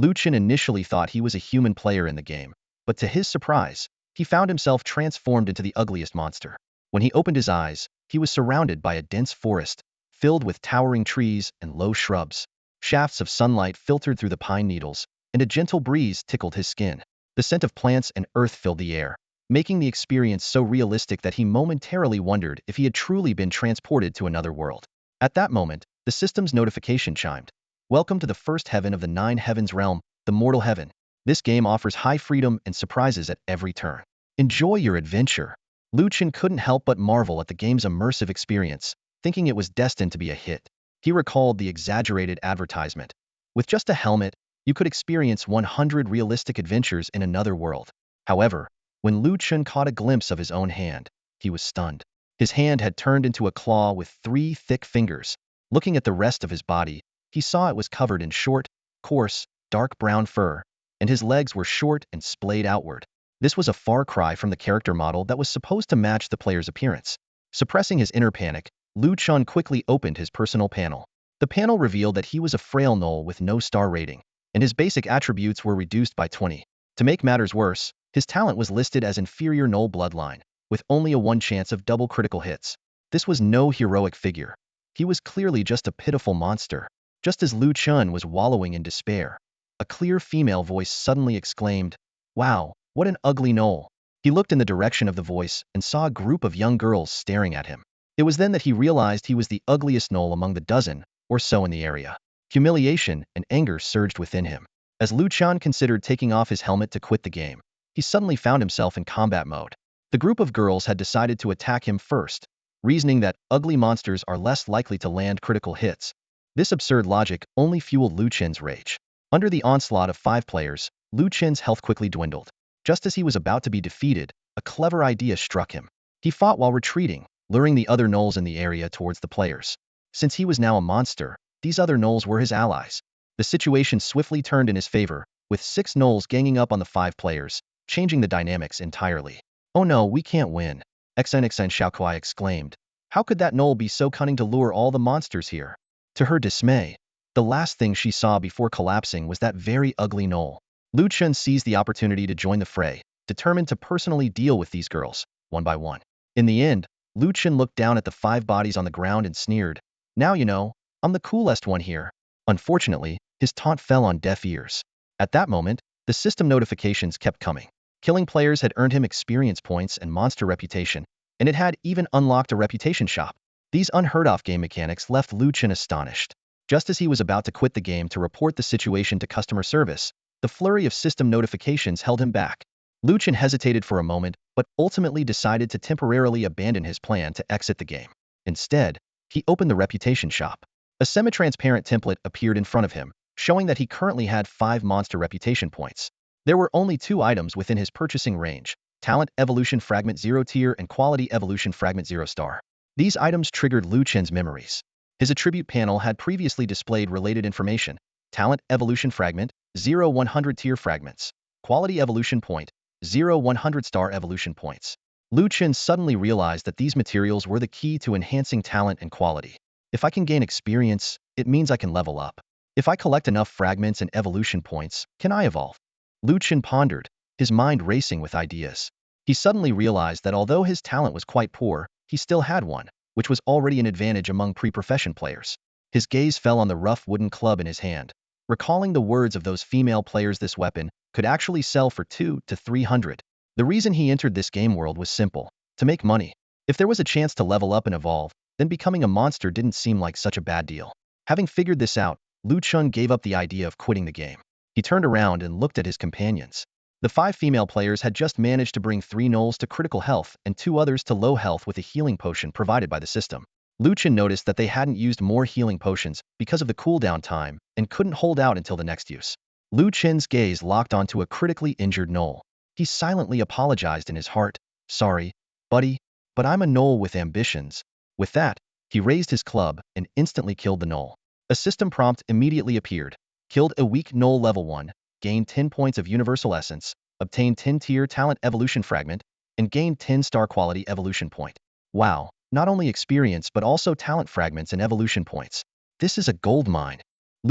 Lu Chen initially thought he was a human player in the game, but to his surprise, he found himself transformed into the ugliest monster. When he opened his eyes, he was surrounded by a dense forest, filled with towering trees and low shrubs. Shafts of sunlight filtered through the pine needles, and a gentle breeze tickled his skin. The scent of plants and earth filled the air, making the experience so realistic that he momentarily wondered if he had truly been transported to another world. At that moment, the system's notification chimed. Welcome to the first heaven of the 9 heavens realm, the mortal heaven. This game offers high freedom and surprises at every turn. Enjoy your adventure. Lu Chen couldn't help but marvel at the game's immersive experience, thinking it was destined to be a hit. He recalled the exaggerated advertisement. With just a helmet, you could experience 100 realistic adventures in another world. However, when Lu Chen caught a glimpse of his own hand, he was stunned. His hand had turned into a claw with 3 thick fingers. Looking at the rest of his body, he saw it was covered in short, coarse, dark brown fur, and his legs were short and splayed outward. This was a far cry from the character model that was supposed to match the player's appearance. Suppressing his inner panic, Lu Chen quickly opened his personal panel. The panel revealed that he was a frail gnoll with no star rating, and his basic attributes were reduced by 20. To make matters worse, his talent was listed as inferior gnoll bloodline, with only a 1 chance of double critical hits. This was no heroic figure. He was clearly just a pitiful monster. Just as Lu Chen was wallowing in despair, a clear female voice suddenly exclaimed, "Wow, what an ugly gnoll." He looked in the direction of the voice and saw a group of young girls staring at him. It was then that he realized he was the ugliest gnoll among the dozen or so in the area. Humiliation and anger surged within him. As Lu Chen considered taking off his helmet to quit the game, he suddenly found himself in combat mode. The group of girls had decided to attack him first, reasoning that ugly monsters are less likely to land critical hits. This absurd logic only fueled Lu Chen's rage. Under the onslaught of 5 players, Lu Chen's health quickly dwindled. Just as he was about to be defeated, a clever idea struck him. He fought while retreating, luring the other gnolls in the area towards the players. Since he was now a monster, these other gnolls were his allies. The situation swiftly turned in his favor, with 6 gnolls ganging up on the 5 players, changing the dynamics entirely. "Oh no, we can't win," XNXN Xiaokuai exclaimed. "How could that gnoll be so cunning to lure all the monsters here?" To her dismay, the last thing she saw before collapsing was that very ugly gnoll. Lu Chen seized the opportunity to join the fray, determined to personally deal with these girls, one by one. In the end, Lu Chen looked down at the 5 bodies on the ground and sneered, "Now you know, I'm the coolest one here." Unfortunately, his taunt fell on deaf ears. At that moment, the system notifications kept coming. Killing players had earned him experience points and monster reputation, and it had even unlocked a reputation shop. These unheard-of game mechanics left Lu Chen astonished. Just as he was about to quit the game to report the situation to customer service, the flurry of system notifications held him back. Lu Chen hesitated for a moment, but ultimately decided to temporarily abandon his plan to exit the game. Instead, he opened the reputation shop. A semi-transparent template appeared in front of him, showing that he currently had 5 monster reputation points. There were only 2 items within his purchasing range: Talent Evolution Fragment 0 tier and Quality Evolution Fragment 0 star. These items triggered Lu Chen's memories. His attribute panel had previously displayed related information: Talent Evolution Fragment, 0 100 tier fragments. Quality Evolution Point, 0 100 star evolution points. Lu Chen suddenly realized that these materials were the key to enhancing talent and quality. If I can gain experience, it means I can level up. If I collect enough fragments and evolution points, can I evolve? Lu Chen pondered, his mind racing with ideas. He suddenly realized that although his talent was quite poor, he still had one, which was already an advantage among pre-profession players. His gaze fell on the rough wooden club in his hand. Recalling the words of those female players, this weapon could actually sell for 200 to 300. The reason he entered this game world was simple: to make money. If there was a chance to level up and evolve, then becoming a monster didn't seem like such a bad deal. Having figured this out, Lu Chen gave up the idea of quitting the game. He turned around and looked at his companions. The 5 female players had just managed to bring 3 gnolls to critical health and 2 others to low health with a healing potion provided by the system. Lu Chen noticed that they hadn't used more healing potions because of the cooldown time and couldn't hold out until the next use. Lu Chen's gaze locked onto a critically injured gnoll. He silently apologized in his heart, "Sorry, buddy, but I'm a gnoll with ambitions." With that, he raised his club and instantly killed the gnoll. A system prompt immediately appeared. Killed a weak gnoll level 1, gained 10 points of universal essence, obtained 10 tier talent evolution fragment, and gained 10 star quality evolution point. Wow, not only experience but also talent fragments and evolution points. This is a gold mine.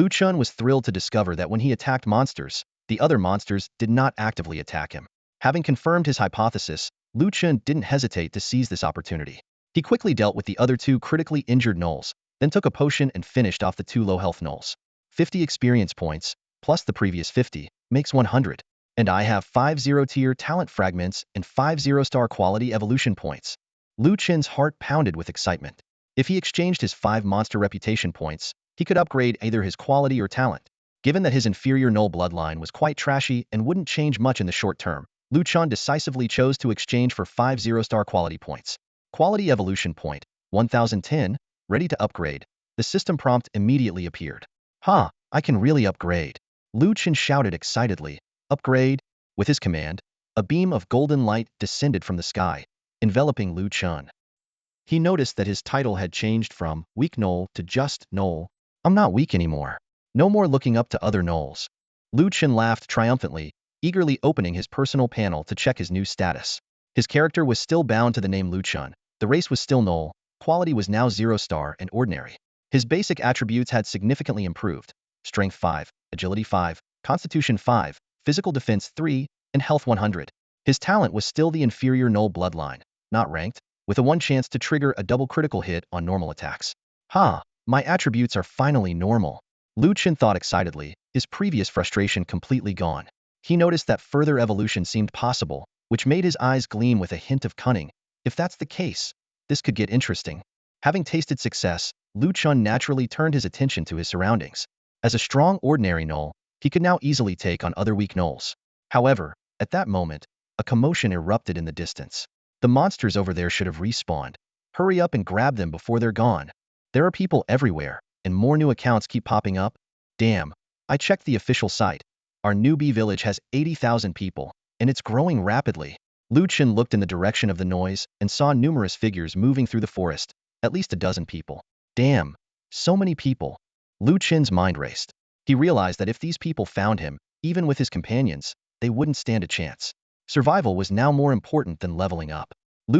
Chen was thrilled to discover that when he attacked monsters, the other monsters did not actively attack him. Having confirmed his hypothesis, Chen didn't hesitate to seize this opportunity. He quickly dealt with the other two critically injured gnolls, then took a potion and finished off the two low-health gnolls. 50 experience points, plus the previous 50, makes 100. And I have 5 0-tier talent fragments and 5 0-star quality evolution points. Chen's heart pounded with excitement. If he exchanged his 5 monster reputation points, he could upgrade either his quality or talent. Given that his inferior gnoll bloodline was quite trashy and wouldn't change much in the short term, Chen decisively chose to exchange for 5 0-star quality points. Quality evolution point, 1010, ready to upgrade. The system prompt immediately appeared. Ha, I can really upgrade. Chen shouted excitedly. Upgrade. With his command, a beam of golden light descended from the sky, enveloping Chen. He noticed that his title had changed from weak gnoll to just gnoll. I'm not weak anymore. No more looking up to other gnolls. Chen laughed triumphantly, eagerly opening his personal panel to check his new status. His character was still bound to the name Chen. The race was still gnoll, quality was now 0-star and ordinary. His basic attributes had significantly improved. Strength 5, Agility 5, Constitution 5, Physical Defense 3, and Health 100. His talent was still the inferior gnoll bloodline, not ranked, with a 1 chance to trigger a double critical hit on normal attacks. Ha, my attributes are finally normal. Chen thought excitedly, his previous frustration completely gone. He noticed that further evolution seemed possible, which made his eyes gleam with a hint of cunning. If that's the case, this could get interesting. Having tasted success, Chen naturally turned his attention to his surroundings. As a strong ordinary gnoll, he could now easily take on other weak gnolls. However, at that moment, a commotion erupted in the distance. The monsters over there should have respawned. Hurry up and grab them before they're gone. There are people everywhere, and more new accounts keep popping up. Damn, I checked the official site. Our newbie village has 80,000 people, and it's growing rapidly. Chen looked in the direction of the noise and saw numerous figures moving through the forest, at least a dozen people. Damn, so many people. Chen's mind raced. He realized that if these people found him, even with his companions, they wouldn't stand a chance. Survival was now more important than leveling up.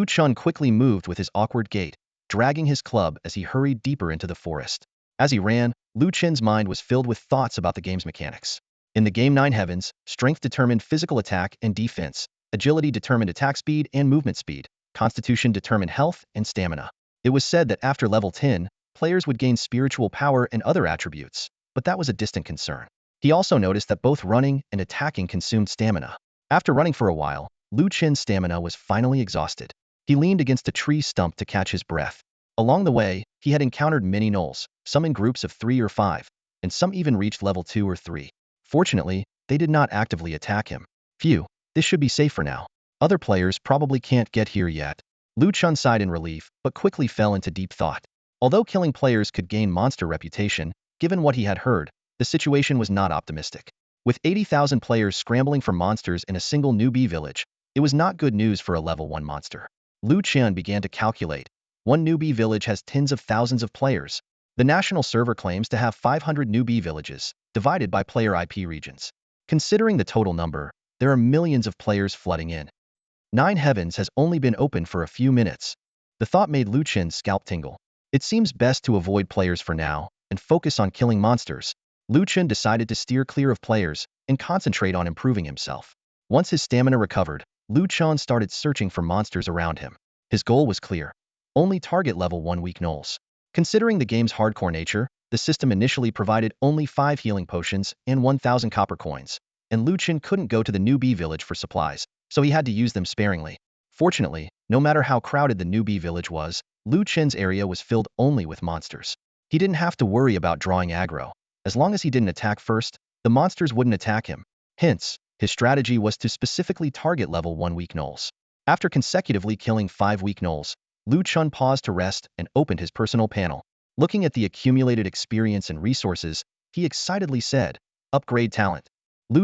Chen quickly moved with his awkward gait, dragging his club as he hurried deeper into the forest. As he ran, Chen's mind was filled with thoughts about the game's mechanics. In the game 9 heavens, strength determined physical attack and defense, agility determined attack speed and movement speed, constitution determined health and stamina. It was said that after level 10, players would gain spiritual power and other attributes, but that was a distant concern. He also noticed that both running and attacking consumed stamina. After running for a while, Chen's stamina was finally exhausted. He leaned against a tree stump to catch his breath. Along the way, he had encountered many gnolls, some in groups of 3 or 5, and some even reached level 2 or 3. Fortunately, they did not actively attack him. Phew, this should be safe for now. Other players probably can't get here yet. Chen sighed in relief, but quickly fell into deep thought. Although killing players could gain monster reputation, given what he had heard, the situation was not optimistic. With 80,000 players scrambling for monsters in a single newbie village, it was not good news for a level 1 monster. Chen began to calculate. One newbie village has tens of thousands of players. The national server claims to have 500 newbie villages, divided by player IP regions. Considering the total number, there are millions of players flooding in. 9 heavens has only been open for a few minutes. The thought made Chen's scalp tingle. It seems best to avoid players for now, and focus on killing monsters. Chen decided to steer clear of players, and concentrate on improving himself. Once his stamina recovered, Chen started searching for monsters around him. His goal was clear. Only target level 1 weak gnolls. Considering the game's hardcore nature, the system initially provided only 5 healing potions and 1,000 copper coins, and Chen couldn't go to the newbie village for supplies, so he had to use them sparingly. Fortunately, no matter how crowded the newbie village was, Chen's area was filled only with monsters. He didn't have to worry about drawing aggro. As long as he didn't attack first, the monsters wouldn't attack him. Hence, his strategy was to specifically target level 1 weak gnolls. After consecutively killing 5 weak gnolls, Chen paused to rest and opened his personal panel. Looking at the accumulated experience and resources, he excitedly said, "Upgrade talent."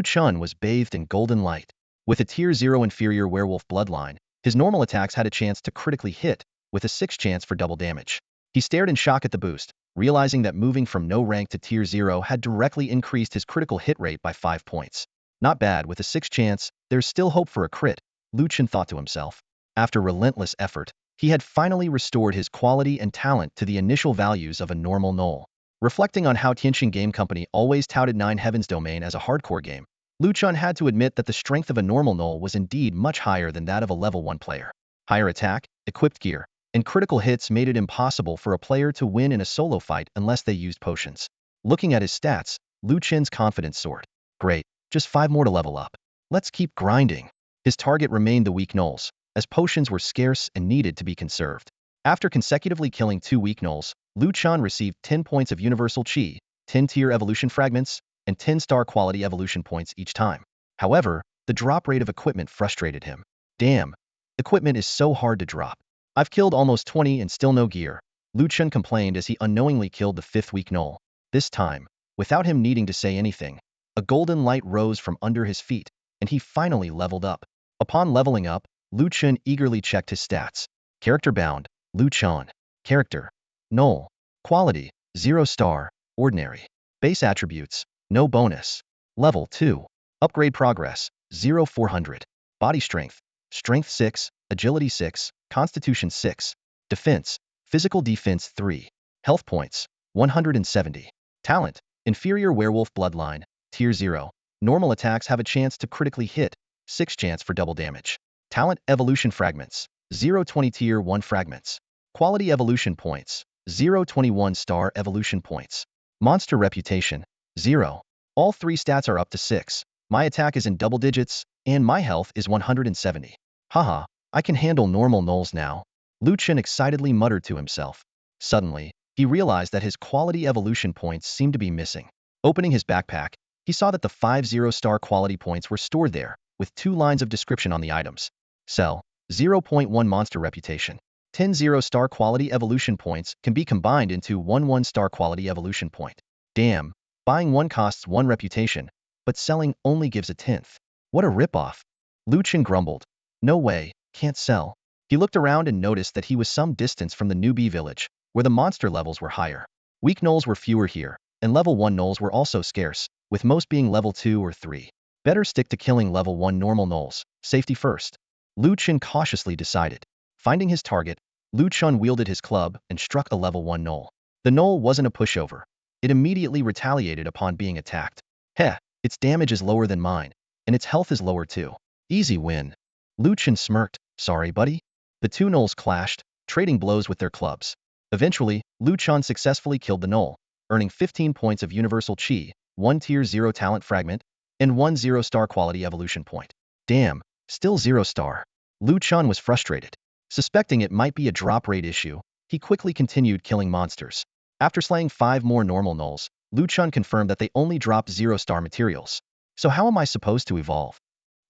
Chen was bathed in golden light. With a tier 0 inferior werewolf bloodline, his normal attacks had a chance to critically hit, with a 6 chance for double damage. He stared in shock at the boost, realizing that moving from no rank to tier 0 had directly increased his critical hit rate by 5 points. Not bad, with a 6 chance, there's still hope for a crit, Chen thought to himself. After relentless effort, he had finally restored his quality and talent to the initial values of a normal gnoll. Reflecting on how Tianxin Game Company always touted Nine Heavens domain as a hardcore game, Lu Chun had to admit that the strength of a normal gnoll was indeed much higher than that of a level 1 player. Higher attack, equipped gear, and critical hits made it impossible for a player to win in a solo fight unless they used potions. Looking at his stats, Lu Chen's confidence soared. Great, just 5 more to level up. Let's keep grinding. His target remained the weak gnolls, as potions were scarce and needed to be conserved. After consecutively killing 2 weak gnolls, Lu Chun received 10 points of universal chi, 10 tier evolution fragments, and 10 star quality evolution points each time. However, the drop rate of equipment frustrated him. Damn, equipment is so hard to drop. I've killed almost 20 and still no gear, Lu Chun complained as he unknowingly killed the 5th weak gnoll. This time, without him needing to say anything, a golden light rose from under his feet, and he finally leveled up. Upon leveling up, Lu Chun eagerly checked his stats. Character bound, Lu Chun. Character, gnoll. Quality, 0 star, ordinary. Base attributes, no bonus. Level 2. Upgrade progress, 0-400. Body strength, strength 6, agility 6, constitution 6. Defense, physical defense 3. Health points, 170. Talent, inferior werewolf bloodline, tier 0. Normal attacks have a chance to critically hit, 6 chance for double damage. Talent evolution fragments, 0-20 tier 1 fragments. Quality evolution points, 0-21 star evolution points. Monster reputation, 0. All 3 stats are up to 6. My attack is in double digits, and my health is 170. Haha, I can handle normal gnolls now. Lu Chun excitedly muttered to himself. Suddenly, he realized that his quality evolution points seemed to be missing. Opening his backpack, he saw that the 5 0-star quality points were stored there, with 2 lines of description on the items. Sell, 0.1 monster reputation. 10 0-star quality evolution points can be combined into 1 1-star quality evolution point. Damn, buying one costs 1 reputation, but selling only gives a 10th. What a ripoff. Lu Chun grumbled. No way, can't sell. He looked around and noticed that he was some distance from the newbie village, where the monster levels were higher. Weak gnolls were fewer here, and level 1 gnolls were also scarce, with most being level 2 or 3. Better stick to killing level 1 normal gnolls, safety first. Lu Chun cautiously decided. Finding his target, Lu Chun wielded his club and struck a level 1 gnoll. The gnoll wasn't a pushover. It immediately retaliated upon being attacked. Heh, its damage is lower than mine, and its health is lower too. Easy win. Lu Chun smirked. Sorry, buddy? The 2 gnolls clashed, trading blows with their clubs. Eventually, Lu Chun successfully killed the gnoll, earning 15 points of universal chi, 1 tier 0 talent fragment, and 1 0-star quality evolution point. Damn, still 0 star. Lu Chun was frustrated. Suspecting it might be a drop rate issue, he quickly continued killing monsters. After slaying 5 more normal gnolls, Lu Chun confirmed that they only drop 0-star materials. So how am I supposed to evolve?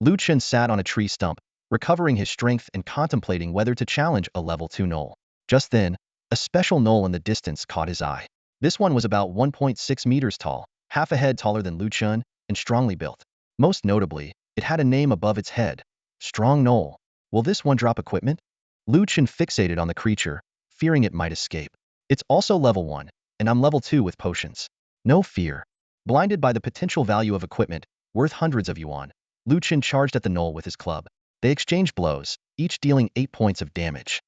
Lu Chun sat on a tree stump, recovering his strength and contemplating whether to challenge a level 2 gnoll. Just then, a special gnoll in the distance caught his eye. This one was about 1.6 meters tall, half a head taller than Lu Chun, and strongly built. Most notably, it had a name above its head. Strong Gnoll. Will this one drop equipment? Lu Chun fixated on the creature, fearing it might escape. It's also level 1, and I'm level 2 with potions. No fear. Blinded by the potential value of equipment, worth hundreds of yuan, Lu Chun charged at the gnoll with his club. They exchanged blows, each dealing 8 points of damage.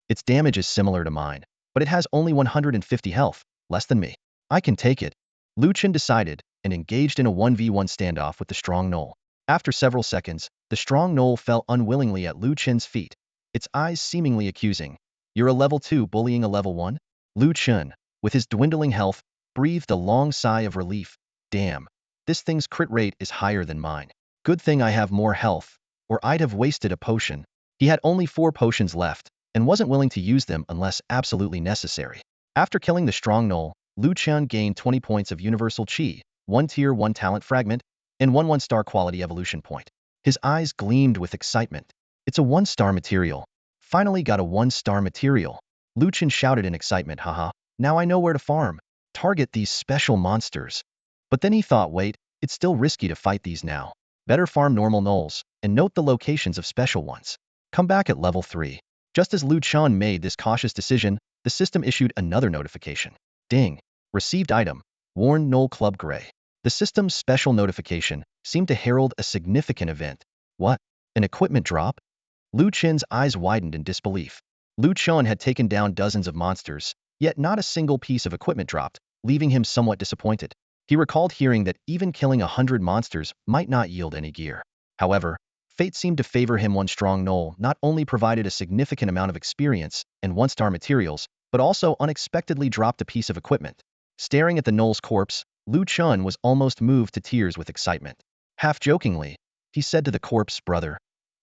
Its damage is similar to mine, but it has only 150 health, less than me. I can take it. Lu Chun decided, and engaged in a 1v1 standoff with the strong gnoll. After several seconds, the strong gnoll fell unwillingly at Lu Chun's feet, its eyes seemingly accusing. You're a level 2 bullying a level 1? Lu Chun, with his dwindling health, breathed a long sigh of relief. Damn, this thing's crit rate is higher than mine. Good thing I have more health, or I'd have wasted a potion. He had only 4 potions left, and wasn't willing to use them unless absolutely necessary. After killing the strong gnoll, Lu Chun gained 20 points of universal chi, 1 tier 1 talent fragment, and 1 1-star quality evolution point. His eyes gleamed with excitement. It's a 1-star material. Finally got a 1-star material. Lu Chun shouted in excitement, haha, now I know where to farm. Target these special monsters. But then he thought, wait, it's still risky to fight these now. Better farm normal gnolls, and note the locations of special ones. Come back at level 3. Just as Lu Chun made this cautious decision, the system issued another notification. Ding. Received item. Worn Gnoll Club Gray. The system's special notification seemed to herald a significant event. What? An equipment drop? Lu Chun's eyes widened in disbelief. Lu Chun had taken down dozens of monsters, yet not a single piece of equipment dropped, leaving him somewhat disappointed. He recalled hearing that even killing 100 monsters might not yield any gear. However, fate seemed to favor him. One strong gnoll not only provided a significant amount of experience and one-star materials, but also unexpectedly dropped a piece of equipment. Staring at the gnoll's corpse, Chen was almost moved to tears with excitement. Half-jokingly, he said to the corpse, "Brother,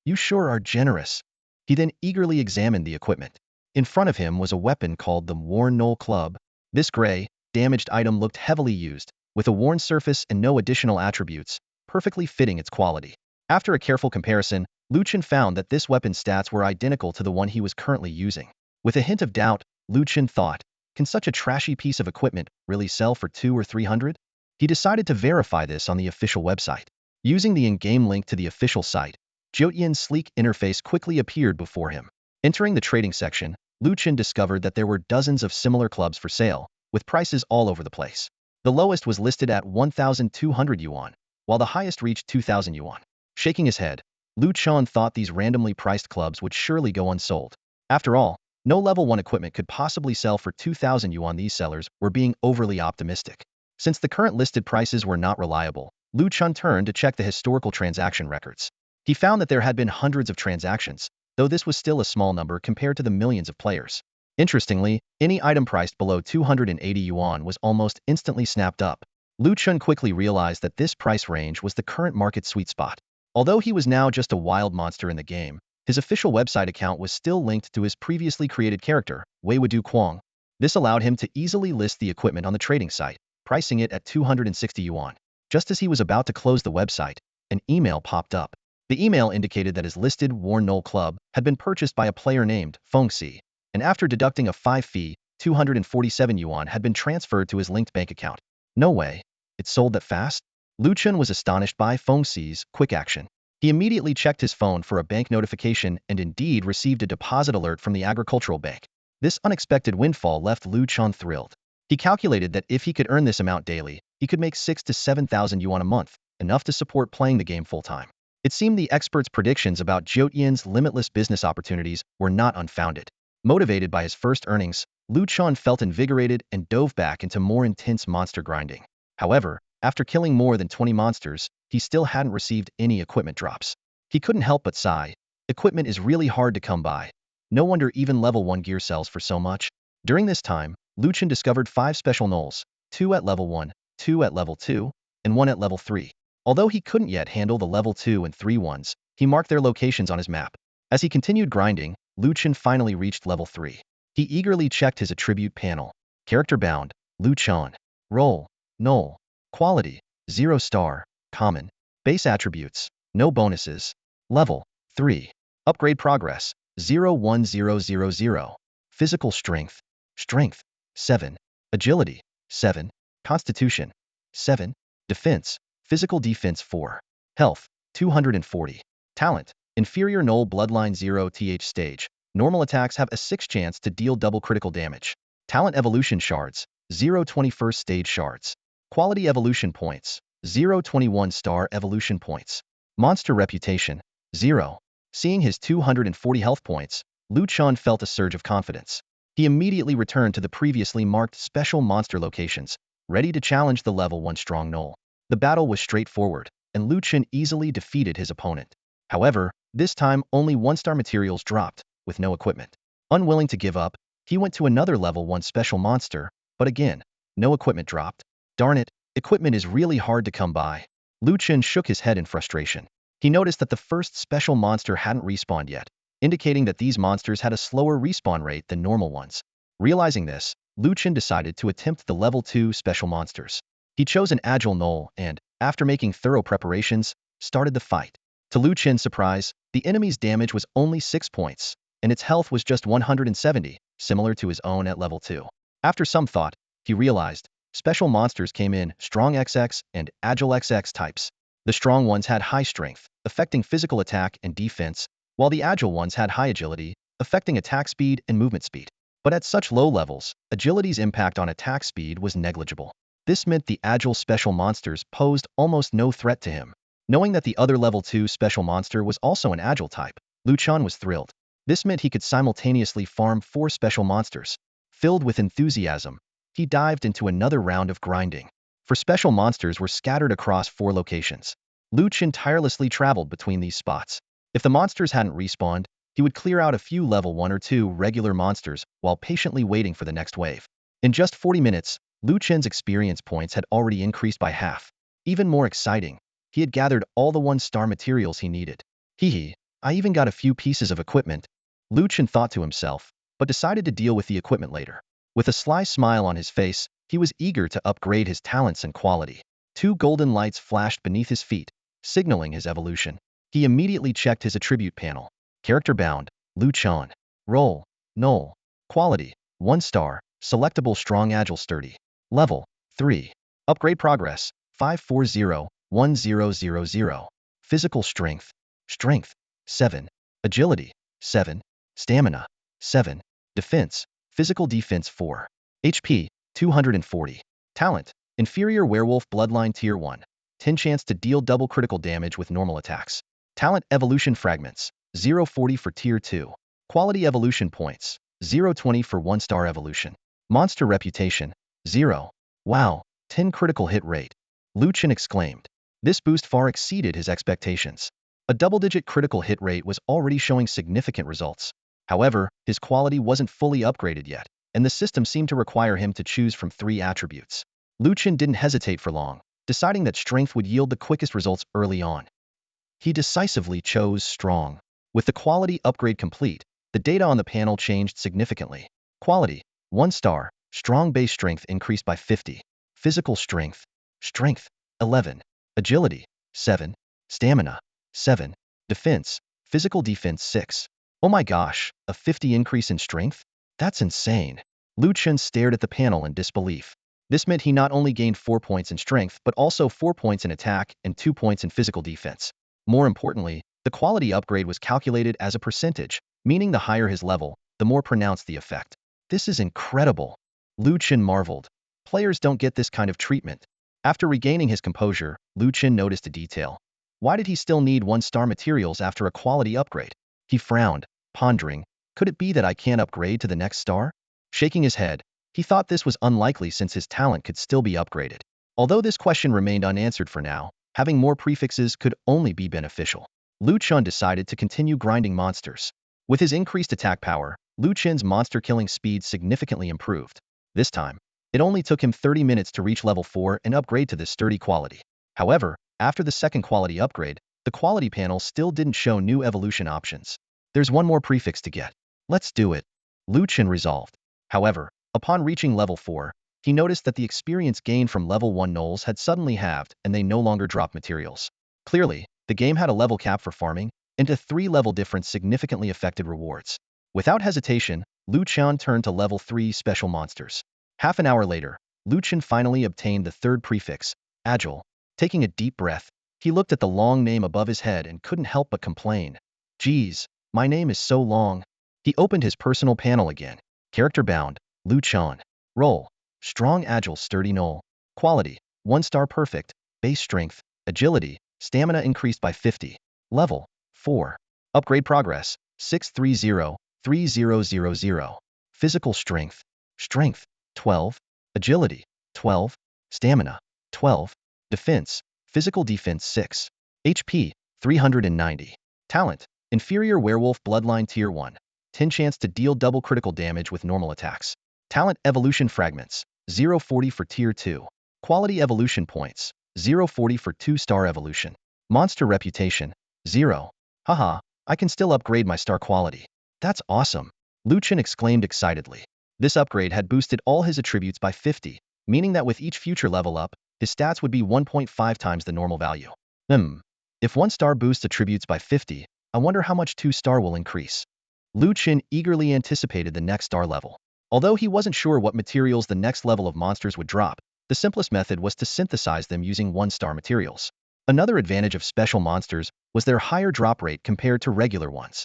you sure are generous." He then eagerly examined the equipment. In front of him was a weapon called the worn gnoll club. This gray, damaged item looked heavily used, with a worn surface and no additional attributes, perfectly fitting its quality. After a careful comparison, Chen found that this weapon's stats were identical to the one he was currently using. With a hint of doubt, Chen thought, can such a trashy piece of equipment really sell for 200 or 300? He decided to verify this on the official website. Using the in-game link to the official site, Jiutian's sleek interface quickly appeared before him. Entering the trading section, Chen discovered that there were dozens of similar clubs for sale, with prices all over the place. The lowest was listed at 1,200 yuan, while the highest reached 2,000 yuan. Shaking his head, Chen thought these randomly priced clubs would surely go unsold. After all, no level 1 equipment could possibly sell for 2,000 yuan. These sellers were being overly optimistic. Since the current listed prices were not reliable, Chen turned to check the historical transaction records. He found that there had been hundreds of transactions, though this was still a small number compared to the millions of players. Interestingly, any item priced below 280 yuan was almost instantly snapped up. Chen quickly realized that this price range was the current market sweet spot. Although he was now just a wild monster in the game, his official website account was still linked to his previously created character, Weiwadu Quang. This allowed him to easily list the equipment on the trading site, pricing it at 260 yuan. Just as he was about to close the website, an email popped up. The email indicated that his listed worn gnoll club had been purchased by a player named Fengxi, and after deducting a 5 fee, 247 yuan had been transferred to his linked bank account. No way. It sold that fast? Chen was astonished by Fengxi's quick action. He immediately checked his phone for a bank notification and indeed received a deposit alert from the agricultural bank. This unexpected windfall left Chen thrilled. He calculated that if he could earn this amount daily, he could make 6,000 to 7,000 yuan a month, enough to support playing the game full-time. It seemed the experts' predictions about Jiutian's limitless business opportunities were not unfounded. Motivated by his first earnings, Chen felt invigorated and dove back into more intense monster grinding. However, after killing more than 20 monsters, he still hadn't received any equipment drops. He couldn't help but sigh. Equipment is really hard to come by. No wonder even level 1 gear sells for so much. During this time, Chen discovered 5 special gnolls, 2 at level 1, 2 at level 2, and 1 at level 3. Although he couldn't yet handle the level 2 and 3 ones, he marked their locations on his map. As he continued grinding, Chen finally reached level 3. He eagerly checked his attribute panel. Character bound, Chen. Role, gnoll. Quality, 0 star, common. Base attributes, no bonuses. Level, 3. Upgrade progress, 01000. Physical strength, strength, 7. Agility, 7. Constitution, 7. Defense, physical defense 4. Health, 240. Talent, inferior gnoll bloodline 0th stage. Normal attacks have a 6 chance to deal double critical damage. Talent evolution shards, 021st stage shards. Quality evolution points, 021 star evolution points. Monster reputation, 0. Seeing his 240 health points, Chen felt a surge of confidence. He immediately returned to the previously marked special monster locations, ready to challenge the level 1 strong gnoll. The battle was straightforward, and Chen easily defeated his opponent. However, this time only 1-star materials dropped, with no equipment. Unwilling to give up, he went to another level 1 special monster, but again, no equipment dropped. Darn it, equipment is really hard to come by. Chen shook his head in frustration. He noticed that the first special monster hadn't respawned yet, indicating that these monsters had a slower respawn rate than normal ones. Realizing this, Chen decided to attempt the level 2 special monsters. He chose an agile gnoll and, after making thorough preparations, started the fight. To Chen's surprise, the enemy's damage was only 6 points, and its health was just 170, similar to his own at level 2. After some thought, he realized, special monsters came in strong XX and agile XX types. The strong ones had high strength, affecting physical attack and defense, while the agile ones had high agility, affecting attack speed and movement speed. But at such low levels, agility's impact on attack speed was negligible. This meant the agile special monsters posed almost no threat to him. Knowing that the other level 2 special monster was also an agile type, Chen was thrilled. This meant he could simultaneously farm 4 special monsters. Filled with enthusiasm, he dived into another round of grinding. For special monsters were scattered across 4 locations. Chen tirelessly traveled between these spots. If the monsters hadn't respawned, he would clear out a few level 1 or 2 regular monsters while patiently waiting for the next wave. In just 40 minutes, Chen's experience points had already increased by half. Even more exciting, he had gathered all the 1-star materials he needed. Hee, I even got a few pieces of equipment, Chen thought to himself, but decided to deal with the equipment later. With a sly smile on his face, he was eager to upgrade his talents and quality. 2 golden lights flashed beneath his feet, signaling his evolution. He immediately checked his attribute panel. Character bound, Chen. Role, gnoll. Quality, 1 star, selectable strong agile sturdy. Level, 3. Upgrade progress, 540-1000. Physical strength, 7. Agility, 7. Stamina, 7. Defense, physical defense 4. HP, 240. Talent, inferior werewolf bloodline tier 1. 10 chance to deal double critical damage with normal attacks. Talent evolution fragments, 0.40 for tier 2. Quality evolution points, 0.20 for 1-star evolution. Monster reputation, 0. Wow, 10 critical hit rate. Chen exclaimed. This boost far exceeded his expectations. A double-digit critical hit rate was already showing significant results. However, his quality wasn't fully upgraded yet, and the system seemed to require him to choose from 3 attributes. Chen didn't hesitate for long, deciding that strength would yield the quickest results early on. He decisively chose strong. With the quality upgrade complete, the data on the panel changed significantly. Quality, 1 star, strong base strength increased by 50. Physical strength, 11. Agility, 7. Stamina, 7. Defense, physical defense 6. Oh my gosh, a 50 increase in strength? That's insane. Chen stared at the panel in disbelief. This meant he not only gained 4 points in strength but also 4 points in attack and 2 points in physical defense. More importantly, the quality upgrade was calculated as a percentage, meaning the higher his level, the more pronounced the effect. This is incredible. Chen marveled. Players don't get this kind of treatment. After regaining his composure, Chen noticed a detail. Why did he still need 1-star materials after a quality upgrade? He frowned, pondering, could it be that I can't upgrade to the next star? Shaking his head, he thought this was unlikely since his talent could still be upgraded. Although this question remained unanswered for now, having more prefixes could only be beneficial. Chen decided to continue grinding monsters. With his increased attack power, Chen's monster killing speed significantly improved. This time, it only took him 30 minutes to reach level 4 and upgrade to this sturdy quality. However, after the second quality upgrade, the quality panel still didn't show new evolution options. There's one more prefix to get. Let's do it. Chen resolved. However, upon reaching level 4, he noticed that the experience gained from level 1 gnolls had suddenly halved and they no longer dropped materials. Clearly, the game had a level cap for farming, and a 3-level difference significantly affected rewards. Without hesitation, Chen turned to level 3 special monsters. Half an hour later, Chen finally obtained the 3rd prefix, agile. Taking a deep breath, he looked at the long name above his head and couldn't help but complain. Geez, my name is so long. He opened his personal panel again. Character bound, Chen. Role, strong agile sturdy gnoll. Quality, 1-star perfect. Base strength, agility, stamina increased by 50. Level, 4. Upgrade progress, 630-3000. Physical strength, 12. Agility, 12. Stamina, 12. Defense, physical defense 6. HP, 390. Talent, inferior werewolf bloodline tier 1. 10 chance to deal double critical damage with normal attacks. Talent evolution fragments, 0.40 for tier 2. Quality evolution points, 0.40 for 2-star evolution. Monster reputation, 0. Haha, I can still upgrade my star quality. That's awesome. Chen exclaimed excitedly. This upgrade had boosted all his attributes by 50, meaning that with each future level up, his stats would be 1.5 times the normal value. If 1-star boosts attributes by 50, I wonder how much 2-star will increase. Chen eagerly anticipated the next star level. Although he wasn't sure what materials the next level of monsters would drop, the simplest method was to synthesize them using 1-star materials. Another advantage of special monsters was their higher drop rate compared to regular ones.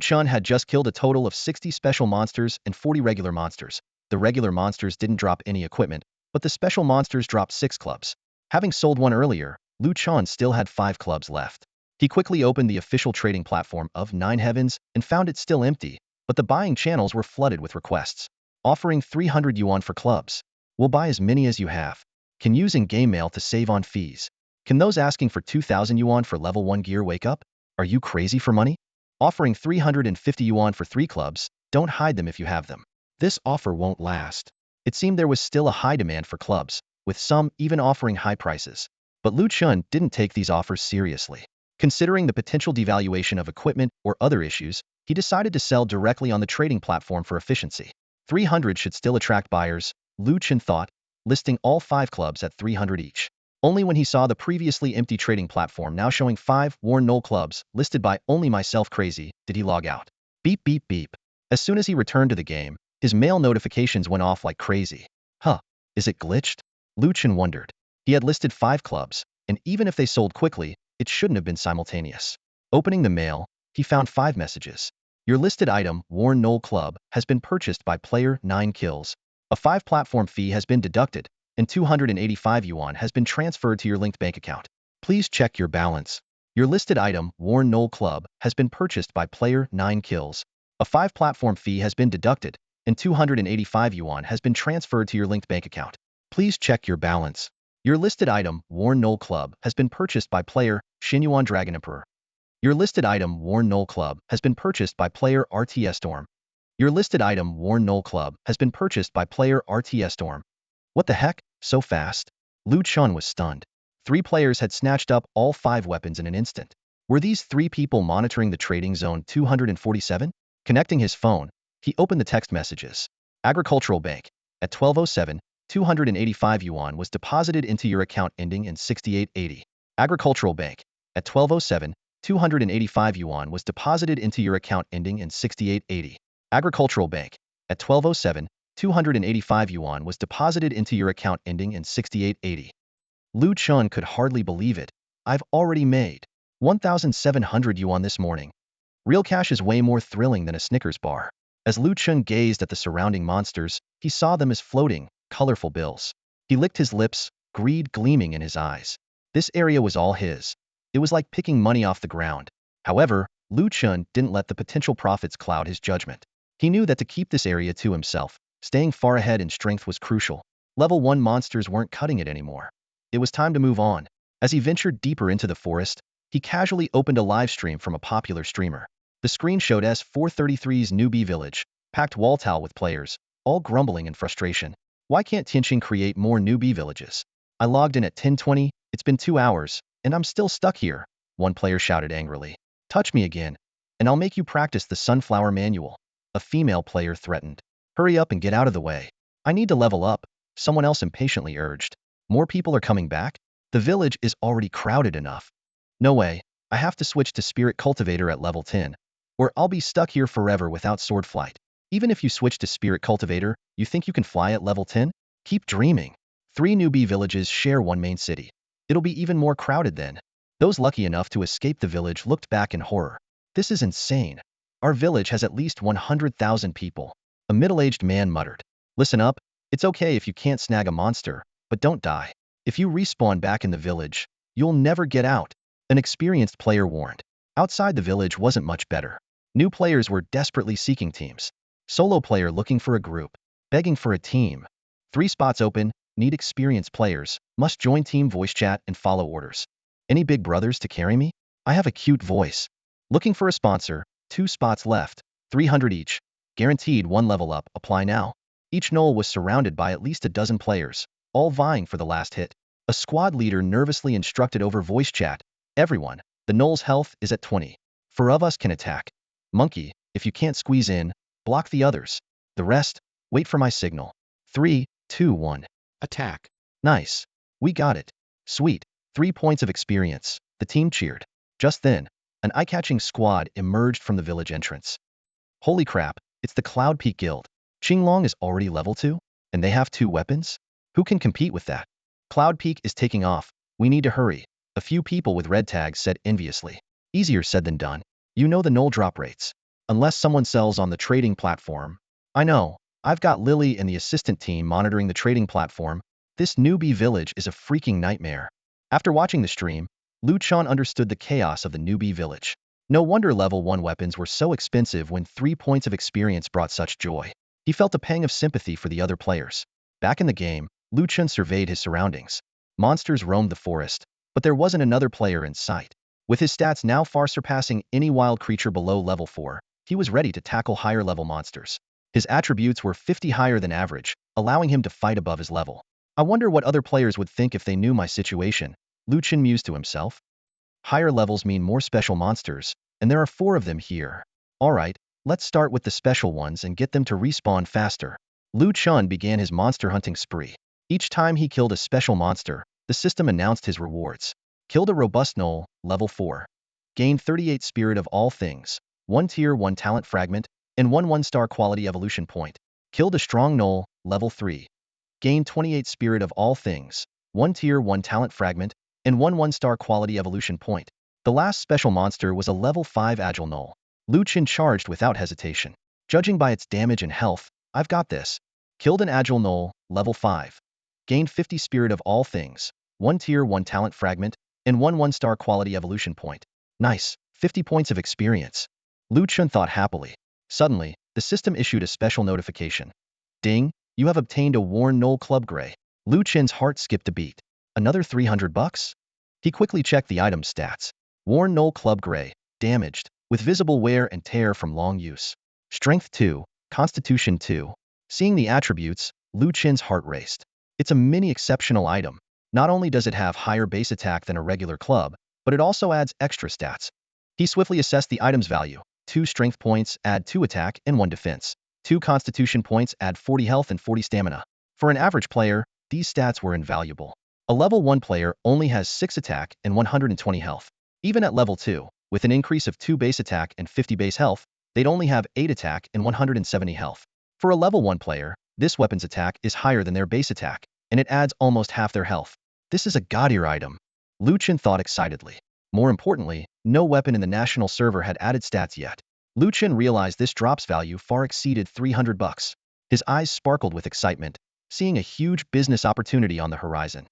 Chen had just killed a total of 60 special monsters and 40 regular monsters. The regular monsters didn't drop any equipment, but the special monsters dropped 6 clubs. Having sold one earlier, Chen still had 5 clubs left. He quickly opened the official trading platform of 9 Heavens and found it still empty, but the buying channels were flooded with requests, offering 300 yuan for clubs. We'll buy as many as you have. Can use in-game mail to save on fees. Can those asking for 2,000 yuan for level 1 gear wake up? Are you crazy for money? Offering 350 yuan for 3 clubs, don't hide them if you have them. This offer won't last. It seemed there was still a high demand for clubs, with some even offering high prices. But Chen didn't take these offers seriously. Considering the potential devaluation of equipment or other issues, he decided to sell directly on the trading platform for efficiency. 300 should still attract buyers, Chen thought, listing all 5 clubs at 300 each. Only when he saw the previously empty trading platform now showing 5 worn gnoll clubs listed by only myself crazy did he log out. Beep beep beep. As soon as he returned to the game, his mail notifications went off like crazy. Huh, is it glitched? Chen wondered. He had listed 5 clubs, and even if they sold quickly, it shouldn't have been simultaneous. Opening the mail, he found 5 messages. Your listed item, worn gnoll club, has been purchased by player 9 kills. A 5 platform fee has been deducted, and 285 yuan has been transferred to your linked bank account. Please check your balance. Your listed item, worn gnoll club, has been purchased by player 9 kills. A 5 platform fee has been deducted, and 285 yuan has been transferred to your linked bank account. Please check your balance. Your listed item, worn gnoll club, has been purchased by player Xinyuan Dragon Emperor. Your listed item, worn gnoll club, has been purchased by player RTS Storm. Your listed item, worn gnoll club, has been purchased by player RTS Storm. What the heck? So fast? Chen was stunned. 3 players had snatched up all 5 weapons in an instant. Were these 3 people monitoring the trading zone 247? Connecting his phone, he opened the text messages. Agricultural Bank. At 12:07, 285 yuan was deposited into your account ending in 6880. Agricultural Bank. At 12:07, 285 yuan was deposited into your account ending in 6880. Agricultural Bank. At 12:07, 285 yuan was deposited into your account ending in 6880. Chen could hardly believe it. I've already made 1,700 yuan this morning. Real cash is way more thrilling than a Snickers bar. As Chen gazed at the surrounding monsters, he saw them as floating, colorful bills. He licked his lips, greed gleaming in his eyes. This area was all his. It was like picking money off the ground. However, Chen didn't let the potential profits cloud his judgment. He knew that to keep this area to himself, staying far ahead in strength was crucial. Level 1 monsters weren't cutting it anymore. It was time to move on. As he ventured deeper into the forest, he casually opened a live stream from a popular streamer. The screen showed S433's newbie village, packed wall-to-wall with players, all grumbling in frustration. Why can't Tianqing create more newbie villages? I logged in at 10:20, it's been 2 hours, and I'm still stuck here, one player shouted angrily. Touch me again, and I'll make you practice the sunflower manual, a female player threatened. Hurry up and get out of the way. I need to level up, someone else impatiently urged. More people are coming back? The village is already crowded enough. No way, I have to switch to Spirit Cultivator at level 10, or I'll be stuck here forever without sword flight. Even if you switch to Spirit Cultivator, you think you can fly at level 10? Keep dreaming. 3 newbie villages share one main city. It'll be even more crowded then. Those lucky enough to escape the village looked back in horror. This is insane. Our village has at least 100,000 people. A middle-aged man muttered. Listen up, it's okay if you can't snag a monster, but don't die. If you respawn back in the village, you'll never get out. An experienced player warned. Outside the village wasn't much better. New players were desperately seeking teams. Solo player looking for a group, begging for a team. 3 spots open, need experienced players, must join team voice chat and follow orders. Any big brothers to carry me? I have a cute voice. Looking for a sponsor, 2 spots left, 300 each. Guaranteed 1 level up, apply now. Each gnoll was surrounded by at least a dozen players, all vying for the last hit. A squad leader nervously instructed over voice chat. Everyone, the gnoll's health is at 20. 4 of us can attack. Monkey, if you can't squeeze in, block the others. The rest, wait for my signal. 3, 2, 1. Attack. Nice. We got it. Sweet. 3 points of experience. The team cheered. Just then, an eye-catching squad emerged from the village entrance. Holy crap, it's the Cloud Peak Guild. Qinglong is already level 2? And they have 2 weapons? Who can compete with that? Cloud Peak is taking off. We need to hurry. A few people with red tags said enviously. Easier said than done. You know the gnoll drop rates. Unless someone sells on the trading platform. I know. I've got Lily and the assistant team monitoring the trading platform. This newbie village is a freaking nightmare. After watching the stream, Chen understood the chaos of the newbie village. No wonder level 1 weapons were so expensive when 3 points of experience brought such joy. He felt a pang of sympathy for the other players. Back in the game, Chen surveyed his surroundings. Monsters roamed the forest, but there wasn't another player in sight. With his stats now far surpassing any wild creature below level 4, he was ready to tackle higher-level monsters. His attributes were 50 higher than average, allowing him to fight above his level. I wonder what other players would think if they knew my situation, Chen mused to himself. Higher levels mean more special monsters, and there are 4 of them here. Alright, let's start with the special ones and get them to respawn faster. Chen began his monster hunting spree. Each time he killed a special monster, the system announced his rewards. Killed a robust gnoll, level 4. Gained 38 spirit of all things, 1 tier 1 talent fragment, and 1 1-star quality evolution point. Killed a strong gnoll, level 3. Gained 28 spirit of all things, 1 tier 1 talent fragment, and 1 1-star quality evolution point. The last special monster was a level 5 agile gnoll. Chen charged without hesitation. Judging by its damage and health, I've got this. Killed an agile gnoll, level 5. Gained 50 spirit of all things, 1 tier 1 talent fragment, and 1 1-star quality evolution point. Nice, 50 points of experience. Chen thought happily. Suddenly, the system issued a special notification. Ding, you have obtained a worn gnoll club gray. Chen's heart skipped a beat. Another 300 bucks? He quickly checked the item's stats. Worn gnoll club gray, damaged, with visible wear and tear from long use. Strength 2, Constitution 2. Seeing the attributes, Chen's heart raced. It's a mini exceptional item. Not only does it have higher base attack than a regular club, but it also adds extra stats. He swiftly assessed the item's value. 2 strength points add 2 attack and 1 defense. 2 constitution points add 40 health and 40 stamina. For an average player, these stats were invaluable. A level 1 player only has 6 attack and 120 health. Even at level 2, with an increase of 2 base attack and 50 base health, they'd only have 8 attack and 170 health. For a level 1 player, this weapon's attack is higher than their base attack, and it adds almost half their health. This is a god-tier item. Chen thought excitedly. More importantly, no weapon in the national server had added stats yet. Chen realized this drop's value far exceeded 300 bucks. His eyes sparkled with excitement, seeing a huge business opportunity on the horizon.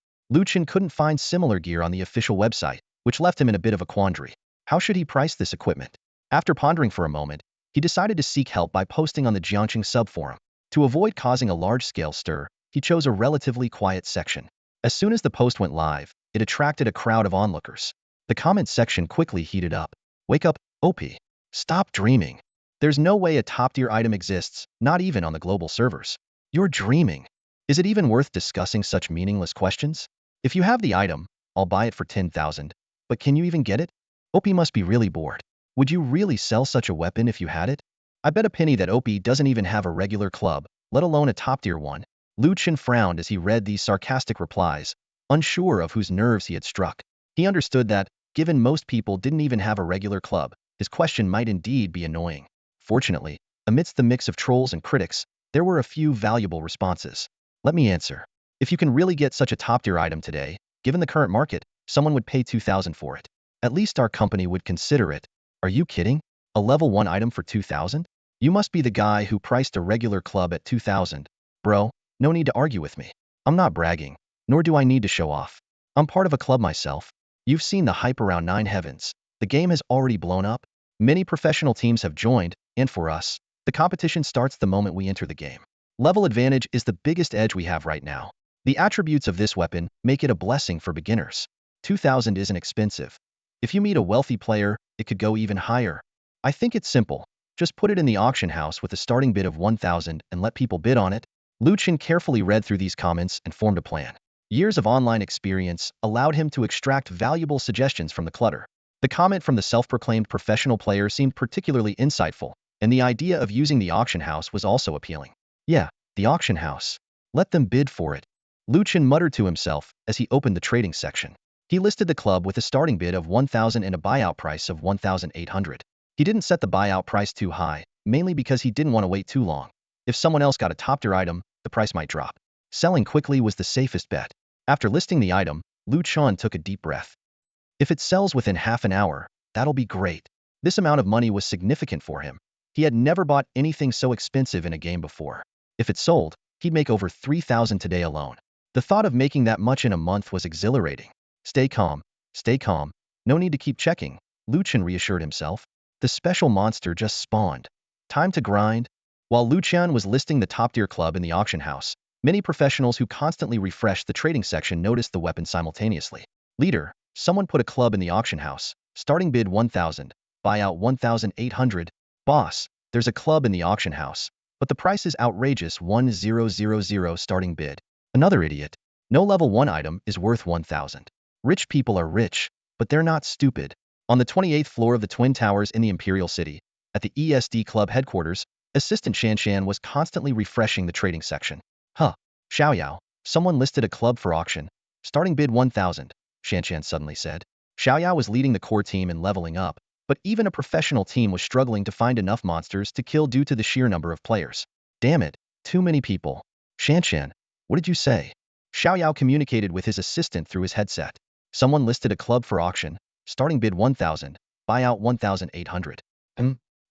Chen couldn't find similar gear on the official website, which left him in a bit of a quandary. How should he price this equipment? After pondering for a moment, he decided to seek help by posting on the Jiangqing subforum. To avoid causing a large-scale stir, he chose a relatively quiet section. As soon as the post went live, it attracted a crowd of onlookers. The comment section quickly heated up. Wake up, OP. Stop dreaming. There's no way a top-tier item exists, not even on the global servers. You're dreaming. Is it even worth discussing such meaningless questions? If you have the item, I'll buy it for 10,000. But can you even get it? OP must be really bored. Would you really sell such a weapon if you had it? I bet a penny that OP doesn't even have a regular club, let alone a top-tier one. Chen frowned as he read these sarcastic replies, unsure of whose nerves he had struck. He understood that, given most people didn't even have a regular club, his question might indeed be annoying. Fortunately, amidst the mix of trolls and critics, there were a few valuable responses. Let me answer. If you can really get such a top-tier item today, given the current market, someone would pay 2,000 for it. At least our company would consider it. Are you kidding? A level 1 item for 2,000? You must be the guy who priced a regular club at 2,000. Bro, no need to argue with me. I'm not bragging, nor do I need to show off. I'm part of a club myself. You've seen the hype around Nine Heavens. The game has already blown up. Many professional teams have joined, and for us, the competition starts the moment we enter the game. Level advantage is the biggest edge we have right now. The attributes of this weapon make it a blessing for beginners. 2,000 isn't expensive. If you meet a wealthy player, it could go even higher. I think it's simple. Just put it in the auction house with a starting bid of 1,000 and let people bid on it. Chen carefully read through these comments and formed a plan. Years of online experience allowed him to extract valuable suggestions from the clutter. The comment from the self-proclaimed professional player seemed particularly insightful, and the idea of using the auction house was also appealing. Yeah, the auction house. Let them bid for it. Chen muttered to himself as he opened the trading section. He listed the club with a starting bid of 1,000 and a buyout price of 1,800. He didn't set the buyout price too high, mainly because he didn't want to wait too long. If someone else got a top-tier item, the price might drop. Selling quickly was the safest bet. After listing the item, Chen took a deep breath. If it sells within half an hour, that'll be great. This amount of money was significant for him. He had never bought anything so expensive in a game before. If it sold, he'd make over 3,000 today alone. The thought of making that much in a month was exhilarating. Stay calm. Stay calm. No need to keep checking, Chen reassured himself. The special monster just spawned. Time to grind. While Chen was listing the top-tier club in the auction house, Many professionals who constantly refreshed the trading section noticed the weapon simultaneously. Leader, someone put a club in the auction house. Starting bid 1,000. Buyout 1,800. Boss, there's a club in the auction house, but the price is outrageous 1,000 starting bid. Another idiot. No level 1 item is worth 1,000. Rich people are rich, but they're not stupid. On the 28th floor of the Twin Towers in the Imperial City, at the ESD Club headquarters, Assistant Shan was constantly refreshing the trading section. Huh. Xiaoyao, someone listed a club for auction. Starting bid 1,000, Shan suddenly said. Xiaoyao was leading the core team in leveling up, but even a professional team was struggling to find enough monsters to kill due to the sheer number of players. Damn it, too many people. Shan, what did you say? Xiaoyao communicated with his assistant through his headset. Someone listed a club for auction. Starting bid 1,000, buyout 1,800.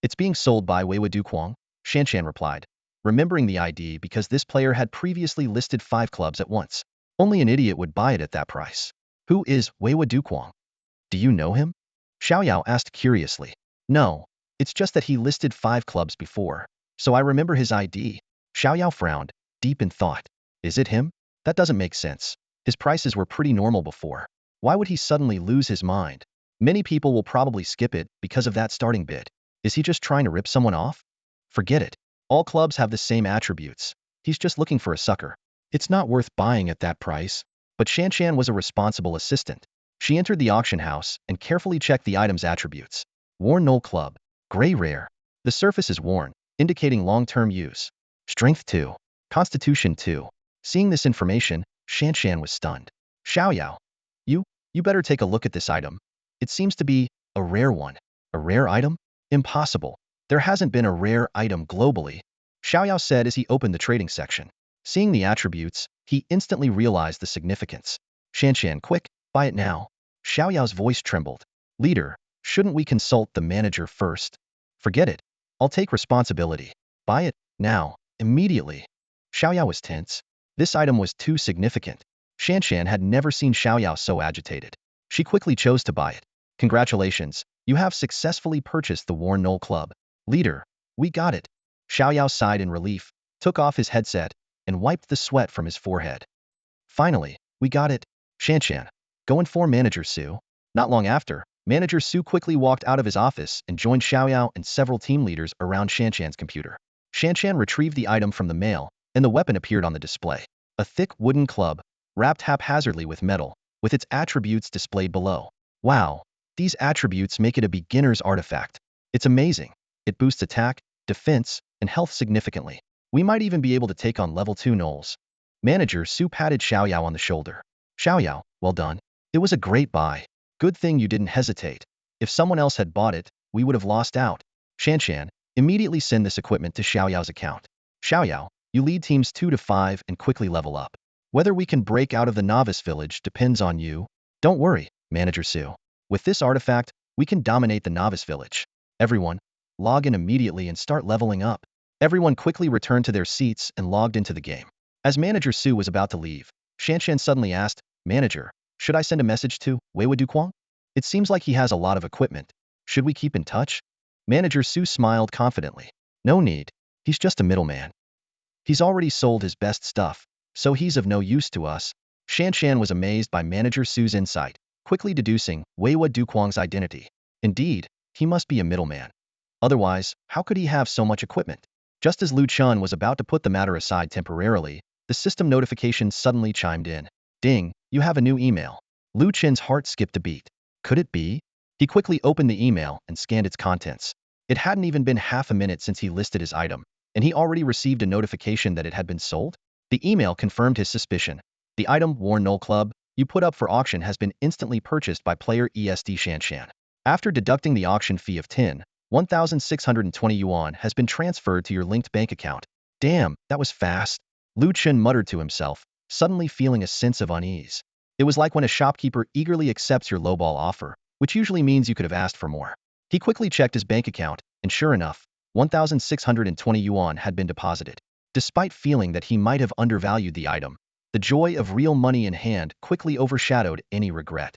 It's being sold by Weiwa Duquang, Shan replied, remembering the ID because this player had previously listed 5 clubs at once. Only an idiot would buy it at that price. Who is Weiwa Duquang? Do you know him? Xiaoyao asked curiously. No, it's just that he listed 5 clubs before, so I remember his ID. Xiaoyao frowned, deep in thought. Is it him? That doesn't make sense. His prices were pretty normal before. Why would he suddenly lose his mind? Many people will probably skip it because of that starting bid. Is he just trying to rip someone off? Forget it. All clubs have the same attributes. He's just looking for a sucker. It's not worth buying at that price. But Shan was a responsible assistant. She entered the auction house and carefully checked the item's attributes. Worn Gnoll Club. Gray rare. The surface is worn, indicating long-term use. Strength 2. Constitution 2. Seeing this information, Shan was stunned. Xiaoyao. You better take a look at this item. It seems to be a rare one. A rare item? Impossible. There hasn't been a rare item globally, Xiaoyao said as he opened the trading section. Seeing the attributes, he instantly realized the significance. Shan, quick, buy it now. Xiaoyao's voice trembled. Leader, shouldn't we consult the manager first? Forget it. I'll take responsibility. Buy it, now, immediately. Xiaoyao was tense. This item was too significant. Shan had never seen Xiaoyao so agitated. She quickly chose to buy it. Congratulations, you have successfully purchased the Worn Gnoll Club. Leader, we got it. Xiaoyao sighed in relief, took off his headset, and wiped the sweat from his forehead. Finally, we got it. Shan, go inform Manager Su. Not long after, Manager Su quickly walked out of his office and joined Xiaoyao and several team leaders around Shan's computer. Shan retrieved the item from the mail, and the weapon appeared on the display. A thick wooden club, wrapped haphazardly with metal, with its attributes displayed below. Wow, these attributes make it a beginner's artifact. It's amazing. It boosts attack, defense, and health significantly. We might even be able to take on level 2 gnolls. Manager Su patted Xiaoyao on the shoulder. Xiaoyao, well done. It was a great buy. Good thing you didn't hesitate. If someone else had bought it, we would have lost out. Shan, immediately send this equipment to Xiaoyao's account. Xiaoyao, you lead teams 2 to 5 and quickly level up. Whether we can break out of the novice village depends on you. Don't worry, Manager Su. With this artifact, we can dominate the novice village. Everyone, log in immediately and start leveling up. Everyone quickly returned to their seats and logged into the game. As Manager Su was about to leave, Shan suddenly asked, Manager, should I send a message to Weiwa Duquang? It seems like he has a lot of equipment. Should we keep in touch? Manager Su smiled confidently. No need. He's just a middleman. He's already sold his best stuff, so he's of no use to us. Shan was amazed by Manager Su's insight, quickly deducing Weiwa Duquang's identity. Indeed, he must be a middleman. Otherwise, how could he have so much equipment? Just as Lu Chen was about to put the matter aside temporarily, the system notification suddenly chimed in. Ding, you have a new email. Lu Chen's heart skipped a beat. Could it be? He quickly opened the email and scanned its contents. It hadn't even been half a minute since he listed his item, and he already received a notification that it had been sold? The email confirmed his suspicion. The item, Worn Gnoll Club, you put up for auction has been instantly purchased by player ESD Shan. After deducting the auction fee of 1,620 yuan has been transferred to your linked bank account. Damn, that was fast. Lu Chen muttered to himself, suddenly feeling a sense of unease. It was like when a shopkeeper eagerly accepts your lowball offer, which usually means you could have asked for more. He quickly checked his bank account, and sure enough, 1,620 yuan had been deposited. Despite feeling that he might have undervalued the item, the joy of real money in hand quickly overshadowed any regret.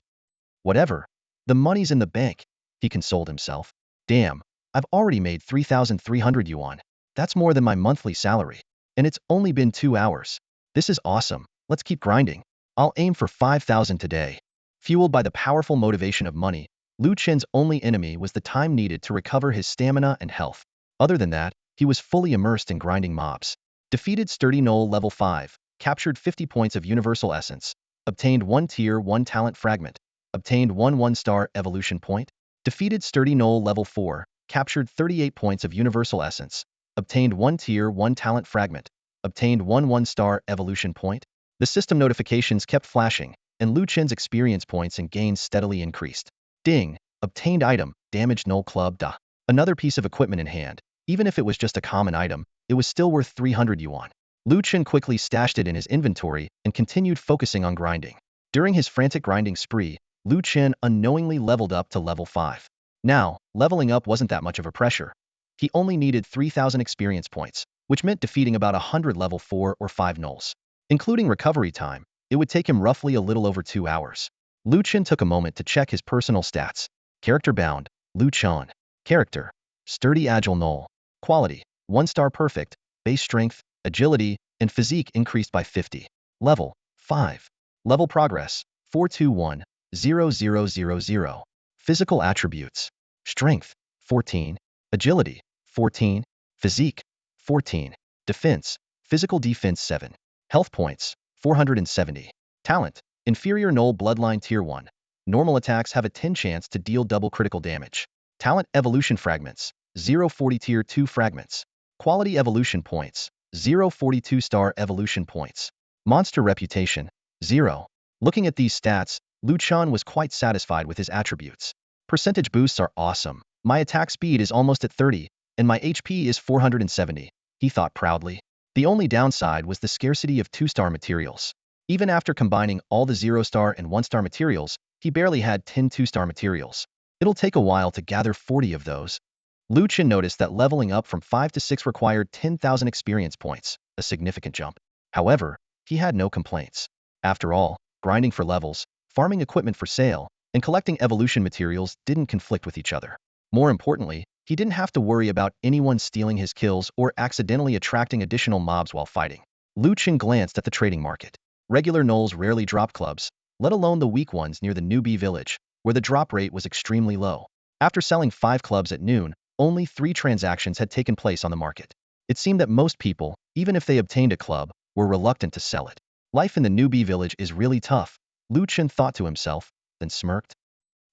Whatever. The money's in the bank, he consoled himself. Damn, I've already made 3,300 yuan. That's more than my monthly salary. And it's only been 2 hours. This is awesome. Let's keep grinding. I'll aim for 5,000 today. Fueled by the powerful motivation of money, Lu Chen's only enemy was the time needed to recover his stamina and health. Other than that, he was fully immersed in grinding mobs. Defeated sturdy gnoll level 5, captured 50 points of universal essence, obtained 1 tier 1 talent fragment, obtained 1 1-star evolution point. Defeated sturdy gnoll level 4, captured 38 points of universal essence, obtained 1 tier 1 talent fragment, obtained 1 1-star evolution point. The system notifications kept flashing, and Lu Chen's experience points and gains steadily increased. Ding! Obtained item, damaged gnoll club da. Another piece of equipment in hand. Even if it was just a common item, it was still worth 300 yuan. Lu Chen quickly stashed it in his inventory and continued focusing on grinding. During his frantic grinding spree, Lu Chen unknowingly leveled up to level 5. Now, leveling up wasn't that much of a pressure. He only needed 3,000 experience points, which meant defeating about 100 level 4 or 5 gnolls. Including recovery time, it would take him roughly a little over 2 hours. Lu Chen took a moment to check his personal stats. Character bound, Lu Chen. Character, sturdy agile gnoll. Quality, 1-star perfect, base strength, agility, and physique increased by 50. Level, 5. Level progress, 421,0000. Physical attributes, strength, 14, agility, 14, physique, 14, defense, physical defense 7. Health points, 470. Talent, inferior gnoll bloodline tier 1. Normal attacks have a 10 chance to deal double critical damage. Talent evolution fragments, 0.40 tier 2 fragments. Quality evolution points, 0.42 star evolution points. Monster reputation, 0. Looking at these stats, Lu Chen was quite satisfied with his attributes. Percentage boosts are awesome. My attack speed is almost at 30, and my HP is 470, he thought proudly. The only downside was the scarcity of 2-star materials. Even after combining all the 0-star and 1-star materials, he barely had 10 2-star materials. It'll take a while to gather 40 of those. Lu Chen noticed that leveling up from 5 to 6 required 10,000 experience points, a significant jump. However, he had no complaints. After all, grinding for levels, farming equipment for sale, and collecting evolution materials didn't conflict with each other. More importantly, he didn't have to worry about anyone stealing his kills or accidentally attracting additional mobs while fighting. Lu Chen glanced at the trading market. Regular gnolls rarely drop clubs, let alone the weak ones near the newbie village, where the drop rate was extremely low. After selling 5 clubs at noon, only 3 transactions had taken place on the market. It seemed that most people, even if they obtained a club, were reluctant to sell it. Life in the newbie village is really tough, Lu Chen thought to himself, then smirked.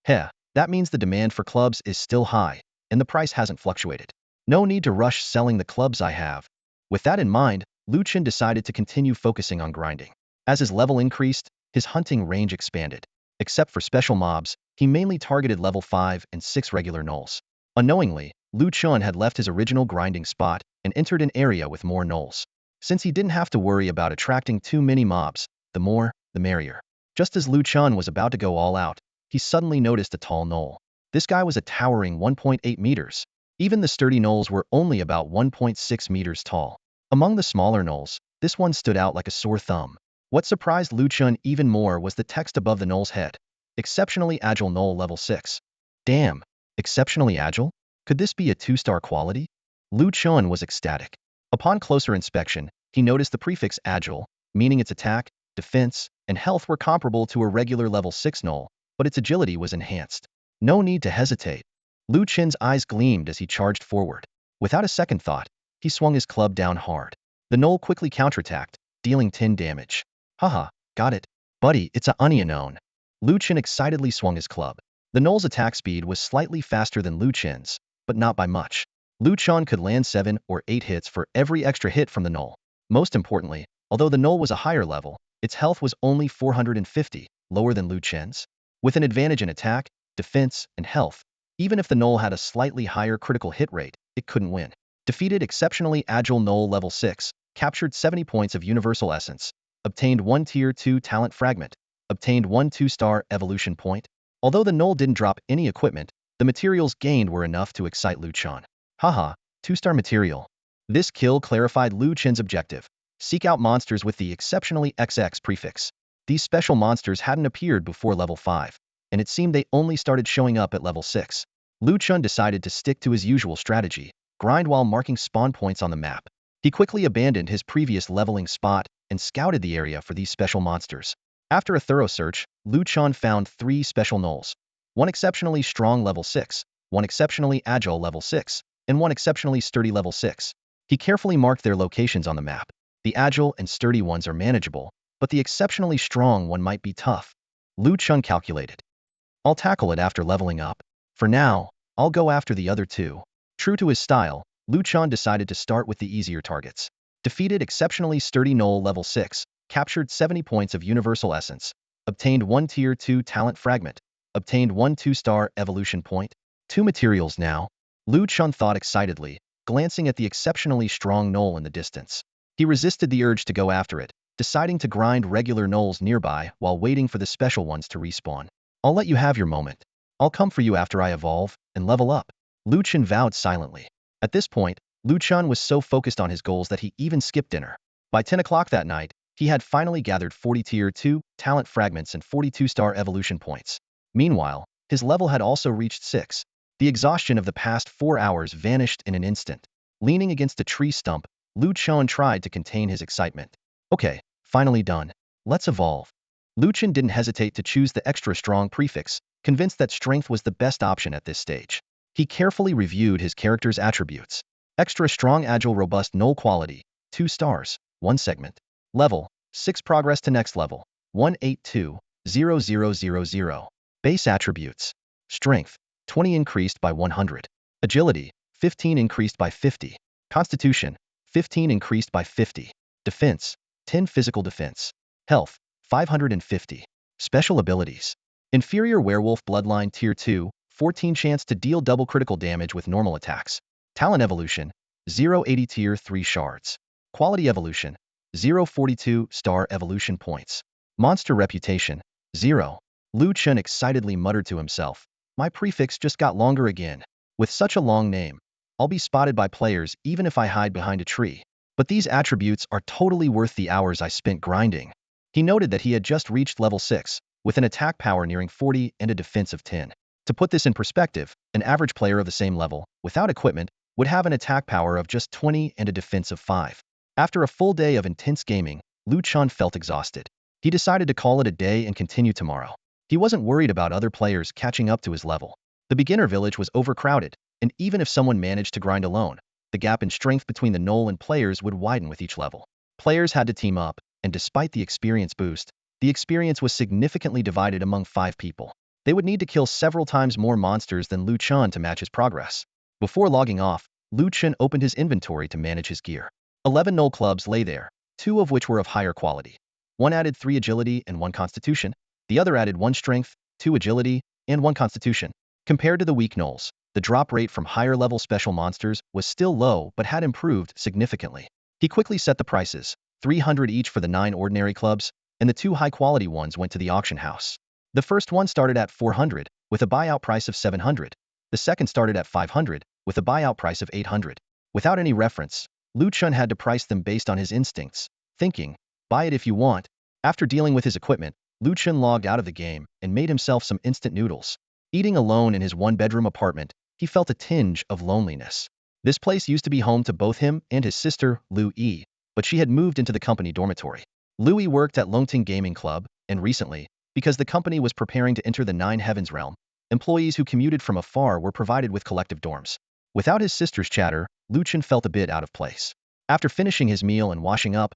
Heh, that means the demand for clubs is still high, and the price hasn't fluctuated. No need to rush selling the clubs I have. With that in mind, Lu Chen decided to continue focusing on grinding. As his level increased, his hunting range expanded. Except for special mobs, he mainly targeted level 5 and 6 regular gnolls. Unknowingly, Lu Chen had left his original grinding spot and entered an area with more gnolls. Since he didn't have to worry about attracting too many mobs, the more, the merrier. Just as Lu Chen was about to go all out, he suddenly noticed a tall gnoll. This guy was a towering 1.8 meters. Even the sturdy gnolls were only about 1.6 meters tall. Among the smaller gnolls, this one stood out like a sore thumb. What surprised Lu Chen even more was the text above the gnoll's head. Exceptionally agile gnoll level 6. Damn, exceptionally agile? Could this be a 2-star quality? Lu Chen was ecstatic. Upon closer inspection, he noticed the prefix agile, meaning its attack, defense, and health were comparable to a regular level 6 gnoll, but its agility was enhanced. No need to hesitate. Lu Chen's eyes gleamed as he charged forward. Without a second thought, he swung his club down hard. The gnoll quickly counterattacked, dealing 10 damage. Haha, got it. Buddy, it's a unknown. Lu Chen excitedly swung his club. The gnoll's attack speed was slightly faster than Lu Chen's, but not by much. Lu Chen could land 7 or 8 hits for every extra hit from the gnoll. Most importantly, although the gnoll was a higher level, its health was only 450, lower than Lu Chen's. With an advantage in attack, defense, and health, even if the gnoll had a slightly higher critical hit rate, it couldn't win. Defeated exceptionally agile gnoll level 6, captured 70 points of universal essence, obtained 1 tier 2 talent fragment, obtained 1 2-star evolution point. Although the gnoll didn't drop any equipment, the materials gained were enough to excite Lu Chen. Haha, 2-star material. This kill clarified Lu Chen's objective. Seek out monsters with the exceptionally XX prefix. These special monsters hadn't appeared before level 5, and it seemed they only started showing up at level 6. Lu Chen decided to stick to his usual strategy, grind while marking spawn points on the map. He quickly abandoned his previous leveling spot and scouted the area for these special monsters. After a thorough search, Chen found 3 special gnolls. One exceptionally strong level 6, one exceptionally agile level 6, and one exceptionally sturdy level 6. He carefully marked their locations on the map. The agile and sturdy ones are manageable, but the exceptionally strong one might be tough. Chen calculated. I'll tackle it after leveling up. For now, I'll go after the other 2. True to his style, Chen decided to start with the easier targets. Defeated exceptionally sturdy gnoll level 6, captured 70 points of universal essence, obtained 1 tier 2 talent fragment, obtained 1 2-star evolution point. 2 materials now. Chen thought excitedly, glancing at the exceptionally strong gnoll in the distance. He resisted the urge to go after it, deciding to grind regular gnolls nearby while waiting for the special ones to respawn. I'll let you have your moment. I'll come for you after I evolve and level up. Chen vowed silently. At this point, Chen was so focused on his goals that he even skipped dinner. By 10 o'clock that night, he had finally gathered 40 tier 2 talent fragments and 42-star evolution points. Meanwhile, his level had also reached 6. The exhaustion of the past 4 hours vanished in an instant. Leaning against a tree stump, Chen tried to contain his excitement. Okay, finally done. Let's evolve. Chen didn't hesitate to choose the extra strong prefix, convinced that strength was the best option at this stage. He carefully reviewed his character's attributes. Extra strong agile robust gnoll quality, 2 stars, 1 segment. Level, 6 progress to next level, 182,0000. Base attributes. Strength, 20 increased by 100. Agility, 15 increased by 50. Constitution, 15 increased by 50. Defense, 10 physical defense. Health, 550. Special abilities. Inferior werewolf bloodline tier 2, 14 chance to deal double critical damage with normal attacks. Talent evolution, 080 tier 3 shards. Quality evolution, 042-star evolution points. Monster reputation, 0. Chen excitedly muttered to himself, my prefix just got longer again. With such a long name, I'll be spotted by players even if I hide behind a tree. But these attributes are totally worth the hours I spent grinding. He noted that he had just reached level 6, with an attack power nearing 40 and a defense of 10. To put this in perspective, an average player of the same level, without equipment, would have an attack power of just 20 and a defense of 5. After a full day of intense gaming, Chen felt exhausted. He decided to call it a day and continue tomorrow. He wasn't worried about other players catching up to his level. The beginner village was overcrowded, and even if someone managed to grind alone, the gap in strength between the gnoll and players would widen with each level. Players had to team up, and despite the experience boost, the experience was significantly divided among 5 people. They would need to kill several times more monsters than Chen to match his progress. Before logging off, Chen opened his inventory to manage his gear. 11 gnoll clubs lay there, 2 of which were of higher quality. One added 3 agility and 1 constitution, the other added 1 strength, 2 agility, and 1 constitution. Compared to the weak gnolls, the drop rate from higher-level special monsters was still low but had improved significantly. He quickly set the prices, 300 each for the 9 ordinary clubs, and the 2 high-quality ones went to the auction house. The first one started at 400, with a buyout price of 700. The second started at 500, with a buyout price of 800. Without any reference, Chen had to price them based on his instincts, thinking, buy it if you want. After dealing with his equipment, Chen logged out of the game and made himself some instant noodles. Eating alone in his 1-bedroom apartment, he felt a tinge of loneliness. This place used to be home to both him and his sister, Lu-yi, but she had moved into the company dormitory. Lu-yi worked at Longting Gaming Club, and recently, because the company was preparing to enter the Nine Heavens realm, employees who commuted from afar were provided with collective dorms. Without his sister's chatter, Chen felt a bit out of place. After finishing his meal and washing up,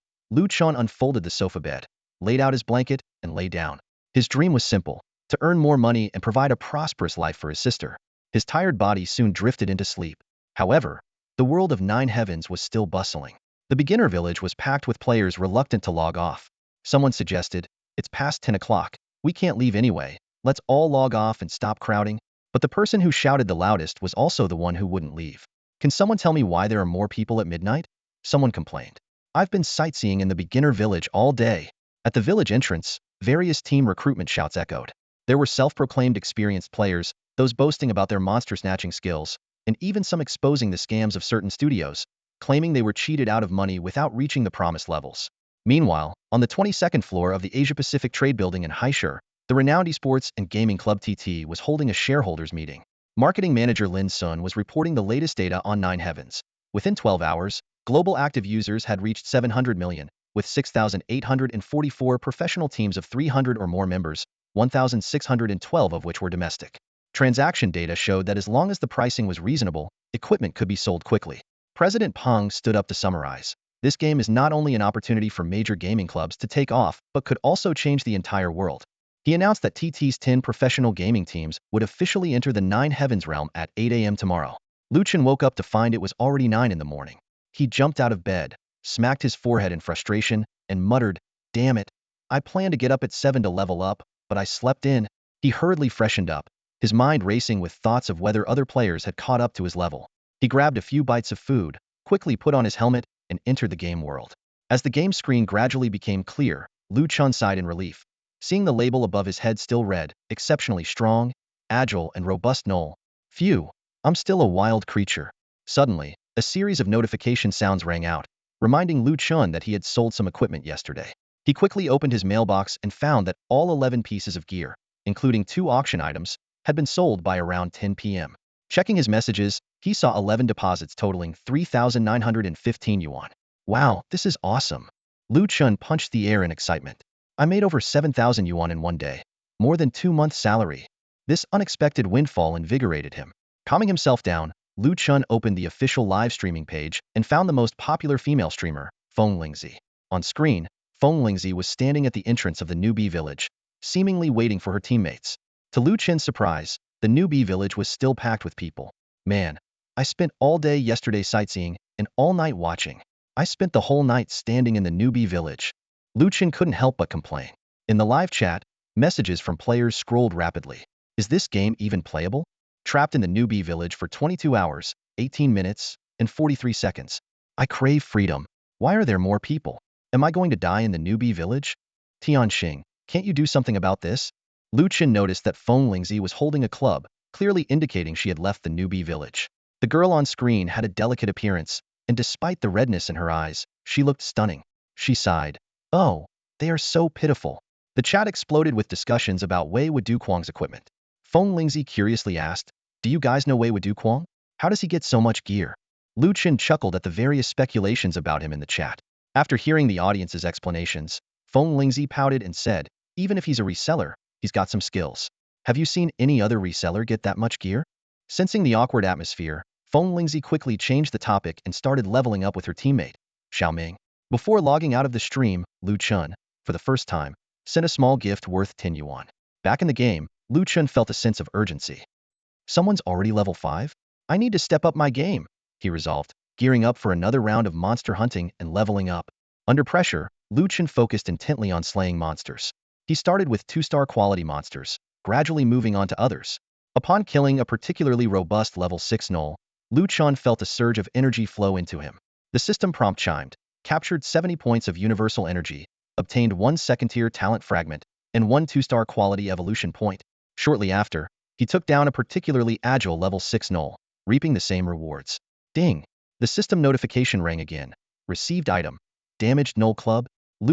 Chen unfolded the sofa bed, laid out his blanket, and lay down. His dream was simple, to earn more money and provide a prosperous life for his sister. His tired body soon drifted into sleep. However, the world of Nine Heavens was still bustling. The beginner village was packed with players reluctant to log off. Someone suggested, it's past 10 o'clock, we can't leave anyway, let's all log off and stop crowding. But the person who shouted the loudest was also the one who wouldn't leave. Can someone tell me why there are more people at midnight? Someone complained. I've been sightseeing in the beginner village all day. At the village entrance, various team recruitment shouts echoed. There were self-proclaimed experienced players, those boasting about their monster-snatching skills, and even some exposing the scams of certain studios, claiming they were cheated out of money without reaching the promised levels. Meanwhile, on the 22nd floor of the Asia-Pacific Trade Building in Haishur, the renowned esports and gaming club TT was holding a shareholders meeting. Marketing manager Lin Sun was reporting the latest data on Nine Heavens. Within 12 hours, global active users had reached 700 million, with 6,844 professional teams of 300 or more members, 1,612 of which were domestic. Transaction data showed that as long as the pricing was reasonable, equipment could be sold quickly. President Peng stood up to summarize. This game is not only an opportunity for major gaming clubs to take off, but could also change the entire world. He announced that TT's 10 professional gaming teams would officially enter the Nine Heavens realm at 8 a.m. tomorrow. Chen woke up to find it was already 9 in the morning. He jumped out of bed, smacked his forehead in frustration, and muttered, "Damn it. I planned to get up at 7 to level up, but I slept in." He hurriedly freshened up, his mind racing with thoughts of whether other players had caught up to his level. He grabbed a few bites of food, quickly put on his helmet, and entered the game world. As the game screen gradually became clear, Chen sighed in relief. Seeing the label above his head still read, "Exceptionally strong, agile, and robust gnoll." Phew, I'm still a wild creature. Suddenly, a series of notification sounds rang out, reminding Chen that he had sold some equipment yesterday. He quickly opened his mailbox and found that all 11 pieces of gear, including 2 auction items, had been sold by around 10 p.m. Checking his messages, he saw 11 deposits totaling 3,915 yuan. Wow, this is awesome. Chen punched the air in excitement. I made over 7,000 yuan in one day, more than 2 months' salary. This unexpected windfall invigorated him. Calming himself down, Chen opened the official live streaming page and found the most popular female streamer, Feng Lingzi. On screen, Feng Lingzi was standing at the entrance of the newbie village, seemingly waiting for her teammates. To Chen's surprise, the newbie village was still packed with people. Man, I spent all day yesterday sightseeing and all night watching. I spent the whole night standing in the newbie village. Chen couldn't help but complain. In the live chat, messages from players scrolled rapidly. Is this game even playable? Trapped in the newbie village for 22 hours, 18 minutes, and 43 seconds. I crave freedom. Why are there more people? Am I going to die in the newbie village? Tianxing, can't you do something about this? Chen noticed that Feng Lingzi was holding a club, clearly indicating she had left the newbie village. The girl on screen had a delicate appearance, and despite the redness in her eyes, she looked stunning. She sighed. Oh, they are so pitiful. The chat exploded with discussions about Wei Wuduquang's equipment. Feng Lingzi curiously asked, "Do you guys know Wei Wuduquang? How does he get so much gear?" Chen chuckled at the various speculations about him in the chat. After hearing the audience's explanations, Feng Lingzi pouted and said, "Even if he's a reseller, he's got some skills. Have you seen any other reseller get that much gear?" Sensing the awkward atmosphere, Feng Lingzi quickly changed the topic and started leveling up with her teammate, Xiaoming. Before logging out of the stream, Chen, for the first time, sent a small gift worth 10 yuan. Back in the game, Chen felt a sense of urgency. Someone's already level 5? I need to step up my game, he resolved, gearing up for another round of monster hunting and leveling up. Under pressure, Chen focused intently on slaying monsters. He started with 2-star quality monsters, gradually moving on to others. Upon killing a particularly robust level 6 gnoll, Chen felt a surge of energy flow into him. The system prompt chimed, captured 70 points of universal energy, obtained 1 second-tier talent fragment, and 1 2-star quality evolution point. Shortly after, he took down a particularly agile level 6 gnoll, reaping the same rewards. Ding! The system notification rang again. Received item. Damaged gnoll club?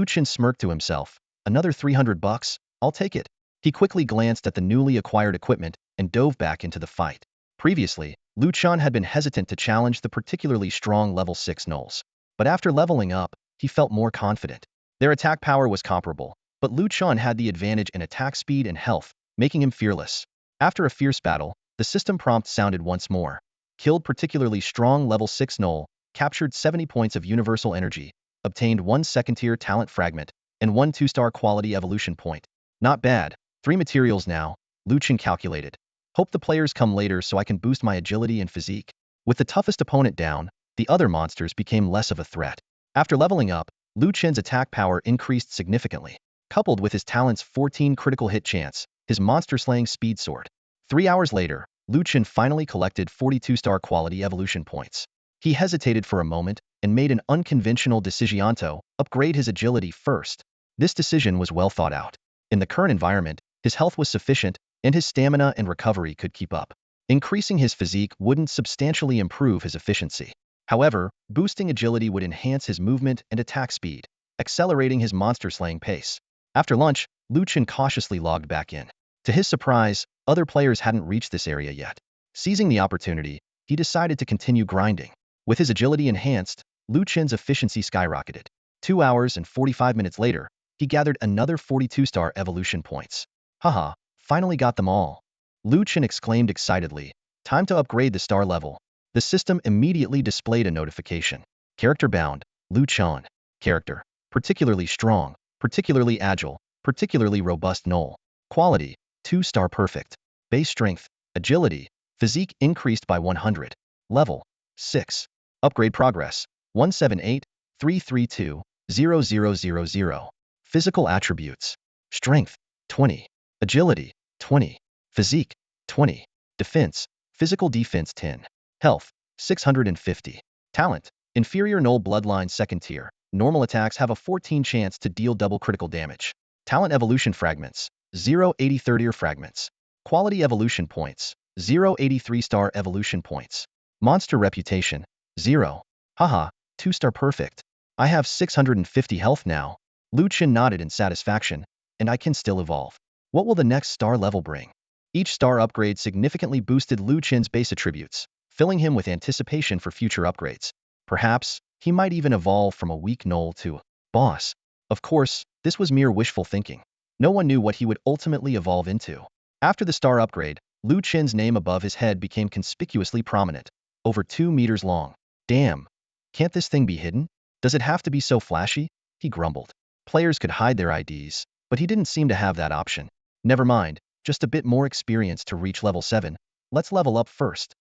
Chen smirked to himself. Another 300 bucks? I'll take it. He quickly glanced at the newly acquired equipment and dove back into the fight. Previously, Chen had been hesitant to challenge the particularly strong level 6 gnolls. But after leveling up, he felt more confident. Their attack power was comparable, but Chen had the advantage in attack speed and health, making him fearless. After a fierce battle, the system prompt sounded once more. Killed particularly strong level 6 gnoll, captured 70 points of universal energy, obtained 1 second-tier talent fragment, and 1 2-star quality evolution point. Not bad. 3 materials now, Chen calculated. Hope the players come later so I can boost my agility and physique. With the toughest opponent down, the other monsters became less of a threat. After leveling up, Chen's attack power increased significantly. Coupled with his talent's 14 critical hit chance, his monster-slaying speed soared. 3 hours later, Chen finally collected 42-star quality evolution points. He hesitated for a moment and made an unconventional decision to upgrade his agility first. This decision was well thought out. In the current environment, his health was sufficient, and his stamina and recovery could keep up. Increasing his physique wouldn't substantially improve his efficiency. However, boosting agility would enhance his movement and attack speed, accelerating his monster-slaying pace. After lunch, Chen cautiously logged back in. To his surprise, other players hadn't reached this area yet. Seizing the opportunity, he decided to continue grinding. With his agility enhanced, Chen's efficiency skyrocketed. 2 hours and 45 minutes later, he gathered another 42-star evolution points. Haha, finally got them all. Chen exclaimed excitedly. Time to upgrade the star level. The system immediately displayed a notification. Character bound, Chen. Character, particularly strong, particularly agile, particularly robust gnoll. Quality, 2-star perfect. Base strength, agility, physique increased by 100. Level, 6. Upgrade progress, 178-332-0000. Physical attributes, strength, 20. Agility, 20. Physique, 20. Defense, physical defense 10. Health, 650. Talent, inferior gnoll bloodline 2nd tier. Normal attacks have a 14 chance to deal double critical damage. Talent evolution fragments, 0.80 3rd-tier fragments. Quality evolution points, 0.80 3-star evolution points. Monster reputation, 0. Haha, 2-star perfect. I have 650 health now. Chen nodded in satisfaction, and I can still evolve. What will the next star level bring? Each star upgrade significantly boosted Chen's base attributes, filling him with anticipation for future upgrades. Perhaps, he might even evolve from a weak gnoll to a boss. Of course, this was mere wishful thinking. No one knew what he would ultimately evolve into. After the star upgrade, Chen's name above his head became conspicuously prominent, over 2 meters long. Damn. Can't this thing be hidden? Does it have to be so flashy? He grumbled. Players could hide their IDs, but he didn't seem to have that option. Never mind, just a bit more experience to reach level 7. Let's level up first.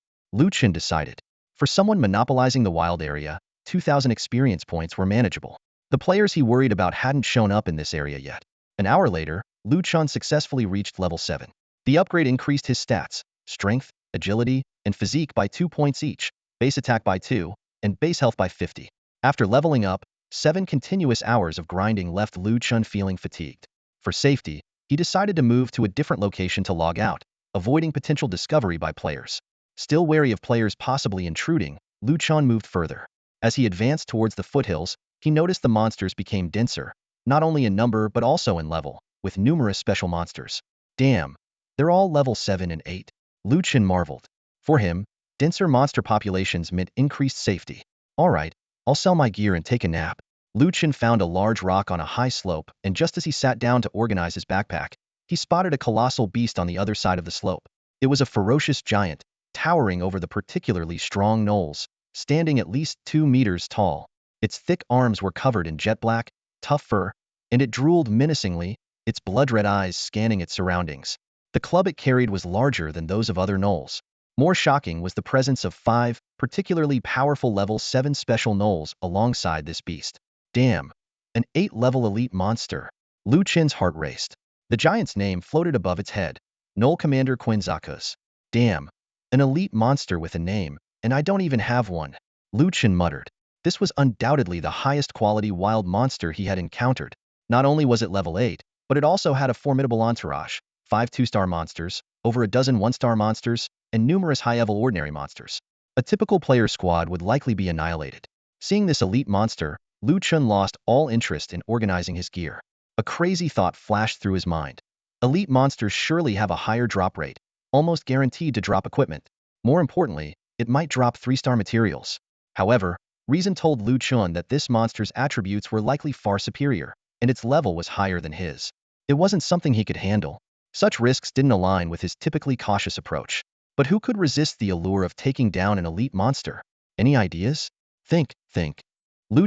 Chen decided. For someone monopolizing the wild area, 2,000 experience points were manageable. The players he worried about hadn't shown up in this area yet. An hour later, Chen successfully reached level 7. The upgrade increased his stats, strength, agility, and physique by 2 points each, base attack by 2, and base health by 50. After leveling up, 7 continuous hours of grinding left Chen feeling fatigued. For safety, he decided to move to a different location to log out, avoiding potential discovery by players. Still wary of players possibly intruding, Chen moved further. As he advanced towards the foothills, he noticed the monsters became denser, not only in number but also in level, with numerous special monsters. Damn, they're all level 7 and 8. Chen marveled. For him, denser monster populations meant increased safety. Alright, I'll sell my gear and take a nap. Chen found a large rock on a high slope, and just as he sat down to organize his backpack, he spotted a colossal beast on the other side of the slope. It was a ferocious giant, towering over the particularly strong gnolls, standing at least 2 meters tall. Its thick arms were covered in jet black, tough fur, and it drooled menacingly, its blood-red eyes scanning its surroundings. The club it carried was larger than those of other gnolls. More shocking was the presence of 5 particularly powerful level 7 special gnolls alongside this beast. Damn, an 8-level elite monster. Chen's heart raced. The giant's name floated above its head. Gnoll Commander Quinzakus. Damn, an elite monster with a name, and I don't even have one. Chen muttered. This was undoubtedly the highest quality wild monster he had encountered. Not only was it level 8, but it also had a formidable entourage. 5 2-star monsters, over a dozen 1-star monsters, and numerous high-level ordinary monsters. A typical player squad would likely be annihilated. Seeing this elite monster, Chen lost all interest in organizing his gear. A crazy thought flashed through his mind. Elite monsters surely have a higher drop rate, almost guaranteed to drop equipment. More importantly, it might drop 3-star materials. However, reason told Chen that this monster's attributes were likely far superior, and its level was higher than his. It wasn't something he could handle. Such risks didn't align with his typically cautious approach. But who could resist the allure of taking down an elite monster? Any ideas? Think.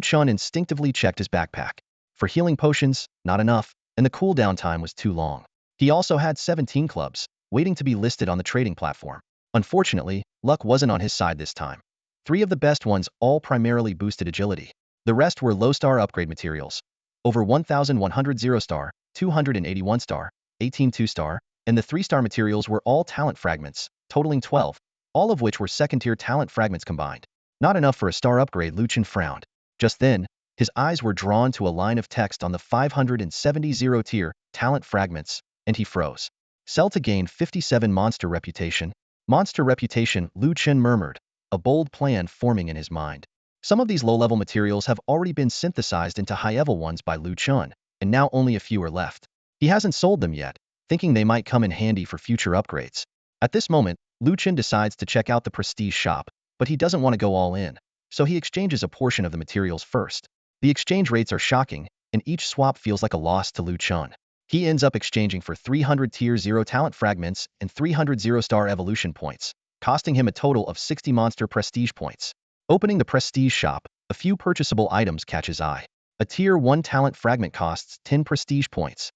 Chen instinctively checked his backpack. For healing potions, not enough, and the cooldown time was too long. He also had 17 clubs, waiting to be listed on the trading platform. Unfortunately, luck wasn't on his side this time. 3 of the best ones all primarily boosted agility. The rest were low-star upgrade materials. Over 1,100 0-star, 281 star, 18 2-star, and the 3-star materials were all talent fragments, totaling 12, all of which were 2nd-tier talent fragments combined. Not enough for a star upgrade, Chen frowned. Just then, his eyes were drawn to a line of text on the 570 0-tier talent fragments, and he froze. Sell to gain 57 monster reputation. Monster reputation, Chen murmured, a bold plan forming in his mind. Some of these low-level materials have already been synthesized into high-level ones by Chen, and now only a few are left. He hasn't sold them yet, thinking they might come in handy for future upgrades. At this moment, Chen decides to check out the prestige shop, but he doesn't want to go all in, so he exchanges a portion of the materials first. The exchange rates are shocking, and each swap feels like a loss to Chen. He ends up exchanging for 300 Tier 0 talent fragments and 300 0-star evolution points, costing him a total of 60 monster prestige points. Opening the prestige shop, a few purchasable items catch his eye. A Tier 1 talent fragment costs 10 prestige points.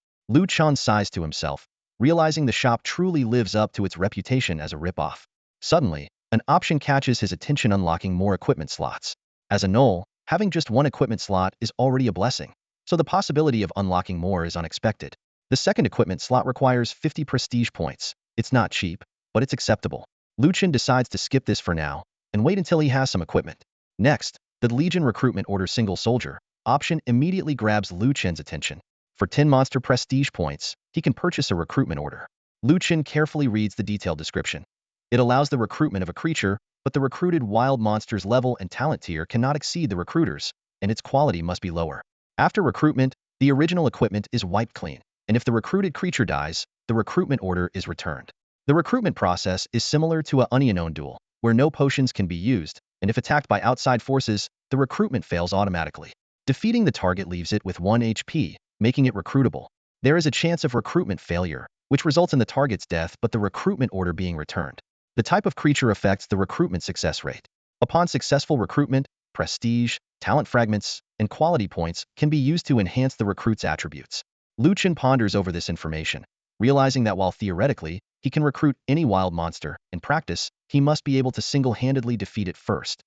Chen sighs to himself, realizing the shop truly lives up to its reputation as a ripoff. Suddenly, an option catches his attention, unlocking more equipment slots. As a gnoll, having just one equipment slot is already a blessing, so the possibility of unlocking more is unexpected. The second equipment slot requires 50 prestige points. It's not cheap, but it's acceptable. Chen decides to skip this for now and wait until he has some equipment. Next, the Legion Recruitment Order Single Soldier option immediately grabs Chen's attention. For 10 monster prestige points, he can purchase a recruitment order. Chen carefully reads the detailed description. It allows the recruitment of a creature, but the recruited wild monster's level and talent tier cannot exceed the recruiter's, and its quality must be lower. After recruitment, the original equipment is wiped clean, and if the recruited creature dies, the recruitment order is returned. The recruitment process is similar to a unknown duel, where no potions can be used, and if attacked by outside forces, the recruitment fails automatically. Defeating the target leaves it with 1 HP, making it recruitable. There is a chance of recruitment failure, which results in the target's death but the recruitment order being returned. The type of creature affects the recruitment success rate. Upon successful recruitment, prestige, talent fragments, and quality points can be used to enhance the recruit's attributes. Chen ponders over this information, realizing that while theoretically, he can recruit any wild monster, in practice, he must be able to single-handedly defeat it first.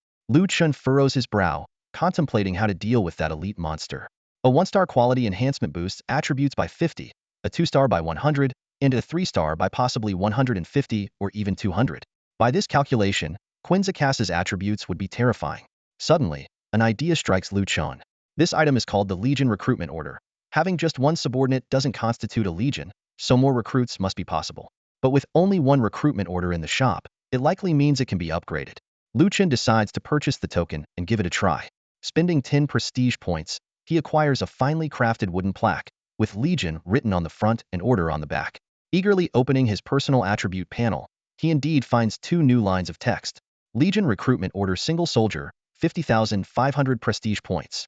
Chen furrows his brow, contemplating how to deal with that elite monster. A 1-star quality enhancement boosts attributes by 50, a 2-star by 100, and a 3-star by possibly 150 or even 200. By this calculation, Quinzacas's attributes would be terrifying. Suddenly, an idea strikes Chen. This item is called the Legion Recruitment Order. Having just one subordinate doesn't constitute a legion, so more recruits must be possible. But with only one recruitment order in the shop, it likely means it can be upgraded. Chen decides to purchase the token and give it a try. Spending 10 prestige points, he acquires a finely crafted wooden plaque, with Legion written on the front and Order on the back. Eagerly opening his personal attribute panel, he indeed finds 2 new lines of text. Legion Recruitment Order Single Soldier, 50,500 prestige points.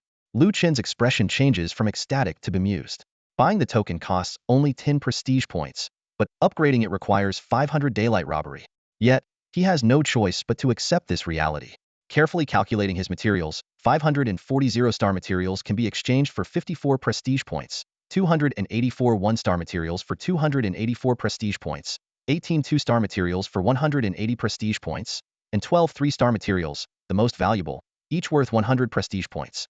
Chen's expression changes from ecstatic to bemused. Buying the token costs only 10 prestige points, but upgrading it requires 500 daylight robbery. Yet, he has no choice but to accept this reality. Carefully calculating his materials, 540 0-star materials can be exchanged for 54 prestige points, 284 1-star materials for 284 prestige points, 18 2-star materials for 180 prestige points, and 12 3-star materials, the most valuable, each worth 100 prestige points.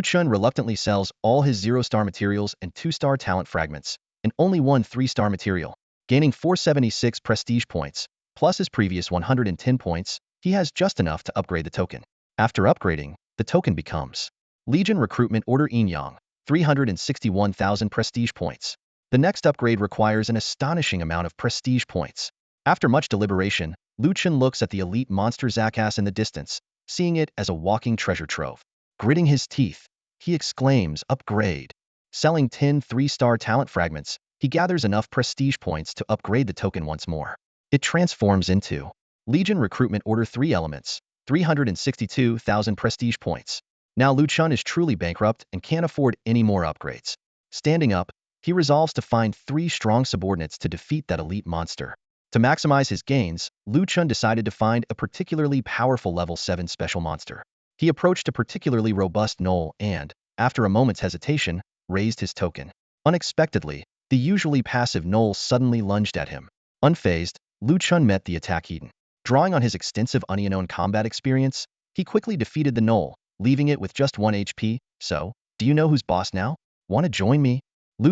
Chen reluctantly sells all his 0-star materials and 2-star talent fragments, and only one 3-star material, gaining 476 prestige points, plus his previous 110 points. He has just enough to upgrade the token. After upgrading, the token becomes Legion Recruitment Order Yang, 361,000 prestige points. The next upgrade requires an astonishing amount of prestige points. After much deliberation, Chen looks at the elite monster sagas in the distance, seeing it as a walking treasure trove. Gritting his teeth, he exclaims, "Upgrade!" Selling 10 3-star talent fragments, he gathers enough prestige points to upgrade the token once more. It transforms into Legion Recruitment Order 3 Elements, 362,000 prestige points. Now Chen is truly bankrupt and can't afford any more upgrades. Standing up, he resolves to find 3 strong subordinates to defeat that elite monster. To maximize his gains, Chen decided to find a particularly powerful level 7 special monster. He approached a particularly robust gnoll and, after a moment's hesitation, raised his token. Unexpectedly, the usually passive gnoll suddenly lunged at him. Unfazed, Chen met the attack heat. Drawing on his extensive unknown combat experience, he quickly defeated the gnoll, leaving it with just 1 HP. "So, do you know who's boss now? Want to join me?"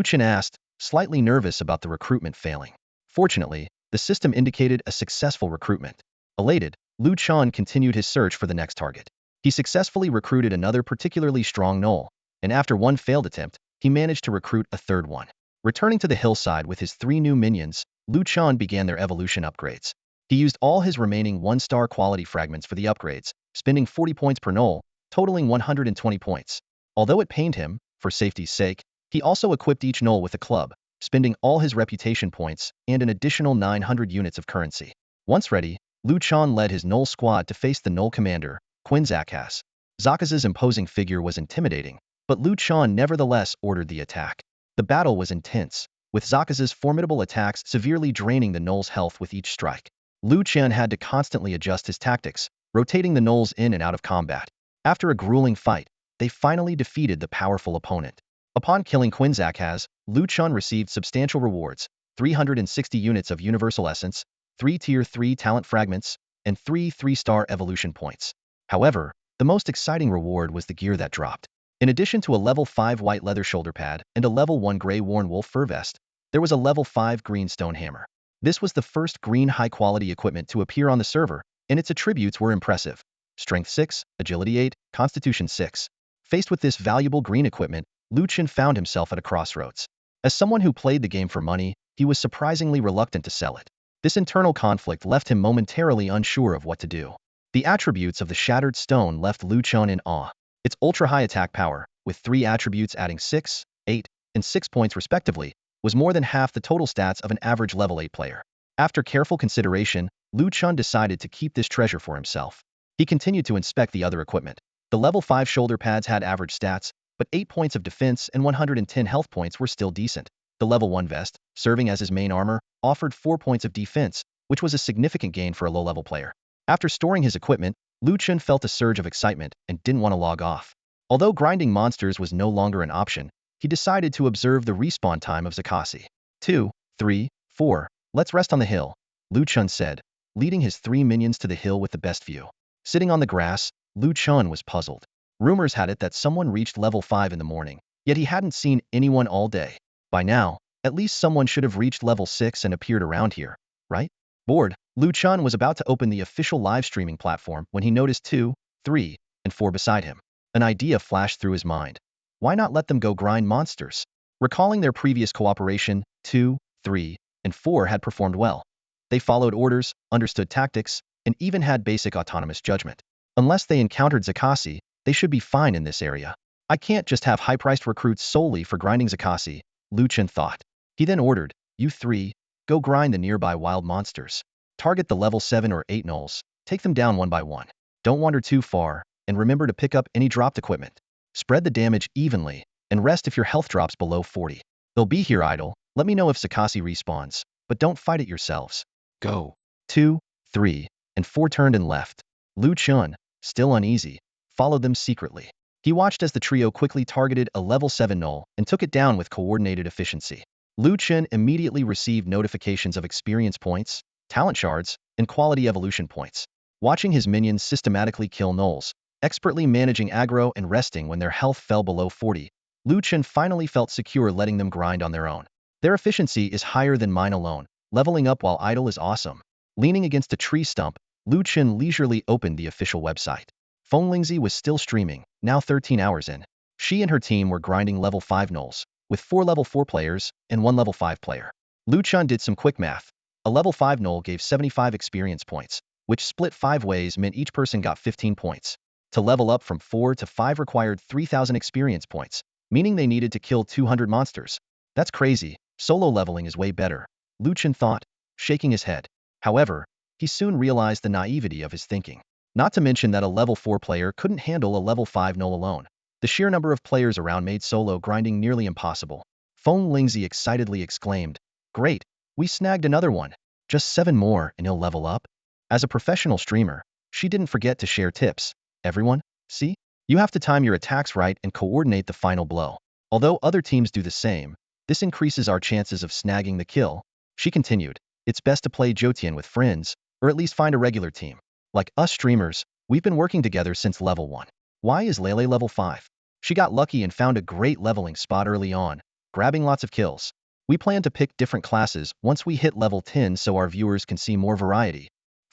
Chen asked, slightly nervous about the recruitment failing. Fortunately, the system indicated a successful recruitment. Elated, Chen continued his search for the next target. He successfully recruited another particularly strong gnoll, and after one failed attempt, he managed to recruit a third one. Returning to the hillside with his 3 new minions, Chen began their evolution upgrades. He used all his remaining 1-star quality fragments for the upgrades, spending 40 points per gnoll, totaling 120 points. Although it pained him, for safety's sake, he also equipped each gnoll with a club, spending all his reputation points and an additional 900 units of currency. Once ready, Chen led his gnoll squad to face the gnoll commander, Quinzacas. Zacas's imposing figure was intimidating, but Lu Chen nevertheless ordered the attack. The battle was intense, with sagas' formidable attacks severely draining the gnoll's health with each strike. Lu Chen had to constantly adjust his tactics, rotating the gnolls in and out of combat. After a grueling fight, they finally defeated the powerful opponent. Upon killing Quinzacaz, Lu Chen received substantial rewards: 360 units of Universal Essence, 3 Tier 3 talent fragments, and 3 3-star evolution points. However, the most exciting reward was the gear that dropped. In addition to a level 5 white leather shoulder pad and a level 1 gray worn wolf fur vest, there was a level 5 green stone hammer. This was the first green high-quality equipment to appear on the server, and its attributes were impressive: Strength 6, Agility 8, Constitution 6. Faced with this valuable green equipment, Lu Chen found himself at a crossroads. As someone who played the game for money, he was surprisingly reluctant to sell it. This internal conflict left him momentarily unsure of what to do. The attributes of the shattered stone left Lu Chen in awe. Its ultra-high attack power, with 3 attributes adding 6, 8, and 6 points respectively, was more than half the total stats of an average level 8 player. After careful consideration, Lu Chen decided to keep this treasure for himself. He continued to inspect the other equipment. The level 5 shoulder pads had average stats, but 8 points of defense and 110 health points were still decent. The level 1 vest, serving as his main armor, offered 4 points of defense, which was a significant gain for a low-level player. After storing his equipment, Lu Chen felt a surge of excitement and didn't want to log off. Although grinding monsters was no longer an option, he decided to observe the respawn time of Zakasi. 2, 3, 4, let's rest on the hill, Lu Chen said, leading his 3 minions to the hill with the best view. Sitting on the grass, Lu Chen was puzzled. Rumors had it that someone reached level 5 in the morning, yet he hadn't seen anyone all day. By now, at least someone should have reached level 6 and appeared around here, right? Bored, Lu Chen was about to open the official live streaming platform when he noticed 2, 3, and 4 beside him. An idea flashed through his mind. Why not let them go grind monsters? Recalling their previous cooperation, 2, 3, and 4 had performed well. They followed orders, understood tactics, and even had basic autonomous judgment. Unless they encountered Zakasi, they should be fine in this area. I can't just have high-priced recruits solely for grinding Zakasi, Lu Chen thought. He then ordered, you 3, go grind the nearby wild monsters. Target the level 7 or 8 gnolls, take them down one by one. Don't wander too far, and remember to pick up any dropped equipment. Spread the damage evenly, and rest if your health drops below 40. They'll be here idle. Let me know if Zakasi respawns, but don't fight it yourselves. Go. 2, 3, and 4 turned and left. Lu Chen, still uneasy, followed them secretly. He watched as the trio quickly targeted a level 7 gnoll and took it down with coordinated efficiency. Lu Chen immediately received notifications of experience points, talent shards, and quality evolution points. Watching his minions systematically kill gnolls, expertly managing aggro and resting when their health fell below 40, Lu Chen finally felt secure letting them grind on their own. Their efficiency is higher than mine alone. Leveling up while idle is awesome. Leaning against a tree stump, Lu Chen leisurely opened the official website. Lingzi was still streaming, now 13 hours in. She and her team were grinding level 5 gnolls, with 4 level 4 players and 1 level 5 player. Lu Chen did some quick math. A level 5 gnoll gave 75 experience points, which split 5 ways meant each person got 15 points. To level up from 4 to 5 required 3,000 experience points, meaning they needed to kill 200 monsters. That's crazy. Solo leveling is way better, Lu Chen thought, shaking his head. However, he soon realized the naivety of his thinking. Not to mention that a level 4 player couldn't handle a level 5 gnoll alone. The sheer number of players around made solo grinding nearly impossible. Lingzi excitedly exclaimed, "Great, we snagged another one. Just 7 more and he'll level up." As a professional streamer, she didn't forget to share tips. Everyone, see? You have to time your attacks right and coordinate the final blow. Although other teams do the same, this increases our chances of snagging the kill. She continued, it's best to play Jotian with friends, or at least find a regular team. Like us streamers, we've been working together since level 1. Why is Lele level 5? She got lucky and found a great leveling spot early on, grabbing lots of kills. We plan to pick different classes once we hit level 10 so our viewers can see more variety.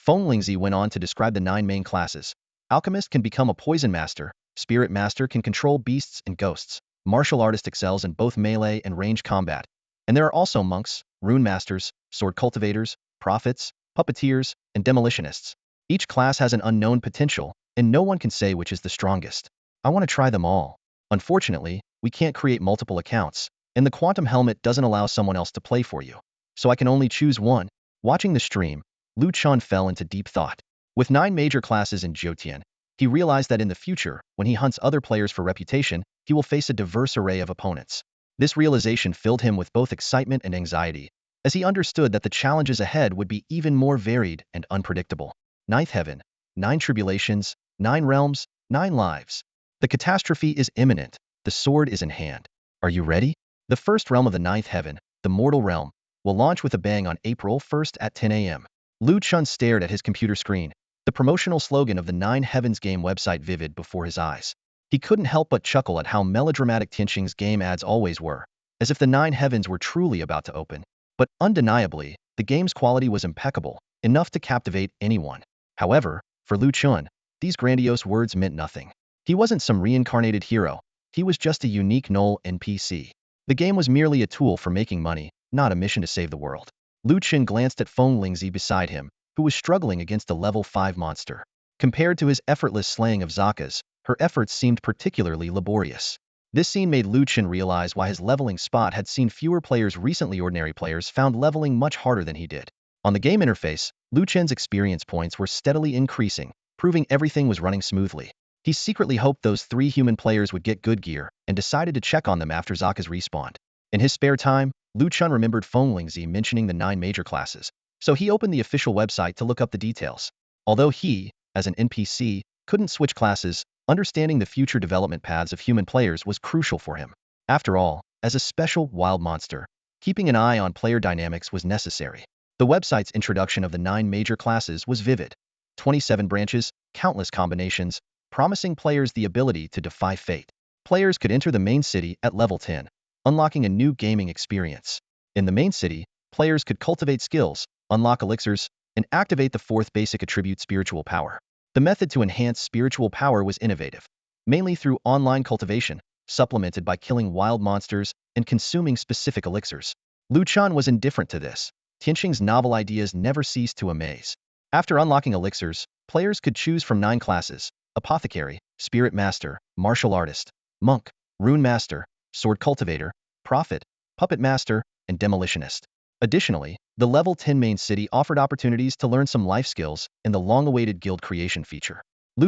Lingzi went on to describe the 9 main classes. Alchemist can become a poison master, spirit master can control beasts and ghosts, martial artist excels in both melee and range combat. And there are also monks, rune masters, sword cultivators, prophets, puppeteers, and demolitionists. Each class has an unknown potential, and no one can say which is the strongest. I want to try them all. Unfortunately, we can't create multiple accounts, and the quantum helmet doesn't allow someone else to play for you. So I can only choose one. Watching the stream, Lu Chen fell into deep thought. With 9 major classes in Jotian, he realized that in the future, when he hunts other players for reputation, he will face a diverse array of opponents. This realization filled him with both excitement and anxiety, as he understood that the challenges ahead would be even more varied and unpredictable. Ninth Heaven, 9 tribulations, 9 realms, 9 lives. The catastrophe is imminent. The sword is in hand. Are you ready? The first realm of the Ninth Heaven, the mortal realm, will launch with a bang on April 1st at 10 a.m. Chen stared at his computer screen, the promotional slogan of the Nine Heavens game website vivid before his eyes. He couldn't help but chuckle at how melodramatic Tianqing's game ads always were, as if the Nine Heavens were truly about to open. But undeniably, the game's quality was impeccable, enough to captivate anyone. However, for Chen, these grandiose words meant nothing. He wasn't some reincarnated hero. He was just a unique gnoll NPC. The game was merely a tool for making money, not a mission to save the world. Chen glanced at Feng Lingzi beside him, who was struggling against a level 5 monster. Compared to his effortless slaying of sagas, her efforts seemed particularly laborious. This scene made Chen realize why his leveling spot had seen fewer players recently. Ordinary players found leveling much harder than he did. On the game interface, Chen's experience points were steadily increasing, proving everything was running smoothly. He secretly hoped those 3 human players would get good gear, and decided to check on them after sagas respawned. In his spare time, Chen remembered Feng Lingzi mentioning the 9 major classes, so he opened the official website to look up the details. Although he, as an NPC, couldn't switch classes, understanding the future development paths of human players was crucial for him. After all, as a special wild monster, keeping an eye on player dynamics was necessary. The website's introduction of the 9 major classes was vivid. 27 branches, countless combinations, promising players the ability to defy fate. Players could enter the main city at level 10, unlocking a new gaming experience. In the main city, players could cultivate skills, unlock elixirs, and activate the 4th basic attribute, spiritual power. The method to enhance spiritual power was innovative, mainly through online cultivation, supplemented by killing wild monsters and consuming specific elixirs. Chen was indifferent to this. Tianqing's novel ideas never ceased to amaze. After unlocking elixirs, players could choose from 9 classes: apothecary, spirit master, martial artist, monk, rune master, sword cultivator, prophet, puppet master, and demolitionist. Additionally, the level 10 main city offered opportunities to learn some life skills and the long-awaited guild creation feature.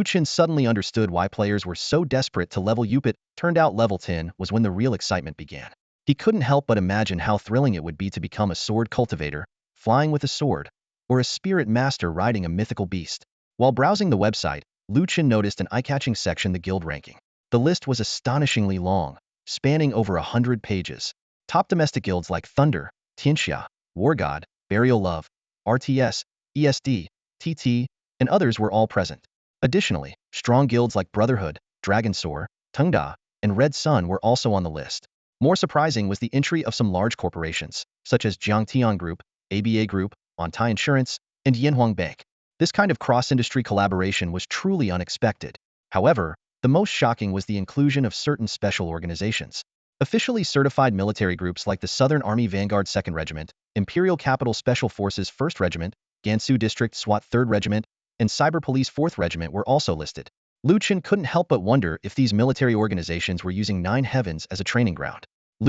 Chen suddenly understood why players were so desperate to level up. It turned out level 10 was when the real excitement began. He couldn't help but imagine how thrilling it would be to become a sword cultivator, flying with a sword, or a spirit master riding a mythical beast. While browsing the website, Chen noticed an eye-catching section: the guild ranking. The list was astonishingly long, spanning over 100 pages. Top domestic guilds like Thunder, Tianxia, War God, Burial Love, RTS, ESD, TT, and others were all present. Additionally, strong guilds like Brotherhood, Dragon Soar, Tengda, and Red Sun were also on the list. More surprising was the entry of some large corporations, such as Jiangtian Group, ABA Group, Ontai Insurance, and Yanhuang Bank. This kind of cross-industry collaboration was truly unexpected. However, the most shocking was the inclusion of certain special organizations. Officially certified military groups like the Southern Army Vanguard 2nd Regiment, Imperial Capital Special Forces 1st Regiment, Gansu District SWAT 3rd Regiment, and Cyber Police 4th Regiment were also listed. Chen couldn't help but wonder if these military organizations were using 9 Heavens as a training ground.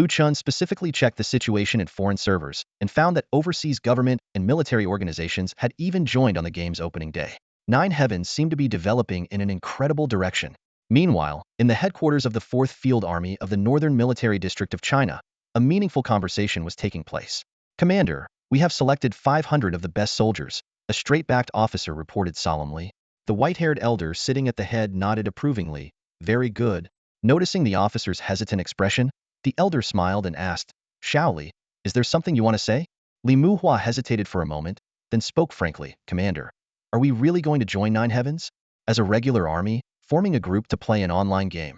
Chen specifically checked the situation in foreign servers and found that overseas government and military organizations had even joined on the game's opening day. 9 Heavens seemed to be developing in an incredible direction. Meanwhile, in the headquarters of the 4th Field Army of the Northern Military District of China, a meaningful conversation was taking place. "Commander, we have selected 500 of the best soldiers," a straight-backed officer reported solemnly. The white-haired elder sitting at the head nodded approvingly. "Very good." Noticing the officer's hesitant expression, the elder smiled and asked, "Shaoli, is there something you want to say?" Li Muhua hesitated for a moment, then spoke frankly, "Commander, are we really going to join 9 Heavens? As a regular army, forming a group to play an online game?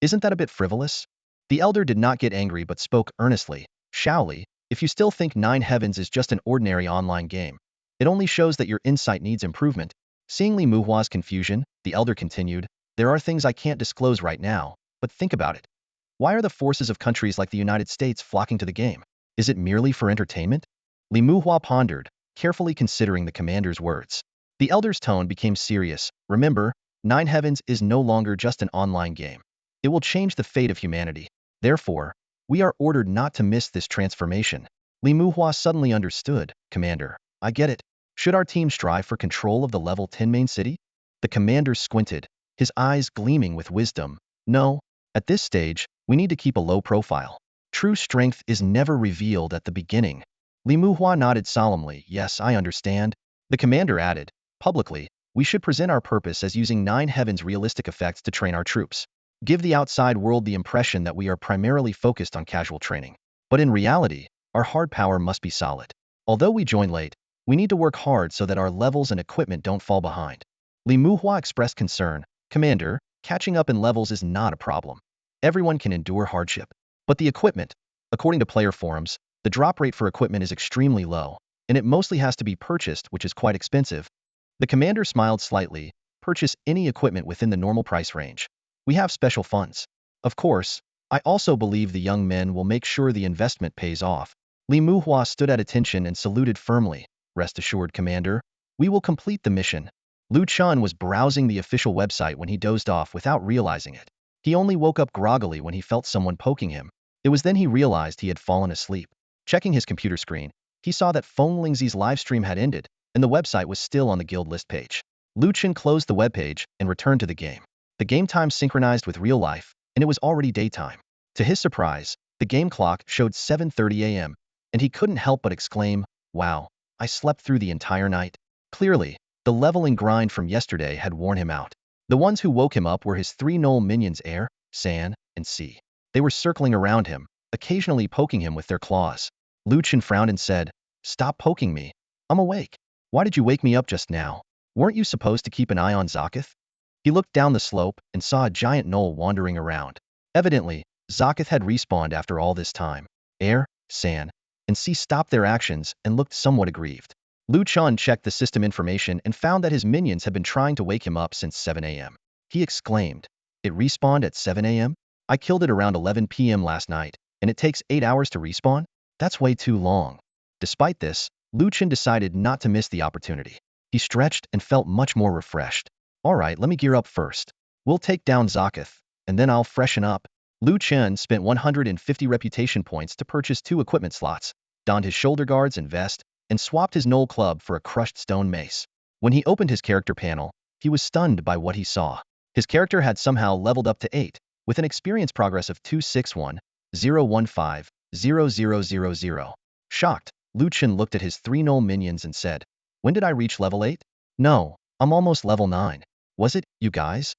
Isn't that a bit frivolous?" The elder did not get angry but spoke earnestly. "Shaoli, if you still think 9 Heavens is just an ordinary online game, it only shows that your insight needs improvement." Seeing Li Muhua's confusion, the elder continued, "There are things I can't disclose right now, but think about it. Why are the forces of countries like the United States flocking to the game? Is it merely for entertainment?" Li Muhua pondered, carefully considering the commander's words. The elder's tone became serious. "Remember, 9 Heavens is no longer just an online game. It will change the fate of humanity. Therefore, we are ordered not to miss this transformation." Li Muhua suddenly understood. "Commander, I get it. Should our team strive for control of the level 10 main city?" The commander squinted, his eyes gleaming with wisdom. "No, At this stage, we need to keep a low profile. True strength is never revealed at the beginning. Li Muhua nodded solemnly. Yes, I understand. The commander added, publicly, we should present our purpose as using 9 heavens realistic effects to train our troops. Give the outside world the impression that we are primarily focused on casual training. But in reality, our hard power must be solid. Although we join late, we need to work hard so that our levels and equipment don't fall behind. Li Muhua expressed concern. Commander, catching up in levels is not a problem. Everyone can endure hardship. But the equipment, according to player forums, the drop rate for equipment is extremely low, and it mostly has to be purchased, which is quite expensive. The commander smiled slightly. Purchase any equipment within the normal price range. We have special funds. Of course, I also believe the young men will make sure the investment pays off. Li Muhua stood at attention and saluted firmly. Rest assured, Commander, we will complete the mission. Lu Chen was browsing the official website when he dozed off without realizing it. He only woke up groggily when he felt someone poking him. It was then he realized he had fallen asleep. Checking his computer screen, he saw that Feng Lingzi's livestream had ended, and the website was still on the guild list page. Lu Chen closed the webpage and returned to the game. The game time synchronized with real life, and it was already daytime. To his surprise, the game clock showed 7:30 a.m., and he couldn't help but exclaim, wow, I slept through the entire night. Clearly, the leveling grind from yesterday had worn him out. The ones who woke him up were his 3 gnoll minions Air, San, and Sea. They were circling around him, occasionally poking him with their claws. Lu Chen frowned and said, stop poking me. I'm awake. Why did you wake me up just now? Weren't you supposed to keep an eye on Zaketh? He looked down the slope and saw a giant gnoll wandering around. Evidently, Zaketh had respawned after all this time. Air, San, and Sea stopped their actions and looked somewhat aggrieved. Lu Chen checked the system information and found that his minions had been trying to wake him up since 7 a.m. He exclaimed, it respawned at 7 a.m.? I killed it around 11 p.m. last night, and it takes 8 hours to respawn? That's way too long. Despite this, Lu Chen decided not to miss the opportunity. He stretched and felt much more refreshed. Alright, let me gear up first. We'll take down Zaketh, and then I'll freshen up. Lu Chen spent 150 reputation points to purchase 2 equipment slots, donned his shoulder guards and vest, and swapped his gnoll club for a crushed stone mace. When he opened his character panel, he was stunned by what he saw. His character had somehow leveled up to 8, with an experience progress of 261,015,0000. Shocked, Lu Chen looked at his 3 gnoll minions and said, when did I reach level 8? No, I'm almost level 9. Was it, you guys?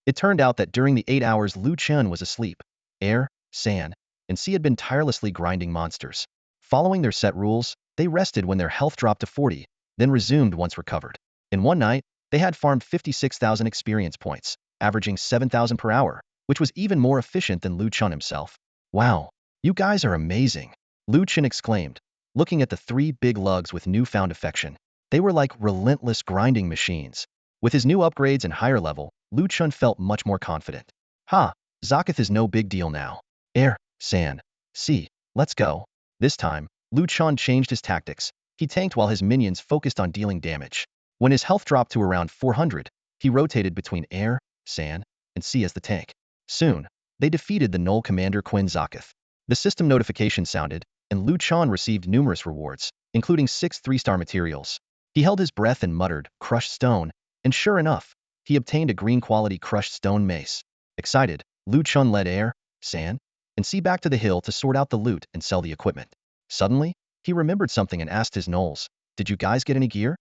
It turned out that during the 8 hours Lu Chen was asleep, Air, San, and Sea had been tirelessly grinding monsters. Following their set rules, they rested when their health dropped to 40, then resumed once recovered. In one night, they had farmed 56,000 experience points, averaging 7,000 per hour, which was even more efficient than Lu Chen himself. Wow, you guys are amazing, Lu Chen exclaimed, looking at the 3 big lugs with newfound affection. They were like relentless grinding machines. With his new upgrades and higher level, Lu Chen felt much more confident. Ha, Zaketh is no big deal now. Air, San, Sea, let's go. This time, Lu Chen changed his tactics. He tanked while his minions focused on dealing damage. When his health dropped to around 400, he rotated between Air, San, and Sea as the tank. Soon, they defeated the gnoll commander Quinn Zaketh. The system notification sounded, and Lu Chen received numerous rewards, including 6 3-star materials. He held his breath and muttered, crushed stone, and sure enough, he obtained a green quality crushed stone mace. Excited, Lu Chen led Air, San, and Sea back to the hill to sort out the loot and sell the equipment. Suddenly, he remembered something and asked his gnolls, did you guys get any gear?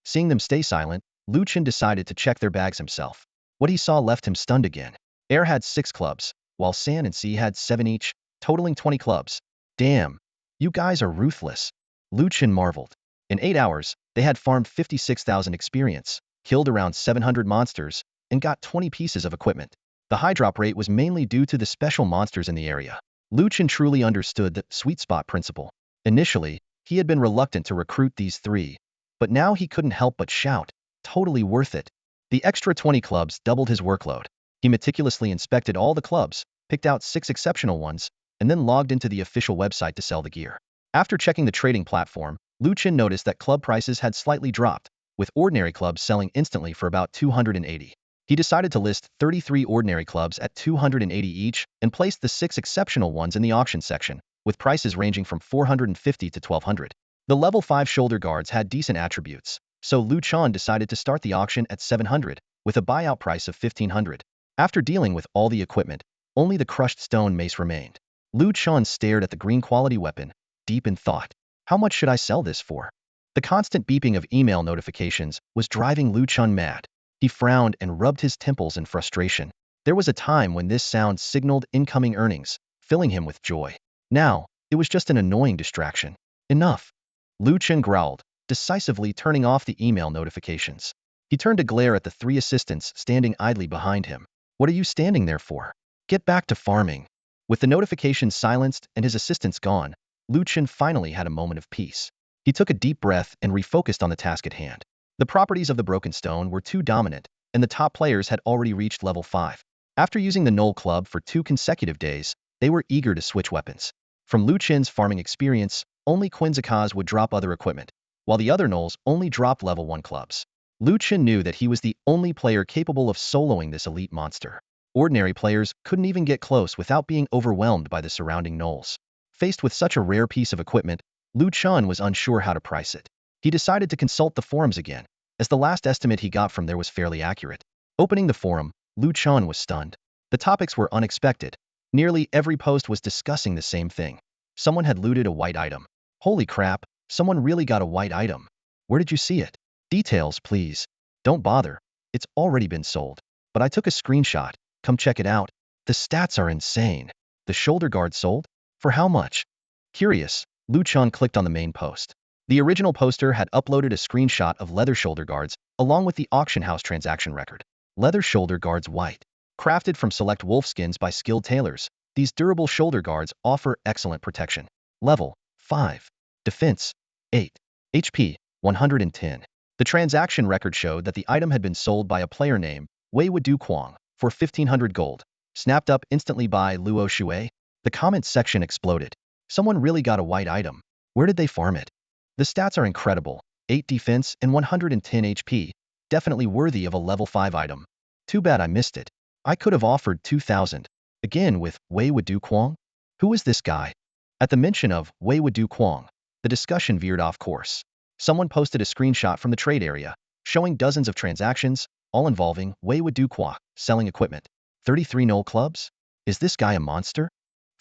Seeing them stay silent, Lu Chen decided to check their bags himself. What he saw left him stunned again. Air had 6 clubs, while San and Sea had 7 each, totaling 20 clubs. Damn, you guys are ruthless. Lu Chen marveled. In 8 hours, they had farmed 56,000 experience, killed around 700 monsters, and got 20 pieces of equipment. The high drop rate was mainly due to the special monsters in the area. Lu Chen truly understood the sweet spot principle. Initially, he had been reluctant to recruit these 3, but now he couldn't help but shout, totally worth it. The extra 20 clubs doubled his workload. He meticulously inspected all the clubs, picked out 6 exceptional ones, and then logged into the official website to sell the gear. After checking the trading platform, Lu Chen noticed that club prices had slightly dropped, with ordinary clubs selling instantly for about 280. He decided to list 33 ordinary clubs at 280 each and placed the 6 exceptional ones in the auction section, with prices ranging from 450 to 1200. The level 5 shoulder guards had decent attributes, so Lu Chen decided to start the auction at 700, with a buyout price of 1500. After dealing with all the equipment, Only the crushed stone mace remained. Lu Chen stared at the green quality weapon, deep in thought. How much should I sell this for? The constant beeping of email notifications was driving Lu Chen mad. He frowned and rubbed his temples in frustration. There was a time when this sound signaled incoming earnings, filling him with joy. Now, it was just an annoying distraction. Enough. Lu Chen growled, decisively turning off the email notifications. He turned to glare at the three assistants standing idly behind him. What are you standing there for? Get back to farming. With the notifications silenced and his assistants gone, Lu Chen finally had a moment of peace. He took a deep breath and refocused on the task at hand. The properties of the broken stone were too dominant, and the top players had already reached level 5. After using the gnoll club for 2 consecutive days, they were eager to switch weapons. From Lu Chen's farming experience, only Quinzacas would drop other equipment, while the other gnolls only dropped level 1 clubs. Lu Chen knew that he was the only player capable of soloing this elite monster. Ordinary players couldn't even get close without being overwhelmed by the surrounding gnolls. Faced with such a rare piece of equipment, Lu Chen was unsure how to price it. He decided to consult the forums again, as the last estimate he got from there was fairly accurate. Opening the forum, Lu Chen was stunned. The topics were unexpected. Nearly every post was discussing the same thing. Someone had looted a white item. Holy crap, someone really got a white item. Where did you see it? Details, please. Don't bother. It's already been sold. But I took a screenshot. Come check it out. The stats are insane. The shoulder guard sold? For how much? Curious, Lu Chen clicked on the main post. The original poster had uploaded a screenshot of leather shoulder guards, along with the auction house transaction record. Leather shoulder guards white. Crafted from select wolf skins by skilled tailors, these durable shoulder guards offer excellent protection. Level 5. Defense 8. HP 110. The transaction record showed that the item had been sold by a player named Wei Wudu Quang for 1500 gold. Snapped up instantly by Luo Shui. The comments section exploded. Someone really got a white item. Where did they farm it? The stats are incredible. 8 defense and 110 HP. Definitely worthy of a level 5 item. Too bad I missed it. I could have offered 2,000. Again with Wei Wudu Quang? Who is this guy? At the mention of Wei Wudu Quang, the discussion veered off course. Someone posted a screenshot from the trade area, showing dozens of transactions, all involving Wei Wudu Quang selling equipment. 33 gnoll clubs? Is this guy a monster?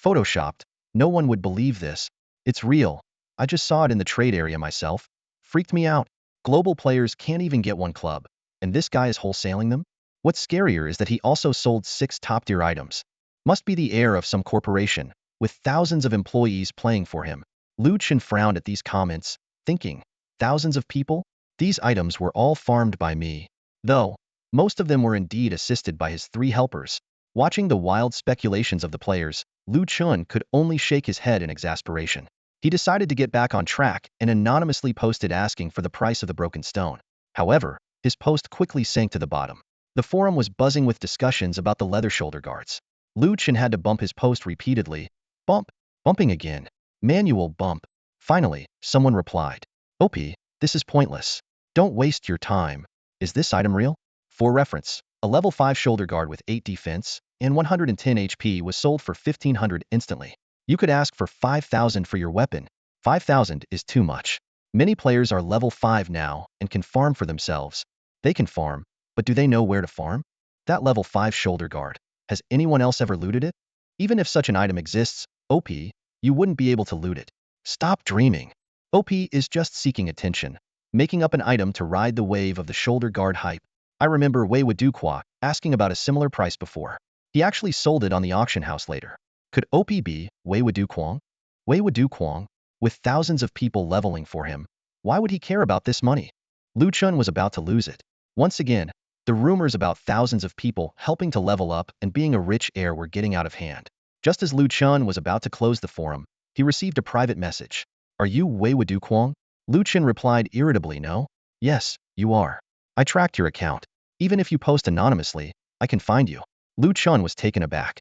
Photoshopped. No one would believe this. It's real. I just saw it in the trade area myself. Freaked me out. Global players can't even get one club, and this guy is wholesaling them? What's scarier is that he also sold 6 top-tier items. Must be the heir of some corporation, with thousands of employees playing for him. Lu Chen frowned at these comments, thinking, thousands of people? These items were all farmed by me. Though, most of them were indeed assisted by his 3 helpers. Watching the wild speculations of the players, Lu Chen could only shake his head in exasperation. He decided to get back on track and anonymously posted asking for the price of the broken stone. However, his post quickly sank to the bottom. The forum was buzzing with discussions about the leather shoulder guards. Lu Chen had to bump his post repeatedly. Bumping again. Manual bump. Finally, someone replied. OP, this is pointless. Don't waste your time. Is this item real? For reference, a level 5 shoulder guard with 8 defense and 110 HP was sold for 1500 instantly. You could ask for 5,000 for your weapon. 5,000 is too much. Many players are level 5 now and can farm for themselves. They can farm, but do they know where to farm? That level 5 shoulder guard. Has anyone else ever looted it? Even if such an item exists, OP, you wouldn't be able to loot it. Stop dreaming. OP is just seeking attention, making up an item to ride the wave of the shoulder guard hype. I remember Wei Wudu Quang asking about a similar price before. He actually sold it on the auction house later. Could OP be Wei Wudu Quang? Wei Wudu Quang? With thousands of people leveling for him, why would he care about this money? Lu Chen was about to lose it. Once again, the rumors about thousands of people helping to level up and being a rich heir were getting out of hand. Just as Lu Chen was about to close the forum, he received a private message. Are you Wei Wudu Quang? Lu Chen replied irritably, no. Yes, you are. I tracked your account. Even if you post anonymously, I can find you. Lu Chen was taken aback.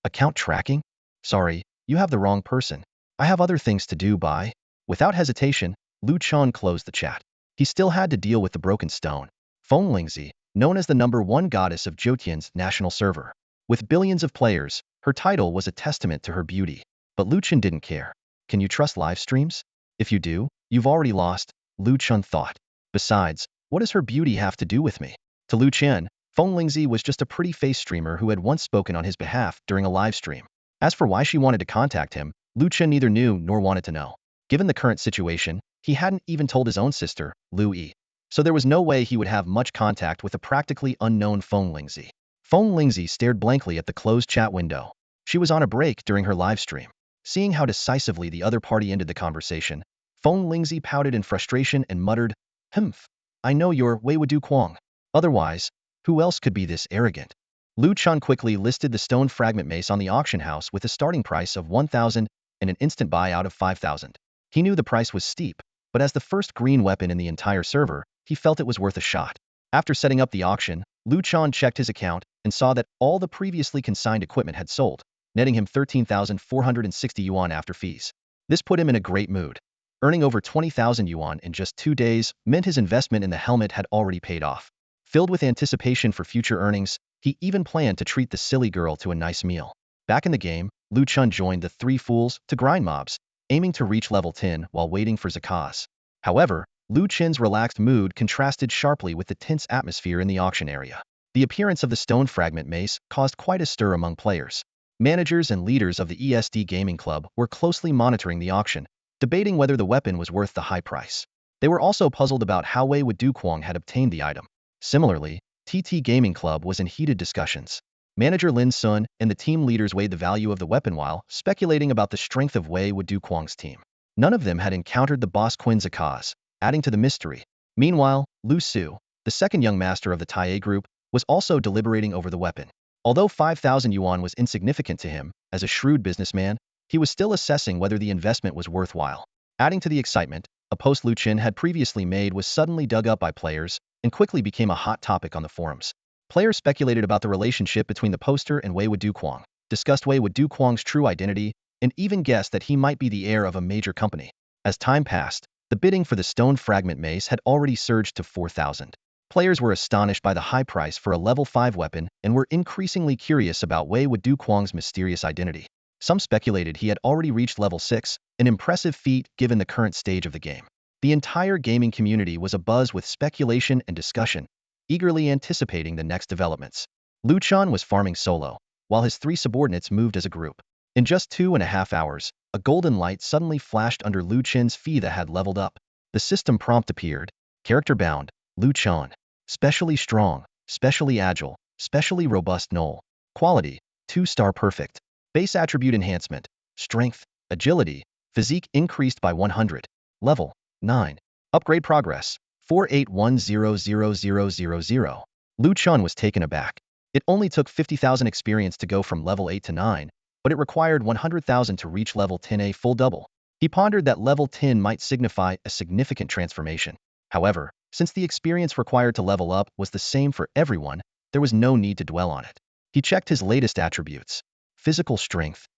Account tracking? Sorry, you have the wrong person. I have other things to do, bye. Without hesitation, Lu Chen closed the chat. He still had to deal with the broken stone. Feng Lingzi, known as the #1 goddess of Jotian's national server. With billions of players, her title was a testament to her beauty. But Lu Chen didn't care. Can you trust live streams? If you do, you've already lost, Lu Chen thought. Besides, what does her beauty have to do with me? To Lu Chen, Feng Lingzi was just a pretty face streamer who had once spoken on his behalf during a live stream. As for why she wanted to contact him, Lu Chen neither knew nor wanted to know. Given the current situation, he hadn't even told his own sister, Lu Yi. So there was no way he would have much contact with a practically unknown Feng Lingzi. Feng Lingzi stared blankly at the closed chat window. She was on a break during her live stream. Seeing how decisively the other party ended the conversation, Feng Lingzi pouted in frustration and muttered, "Humph, I know you're Wei Wudu Kuang. Otherwise, who else could be this arrogant?" Lu Chen quickly listed the stone fragment mace on the auction house with a starting price of 1,000 and an instant buyout of 5,000. He knew the price was steep, but as the first green weapon in the entire server, he felt it was worth a shot. After setting up the auction, Lu Chen checked his account and saw that all the previously consigned equipment had sold, netting him 13,460 yuan after fees. This put him in a great mood. Earning over 20,000 yuan in just 2 days meant his investment in the helmet had already paid off. Filled with anticipation for future earnings, he even planned to treat the silly girl to a nice meal. Back in the game, Lu Chen joined the 3 fools to grind mobs, aiming to reach level 10 while waiting for sagas. However, Lu Chen's relaxed mood contrasted sharply with the tense atmosphere in the auction area. The appearance of the stone fragment mace caused quite a stir among players. Managers and leaders of the ESD Gaming Club were closely monitoring the auction, debating whether the weapon was worth the high price. They were also puzzled about how Wei Wudu Kuang had obtained the item. Similarly, TT Gaming Club was in heated discussions. Manager Lin Sun and the team leaders weighed the value of the weapon while speculating about the strength of Wei Wudu Kuang's team. None of them had encountered the boss Qin Zakaz, adding to the mystery. Meanwhile, Lu Su, the second young master of the Tai group, was also deliberating over the weapon. Although 5,000 yuan was insignificant to him, as a shrewd businessman, he was still assessing whether the investment was worthwhile. Adding to the excitement, a post Lu Chen had previously made was suddenly dug up by players and quickly became a hot topic on the forums. Players speculated about the relationship between the poster and Wei Wudu Kuang, discussed Wei Wudu Kuang's true identity, and even guessed that he might be the heir of a major company. As time passed, the bidding for the stone fragment mace had already surged to 4,000. Players were astonished by the high price for a level 5 weapon and were increasingly curious about Wei Wudu Kuang's mysterious identity. Some speculated he had already reached level 6, an impressive feat given the current stage of the game. The entire gaming community was abuzz with speculation and discussion, eagerly anticipating the next developments. Lu Chen was farming solo, while his 3 subordinates moved as a group. In just 2.5 hours, a golden light suddenly flashed under Lu Chen's fee that had leveled up. The system prompt appeared, character bound, Lu Chen. Specially strong, specially agile, specially robust gnoll. Quality, 2-star perfect. Base attribute enhancement, strength, agility, physique increased by 100. Level, 9. Upgrade progress, 48100000. Lu Chen was taken aback. It only took 50,000 experience to go from level 8 to 9, but it required 100,000 to reach level 10, a full double. He pondered that level 10 might signify a significant transformation. However, since the experience required to level up was the same for everyone, there was no need to dwell on it. He checked his latest attributes. Physical strength,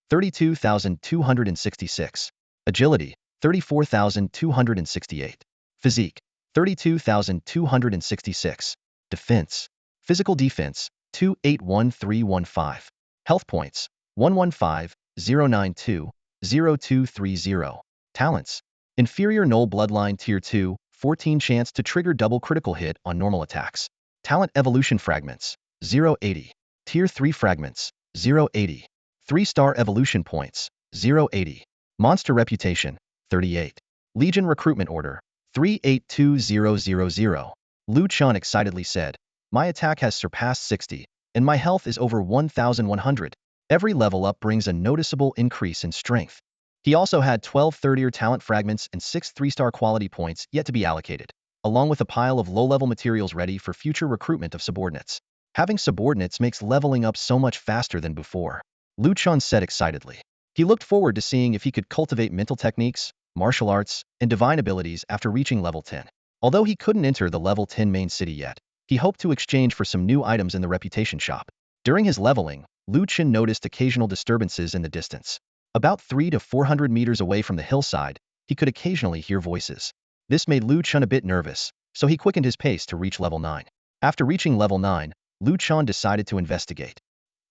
32,266. Agility, 34,268. Physique, 32,266. Defense, physical defense, 281315. Health points, 115,092,0230. Talents, inferior gnoll bloodline tier 2, 14 chance to trigger double critical hit on normal attacks. Talent evolution fragments, 080. Tier 3 fragments, 080. 3-star evolution points, 080. Monster reputation, 38. Legion recruitment order, 382000. Lu Chen excitedly said, "My attack has surpassed 60, and my health is over 1,100. Every level up brings a noticeable increase in strength." He also had 12 third-tier talent fragments and 6 3-star quality points yet to be allocated, along with a pile of low-level materials ready for future recruitment of subordinates. Having subordinates makes leveling up so much faster than before, Lu Chen said excitedly. He looked forward to seeing if he could cultivate mental techniques, martial arts, and divine abilities after reaching level 10. Although he couldn't enter the level 10 main city yet, he hoped to exchange for some new items in the reputation shop. During his leveling, Lu Chen noticed occasional disturbances in the distance. About 300 to 400 meters away from the hillside, he could occasionally hear voices. This made Lu Chen a bit nervous, so he quickened his pace to reach level 9. After reaching level 9, Lu Chen decided to investigate.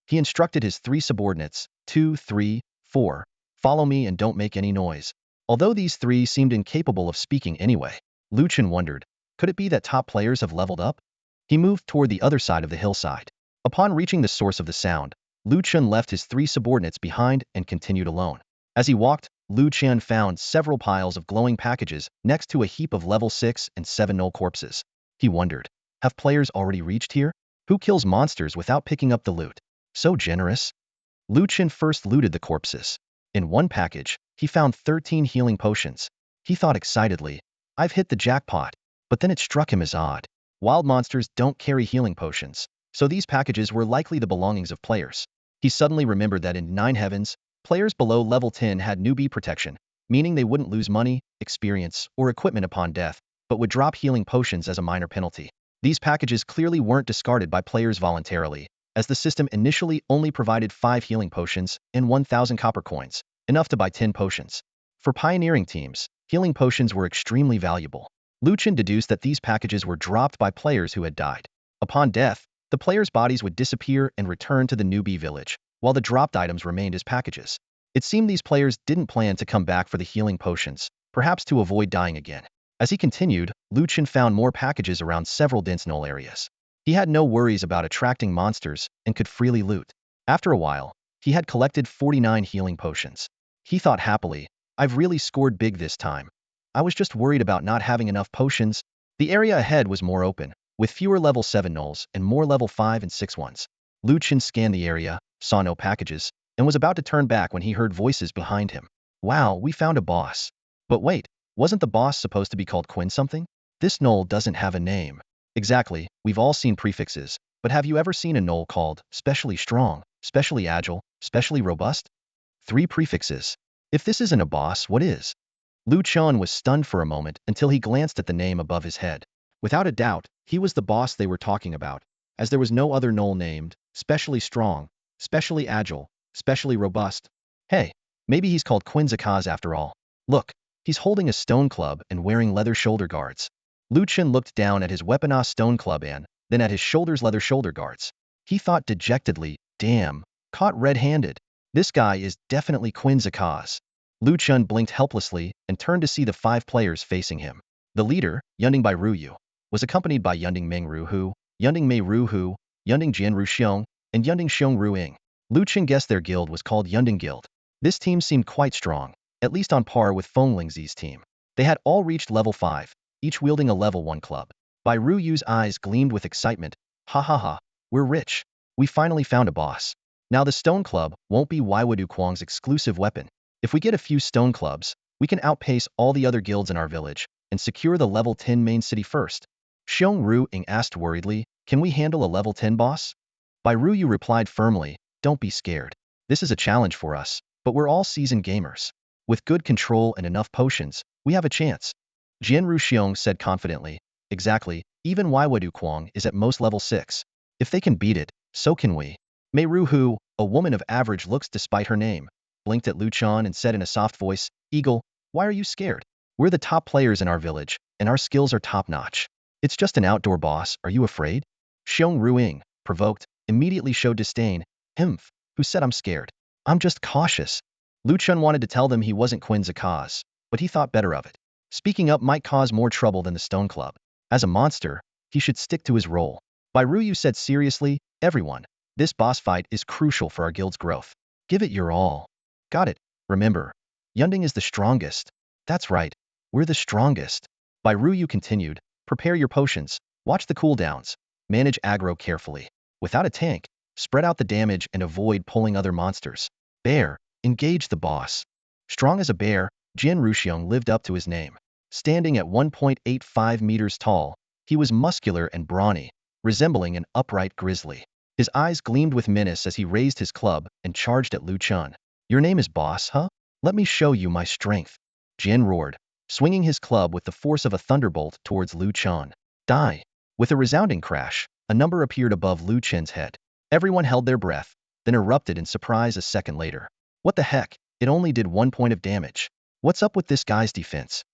He instructed his 3 subordinates, 2, 3, 4, follow me and don't make any noise. Although these 3 seemed incapable of speaking anyway, Lu Chen wondered, could it be that top players have leveled up? He moved toward the other side of the hillside. Upon reaching the source of the sound, Lu Chen left his 3 subordinates behind and continued alone. As he walked, Lu Chen found several piles of glowing packages next to a heap of level 6 and 7 gnoll corpses. He wondered, have players already reached here? Who kills monsters without picking up the loot? So generous? Lu Chen first looted the corpses. In one package, he found 13 healing potions. He thought excitedly, I've hit the jackpot. But then it struck him as odd. Wild monsters don't carry healing potions, so these packages were likely the belongings of players. He suddenly remembered that in 9 Heavens, players below level 10 had newbie protection, meaning they wouldn't lose money, experience, or equipment upon death, but would drop healing potions as a minor penalty. These packages clearly weren't discarded by players voluntarily, as the system initially only provided 5 healing potions and 1,000 copper coins, enough to buy 10 potions. For pioneering teams, healing potions were extremely valuable. Lu Chen deduced that these packages were dropped by players who had died. Upon death, the players' bodies would disappear and return to the newbie village, while the dropped items remained as packages. It seemed these players didn't plan to come back for the healing potions, perhaps to avoid dying again. As he continued, Lu Chen found more packages around several dense gnoll areas. He had no worries about attracting monsters and could freely loot. After a while, he had collected 49 healing potions. He thought happily, I've really scored big this time. I was just worried about not having enough potions. The area ahead was more open, with fewer level 7 gnolls and more level 5 and 6 ones. Lu Chen scanned the area, saw no packages, and was about to turn back when he heard voices behind him. Wow, we found a boss. But wait, wasn't the boss supposed to be called Quinn something? This gnoll doesn't have a name. Exactly, we've all seen prefixes, but have you ever seen a gnoll called specially strong, specially agile, specially robust? 3 prefixes. If this isn't a boss, what is? Lu Chen was stunned for a moment until he glanced at the name above his head. Without a doubt, he was the boss they were talking about, as there was no other gnoll named specially strong, specially agile, specially robust. Hey, maybe he's called Quinn Zakaz after all. Look, he's holding a stone club and wearing leather shoulder guards. Lu Chen looked down at his weaponized stone club and then at his shoulders leather shoulder guards. He thought dejectedly, damn, caught red-handed. This guy is definitely Quinn Zakaz. Lu Chen blinked helplessly and turned to see the 5 players facing him. The leader, Yunding Bai Ruyu, was accompanied by Yunding Meng Ru Hu, Yunding Mei Ru Hu, Yunding Jian Ru Xiong, and Yunding Xiong Ru Ying. Lu Chen guessed their guild was called Yunding Guild. This team seemed quite strong, at least on par with Feng Lingzi's team. They had all reached level 5, each wielding a level 1 club. Bai Ruyu's eyes gleamed with excitement. Ha ha ha, we're rich. We finally found a boss. Now the stone club won't be Waiwadu Kuang's exclusive weapon. If we get a few stone clubs, we can outpace all the other guilds in our village and secure the level 10 main city first. Xiong Ru Ying asked worriedly, can we handle a level 10 boss? Bai Ruyu replied firmly, don't be scared. This is a challenge for us, but we're all seasoned gamers. With good control and enough potions, we have a chance. Jian Ru Xiong said confidently, exactly, even Waiwadu Kuang is at most level 6. If they can beat it, so can we. Mei Ru Hu, a woman of average looks despite her name, blinked at Lu Chen and said in a soft voice, Eagle, why are you scared? We're the top players in our village, and our skills are top-notch. It's just an outdoor boss, are you afraid? Xiong Ru Ying, provoked, immediately showed disdain. Who said I'm scared? I'm just cautious. Lu Chen wanted to tell them he wasn't Quinn Zakaz, but he thought better of it. Speaking up might cause more trouble than the Stone Club. As a monster, he should stick to his role. Bai Ruyu said seriously, everyone, this boss fight is crucial for our guild's growth. Give it your all. Got it. Remember, Yunding is the strongest. That's right, we're the strongest. Bai Ruyu continued, prepare your potions, watch the cooldowns, manage aggro carefully. Without a tank, spread out the damage and avoid pulling other monsters. Bear, engage the boss. Strong as a bear, Jian Ruxiong lived up to his name. Standing at 1.85 meters tall, he was muscular and brawny, resembling an upright grizzly. His eyes gleamed with menace as he raised his club and charged at Lu Chen. Your name is Boss, huh? Let me show you my strength. Jian roared, swinging his club with the force of a thunderbolt towards Lu Chen. Die. With a resounding crash, a number appeared above Lu Chen's head. Everyone held their breath, then erupted in surprise a second later. What the heck? It only did 1 point of damage. What's up with this guy's defense?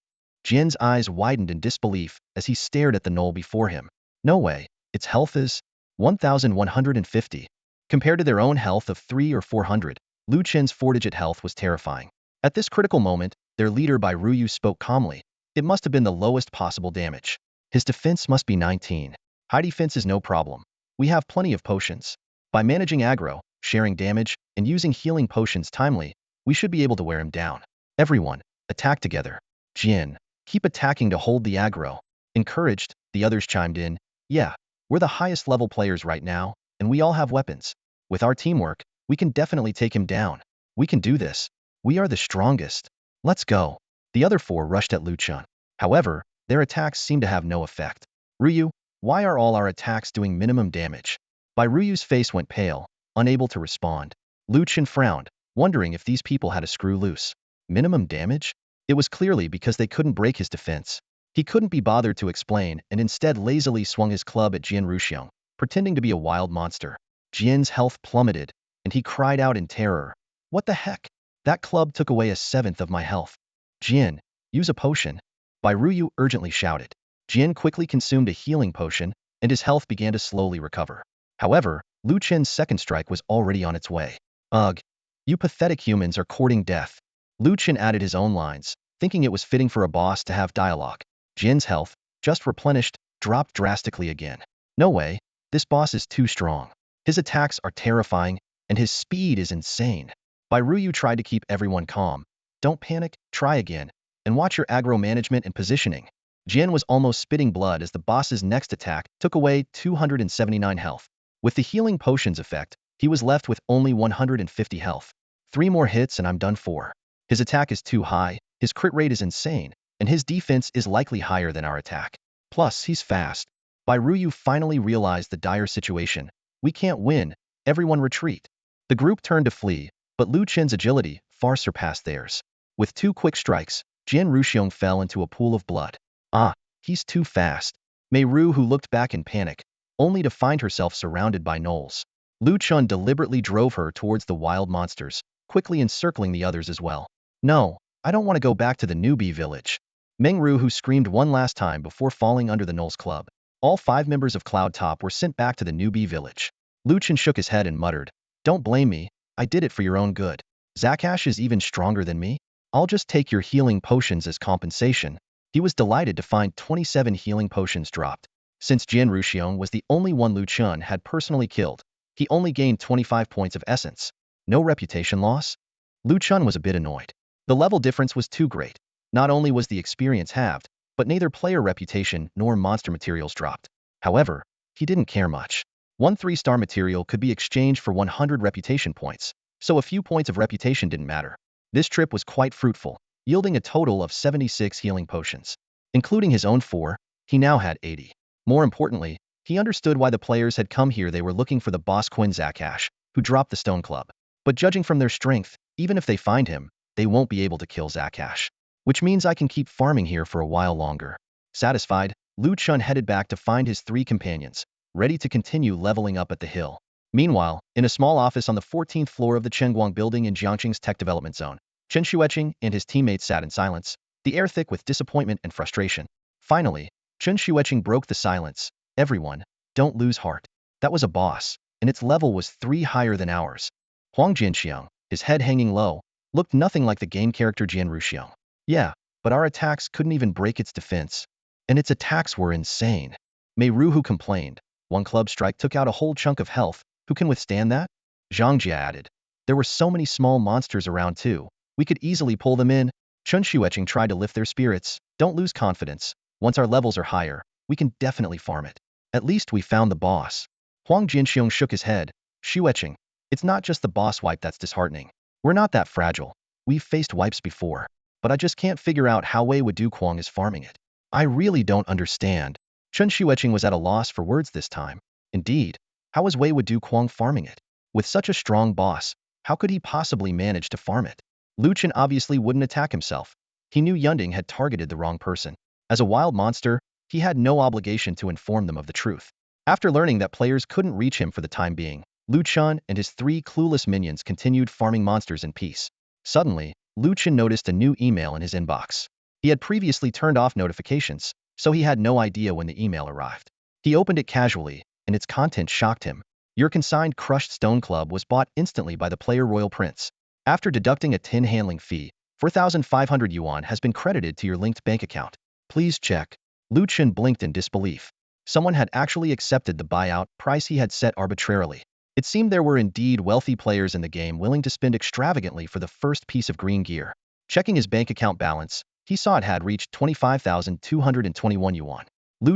Jian's eyes widened in disbelief as he stared at the gnoll before him. No way, its health is 1,150. Compared to their own health of 3 or 400, Lu Chen's 4-digit health was terrifying. At this critical moment, their leader Bai Ruyu spoke calmly. It must have been the lowest possible damage. His defense must be 19. High defense is no problem. We have plenty of potions. By managing aggro, sharing damage, and using healing potions timely, we should be able to wear him down. Everyone, attack together. Jin, keep attacking to hold the aggro. Encouraged, the others chimed in. Yeah, we're the highest level players right now, and we all have weapons. With our teamwork, we can definitely take him down. We can do this. We are the strongest. Let's go. The other four rushed at Lu Chen. However, their attacks seemed to have no effect. Ryu, why are all our attacks doing minimum damage? Ryu's face went pale, unable to respond. Lu Chen frowned, wondering if these people had a screw loose. Minimum damage? It was clearly because they couldn't break his defense. He couldn't be bothered to explain and instead lazily swung his club at Jian Ruxiong, pretending to be a wild monster. Jian's health plummeted, and he cried out in terror. What the heck? That club took away a seventh of my health. Jian, use a potion. Ryu urgently shouted. Jian quickly consumed a healing potion, and his health began to slowly recover. However, Lu Chen's second strike was already on its way. Ugh. You pathetic humans are courting death. Lu Chen added his own lines, thinking it was fitting for a boss to have dialogue. Jin's health, just replenished, dropped drastically again. No way, this boss is too strong. His attacks are terrifying, and his speed is insane. Ryu tried to keep everyone calm. Don't panic, try again, and watch your aggro management and positioning. Jin was almost spitting blood as the boss's next attack took away 279 health. With the healing potions effect, he was left with only 150 health. 3 more hits and I'm done for. His attack is too high, his crit rate is insane, and his defense is likely higher than our attack. Plus, he's fast. Ryu finally realized the dire situation. We can't win, everyone retreat. The group turned to flee, but Lu Chen's agility far surpassed theirs. With 2 quick strikes, Jian Ruxiong fell into a pool of blood. Ah, he's too fast. Mei Ru, who looked back in panic, only to find herself surrounded by gnolls. Lu Chen deliberately drove her towards the wild monsters, quickly encircling the others as well. No, I don't want to go back to the newbie village. Meng Ru, who screamed one last time before falling under the gnolls club. All 5 members of Cloud Top were sent back to the newbie village. Lu Chen shook his head and muttered, "Don't blame me, I did it for your own good. Zakash is even stronger than me? I'll just take your healing potions as compensation." He was delighted to find 27 healing potions dropped. Since Jian Ruxiong was the only one Lu Chen had personally killed, he only gained 25 points of essence. No reputation loss? Lu Chen was a bit annoyed. The level difference was too great. Not only was the experience halved, but neither player reputation nor monster materials dropped. However, he didn't care much. 1 3-star material could be exchanged for 100 reputation points, so a few points of reputation didn't matter. This trip was quite fruitful, yielding a total of 76 healing potions. Including his own 4, he now had 80. More importantly, he understood why the players had come here. They were looking for the boss Quinn Zakash, who dropped the Stone Club. But judging from their strength, even if they find him, they won't be able to kill Zakash. Which means I can keep farming here for a while longer. Satisfied, Lu Chen headed back to find his 3 companions, ready to continue leveling up at the hill. Meanwhile, in a small office on the 14th floor of the Chengguang building in Jiangqing's tech development zone, Chen Xueqing and his teammates sat in silence, the air thick with disappointment and frustration. Finally, Chen Xueqing broke the silence. Everyone, don't lose heart. That was a boss, and its level was 3 higher than ours. Huang Jinxiang, his head hanging low, looked nothing like the game character Jian Ruxiong. Yeah, but our attacks couldn't even break its defense. And its attacks were insane. Mei Ru, who complained. 1 club strike took out a whole chunk of health. Who can withstand that? Zhang Jia added. There were so many small monsters around too. We could easily pull them in. Chen Xueqing tried to lift their spirits. Don't lose confidence. Once our levels are higher, we can definitely farm it. At least we found the boss. Huang Jinxiong shook his head. Xueqing, it's not just the boss wipe that's disheartening. We're not that fragile. We've faced wipes before. But I just can't figure out how Wei Wudu Quang is farming it. I really don't understand. Chen Xueqing was at a loss for words this time. Indeed, how is Wei Wudu Quang farming it? With such a strong boss, how could he possibly manage to farm it? Lu Chen obviously wouldn't attack himself. He knew Yunding had targeted the wrong person. As a wild monster, he had no obligation to inform them of the truth. After learning that players couldn't reach him for the time being, Lu Chen and his 3 clueless minions continued farming monsters in peace. Suddenly, Lu Chen noticed a new email in his inbox. He had previously turned off notifications, so he had no idea when the email arrived. He opened it casually, and its content shocked him. Your consigned crushed stone club was bought instantly by the player Royal Prince. After deducting a tin handling fee, 4,500 yuan has been credited to your linked bank account. Please check. Lu Chen blinked in disbelief. Someone had actually accepted the buyout price he had set arbitrarily. It seemed there were indeed wealthy players in the game willing to spend extravagantly for the first piece of green gear. Checking his bank account balance, he saw it had reached 25,221 yuan.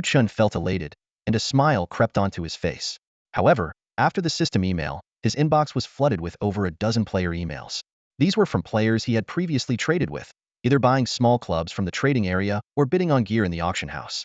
Chen felt elated, and a smile crept onto his face. However, after the system email, his inbox was flooded with over a dozen player emails. These were from players he had previously traded with, either buying small clubs from the trading area or bidding on gear in the auction house.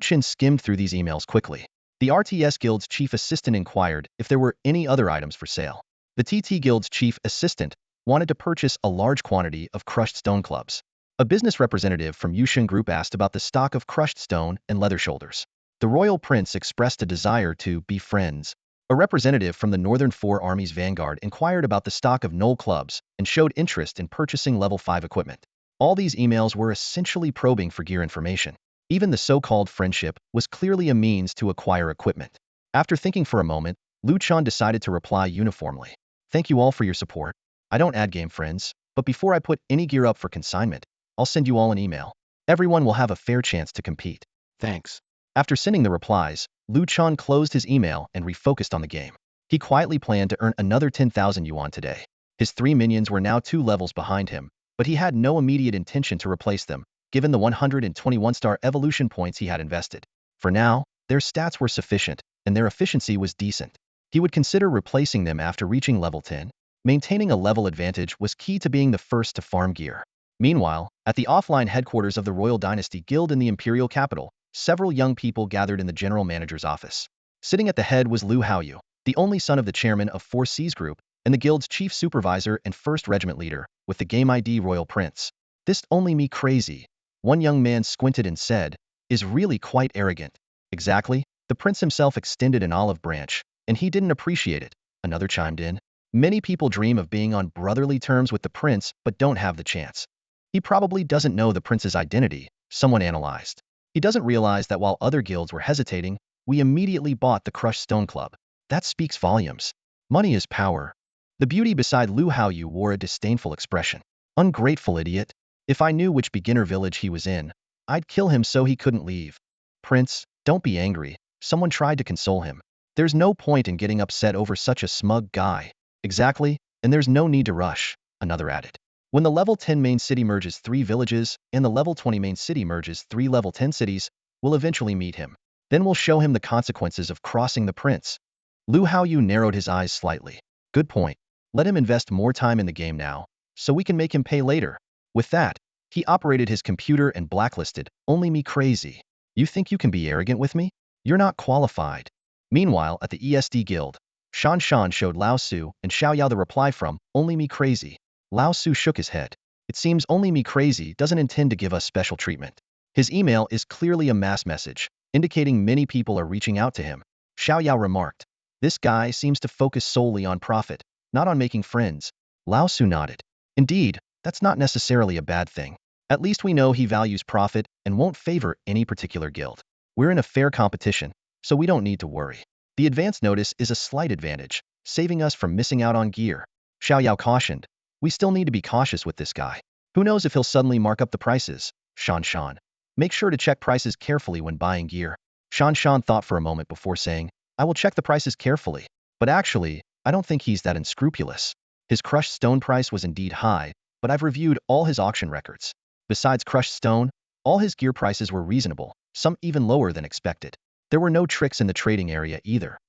Chen skimmed through these emails quickly. The RTS Guild's chief assistant inquired if there were any other items for sale. The TT Guild's chief assistant wanted to purchase a large quantity of crushed stone clubs. A business representative from Yushin Group asked about the stock of crushed stone and leather shoulders. The royal prince expressed a desire to be friends. A representative from the Northern Four Armies Vanguard inquired about the stock of gnoll clubs and showed interest in purchasing level 5 equipment. All these emails were essentially probing for gear information. Even the so-called friendship was clearly a means to acquire equipment. After thinking for a moment, Chen decided to reply uniformly. Thank you all for your support. I don't add game friends, but before I put any gear up for consignment, I'll send you all an email. Everyone will have a fair chance to compete. Thanks. After sending the replies, Chen closed his email and refocused on the game. He quietly planned to earn another 10,000 yuan today. His 3 minions were now 2 levels behind him, but he had no immediate intention to replace them, given the 121-star evolution points he had invested. For now, their stats were sufficient, and their efficiency was decent. He would consider replacing them after reaching level 10. Maintaining a level advantage was key to being the first to farm gear. Meanwhile, at the offline headquarters of the Royal Dynasty Guild in the Imperial capital, several young people gathered in the general manager's office. Sitting at the head was Lu Haoyu, the only son of the chairman of 4 Seas Group, and the guild's chief supervisor and 1st regiment leader, with the game ID Royal Prince. This only me crazy. One young man squinted and said, is really quite arrogant. Exactly, the prince himself extended an olive branch, and he didn't appreciate it. Another chimed in. Many people dream of being on brotherly terms with the prince but don't have the chance. He probably doesn't know the prince's identity, someone analyzed. He doesn't realize that while other guilds were hesitating, we immediately bought the crushed stone club. That speaks volumes. Money is power. The beauty beside Lu Haoyu wore a disdainful expression. Ungrateful idiot. If I knew which beginner village he was in, I'd kill him so he couldn't leave. Prince, don't be angry. Someone tried to console him. There's no point in getting upset over such a smug guy. Exactly, and there's no need to rush, another added. When the level 10 main city merges 3 villages and the level 20 main city merges 3 level 10 cities, we'll eventually meet him. Then we'll show him the consequences of crossing the prince. Lu Haoyu narrowed his eyes slightly. Good point. Let him invest more time in the game now, so we can make him pay later. With that, he operated his computer and blacklisted, only me crazy. You think you can be arrogant with me? You're not qualified. Meanwhile, at the ESD Guild, Shan showed Lao Su and Xiaoyao the reply from, only me crazy. Lao Su shook his head. It seems only me crazy doesn't intend to give us special treatment. His email is clearly a mass message, indicating many people are reaching out to him. Xiaoyao remarked. This guy seems to focus solely on profit, not on making friends. Lao Su nodded. Indeed, that's not necessarily a bad thing. At least we know he values profit and won't favor any particular guild. We're in a fair competition, so we don't need to worry. The advance notice is a slight advantage, saving us from missing out on gear. Xiaoyao cautioned. We still need to be cautious with this guy. Who knows if he'll suddenly mark up the prices? Shan. Make sure to check prices carefully when buying gear. Shan thought for a moment before saying, I will check the prices carefully. But actually, I don't think he's that unscrupulous. His crushed stone price was indeed high, but I've reviewed all his auction records. Besides crushed stone, all his gear prices were reasonable, some even lower than expected. There were no tricks in the trading area either.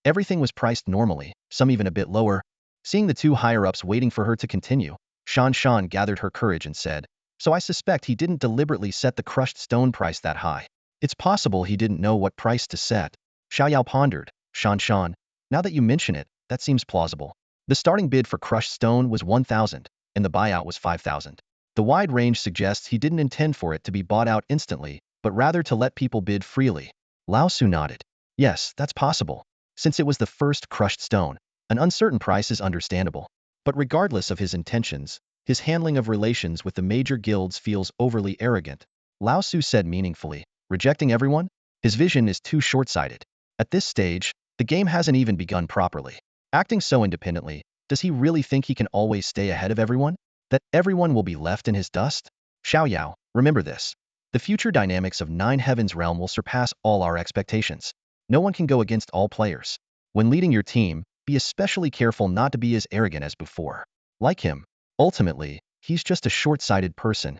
Everything was priced normally, some even a bit lower. Seeing the 2 higher-ups waiting for her to continue, Shan gathered her courage and said, so I suspect he didn't deliberately set the crushed stone price that high. It's possible he didn't know what price to set. Xiaoyao pondered. Shan, now that you mention it, that seems plausible. The starting bid for crushed stone was 1,000, and the buyout was 5,000. The wide range suggests he didn't intend for it to be bought out instantly, but rather to let people bid freely. Lao Su nodded. Yes, that's possible. Since it was the first crushed stone, an uncertain price is understandable. But regardless of his intentions, his handling of relations with the major guilds feels overly arrogant. Lao Su said meaningfully, rejecting everyone? His vision is too short-sighted. At this stage, the game hasn't even begun properly. Acting so independently, does he really think he can always stay ahead of everyone? That everyone will be left in his dust? Xiaoyao, remember this. The future dynamics of Nine Heavens realm will surpass all our expectations. No one can go against all players. When leading your team, be especially careful not to be as arrogant as before. Like him, ultimately, he's just a short-sighted person.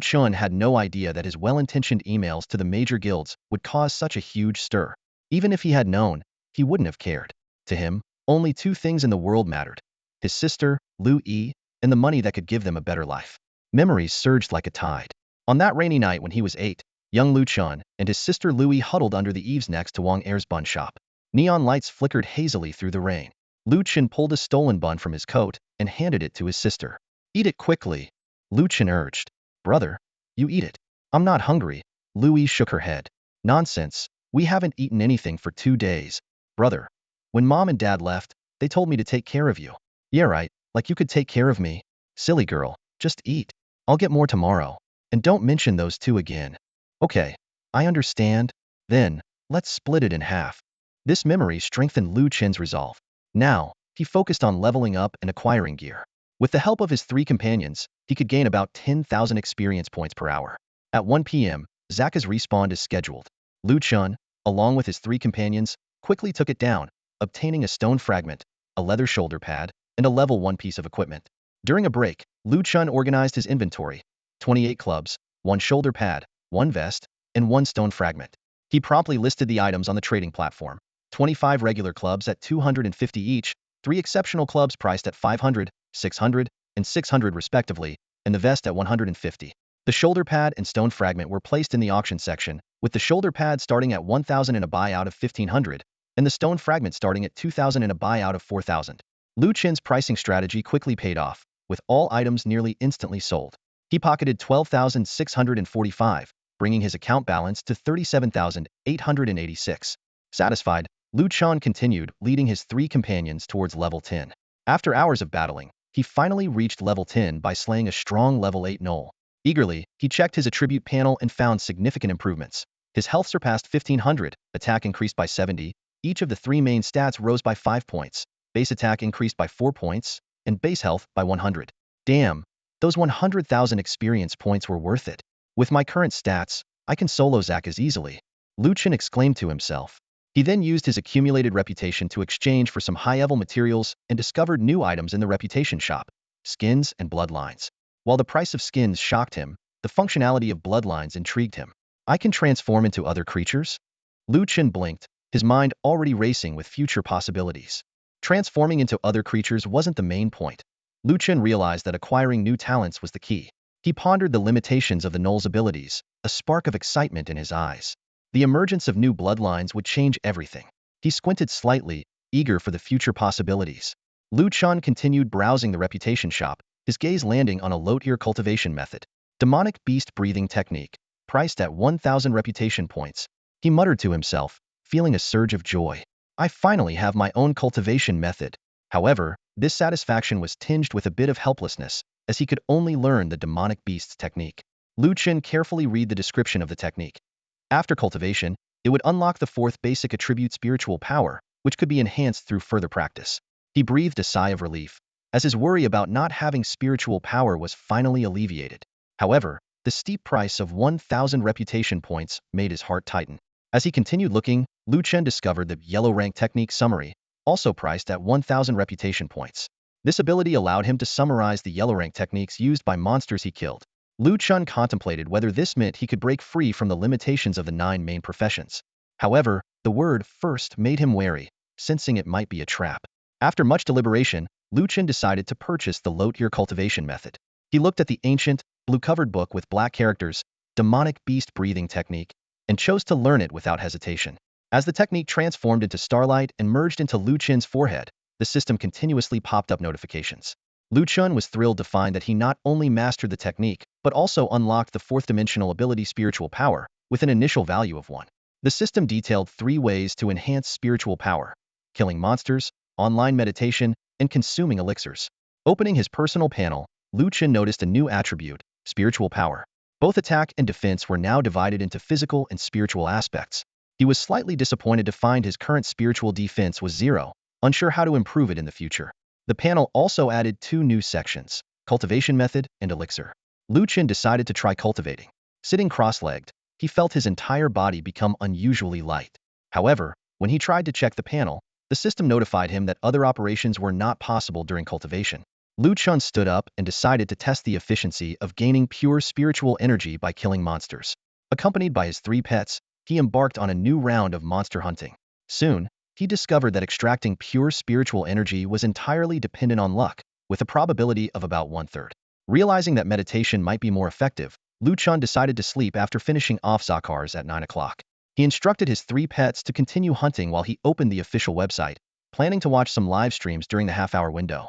Chen had no idea that his well-intentioned emails to the major guilds would cause such a huge stir. Even if he had known, he wouldn't have cared. To him, only two things in the world mattered: his sister, Yi, and the money that could give them a better life. Memories surged like a tide. On that rainy night when he was 8, young Chen and his sister Yi huddled under the eaves next to Wang Er's bun shop. Neon lights flickered hazily through the rain. Chen pulled a stolen bun from his coat and handed it to his sister. "Eat it quickly," Chen urged. "Brother, you eat it." "I'm not hungry." Yi shook her head. "Nonsense. We haven't eaten anything for 2 days. Brother, when Mom and Dad left, they told me to take care of you." "Yeah, right, like you could take care of me." "Silly girl, just eat. I'll get more tomorrow. And don't mention those two again." "Okay, I understand. Then, let's split it in half." This memory strengthened Chen's resolve. Now, he focused on leveling up and acquiring gear. With the help of his 3 companions, he could gain about 10,000 experience points per hour. At 1 p.m., Zaka's respawned as scheduled. Chen, along with his 3 companions, quickly took it down, obtaining a stone fragment, a leather shoulder pad, and a level 1 piece of equipment. During a break, Chen organized his inventory: 28 clubs, 1 shoulder pad, 1 vest, and 1 stone fragment. He promptly listed the items on the trading platform: 25 regular clubs at 250 each, 3 exceptional clubs priced at 500, 600, and 600 respectively, and the vest at 150. The shoulder pad and stone fragment were placed in the auction section, with the shoulder pad starting at 1,000 and a buyout of 1,500, and the stone fragment starting at 2,000 and a buyout of 4,000. Chen's pricing strategy quickly paid off, with all items nearly instantly sold. He pocketed 12,645, bringing his account balance to 37,886. Satisfied, Chen continued, leading his 3 companions towards level 10. After hours of battling, he finally reached level 10 by slaying a strong level 8 gnoll. Eagerly, he checked his attribute panel and found significant improvements. His health surpassed 1,500, attack increased by 70, each of the 3 main stats rose by 5 points, base attack increased by 4 points, and base health by 100. Damn, those 100,000 experience points were worth it. With my current stats, I can solo Zakas easily, Chen exclaimed to himself. He then used his accumulated reputation to exchange for some high-level materials and discovered new items in the reputation shop: skins and bloodlines. While the price of skins shocked him, the functionality of bloodlines intrigued him. "I can transform into other creatures?" Chen blinked, his mind already racing with future possibilities. Transforming into other creatures wasn't the main point. Chen realized that acquiring new talents was the key. He pondered the limitations of the gnoll's abilities, a spark of excitement in his eyes. The emergence of new bloodlines would change everything. He squinted slightly, eager for the future possibilities. Chen continued browsing the reputation shop, his gaze landing on a low-tier cultivation method. Demonic beast breathing technique, priced at 1,000 reputation points. He muttered to himself, feeling a surge of joy. "I finally have my own cultivation method." However, this satisfaction was tinged with a bit of helplessness, as he could only learn the demonic beast's technique. Chen carefully read the description of the technique. After cultivation, it would unlock the 4th basic attribute, spiritual power, which could be enhanced through further practice. He breathed a sigh of relief, as his worry about not having spiritual power was finally alleviated. However, the steep price of 1,000 reputation points made his heart tighten. As he continued looking, Chen discovered the yellow rank technique summary, also priced at 1,000 reputation points. This ability allowed him to summarize the yellow rank techniques used by monsters he killed. Chen contemplated whether this meant he could break free from the limitations of the 9 main professions. However, the word "first" made him wary, sensing it might be a trap. After much deliberation, Chen decided to purchase the low-tier cultivation method. He looked at the ancient, blue-covered book with black characters, demonic beast breathing technique, and chose to learn it without hesitation. As the technique transformed into starlight and merged into Chen's forehead, the system continuously popped up notifications. Chen was thrilled to find that he not only mastered the technique, but also unlocked the 4th-dimensional ability spiritual power, with an initial value of 1. The system detailed 3 ways to enhance spiritual power: killing monsters, online meditation, and consuming elixirs. Opening his personal panel, Chen noticed a new attribute: spiritual power. Both attack and defense were now divided into physical and spiritual aspects. He was slightly disappointed to find his current spiritual defense was 0, unsure how to improve it in the future. The panel also added 2 new sections: cultivation method and elixir. Chen decided to try cultivating. Sitting cross-legged, he felt his entire body become unusually light. However, when he tried to check the panel, the system notified him that other operations were not possible during cultivation. Chen stood up and decided to test the efficiency of gaining pure spiritual energy by killing monsters. Accompanied by his 3 pets, he embarked on a new round of monster hunting. Soon, he discovered that extracting pure spiritual energy was entirely dependent on luck, with a probability of about 1/3. Realizing that meditation might be more effective, Chen decided to sleep after finishing off Zakars at 9 o'clock. He instructed his 3 pets to continue hunting while he opened the official website, planning to watch some live streams during the half-hour window.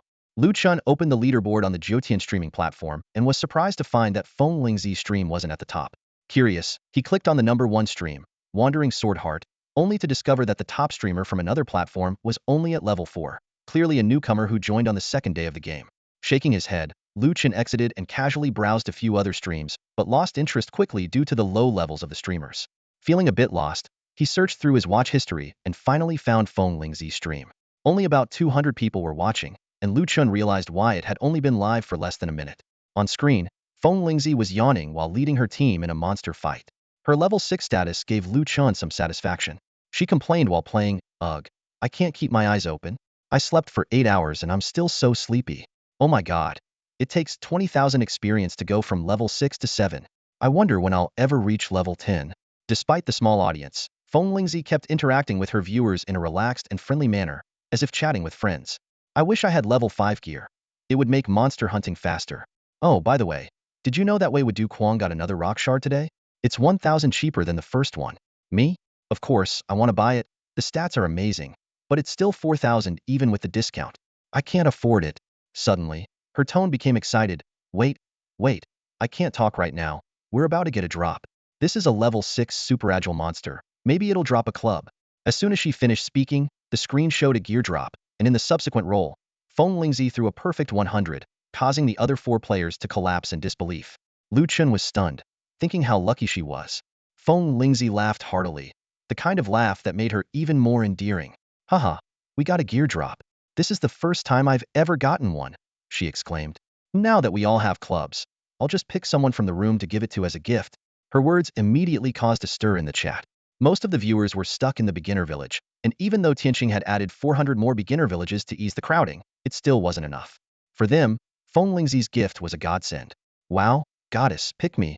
Chen opened the leaderboard on the Jotian streaming platform and was surprised to find that Feng Lingzi's stream wasn't at the top. Curious, he clicked on the number 1 stream, Wandering Sword Heart, only to discover that the top streamer from another platform was only at level 4, clearly a newcomer who joined on the second day of the game. Shaking his head, Chen exited and casually browsed a few other streams, but lost interest quickly due to the low levels of the streamers. Feeling a bit lost, he searched through his watch history and finally found Feng Lingzi's stream. Only about 200 people were watching, and Chen realized why it had only been live for less than a minute. On screen, Feng Lingzi was yawning while leading her team in a monster fight. Her level 6 status gave Chen some satisfaction. She complained while playing, "Ugh, I can't keep my eyes open. I slept for 8 hours and I'm still so sleepy. Oh my god. It takes 20,000 experience to go from level 6 to 7. I wonder when I'll ever reach level 10. Despite the small audience, Feng Lingzi kept interacting with her viewers in a relaxed and friendly manner, as if chatting with friends. I wish I had level 5 gear. It would make monster hunting faster. Oh, by the way, did you know that Wei Wudu Kwang got another rock shard today? It's 1,000 cheaper than the first one. Me? Of course, I want to buy it. The stats are amazing, but it's still 4,000 even with the discount. I can't afford it." Suddenly, her tone became excited. Wait, I can't talk right now. We're about to get a drop. This is a level 6 super agile monster. Maybe it'll drop a club." As soon as she finished speaking, the screen showed a gear drop, and in the subsequent roll, Feng Lingzi threw a perfect 100, causing the other 4 players to collapse in disbelief. Chen was stunned, thinking how lucky she was. Feng Lingzi laughed heartily, the kind of laugh that made her even more endearing. "Haha, we got a gear drop. This is the first time I've ever gotten one," she exclaimed. "Now that we all have clubs, I'll just pick someone from the room to give it to as a gift." Her words immediately caused a stir in the chat. Most of the viewers were stuck in the beginner village, and even though Tianqing had added 400 more beginner villages to ease the crowding, it still wasn't enough. For them, Feng Lingzi's gift was a godsend. "Wow, goddess, pick me.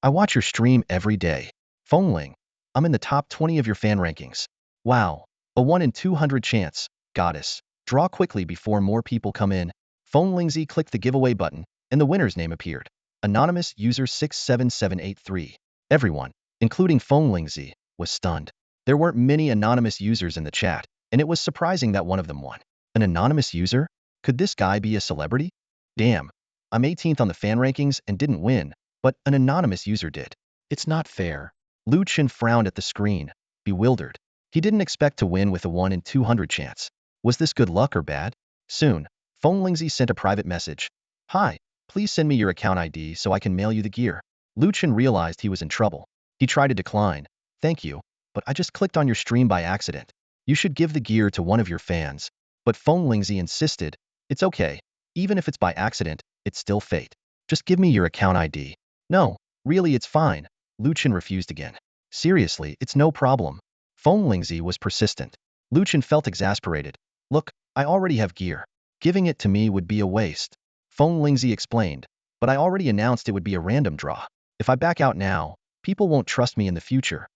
I watch your stream every day. Feng Ling, I'm in the top 20 of your fan rankings. Wow, a 1 in 200 chance, goddess. Draw quickly before more people come in." Feng Lingzi clicked the giveaway button, and the winner's name appeared. Anonymous user 67783. Everyone, including Feng Lingzi, was stunned. There weren't many anonymous users in the chat, and it was surprising that one of them won. An anonymous user? Could this guy be a celebrity? Damn, I'm 18th on the fan rankings and didn't win, but an anonymous user did. It's not fair. Chen frowned at the screen, bewildered. He didn't expect to win with a 1 in 200 chance. Was this good luck or bad? Soon, Feng Lingzi sent a private message. "Hi, please send me your account ID so I can mail you the gear." Chen realized he was in trouble. He tried to decline. "Thank you, but I just clicked on your stream by accident. You should give the gear to one of your fans." But Feng Lingzi insisted. "It's okay. Even if it's by accident, it's still fate. Just give me your account ID." "No, really it's fine." Chen refused again. "Seriously, it's no problem." Feng Lingzi was persistent. Chen felt exasperated. "Look, I already have gear. Giving it to me would be a waste." Feng Lingzi explained, "But I already announced it would be a random draw. If I back out now, people won't trust me in the future."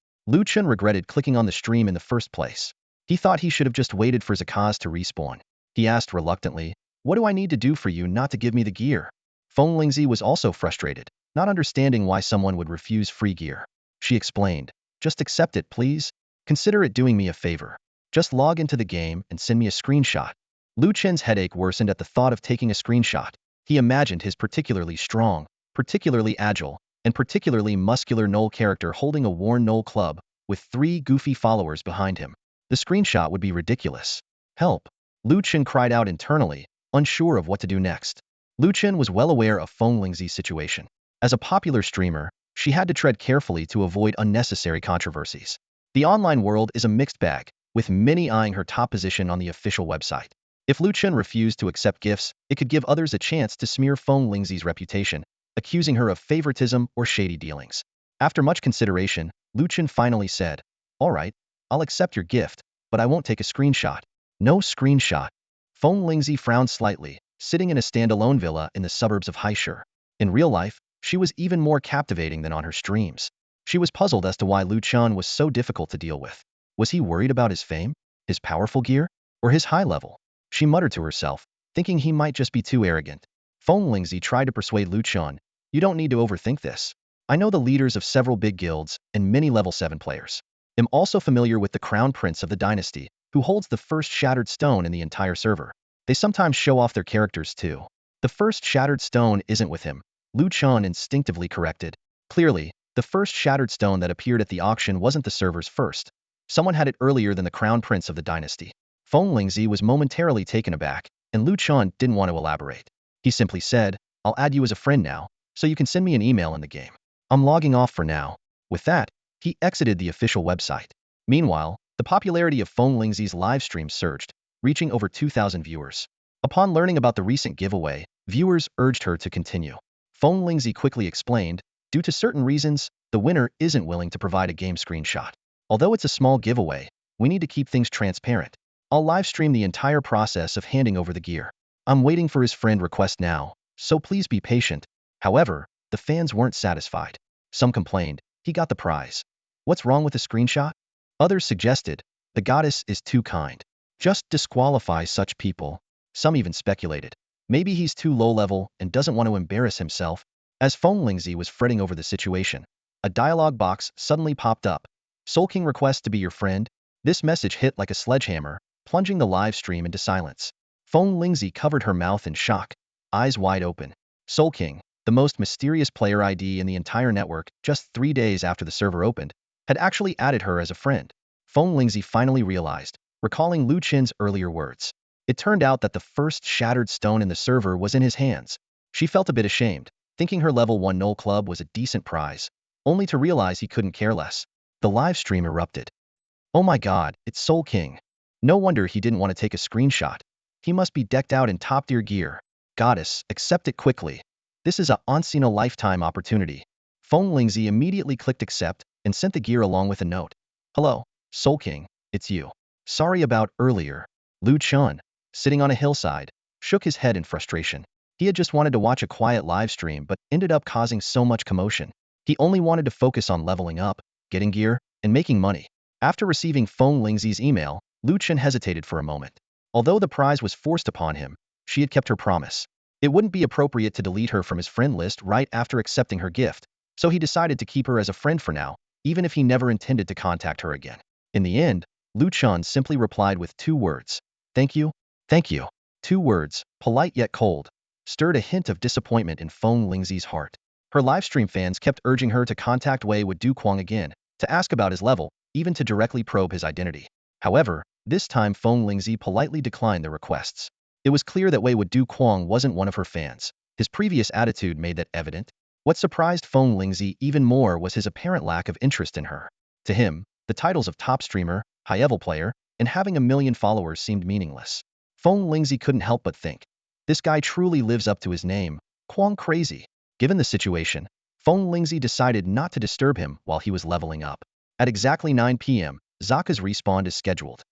Chen regretted clicking on the stream in the first place. He thought he should have just waited for Zakaz to respawn. He asked reluctantly, "What do I need to do for you not to give me the gear?" Feng Lingzi was also frustrated, not understanding why someone would refuse free gear. She explained, "Just accept it, please. Consider it doing me a favor. Just log into the game and send me a screenshot." Chen's headache worsened at the thought of taking a screenshot. He imagined his particularly strong, particularly agile, and particularly muscular gnoll character holding a worn gnoll club, with 3 goofy followers behind him. The screenshot would be ridiculous. "Help!" Chen cried out internally, unsure of what to do next. Chen was well aware of Feng Lingzi's situation. As a popular streamer, she had to tread carefully to avoid unnecessary controversies. The online world is a mixed bag, with many eyeing her top position on the official website. If Chen refused to accept gifts, it could give others a chance to smear Feng Lingzi's reputation, accusing her of favoritism or shady dealings. After much consideration, Chen finally said, "All right, I'll accept your gift, but I won't take a screenshot." No screenshot. Feng Lingzi frowned slightly, sitting in a standalone villa in the suburbs of Haishur. In real life, she was even more captivating than on her streams. She was puzzled as to why Chen was so difficult to deal with. Was he worried about his fame, his powerful gear, or his high level? She muttered to herself, thinking he might just be too arrogant. Feng Lingzi tried to persuade Chen, "You don't need to overthink this. I know the leaders of several big guilds and many level 7 players. I'm also familiar with the crown prince of the dynasty, who holds the first shattered stone in the entire server. They sometimes show off their characters too." "The first shattered stone isn't with him," Chen instinctively corrected. Clearly, the first shattered stone that appeared at the auction wasn't the server's first. Someone had it earlier than the crown prince of the dynasty. Feng Lingzi was momentarily taken aback, and Chen didn't want to elaborate. He simply said, "I'll add you as a friend now, so you can send me an email in the game. I'm logging off for now." With that, he exited the official website. Meanwhile, the popularity of Feng Lingzi's live stream surged, reaching over 2,000 viewers. Upon learning about the recent giveaway, viewers urged her to continue. Feng Lingzi quickly explained, "Due to certain reasons, the winner isn't willing to provide a game screenshot. Although it's a small giveaway, we need to keep things transparent. I'll live stream the entire process of handing over the gear. I'm waiting for his friend request now, so please be patient." However, the fans weren't satisfied. Some complained, "He got the prize. What's wrong with the screenshot?" Others suggested, "The goddess is too kind. Just disqualify such people." Some even speculated, maybe he's too low level and doesn't want to embarrass himself. As Feng Lingzi was fretting over the situation, a dialogue box suddenly popped up. "Soul King requests to be your friend." This message hit like a sledgehammer, plunging the live stream into silence. Feng Lingzi covered her mouth in shock, eyes wide open. Soul King, the most mysterious player ID in the entire network, just 3 days after the server opened, had actually added her as a friend. Feng Lingzi finally realized, recalling Chen's earlier words. It turned out that the first shattered stone in the server was in his hands. She felt a bit ashamed, thinking her level 1 gnoll club was a decent prize, only to realize he couldn't care less. The live stream erupted. "Oh my god, it's Soul King. No wonder he didn't want to take a screenshot. He must be decked out in top-tier gear. Goddess, accept it quickly. This is a once-in-a-lifetime opportunity." Feng Lingzi immediately clicked accept and sent the gear along with a note. "Hello, Soul King, it's you. Sorry about earlier." Chen, sitting on a hillside, shook his head in frustration. He had just wanted to watch a quiet live stream but ended up causing so much commotion. He only wanted to focus on leveling up, getting gear, and making money. After receiving Feng Lingzi's email, Chen hesitated for a moment. Although the prize was forced upon him, she had kept her promise. It wouldn't be appropriate to delete her from his friend list right after accepting her gift, so he decided to keep her as a friend for now, even if he never intended to contact her again. In the end, Chen simply replied with 2 words. "Thank you. Thank you." 2 words, polite yet cold, stirred a hint of disappointment in Feng Lingzi's heart. Her livestream fans kept urging her to contact Wei Wuduquang again, to ask about his level, even to directly probe his identity. However, this time Feng Lingzi politely declined their requests. It was clear that Wei Wuduquang wasn't one of her fans. His previous attitude made that evident. What surprised Feng Lingzi even more was his apparent lack of interest in her. To him, the titles of top streamer, high-level player, and having a million followers seemed meaningless. Feng Lingzi couldn't help but think, this guy truly lives up to his name, Quang crazy. Given the situation, Feng Lingzi decided not to disturb him while he was leveling up. At exactly 9 p.m., Zaka's respawn as scheduled.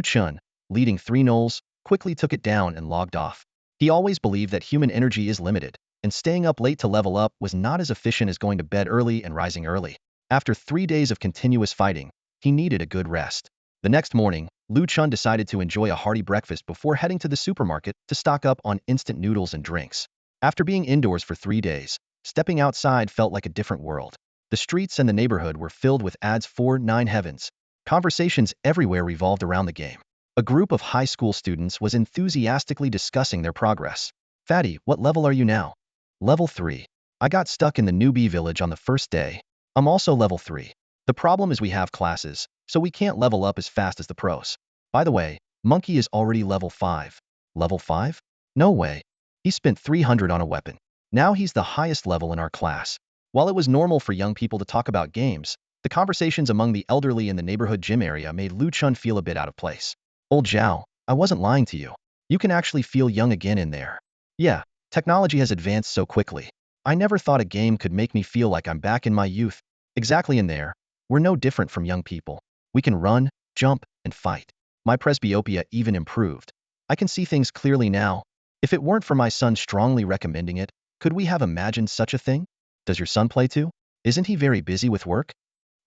Chen, leading 3 gnolls, quickly took it down and logged off. He always believed that human energy is limited, and staying up late to level up was not as efficient as going to bed early and rising early. After 3 days of continuous fighting, he needed a good rest. The next morning, Chen decided to enjoy a hearty breakfast before heading to the supermarket to stock up on instant noodles and drinks. After being indoors for 3 days, stepping outside felt like a different world. The streets and the neighborhood were filled with ads for 9 heavens. Conversations everywhere revolved around the game. A group of high school students was enthusiastically discussing their progress. "Fatty, what level are you now?" "Level 3. I got stuck in the newbie village on the first day." "I'm also level 3. The problem is we have classes, so we can't level up as fast as the pros." "By the way, Monkey is already level 5. "Level 5? No way. He spent 300 on a weapon. Now he's the highest level in our class." While it was normal for young people to talk about games, the conversations among the elderly in the neighborhood gym area made Chen feel a bit out of place. "Old Zhao, I wasn't lying to you. You can actually feel young again in there." "Yeah, technology has advanced so quickly. I never thought a game could make me feel like I'm back in my youth. Exactly in there. We're no different from young people. We can run, jump, and fight. My presbyopia even improved. I can see things clearly now. If it weren't for my son strongly recommending it, could we have imagined such a thing? Does your son play too? Isn't he very busy with work?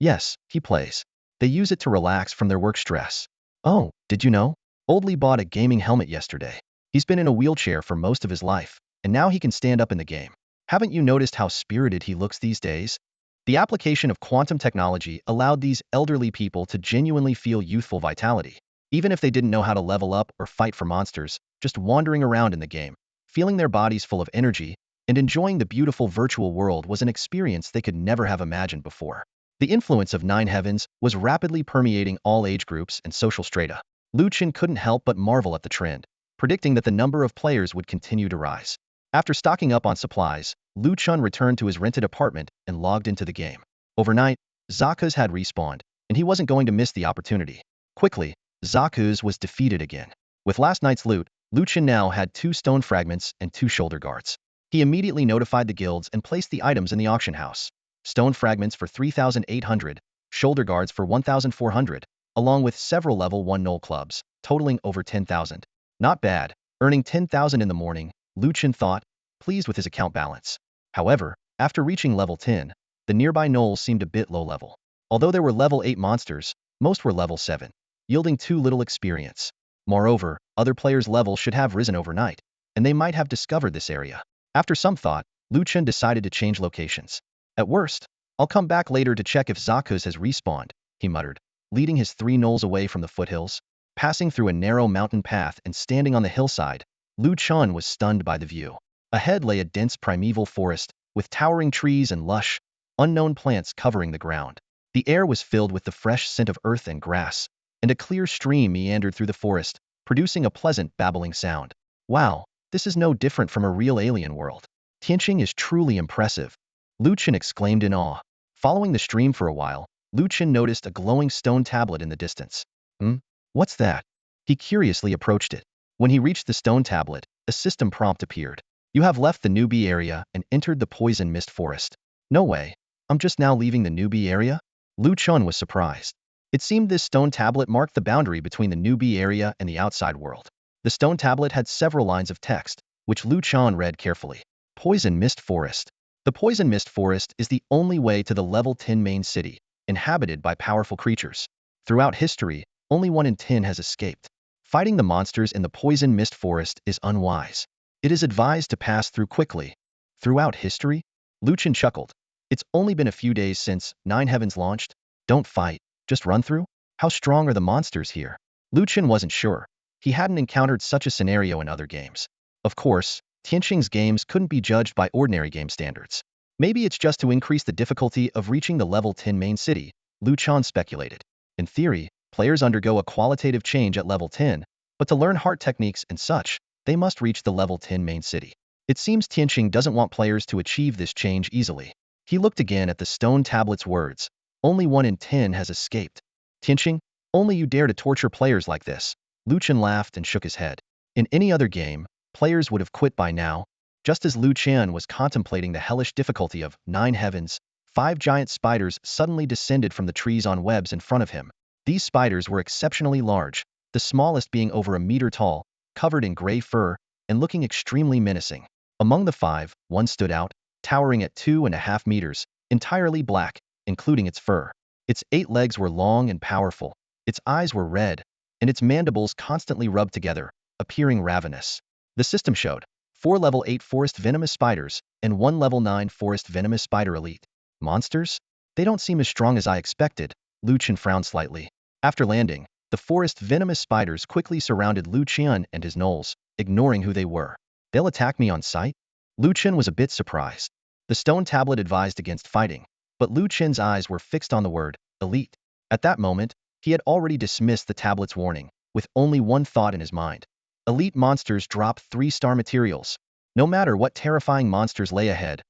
Yes, he plays. They use it to relax from their work stress. Oh, did you know? Oldly bought a gaming helmet yesterday. He's been in a wheelchair for most of his life, and now he can stand up in the game. Haven't you noticed how spirited he looks these days? The application of quantum technology allowed these elderly people to genuinely feel youthful vitality, even if they didn't know how to level up or fight for monsters, just wandering around in the game, feeling their bodies full of energy, and enjoying the beautiful virtual world was an experience they could never have imagined before. The influence of Nine Heavens was rapidly permeating all age groups and social strata. Chen couldn't help but marvel at the trend, predicting that the number of players would continue to rise. After stocking up on supplies, Chen returned to his rented apartment and logged into the game. Overnight, Zakuz had respawned, and he wasn't going to miss the opportunity. Quickly, Zakuz was defeated again. With last night's loot, Chen now had 2 stone fragments and 2 shoulder guards. He immediately notified the guilds and placed the items in the auction house. Stone fragments for 3,800, shoulder guards for 1,400, along with several level 1 gnoll clubs, totaling over 10,000. Not bad, earning 10,000 in the morning, Chen thought, pleased with his account balance. However, after reaching level 10, the nearby gnolls seemed a bit low level. Although there were level 8 monsters, most were level 7, yielding too little experience. Moreover, other players' levels should have risen overnight, and they might have discovered this area. After some thought, Chen decided to change locations. At worst, I'll come back later to check if Zakuz has respawned, he muttered, leading his 3 gnolls away from the foothills. Passing through a narrow mountain path and standing on the hillside, Chen was stunned by the view. Ahead lay a dense primeval forest, with towering trees and lush, unknown plants covering the ground. The air was filled with the fresh scent of earth and grass, and a clear stream meandered through the forest, producing a pleasant babbling sound. Wow, this is no different from a real alien world. Tianqing is truly impressive, Chen exclaimed in awe. Following the stream for a while, Chen noticed a glowing stone tablet in the distance. What's that? He curiously approached it. When he reached the stone tablet, a system prompt appeared. You have left the newbie area and entered the poison mist forest. No way. I'm just now leaving the newbie area? Chen was surprised. It seemed this stone tablet marked the boundary between the newbie area and the outside world. The stone tablet had several lines of text, which Chen read carefully. Poison mist forest. The poison mist forest is the only way to the level 10 main city, inhabited by powerful creatures. Throughout history, only 1 in 10 has escaped. Fighting the monsters in the poison mist forest is unwise. It is advised to pass through quickly. Throughout history? Chen chuckled. It's only been a few days since Nine Heavens launched. Don't fight, just run through? How strong are the monsters here? Chen wasn't sure. He hadn't encountered such a scenario in other games. Of course, Tianqing's games couldn't be judged by ordinary game standards. Maybe it's just to increase the difficulty of reaching the level 10 main city, Chen speculated. In theory, players undergo a qualitative change at level 10, but to learn heart techniques and such, they must reach the level 10 main city. It seems Tianqing doesn't want players to achieve this change easily. He looked again at the stone tablet's words. Only 1 in 10 has escaped. Tianqing, only you dare to torture players like this. Chen laughed and shook his head. In any other game, players would have quit by now. Just as Chen was contemplating the hellish difficulty of Nine Heavens, 5 giant spiders suddenly descended from the trees on webs in front of him. These spiders were exceptionally large, the smallest being over a meter tall, covered in gray fur, and looking extremely menacing. Among the 5, one stood out, towering at 2.5 meters, entirely black, including its fur. Its 8 legs were long and powerful, its eyes were red, and its mandibles constantly rubbed together, appearing ravenous. The system showed 4 level 8 forest venomous spiders and 1 level 9 forest venomous spider elite. Monsters? They don't seem as strong as I expected, Chen frowned slightly. After landing, the forest venomous spiders quickly surrounded Chen and his gnolls, ignoring who they were. They'll attack me on sight? Chen was a bit surprised. The stone tablet advised against fighting, but Chen's eyes were fixed on the word, elite. At that moment, he had already dismissed the tablet's warning, with only one thought in his mind. Elite monsters drop 3-star materials. No matter what terrifying monsters lay ahead,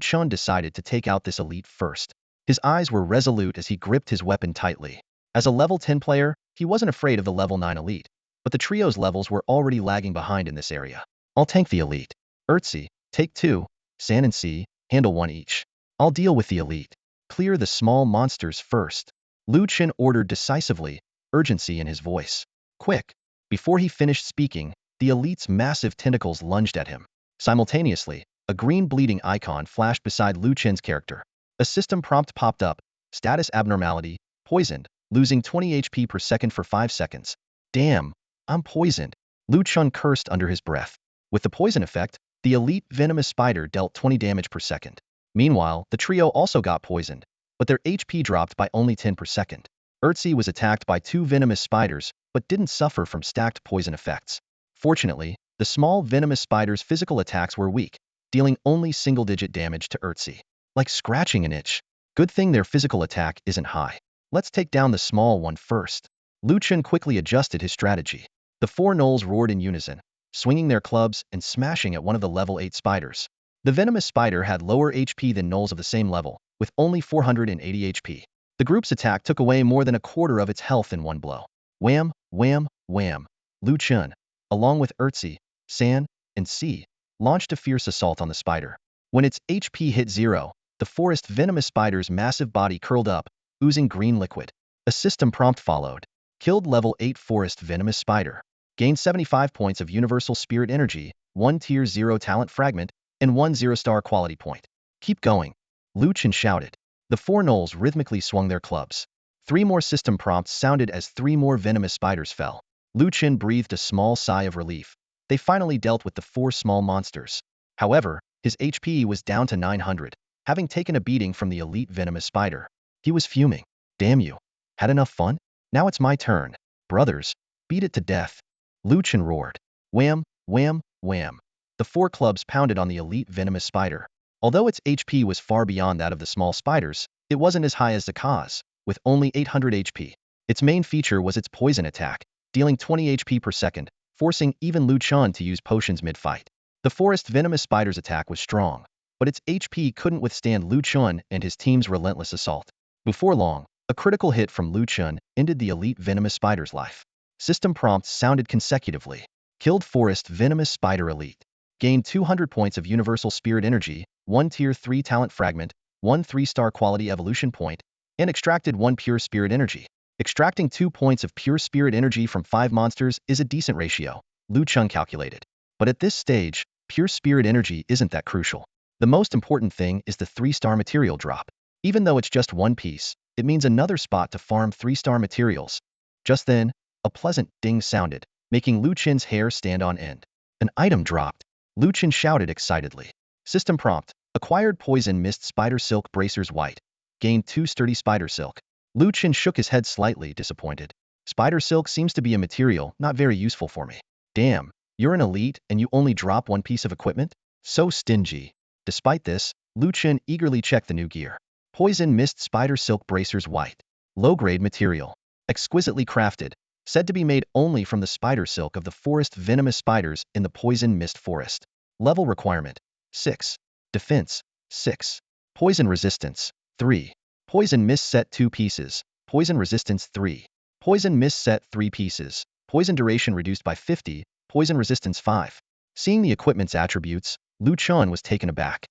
Chen decided to take out this elite first. His eyes were resolute as he gripped his weapon tightly. As a level 10 player, he wasn't afraid of the level 9 elite, but the trio's levels were already lagging behind in this area. I'll tank the elite. Ertzi, take 2, San and C, Handle one each. I'll deal with the elite. Clear the small monsters first. Lu Chen ordered decisively, urgency in his voice. Quick! Before he finished speaking, the elite's massive tentacles lunged at him. Simultaneously, a green bleeding icon flashed beside Lu Chen's character. A system prompt popped up. Status abnormality, poisoned, losing 20 HP per second for 5 seconds. Damn, I'm poisoned. Lu Chen cursed under his breath. With the poison effect, the elite venomous spider dealt 20 damage per second. Meanwhile, the trio also got poisoned, but their HP dropped by only 10 per second. Ertzi was attacked by 2 venomous spiders, but didn't suffer from stacked poison effects. Fortunately, the small venomous spider's physical attacks were weak, dealing only single-digit damage to Ertzi. Like scratching an itch. Good thing their physical attack isn't high. Let's take down the small one first. Lu Chen quickly adjusted his strategy. The 4 gnolls roared in unison, swinging their clubs and smashing at one of the level 8 spiders. The venomous spider had lower HP than gnolls of the same level, with only 480 HP. The group's attack took away more than a quarter of its health in one blow. Wham, wham, wham. Lu Chen, along with Ertzi, San, and Si, launched a fierce assault on the spider. When its HP hit 0, the forest venomous spider's massive body curled up, oozing green liquid. A system prompt followed. Killed level 8 forest venomous spider. Gained 75 points of universal spirit energy, 1 tier 0 talent fragment, and 1 0-star quality point. Keep going. Lu Chen shouted. The 4 gnolls rhythmically swung their clubs. 3 more system prompts sounded as 3 more venomous spiders fell. Lu Chen breathed a small sigh of relief. They finally dealt with the 4 small monsters. However, his HP was down to 900, having taken a beating from the elite venomous spider. He was fuming. Damn you. Had enough fun? Now it's my turn. Brothers, beat it to death. Lu Chen roared. Wham, wham, wham. The 4 clubs pounded on the elite venomous spider. Although its HP was far beyond that of the small spiders, it wasn't as high as Zaka's, with only 800 HP. Its main feature was its poison attack, dealing 20 HP per second, forcing even Lu Chen to use potions mid-fight. The forest venomous spider's attack was strong, but its HP couldn't withstand Lu Chen and his team's relentless assault. Before long, a critical hit from Lu Chen ended the elite venomous spider's life. System prompts sounded consecutively. Killed forest venomous spider elite. Gained 200 points of universal spirit energy, 1 tier 3 talent fragment, 1 3-star quality evolution point, and extracted 1 pure spirit energy. Extracting 2 points of pure spirit energy from 5 monsters is a decent ratio, Lu Chen calculated. But at this stage, pure spirit energy isn't that crucial. The most important thing is the 3-star material drop. Even though it's just 1 piece, it means another spot to farm 3-star materials. Just then, a pleasant ding sounded, making Lu Chen's hair stand on end. An item dropped. Lu Chen shouted excitedly. System prompt. Acquired poison mist spider silk bracers white. Gained 2 sturdy spider silk. Lu Chen shook his head slightly disappointed. Spider silk seems to be a material not very useful for me. Damn, you're an elite and you only drop 1 piece of equipment? So stingy. Despite this, Lu Chen eagerly checked the new gear. Poison mist spider silk bracers white. Low-grade material. Exquisitely crafted. Said to be made only from the spider silk of the forest venomous spiders in the poison mist forest. Level requirement 6. Defense 6. Poison resistance 3. Poison mist set 2 pieces. Poison resistance 3. Poison mist set 3 pieces. Poison duration reduced by 50. Poison resistance 5. Seeing the equipment's attributes, Lu Chen was taken aback.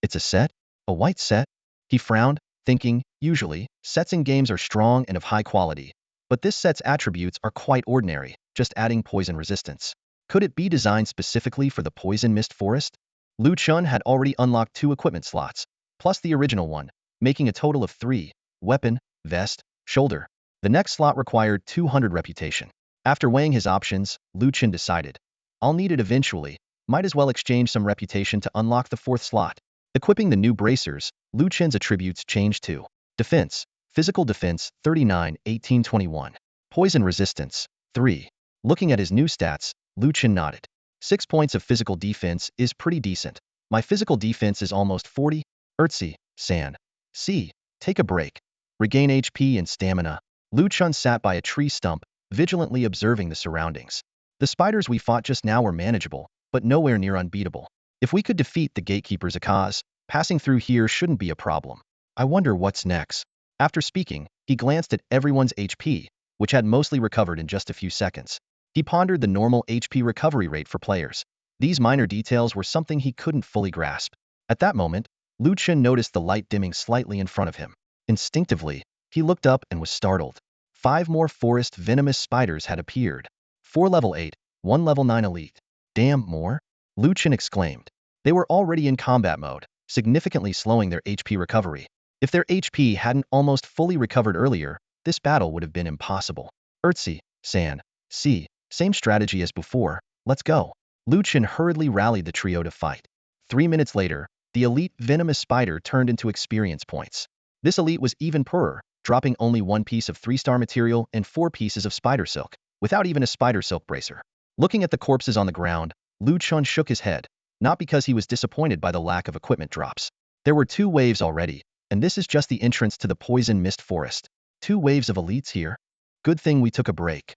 It's a set? A white set? He frowned, thinking, usually, sets in games are strong and of high quality. But this set's attributes are quite ordinary, just adding poison resistance. Could it be designed specifically for the poison mist forest? Lu Chen had already unlocked 2 equipment slots, plus the original one, making a total of 3. Weapon, vest, shoulder. The next slot required 200 reputation. After weighing his options, Lu Chen decided. I'll need it eventually, might as well exchange some reputation to unlock the 4th slot. Equipping the new bracers, Lu Chen's attributes changed to Defense, Physical Defense 39, 1821. Poison Resistance 3. Looking at his new stats, Lu Chen nodded. 6 points of physical defense is pretty decent. My physical defense is almost 40. Ertzi, San. Si, take a break. Regain HP and stamina. Lu Chen sat by a tree stump, vigilantly observing the surroundings. The spiders we fought just now were manageable, but nowhere near unbeatable. If we could defeat the gatekeeper's Akaz, passing through here shouldn't be a problem. I wonder what's next. After speaking, he glanced at everyone's HP, which had mostly recovered in just a few seconds. He pondered the normal HP recovery rate for players. These minor details were something he couldn't fully grasp. At that moment, Lu Chen noticed the light dimming slightly in front of him. Instinctively, he looked up and was startled. 5 more forest venomous spiders had appeared. 4 level 8, 1 level 9 elite. Damn, more? Lu Chen exclaimed. They were already in combat mode, significantly slowing their HP recovery. If their HP hadn't almost fully recovered earlier, this battle would have been impossible. Ertzi, San, C, same strategy as before, let's go. Lu Chen hurriedly rallied the trio to fight. 3 minutes later, the elite venomous spider turned into experience points. This elite was even poorer, dropping only 1 piece of 3-star material and 4 pieces of spider silk, without even a spider silk bracer. Looking at the corpses on the ground, Lu Chen shook his head, not because he was disappointed by the lack of equipment drops. There were 2 waves already, and this is just the entrance to the poison mist forest. 2 waves of elites here? Good thing we took a break.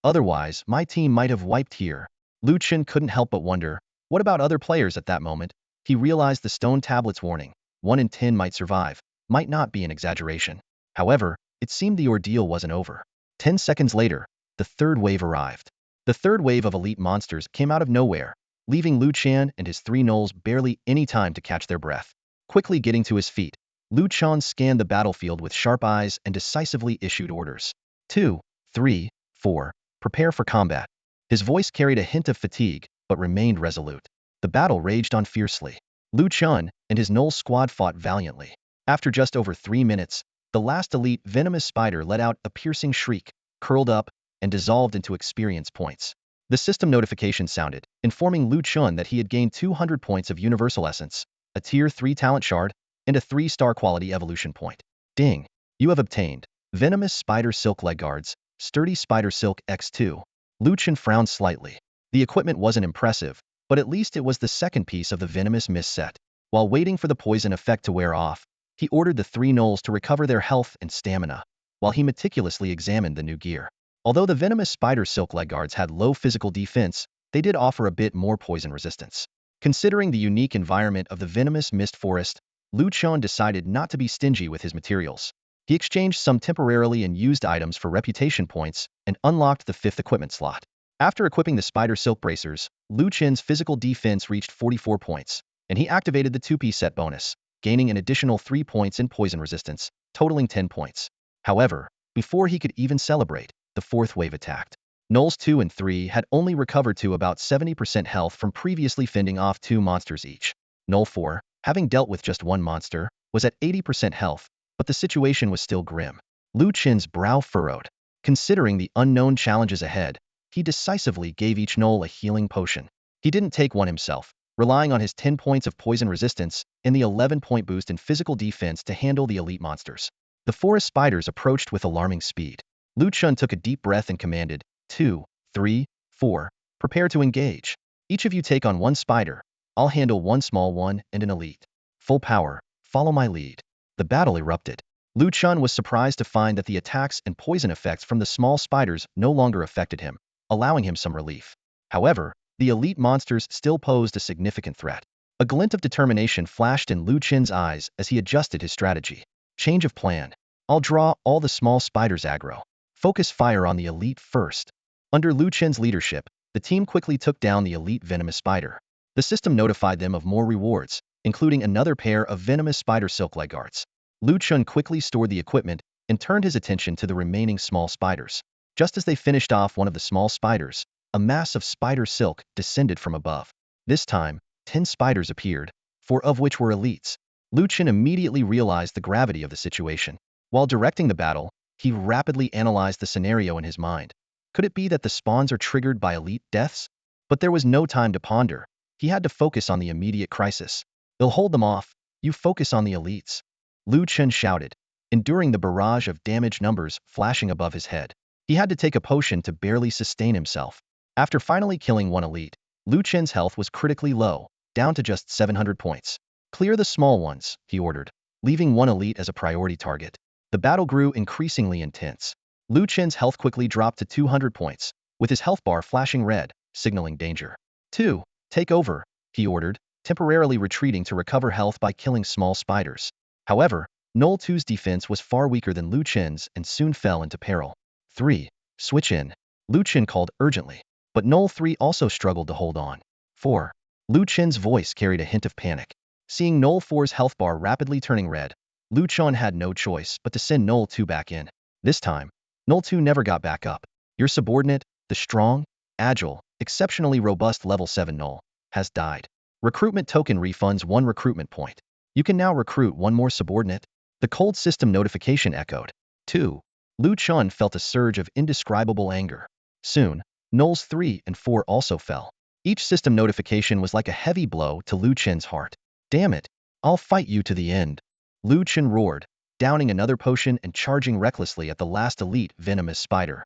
Otherwise, my team might have wiped here. Lu Chen couldn't help but wonder, what about other players at that moment? He realized the stone tablet's warning, 1 in 10 might survive, might not be an exaggeration. However, it seemed the ordeal wasn't over. 10 seconds later, the 3rd wave arrived. The 3rd wave of elite monsters came out of nowhere, leaving Lu Chen and his 3 gnolls barely any time to catch their breath. Quickly getting to his feet, Lu Chen scanned the battlefield with sharp eyes and decisively issued orders. 2, 3, 4, prepare for combat. His voice carried a hint of fatigue, but remained resolute. The battle raged on fiercely. Lu Chen and his gnoll squad fought valiantly. After just over 3 minutes, the last elite venomous spider let out a piercing shriek, curled up, and dissolved into experience points. The system notification sounded, informing Lu Chen that he had gained 200 points of universal essence, a tier 3 talent shard, and a 3-star quality evolution point. Ding! You have obtained venomous spider silk leg guards, sturdy spider silk X2. Lu Chen frowned slightly. The equipment wasn't impressive, but at least it was the 2nd piece of the venomous mist set. While waiting for the poison effect to wear off, he ordered the 3 gnolls to recover their health and stamina, while he meticulously examined the new gear. Although the venomous spider silk leg guards had low physical defense, they did offer a bit more poison resistance. Considering the unique environment of the venomous mist forest, Lu Chen decided not to be stingy with his materials. He exchanged some temporarily unused items for reputation points and unlocked the 5th equipment slot. After equipping the spider silk bracers, Lu Chen's physical defense reached 44 points, and he activated the 2-piece set bonus, gaining an additional 3 points in poison resistance, totaling 10 points. However, before he could even celebrate, the 4th wave attacked. Gnolls 2 and 3 had only recovered to about 70% health from previously fending off 2 monsters each. Gnoll 4, having dealt with just 1 monster, was at 80% health, but the situation was still grim. Lu Chen's brow furrowed. Considering the unknown challenges ahead, he decisively gave each gnoll a healing potion. He didn't take one himself, relying on his 10 points of poison resistance and the 11-point boost in physical defense to handle the elite monsters. The forest spiders approached with alarming speed. Lu Chen took a deep breath and commanded, 2, 3, 4, prepare to engage. Each of you take on 1 spider. I'll handle 1 small one and an elite. Full power, follow my lead. The battle erupted. Lu Chen was surprised to find that the attacks and poison effects from the small spiders no longer affected him, allowing him some relief. However, the elite monsters still posed a significant threat. A glint of determination flashed in Lu Chen's eyes as he adjusted his strategy. Change of plan. I'll draw all the small spiders aggro. Focus fire on the elite first. Under Lu Chen's leadership, the team quickly took down the elite venomous spider. The system notified them of more rewards, including another pair of venomous spider silk leg guards. Lu Chen quickly stored the equipment and turned his attention to the remaining small spiders. Just as they finished off one of the small spiders, a mass of spider silk descended from above. This time, 10 spiders appeared, 4 of which were elites. Lu Chen immediately realized the gravity of the situation. While directing the battle, he rapidly analyzed the scenario in his mind. Could it be that the spawns are triggered by elite deaths? But there was no time to ponder. He had to focus on the immediate crisis. They'll hold them off. You focus on the elites. Lu Chen shouted, enduring the barrage of damage numbers flashing above his head. He had to take a potion to barely sustain himself. After finally killing 1 elite, Lu Chen's health was critically low, down to just 700 points. Clear the small ones, he ordered, leaving 1 elite as a priority target. The battle grew increasingly intense. Lu Chen's health quickly dropped to 200 points, with his health bar flashing red, signaling danger. 2. Take over, he ordered, temporarily retreating to recover health by killing small spiders. However, Gnoll 2's defense was far weaker than Lu Chen's and soon fell into peril. 3. Switch in, Lu Chen called urgently, but Gnoll 3 also struggled to hold on. 4. Lu Chen's voice carried a hint of panic. Seeing Gnoll 4's health bar rapidly turning red, Lu Chen had no choice but to send Gnoll 2 back in. This time, Gnoll 2 never got back up. Your subordinate, the strong, agile, exceptionally robust level 7 Gnoll, has died. Recruitment token refunds 1 recruitment point. You can now recruit 1 more subordinate. The cold system notification echoed. 2. Lu Chen felt a surge of indescribable anger. Soon, Gnolls 3 and 4 also fell. Each system notification was like a heavy blow to Lu Chen's heart. Damn it, I'll fight you to the end. Lu Chen roared, downing another potion and charging recklessly at the last elite venomous spider.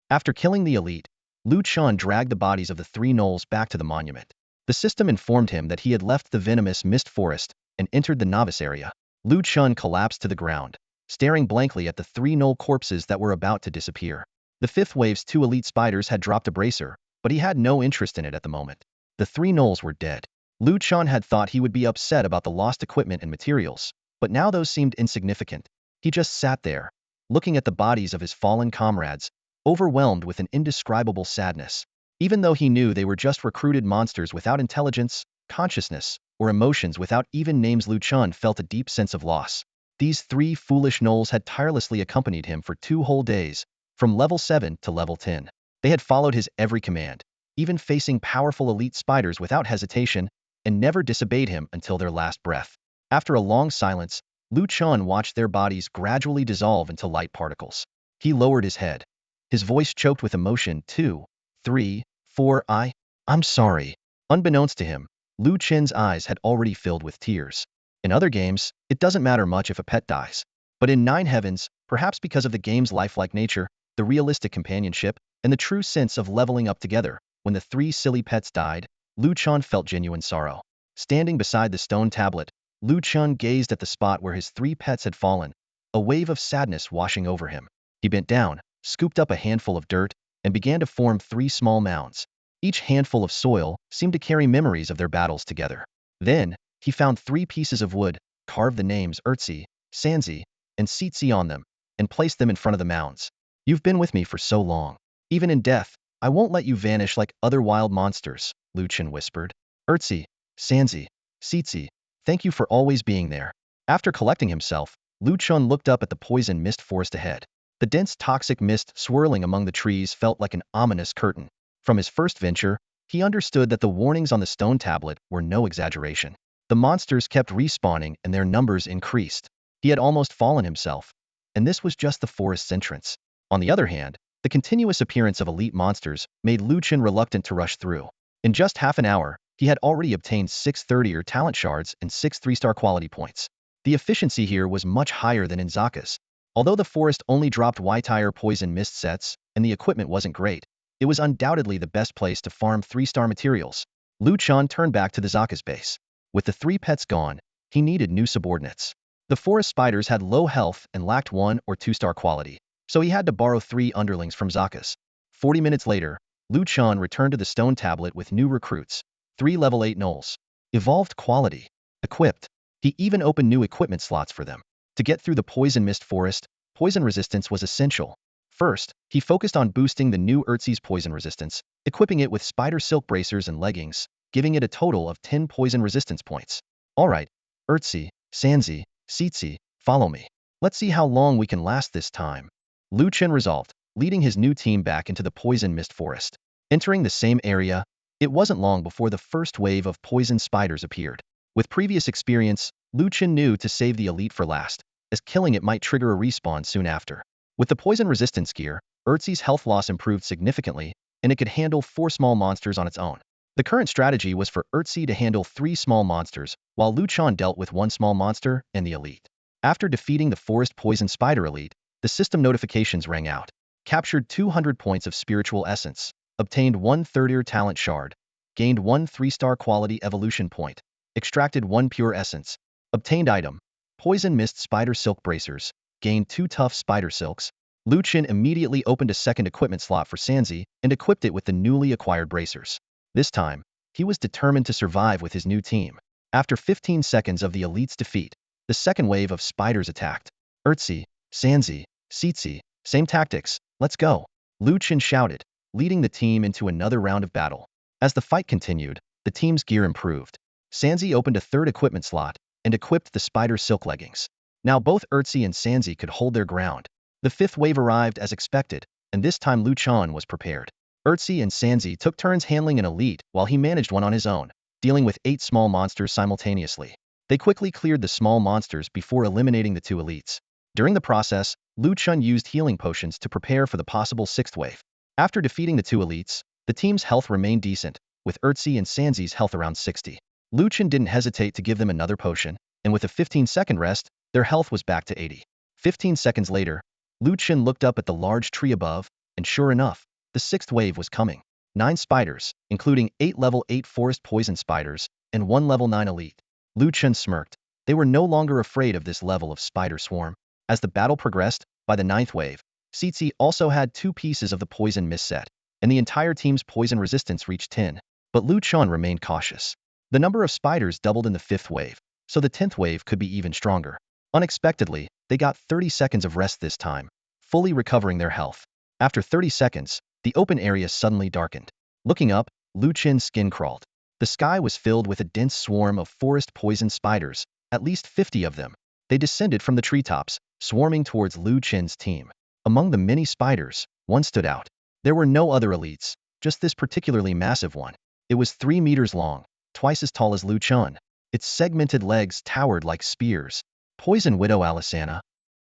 After killing the elite, Lu Chen dragged the bodies of the 3 gnolls back to the monument. The system informed him that he had left the venomous mist forest and entered the novice area. Lu Chen collapsed to the ground, staring blankly at the 3 gnoll corpses that were about to disappear. The 5th wave's 2 elite spiders had dropped a bracer, but he had no interest in it at the moment. The 3 gnolls were dead. Lu Chen had thought he would be upset about the lost equipment and materials, but now those seemed insignificant. He just sat there, looking at the bodies of his fallen comrades, overwhelmed with an indescribable sadness. Even though he knew they were just recruited monsters without intelligence, consciousness, or emotions without even names, Lu Chen felt a deep sense of loss. These 3 foolish gnolls had tirelessly accompanied him for 2 whole days, from level 7 to level 10. They had followed his every command, even facing powerful elite spiders without hesitation, and never disobeyed him until their last breath. After a long silence, Lu Chen watched their bodies gradually dissolve into light particles. He lowered his head. His voice choked with emotion. 2, 3, 4, I'm sorry. Unbeknownst to him, Lu Chen's eyes had already filled with tears. In other games, it doesn't matter much if a pet dies. But in Nine Heavens, perhaps because of the game's lifelike nature, the realistic companionship, and the true sense of leveling up together, when the 3 silly pets died, Lu Chen felt genuine sorrow. Standing beside the stone tablet, Lu Chen gazed at the spot where his 3 pets had fallen, a wave of sadness washing over him. He bent down, scooped up a handful of dirt, and began to form 3 small mounds. Each handful of soil seemed to carry memories of their battles together. Then, he found 3 pieces of wood, carved the names Ertzi, Sanzi, and Sitzi on them, and placed them in front of the mounds. You've been with me for so long. Even in death, I won't let you vanish like other wild monsters, Lu Chen whispered. Ertzi, Sanzi, Sitzi, thank you for always being there. After collecting himself, Lu Chen looked up at the poison mist forest ahead. The dense toxic mist swirling among the trees felt like an ominous curtain. From his first venture, he understood that the warnings on the stone tablet were no exaggeration. The monsters kept respawning and their numbers increased. He had almost fallen himself, and this was just the forest's entrance. On the other hand, the continuous appearance of elite monsters made Lu Chen reluctant to rush through. In just half an hour, he had already obtained 6 30-er talent shards and 6 3-star quality points. The efficiency here was much higher than in sagas. Although the forest only dropped Y-tier poison mist sets, and the equipment wasn't great, it was undoubtedly the best place to farm 3-star materials. Lu Chen turned back to the Zaka's base. With the 3 pets gone, he needed new subordinates. The forest spiders had low health and lacked 1 or 2-star quality, so he had to borrow 3 underlings from Zaka's. 40 minutes later, Lu Chen returned to the stone tablet with new recruits, 3 level 8 gnolls. Evolved quality. Equipped. He even opened new equipment slots for them. To get through the poison mist forest, poison resistance was essential. First, he focused on boosting the new Ertzi's poison resistance, equipping it with spider silk bracers and leggings, giving it a total of 10 poison resistance points. Alright, Ertzi, Sanzi, Sitzi, follow me. Let's see how long we can last this time. Lu Chen resolved, leading his new team back into the poison mist forest. Entering the same area, it wasn't long before the first wave of poison spiders appeared. With previous experience, Lu Chen knew to save the elite for last, as killing it might trigger a respawn soon after. With the poison resistance gear, Ertzi's health loss improved significantly, and it could handle 4 small monsters on its own. The current strategy was for Ertzi to handle 3 small monsters, while Lu Chen dealt with 1 small monster and the elite. After defeating the forest poison spider elite, the system notifications rang out. Captured 200 points of spiritual essence, obtained 1 30-er talent shard, gained 1 3-star quality evolution point, extracted 1 pure essence, obtained item, poison mist spider silk bracers, gained 2 tough spider silks. Lu Chen immediately opened a second equipment slot for Sanzi and equipped it with the newly acquired bracers. This time, he was determined to survive with his new team. After 15 seconds of the elite's defeat, the second wave of spiders attacked. Ertzi, Sanzi, Sitzi, same tactics, let's go. Lu Chen shouted, leading the team into another round of battle. As the fight continued, the team's gear improved. Sanzi opened a third equipment slot and equipped the spider silk leggings. Now both Ertzi and Sanzi could hold their ground. The fifth wave arrived as expected, and this time Lu Chen was prepared. Ertzi and Sanzi took turns handling an elite while he managed one on his own, dealing with 8 small monsters simultaneously. They quickly cleared the small monsters before eliminating the 2 elites. During the process, Lu Chen used healing potions to prepare for the possible 6th wave. After defeating the 2 elites, the team's health remained decent, with Ertzi and Sanzi's health around 60. Lu Chen didn't hesitate to give them another potion, and with a 15-second rest, their health was back to 80. 15 seconds later, Lu Chen looked up at the large tree above, and sure enough, the 6th wave was coming. 9 spiders, including 8 level 8 forest poison spiders, and 1 level 9 elite. Lu Chen smirked. They were no longer afraid of this level of spider swarm. As the battle progressed, by the 9th wave, Cici also had 2 pieces of the poison mist set, and the entire team's poison resistance reached 10, but Lu Chen remained cautious. The number of spiders doubled in the 5th wave, so the 10th wave could be even stronger. Unexpectedly, they got 30 seconds of rest this time, fully recovering their health. After 30 seconds, the open area suddenly darkened. Looking up, Lu Chen's skin crawled. The sky was filled with a dense swarm of forest poison spiders, at least 50 of them. They descended from the treetops, swarming towards Lu Chen's team. Among the many spiders, one stood out. There were no other elites, just this particularly massive one. It was 3 meters long, twice as tall as Lu Chen. Its segmented legs towered like spears. Poison Widow Alisana.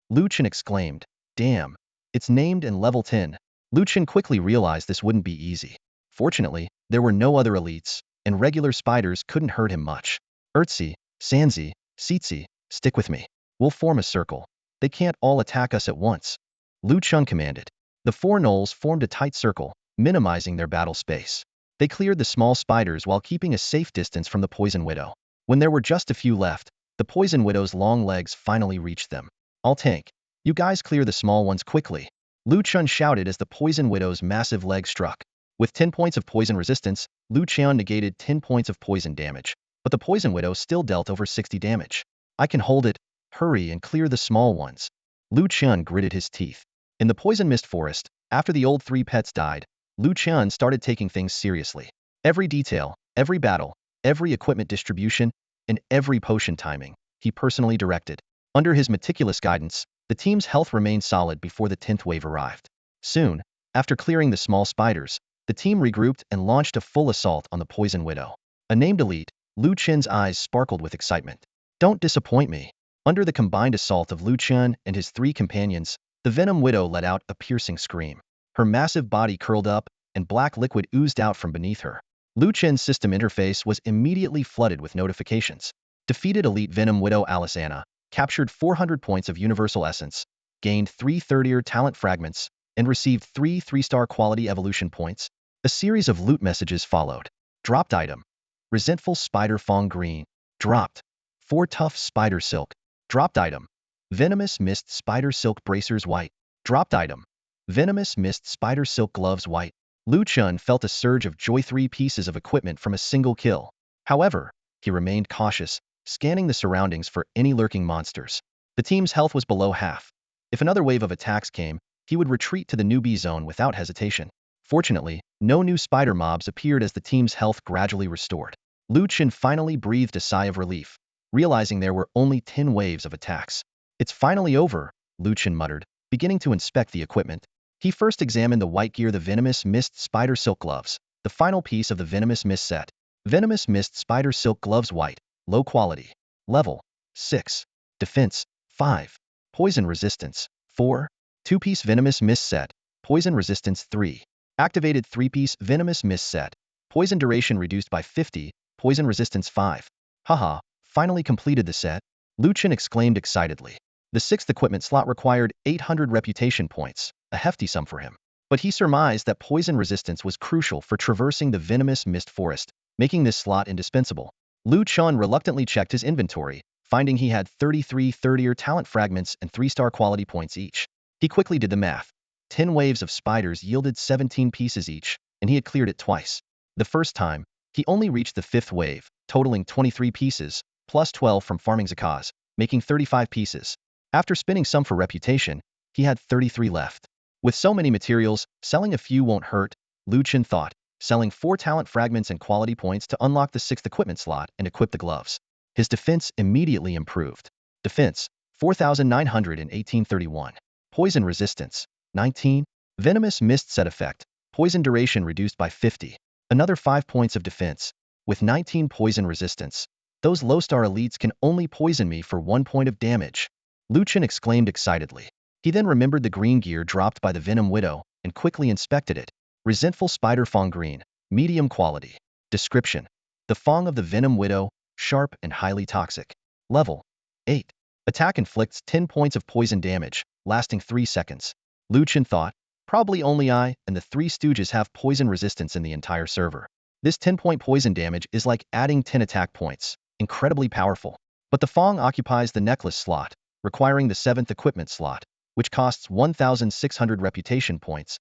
Lu Chen exclaimed, "Damn, it's named and level 10. Lu Chen quickly realized this wouldn't be easy. Fortunately, there were no other elites, and regular spiders couldn't hurt him much. Ertzi, Sanzi, Cici, stick with me. We'll form a circle. They can't all attack us at once." Lu Chen commanded. The 4 gnolls formed a tight circle, minimizing their battle space. They cleared the small spiders while keeping a safe distance from the Poison Widow. When there were just a few left, the Poison Widow's long legs finally reached them. "I'll tank. You guys clear the small ones quickly," Lu Chen shouted as the Poison Widow's massive leg struck. With 10 points of poison resistance, Lu Chen negated 10 points of poison damage, but the Poison Widow still dealt over 60 damage. "I can hold it. Hurry and clear the small ones." Lu Chen gritted his teeth. In the Poison Mist Forest, after the old 3 pets died, Lu Chen started taking things seriously. Every detail, every battle, every equipment distribution, and every potion timing, he personally directed. Under his meticulous guidance, the team's health remained solid before the 10th wave arrived. Soon, after clearing the small spiders, the team regrouped and launched a full assault on the Poison Widow. A named elite, Lu Chen's eyes sparkled with excitement. "Don't disappoint me." Under the combined assault of Lu Chen and his 3 companions, the Venom Widow let out a piercing scream. Her massive body curled up, and black liquid oozed out from beneath her. Lu Chen's system interface was immediately flooded with notifications. Defeated elite Venom Widow Alisana, captured 400 points of Universal Essence, gained 3 third-tier talent fragments, and received 3 3-star quality evolution points. A series of loot messages followed. Dropped item. Resentful Spider Fong Green. Dropped. 4 tough Spider Silk. Dropped item. Venomous Mist Spider Silk Bracers White. Dropped item. Venomous Mist Spider Silk Gloves White. Lu Chen felt a surge of joy. 3 pieces of equipment from a single kill. However, he remained cautious, scanning the surroundings for any lurking monsters. The team's health was below half. If another wave of attacks came, he would retreat to the newbie zone without hesitation. Fortunately, no new spider mobs appeared as the team's health gradually restored. Lu Chen finally breathed a sigh of relief, realizing there were only 10 waves of attacks. "It's finally over," Lu Chen muttered, beginning to inspect the equipment. He first examined the white gear, the Venomous Mist Spider Silk Gloves, the final piece of the Venomous Mist set. Venomous Mist Spider Silk Gloves White, low quality. Level 6. Defense 5. Poison resistance 4. 2-piece Venomous Mist set. Poison resistance 3. Activated 3-piece Venomous Mist set. Poison duration reduced by 50. Poison resistance 5. "Haha, finally completed the set," Lu Chen exclaimed excitedly. The 6th equipment slot required 800 reputation points, a hefty sum for him. But he surmised that poison resistance was crucial for traversing the Venomous Mist Forest, making this slot indispensable. Lu Chen reluctantly checked his inventory, finding he had 33 third-tier talent fragments and 3-star quality points each. He quickly did the math. 10 waves of spiders yielded 17 pieces each, and he had cleared it twice. The first time, he only reached the 5th wave, totaling 23 pieces, plus 12 from farming sagas, making 35 pieces. After spinning some for reputation, he had 33 left. With so many materials, selling a few won't hurt, Lu Chen thought. selling 4 talent fragments and quality points to unlock the 6th equipment slot and equip the gloves. His defense immediately improved. Defense, 4,900 in 1831. Poison resistance, 19. Venomous mist set effect, poison duration reduced by 50. Another 5 points of defense. With 19 poison resistance, those low-star elites can only poison me for 1 point of damage. Chen exclaimed excitedly. He then remembered the green gear dropped by the Venom Widow and quickly inspected it. Resentful Spider Fong Green, medium quality. Description: the Fong of the Venom Widow, sharp and highly toxic. Level 8. Attack inflicts 10 points of poison damage, lasting 3 seconds. Chen thought, probably only I and the 3 Stooges have poison resistance in the entire server. This 10-point poison damage is like adding 10 attack points, incredibly powerful. But the Fong occupies the necklace slot, requiring the 7th equipment slot, which costs 1,600 reputation points.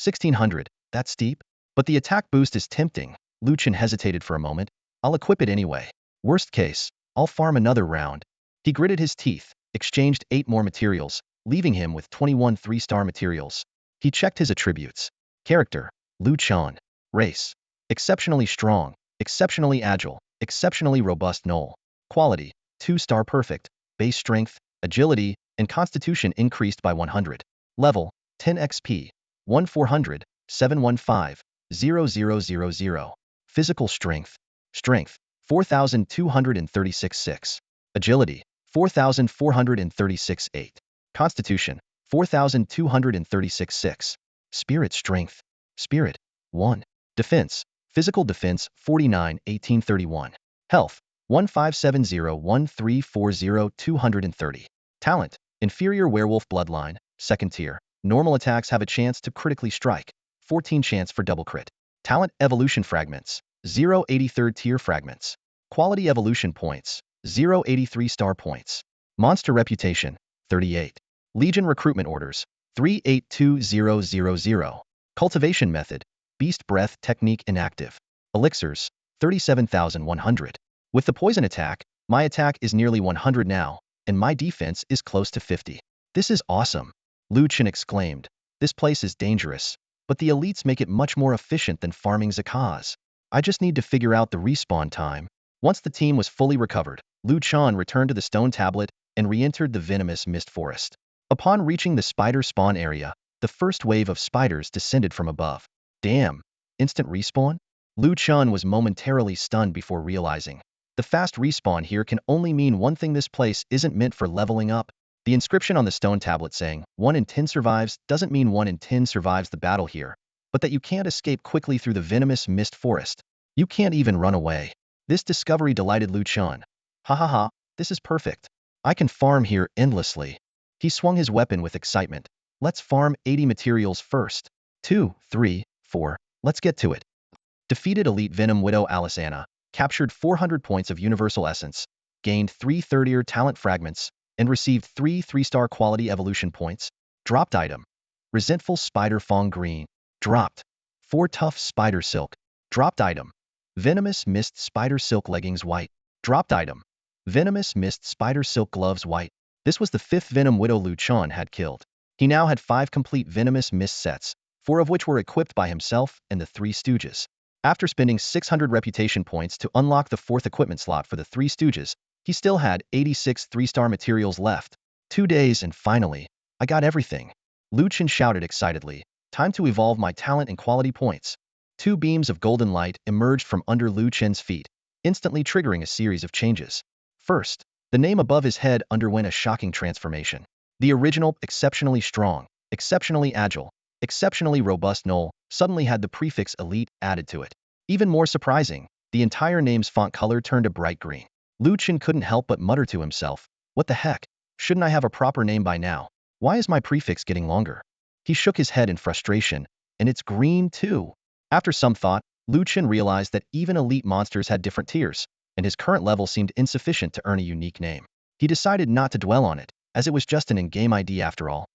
1,600, that's steep? But the attack boost is tempting. Chen hesitated for a moment. I'll equip it anyway. Worst case, I'll farm another round. He gritted his teeth, exchanged 8 more materials, leaving him with 21 3-star materials. He checked his attributes. Character, Chen. Race, exceptionally strong, exceptionally agile, exceptionally robust gnoll. Quality, 2-star perfect. Base strength, agility, and constitution increased by 100. Level, 10 XP, 1400, 715, 0000. Physical strength, 4,236 6. Agility, 4,436 8. Constitution, 4,236 6. Spirit strength, spirit, 1. Defense, physical defense, 49 1831. Health, 1570 230. Talent, inferior werewolf bloodline, 2nd tier. Normal attacks have a chance to critically strike, 14 chance for double crit. Talent evolution fragments, 0 83rd tier fragments. Quality evolution points, 0 83 star points. Monster reputation, 38. Legion recruitment orders, 382000. Cultivation method, beast breath technique inactive. Elixirs, 37,100. With the poison attack, my attack is nearly 100 now, and my defense is close to 50. This is awesome. Chen exclaimed. This place is dangerous, but the elites make it much more efficient than farming sagas. I just need to figure out the respawn time. Once the team was fully recovered, Chen returned to the stone tablet and re-entered the venomous mist forest. Upon reaching the spider spawn area, the first wave of spiders descended from above. Damn! Instant respawn? Chen was momentarily stunned before realizing. The fast respawn here can only mean one thing: this place isn't meant for leveling up. The inscription on the stone tablet saying 1 in 10 survives doesn't mean 1 in 10 survives the battle here, but that you can't escape quickly through the venomous mist forest. You can't even run away. This discovery delighted Chen. Ha ha ha, this is perfect. I can farm here endlessly. He swung his weapon with excitement. Let's farm 80 materials first. 2, 3, 4, let's get to it. Defeated elite Venom Widow Alisana, captured 400 points of universal essence, gained 3 third-tier talent fragments, and received 3 3-star quality evolution points. Dropped item. Resentful Spider Fong Green. Dropped. 4 tough spider silk. Dropped item. Venomous Mist Spider Silk Leggings White. Dropped item. Venomous Mist Spider Silk Gloves White. This was the 5th Venom Widow Chen had killed. He now had 5 complete Venomous Mist sets, 4 of which were equipped by himself and the 3 Stooges. After spending 600 reputation points to unlock the 4th equipment slot for the 3 Stooges, he still had 86 3-star materials left. 2 days and finally, I got everything. Chen shouted excitedly. Time to evolve my talent and quality points. 2 beams of golden light emerged from under Chen's feet, instantly triggering a series of changes. First, the name above his head underwent a shocking transformation. The original, exceptionally strong, exceptionally agile, exceptionally robust gnoll suddenly had the prefix elite added to it. Even more surprising, the entire name's font color turned a bright green. Chen couldn't help but mutter to himself, what the heck? Shouldn't I have a proper name by now? Why is my prefix getting longer? He shook his head in frustration, and it's green too. After some thought, Chen realized that even elite monsters had different tiers, and his current level seemed insufficient to earn a unique name. He decided not to dwell on it, as it was just an in-game ID after all.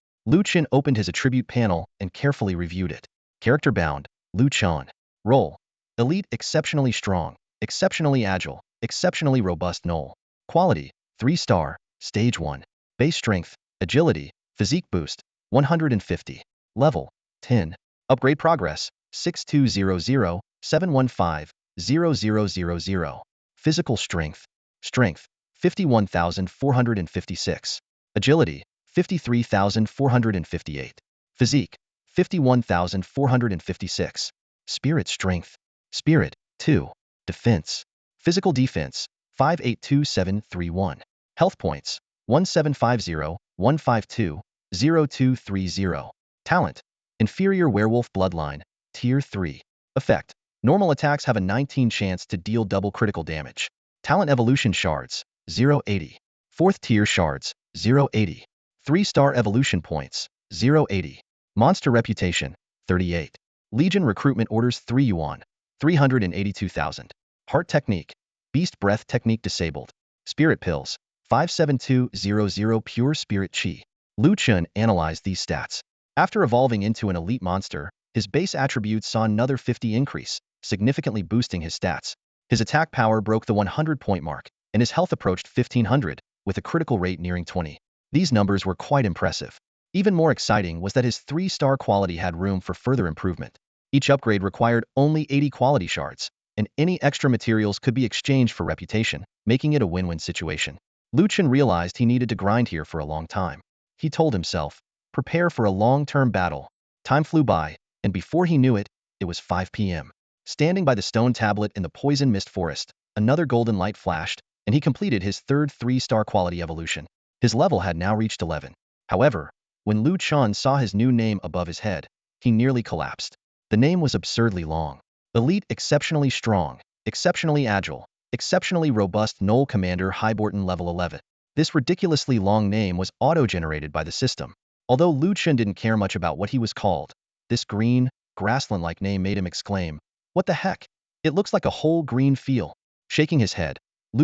Chen opened his attribute panel and carefully reviewed it. Character bound, Chen. Role, elite exceptionally strong, exceptionally agile, exceptionally robust gnoll. Quality, 3-star, stage 1. Base strength, agility, physique boost, 150. Level, 10. Upgrade progress, 6200, 715-0000. Physical strength. Strength, 51,456. Agility, 53,458. Physique, 51,456. Spirit strength. Spirit, 2. Defense. Physical defense, 582731. Health points, 1750-152-0230. Talent, inferior werewolf bloodline, tier 3. Effect, normal attacks have a 19 chance to deal double critical damage. Talent evolution shards, 0.80. 4th tier shards, 0.80. 3-star evolution points, 0.80. Monster reputation, 38. Legion recruitment orders 3 yuan, 382,000. Heart technique, beast breath technique disabled. Spirit pills, 57200 pure spirit chi. Chen analyzed these stats. After evolving into an elite monster, his base attributes saw another 50 increase, significantly boosting his stats. His attack power broke the 100-point mark, and his health approached 1500, with a critical rate nearing 20. These numbers were quite impressive. Even more exciting was that his 3-star quality had room for further improvement. Each upgrade required only 80 quality shards, and any extra materials could be exchanged for reputation, making it a win-win situation. Chen realized he needed to grind here for a long time. He told himself, prepare for a long-term battle. Time flew by, and before he knew it, it was 5 p.m. Standing by the stone tablet in the poison mist forest, another golden light flashed, and he completed his 3rd 3-star quality evolution. His level had now reached 11. However, when Chen saw his new name above his head, he nearly collapsed. The name was absurdly long. Elite exceptionally strong, exceptionally agile, exceptionally robust Gnoll Commander Highborton level 11. This ridiculously long name was auto-generated by the system. Although Chen didn't care much about what he was called, this green, grassland-like name made him exclaim, "What the heck? It looks like a whole green field." Shaking his head,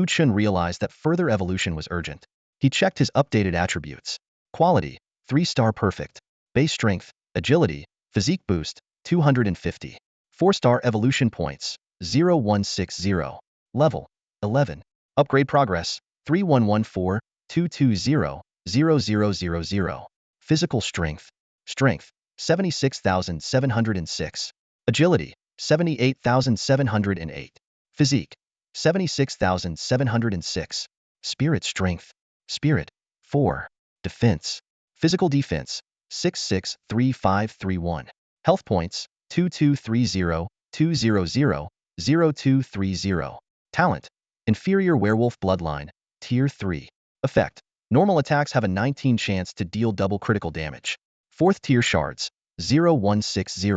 Chen realized that further evolution was urgent. He checked his updated attributes. Quality, 3-star perfect. Base strength, agility, physique boost, 250. 4-star evolution points, 0160. Level, 11. Upgrade progress, 3114-220-0000. Physical strength. Strength, 76,706. Agility, 78,708. Physique, 76,706. Spirit strength. Spirit, 4. Defense. Physical defense, 663531. Health points, 2230-200-0230. Talent, inferior werewolf bloodline, tier 3. Effect, normal attacks have a 19 chance to deal double critical damage. 4th tier shards, 0160.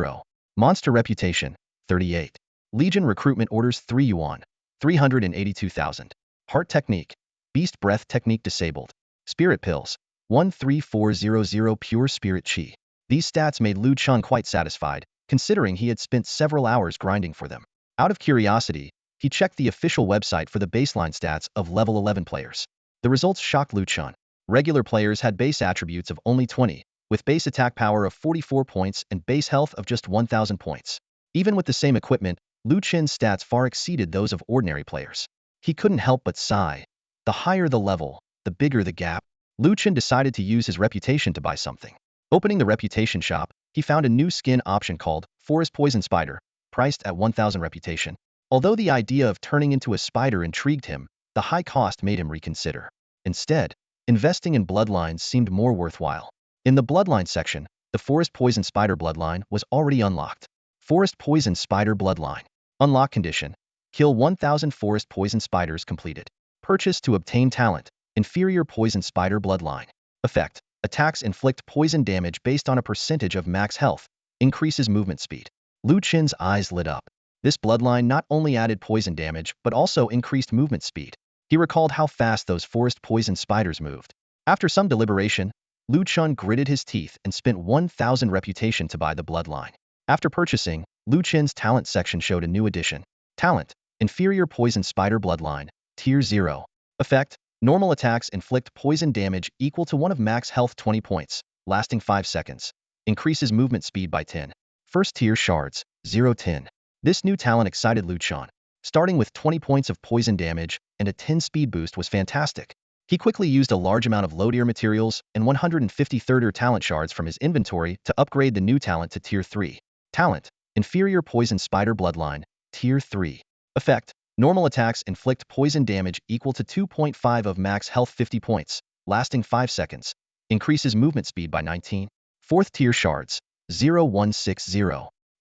Monster reputation, 38. Legion recruitment orders 3 yuan, 382,000. Heart technique, beast breath technique disabled. Spirit pills, 13400 pure spirit chi. These stats made Chen quite satisfied, considering he had spent several hours grinding for them. Out of curiosity, he checked the official website for the baseline stats of level 11 players. The results shocked Chen. Regular players had base attributes of only 20, with base attack power of 44 points and base health of just 1,000 points. Even with the same equipment, Chen's stats far exceeded those of ordinary players. He couldn't help but sigh. The higher the level, the bigger the gap. Chen decided to use his reputation to buy something. Opening the reputation shop, he found a new skin option called Forest Poison Spider, priced at 1,000 reputation. Although the idea of turning into a spider intrigued him, the high cost made him reconsider. Instead, investing in bloodlines seemed more worthwhile. In the bloodline section, the Forest Poison Spider bloodline was already unlocked. Forest Poison Spider bloodline. Unlock condition. Kill 1,000 Forest Poison Spiders completed. Purchase to obtain talent. Inferior Poison Spider bloodline. Effect. Attacks inflict poison damage based on a percentage of max health. Increases movement speed. Chen's eyes lit up. This bloodline not only added poison damage, but also increased movement speed. He recalled how fast those forest poison spiders moved. After some deliberation, Chen gritted his teeth and spent 1,000 reputation to buy the bloodline. After purchasing, Chen's talent section showed a new addition. Talent, inferior poison spider bloodline, tier 0. Effect, normal attacks inflict poison damage equal to one of max health 20 points, lasting 5 seconds. Increases movement speed by 10. First tier shards, 0-10. This new talent excited Chen. Starting with 20 points of poison damage and a 10 speed boost was fantastic. He quickly used a large amount of low-tier materials and 150 third-tier talent shards from his inventory to upgrade the new talent to tier 3. Talent, Inferior Poison Spider Bloodline, Tier 3. Effect: normal attacks inflict poison damage equal to 2.5 of max health 50 points, lasting 5 seconds. Increases movement speed by 19. 4th tier shards, 0160.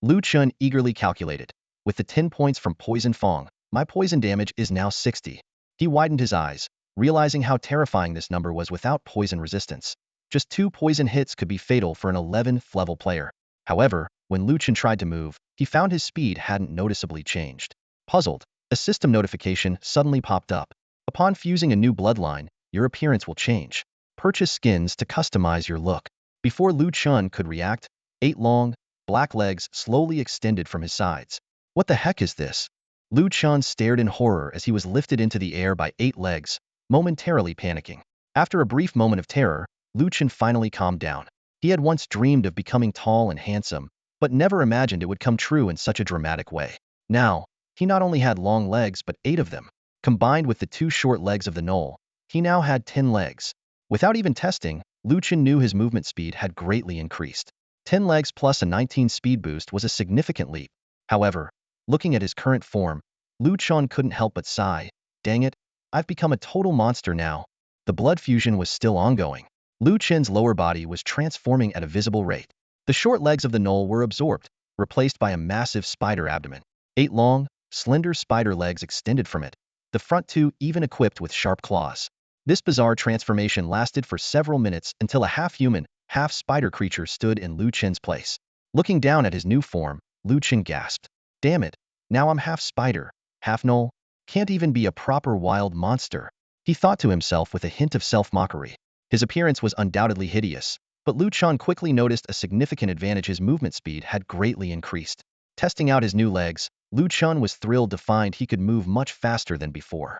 Lu Chen eagerly calculated. With the 10 points from Poison Fong, my poison damage is now 60. He widened his eyes, realizing how terrifying this number was without poison resistance. Just 2 poison hits could be fatal for an 11th level player. However, when Lu Chen tried to move, he found his speed hadn't noticeably changed. Puzzled, a system notification suddenly popped up. Upon fusing a new bloodline, your appearance will change. Purchase skins to customize your look. Before Lu Chen could react, 8 long, black legs slowly extended from his sides. What the heck is this? Lu Chen stared in horror as he was lifted into the air by 8 legs, momentarily panicking. After a brief moment of terror, Lu Chen finally calmed down. He had once dreamed of becoming tall and handsome, but never imagined it would come true in such a dramatic way. Now, he not only had long legs but 8 of them. Combined with the 2 short legs of the gnoll, he now had 10 legs. Without even testing, Lu Chen knew his movement speed had greatly increased. 10 legs plus a 19 speed boost was a significant leap. However, looking at his current form, Lu Chen couldn't help but sigh. Dang it, I've become a total monster now. The blood fusion was still ongoing. Lu Chen's lower body was transforming at a visible rate. The short legs of the gnoll were absorbed, replaced by a massive spider abdomen. 8 long, slender spider legs extended from it, the front 2 even equipped with sharp claws. This bizarre transformation lasted for several minutes until a half-human, half-spider creature stood in Lu Chen's place. Looking down at his new form, Lu Chen gasped. Damn it, now I'm half-spider, half-gnoll, can't even be a proper wild monster. He thought to himself with a hint of self-mockery. His appearance was undoubtedly hideous, but Lu Chen quickly noticed a significant advantage: his movement speed had greatly increased. Testing out his new legs, Lu Chen was thrilled to find he could move much faster than before.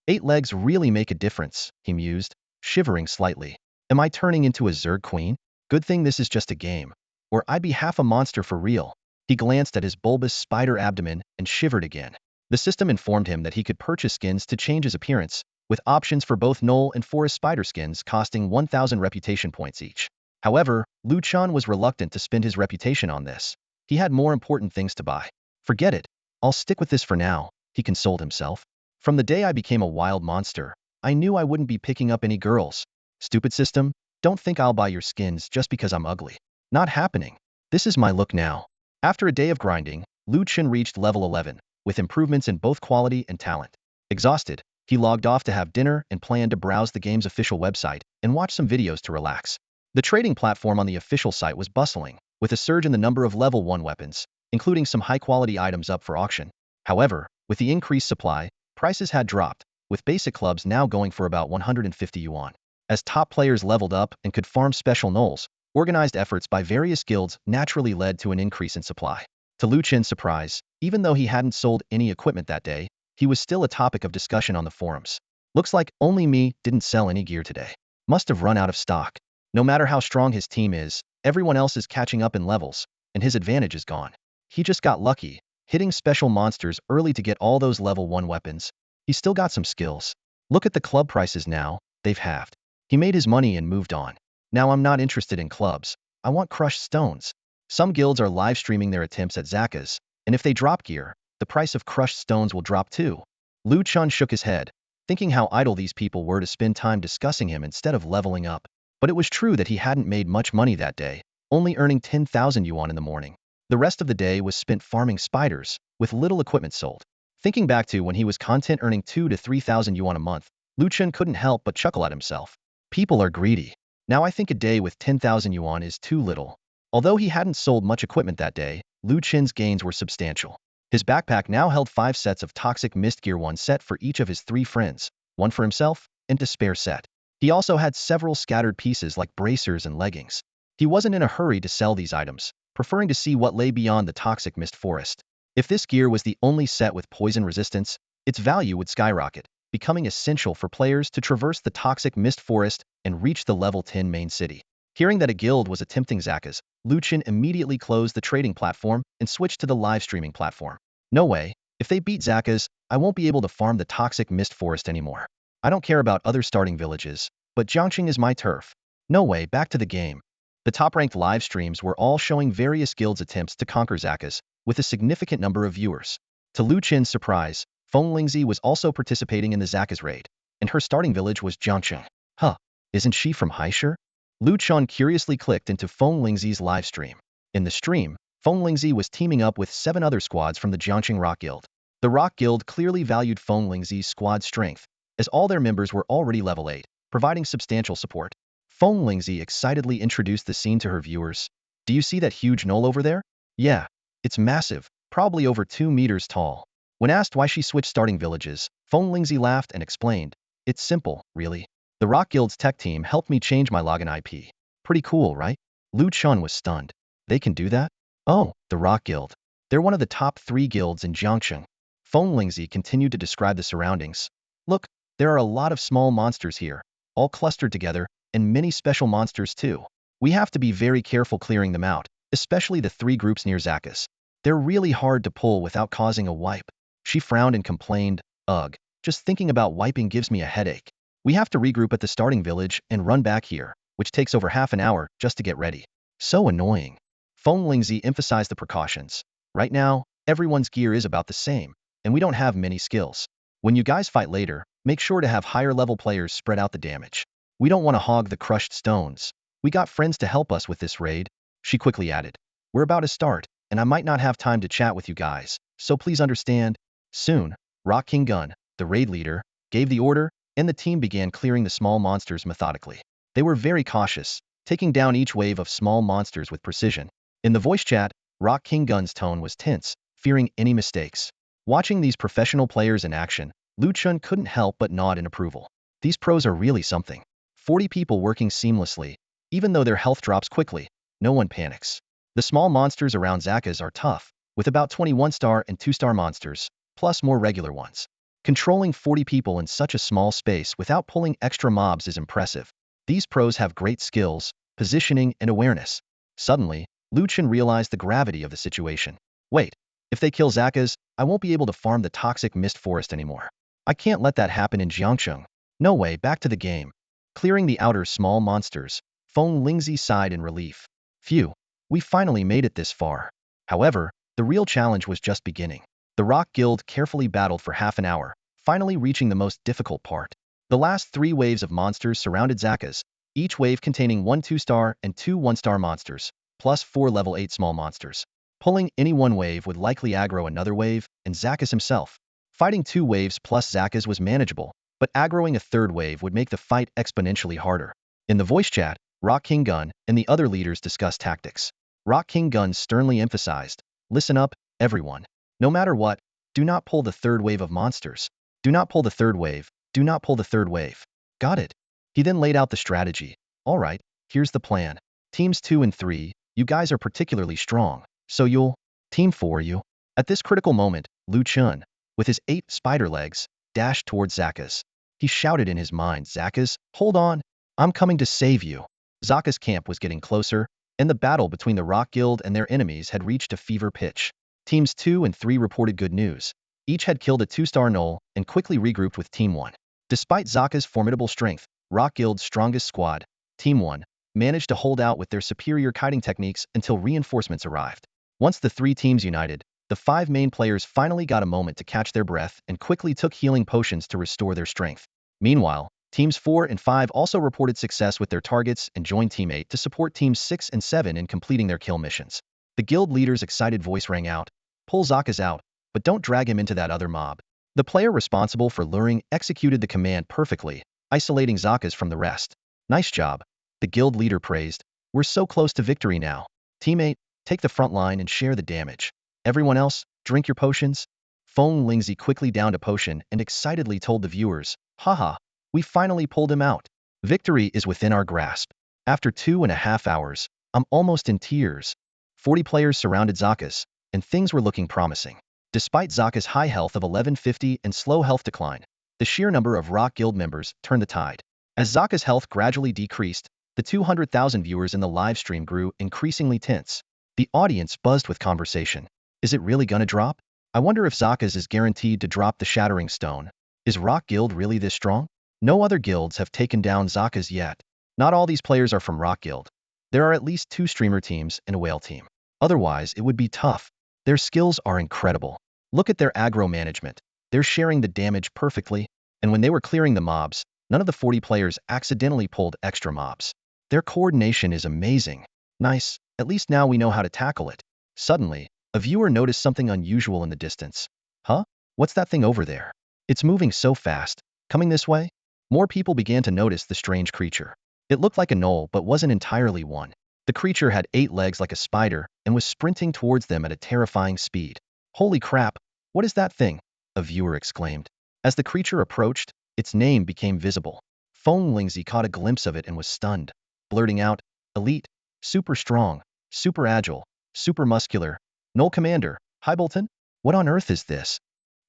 8 legs really make a difference, he mused, shivering slightly. Am I turning into a Zerg queen? Good thing this is just a game, or I'd be half a monster for real. He glanced at his bulbous spider abdomen and shivered again. The system informed him that he could purchase skins to change his appearance, with options for both gnoll and forest spider skins costing 1,000 reputation points each. However, Lu Chen was reluctant to spend his reputation on this. He had more important things to buy. Forget it, I'll stick with this for now, he consoled himself. From the day I became a wild monster, I knew I wouldn't be picking up any girls. Stupid system, don't think I'll buy your skins just because I'm ugly. Not happening. This is my look now. After a day of grinding, Lu Chen reached level 11, with improvements in both quality and talent. Exhausted, he logged off to have dinner and planned to browse the game's official website and watch some videos to relax. The trading platform on the official site was bustling, with a surge in the number of level 1 weapons, including some high-quality items up for auction. However, with the increased supply, prices had dropped, with basic clubs now going for about 150 yuan. As top players leveled up and could farm special gnolls, organized efforts by various guilds naturally led to an increase in supply. To Lu Chen's surprise, even though he hadn't sold any equipment that day, he was still a topic of discussion on the forums. Looks like only me didn't sell any gear today. Must have run out of stock. No matter how strong his team is, everyone else is catching up in levels, and his advantage is gone. He just got lucky, hitting special monsters early to get all those level 1 weapons. He still got some skills. Look at the club prices now, they've halved. He made his money and moved on. Now I'm not interested in clubs. I want crushed stones. Some guilds are live streaming their attempts at sagas, and if they drop gear, the price of crushed stones will drop too. Lu Chen shook his head, thinking how idle these people were to spend time discussing him instead of leveling up. But it was true that he hadn't made much money that day, only earning 10,000 yuan in the morning. The rest of the day was spent farming spiders, with little equipment sold. Thinking back to when he was content earning 2 to 3,000 yuan a month, Lu Chen couldn't help but chuckle at himself. People are greedy. Now I think a day with 10,000 yuan is too little. Although he hadn't sold much equipment that day, Lu Chen's gains were substantial. His backpack now held 5 sets of toxic mist gear, 1 set for each of his 3 friends, 1 for himself, and a spare set. He also had several scattered pieces like bracers and leggings. He wasn't in a hurry to sell these items, preferring to see what lay beyond the toxic mist forest. If this gear was the only set with poison resistance, its value would skyrocket, becoming essential for players to traverse the toxic mist forest and reach the level 10 main city. Hearing that a guild was attempting sagas, Lu Chen immediately closed the trading platform and switched to the live streaming platform. No way, if they beat sagas, I won't be able to farm the toxic mist forest anymore. I don't care about other starting villages, but Jiangxing is my turf. No way, back to the game. The top-ranked live streams were all showing various guilds' attempts to conquer sagas, with a significant number of viewers. To Lu Chen's surprise, Feng Lingzi was also participating in the Zaka's raid, and her starting village was Jiangcheng. Huh, isn't she from Haishur? Lu Chen curiously clicked into Feng Lingzi's live stream. In the stream, Feng Lingzi was teaming up with 7 other squads from the Jiangcheng Rock Guild. The Rock Guild clearly valued Feng Lingzi's squad strength, as all their members were already level 8, providing substantial support. Feng Lingzi excitedly introduced the scene to her viewers. Do you see that huge gnoll over there? Yeah, it's massive, probably over 2 meters tall. When asked why she switched starting villages, Feng Lingzi laughed and explained, it's simple, really. The Rock Guild's tech team helped me change my login IP. Pretty cool, right? Lu Chun was stunned. They can do that? Oh, the Rock Guild. They're one of the top 3 guilds in Jiangcheng. Feng Lingzi continued to describe the surroundings. Look, there are a lot of small monsters here, all clustered together, and many special monsters too. We have to be very careful clearing them out, especially the 3 groups near Zakas. They're really hard to pull without causing a wipe. She frowned and complained, ugh, just thinking about wiping gives me a headache. We have to regroup at the starting village and run back here, which takes over half an hour just to get ready. So annoying. Feng Lingzi emphasized the precautions. Right now, everyone's gear is about the same, and we don't have many skills. When you guys fight later, make sure to have higher level players spread out the damage. We don't want to hog the crushed stones. We got friends to help us with this raid, she quickly added. We're about to start, and I might not have time to chat with you guys, so please understand. Soon, Rock King Gun, the raid leader, gave the order, and the team began clearing the small monsters methodically. They were very cautious, taking down each wave of small monsters with precision. In the voice chat, Rock King Gun's tone was tense, fearing any mistakes. Watching these professional players in action, Lu Chun couldn't help but nod in approval. These pros are really something. 40 people working seamlessly. Even though their health drops quickly, no one panics. The small monsters around Zakas are tough, with about 21-star and 2-star monsters, plus more regular ones. Controlling 40 people in such a small space without pulling extra mobs is impressive. These pros have great skills, positioning, and awareness. Suddenly, Lu Chen realized the gravity of the situation. Wait, if they kill Zakas, I won't be able to farm the toxic mist forest anymore. I can't let that happen in Jiangcheng. No way, back to the game. Clearing the outer small monsters, Feng Lingzi sighed in relief. Phew, we finally made it this far. However, the real challenge was just beginning. The Rock Guild carefully battled for half an hour, finally reaching the most difficult part. The last 3 waves of monsters surrounded Zakas, each wave containing 1 2-star and 2 1-star monsters, plus 4 level 8 small monsters. Pulling any one wave would likely aggro another wave, and Zakas himself. Fighting 2 waves plus Zakas was manageable, but aggroing a 3rd wave would make the fight exponentially harder. In the voice chat, Rock King Gun and the other leaders discussed tactics. Rock King Gun sternly emphasized, listen up, everyone. No matter what, do not pull the 3rd wave of monsters. Do not pull the 3rd wave. Do not pull the 3rd wave. Got it. He then laid out the strategy. Alright, here's the plan. Teams 2 and 3, you guys are particularly strong, so you'll. Team 4 you. At this critical moment, Lu Chun, with his 8 spider legs, dashed towards Zakas. He shouted in his mind, Zakas, hold on. I'm coming to save you. Zaka's camp was getting closer, and the battle between the Rock Guild and their enemies had reached a fever pitch. Teams 2 and 3 reported good news. Each had killed a 2-star gnoll and quickly regrouped with Team 1. Despite Zaka's formidable strength, Rock Guild's strongest squad, Team 1, managed to hold out with their superior kiting techniques until reinforcements arrived. Once the 3 teams united, the 5 main players finally got a moment to catch their breath and quickly took healing potions to restore their strength. Meanwhile, Teams 4 and 5 also reported success with their targets and joined Team 8 to support Teams 6 and 7 in completing their kill missions. The guild leader's excited voice rang out, pull Zakas out, but don't drag him into that other mob. The player responsible for luring executed the command perfectly, isolating Zakas from the rest. Nice job. The guild leader praised. We're so close to victory now. Teammate, take the front line and share the damage. Everyone else, drink your potions. Feng Lingzi quickly downed a potion and excitedly told the viewers, haha, we finally pulled him out. Victory is within our grasp. After 2.5 hours, I'm almost in tears. 40 players surrounded Zakas, and things were looking promising. Despite Zaka's high health of 1150 and slow health decline, the sheer number of Rock Guild members turned the tide. As Zaka's health gradually decreased, the 200,000 viewers in the live stream grew increasingly tense. The audience buzzed with conversation. Is it really gonna drop? I wonder if Zaka's is guaranteed to drop the Shattering Stone. Is Rock Guild really this strong? No other guilds have taken down Zaka's yet. Not all these players are from Rock Guild. There are at least 2 streamer teams and a whale team. Otherwise, it would be tough. Their skills are incredible. Look at their aggro management. They're sharing the damage perfectly, and when they were clearing the mobs, none of the 40 players accidentally pulled extra mobs. Their coordination is amazing. Nice, at least now we know how to tackle it. Suddenly, a viewer noticed something unusual in the distance. Huh? What's that thing over there? It's moving so fast. Coming this way? More people began to notice the strange creature. It looked like a gnoll but wasn't entirely one. The creature had 8 legs like a spider and was sprinting towards them at a terrifying speed. Holy crap, what is that thing? A viewer exclaimed. As the creature approached, its name became visible. Feng Lingzi caught a glimpse of it and was stunned, blurting out, elite, super strong, super agile, super muscular, Gnoll Commander, Highbolton? What on earth is this?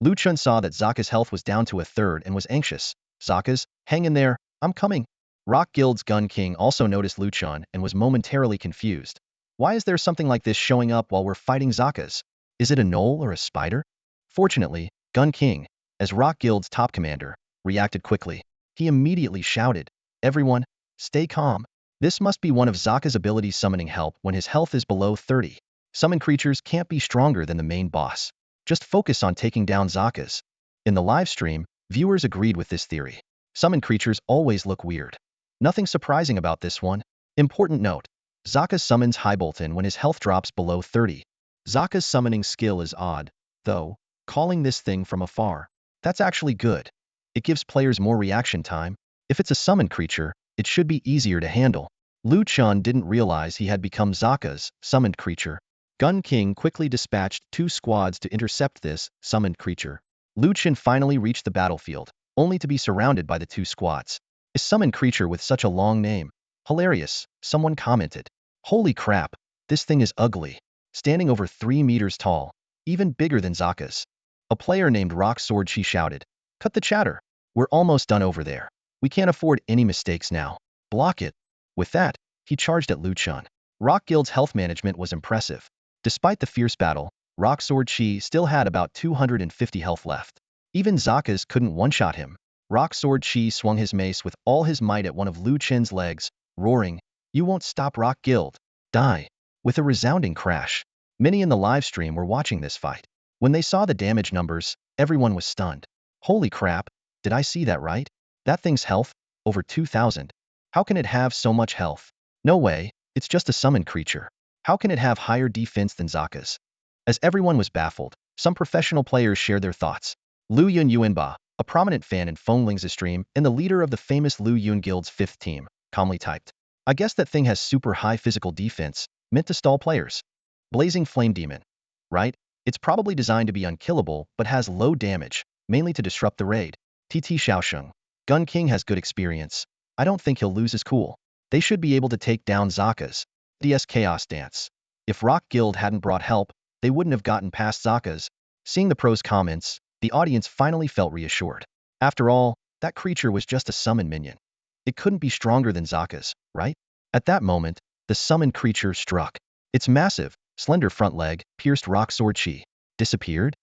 Lu Chen saw that Zaka's health was down to a third and was anxious. Zaka's, hang in there, I'm coming. Rock Guild's Gun King also noticed Lu Chen and was momentarily confused. Why is there something like this showing up while we're fighting Zaka's? Is it a gnoll or a spider? Fortunately, Gun King, as Rock Guild's top commander, reacted quickly. He immediately shouted, everyone, stay calm. This must be one of Zaka's abilities summoning help when his health is below 30. Summon creatures can't be stronger than the main boss. Just focus on taking down Zaka's. In the live stream, viewers agreed with this theory. Summon creatures always look weird. Nothing surprising about this one. Important note, Zaka summons Highbolton when his health drops below 30. Zaka's summoning skill is odd, though, calling this thing from afar. That's actually good. It gives players more reaction time. If it's a summoned creature, it should be easier to handle. Lu Chen didn't realize he had become Zaka's summoned creature. Gun King quickly dispatched 2 squads to intercept this summoned creature. Lu Chen finally reached the battlefield, only to be surrounded by the 2 squads. A summoned creature with such a long name. Hilarious, someone commented. Holy crap, this thing is ugly. Standing over 3 meters tall, even bigger than Zaka's. A player named Rock Sword Chi shouted, cut the chatter. We're almost done over there. We can't afford any mistakes now. Block it. With that, he charged at Lu Chen. Rock Guild's health management was impressive. Despite the fierce battle, Rock Sword Chi still had about 250 health left. Even Zaka's couldn't one-shot him. Rock Sword Chi swung his mace with all his might at one of Lu Chen's legs, roaring, you won't stop Rock Guild. Die. With a resounding crash. Many in the live stream were watching this fight. When they saw the damage numbers, everyone was stunned. Holy crap, did I see that right? That thing's health? Over 2,000. How can it have so much health? No way, it's just a summoned creature. How can it have higher defense than Zaka's? As everyone was baffled, some professional players shared their thoughts. Lu Yun Yuanba, a prominent fan in Feng Ling's stream and the leader of the famous Lu Yun Guild's 5th team, calmly typed, I guess that thing has super high physical defense, meant to stall players. Blazing Flame Demon. Right? It's probably designed to be unkillable but has low damage, mainly to disrupt the raid. TT Xiaosheng. Gun King has good experience. I don't think he'll lose his cool. They should be able to take down Zaka's. DS Chaos Dance. If Rock Guild hadn't brought help, they wouldn't have gotten past Zaka's. Seeing the pros' comments, the audience finally felt reassured. After all, that creature was just a summon minion. It couldn't be stronger than Zaka's, right? At that moment, the summoned creature struck. Its massive, slender front leg pierced Rock Sword Chi. Disappeared?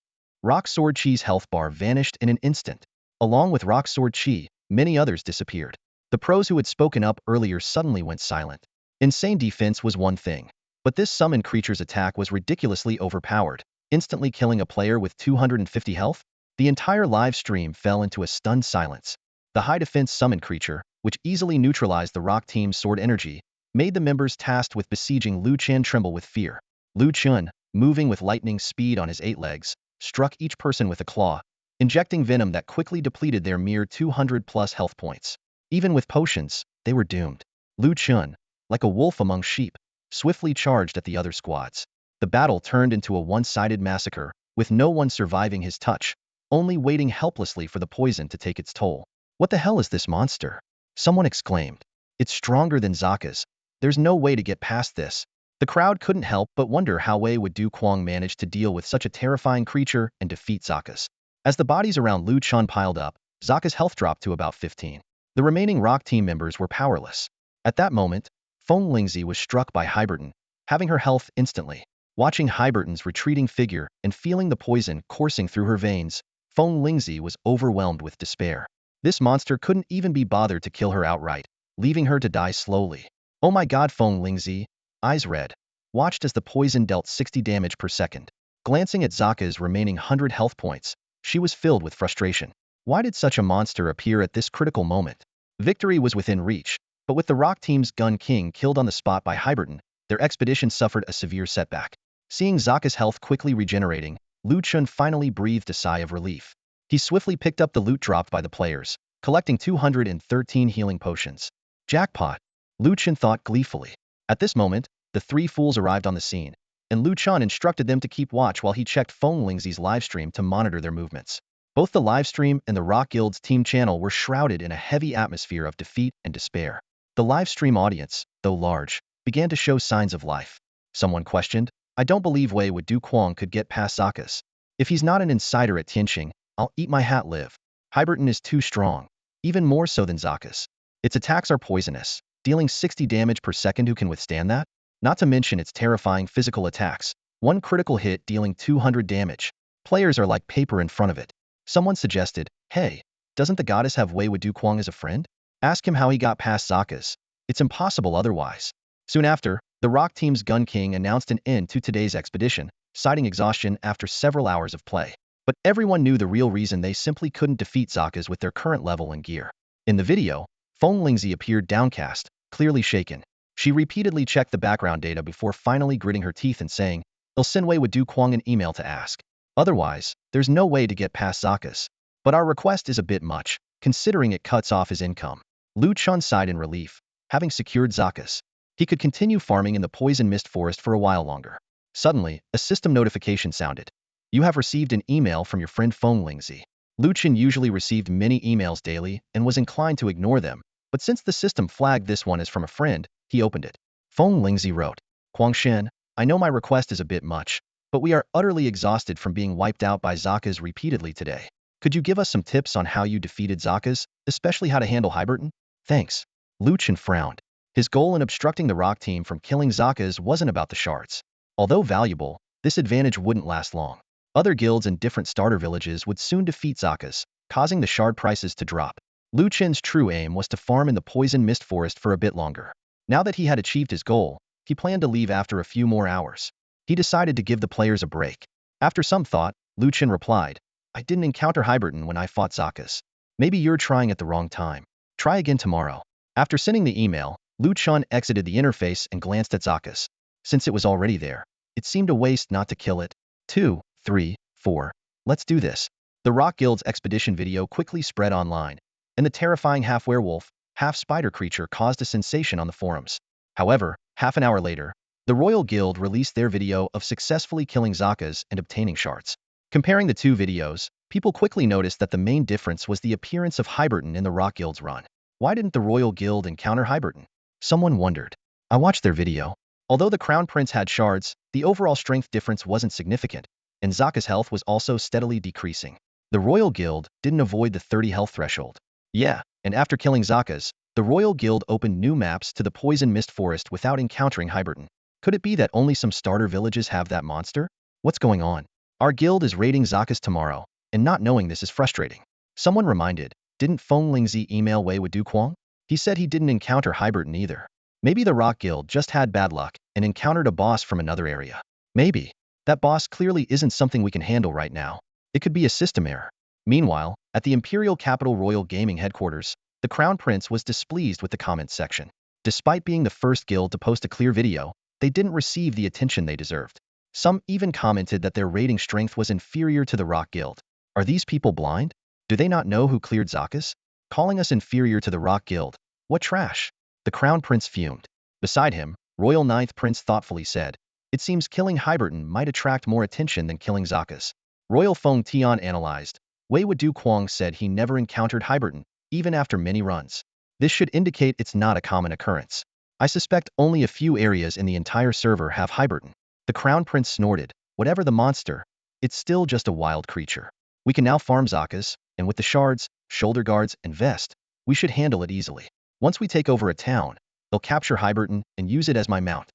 Rock Sword Chi's health bar vanished in an instant. Along with Rock Sword Chi, many others disappeared. The pros who had spoken up earlier suddenly went silent. Insane defense was one thing, but this summoned creature's attack was ridiculously overpowered, instantly killing a player with 250 health. The entire live stream fell into a stunned silence. The high defense summoned creature, which easily neutralized the Rock team's sword energy, made the members tasked with besieging Lu Chen tremble with fear. Lu Chen, moving with lightning speed on his 8 legs, struck each person with a claw, injecting venom that quickly depleted their mere 200+ health points. Even with potions, they were doomed. Lu Chen, like a wolf among sheep, swiftly charged at the other squads. The battle turned into a one-sided massacre, with no one surviving his touch, only waiting helplessly for the poison to take its toll. What the hell is this monster? Someone exclaimed. It's stronger than Zaka's. There's no way to get past this. The crowd couldn't help but wonder how Wei would Du Kuang manage to deal with such a terrifying creature and defeat Zaka's. As the bodies around Lu Chen piled up, Zaka's health dropped to about 15. The remaining Rock team members were powerless. At that moment, Feng Lingzi was struck by Highbolton, having her health instantly. Watching Highbolton's retreating figure and feeling the poison coursing through her veins, Feng Lingzi was overwhelmed with despair. This monster couldn't even be bothered to kill her outright, leaving her to die slowly. Oh my god, Feng Lingzi, eyes red, watched as the poison dealt 60 damage per second. Glancing at Zaka's remaining 100 health points, she was filled with frustration. Why did such a monster appear at this critical moment? Victory was within reach, but with the Rock team's Gun King killed on the spot by Hyberton, their expedition suffered a severe setback. Seeing Zaka's health quickly regenerating, Chen finally breathed a sigh of relief. He swiftly picked up the loot dropped by the players, collecting 213 healing potions. Jackpot! Chen thought gleefully. At this moment, the three fools arrived on the scene, and Chen instructed them to keep watch while he checked Feng Lingzi's livestream to monitor their movements. Both the livestream and the Rock Guild's team channel were shrouded in a heavy atmosphere of defeat and despair. The livestream audience, though large, began to show signs of life. Someone questioned, "I don't believe Wei Wudu Quang could get past Zakas. If he's not an insider at Tianqing, I'll eat my hat live. Hyberton is too strong, even more so than Zakas. Its attacks are poisonous, dealing 60 damage per second. Who can withstand that? Not to mention its terrifying physical attacks, one critical hit dealing 200 damage. Players are like paper in front of it." Someone suggested, "Hey, doesn't the goddess have Wei Wudu Quang as a friend? Ask him how he got past Zakas. It's impossible otherwise." Soon after, the Rock team's Gun King announced an end to today's expedition, citing exhaustion after several hours of play. But everyone knew the real reason: they simply couldn't defeat Zakas with their current level and gear. In the video, Feng Lingzi appeared downcast, clearly shaken. She repeatedly checked the background data before finally gritting her teeth and saying, "I'll send Wei Wudu Quang an email to ask. Otherwise, there's no way to get past Zakas. But our request is a bit much, considering it cuts off his income." Chen sighed in relief. Having secured Zakas, he could continue farming in the poison mist forest for a while longer. Suddenly, a system notification sounded. "You have received an email from your friend Feng Lingzi." Chen usually received many emails daily and was inclined to ignore them, but since the system flagged this one as from a friend, he opened it. Feng Lingzi wrote, "Guangshen, I know my request is a bit much, but we are utterly exhausted from being wiped out by Zakas repeatedly today. Could you give us some tips on how you defeated Zakas, especially how to handle Hyberton? Thanks." Chen frowned. His goal in obstructing the Rock team from killing Zakas wasn't about the shards. Although valuable, this advantage wouldn't last long. Other guilds and different starter villages would soon defeat Zakas, causing the shard prices to drop. Chen's true aim was to farm in the poison mist forest for a bit longer. Now that he had achieved his goal, he planned to leave after a few more hours. He decided to give the players a break. After some thought, Chen replied, "I didn't encounter Hyberton when I fought Zakas. Maybe you're trying at the wrong time. Try again tomorrow." After sending the email, Chen exited the interface and glanced at Zakas. Since it was already there, it seemed a waste not to kill it. 2, 3, 4. Let's do this. The Rock Guild's expedition video quickly spread online, and the terrifying half-werewolf, half-spider creature caused a sensation on the forums. However, half an hour later, the Royal Guild released their video of successfully killing Zakas and obtaining shards. Comparing the two videos, people quickly noticed that the main difference was the appearance of Hyberton in the Rock Guild's run. Why didn't the Royal Guild encounter Hyberton? Someone wondered. I watched their video. Although the Crown Prince had shards, the overall strength difference wasn't significant, and Zaka's health was also steadily decreasing. The Royal Guild didn't avoid the 30 health threshold. Yeah, and after killing Zakas, the Royal Guild opened new maps to the Poison Mist Forest without encountering Hyberton. Could it be that only some starter villages have that monster? What's going on? Our guild is raiding Zakas tomorrow, and not knowing this is frustrating. Someone reminded, didn't Feng Lingzi email Wei Wudu Quang? He said he didn't encounter Hyberton either. Maybe the Rock Guild just had bad luck and encountered a boss from another area. Maybe. That boss clearly isn't something we can handle right now. It could be a system error. Meanwhile, at the Imperial Capital Royal Gaming headquarters, the Crown Prince was displeased with the comments section. Despite being the first guild to post a clear video, they didn't receive the attention they deserved. Some even commented that their raiding strength was inferior to the Rock Guild. Are these people blind? Do they not know who cleared Zakas? Calling us inferior to the Rock Guild. What trash! The Crown Prince fumed. Beside him, Royal Ninth Prince thoughtfully said, "It seems killing Hyberton might attract more attention than killing Zakas." Royal Feng Tian analyzed. Wei Wudu Quang said he never encountered Hyberton, even after many runs. This should indicate it's not a common occurrence. I suspect only a few areas in the entire server have Hyberton. The Crown Prince snorted. Whatever the monster, it's still just a wild creature. We can now farm Zakas, and with the shards, shoulder guards, and vest, we should handle it easily. Once we take over a town, they'll capture Hyberton and use it as my mount.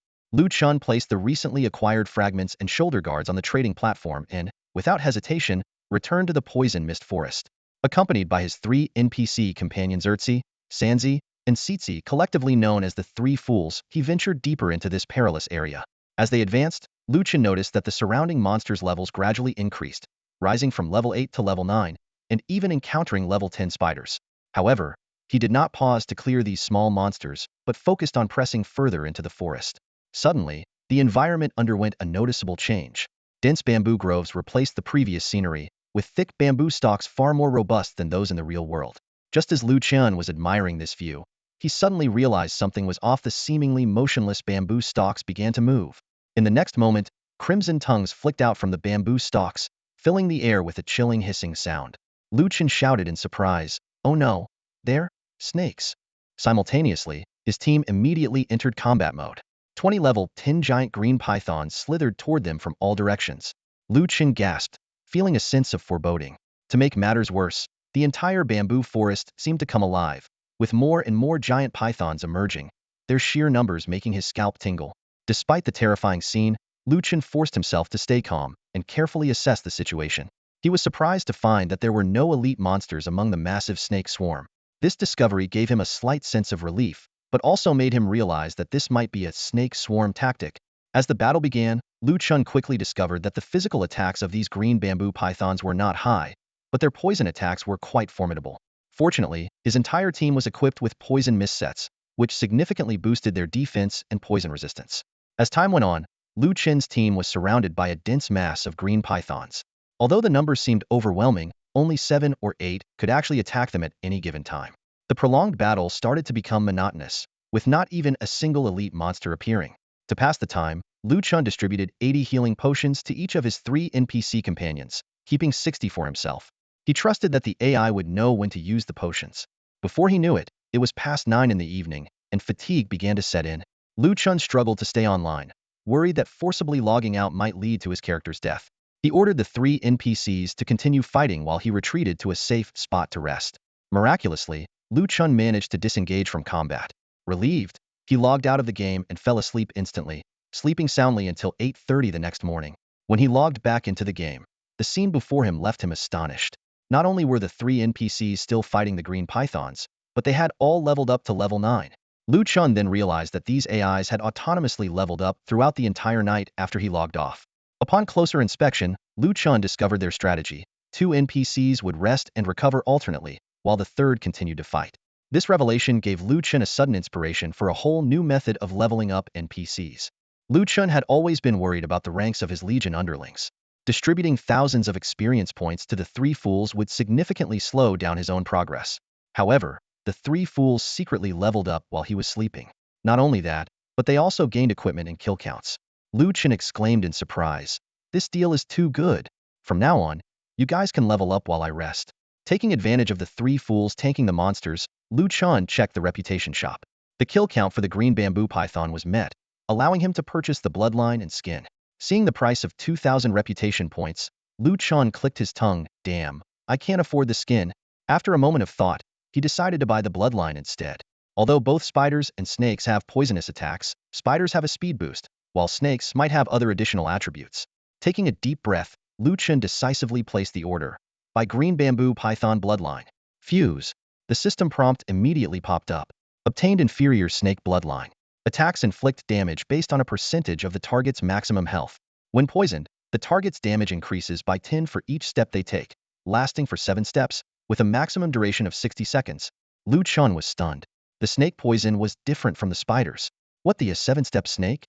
Chen placed the recently acquired fragments and shoulder guards on the trading platform and, without hesitation, returned to the Poison Mist Forest. Accompanied by his 3 NPC companions Ertzi, Sanzi, and Sitzi, collectively known as the Three Fools, he ventured deeper into this perilous area. As they advanced, Lu Chen noticed that the surrounding monsters' levels gradually increased, rising from level 8 to level 9, and even encountering level 10 spiders. However, he did not pause to clear these small monsters, but focused on pressing further into the forest. Suddenly, the environment underwent a noticeable change. Dense bamboo groves replaced the previous scenery, with thick bamboo stalks far more robust than those in the real world. Just as Lu Chen was admiring this view, he suddenly realized something was off. The seemingly motionless bamboo stalks began to move. In the next moment, crimson tongues flicked out from the bamboo stalks, filling the air with a chilling hissing sound. Lu Chen shouted in surprise, "Oh no! They're snakes!" Simultaneously, his team immediately entered combat mode. 20 level 10 giant green pythons slithered toward them from all directions. Lu Chen gasped, feeling a sense of foreboding. To make matters worse, the entire bamboo forest seemed to come alive, with more and more giant pythons emerging, their sheer numbers making his scalp tingle. Despite the terrifying scene, Lu Chen forced himself to stay calm and carefully assess the situation. He was surprised to find that there were no elite monsters among the massive snake swarm. This discovery gave him a slight sense of relief, but also made him realize that this might be a snake swarm tactic. As the battle began, Lu Chen quickly discovered that the physical attacks of these green bamboo pythons were not high, but their poison attacks were quite formidable. Fortunately, his entire team was equipped with poison mist sets, which significantly boosted their defense and poison resistance. As time went on, Lu Chen's team was surrounded by a dense mass of green pythons. Although the numbers seemed overwhelming, only 7 or 8 could actually attack them at any given time. The prolonged battle started to become monotonous, with not even a single elite monster appearing. To pass the time, Lu Chen distributed 80 healing potions to each of his 3 NPC companions, keeping 60 for himself. He trusted that the AI would know when to use the potions. Before he knew it, it was past 9 in the evening, and fatigue began to set in. Lu Chen struggled to stay online, worried that forcibly logging out might lead to his character's death. He ordered the 3 NPCs to continue fighting while he retreated to a safe spot to rest. Miraculously, Lu Chen managed to disengage from combat. Relieved, he logged out of the game and fell asleep instantly, sleeping soundly until 8:30 the next morning. When he logged back into the game, the scene before him left him astonished. Not only were the 3 NPCs still fighting the green pythons, but they had all leveled up to level 9. Lu Chen then realized that these AIs had autonomously leveled up throughout the entire night after he logged off. Upon closer inspection, Lu Chen discovered their strategy. 2 NPCs would rest and recover alternately, while the third continued to fight. This revelation gave Lu Chen a sudden inspiration for a whole new method of leveling up NPCs. Lu Chen had always been worried about the ranks of his legion underlings. Distributing thousands of experience points to the 3 fools would significantly slow down his own progress. However, the 3 fools secretly leveled up while he was sleeping. Not only that, but they also gained equipment and kill counts. Lu Chen exclaimed in surprise, "This deal is too good. From now on, you guys can level up while I rest." Taking advantage of the 3 fools tanking the monsters, Lu Chen checked the reputation shop. The kill count for the green bamboo python was met, allowing him to purchase the bloodline and skin. Seeing the price of 2,000 reputation points, Lu Chen clicked his tongue, "Damn, I can't afford the skin." After a moment of thought, he decided to buy the bloodline instead. Although both spiders and snakes have poisonous attacks, spiders have a speed boost, while snakes might have other additional attributes. Taking a deep breath, Lu Chen decisively placed the order. By green bamboo python bloodline. Fuse. The system prompt immediately popped up. Obtained inferior snake bloodline. Attacks inflict damage based on a percentage of the target's maximum health. When poisoned, the target's damage increases by 10 for each step they take, lasting for 7 steps, with a maximum duration of 60 seconds. Lu Chen was stunned. The snake poison was different from the spiders. What, the 7-step snake?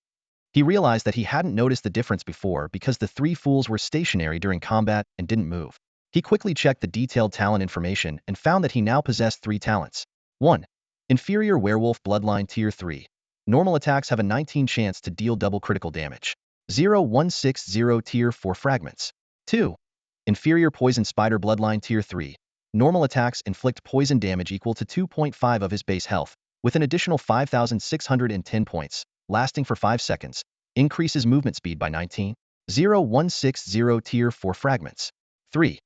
He realized that he hadn't noticed the difference before because the 3 fools were stationary during combat and didn't move. He quickly checked the detailed talent information and found that he now possessed 3 talents. 1. Inferior Werewolf Bloodline Tier 3. Normal attacks have a 19 chance to deal double critical damage. 0160 Tier 4 Fragments. 2. Inferior Poison Spider Bloodline Tier 3. Normal attacks inflict poison damage equal to 2.5 of his base health, with an additional 5,610 points, lasting for 5 seconds. Increases movement speed by 19. 0160 Tier 4 Fragments. 3.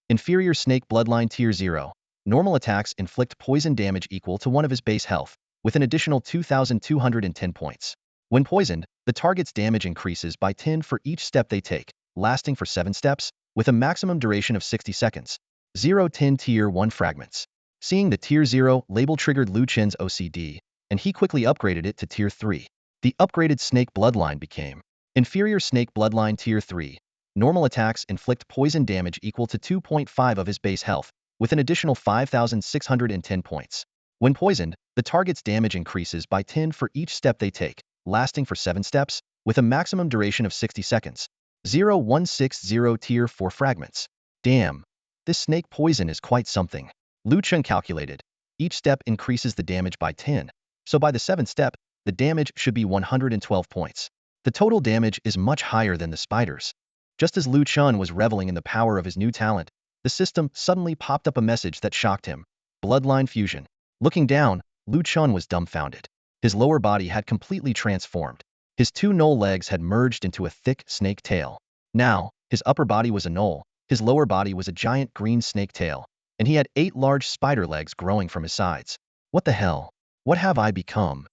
Inferior Snake Bloodline Tier 0. Normal attacks inflict poison damage equal to 1 of his base health, with an additional 2,210 points. When poisoned, the target's damage increases by 10 for each step they take, lasting for 7 steps, with a maximum duration of 60 seconds. 010 Tier 1 Fragments. Seeing the Tier 0 label triggered Lu Chen's OCD, and he quickly upgraded it to Tier 3. The upgraded Snake Bloodline became Inferior Snake Bloodline Tier 3. Normal attacks inflict poison damage equal to 2.5 of his base health, with an additional 5,610 points. When poisoned, the target's damage increases by 10 for each step they take, lasting for 7 steps, with a maximum duration of 60 seconds. 0160 Tier 4 Fragments. Damn. This snake poison is quite something. Chen calculated. Each step increases the damage by 10, so by the 7th step, the damage should be 112 points. The total damage is much higher than the spider's. Just as Chen was reveling in the power of his new talent, the system suddenly popped up a message that shocked him. Bloodline fusion. Looking down, Chen was dumbfounded. His lower body had completely transformed. His 2 gnoll legs had merged into a thick snake tail. Now, his upper body was a gnoll, his lower body was a giant green snake tail, and he had 8 large spider legs growing from his sides. What the hell? What have I become?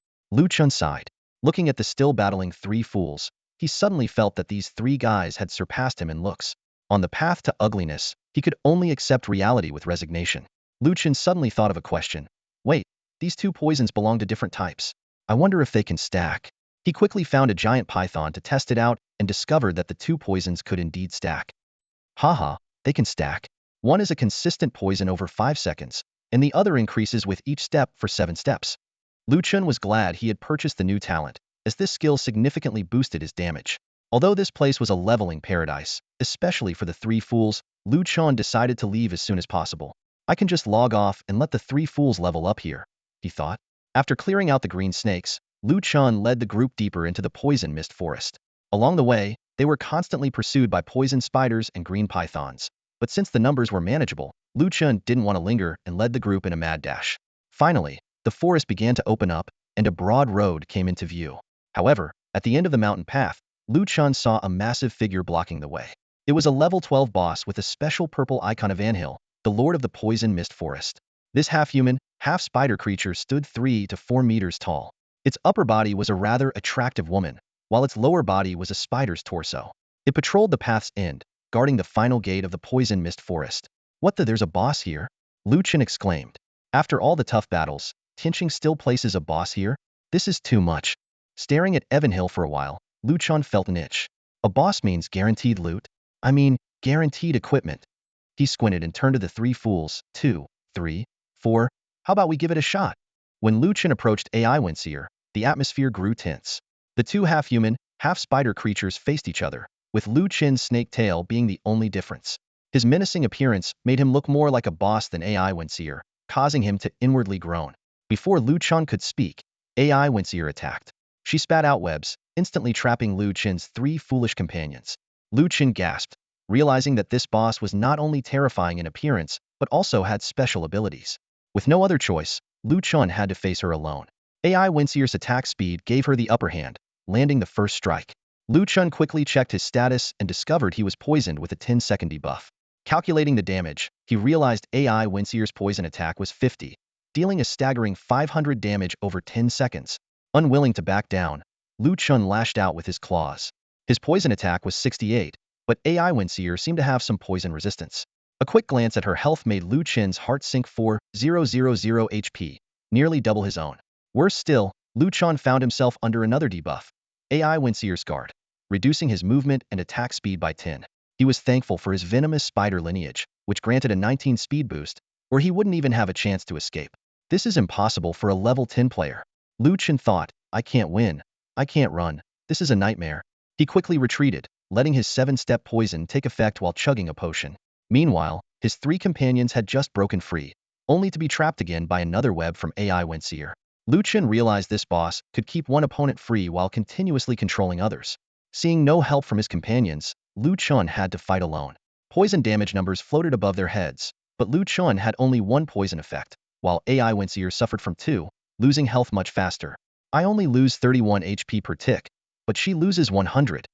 Chen sighed. Looking at the still battling 3 fools, he suddenly felt that these 3 guys had surpassed him in looks. On the path to ugliness, he could only accept reality with resignation. Chen suddenly thought of a question. Wait, these 2 poisons belong to different types. I wonder if they can stack. He quickly found a giant python to test it out and discovered that the 2 poisons could indeed stack. Haha, they can stack. One is a consistent poison over 5 seconds, and the other increases with each step for 7 steps. Chen was glad he had purchased the new talent, as this skill significantly boosted his damage. Although this place was a leveling paradise, especially for the 3 fools, Chen decided to leave as soon as possible. I can just log off and let the 3 fools level up here, he thought. After clearing out the green snakes, Chen led the group deeper into the poison mist forest. Along the way, they were constantly pursued by poison spiders and green pythons. But since the numbers were manageable, Chen didn't want to linger and led the group in a mad dash. Finally, the forest began to open up, and a broad road came into view. However, at the end of the mountain path, Chen saw a massive figure blocking the way. It was a level 12 boss with a special purple icon of Anhil, the lord of the poison mist forest. This half-human, half-spider creature stood 3 to 4 meters tall. Its upper body was a rather attractive woman, while its lower body was a spider's torso. It patrolled the path's end, guarding the final gate of the poison mist forest. What the, there's a boss here? Chen exclaimed. After all the tough battles, Tinching still places a boss here? This is too much. Staring at Evanhill for a while, Chen felt an itch. A boss means guaranteed loot? I mean, guaranteed equipment. He squinted and turned to the 3 fools. 2, 3, 4. How about we give it a shot? When Chen approached AI Winseer, the atmosphere grew tense. The 2 half-human, half-spider creatures faced each other, with Chen's snake tail being the only difference. His menacing appearance made him look more like a boss than AI Winseer, causing him to inwardly groan. Before Chen could speak, AI Winseer attacked. She spat out webs, instantly trapping Chen's 3 foolish companions. Chen gasped, realizing that this boss was not only terrifying in appearance, but also had special abilities. With no other choice, Chen had to face her alone. AI Winseer's attack speed gave her the upper hand, landing the first strike. Chen quickly checked his status and discovered he was poisoned with a 10-second debuff. Calculating the damage, he realized AI Winseer's poison attack was 50, dealing a staggering 500 damage over 10 seconds. Unwilling to back down, Chen lashed out with his claws. His poison attack was 68, but AI Winseer seemed to have some poison resistance. A quick glance at her health made Chen's heart sink 4,000 HP, nearly double his own. Worse still, Chen found himself under another debuff, AI Winseer's guard, reducing his movement and attack speed by 10. He was thankful for his venomous spider lineage, which granted a 19 speed boost, or he wouldn't even have a chance to escape. This is impossible for a level 10 player. Chen thought, I can't win. I can't run. This is a nightmare. He quickly retreated, letting his 7-step poison take effect while chugging a potion. Meanwhile, his 3 companions had just broken free, only to be trapped again by another web from AI Winseer. Chen realized this boss could keep one opponent free while continuously controlling others. Seeing no help from his companions, Chen had to fight alone. Poison damage numbers floated above their heads, but Chen had only 1 poison effect, while AI Winseer suffered from 2, losing health much faster. I only lose 31 HP per tick, but she loses 100.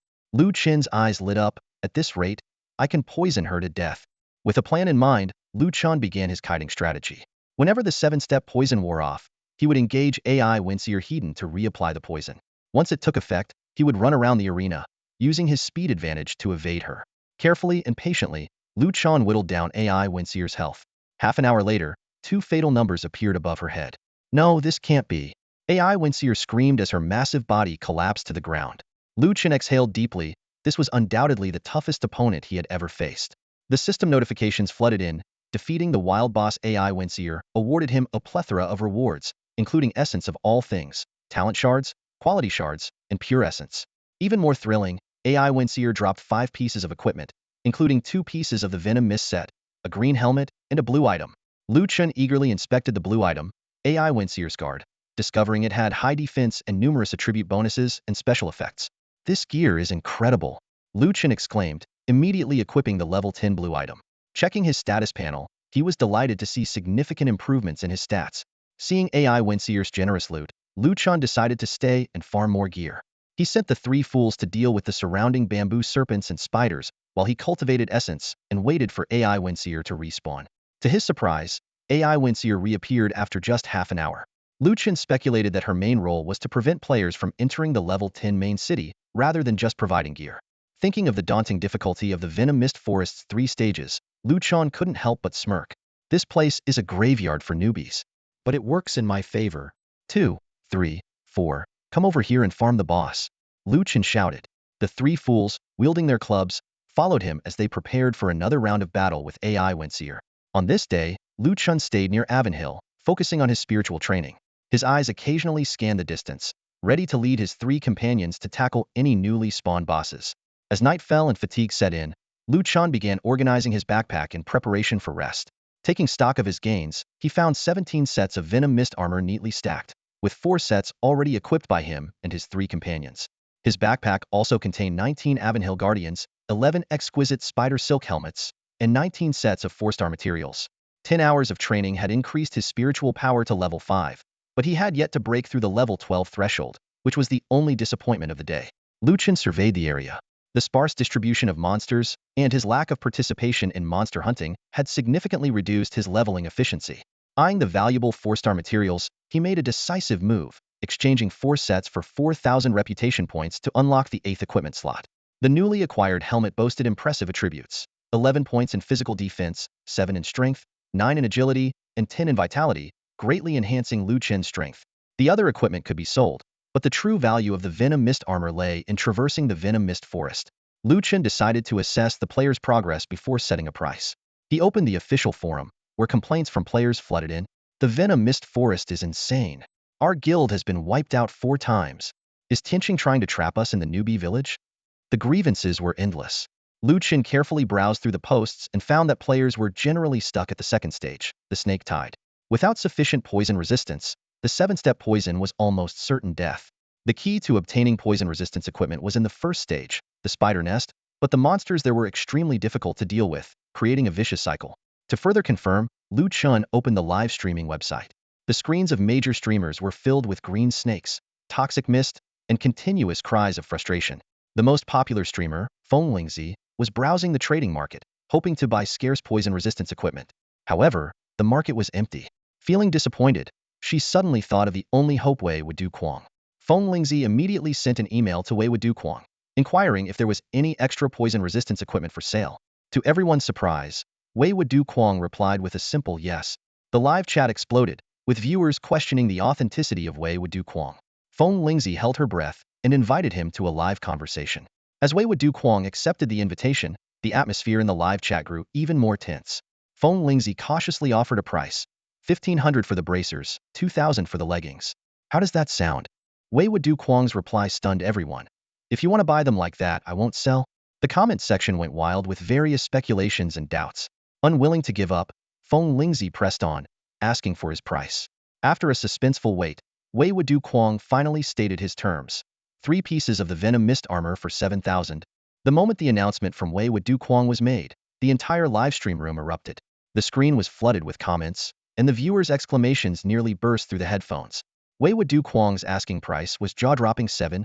Chen's eyes lit up. At this rate, I can poison her to death. With a plan in mind, Chen began his kiting strategy. Whenever the 7-step poison wore off, he would engage AI Winseer Hedon to reapply the poison. Once it took effect, he would run around the arena, using his speed advantage to evade her. Carefully and patiently, Chen whittled down AI Winseer's health. Half an hour later, 2 fatal numbers appeared above her head. No, this can't be. AI Winseer screamed as her massive body collapsed to the ground. Lu Chen exhaled deeply. This was undoubtedly the toughest opponent he had ever faced. The system notifications flooded in. Defeating the wild boss AI Winseer awarded him a plethora of rewards, including essence of all things, talent shards, quality shards, and pure essence. Even more thrilling, AI Winseer dropped 5 pieces of equipment, including 2 pieces of the Venom Mist set, a green helmet, and a blue item. Lu Chen eagerly inspected the blue item, AI Winseer's guard, discovering it had high defense and numerous attribute bonuses and special effects. This gear is incredible, Lu Chen exclaimed, immediately equipping the level 10 blue item. Checking his status panel, he was delighted to see significant improvements in his stats. Seeing AI Winseer's generous loot, Lu Chen decided to stay and farm more gear. He sent the 3 fools to deal with the surrounding bamboo serpents and spiders while he cultivated essence and waited for AI Winseer to respawn. To his surprise, AI Winseer reappeared after just half an hour. Lu Chen speculated that her main role was to prevent players from entering the level 10 main city rather than just providing gear. Thinking of the daunting difficulty of the Venom Mist Forest's 3 stages, Lu Chen couldn't help but smirk. This place is a graveyard for newbies. But it works in my favor. 2, 3, 4. Come over here and farm the boss, Lu Chen shouted. The 3 fools, wielding their clubs, followed him as they prepared for another round of battle with AI Winseer. On this day, Lu Chen stayed near Avonhill, focusing on his spiritual training. His eyes occasionally scanned the distance, ready to lead his 3 companions to tackle any newly spawned bosses. As night fell and fatigue set in, Lu Chen began organizing his backpack in preparation for rest. Taking stock of his gains, he found 17 sets of Venom Mist armor neatly stacked, with 4 sets already equipped by him and his 3 companions. His backpack also contained 19 Avonhill Guardians, 11 exquisite spider silk helmets, and 19 sets of 4-star materials. 10 hours of training had increased his spiritual power to level 5, but he had yet to break through the level 12 threshold, which was the only disappointment of the day. Lu Chen surveyed the area. The sparse distribution of monsters and his lack of participation in monster hunting had significantly reduced his leveling efficiency. Eyeing the valuable 4-star materials, he made a decisive move, exchanging 4 sets for 4,000 reputation points to unlock the 8th equipment slot. The newly acquired helmet boasted impressive attributes: 11 points in physical defense, 7 in strength, 9 in agility, and 10 in vitality, greatly enhancing Lu Chen's strength. The other equipment could be sold, but the true value of the Venom Mist armor lay in traversing the Venom Mist Forest. Lu Chen decided to assess the player's progress before setting a price. He opened the official forum, where complaints from players flooded in. The Venom Mist Forest is insane. Our guild has been wiped out 4 times. Is Tianqing trying to trap us in the newbie village? The grievances were endless. Lu Chen carefully browsed through the posts and found that players were generally stuck at the 2nd stage, the Snake Tide. Without sufficient poison resistance, the 7-step poison was almost certain death. The key to obtaining poison resistance equipment was in the 1st stage, the Spider Nest, but the monsters there were extremely difficult to deal with, creating a vicious cycle. To further confirm, Lu Chen opened the live streaming website. The screens of major streamers were filled with green snakes, toxic mist, and continuous cries of frustration. The most popular streamer, Fonglingzi, was browsing the trading market, hoping to buy scarce poison resistance equipment. However, the market was empty. Feeling disappointed, she suddenly thought of the only hope Wei would do Quang. Fonglingzi immediately sent an email to Wei would do Quang, inquiring if there was any extra poison resistance equipment for sale. To everyone's surprise, Wei would do Quang replied with a simple yes. The live chat exploded, with viewers questioning the authenticity of Wei would do Quang. Fonglingzi held her breath and invited him to a live conversation. As Wei would do Quang accepted the invitation, the atmosphere in the live chat grew even more tense. Fonglingzi cautiously offered a price: 1,500 for the bracers, 2,000 for the leggings. How does that sound? Wei would do Quang's reply stunned everyone. If you want to buy them like that, I won't sell. The comment section went wild with various speculations and doubts. Unwilling to give up, Fonglingzi pressed on, asking for his price. After a suspenseful wait, Wei would do Quang finally stated his terms: 3 pieces of the Venom Mist armor for 7,000. The moment the announcement from Wei would do Quang was made, the entire livestream room erupted. The screen was flooded with comments, and the viewers' exclamations nearly burst through the headphones. Wei would do Quang's asking price was jaw-dropping 7,000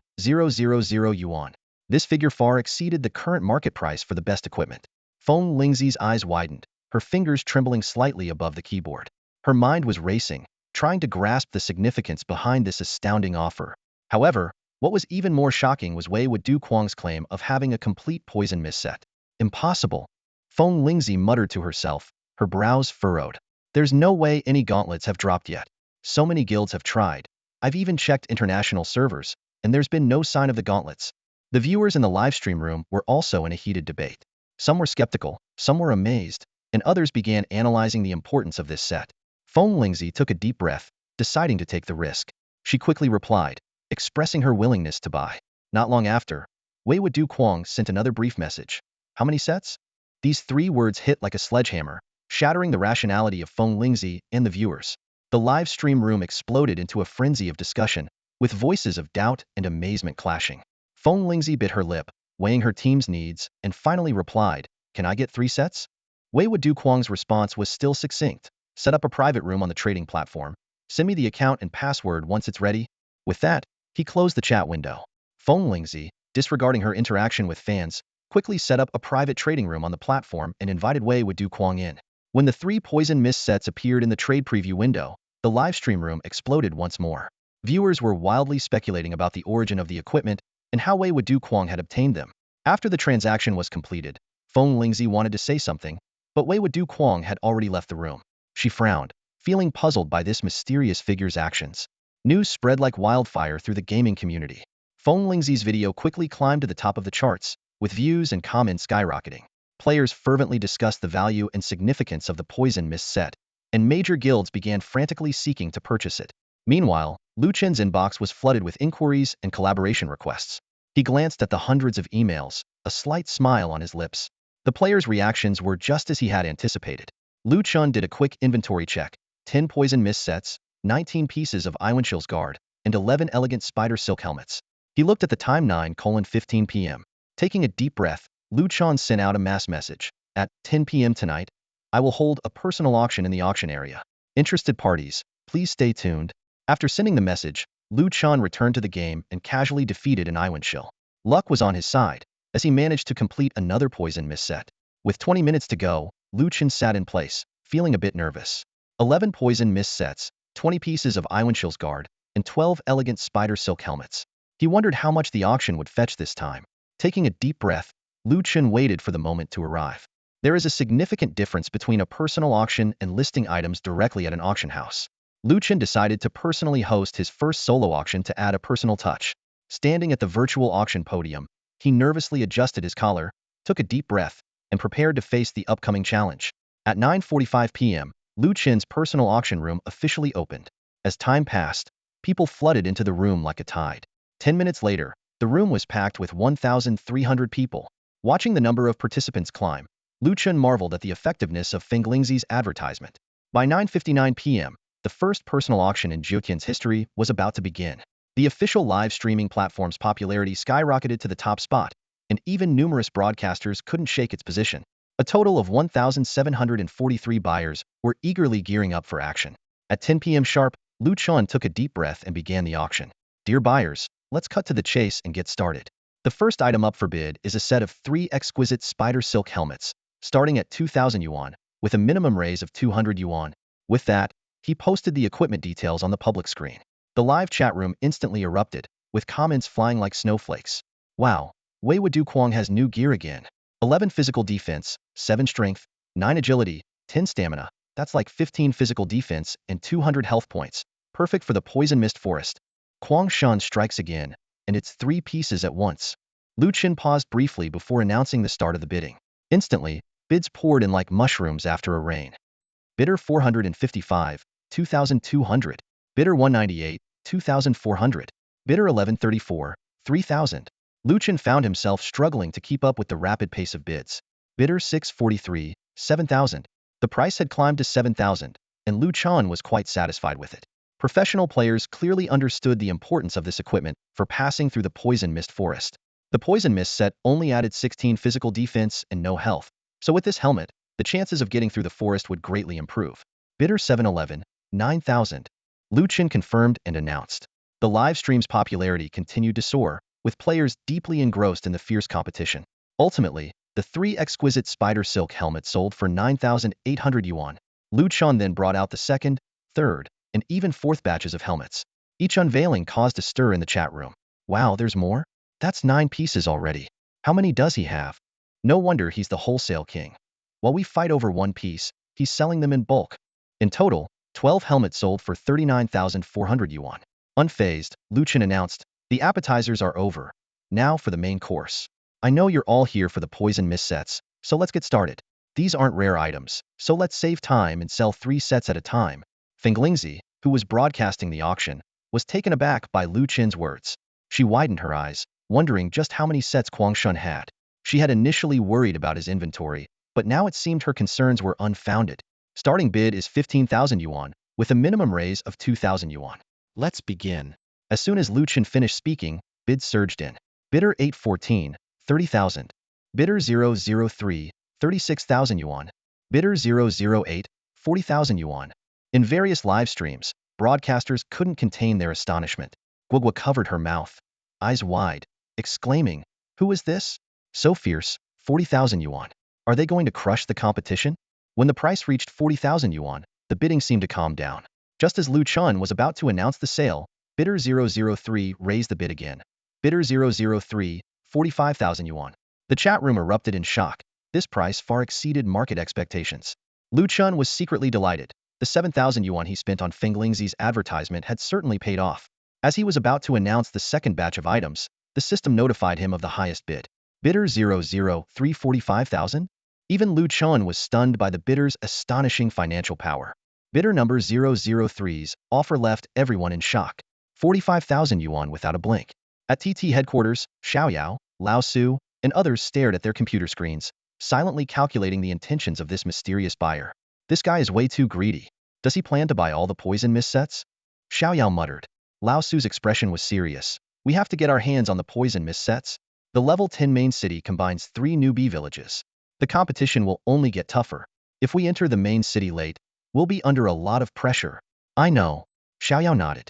yuan. This figure far exceeded the current market price for the best equipment. Fonglingzi's eyes widened, her fingers trembling slightly above the keyboard. Her mind was racing, trying to grasp the significance behind this astounding offer. However, what was even more shocking was Wei would do Quang's claim of having a complete poison mist set. Impossible. Fonglingzi muttered to herself, her brows furrowed. There's no way any gauntlets have dropped yet. So many guilds have tried. I've even checked international servers, and there's been no sign of the gauntlets. The viewers in the live stream room were also in a heated debate. Some were skeptical, some were amazed, and others began analyzing the importance of this set. Feng Lingzi took a deep breath, deciding to take the risk. She quickly replied, expressing her willingness to buy. Not long after, Wei Du Quang sent another brief message. How many sets? These 3 words hit like a sledgehammer, shattering the rationality of Feng Lingzi and the viewers. The live stream room exploded into a frenzy of discussion, with voices of doubt and amazement clashing. Feng Lingzi bit her lip, weighing her team's needs, and finally replied, can I get 3 sets? Wei Du Quang's response was still succinct. Set up a private room on the trading platform. Send me the account and password once it's ready. With that, he closed the chat window. Feng Lingzi, disregarding her interaction with fans, quickly set up a private trading room on the platform and invited Wei Du Quang in. When the 3 poison mist sets appeared in the trade preview window, the live stream room exploded once more. Viewers were wildly speculating about the origin of the equipment and how Wei Du Quang had obtained them. After the transaction was completed, Feng Lingzi wanted to say something, but Wei Du Quang had already left the room. She frowned, feeling puzzled by this mysterious figure's actions. News spread like wildfire through the gaming community. Feng Lingzi's video quickly climbed to the top of the charts, with views and comments skyrocketing. Players fervently discussed the value and significance of the poison mist set, and major guilds began frantically seeking to purchase it. Meanwhile, Lu Chen's inbox was flooded with inquiries and collaboration requests. He glanced at the hundreds of emails, a slight smile on his lips. The players' reactions were just as he had anticipated. Lu Chen did a quick inventory check, 10 poison mist sets, 19 pieces of Iwanshil's guard, and 11 elegant spider silk helmets. He looked at the time 9:15 p.m. Taking a deep breath, Lu Chen sent out a mass message. At 10 p.m. tonight, I will hold a personal auction in the auction area. Interested parties, please stay tuned. After sending the message, Lu Chen returned to the game and casually defeated an Iwanshil. Luck was on his side, as he managed to complete another poison mist set. With 20 minutes to go, Lu Chen sat in place, feeling a bit nervous. 11 poison mist sets, 20 pieces of Iwanshil's guard, and 12 elegant spider silk helmets. He wondered how much the auction would fetch this time. Taking a deep breath, Lu Chen waited for the moment to arrive. There is a significant difference between a personal auction and listing items directly at an auction house. Lu Chen decided to personally host his first solo auction to add a personal touch. Standing at the virtual auction podium, he nervously adjusted his collar, took a deep breath, and prepared to face the upcoming challenge. At 9:45 p.m., Lu Chen's personal auction room officially opened. As time passed, people flooded into the room like a tide. 10 minutes later, the room was packed with 1,300 people. Watching the number of participants climb, Lu Chen marveled at the effectiveness of Feng Lingzi's advertisement. By 9:59 p.m., the first personal auction in Zhejian's history was about to begin. The official live streaming platform's popularity skyrocketed to the top spot, and even numerous broadcasters couldn't shake its position. A total of 1,743 buyers were eagerly gearing up for action. At 10 p.m. sharp, Lu Chen took a deep breath and began the auction. Dear buyers, let's cut to the chase and get started. The first item up for bid is a set of 3 exquisite spider silk helmets, starting at 2,000 yuan, with a minimum raise of 200 yuan. With that, he posted the equipment details on the public screen. The live chat room instantly erupted, with comments flying like snowflakes. Wow, Wei Du Quang has new gear again. 11 physical defense, 7 strength, 9 agility, 10 stamina. That's like 15 physical defense and 200 health points. Perfect for the poison mist forest. Quang Shan strikes again, and it's 3 pieces at once. Lu Chen paused briefly before announcing the start of the bidding. Instantly, bids poured in like mushrooms after a rain. Bidder 455, 2,200. Bidder 198, 2,400. Bidder 1134, 3,000. Lu Chen found himself struggling to keep up with the rapid pace of bids. Bidder 643, 7,000. The price had climbed to 7,000, and Lu Chen was quite satisfied with it. Professional players clearly understood the importance of this equipment for passing through the poison mist forest. The poison mist set only added 16 physical defense and no health, so with this helmet, the chances of getting through the forest would greatly improve. Bidder 711, 9,000. Lu Chen confirmed and announced. The live stream's popularity continued to soar, with players deeply engrossed in the fierce competition. Ultimately, the 3 exquisite spider silk helmets sold for 9,800 yuan. Lu Chen then brought out the second, third, and even fourth batches of helmets. Each unveiling caused a stir in the chat room. Wow, there's more? That's 9 pieces already. How many does he have? No wonder he's the wholesale king. While we fight over 1 piece, he's selling them in bulk. In total, 12 helmets sold for 39,400 yuan. Unfazed, Lu Chen announced, the appetizers are over. Now for the main course. I know you're all here for the poison mist sets, so let's get started. These aren't rare items, so let's save time and sell 3 sets at a time. Finglingzi, who was broadcasting the auction, was taken aback by Lu Chen's words. She widened her eyes, wondering just how many sets Guangshun had. She had initially worried about his inventory, but now it seemed her concerns were unfounded. Starting bid is 15,000 yuan, with a minimum raise of 2,000 yuan. Let's begin. As soon as Lu Chen finished speaking, bids surged in. Bidder 814, 30,000. Bidder 003, 36,000 yuan. Bidder 008, 40,000 yuan. In various live streams, broadcasters couldn't contain their astonishment. Guogua covered her mouth, eyes wide, exclaiming, "Who is this? So fierce, 40,000 yuan. Are they going to crush the competition?" When the price reached 40,000 yuan, the bidding seemed to calm down. Just as Lu Chen was about to announce the sale, bidder 003 raised the bid again. Bidder 003, 45,000 yuan. The chat room erupted in shock. This price far exceeded market expectations. Lu Chen was secretly delighted. The 7,000 yuan he spent on Finglingzi's advertisement had certainly paid off. As he was about to announce the second batch of items, the system notified him of the highest bid. Bidder 003, 45,000? Even Lu Chen was stunned by the bidder's astonishing financial power. Bidder number 003's offer left everyone in shock. 45,000 yuan without a blink. At TT headquarters, Xiaoyao, Lao Su, and others stared at their computer screens, silently calculating the intentions of this mysterious buyer. This guy is way too greedy. Does he plan to buy all the poison mist sets? Xiaoyao muttered. Lao Su's expression was serious. We have to get our hands on the poison mist sets. The level 10 main city combines 3 new bee villages. The competition will only get tougher. If we enter the main city late, we'll be under a lot of pressure. I know. Xiaoyao nodded.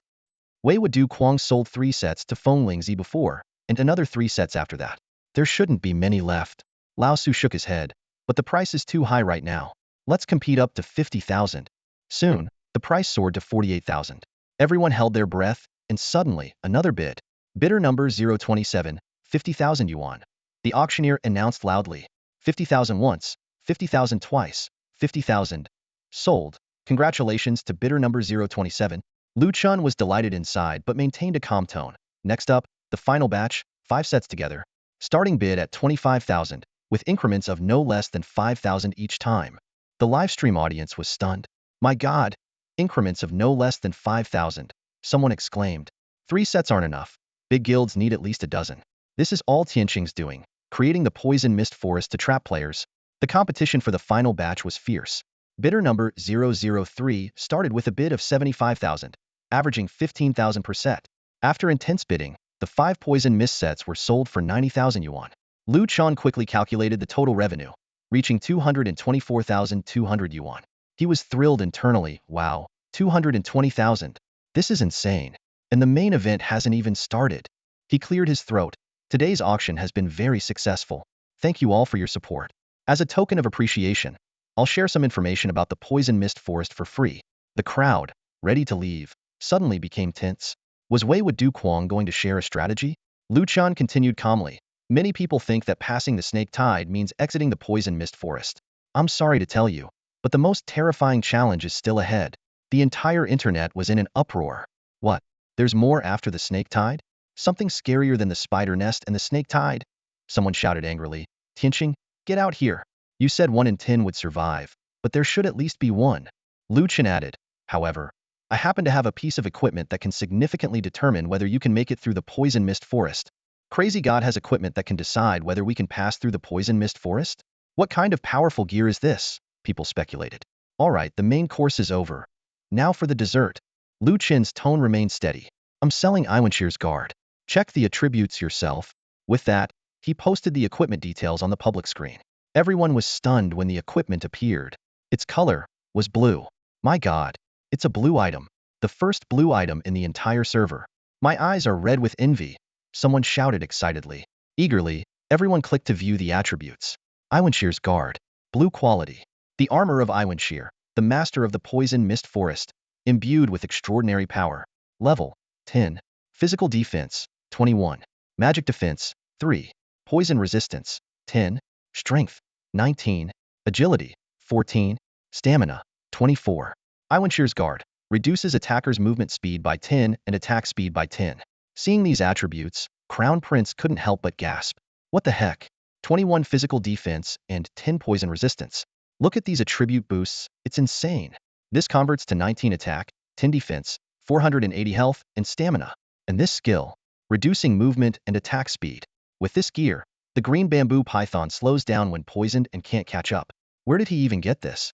Wei Wudu Quang sold 3 sets to Finglingzi before, and another 3 sets after that. There shouldn't be many left. Lao Su shook his head. But the price is too high right now. Let's compete up to 50,000. Soon, the price soared to 48,000. Everyone held their breath, and suddenly, another bid. Bidder number 027, 50,000 yuan. The auctioneer announced loudly. 50,000 once, 50,000 twice, 50,000. Sold. Congratulations to bidder number 027. Lu Chen was delighted inside but maintained a calm tone. Next up, the final batch, 5 sets together. Starting bid at 25,000, with increments of no less than 5,000 each time. The livestream audience was stunned. My God! Increments of no less than 5,000. Someone exclaimed. 3 sets aren't enough. Big guilds need at least a dozen. This is all Tianqing's doing, creating the poison mist forest to trap players. The competition for the final batch was fierce. Bidder number 003 started with a bid of 75,000, averaging 15,000 per set. After intense bidding, the 5 poison mist sets were sold for 90,000 yuan. Lu Chen quickly calculated the total revenue, reaching 224,200 yuan. He was thrilled internally. Wow, 220,000. This is insane. And the main event hasn't even started. He cleared his throat. Today's auction has been very successful. Thank you all for your support. As a token of appreciation, I'll share some information about the poison mist forest for free. The crowd, ready to leave, suddenly became tense. Was Wei Wudu Quang going to share a strategy? Lu Chen continued calmly. Many people think that passing the snake tide means exiting the poison mist forest. I'm sorry to tell you, but the most terrifying challenge is still ahead. The entire internet was in an uproar. What? There's more after the snake tide? Something scarier than the spider nest and the snake tide? Someone shouted angrily. Tianqing, get out here. You said 1 in 10 would survive, but there should at least be 1. Lu Chen added. However, I happen to have a piece of equipment that can significantly determine whether you can make it through the poison mist forest. Crazy God has equipment that can decide whether we can pass through the poison mist forest? What kind of powerful gear is this? People speculated. All right, the main course is over. Now for the dessert. Lu Chen's tone remained steady. I'm selling Iwanshir's guard. Check the attributes yourself. With that, he posted the equipment details on the public screen. Everyone was stunned when the equipment appeared. Its color was blue. My God, it's a blue item. The first blue item in the entire server. My eyes are red with envy. Someone shouted excitedly. Eagerly, everyone clicked to view the attributes. Iwanshir's guard. Blue quality. The armor of Iwanshir, the master of the poison mist forest, imbued with extraordinary power. Level 10. Physical defense 21. Magic defense 3. Poison resistance 10. Strength 19. Agility 14. Stamina 24. Iwanshir's guard reduces attackers' movement speed by 10 and attack speed by 10. Seeing these attributes, Crown Prince couldn't help but gasp. What the heck? 21 physical defense and 10 poison resistance. Look at these attribute boosts, it's insane. This converts to 19 attack, 10 defense, 480 health, and stamina. And this skill, reducing movement and attack speed. With this gear, the green bamboo python slows down when poisoned and can't catch up. Where did he even get this?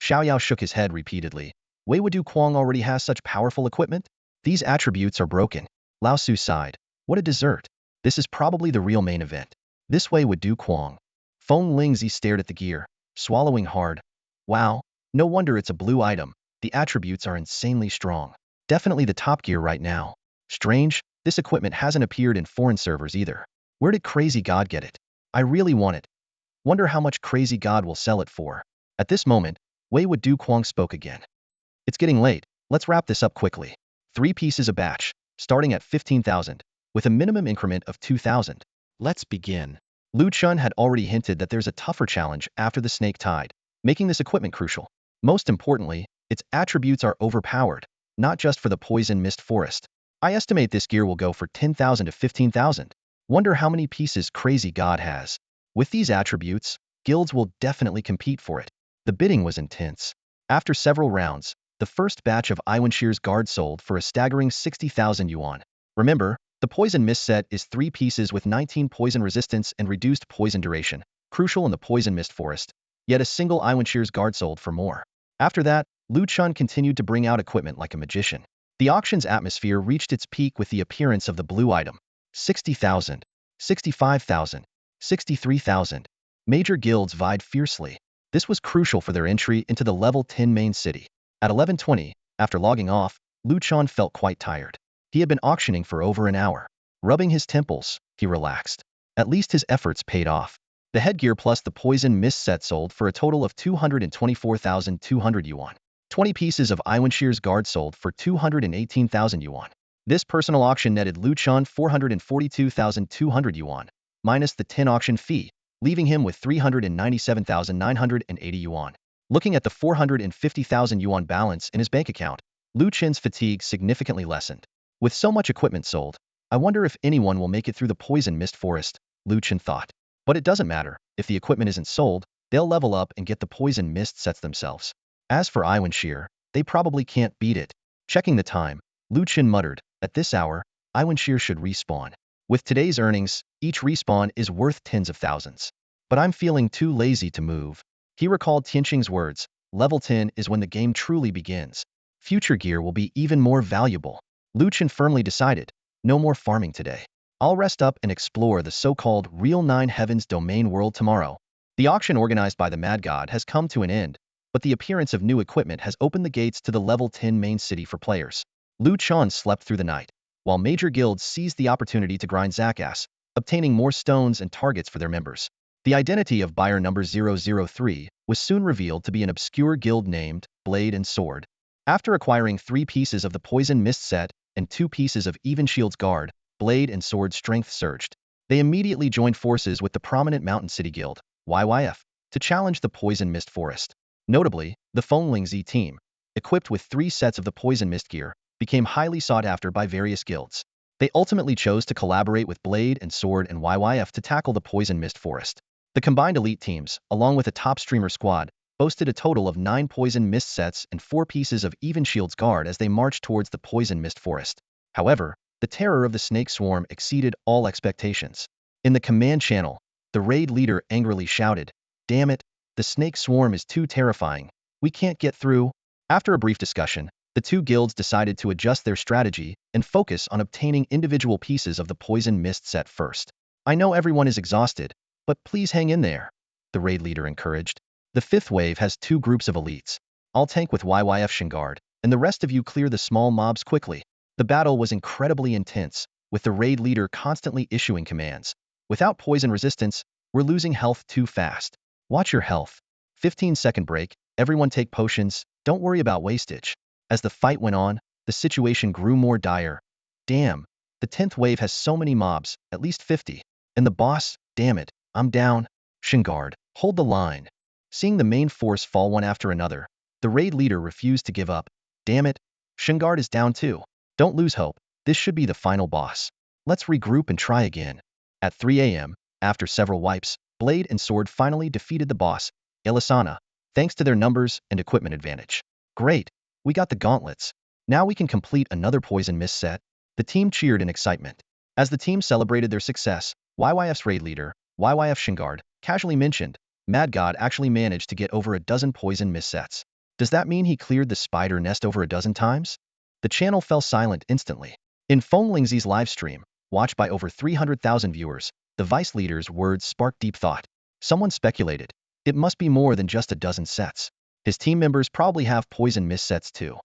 Xiaoyao shook his head repeatedly. Wei Wudu Kuang already has such powerful equipment? These attributes are broken. Lao Su sighed. What a dessert. This is probably the real main event. This Wei Wudu Kuang. Feng Lingzi stared at the gear, swallowing hard. Wow, no wonder it's a blue item. The attributes are insanely strong. Definitely the top gear right now. Strange, this equipment hasn't appeared in foreign servers either. Where did Crazy God get it? I really want it. Wonder how much Crazy God will sell it for. At this moment, Wei Wudu Kuang spoke again. It's getting late, let's wrap this up quickly. 3 pieces a batch, starting at 15,000, with a minimum increment of 2,000. Let's begin. Lu Chun had already hinted that there's a tougher challenge after the Snake Tide, making this equipment crucial. Most importantly, its attributes are overpowered, not just for the Poison Mist Forest. I estimate this gear will go for 10,000 to 15,000. Wonder how many pieces Crazy God has. With these attributes, guilds will definitely compete for it. The bidding was intense. After several rounds, the first batch of Iwanshir's Guard sold for a staggering 60,000 yuan. Remember, the Poison Mist set is 3 pieces with 19 poison resistance and reduced poison duration, crucial in the Poison Mist Forest. Yet a single Iwanshir's Guard sold for more. After that, Lu Chun continued to bring out equipment like a magician. The auction's atmosphere reached its peak with the appearance of the blue item. 60,000, 65,000, 63,000. Major guilds vied fiercely. This was crucial for their entry into the level 10 main city. At 11:20, after logging off, Lu Chun felt quite tired. He had been auctioning for over an hour. Rubbing his temples, he relaxed. At least his efforts paid off. The headgear plus the Poison Mist set sold for a total of 224,200 yuan. 20 pieces of Iwanshir's Guard sold for 218,000 yuan. This personal auction netted Lu Chun 442,200 yuan, minus the 10 auction fee, leaving him with 397,980 yuan. Looking at the 450,000 yuan balance in his bank account, Lu Chen's fatigue significantly lessened. With so much equipment sold, I wonder if anyone will make it through the Poison Mist Forest, Lu Chen thought. But it doesn't matter, if the equipment isn't sold, they'll level up and get the Poison Mist sets themselves. As for Iwanshir, they probably can't beat it. Checking the time, Lu Chen muttered, at this hour, Iwanshir should respawn. With today's earnings, each respawn is worth tens of thousands. But I'm feeling too lazy to move. He recalled Tianqing's words, level 10 is when the game truly begins. Future gear will be even more valuable. Lu Chen firmly decided, no more farming today. I'll rest up and explore the so-called real Nine Heavens domain world tomorrow. The auction organized by the Mad God has come to an end, but the appearance of new equipment has opened the gates to the level 10 main city for players. Lu Chun slept through the night, while major guilds seized the opportunity to grind Zakas, obtaining more stones and targets for their members. The identity of buyer number 003 was soon revealed to be an obscure guild named Blade and Sword. After acquiring 3 pieces of the Poison Mist set and 2 pieces of Evenshield's Guard, Blade and Sword's strength surged. They immediately joined forces with the prominent Mountain City Guild, YYF, to challenge the Poison Mist Forest. Notably, the Fenglingzi team, equipped with 3 sets of the Poison Mist gear, became highly sought after by various guilds. They ultimately chose to collaborate with Blade and Sword and YYF to tackle the Poison Mist Forest. The combined elite teams, along with a top streamer squad, boasted a total of 9 Poison Mist sets and 4 pieces of Evenshield's Guard as they marched towards the Poison Mist Forest. However, the terror of the Snake Swarm exceeded all expectations. In the command channel, the raid leader angrily shouted, "Damn it, the Snake Swarm is too terrifying. We can't get through." After a brief discussion, the 2 guilds decided to adjust their strategy and focus on obtaining individual pieces of the Poison Mist set first. I know everyone is exhausted, but please hang in there, the raid leader encouraged. The 5th wave has 2 groups of elites. I'll tank with YYF Shingard, and the rest of you clear the small mobs quickly. The battle was incredibly intense, with the raid leader constantly issuing commands. Without poison resistance, we're losing health too fast. Watch your health. 15-second break, everyone take potions, don't worry about wastage. As the fight went on, the situation grew more dire. Damn, the 10th wave has so many mobs, at least 50. And the boss, damn it, I'm down. Shingard, hold the line. Seeing the main force fall one after another, the raid leader refused to give up. Damn it, Shingard is down too. Don't lose hope, this should be the final boss. Let's regroup and try again. At 3 a.m., after several wipes, Blade and Sword finally defeated the boss, Elisana, thanks to their numbers and equipment advantage. Great, we got the gauntlets. Now we can complete another poison mist set. The team cheered in excitement. As the team celebrated their success, YYF's raid leader, YYF Shingard, casually mentioned, Mad God actually managed to get over a dozen poison mist sets. Does that mean he cleared the spider nest over a dozen times? The channel fell silent instantly. In Fenglingzi's live stream, watched by over 300,000 viewers, the vice leader's words sparked deep thought. Someone speculated, it must be more than just a dozen sets. His team members probably have poison mist sets too.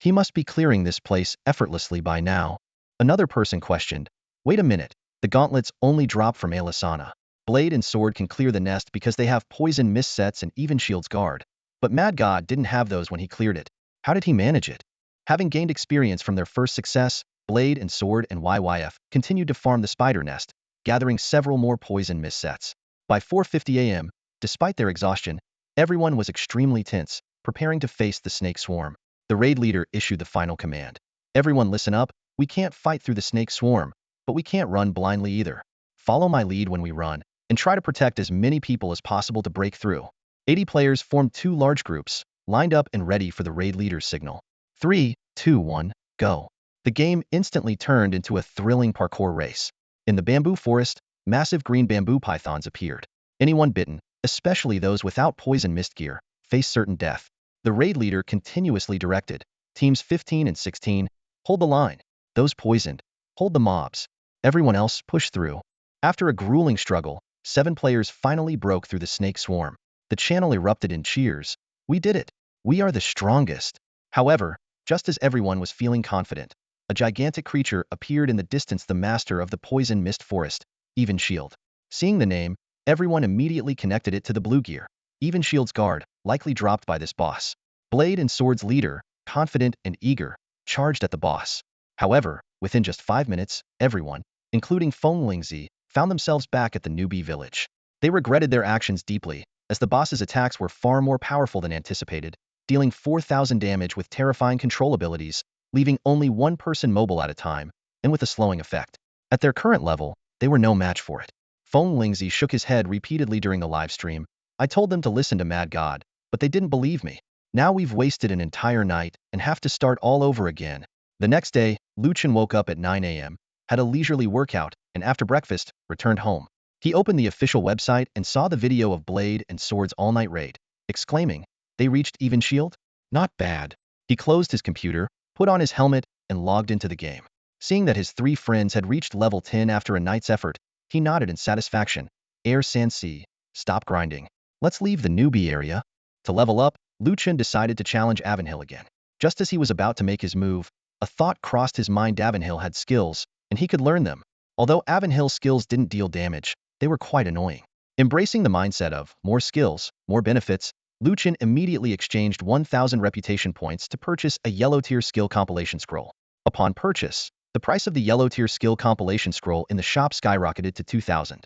He must be clearing this place effortlessly by now. Another person questioned, wait a minute, the gauntlets only drop from Elisana. Blade and Sword can clear the nest because they have poison mist sets and even Shield's Guard. But Mad God didn't have those when he cleared it. How did he manage it? Having gained experience from their first success, Blade and Sword and YYF continued to farm the spider nest, gathering several more poison mist sets. By 4:50 a.m., despite their exhaustion, everyone was extremely tense, preparing to face the snake swarm. The raid leader issued the final command. Everyone listen up, we can't fight through the snake swarm, but we can't run blindly either. Follow my lead when we run, and try to protect as many people as possible to break through. 80 players formed two large groups, lined up and ready for the raid leader's signal. 3, 2, 1, go. The game instantly turned into a thrilling parkour race. In the bamboo forest, massive green bamboo pythons appeared. Anyone bitten, especially those without poison mist gear, faced certain death. The raid leader continuously directed, teams 15 and 16, hold the line. Those poisoned, hold the mobs. Everyone else pushed through. After a grueling struggle, 7 players finally broke through the snake swarm. The channel erupted in cheers. We did it. We are the strongest. However, just as everyone was feeling confident, a gigantic creature appeared in the distance, the master of the poison mist forest, Even Shield. Seeing the name, everyone immediately connected it to the blue gear. Even Shield's Guard, likely dropped by this boss. Blade and Sword's leader, confident and eager, charged at the boss. However, within just 5 minutes, everyone, including Fenglingzi, found themselves back at the newbie village. They regretted their actions deeply, as the boss's attacks were far more powerful than anticipated, dealing 4,000 damage with terrifying control abilities, leaving only one person mobile at a time, and with a slowing effect. At their current level, they were no match for it. Fenglingzi shook his head repeatedly during the live stream. I told them to listen to Mad God, but they didn't believe me. Now we've wasted an entire night and have to start all over again. The next day, Chen woke up at 9 a.m., had a leisurely workout, and after breakfast, returned home. He opened the official website and saw the video of Blade and Sword's all-night raid, exclaiming, they reached Even Shield? Not bad. He closed his computer, put on his helmet, and logged into the game. Seeing that his 3 friends had reached level 10 after a night's effort, he nodded in satisfaction. Air Sansi, stop grinding. Let's leave the newbie area. To level up, Chen decided to challenge Avanhill again. Just as he was about to make his move, a thought crossed his mind. Avanhill had skills, and he could learn them. Although Avanhill's skills didn't deal damage, they were quite annoying. Embracing the mindset of more skills, more benefits, Chen immediately exchanged 1,000 reputation points to purchase a yellow-tier skill compilation scroll. Upon purchase, the price of the yellow-tier skill compilation scroll in the shop skyrocketed to 2,000.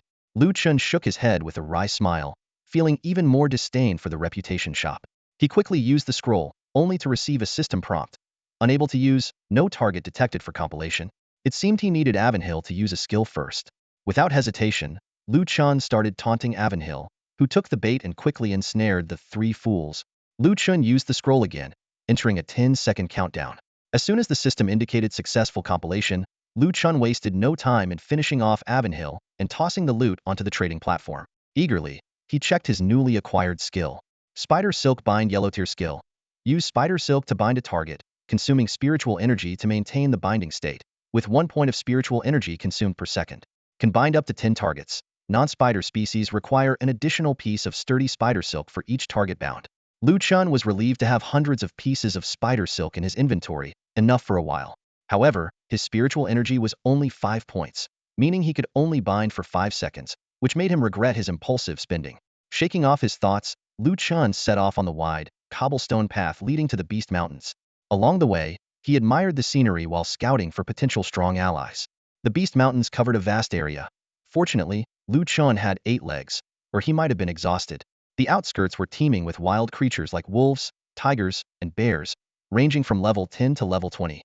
Chen shook his head with a wry smile, feeling even more disdain for the reputation shop. He quickly used the scroll, only to receive a system prompt. Unable to use, no target detected for compilation. It seemed he needed Avanhill to use a skill first. Without hesitation, Chen started taunting Avanhill, who took the bait and quickly ensnared the 3 fools. Chen used the scroll again, entering a 10-second countdown. As soon as the system indicated successful compilation, Chen wasted no time in finishing off Avanhill and tossing the loot onto the trading platform. Eagerly, he checked his newly acquired skill. Spider Silk Bind Yellow-tier skill. Use Spider Silk to bind a target, consuming spiritual energy to maintain the binding state, with 1 point of spiritual energy consumed per second. Can bind up to 10 targets. Non-spider species require an additional piece of sturdy spider silk for each target bound. Chen was relieved to have hundreds of pieces of spider silk in his inventory, enough for a while. However, his spiritual energy was only 5 points, meaning he could only bind for 5 seconds, which made him regret his impulsive spending. Shaking off his thoughts, Chen set off on the wide, cobblestone path leading to the Beast Mountains. Along the way, he admired the scenery while scouting for potential strong allies. The Beast Mountains covered a vast area. Fortunately, Chen had 8 legs, or he might have been exhausted. The outskirts were teeming with wild creatures like wolves, tigers, and bears, ranging from level 10 to level 20.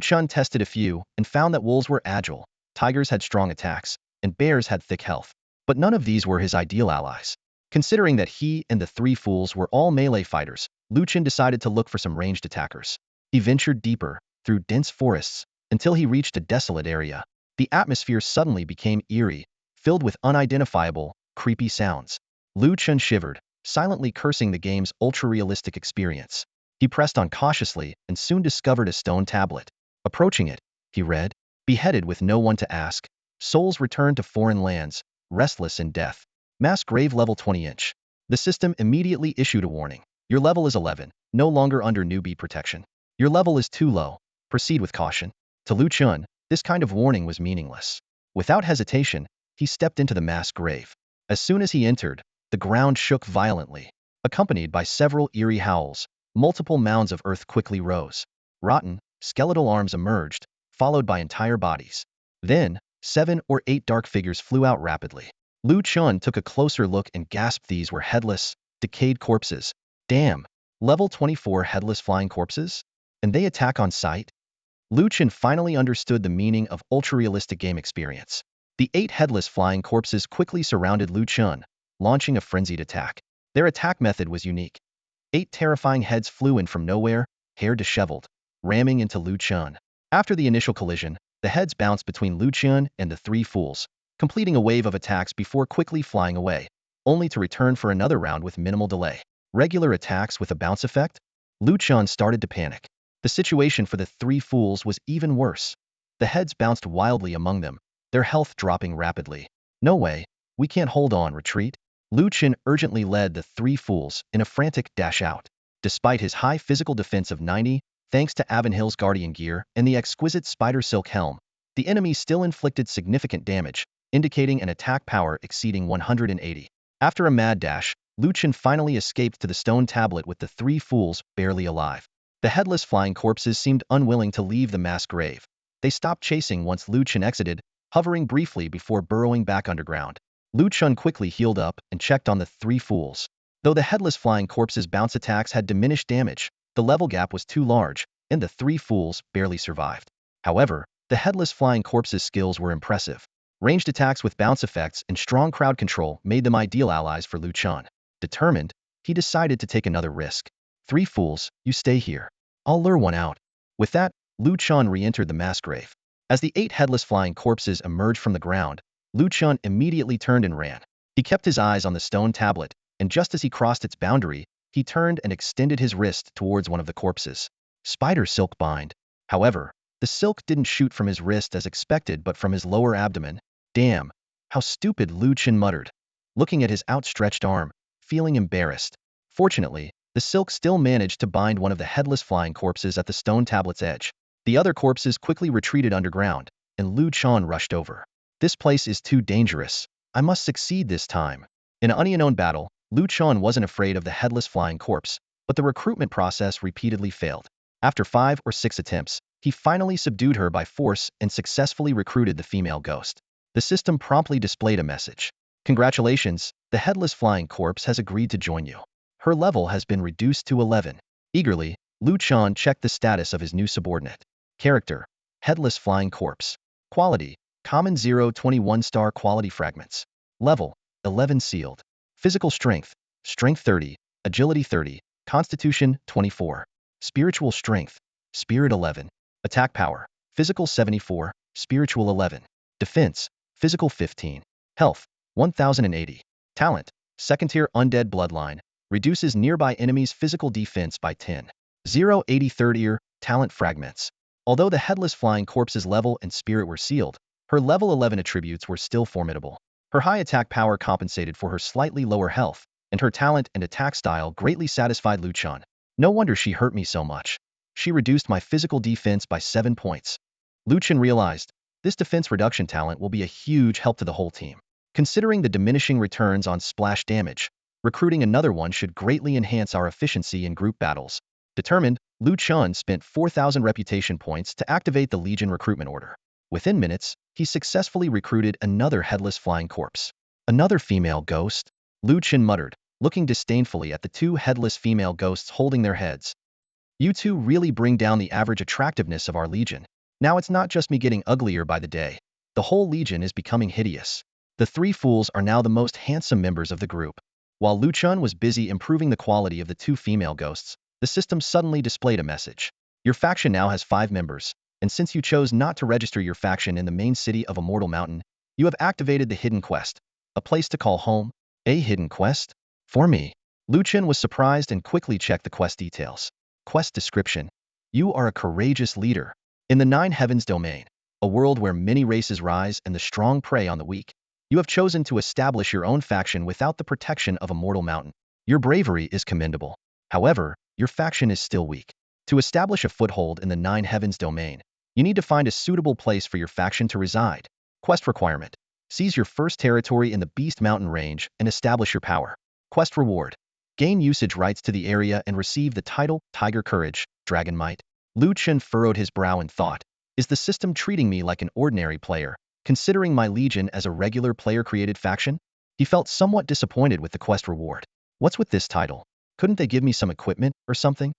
Chen tested a few and found that wolves were agile, tigers had strong attacks, and bears had thick health. But none of these were his ideal allies. Considering that he and the three fools were all melee fighters, Lu Chen decided to look for some ranged attackers. He ventured deeper, through dense forests, until he reached a desolate area. The atmosphere suddenly became eerie, filled with unidentifiable, creepy sounds. Lu Chen shivered, silently cursing the game's ultra-realistic experience. He pressed on cautiously and soon discovered a stone tablet. Approaching it, he read, "Beheaded with no one to ask. Souls return to foreign lands, restless in death. Mass grave level 20-inch." The system immediately issued a warning. Your level is 11, no longer under newbie protection. Your level is too low. Proceed with caution. To Lu Chen, this kind of warning was meaningless. Without hesitation, he stepped into the mass grave. As soon as he entered, the ground shook violently. Accompanied by several eerie howls, multiple mounds of earth quickly rose. Rotten, skeletal arms emerged, followed by entire bodies. Then, 7 or 8 dark figures flew out rapidly. Lu Chen took a closer look and gasped. These were headless, decayed corpses. Damn, level 24 headless flying corpses? And they attack on sight? Lu Chen finally understood the meaning of ultra-realistic game experience. The 8 headless flying corpses quickly surrounded Lu Chen, launching a frenzied attack. Their attack method was unique. 8 terrifying heads flew in from nowhere, hair disheveled, ramming into Lu Chen. After the initial collision, the heads bounced between Lu Chen and the three fools, completing a wave of attacks before quickly flying away, only to return for another round with minimal delay. Regular attacks with a bounce effect? Lu Chen started to panic. The situation for the three fools was even worse. The heads bounced wildly among them, their health dropping rapidly. No way, we can't hold on, retreat. Lu Chen urgently led the three fools in a frantic dash out. Despite his high physical defense of 90, thanks to Avonhill's guardian gear and the exquisite spider silk helm, the enemy still inflicted significant damage, indicating an attack power exceeding 180. After a mad dash, Lu Chen finally escaped to the stone tablet with the three fools barely alive. The headless flying corpses seemed unwilling to leave the mass grave. They stopped chasing once Lu Chen exited, hovering briefly before burrowing back underground. Lu Chen quickly healed up and checked on the three fools. Though the headless flying corpses' bounce attacks had diminished damage, the level gap was too large, and the three fools barely survived. However, the headless flying corpses' skills were impressive. Ranged attacks with bounce effects and strong crowd control made them ideal allies for Lu Chen. Determined, he decided to take another risk. "Three fools, you stay here. I'll lure one out." With that, Lu Chen re-entered the mass grave. As the 8 headless flying corpses emerged from the ground, Lu Chen immediately turned and ran. He kept his eyes on the stone tablet, and just as he crossed its boundary, he turned and extended his wrist towards one of the corpses. Spider silk bind. However, the silk didn't shoot from his wrist as expected but from his lower abdomen. Damn, how stupid, Lu Chen muttered, looking at his outstretched arm, feeling embarrassed. Fortunately, the silk still managed to bind one of the headless flying corpses at the stone tablet's edge. The other corpses quickly retreated underground, and Lu Chen rushed over. "This place is too dangerous. I must succeed this time." In an unknown battle, Lu Chen wasn't afraid of the headless flying corpse, but the recruitment process repeatedly failed. After 5 or 6 attempts, he finally subdued her by force and successfully recruited the female ghost. The system promptly displayed a message. "Congratulations, the headless flying corpse has agreed to join you. Her level has been reduced to 11. Eagerly, Lu Chen checked the status of his new subordinate. Character: Headless Flying Corpse. Quality: Common 0, 21-star quality fragments. Level: 11 sealed. Physical strength: Strength 30, Agility 30, Constitution 24. Spiritual strength: Spirit 11. Attack power: Physical 74, Spiritual 11. Defense: Physical 15. Health: 1080. Talent: Second tier undead bloodline. Reduces nearby enemies' physical defense by 10. 080 third tier talent fragments. Although the headless flying corpse's level and spirit were sealed, her level 11 attributes were still formidable. Her high attack power compensated for her slightly lower health, and her talent and attack style greatly satisfied Lu Chen. "No wonder she hurt me so much. She reduced my physical defense by 7 points." Lu Chen realized, this defense reduction talent will be a huge help to the whole team. Considering the diminishing returns on splash damage, recruiting another one should greatly enhance our efficiency in group battles. Determined, Lu Chen spent 4,000 reputation points to activate the Legion recruitment order. Within minutes, he successfully recruited another headless flying corpse. "Another female ghost?" Lu Chen muttered, looking disdainfully at the 2 headless female ghosts holding their heads. "You two really bring down the average attractiveness of our Legion. Now it's not just me getting uglier by the day." The whole legion is becoming hideous. The three fools are now the most handsome members of the group. While Lu Chen was busy improving the quality of the two female ghosts, the system suddenly displayed a message. Your faction now has 5 members, and since you chose not to register your faction in the main city of Immortal Mountain, you have activated the hidden quest. A place to call home? A hidden quest? For me. Lu Chen was surprised and quickly checked the quest details. Quest description. You are a courageous leader. In the Nine Heavens domain, a world where many races rise and the strong prey on the weak, you have chosen to establish your own faction without the protection of Immortal Mountain. Your bravery is commendable. However, your faction is still weak. To establish a foothold in the Nine Heavens domain, you need to find a suitable place for your faction to reside. Quest requirement. Seize your first territory in the Beast Mountain range and establish your power. Quest reward. Gain usage rights to the area and receive the title, Tiger Courage, Dragon Might. Lu Chen furrowed his brow in thought. Is the system treating me like an ordinary player, considering my legion as a regular player-created faction? He felt somewhat disappointed with the quest reward. What's with this title? Couldn't they give me some equipment or something?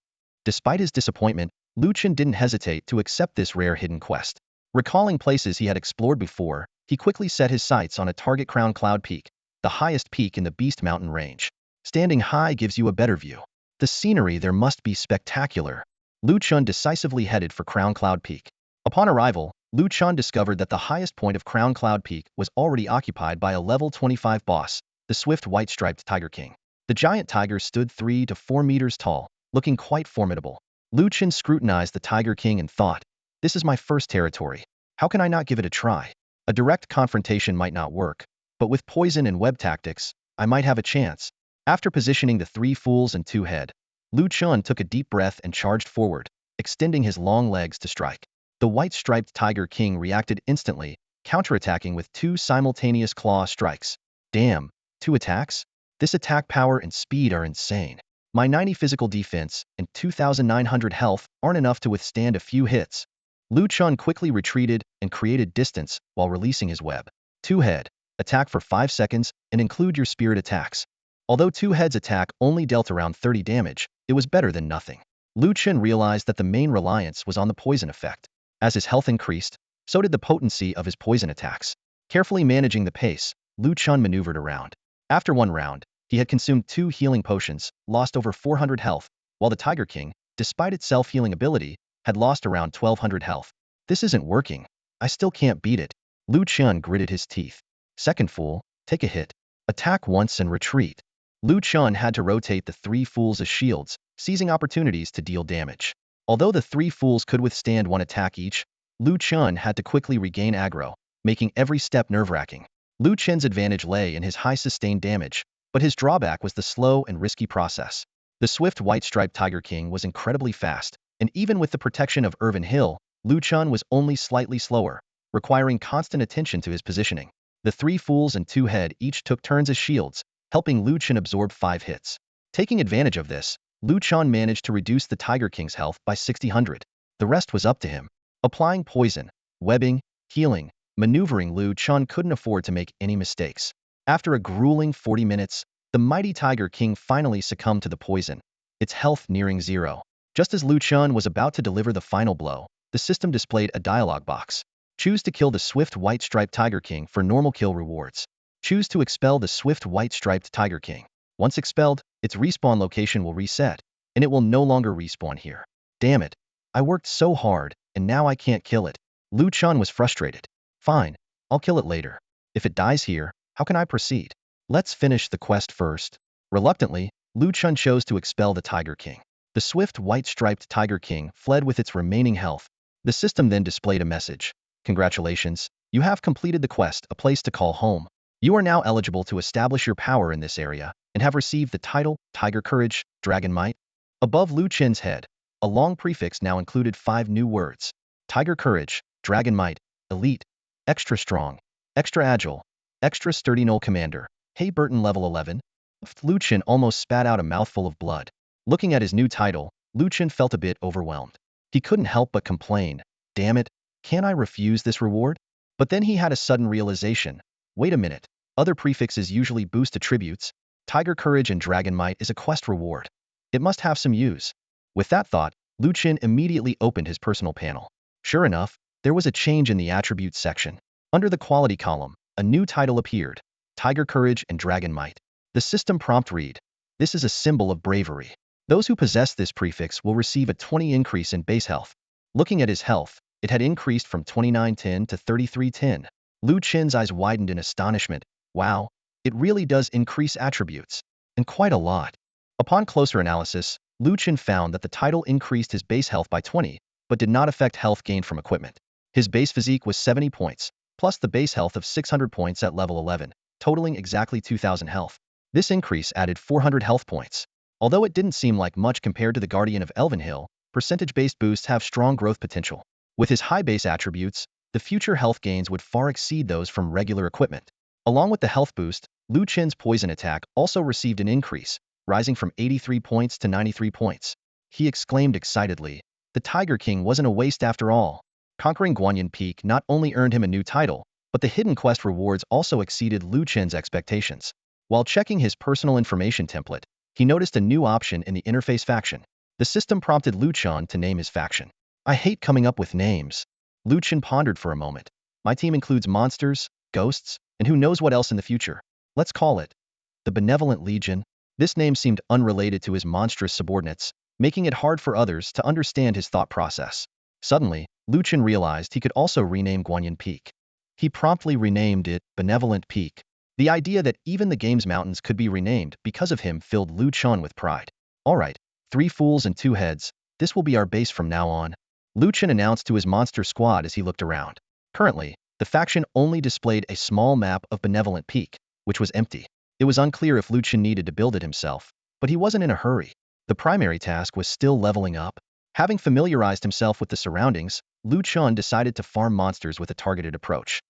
Despite his disappointment, Lu Chen didn't hesitate to accept this rare hidden quest. Recalling places he had explored before, he quickly set his sights on a target Crown Cloud Peak, the highest peak in the Beast Mountain range. Standing high gives you a better view. The scenery there must be spectacular. Lu Chen decisively headed for Crown Cloud Peak. Upon arrival, Lu Chen discovered that the highest point of Crown Cloud Peak was already occupied by a level 25 boss, the swift white-striped Tiger King. The giant tiger stood 3 to 4 meters tall, looking quite formidable. Lu Chen scrutinized the Tiger King and thought, this is my first territory. How can I not give it a try? A direct confrontation might not work, but with poison and web tactics, I might have a chance. After positioning the 3 fools and 2 head, Lu Chen took a deep breath and charged forward, extending his long legs to strike. The white-striped Tiger King reacted instantly, counterattacking with 2 simultaneous claw strikes. Damn, 2 attacks? This attack power and speed are insane. My 90 physical defense and 2,900 health aren't enough to withstand a few hits. Lu Chen quickly retreated and created distance while releasing his web. 2 head. Attack for 5 seconds and include your spirit attacks. Although 2 heads attack only dealt around 30 damage, it was better than nothing. Lu Chen realized that the main reliance was on the poison effect. As his health increased, so did the potency of his poison attacks. Carefully managing the pace, Lu Chen maneuvered around. After 1 round, he had consumed 2 healing potions, lost over 400 health, while the Tiger King, despite its self-healing ability, had lost around 1,200 health. This isn't working. I still can't beat it. Lu Chen gritted his teeth. Second fool, take a hit. Attack once and retreat. Lu Chen had to rotate the 3 fools as shields, seizing opportunities to deal damage. Although the 3 fools could withstand 1 attack each, Lu Chen had to quickly regain aggro, making every step nerve-wracking. Lu Chen's advantage lay in his high sustained damage, but his drawback was the slow and risky process. The swift white-striped Tiger King was incredibly fast, and even with the protection of Irvin Hill, Lu Chen was only slightly slower, requiring constant attention to his positioning. The 3 fools and 2 head each took turns as shields, helping Lu Chen absorb 5 hits. Taking advantage of this, Lu Chen managed to reduce the Tiger King's health by 600. The rest was up to him. Applying poison, webbing, healing, maneuvering, Lu Chen couldn't afford to make any mistakes. After a grueling 40 minutes, the mighty Tiger King finally succumbed to the poison, its health nearing 0. Just as Lu Chen was about to deliver the final blow, the system displayed a dialog box. Choose to kill the swift white-striped Tiger King for normal kill rewards. Choose to expel the swift white-striped Tiger King. Once expelled, its respawn location will reset, and it will no longer respawn here. Damn it. I worked so hard, and now I can't kill it. Lu Chen was frustrated. Fine, I'll kill it later. If it dies here, how can I proceed? Let's finish the quest first. Reluctantly, Lu Chen chose to expel the Tiger King. The swift white-striped Tiger King fled with its remaining health. The system then displayed a message. Congratulations, you have completed the quest, a place to call home. You are now eligible to establish your power in this area, and have received the title, Tiger Courage, Dragon Might. Above Lu Chen's head, a long prefix now included 5 new words. Tiger Courage, Dragon Might, Elite, Extra Strong, Extra Agile, Extra Sturdy Gnoll Commander. Hey Burton level 11? Lu Chen almost spat out a mouthful of blood. Looking at his new title, Lu Chen felt a bit overwhelmed. He couldn't help but complain. Damn it, can't I refuse this reward? But then he had a sudden realization. Wait a minute, other prefixes usually boost attributes. Tiger Courage and Dragon Might is a quest reward. It must have some use. With that thought, Lu Chen immediately opened his personal panel. Sure enough, there was a change in the attributes section. Under the quality column, a new title appeared, Tiger Courage and Dragon Might. The system prompt read, "This is a symbol of bravery. Those who possess this prefix will receive a 20 increase in base health." Looking at his health, it had increased from 2910 to 3310. Lu Chen's eyes widened in astonishment. Wow, it really does increase attributes. And quite a lot. Upon closer analysis, Lu Chen found that the title increased his base health by 20, but did not affect health gained from equipment. His base physique was 70 points, plus the base health of 600 points at level 11, totaling exactly 2000 health. This increase added 400 health points. Although it didn't seem like much compared to the Guardian of Elvenhill, percentage-based boosts have strong growth potential. With his high base attributes, the future health gains would far exceed those from regular equipment. Along with the health boost, Lu Chen's poison attack also received an increase, rising from 83 points to 93 points. He exclaimed excitedly, "The Tiger King wasn't a waste after all." Conquering Guanyin Peak not only earned him a new title, but the hidden quest rewards also exceeded Lu Chen's expectations. While checking his personal information template, he noticed a new option in the interface faction. The system prompted Lu Chen to name his faction. "I hate coming up with names." Lu Chen pondered for a moment. "My team includes monsters, ghosts, and who knows what else in the future. Let's call it the Benevolent Legion." This name seemed unrelated to his monstrous subordinates, making it hard for others to understand his thought process. Suddenly, Lu Chen realized he could also rename Guanyin Peak. He promptly renamed it Benevolent Peak. The idea that even the game's mountains could be renamed because of him filled Lu Chen with pride. "All right, 3 fools and 2 heads, this will be our base from now on," Lu Chen announced to his monster squad as he looked around. Currently, the faction only displayed a small map of Benevolent Peak, which was empty. It was unclear if Lu Chen needed to build it himself, but he wasn't in a hurry. The primary task was still leveling up. Having familiarized himself with the surroundings, Lu Chen decided to farm monsters with a targeted approach.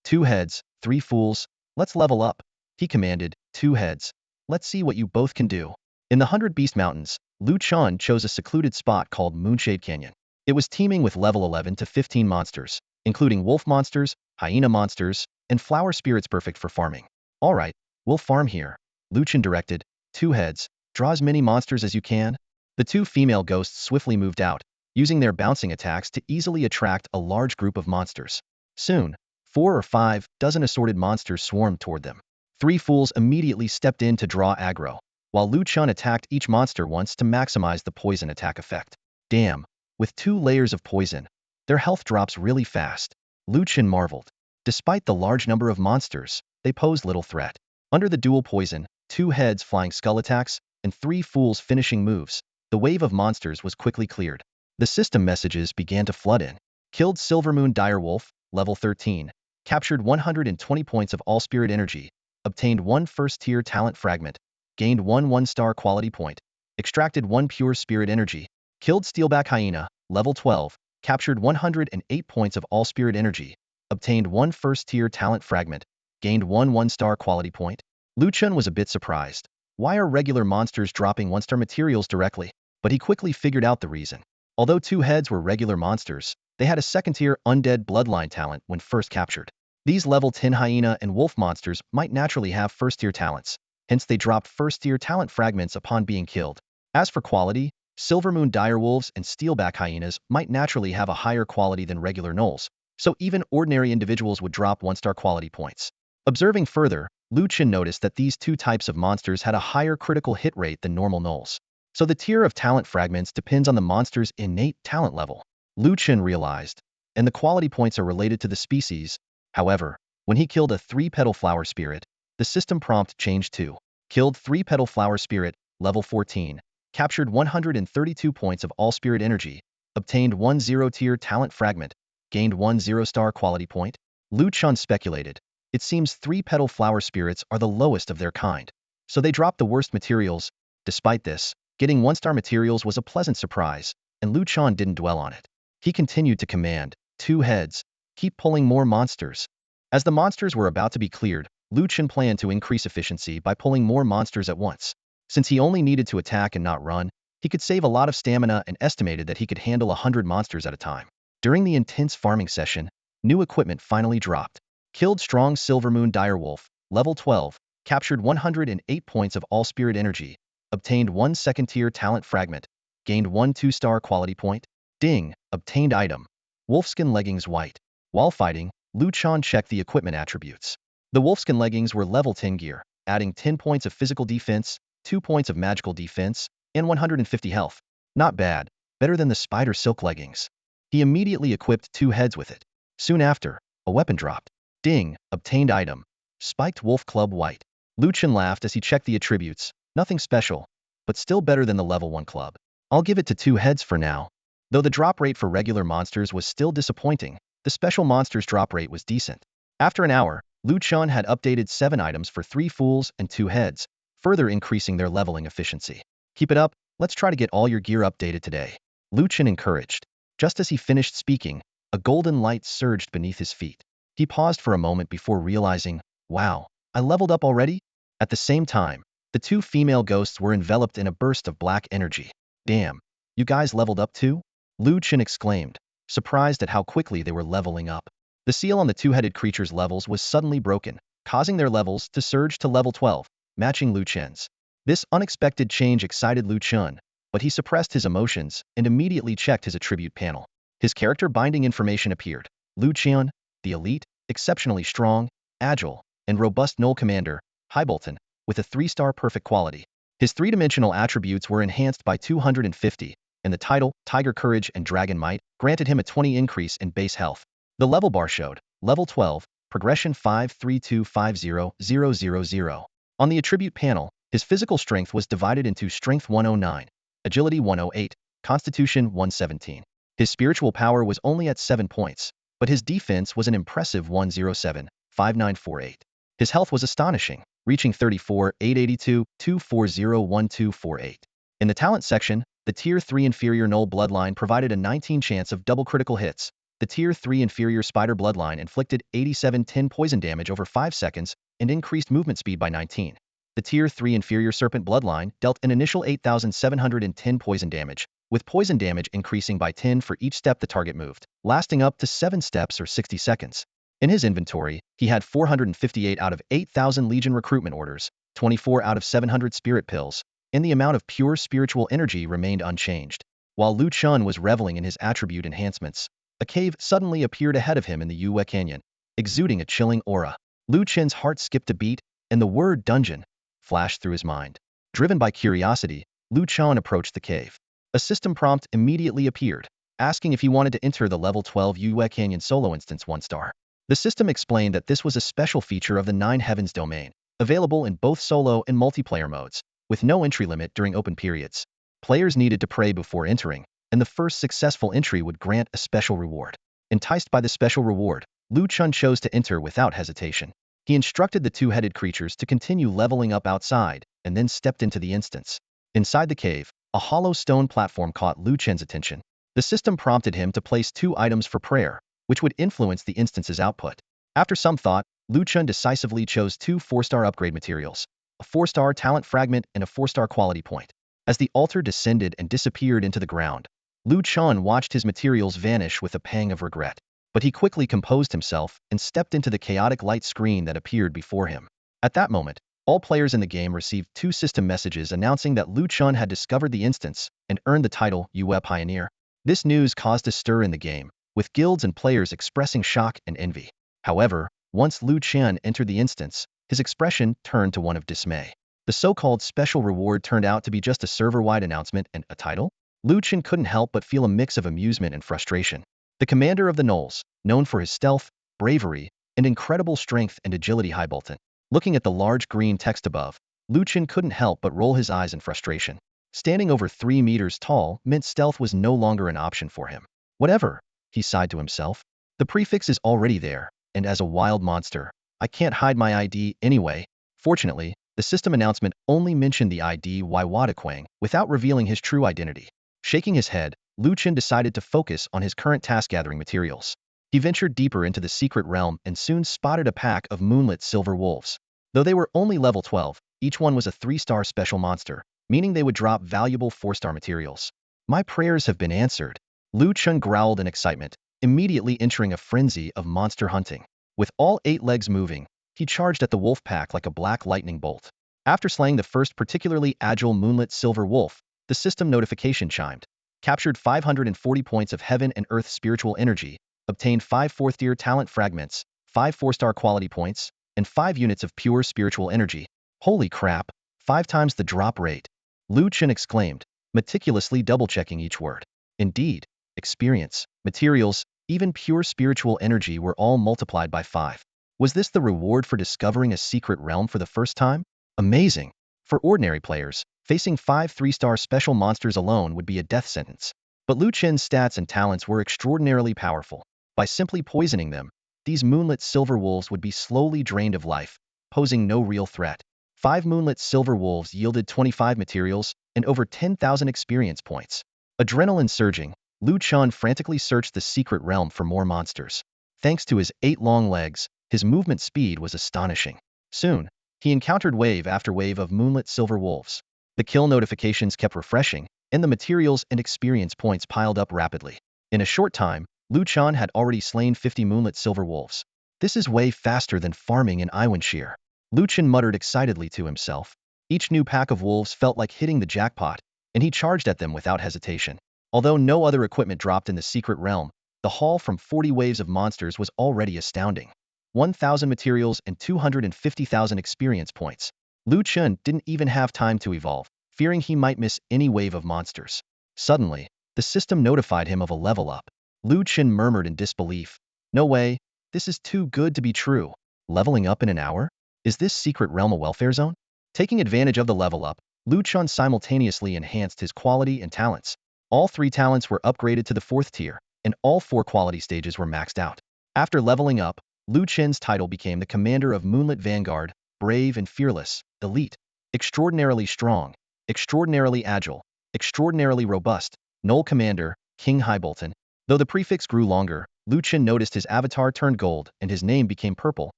2 heads, 3 fools, let's level up," he commanded. 2 heads, let's see what you both can do." In the 100 Beast Mountains, Lu Chen chose a secluded spot called Moonshade Canyon. It was teeming with level 11 to 15 monsters, including wolf monsters, hyena monsters, and flower spirits perfect for farming. "All right, we'll farm here," Lu Chen directed. 2 heads, draw as many monsters as you can." The 2 female ghosts swiftly moved out, using their bouncing attacks to easily attract a large group of monsters. Soon, 4 or 5 dozen assorted monsters swarmed toward them. 3 fools immediately stepped in to draw aggro, while Lu Chen attacked each monster once to maximize the poison attack effect. Damn, with 2 layers of poison, their health drops really fast. Lu Chen marveled. Despite the large number of monsters, they posed little threat. Under the dual poison, 2 heads flying skull attacks, and 3 fools finishing moves, the wave of monsters was quickly cleared. The system messages began to flood in. Killed Silvermoon Direwolf, level 13. Captured 120 points of all-spirit energy. Obtained 1 first-tier talent fragment. Gained 1 1-star quality point. Extracted 1 pure spirit energy. Killed Steelback Hyena, level 12. Captured 108 points of all-spirit energy. Obtained 1 first-tier talent fragment. Gained 1 1-star quality point. Lu Chen was a bit surprised. Why are regular monsters dropping 1-star materials directly? But he quickly figured out the reason. Although 2 heads were regular monsters, they had a second-tier undead bloodline talent when first captured. These level 10 hyena and wolf monsters might naturally have first-tier talents, hence they dropped first-tier talent fragments upon being killed. As for quality, Silvermoon direwolves and steelback hyenas might naturally have a higher quality than regular gnolls, so even ordinary individuals would drop 1-star quality points. Observing further, Lu Chen noticed that these 2 types of monsters had a higher critical hit rate than normal gnolls. So the tier of talent fragments depends on the monster's innate talent level, Lu Chen realized, and the quality points are related to the species. However, when he killed a 3-petal flower spirit, the system prompt changed to killed 3-petal flower spirit, level 14, captured 132 points of all-spirit energy, obtained 1 0-tier talent fragment, gained 1 0-star quality point. Lu Chen speculated, it seems 3-petal flower spirits are the lowest of their kind, so they drop the worst materials. Despite this, getting 1-star materials was a pleasant surprise, and Lu Chen didn't dwell on it. He continued to command, 2 heads, keep pulling more monsters. As the monsters were about to be cleared, Lu Chen planned to increase efficiency by pulling more monsters at once. Since he only needed to attack and not run, he could save a lot of stamina and estimated that he could handle 100 monsters at a time. During the intense farming session, new equipment finally dropped. Killed strong Silvermoon direwolf, level 12, captured 108 points of all-spirit energy, obtained 1 second-tier talent fragment, gained 1 2-star quality point. Ding, obtained item. Wolfskin leggings white. While fighting, Lu Chen checked the equipment attributes. The wolfskin leggings were level 10 gear, adding 10 points of physical defense, 2 points of magical defense, and 150 health. Not bad, better than the spider silk leggings. He immediately equipped 2 heads with it. Soon after, a weapon dropped. Ding, obtained item. Spiked wolf club white. Lu Chen laughed as he checked the attributes. Nothing special, but still better than the level 1 club. I'll give it to 2 heads for now. Though the drop rate for regular monsters was still disappointing, the special monsters drop rate was decent. After an hour, Lu Chen had updated 7 items for 3 fools and 2 heads, further increasing their leveling efficiency. Keep it up, let's try to get all your gear updated today. Lu Chen encouraged. Just as he finished speaking, a golden light surged beneath his feet. He paused for a moment before realizing, wow, I leveled up already? At the same time, the 2 female ghosts were enveloped in a burst of black energy. Damn, you guys leveled up too? Lu Chen exclaimed, surprised at how quickly they were leveling up. The seal on the 2-headed creature's levels was suddenly broken, causing their levels to surge to level 12, matching Lu Chen's. This unexpected change excited Lu Chen, but he suppressed his emotions and immediately checked his attribute panel. His character binding information appeared. Lu Chen, the elite, exceptionally strong, agile, and robust gnoll commander, Highbolton, with a 3-star perfect quality. His 3-dimensional attributes were enhanced by 250, and the title, Tiger Courage and Dragon Might, granted him a 20 increase in base health. The level bar showed, level 12, progression 53250,000. On the attribute panel, his physical strength was divided into strength 109, agility 108, constitution 117. His spiritual power was only at 7 points, but his defense was an impressive 107, 5948. His health was astonishing, reaching 34, 882, 240, 1248. In the talent section, the Tier 3 inferior gnoll bloodline provided a 19 chance of double critical hits. The Tier 3 inferior spider bloodline inflicted 8710 poison damage over 5 seconds and increased movement speed by 19. The Tier 3 inferior serpent bloodline dealt an initial 8710 poison damage, with poison damage increasing by 10 for each step the target moved, lasting up to 7 steps or 60 seconds. In his inventory, he had 458 out of 8,000 Legion recruitment orders, 24 out of 700 spirit pills, and the amount of pure spiritual energy remained unchanged. While Lu Chen was reveling in his attribute enhancements, a cave suddenly appeared ahead of him in the Yue Canyon, exuding a chilling aura. Lu Chen's heart skipped a beat, and the word dungeon flashed through his mind. Driven by curiosity, Lu Chen approached the cave. A system prompt immediately appeared, asking if he wanted to enter the level 12 Yue Canyon solo instance 1-star. The system explained that this was a special feature of the 9 Heavens domain, available in both solo and multiplayer modes, with no entry limit during open periods. Players needed to pray before entering, and the first successful entry would grant a special reward. Enticed by the special reward, Lu Chen chose to enter without hesitation. He instructed the 2-headed creatures to continue leveling up outside, and then stepped into the instance. Inside the cave, a hollow stone platform caught Lu Chen's attention. The system prompted him to place 2 items for prayer, which would influence the instance's output. After some thought, Lu Chen decisively chose 2 4-star upgrade materials, a 4-star talent fragment and a 4-star quality point. As the altar descended and disappeared into the ground, Lu Chen watched his materials vanish with a pang of regret. But he quickly composed himself and stepped into the chaotic light screen that appeared before him. At that moment, all players in the game received 2 system messages announcing that Lu Chen had discovered the instance and earned the title Yue Pioneer. This news caused a stir in the game, with guilds and players expressing shock and envy. However, once Lu Chen entered the instance, his expression turned to one of dismay. The so-called special reward turned out to be just a server-wide announcement and a title? Lu Chen couldn't help but feel a mix of amusement and frustration. The commander of the gnolls, known for his stealth, bravery, and incredible strength and agility, Highbolton. Looking at the large green text above, Lu Chen couldn't help but roll his eyes in frustration. Standing over 3 meters tall meant stealth was no longer an option for him. Whatever, he sighed to himself. The prefix is already there, and as a wild monster, I can't hide my ID anyway. Fortunately, the system announcement only mentioned the ID Waiwadaquang without revealing his true identity. Shaking his head, Lu Chen decided to focus on his current task-gathering materials. He ventured deeper into the secret realm and soon spotted a pack of moonlit silver wolves. Though they were only level 12, each one was a 3-star special monster, meaning they would drop valuable 4-star materials. My prayers have been answered. Lu Chen growled in excitement, immediately entering a frenzy of monster hunting. With all 8 legs moving, he charged at the wolf pack like a black lightning bolt. After slaying the first particularly agile moonlit silver wolf, the system notification chimed. Captured 540 points of heaven and earth spiritual energy, obtained 5 4th-tier talent fragments, 5 4-star quality points, and 5 units of pure spiritual energy. Holy crap, 5 times the drop rate. Lu Chen exclaimed, meticulously double-checking each word. Indeed, experience, materials, even pure spiritual energy were all multiplied by 5. Was this the reward for discovering a secret realm for the first time? Amazing. For ordinary players, facing 5 3-star special monsters alone would be a death sentence. But Lu Chen's stats and talents were extraordinarily powerful. By simply poisoning them, these moonlit silver wolves would be slowly drained of life, posing no real threat. 5 moonlit silver wolves yielded 25 materials and over 10,000 experience points. Adrenaline surging, Lu Chen frantically searched the secret realm for more monsters. Thanks to his 8 long legs, his movement speed was astonishing. Soon, he encountered wave after wave of moonlit silver wolves. The kill notifications kept refreshing, and the materials and experience points piled up rapidly. In a short time, Lu Chen had already slain 50 moonlit silver wolves. This is way faster than farming in Iwanshire. Lu Chen muttered excitedly to himself. Each new pack of wolves felt like hitting the jackpot, and he charged at them without hesitation. Although no other equipment dropped in the secret realm, the haul from 40 waves of monsters was already astounding. 1,000 materials and 250,000 experience points. Lu Chen didn't even have time to evolve, fearing he might miss any wave of monsters. Suddenly, the system notified him of a level up. Lu Chen murmured in disbelief. No way, this is too good to be true. Leveling up in an hour? Is this secret realm a welfare zone? Taking advantage of the level up, Lu Chen simultaneously enhanced his quality and talents. All 3 talents were upgraded to the 4th tier, and all 4 quality stages were maxed out. After leveling up, Lu Chen's title became the Commander of Moonlit Vanguard, brave and fearless, elite, extraordinarily strong, extraordinarily agile, extraordinarily robust, Gnoll Commander, King Highbolton. Though the prefix grew longer, Lu Chen noticed his avatar turned gold and his name became purple,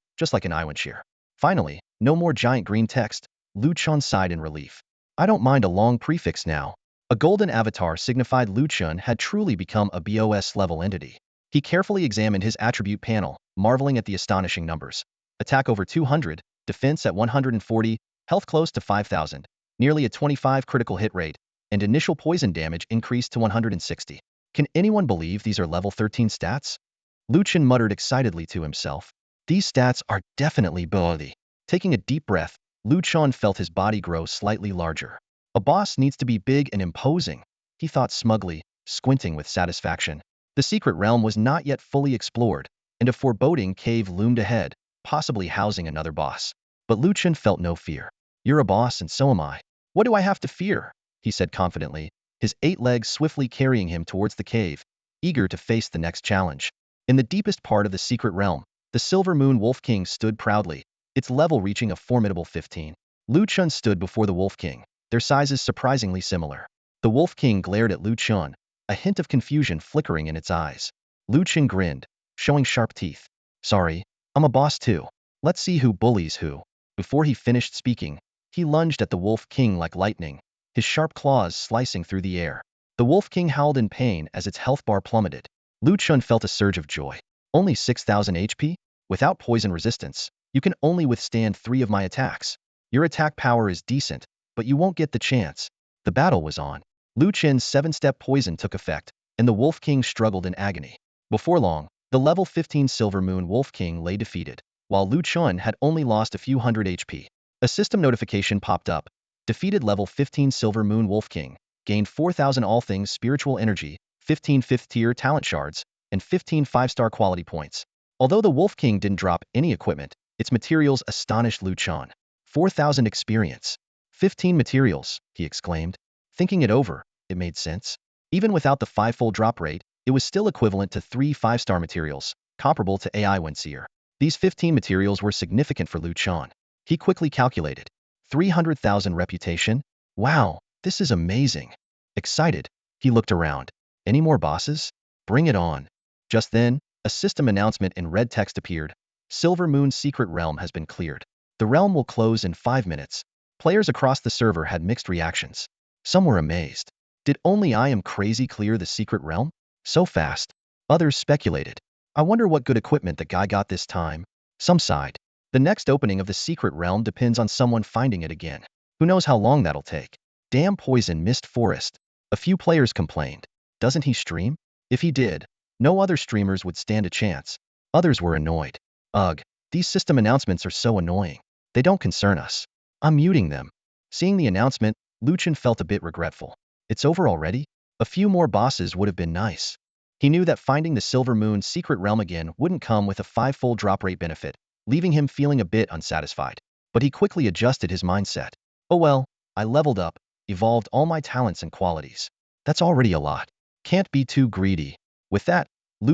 just like an Iwanshire. Finally, no more giant green text. Lu Chen sighed in relief. I don't mind a long prefix now. A golden avatar signified Lu Chen had truly become a BOS-level entity. He carefully examined his attribute panel, marveling at the astonishing numbers. Attack over 200, defense at 140, health close to 5,000, nearly a 25 critical hit rate, and initial poison damage increased to 160. Can anyone believe these are level 13 stats? Lu Chen muttered excitedly to himself. These stats are definitely BOS. Taking a deep breath, Lu Chen felt his body grow slightly larger. A boss needs to be big and imposing, he thought smugly, squinting with satisfaction. The secret realm was not yet fully explored, and a foreboding cave loomed ahead, possibly housing another boss. But Lu Chen felt no fear. You're a boss and so am I. What do I have to fear? He said confidently, his 8 legs swiftly carrying him towards the cave, eager to face the next challenge. In the deepest part of the secret realm, the Silver Moon Wolf King stood proudly, its level reaching a formidable 15. Lu Chen stood before the Wolf King, their sizes surprisingly similar. The Wolf King glared at Lu Chen, a hint of confusion flickering in its eyes. Lu Chen grinned, showing sharp teeth. Sorry, I'm a boss too. Let's see who bullies who. Before he finished speaking, he lunged at the Wolf King like lightning, his sharp claws slicing through the air. The Wolf King howled in pain as its health bar plummeted. Lu Chen felt a surge of joy. Only 6,000 HP? Without poison resistance, you can only withstand 3 of my attacks. Your attack power is decent, but you won't get the chance. The battle was on. Lu Chen's 7-step poison took effect, and the Wolf King struggled in agony. Before long, the level 15 Silver Moon Wolf King lay defeated, while Lu Chen had only lost a few hundred HP. A system notification popped up. Defeated level 15 Silver Moon Wolf King, gained 4,000 all things spiritual energy, 15 5th-tier talent shards, and 15 5-star quality points. Although the Wolf King didn't drop any equipment, its materials astonished Lu Chen. 4,000 experience. 15 materials, he exclaimed. Thinking it over, it made sense. Even without the 5-fold drop rate, it was still equivalent to 3 5-star materials, comparable to AI Wenseer. These 15 materials were significant for Lu Chen. He quickly calculated. 300,000 reputation? Wow, this is amazing. Excited, he looked around. Any more bosses? Bring it on. Just then, a system announcement in red text appeared. Silver Moon's secret realm has been cleared. The realm will close in 5 minutes. Players across the server had mixed reactions. Some were amazed. Did only I am crazy clear the secret realm? So fast. Others speculated. I wonder what good equipment the guy got this time. Some sighed. The next opening of the secret realm depends on someone finding it again. Who knows how long that'll take. Damn poison mist forest. A few players complained. Doesn't he stream? If he did, No other streamers would stand a chance. Others were annoyed. Ugh, these system announcements are so annoying. They don't concern us. I'm muting them. Seeing the announcement, Chen felt a bit regretful. It's over already? A few more bosses would have been nice. He knew that finding the Silver Moon's secret realm again wouldn't come with a 5-fold drop rate benefit, leaving him feeling a bit unsatisfied. But he quickly adjusted his mindset. Oh well, I leveled up, evolved all my talents and qualities. That's already a lot. Can't be too greedy. With that,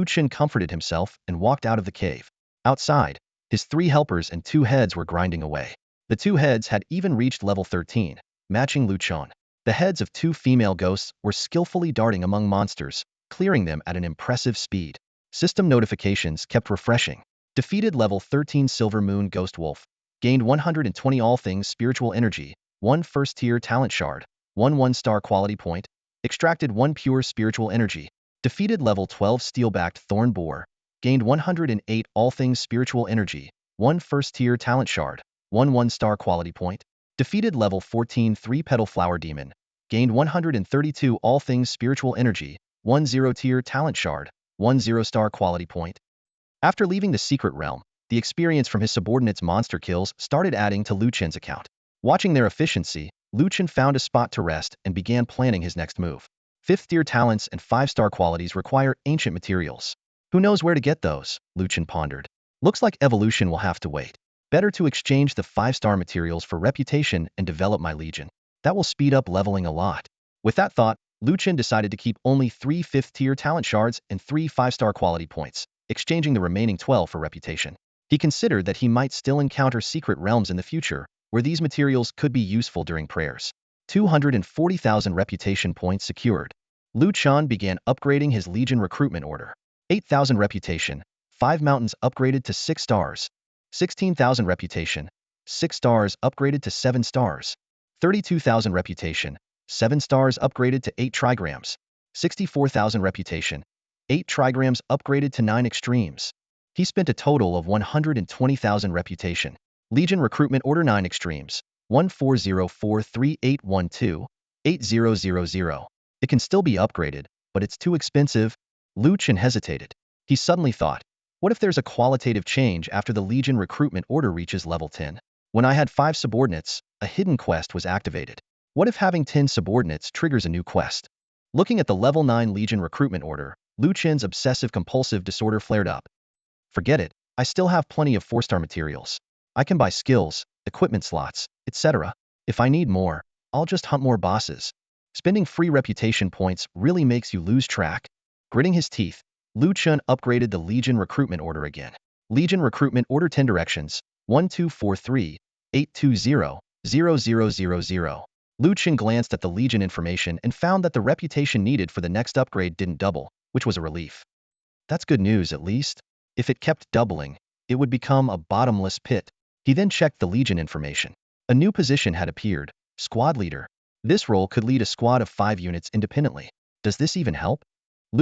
Chen comforted himself and walked out of the cave. Outside, his 3 helpers and 2 heads were grinding away. The 2 heads had even reached level 13, matching Chen. The heads of 2 female ghosts were skillfully darting among monsters, clearing them at an impressive speed. System notifications kept refreshing. Defeated level 13 Silver Moon Ghost Wolf. Gained 120 all things spiritual energy, 1 first-tier talent shard, 1 1-star quality point. Extracted 1 pure spiritual energy. Defeated level 12 Steel-backed Thorn Boar. Gained 108 all things spiritual energy, 1 first-tier talent shard, 1 1-star quality point. Defeated level 14 3-petal Flower Demon. Gained 132 all things spiritual energy, 1 0-tier talent shard, 1 0-star quality point. After leaving the secret realm, the experience from his subordinates' monster kills started adding to Chen's account. Watching their efficiency, Chen found a spot to rest and began planning his next move. 5th-tier talents and 5-star qualities require ancient materials. Who knows where to get those? Chen pondered. Looks like evolution will have to wait. Better to exchange the 5-star materials for reputation and develop my legion. That will speed up leveling a lot. With that thought, Chen decided to keep only 3 5th-tier talent shards and 3 5-star quality points, exchanging the remaining 12 for reputation. He considered that he might still encounter secret realms in the future, where these materials could be useful during prayers. 240,000 reputation points secured. Chen began upgrading his legion recruitment order. 8,000 reputation, 5 mountains upgraded to 6 stars. 16,000 reputation, 6 stars upgraded to 7 stars. 32,000 reputation, 7 stars upgraded to 8 trigrams. 64,000 reputation, 8 trigrams upgraded to 9 extremes. He spent a total of 120,000 reputation. Legion recruitment order 9 extremes. 14043812800. It can still be upgraded, but it's too expensive. Chen hesitated. He suddenly thought, what if there's a qualitative change after the Legion recruitment order reaches level 10? When I had 5 subordinates, a hidden quest was activated. What if having 10 subordinates triggers a new quest? Looking at the level 9 Legion recruitment order, Chen's obsessive-compulsive disorder flared up. Forget it, I still have plenty of 4-star materials. I can buy skills, equipment slots, etc. If I need more, I'll just hunt more bosses. Spending free reputation points really makes you lose track. Gritting his teeth, Chen upgraded the Legion recruitment order again. Legion recruitment order 10 directions, 1243-820-0000. Chen glanced at the Legion information and found that the reputation needed for the next upgrade didn't double, which was a relief. That's good news at least. If it kept doubling, it would become a bottomless pit. He then checked the Legion information. A new position had appeared, Squad Leader. This role could lead a squad of 5 units independently. Does this even help?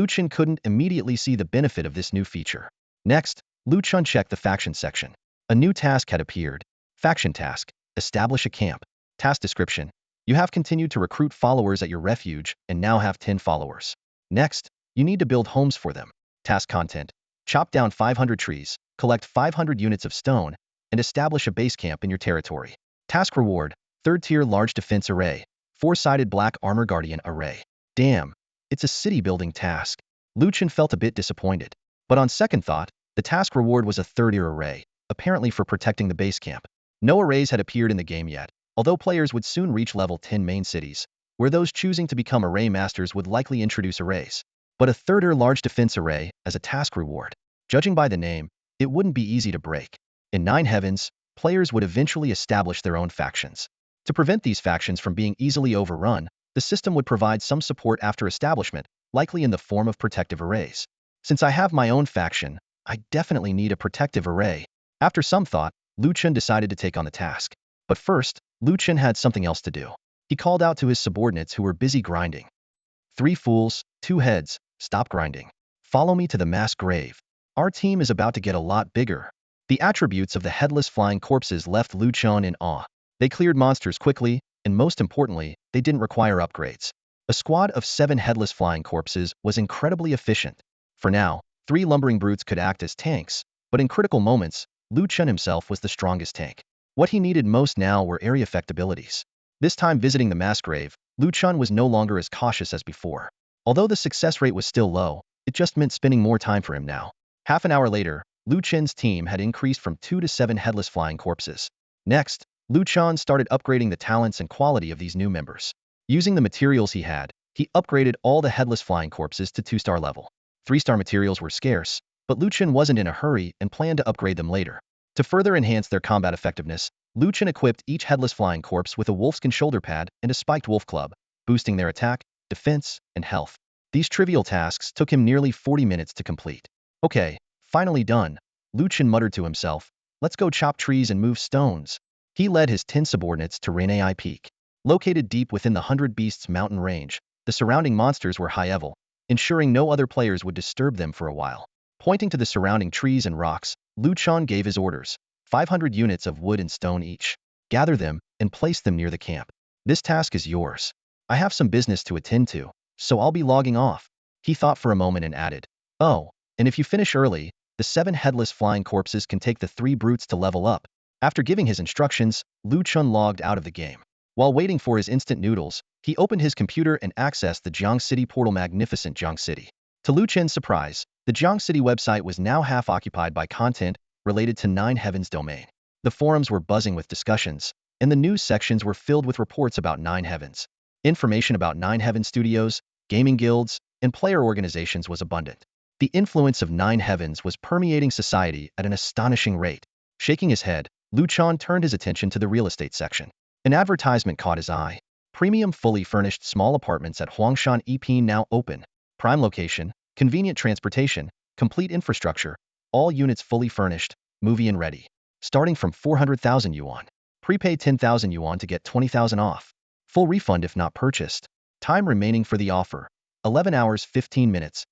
Chen couldn't immediately see the benefit of this new feature. Next, Chen checked the faction section. A new task had appeared. Faction task, establish a camp. Task description, you have continued to recruit followers at your refuge and now have 10 followers. Next, you need to build homes for them. Task content, chop down 500 trees, collect 500 units of stone, and establish a base camp in your territory. Task reward, 3rd-tier large defense array, 4-sided black armor guardian array. Damn, it's a city-building task. Chen felt a bit disappointed. But on second thought, the task reward was a 3rd-tier array, apparently for protecting the base camp. No arrays had appeared in the game yet, although players would soon reach level 10 main cities, where those choosing to become array masters would likely introduce arrays. But a 3rd-tier large defense array as a task reward. Judging by the name, it wouldn't be easy to break. In 9 Heavens, players would eventually establish their own factions. To prevent these factions from being easily overrun, the system would provide some support after establishment, likely in the form of protective arrays. Since I have my own faction, I definitely need a protective array. After some thought, Chen decided to take on the task. But first, Chen had something else to do. He called out to his subordinates who were busy grinding. 3 fools, 2 heads, stop grinding. Follow me to the mass grave. Our team is about to get a lot bigger. The attributes of the headless flying corpses left Chen in awe. They cleared monsters quickly, and most importantly, they didn't require upgrades. A squad of 7 headless flying corpses was incredibly efficient. For now, 3 lumbering brutes could act as tanks, but in critical moments, Chen himself was the strongest tank. What he needed most now were area effect abilities. This time visiting the mass grave, Chen was no longer as cautious as before. Although the success rate was still low, it just meant spending more time for him now. Half an hour later, Chen's team had increased from 2 to 7 headless flying corpses. Next, Chen started upgrading the talents and quality of these new members. Using the materials he had, he upgraded all the headless flying corpses to 2-star level. 3-star materials were scarce, but Chen wasn't in a hurry and planned to upgrade them later. To further enhance their combat effectiveness, Chen equipped each headless flying corpse with a wolfskin shoulder pad and a spiked wolf club, boosting their attack, defense, and health. These trivial tasks took him nearly 40 minutes to complete. Okay, finally done, Chen muttered to himself. Let's go chop trees and move stones. He led his 10 subordinates to Renai Peak. Located deep within the 100 Beasts mountain range, the surrounding monsters were high-level, ensuring no other players would disturb them for a while. Pointing to the surrounding trees and rocks, Chen gave his orders. 500 units of wood and stone each. Gather them and place them near the camp. This task is yours. I have some business to attend to, so I'll be logging off. He thought for a moment and added, oh, and if you finish early, the 7 headless flying corpses can take the 3 brutes to level up. After giving his instructions, Chen logged out of the game. While waiting for his instant noodles, he opened his computer and accessed the Jiang City portal. Magnificent Jiang City. To Chen's surprise, the Jiang City website was now half occupied by content related to 9 Heavens domain. The forums were buzzing with discussions, and the news sections were filled with reports about 9 Heavens. Information about 9 Heavens studios, gaming guilds, and player organizations was abundant. The influence of 9 Heavens was permeating society at an astonishing rate. Shaking his head, Chen turned his attention to the real estate section. An advertisement caught his eye. Premium fully furnished small apartments at Huangshan EP now open. Prime location, convenient transportation, complete infrastructure, all units fully furnished, movie-in ready. Starting from 400,000 yuan. Prepay 10,000 yuan to get 20,000 off. Full refund if not purchased. Time remaining for the offer. 11 hours 15 minutes.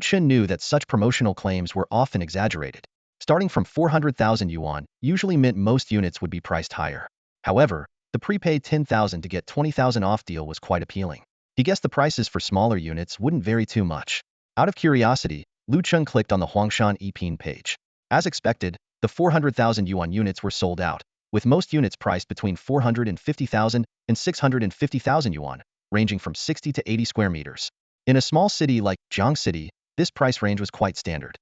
Chen knew that such promotional claims were often exaggerated. Starting from 400,000 yuan usually meant most units would be priced higher. However, the prepaid 10,000 to get 20,000 off deal was quite appealing. He guessed the prices for smaller units wouldn't vary too much. Out of curiosity, Chen clicked on the Huangshan Epin page. As expected, the 400,000 yuan units were sold out, with most units priced between 450,000 and 650,000 yuan, ranging from 60 to 80 square meters. In a small city like Jiang City, this price range was quite standard.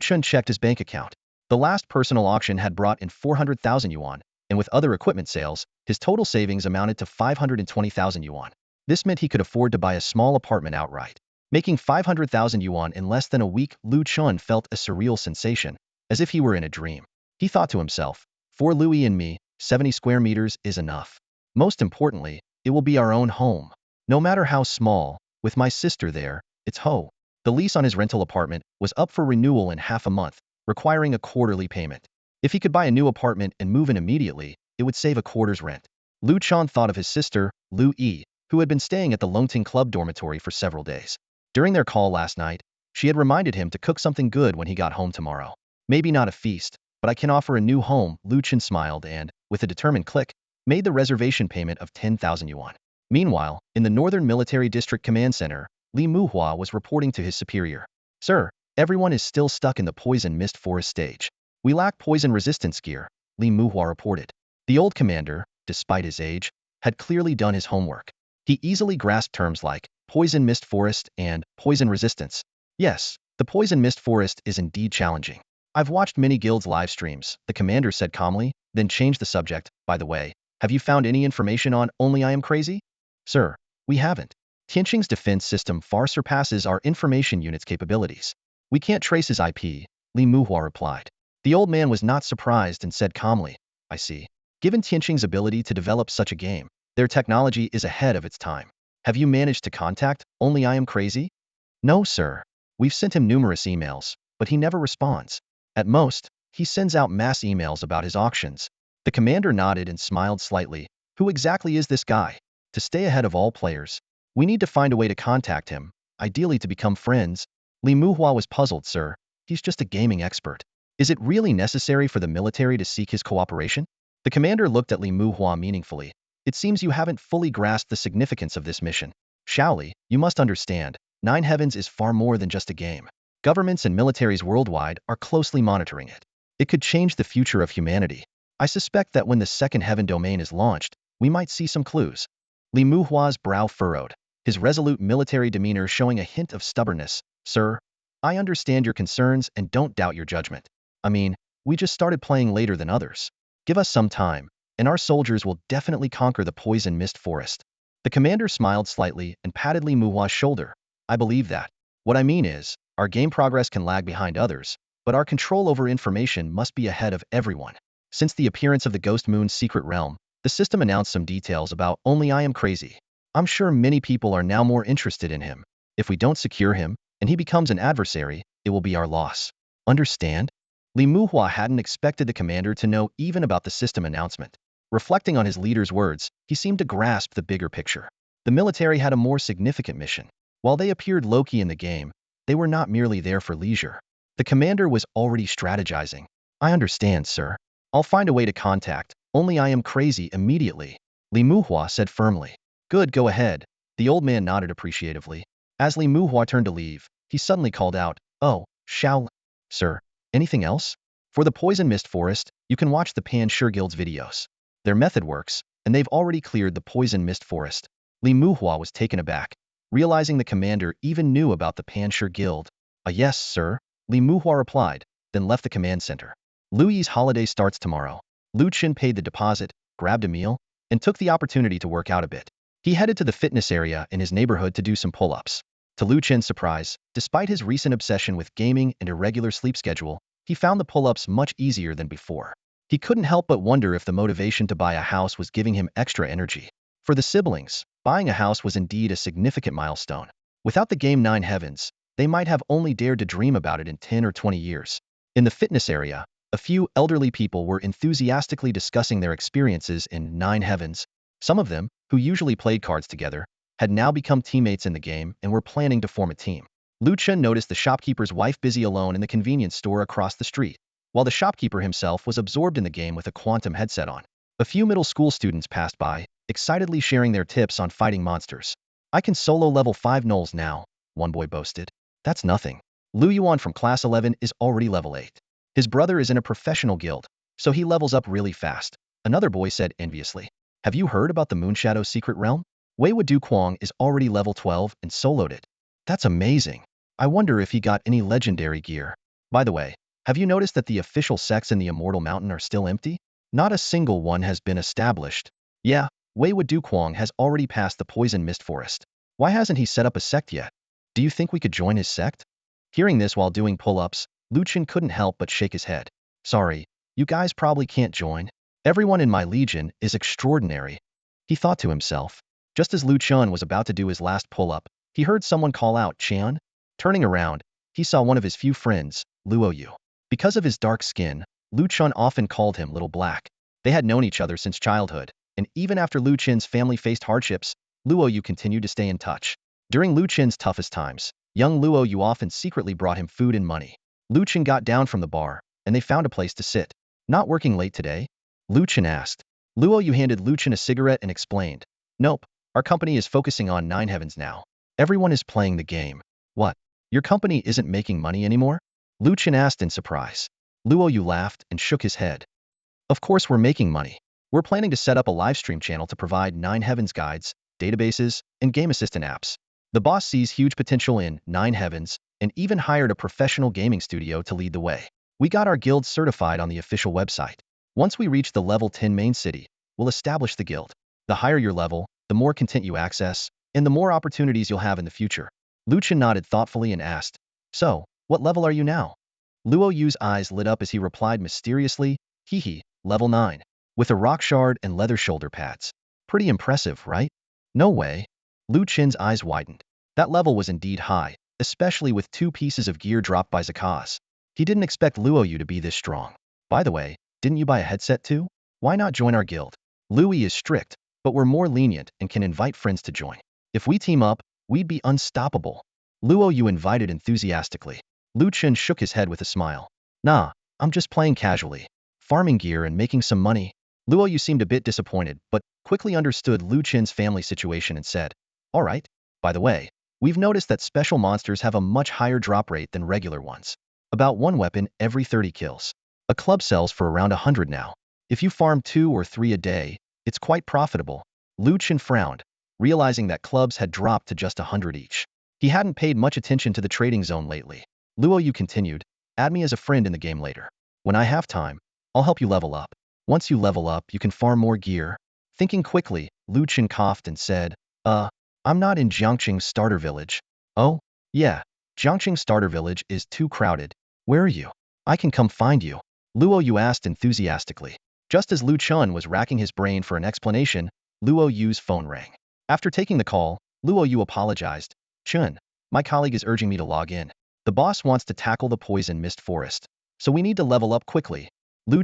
Chen checked his bank account. The last personal auction had brought in 400,000 yuan, and with other equipment sales, his total savings amounted to 520,000 yuan. This meant he could afford to buy a small apartment outright. Making 500,000 yuan in less than a week, Chen felt a surreal sensation, as if he were in a dream. He thought to himself, for Louis and me, 70 square meters is enough. Most importantly, it will be our own home. No matter how small, with my sister there, it's ho. The lease on his rental apartment was up for renewal in half a month, requiring a quarterly payment. If he could buy a new apartment and move in immediately, it would save a quarter's rent. Chen thought of his sister, Lu Yi, who had been staying at the Longting Club dormitory for several days. During their call last night, she had reminded him to cook something good when he got home tomorrow. Maybe not a feast, but I can offer a new home. Chen smiled and, with a determined click, made the reservation payment of 10,000 yuan. Meanwhile, in the Northern Military District Command Center, Li Muhua was reporting to his superior. Sir, everyone is still stuck in the poison mist forest stage. We lack poison resistance gear, Li Muhua reported. The old commander, despite his age, had clearly done his homework. He easily grasped terms like poison mist forest and poison resistance. Yes, the poison mist forest is indeed challenging. I've watched many guilds live streams, the commander said calmly, then changed the subject. By the way, have you found any information on Only I Am Crazy? Sir, we haven't. Tianqing's defense system far surpasses our information unit's capabilities. We can't trace his IP, Li Muhua replied. The old man was not surprised and said calmly, I see. Given Tianqing's ability to develop such a game, their technology is ahead of its time. Have you managed to contact Only I Am Crazy? No, sir. We've sent him numerous emails, but he never responds. At most, he sends out mass emails about his auctions. The commander nodded and smiled slightly. Who exactly is this guy? To stay ahead of all players, we need to find a way to contact him, ideally to become friends. Li Muhua was puzzled, sir. He's just a gaming expert. Is it really necessary for the military to seek his cooperation? The commander looked at Li Muhua meaningfully. It seems you haven't fully grasped the significance of this mission. Shaoli, you must understand, 9 Heavens is far more than just a game. Governments and militaries worldwide are closely monitoring it. It could change the future of humanity. I suspect that when the second heaven domain is launched, we might see some clues. Li Muhua's brow furrowed, his resolute military demeanor showing a hint of stubbornness. Sir, I understand your concerns and don't doubt your judgment. I mean, we just started playing later than others. Give us some time, and our soldiers will definitely conquer the poison mist forest. The commander smiled slightly and patted Li Muhua's shoulder. I believe that. What I mean is, our game progress can lag behind others, but our control over information must be ahead of everyone. Since the appearance of the Ghost Moon's secret realm, the system announced some details about Only I Am Crazy. I'm sure many people are now more interested in him. If we don't secure him, and he becomes an adversary, it will be our loss. Understand? Li Muhua hadn't expected the commander to know even about the system announcement. Reflecting on his leader's words, he seemed to grasp the bigger picture. The military had a more significant mission. While they appeared low-key in the game, they were not merely there for leisure. The commander was already strategizing. I understand, sir. I'll find a way to contact Only I Am Crazy immediately, Li Muhua said firmly. Good, go ahead. The old man nodded appreciatively. As Li Muhua turned to leave, he suddenly called out, Oh, Shao, sir, anything else? For the Poison Mist Forest, you can watch the Pan Sure Guild's videos. Their method works, and they've already cleared the Poison Mist Forest. Li Muhua was taken aback, realizing the commander even knew about the Pan Sure Guild. Yes, sir, Li Muhua replied, then left the command center. Lu Yi's holiday starts tomorrow. Lu Chen paid the deposit, grabbed a meal, and took the opportunity to work out a bit. He headed to the fitness area in his neighborhood to do some pull-ups. To Lu Chen's surprise, despite his recent obsession with gaming and irregular sleep schedule, he found the pull-ups much easier than before. He couldn't help but wonder if the motivation to buy a house was giving him extra energy. For the siblings, buying a house was indeed a significant milestone. Without the game Nine Heavens, they might have only dared to dream about it in 10 or 20 years. In the fitness area, a few elderly people were enthusiastically discussing their experiences in Nine Heavens. Some of them, who usually played cards together, had now become teammates in the game and were planning to form a team. Lu Chen noticed the shopkeeper's wife busy alone in the convenience store across the street, while the shopkeeper himself was absorbed in the game with a quantum headset on. A few middle school students passed by, excitedly sharing their tips on fighting monsters. I can solo level 5 gnolls now, one boy boasted. That's nothing. Lu Yuan from class 11 is already level 8. His brother is in a professional guild, so he levels up really fast, another boy said enviously. Have you heard about the Moonshadow secret realm? Wei Wudu Kuang is already level 12 and soloed it. That's amazing. I wonder if he got any legendary gear. By the way, have you noticed that the official sects in the Immortal Mountain are still empty? Not a single one has been established. Yeah, Wei Wudu Kuang has already passed the Poison Mist Forest. Why hasn't he set up a sect yet? Do you think we could join his sect? Hearing this while doing pull-ups, Lu Chen couldn't help but shake his head. Sorry, you guys probably can't join. Everyone in my legion is extraordinary. He thought to himself. Just as Lu Chen was about to do his last pull-up, he heard someone call out, Chen? Turning around, he saw one of his few friends, Luo Yu. Because of his dark skin, Lu Chen often called him Little Black. They had known each other since childhood, and even after Lu Chen's family faced hardships, Luo Yu continued to stay in touch. During Lu Chen's toughest times, young Luo Yu often secretly brought him food and money. Lu Chen got down from the bar, and they found a place to sit. Not working late today? Lu Chen asked. Luo Yu handed Lu Chen a cigarette and explained. Nope, our company is focusing on Nine Heavens now. Everyone is playing the game. What? Your company isn't making money anymore? Lu Chen asked in surprise. Luo Yu laughed and shook his head. Of course we're making money. We're planning to set up a livestream channel to provide Nine Heavens guides, databases, and game assistant apps. The boss sees huge potential in Nine Heavens and even hired a professional gaming studio to lead the way. We got our guild certified on the official website. Once we reach the level 10 main city, we'll establish the guild. The higher your level, the more content you access, and the more opportunities you'll have in the future. Lu Chen nodded thoughtfully and asked, So, what level are you now? Luo Yu's eyes lit up as he replied mysteriously, Hee, level 9. With a rock shard and leather shoulder pads. Pretty impressive, right? No way. Lu Chen's eyes widened. That level was indeed high, especially with 2 pieces of gear dropped by Zakaz. He didn't expect Luo Yu to be this strong. By the way, didn't you buy a headset too? Why not join our guild? Louis is strict, but we're more lenient and can invite friends to join. If we team up, we'd be unstoppable. Luo Yu invited enthusiastically. Lu Chen shook his head with a smile. Nah, I'm just playing casually. Farming gear and making some money. Luo Yu seemed a bit disappointed, but quickly understood Lu Chen's family situation and said, Alright, by the way, We've noticed that special monsters have a much higher drop rate than regular ones. About one weapon every 30 kills. A club sells for around 100 now. If you farm 2 or 3 a day, it's quite profitable. Chen frowned, realizing that clubs had dropped to just 100 each. He hadn't paid much attention to the trading zone lately. Yu continued, add me as a friend in the game later. When I have time, I'll help you level up. Once you level up, you can farm more gear. Thinking quickly, Chen coughed and said, I'm not in Jiangqing Starter Village. Oh? Yeah. Jiangqing Starter Village is too crowded. Where are you? I can come find you. Yu asked enthusiastically. Just as Chen was racking his brain for an explanation, Yu's phone rang. After taking the call, Yu apologized. Chen, my colleague is urging me to log in. The boss wants to tackle the poison mist forest, so we need to level up quickly.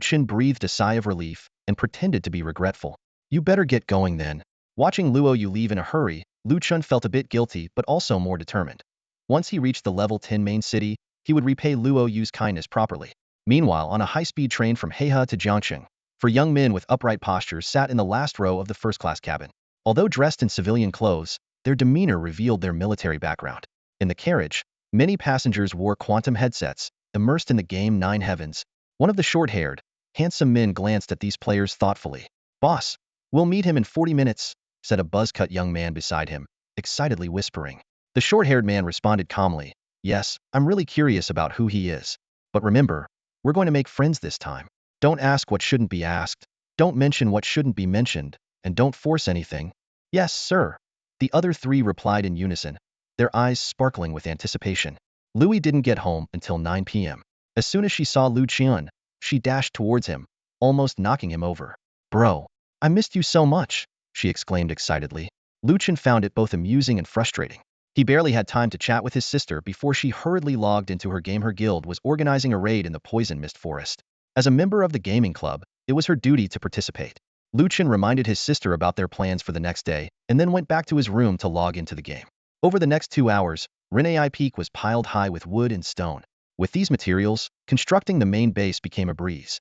Chen breathed a sigh of relief and pretended to be regretful. You better get going then. Watching Yu leave in a hurry, Chen felt a bit guilty but also more determined. Once he reached the level 10 main city, he would repay Yu's kindness properly. Meanwhile, on a high-speed train from Heihe to Jiangqing, four young men with upright postures sat in the last row of the first-class cabin. Although dressed in civilian clothes, their demeanor revealed their military background. In the carriage, many passengers wore quantum headsets, immersed in the game Nine Heavens. One of the short-haired, handsome men glanced at these players thoughtfully. Boss, we'll meet him in 40 minutes, said a buzz-cut young man beside him, excitedly whispering. The short-haired man responded calmly, yes, I'm really curious about who he is. But remember, we're going to make friends this time. Don't ask what shouldn't be asked, don't mention what shouldn't be mentioned, and don't force anything. Yes, sir. The other three replied in unison, their eyes sparkling with anticipation. Louis didn't get home until 9 p.m. As soon as she saw Chen, she dashed towards him, almost knocking him over. Bro, I missed you so much, she exclaimed excitedly. Chen found it both amusing and frustrating. He barely had time to chat with his sister before she hurriedly logged into her game. Her guild was organizing a raid in the poison mist forest. As a member of the gaming club, it was her duty to participate. Chen reminded his sister about their plans for the next day, and then went back to his room to log into the game. Over the next 2 hours, Renai Peak was piled high with wood and stone. With these materials, constructing the main base became a breeze.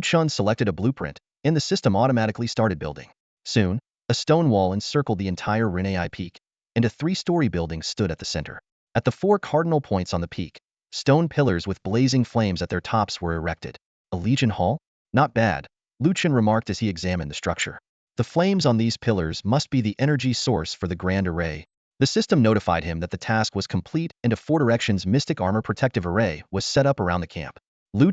Chen selected a blueprint, and the system automatically started building. Soon, a stone wall encircled the entire Renai Peak, and a 3-story building stood at the center. At the 4 cardinal points on the peak, stone pillars with blazing flames at their tops were erected. A Legion Hall? Not bad, Chen remarked as he examined the structure. The flames on these pillars must be the energy source for the grand array. The system notified him that the task was complete and a 4 directions mystic armor protective array was set up around the camp.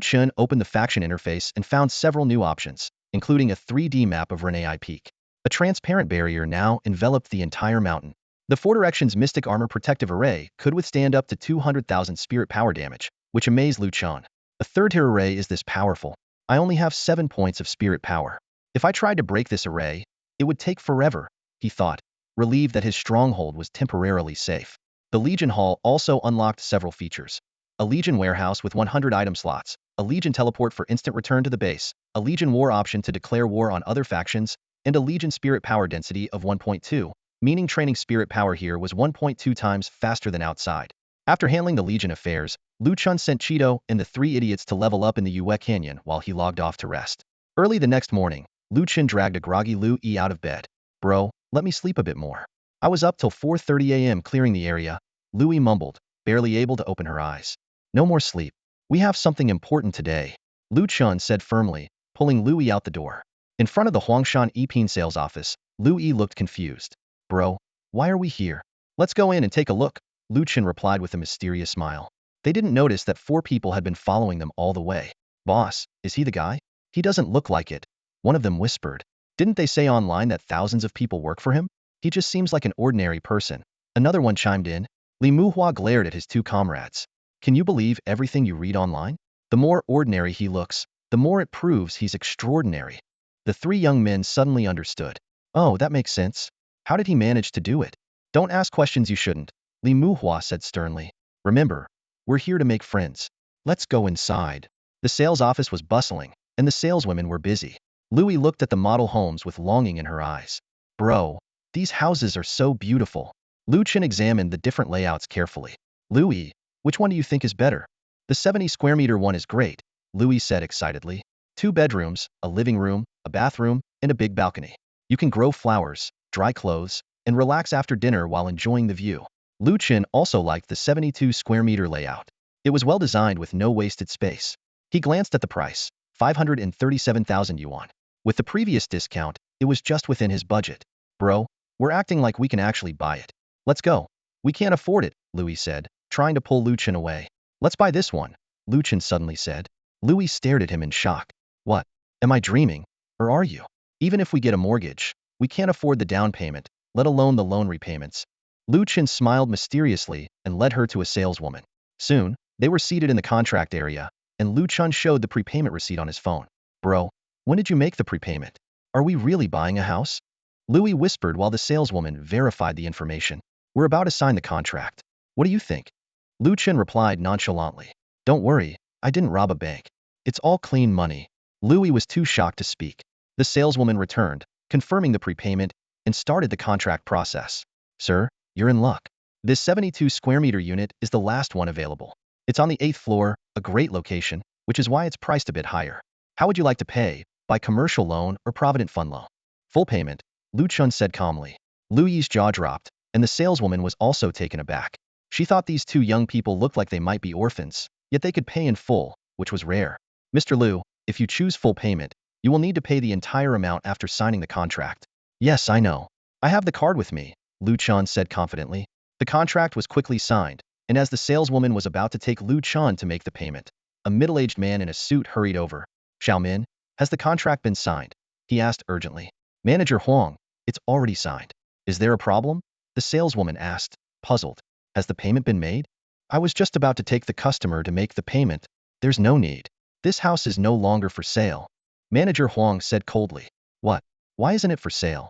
Chen opened the faction interface and found several new options, including a 3D map of Renai Peak. A transparent barrier now enveloped the entire mountain. The 4 directions mystic armor protective array could withstand up to 200,000 spirit power damage, which amazed Chen. A 3rd-tier array is this powerful. I only have 7 points of spirit power. If I tried to break this array, it would take forever, he thought, relieved that his stronghold was temporarily safe. The Legion Hall also unlocked several features. A Legion warehouse with 100 item slots, a Legion teleport for instant return to the base, a Legion war option to declare war on other factions, and a Legion spirit power density of 1.2, meaning training spirit power here was 1.2 times faster than outside. After handling the Legion affairs, Chen sent Cheeto and the 3 idiots to level up in the Yue Canyon while he logged off to rest. Early the next morning, Chen dragged a groggy Louis out of bed. Bro, let me sleep a bit more. I was up till 4:30 a.m. clearing the area, Louis mumbled, barely able to open her eyes. No more sleep. We have something important today, Chen said firmly, pulling Louis out the door. In front of the Huangshan Epine sales office, Louis looked confused. Bro, why are we here? Let's go in and take a look, Chen replied with a mysterious smile. They didn't notice that 4 people had been following them all the way. Boss, is he the guy? He doesn't look like it, one of them whispered. Didn't they say online that thousands of people work for him? He just seems like an ordinary person. Another one chimed in. Li Muhua glared at his 2 comrades. Can you believe everything you read online? The more ordinary he looks, the more it proves he's extraordinary. The 3 young men suddenly understood. Oh, that makes sense. How did he manage to do it? Don't ask questions you shouldn't, Li Muhua said sternly. Remember, we're here to make friends. Let's go inside. The sales office was bustling, and the saleswomen were busy. Louis looked at the model homes with longing in her eyes. Bro, these houses are so beautiful. Chen examined the different layouts carefully. Louis, which one do you think is better? The 70 square meter one is great, Louis said excitedly. 2 bedrooms, a living room, a bathroom, and a big balcony. You can grow flowers, dry clothes, and relax after dinner while enjoying the view. Lu Chen also liked the 72 square meter layout. It was well designed with no wasted space. He glanced at the price, 537,000 yuan. With the previous discount, it was just within his budget. Bro, we're acting like we can actually buy it. Let's go. We can't afford it, Louis said, trying to pull Lu Chen away. Let's buy this one, Lu Chen suddenly said. Louis stared at him in shock. What? Am I dreaming? Or are you? Even if we get a mortgage, we can't afford the down payment, let alone the loan repayments. Lu Chen smiled mysteriously and led her to a saleswoman. Soon, they were seated in the contract area, and Lu Chen showed the prepayment receipt on his phone. Bro, when did you make the prepayment? Are we really buying a house? Louis whispered while the saleswoman verified the information. We're about to sign the contract. What do you think? Lu Chen replied nonchalantly. Don't worry, I didn't rob a bank. It's all clean money. Louis was too shocked to speak. The saleswoman returned, confirming the prepayment, and started the contract process. Sir, you're in luck. This 72 square meter unit is the last one available. It's on the 8th floor, a great location, which is why it's priced a bit higher. How would you like to pay, by commercial loan or provident fund loan? Full payment, Lu Chen said calmly. Louis's jaw dropped, and the saleswoman was also taken aback. She thought these two young people looked like they might be orphans, yet they could pay in full, which was rare. Mr. Lu, if you choose full payment, you will need to pay the entire amount after signing the contract. Yes, I know. I have the card with me, Lu Chen said confidently. The contract was quickly signed, and as the saleswoman was about to take Lu Chen to make the payment, a middle-aged man in a suit hurried over. Xiaomin, has the contract been signed? He asked urgently. Manager Huang, it's already signed. Is there a problem? The saleswoman asked, puzzled. Has the payment been made? I was just about to take the customer to make the payment. There's no need. This house is no longer for sale. Manager Huang said coldly. What? Why isn't it for sale?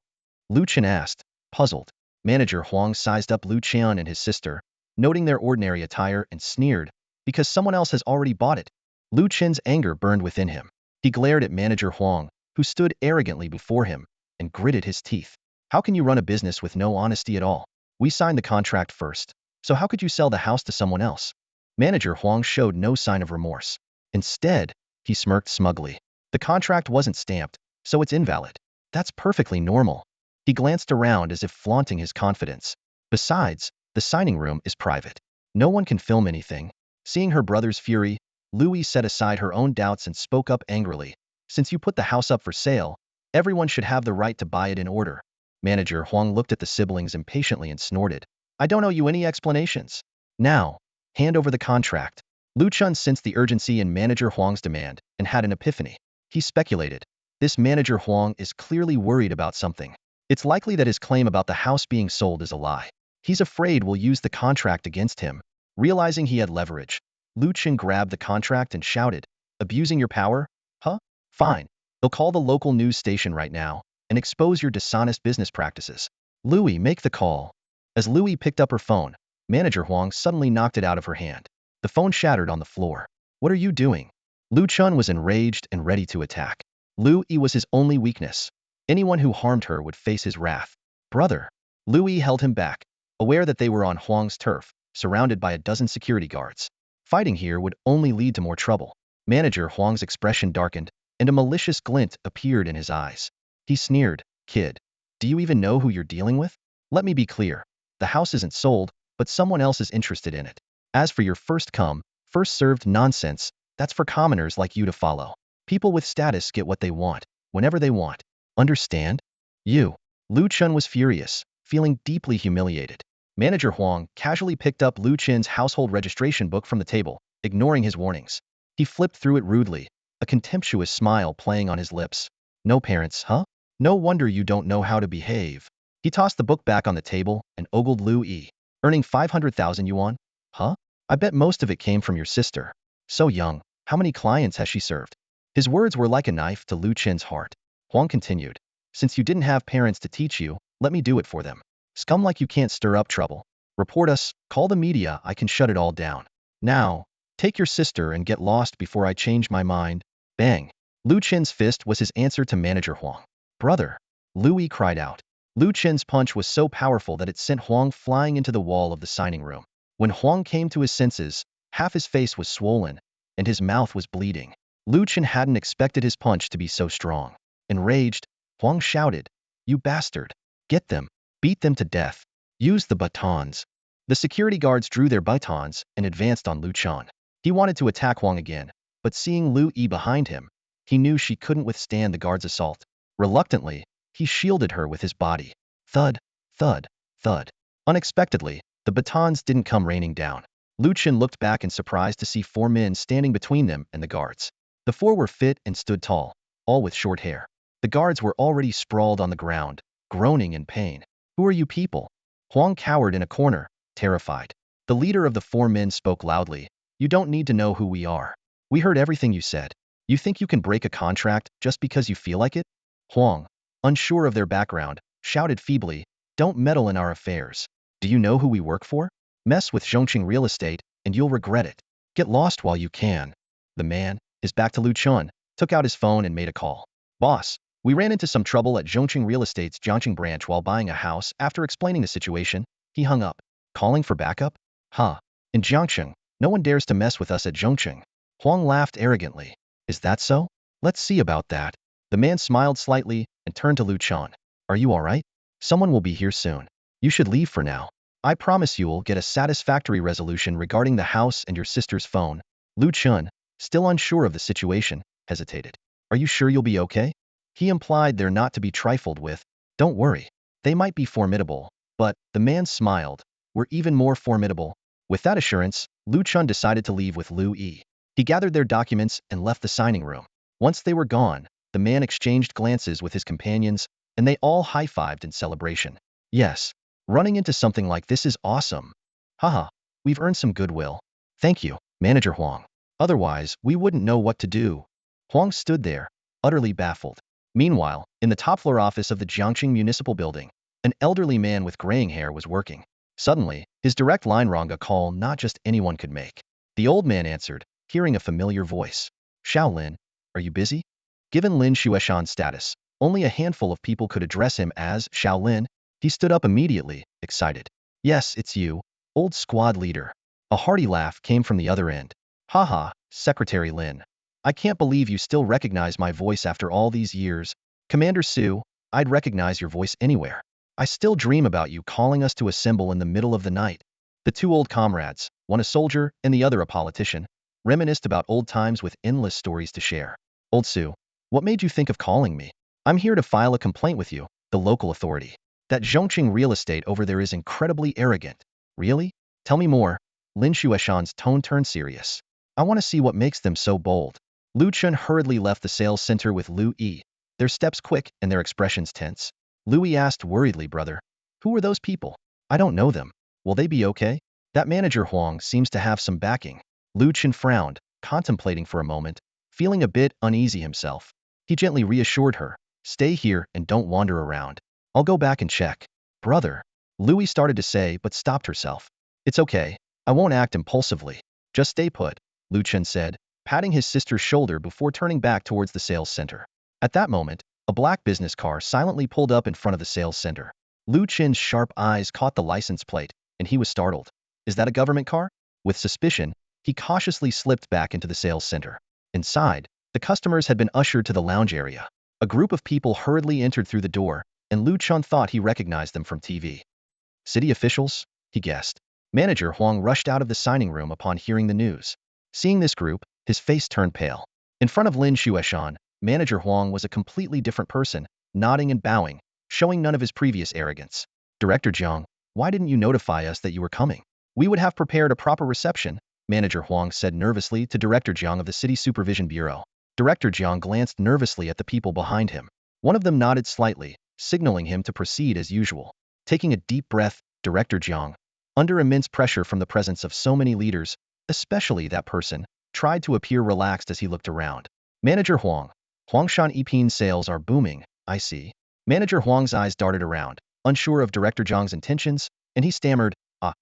Lu Chen asked, puzzled. Manager Huang sized up Lu Chen and his sister, noting their ordinary attire, and sneered, because someone else has already bought it. Lu Chen's anger burned within him. He glared at Manager Huang, who stood arrogantly before him, and gritted his teeth. How can you run a business with no honesty at all? We signed the contract first, so how could you sell the house to someone else? Manager Huang showed no sign of remorse. Instead, he smirked smugly. The contract wasn't stamped, so it's invalid. That's perfectly normal. He glanced around as if flaunting his confidence. Besides, the signing room is private. No one can film anything. Seeing her brother's fury, Louis set aside her own doubts and spoke up angrily. Since you put the house up for sale, everyone should have the right to buy it in order. Manager Huang looked at the siblings impatiently and snorted. I don't owe you any explanations. Now, hand over the contract. Lu Chen sensed the urgency in Manager Huang's demand and had an epiphany. He speculated. This Manager Huang is clearly worried about something. It's likely that his claim about the house being sold is a lie. He's afraid we'll use the contract against him. Realizing he had leverage, Lu Chen grabbed the contract and shouted, abusing your power? Huh? Fine. They'll call the local news station right now and expose your dishonest business practices. Louis, make the call. As Louis picked up her phone, Manager Huang suddenly knocked it out of her hand. The phone shattered on the floor. What are you doing? Lu Chen was enraged and ready to attack. Louis was his only weakness. Anyone who harmed her would face his wrath. Brother. Louis held him back, aware that they were on Huang's turf, surrounded by a dozen security guards. Fighting here would only lead to more trouble. Manager Huang's expression darkened, and a malicious glint appeared in his eyes. He sneered, Kid, do you even know who you're dealing with? Let me be clear. The house isn't sold, but someone else is interested in it. As for your first come, first served nonsense, that's for commoners like you to follow. People with status get what they want, whenever they want. Understand? You. Lu Chen was furious, feeling deeply humiliated. Manager Huang casually picked up Lu Chen's household registration book from the table, ignoring his warnings. He flipped through it rudely, a contemptuous smile playing on his lips. No parents, huh? No wonder you don't know how to behave. He tossed the book back on the table and ogled Lu Yi. Earning 500,000 yuan? Huh? I bet most of it came from your sister. So young, how many clients has she served? His words were like a knife to Lu Chen's heart. Huang continued. Since you didn't have parents to teach you, let me do it for them. Scum like you can't stir up trouble. Report us, call the media, I can shut it all down. Now, take your sister and get lost before I change my mind. Bang. Lu Chen's fist was his answer to Manager Huang. Brother. Louis cried out. Lu Chen's punch was so powerful that it sent Huang flying into the wall of the signing room. When Huang came to his senses, half his face was swollen, and his mouth was bleeding. Lu Chen hadn't expected his punch to be so strong. Enraged, Huang shouted, You bastard! Get them! Beat them to death! Use the batons! The security guards drew their batons and advanced on Lu Chen. He wanted to attack Huang again, but seeing Lu Yi behind him, he knew she couldn't withstand the guards' assault. Reluctantly, he shielded her with his body. Thud, thud, thud. Unexpectedly, the batons didn't come raining down. Lu Chen looked back in surprise to see 4 men standing between them and the guards. The 4 were fit and stood tall, all with short hair. The guards were already sprawled on the ground, groaning in pain. Who are you people? Huang cowered in a corner, terrified. The leader of the 4 men spoke loudly. You don't need to know who we are. We heard everything you said. You think you can break a contract just because you feel like it? Huang, unsure of their background, shouted feebly, don't meddle in our affairs. Do you know who we work for? Mess with Zhongqing real estate, and you'll regret it. Get lost while you can. The man, his back to Lu Chen, took out his phone and made a call. Boss, we ran into some trouble at Zhongqing Real Estate's Jiangqing branch while buying a house. After explaining the situation, he hung up. Calling for backup? Huh. In Jiangqing, no one dares to mess with us at Zhongqing. Huang laughed arrogantly. Is that so? Let's see about that. The man smiled slightly and turned to Lu Chen. Are you alright? Someone will be here soon. You should leave for now. I promise you will get a satisfactory resolution regarding the house and your sister's phone. Lu Chen, still unsure of the situation, hesitated. Are you sure you'll be okay? He implied they're not to be trifled with. Don't worry. They might be formidable, but, the man smiled, we're even more formidable. With that assurance, Lu Chen decided to leave with Lu Yi. He gathered their documents and left the signing room. Once they were gone, the man exchanged glances with his companions, and they all high-fived in celebration. Yes, running into something like this is awesome. Haha, we've earned some goodwill. Thank you, Manager Huang. Otherwise, we wouldn't know what to do. Huang stood there, utterly baffled. Meanwhile, in the top-floor office of the Jiangqing Municipal Building, an elderly man with graying hair was working. Suddenly, his direct line rang a call not just anyone could make. The old man answered, hearing a familiar voice. Xiao Lin, are you busy? Given Lin Xueshan's status, only a handful of people could address him as Xiao Lin. He stood up immediately, excited. Yes, it's you, old squad leader. A hearty laugh came from the other end. Haha, Secretary Lin. I can't believe you still recognize my voice after all these years. Commander Su, I'd recognize your voice anywhere. I still dream about you calling us to assemble in the middle of the night. The 2 old comrades, one a soldier and the other a politician, reminisced about old times with endless stories to share. Old Su, what made you think of calling me? I'm here to file a complaint with you, the local authority. That Zhongqing real estate over there is incredibly arrogant. Really? Tell me more. Lin Xueshan's tone turned serious. I want to see what makes them so bold. Lu Chen hurriedly left the sales center with Lu Yi, their steps quick and their expressions tense. Lu Yi asked worriedly, brother, who are those people? I don't know them. Will they be okay? That manager Huang seems to have some backing. Lu Chen frowned, contemplating for a moment, feeling a bit uneasy himself. He gently reassured her, stay here and don't wander around. I'll go back and check. Brother, Lu Yi started to say but stopped herself. It's okay. I won't act impulsively. Just stay put, Lu Chen said, patting his sister's shoulder before turning back towards the sales center. At that moment, a black business car silently pulled up in front of the sales center. Lu Chen's sharp eyes caught the license plate, and he was startled. Is that a government car? With suspicion, he cautiously slipped back into the sales center. Inside, the customers had been ushered to the lounge area. A group of people hurriedly entered through the door, and Lu Chen thought he recognized them from TV. City officials? He guessed. Manager Huang rushed out of the signing room upon hearing the news. Seeing this group, his face turned pale. In front of Lin Xueshan, Manager Huang was a completely different person, nodding and bowing, showing none of his previous arrogance. Director Jiang, why didn't you notify us that you were coming? We would have prepared a proper reception, Manager Huang said nervously to Director Jiang of the City Supervision Bureau. Director Jiang glanced nervously at the people behind him. One of them nodded slightly, signaling him to proceed as usual. Taking a deep breath, Director Jiang, under immense pressure from the presence of so many leaders, especially that person, tried to appear relaxed as he looked around. Manager Huang, Huangshan Yipin sales are booming, I see. Manager Huang's eyes darted around, unsure of Director Jiang's intentions, and he stammered,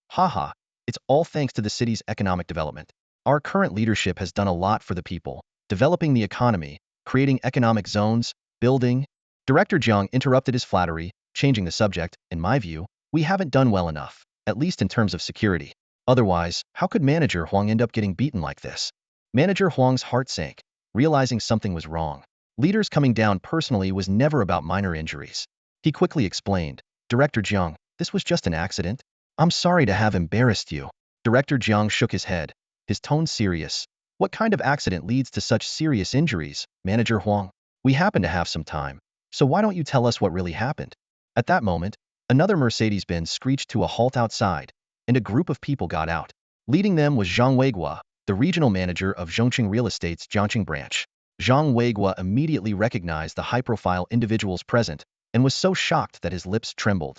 haha, it's all thanks to the city's economic development. Our current leadership has done a lot for the people, developing the economy, creating economic zones, building. Director Jiang interrupted his flattery, changing the subject. In my view, we haven't done well enough, at least in terms of security. Otherwise, how could Manager Huang end up getting beaten like this? Manager Huang's heart sank, realizing something was wrong. Leaders coming down personally was never about minor injuries. He quickly explained, Director Jiang, this was just an accident. I'm sorry to have embarrassed you. Director Jiang shook his head, his tone serious. What kind of accident leads to such serious injuries, Manager Huang? We happen to have some time, so why don't you tell us what really happened? At that moment, another Mercedes-Benz screeched to a halt outside, and a group of people got out. Leading them was Zhang Weiguo, the regional manager of Zhongqing Real Estate's Jiangqing branch. Zhang Weiguo immediately recognized the high-profile individuals present and was so shocked that his lips trembled.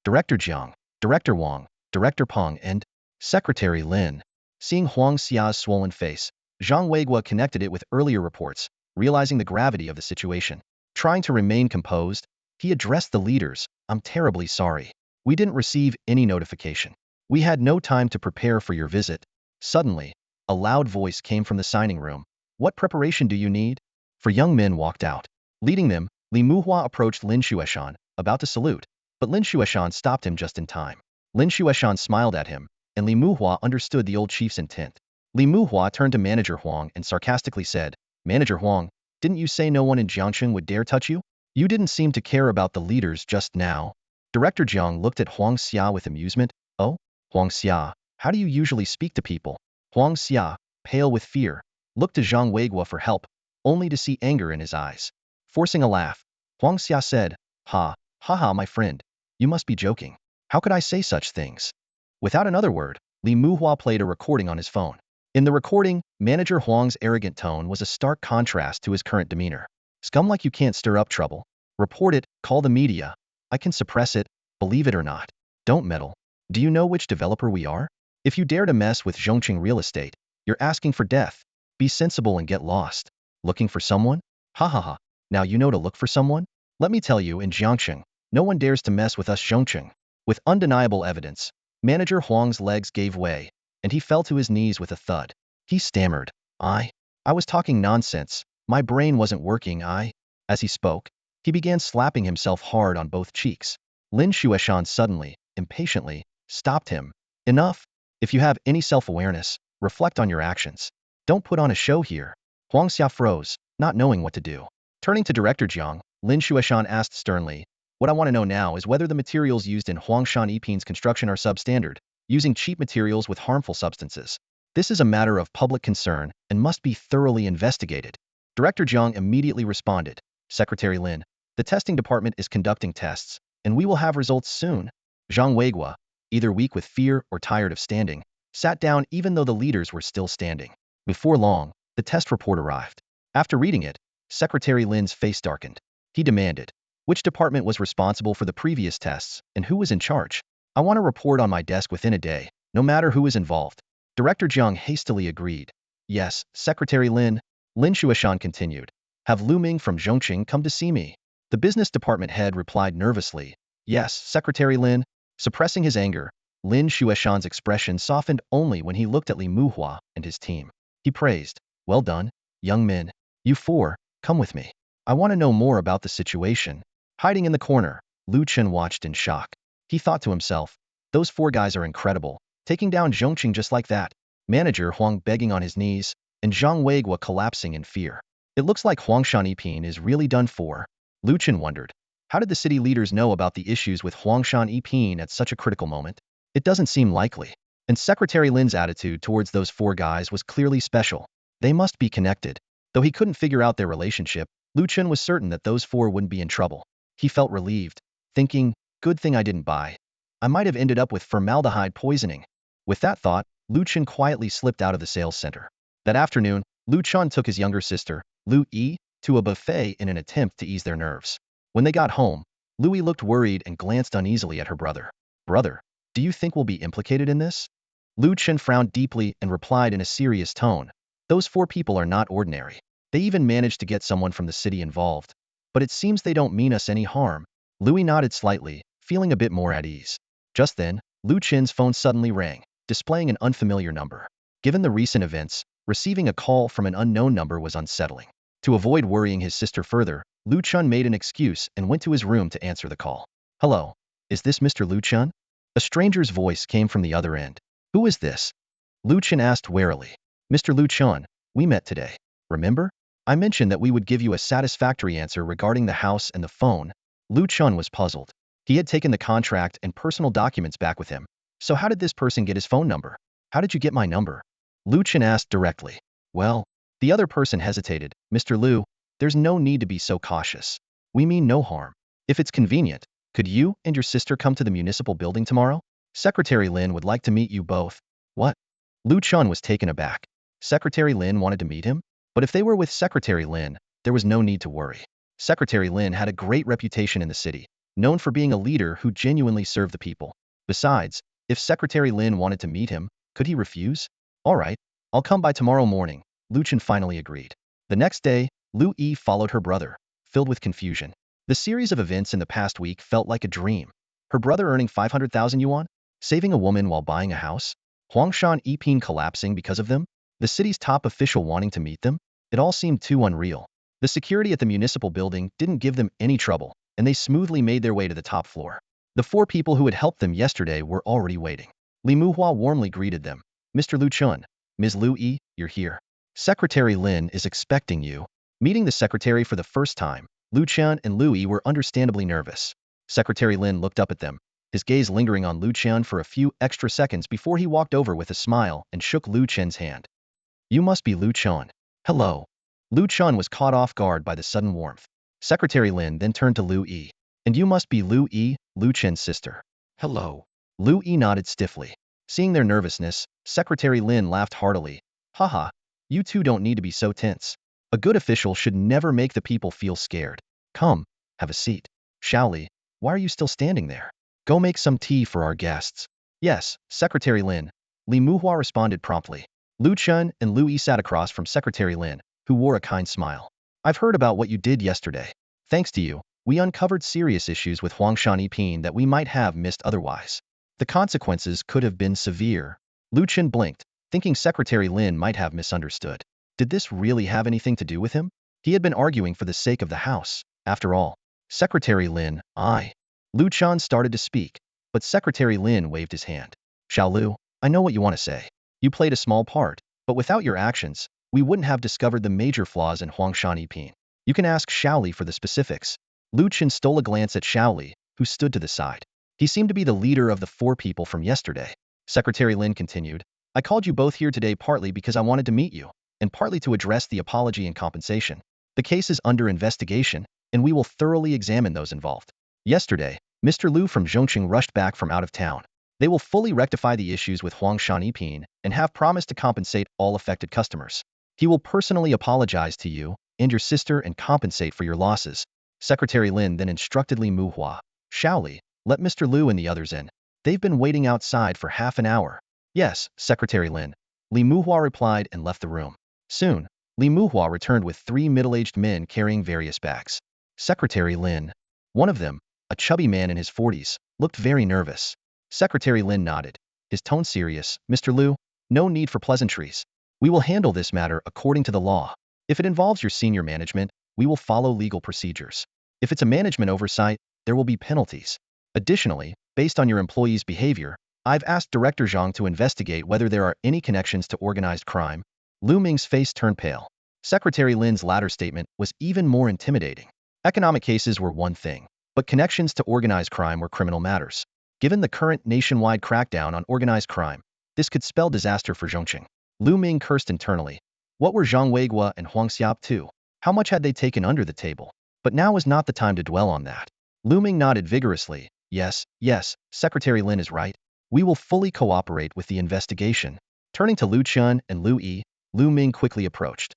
Director Jiang, Director Wang, Director Peng, and Secretary Lin. Seeing Huang Xia's swollen face, Zhang Weiguo connected it with earlier reports, realizing the gravity of the situation. Trying to remain composed, he addressed the leaders. I'm terribly sorry. We didn't receive any notification. We had no time to prepare for your visit. Suddenly, a loud voice came from the signing room. What preparation do you need? Four young men walked out. Leading them, Li Muhua approached Lin Xueshan, about to salute, but Lin Xueshan stopped him just in time. Lin Xueshan smiled at him, and Li Muhua understood the old chief's intent. Li Muhua turned to Manager Huang and sarcastically said, Manager Huang, didn't you say no one in Jiangqing would dare touch you? You didn't seem to care about the leaders just now. Director Jiang looked at Huang Xia with amusement. Oh, Huang Xia, how do you usually speak to people? Huang Xia, pale with fear, looked to Zhang Weiguo for help, only to see anger in his eyes. Forcing a laugh, Huang Xia said, Ha, ha ha, my friend, you must be joking. How could I say such things? Without another word, Li Muhua played a recording on his phone. In the recording, Manager Huang's arrogant tone was a stark contrast to his current demeanor. Scum like you can't stir up trouble. Report it, call the media. I can suppress it, believe it or not. Don't meddle. Do you know which developer we are? If you dare to mess with Zhongqing Real Estate, you're asking for death. Be sensible and get lost. Looking for someone? Ha ha ha. Now you know to look for someone? Let me tell you, in Jiangqing, no one dares to mess with us Zhongqing. With undeniable evidence, Manager Huang's legs gave way, and he fell to his knees with a thud. He stammered, I was talking nonsense. My brain wasn't working, As he spoke, he began slapping himself hard on both cheeks. Lin Xueshan suddenly, impatiently, stopped him. Enough. If you have any self-awareness, reflect on your actions. Don't put on a show here. Huang Xia froze, not knowing what to do. Turning to Director Jiang, Lin Xueshan asked sternly, What I want to know now is whether the materials used in Huangshan Yiping's construction are substandard, using cheap materials with harmful substances. This is a matter of public concern and must be thoroughly investigated. Director Jiang immediately responded, Secretary Lin, the testing department is conducting tests, and we will have results soon. Zhang Weiguo, either weak with fear or tired of standing, sat down even though the leaders were still standing. Before long, the test report arrived. After reading it, Secretary Lin's face darkened. He demanded, which department was responsible for the previous tests, and who was in charge? I want a report on my desk within a day, no matter who is involved. Director Jiang hastily agreed. Yes, Secretary Lin. Lin Xueshan continued. Have Lu Ming from Zhongqing come to see me? The business department head replied nervously. Yes, Secretary Lin. Suppressing his anger, Lin Xueshan's expression softened only when he looked at Li Muhua and his team. He praised, Well done, young men. You four, come with me. I want to know more about the situation. Hiding in the corner, Lu Chen watched in shock. He thought to himself, those four guys are incredible, taking down Zhongqing just like that. Manager Huang begging on his knees, and Zhang Weiguo collapsing in fear. It looks like Huangshan Yiping is really done for. Lu Chen wondered, how did the city leaders know about the issues with Huangshan Yiping at such a critical moment? It doesn't seem likely. And Secretary Lin's attitude towards those four guys was clearly special. They must be connected. Though he couldn't figure out their relationship, Lu Chen was certain that those four wouldn't be in trouble. He felt relieved, thinking, good thing I didn't buy. I might have ended up with formaldehyde poisoning. With that thought, Lu Chen quietly slipped out of the sales center. That afternoon, Lu Chen took his younger sister, Lu Yi, to a buffet in an attempt to ease their nerves. When they got home, Lu Yi looked worried and glanced uneasily at her brother. Brother, do you think we'll be implicated in this? Lu Chen frowned deeply and replied in a serious tone. Those four people are not ordinary. They even managed to get someone from the city involved. But it seems they don't mean us any harm. Louis nodded slightly, feeling a bit more at ease. Just then, Lu Chen's phone suddenly rang, displaying an unfamiliar number. Given the recent events, receiving a call from an unknown number was unsettling. To avoid worrying his sister further, Lu Chen made an excuse and went to his room to answer the call. Hello, is this Mr. Lu Chen? A stranger's voice came from the other end. Who is this? Lu Chen asked warily. Mr. Lu Chen, we met today. Remember? I mentioned that we would give you a satisfactory answer regarding the house and the phone. Lu Chen was puzzled. He had taken the contract and personal documents back with him, So how did this person get his phone number? How did you get my number? Lu Chen asked directly. Well, the other person hesitated. Mr. Lu, there's no need to be so cautious. We mean no harm. If it's convenient, could you and your sister come to the municipal building tomorrow? Secretary Lin would like to meet you both. What? Lu Chun was taken aback. Secretary Lin wanted to meet him? But if they were with Secretary Lin, there was no need to worry. Secretary Lin had a great reputation in the city, known for being a leader who genuinely served the people. Besides, if Secretary Lin wanted to meet him, could he refuse? All right, I'll come by tomorrow morning, Lu Chen finally agreed. The next day, Lu Yi followed her brother, filled with confusion. The series of events in the past week felt like a dream. Her brother earning 500,000 yuan? Saving a woman while buying a house? Huangshan Yiping collapsing because of them? The city's top official wanting to meet them? It all seemed too unreal. The security at the municipal building didn't give them any trouble, and they smoothly made their way to the top floor. The 4 people who had helped them yesterday were already waiting. Li Muhua warmly greeted them. Mr. Lu Chun, Ms. Lu Yi, you're here. Secretary Lin is expecting you. Meeting the secretary for the first time, Lu Chen and Lu Yi were understandably nervous. Secretary Lin looked up at them, his gaze lingering on Lu Chen for a few extra seconds before he walked over with a smile and shook Lu Chen's hand. You must be Lu Chen. Hello. Lu Chen was caught off guard by the sudden warmth. Secretary Lin then turned to Lu Yi. And you must be Lu Yi, Lu Chen's sister. Hello. Lu Yi nodded stiffly. Seeing their nervousness, Secretary Lin laughed heartily. Haha, you two don't need to be so tense. A good official should never make the people feel scared. Come, have a seat. Shaoli, why are you still standing there? Go make some tea for our guests. Yes, Secretary Lin. Li Muhua responded promptly. Lu Chen and Lu Yi sat across from Secretary Lin, who wore a kind smile. I've heard about what you did yesterday. Thanks to you, we uncovered serious issues with Huangshan Yiping that we might have missed otherwise. The consequences could have been severe. Lu Chen blinked, thinking Secretary Lin might have misunderstood. Did this really have anything to do with him? He had been arguing for the sake of the house, after all. Secretary Lin, Lu Chen started to speak, but Secretary Lin waved his hand. Xiaolu, I know what you want to say. You played a small part, but without your actions, we wouldn't have discovered the major flaws in Huangshan Yiping. You can ask Shaoli for the specifics. Lu Chen stole a glance at Shaoli, who stood to the side. He seemed to be the leader of the 4 people from yesterday. Secretary Lin continued, I called you both here today partly because I wanted to meet you, and partly to address the apology and compensation. The case is under investigation, and we will thoroughly examine those involved. Yesterday, Mr. Lu from Zhongqing rushed back from out of town. They will fully rectify the issues with Huangshan Yiping and have promised to compensate all affected customers. He will personally apologize to you and your sister and compensate for your losses. Secretary Lin then instructed Li Muhua. Shaoli, let Mr. Lu and the others in. They've been waiting outside for half an hour. Yes, Secretary Lin. Li Muhua replied and left the room. Soon, Li Muhua returned with 3 middle-aged men carrying various bags. Secretary Lin. One of them, a chubby man in his 40s, looked very nervous. Secretary Lin nodded, his tone serious. Mr. Lu, no need for pleasantries. We will handle this matter according to the law. If it involves your senior management, we will follow legal procedures. If it's a management oversight, there will be penalties. Additionally, based on your employees' behavior, I've asked Director Zhang to investigate whether there are any connections to organized crime. Lu Ming's face turned pale. Secretary Lin's latter statement was even more intimidating. Economic cases were one thing, but connections to organized crime were criminal matters. Given the current nationwide crackdown on organized crime, this could spell disaster for Zhongqing. Lu Ming cursed internally. What were Zhang Weiguo and Huang Xiao to? How much had they taken under the table? But now was not the time to dwell on that. Lu Ming nodded vigorously. Yes, Secretary Lin is right. We will fully cooperate with the investigation. Turning to Lu Chen and Lu Yi, Lu Ming quickly approached.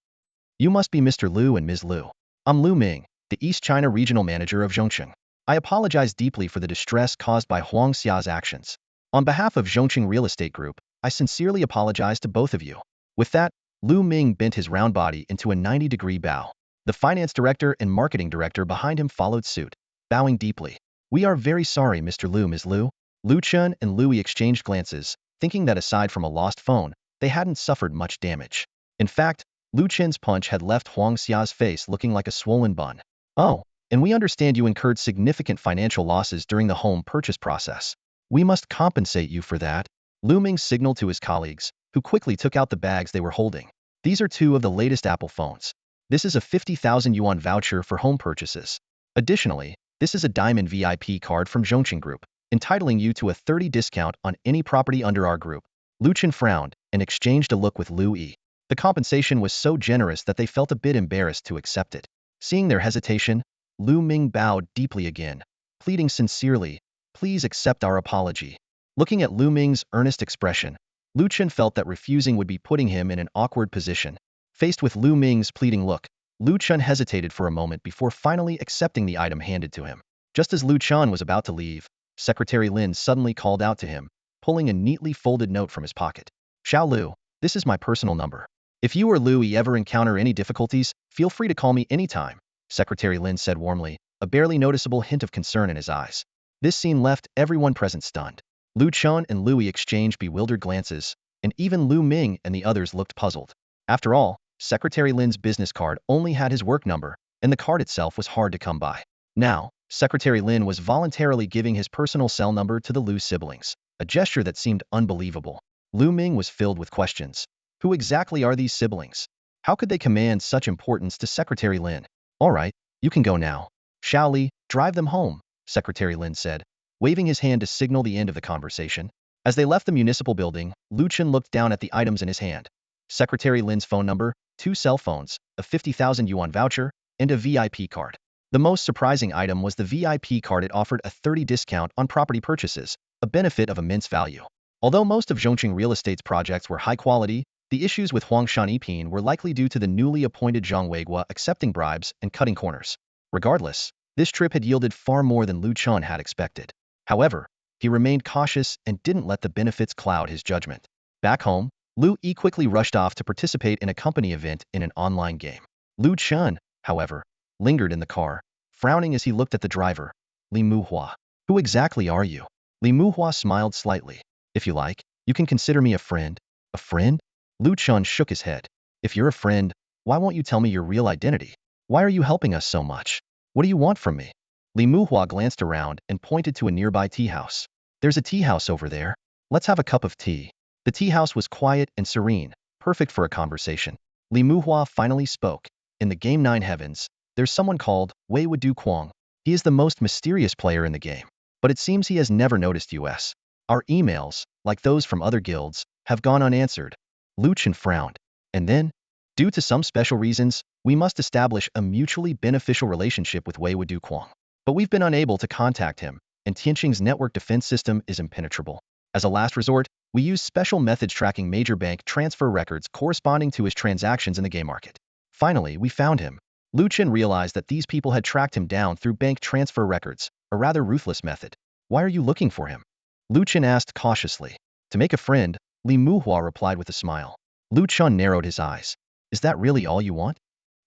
You must be Mr. Lu and Ms. Lu. I'm Lu Ming, the East China Regional Manager of Zhongqing. I apologize deeply for the distress caused by Huang Xiao's actions. On behalf of Zhongqing Real Estate Group, I sincerely apologize to both of you. With that, Lu Ming bent his round body into a 90-degree bow. The finance director and marketing director behind him followed suit, bowing deeply. We are very sorry, Mr. Lu, Ms. Lu. Lu Chen and Lu Yi exchanged glances, thinking that aside from a lost phone, they hadn't suffered much damage. In fact, Lu Chen's punch had left Huang Xiao's face looking like a swollen bun. Oh, and we understand you incurred significant financial losses during the home purchase process. We must compensate you for that. Lu Ming signaled to his colleagues, who quickly took out the bags they were holding. These are 2 of the latest Apple phones. This is a 50,000 yuan voucher for home purchases. Additionally, this is a Diamond VIP card from Zhongqing Group. entitling you to a 30% discount on any property under our group. Lu Chen frowned and exchanged a look with Lu Yi. The compensation was so generous that they felt a bit embarrassed to accept it. Seeing their hesitation, Lu Ming bowed deeply again, pleading sincerely, "Please accept our apology." Looking at Lu Ming's earnest expression, Lu Chen felt that refusing would be putting him in an awkward position. Faced with Lu Ming's pleading look, Lu Chen hesitated for a moment before finally accepting the item handed to him. Just as Lu Chen was about to leave, Secretary Lin suddenly called out to him, pulling a neatly folded note from his pocket. "Xiao Lu, this is my personal number. If you or Lu Yi ever encounter any difficulties, feel free to call me anytime," Secretary Lin said warmly, a barely noticeable hint of concern in his eyes. This scene left everyone present stunned. Lu Chen and Lu Yi exchanged bewildered glances, and even Lu Ming and the others looked puzzled. After all, Secretary Lin's business card only had his work number, and the card itself was hard to come by. Now, Secretary Lin was voluntarily giving his personal cell number to the Lu siblings, a gesture that seemed unbelievable. Lu Ming was filled with questions. Who exactly are these siblings? How could they command such importance to Secretary Lin? "All right, you can go now. Xiao Li, drive them home," Secretary Lin said, waving his hand to signal the end of the conversation. As they left the municipal building, Lu Chen looked down at the items in his hand. Secretary Lin's phone number, 2 cell phones, a 50,000 yuan voucher, and a VIP card. The most surprising item was the VIP card. It offered a 30% discount on property purchases, a benefit of immense value. Although most of Zhongqing Real Estate's projects were high quality, the issues with Huangshan Yiping were likely due to the newly appointed Zhang Weiguo accepting bribes and cutting corners. Regardless, this trip had yielded far more than Lu Chen had expected. However, he remained cautious and didn't let the benefits cloud his judgment. Back home, Lu Yi quickly rushed off to participate in a company event in an online game. Lu Chen, however, lingered in the car, frowning as he looked at the driver. "Li Muhua. Who exactly are you?" Li Muhua smiled slightly. "If you like, you can consider me a friend." "A friend?" Lu Chen shook his head. "If you're a friend, why won't you tell me your real identity? Why are you helping us so much? What do you want from me?" Li Muhua glanced around and pointed to a nearby tea house. "There's a tea house over there. Let's have a cup of tea." The tea house was quiet and serene, perfect for a conversation. Li Muhua finally spoke. "In the game 9 Heavens, there's someone called Wei Wudu Kuang. He is the most mysterious player in the game, but it seems he has never noticed us. Our emails, like those from other guilds, have gone unanswered." Lu Chen frowned. "And then, due to some special reasons, we must establish a mutually beneficial relationship with Wei Wudu Kuang. But we've been unable to contact him, and Tianqing's network defense system is impenetrable. As a last resort, we use special methods tracking major bank transfer records corresponding to his transactions in the game market. Finally, we found him." Lu Chen realized that these people had tracked him down through bank transfer records, a rather ruthless method. "Why are you looking for him?" Lu Chen asked cautiously. "To make a friend," Li Muhua replied with a smile. Lu Chen narrowed his eyes. "Is that really all you want?"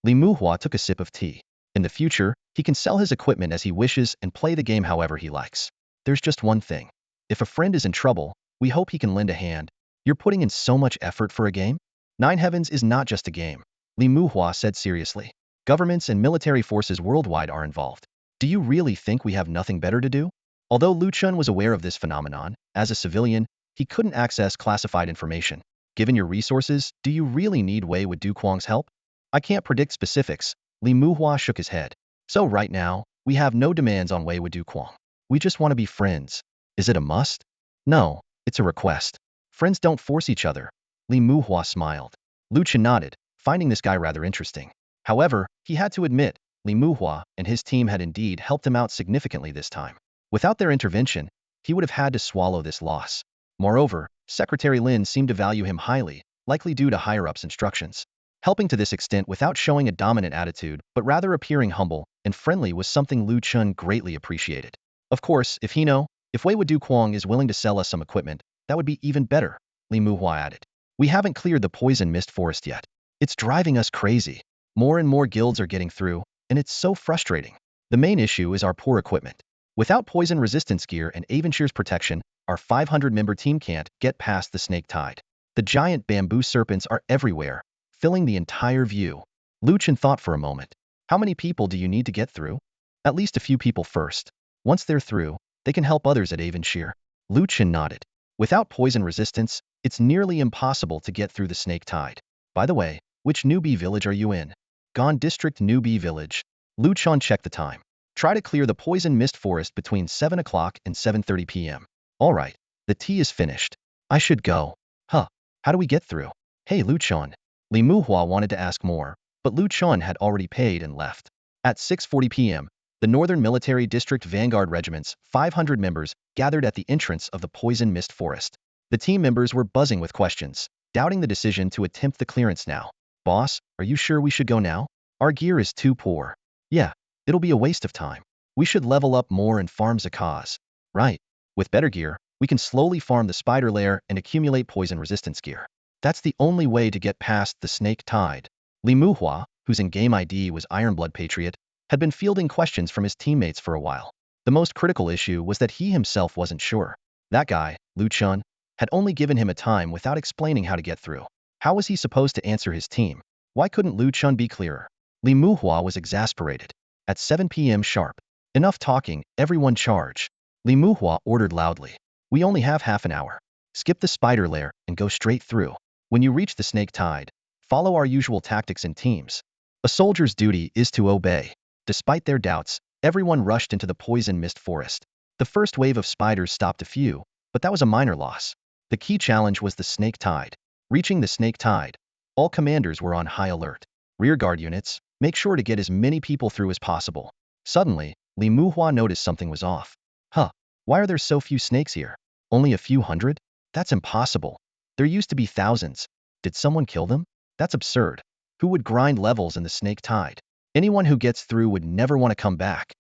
Li Muhua took a sip of tea. "In the future, he can sell his equipment as he wishes and play the game however he likes. There's just one thing. If a friend is in trouble, we hope he can lend a hand. You're putting in so much effort for a game? 9 Heavens is not just a game," Li Muhua said seriously. "Governments and military forces worldwide are involved. Do you really think we have nothing better to do?" Although Lu Chen was aware of this phenomenon, as a civilian, he couldn't access classified information. "Given your resources, do you really need Wei Wudu Kuang's help?" "I can't predict specifics," Li Muhua shook his head. "So right now, we have no demands on Wei Wudu Kuang. We just want to be friends." "Is it a must?" "No, it's a request. Friends don't force each other." Li Muhua smiled. Lu Chen nodded, finding this guy rather interesting. However, he had to admit, Li Muhua and his team had indeed helped him out significantly this time. Without their intervention, he would have had to swallow this loss. Moreover, Secretary Lin seemed to value him highly, likely due to higher-ups' instructions. Helping to this extent without showing a dominant attitude, but rather appearing humble and friendly was something Lu Chen greatly appreciated. "Of course, if Wei Wudu Kuang is willing to sell us some equipment, that would be even better," Li Muhua added. "We haven't cleared the poison mist forest yet. It's driving us crazy. More and more guilds are getting through, and it's so frustrating. The main issue is our poor equipment. Without poison resistance gear and Avonshire's protection, our 500-member team can't get past the snake tide. The giant bamboo serpents are everywhere, filling the entire view." Lu Chen thought for a moment. "How many people do you need to get through?" "At least a few people first. Once they're through, they can help others at Avonshire." Lu Chen nodded. "Without poison resistance, it's nearly impossible to get through the snake tide. By the way, which newbie village are you in?" "Gone District Newbie Village." Lu Chen checked the time. Try to clear the poison mist forest between 7 o'clock and 7:30 p.m. Alright, the tea is finished. I should go. Huh, how do we get through? Hey Lu Chun. Li Muhua wanted to ask more, but Lu Chun had already paid and left. At 6:40 p.m., the Northern Military District Vanguard Regiment's 500 members gathered at the entrance of the poison mist forest. The team members were buzzing with questions, doubting the decision to attempt the clearance now. Boss, are you sure we should go now? Our gear is too poor. Yeah, it'll be a waste of time. We should level up more and farm zakas. Right. With better gear, we can slowly farm the spider lair and accumulate poison resistance gear. That's the only way to get past the snake tide. Li Muhua, whose in-game ID was Ironblood Patriot, had been fielding questions from his teammates for a while. The most critical issue was that he himself wasn't sure. That guy, Lu Chun, had only given him a time without explaining how to get through. How was he supposed to answer his team? Why couldn't Lu Chun be clearer? Li Muhua was exasperated. At 7 p.m. sharp. Enough talking, everyone charge. Li Muhua ordered loudly. We only have half an hour. Skip the spider lair and go straight through. When you reach the snake tide, follow our usual tactics in teams. A soldier's duty is to obey. Despite their doubts, everyone rushed into the poison mist forest. The first wave of spiders stopped a few, but that was a minor loss. The key challenge was the snake tide. Reaching the snake tide, all commanders were on high alert. Rearguard units, make sure to get as many people through as possible. Suddenly, Li Muhua noticed something was off. Huh, why are there so few snakes here? Only a few hundred? That's impossible. There used to be thousands. Did someone kill them? That's absurd. Who would grind levels in the snake tide? Anyone who gets through would never want to come back.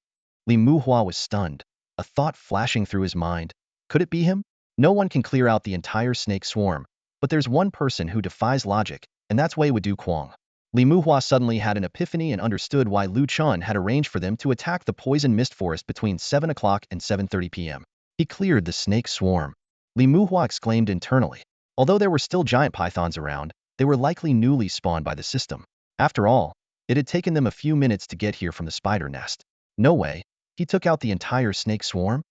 Li Muhua was stunned, a thought flashing through his mind. Could it be him? No one can clear out the entire snake swarm, but there's one person who defies logic, and that's Wei Wudu Quang. Li Muhua suddenly had an epiphany and understood why Lu Chun had arranged for them to attack the poison mist forest between 7 o'clock and 7:30 p.m. He cleared the snake swarm. Li Muhua exclaimed internally. Although there were still giant pythons around, they were likely newly spawned by the system. After all, it had taken them a few minutes to get here from the spider nest. No way, he took out the entire snake swarm?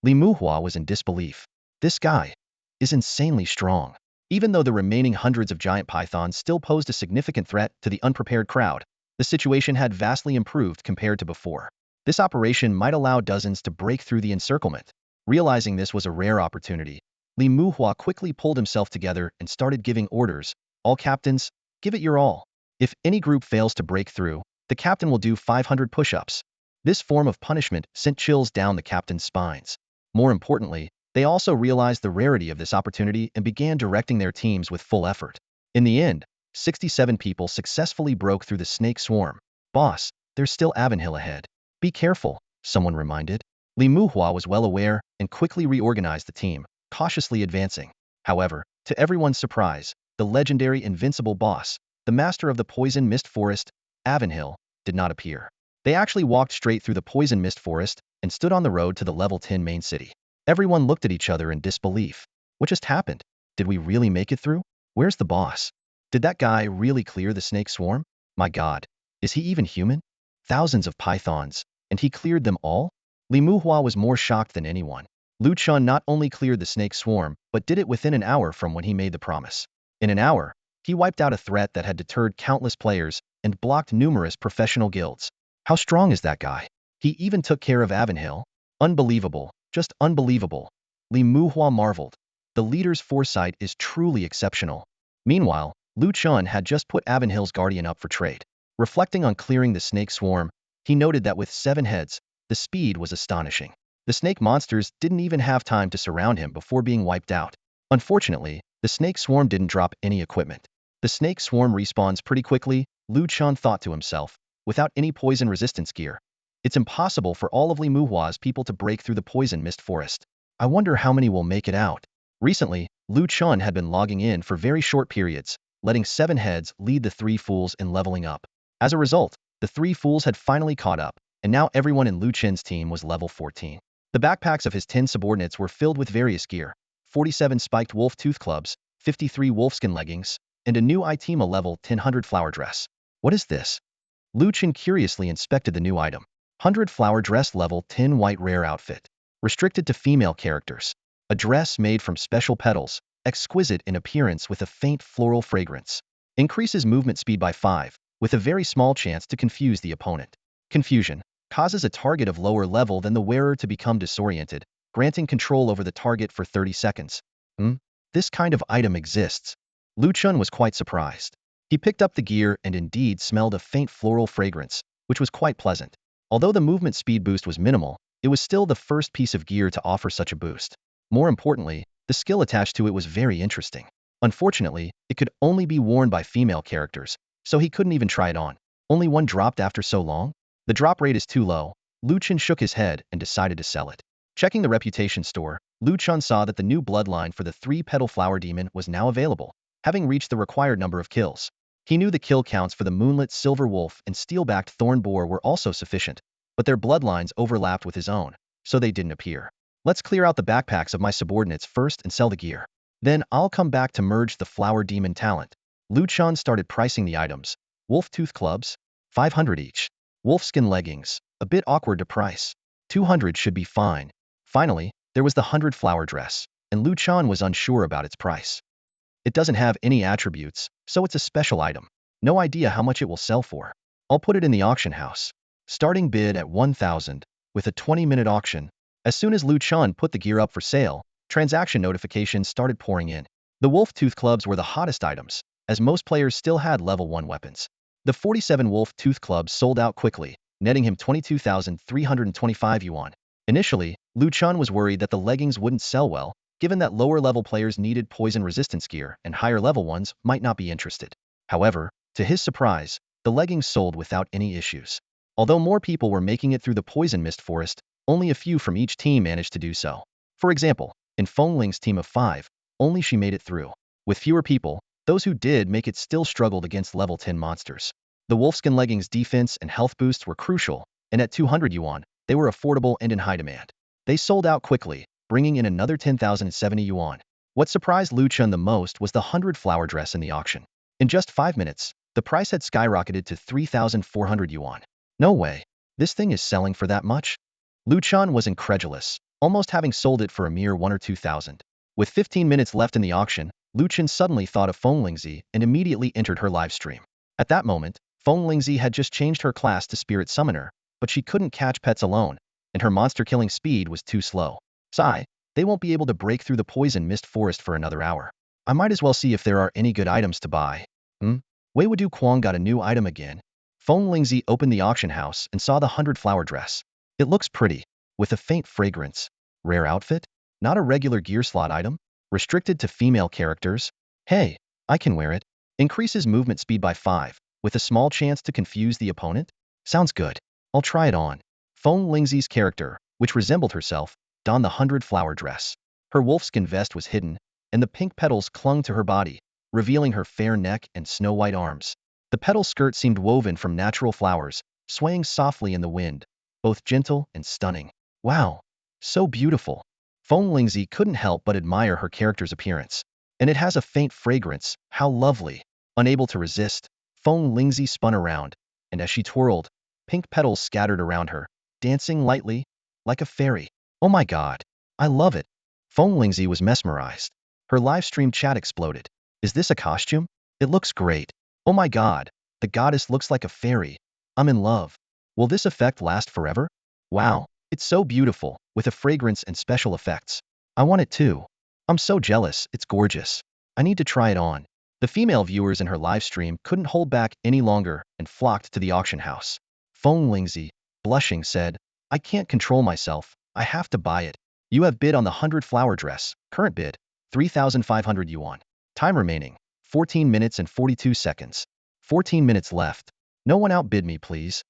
Li Muhua was in disbelief. This guy is insanely strong. Even though the remaining hundreds of giant pythons still posed a significant threat to the unprepared crowd, the situation had vastly improved compared to before. This operation might allow dozens to break through the encirclement. Realizing this was a rare opportunity, Li Muhua quickly pulled himself together and started giving orders. All captains, give it your all. If any group fails to break through, the captain will do 500 push-ups. This form of punishment sent chills down the captain's spines. More importantly, they also realized the rarity of this opportunity and began directing their teams with full effort. In the end, 67 people successfully broke through the snake swarm. Boss, there's still Avonhill ahead. Be careful, someone reminded. Li Muhua was well aware and quickly reorganized the team, cautiously advancing. However, to everyone's surprise, the legendary invincible boss, the master of the poison mist forest, Avonhill, did not appear. They actually walked straight through the poison mist forest and stood on the road to the level 10 main city. Everyone looked at each other in disbelief. What just happened? Did we really make it through? Where's the boss? Did that guy really clear the snake swarm? My god, is he even human? Thousands of pythons, and he cleared them all? Li Muhua was more shocked than anyone. Lu Chun not only cleared the snake swarm, but did it within an hour from when he made the promise. In an hour, he wiped out a threat that had deterred countless players and blocked numerous professional guilds. How strong is that guy? He even took care of Avonhill? Unbelievable, just unbelievable. Li Muhua marveled. The leader's foresight is truly exceptional. Meanwhile, Lu Chun had just put Avonhill's guardian up for trade. Reflecting on clearing the snake swarm, he noted that with 7 heads, the speed was astonishing. The snake monsters didn't even have time to surround him before being wiped out. Unfortunately, the snake swarm didn't drop any equipment. The snake swarm respawns pretty quickly, Lu Chun thought to himself, without any poison resistance gear. It's impossible for all of Li Muhua's people to break through the poison mist forest. I wonder how many will make it out. Recently, Lu Chun had been logging in for very short periods, letting 7 heads lead the 3 fools in leveling up. As a result, the 3 fools had finally caught up, and now everyone in Lu Chen's team was level 14. The backpacks of his 10 subordinates were filled with various gear, 47 spiked wolf tooth clubs, 53 wolfskin leggings, and a new Itima level 10 flower dress. What is this? Lu Chen curiously inspected the new item. 100 flower dress level 10 white rare outfit. Restricted to female characters. A dress made from special petals, exquisite in appearance with a faint floral fragrance. Increases movement speed by 5, with a very small chance to confuse the opponent. Confusion. causes a target of lower level than the wearer to become disoriented, granting control over the target for 30 seconds. Hmm? This kind of item exists. Lu Chun was quite surprised. He picked up the gear and indeed smelled a faint floral fragrance, which was quite pleasant. Although the movement speed boost was minimal, it was still the first piece of gear to offer such a boost. More importantly, the skill attached to it was very interesting. Unfortunately, it could only be worn by female characters, so he couldn't even try it on. Only one dropped after so long? The drop rate is too low. Lu Chun shook his head and decided to sell it. Checking the reputation store, Lu Chun saw that the new bloodline for the 3-petal flower demon was now available, having reached the required number of kills. He knew the kill counts for the moonlit silver wolf and steel-backed thorn boar were also sufficient, but their bloodlines overlapped with his own, so they didn't appear. Let's clear out the backpacks of my subordinates first and sell the gear. Then I'll come back to merge the flower demon talent. Lu Chun started pricing the items. Wolf tooth clubs, 500 each. Wolfskin leggings, a bit awkward to price. 200 should be fine. Finally, there was the 100 flower dress, and Lu Chun was unsure about its price. It doesn't have any attributes, so it's a special item. No idea how much it will sell for. I'll put it in the auction house. Starting bid at 1,000, with a 20-minute auction. As soon as Lu Chun put the gear up for sale, transaction notifications started pouring in. The wolf tooth clubs were the hottest items, as most players still had level 1 weapons. The 47 wolf tooth clubs sold out quickly, netting him 22,325 yuan. Initially, Lu Chun was worried that the leggings wouldn't sell well, given that lower-level players needed poison resistance gear and higher-level ones might not be interested. However, to his surprise, the leggings sold without any issues. Although more people were making it through the poison mist forest, only a few from each team managed to do so. For example, in Feng Ling's team of 5, only she made it through. With fewer people, those who did make it still struggled against level 10 monsters. The wolfskin leggings defense and health boosts were crucial, and at 200 yuan, they were affordable and in high demand. They sold out quickly, bringing in another 10,070 yuan. What surprised Lu Chun the most was the 100 flower dress in the auction. In just 5 minutes, the price had skyrocketed to 3,400 yuan. No way. This thing is selling for that much? Lu Chun was incredulous, almost having sold it for a mere 1 or 2,000. With 15 minutes left in the auction, Lu Chun suddenly thought of Feng Lingzi and immediately entered her live stream. At that moment, Feng Lingzi had just changed her class to Spirit Summoner, but she couldn't catch pets alone, and her monster-killing speed was too slow. Sigh, they won't be able to break through the poison mist forest for another hour. I might as well see if there are any good items to buy. Wei Wudu Quang got a new item again. Feng Lingzi opened the auction house and saw the 100 flower dress. It looks pretty, with a faint fragrance. Rare outfit? Not a regular gear slot item? Restricted to female characters? Hey, I can wear it. Increases movement speed by 5, with a small chance to confuse the opponent? Sounds good. I'll try it on. Feng Lingzi's character, which resembled herself, donned the 100 flower dress. Her wolfskin vest was hidden, and the pink petals clung to her body, revealing her fair neck and snow-white arms. The petal skirt seemed woven from natural flowers, swaying softly in the wind, both gentle and stunning. Wow, so beautiful. Feng Lingzi couldn't help but admire her character's appearance. And it has a faint fragrance, how lovely. Unable to resist, Feng Lingzi spun around, and as she twirled, pink petals scattered around her, dancing lightly, like a fairy. Oh my god, I love it. Feng Lingzi was mesmerized. Her live stream chat exploded. Is this a costume? It looks great. Oh my god, the goddess looks like a fairy. I'm in love. Will this effect last forever? Wow, it's so beautiful, with a fragrance and special effects. I want it too. I'm so jealous, it's gorgeous. I need to try it on. The female viewers in her live stream couldn't hold back any longer and flocked to the auction house. Feng Lingzi, blushing, said, I can't control myself, I have to buy it. You have bid on the 100 flower dress, current bid, 3,500 yuan. Time remaining, 14 minutes and 42 seconds. 14 minutes left. No one outbid me, please.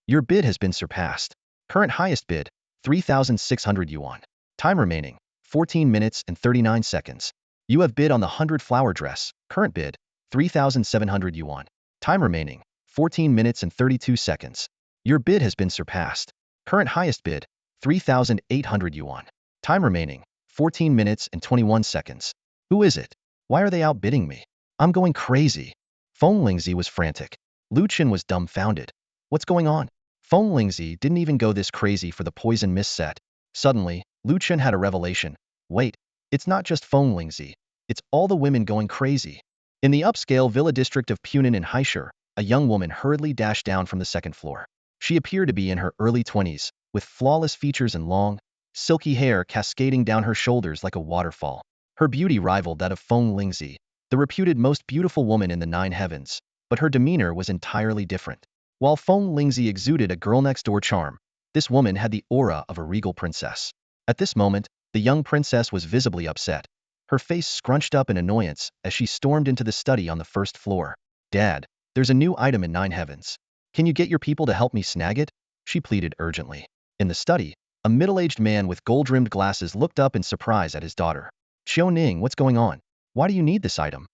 Your bid has been surpassed. Current highest bid, 3,600 yuan. Time remaining, 14 minutes and 39 seconds. You have bid on the 100 flower dress, current bid, 3,700 yuan. Time remaining, 14 minutes and 32 seconds. Your bid has been surpassed. Current highest bid, 3,800 yuan. Time remaining, 14 minutes and 21 seconds. Who is it? Why are they outbidding me? I'm going crazy. Feng Lingzi was frantic. Lu Chun was dumbfounded. What's going on? Feng Lingzi didn't even go this crazy for the poison mist set. Suddenly, Lu Chun had a revelation. Wait, it's not just Feng Lingzi. It's all the women going crazy. In the upscale villa district of Punan in Haishur, a young woman hurriedly dashed down from the second floor. She appeared to be in her early 20s, with flawless features and long, silky hair cascading down her shoulders like a waterfall. Her beauty rivaled that of Feng Lingzi, the reputed most beautiful woman in the nine heavens, but her demeanor was entirely different. While Feng Lingzi exuded a girl-next-door charm, this woman had the aura of a regal princess. At this moment, the young princess was visibly upset, her face scrunched up in annoyance as she stormed into the study on the first floor. "Dad, there's a new item in Nine Heavens. Can you get your people to help me snag it?" she pleaded urgently. In the study, a middle-aged man with gold-rimmed glasses looked up in surprise at his daughter. "Xiao, what's going on? Why do you need this item?"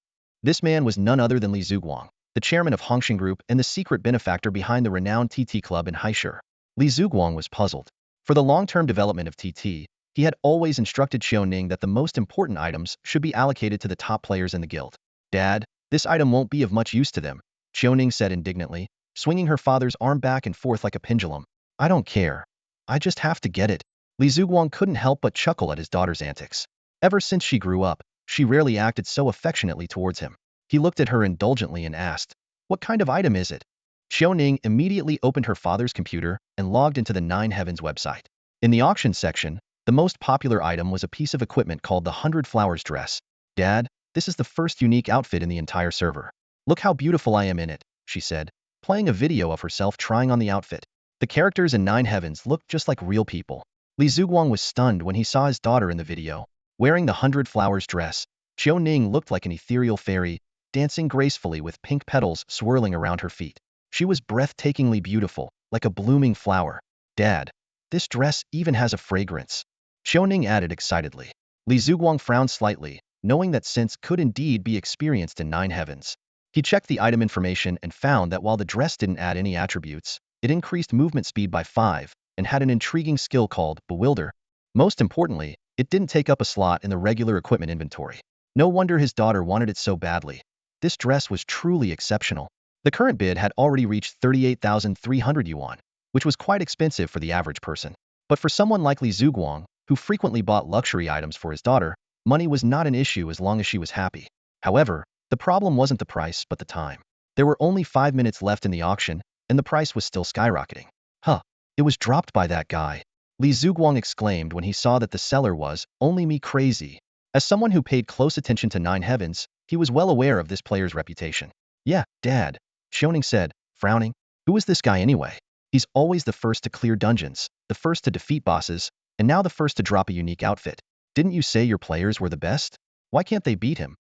This man was none other than Li Zhuguang, the chairman of Hongxing Group and the secret benefactor behind the renowned TT Club in Haishu. Li Zhuguang was puzzled. For the long-term development of TT, he had always instructed Xiao that the most important items should be allocated to the top players in the guild. "Dad, this item won't be of much use to them," Xiao said indignantly, swinging her father's arm back and forth like a pendulum. "I don't care. I just have to get it." Li Zhuguang couldn't help but chuckle at his daughter's antics. Ever since she grew up, she rarely acted so affectionately towards him. He looked at her indulgently and asked, "What kind of item is it?" Xiao immediately opened her father's computer and logged into the Nine Heavens website. In the auction section, the most popular item was a piece of equipment called the 100 Flowers dress. "Dad, this is the first unique outfit in the entire server. Look how beautiful I am in it," she said, playing a video of herself trying on the outfit. The characters in Nine Heavens looked just like real people. Li Zhuguang was stunned when he saw his daughter in the video. Wearing the 100 Flowers dress, Xiao looked like an ethereal fairy, dancing gracefully with pink petals swirling around her feet. She was breathtakingly beautiful, like a blooming flower. "Dad, this dress even has a fragrance," Xiao added excitedly. Li Zhuguang frowned slightly, knowing that scents could indeed be experienced in Nine Heavens. He checked the item information and found that while the dress didn't add any attributes, it increased movement speed by 5 and had an intriguing skill called Bewilder. Most importantly, it didn't take up a slot in the regular equipment inventory. No wonder his daughter wanted it so badly. This dress was truly exceptional. The current bid had already reached 38,300 yuan, which was quite expensive for the average person. But for someone like Li Zhuguang, who frequently bought luxury items for his daughter, money was not an issue as long as she was happy. However, the problem wasn't the price but the time. There were only 5 minutes left in the auction, and the price was still skyrocketing. "Huh, it was dropped by that guy," Li Zhuguang exclaimed when he saw that the seller was only me crazy. As someone who paid close attention to Nine Heavens, he was well aware of this player's reputation. "Yeah, Dad," Xiao said, frowning. "Who is this guy anyway? He's always the first to clear dungeons, the first to defeat bosses, and now the first to drop a unique outfit. Didn't you say your players were the best? Why can't they beat him?"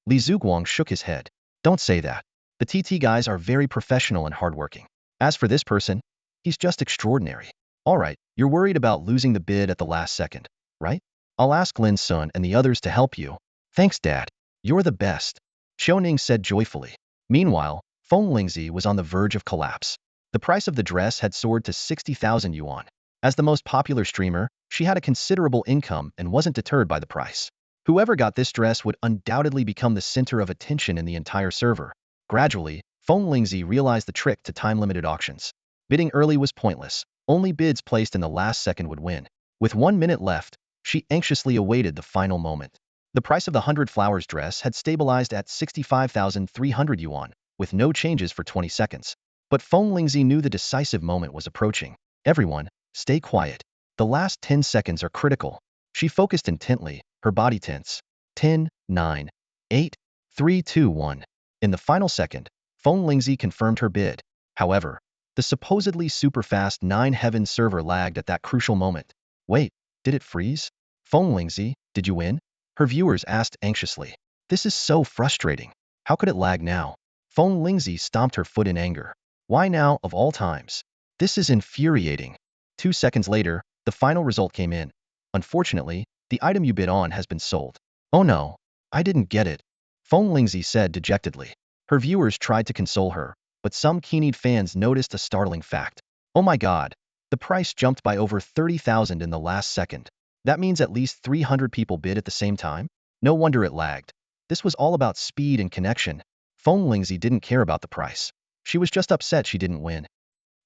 Li Zhuguang shook his head. "Don't say that. The TT guys are very professional and hardworking. As for this person, he's just extraordinary." "Alright, you're worried about losing the bid at the last second, right? I'll ask Lin Sun and the others to help you." "Thanks, Dad. You're the best," Xiao said joyfully. Meanwhile, Feng Lingzi was on the verge of collapse. The price of the dress had soared to 60,000 yuan. As the most popular streamer, she had a considerable income and wasn't deterred by the price. Whoever got this dress would undoubtedly become the center of attention in the entire server. Gradually, Feng Lingzi realized the trick to time-limited auctions. Bidding early was pointless. Only bids placed in the last second would win. With 1 minute left, she anxiously awaited the final moment. The price of the 100 Flowers dress had stabilized at 65,300 yuan, with no changes for 20 seconds. But Feng Lingzi knew the decisive moment was approaching. "Everyone, stay quiet. The last 10 seconds are critical." She focused intently, her body tense. 10, 9, 8, 3, 2, 1. In the final second, Feng Lingzi confirmed her bid. However, the supposedly super-fast Nine Heavens server lagged at that crucial moment. "Wait, did it freeze? Feng Lingzi, did you win?" her viewers asked anxiously. "This is so frustrating. How could it lag now?" Feng Lingzi stomped her foot in anger. "Why now, of all times? This is infuriating." 2 seconds later, the final result came in. "Unfortunately, the item you bid on has been sold." "Oh no, I didn't get it," Feng Lingzi said dejectedly. Her viewers tried to console her, but some keen-eyed fans noticed a startling fact. "Oh my god, the price jumped by over 30,000 in the last second. That means at least 300 people bid at the same time? No wonder it lagged. This was all about speed and connection." Feng Lingzi didn't care about the price. She was just upset she didn't win.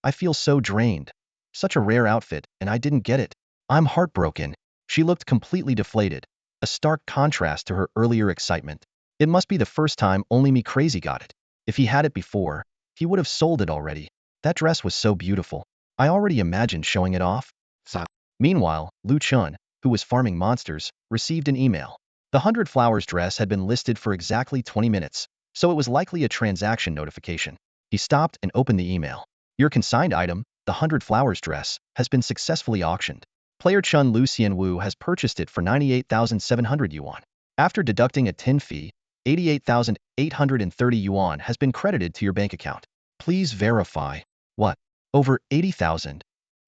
"I feel so drained. Such a rare outfit, and I didn't get it. I'm heartbroken." She looked completely deflated, a stark contrast to her earlier excitement. "It must be the first time only me crazy got it. If he had it before, he would have sold it already. That dress was so beautiful." I already imagined showing it off. Meanwhile, Lu Chun, who was farming monsters, received an email. The 100 flowers dress had been listed for exactly 20 minutes, so it was likely a transaction notification. He stopped and opened the email. Your consigned item, the 100 flowers dress, has been successfully auctioned. Player Chun Lucian Wu has purchased it for 98,700 yuan. After deducting a tin fee, 88,830 yuan has been credited to your bank account. Please verify. What? Over 80,000?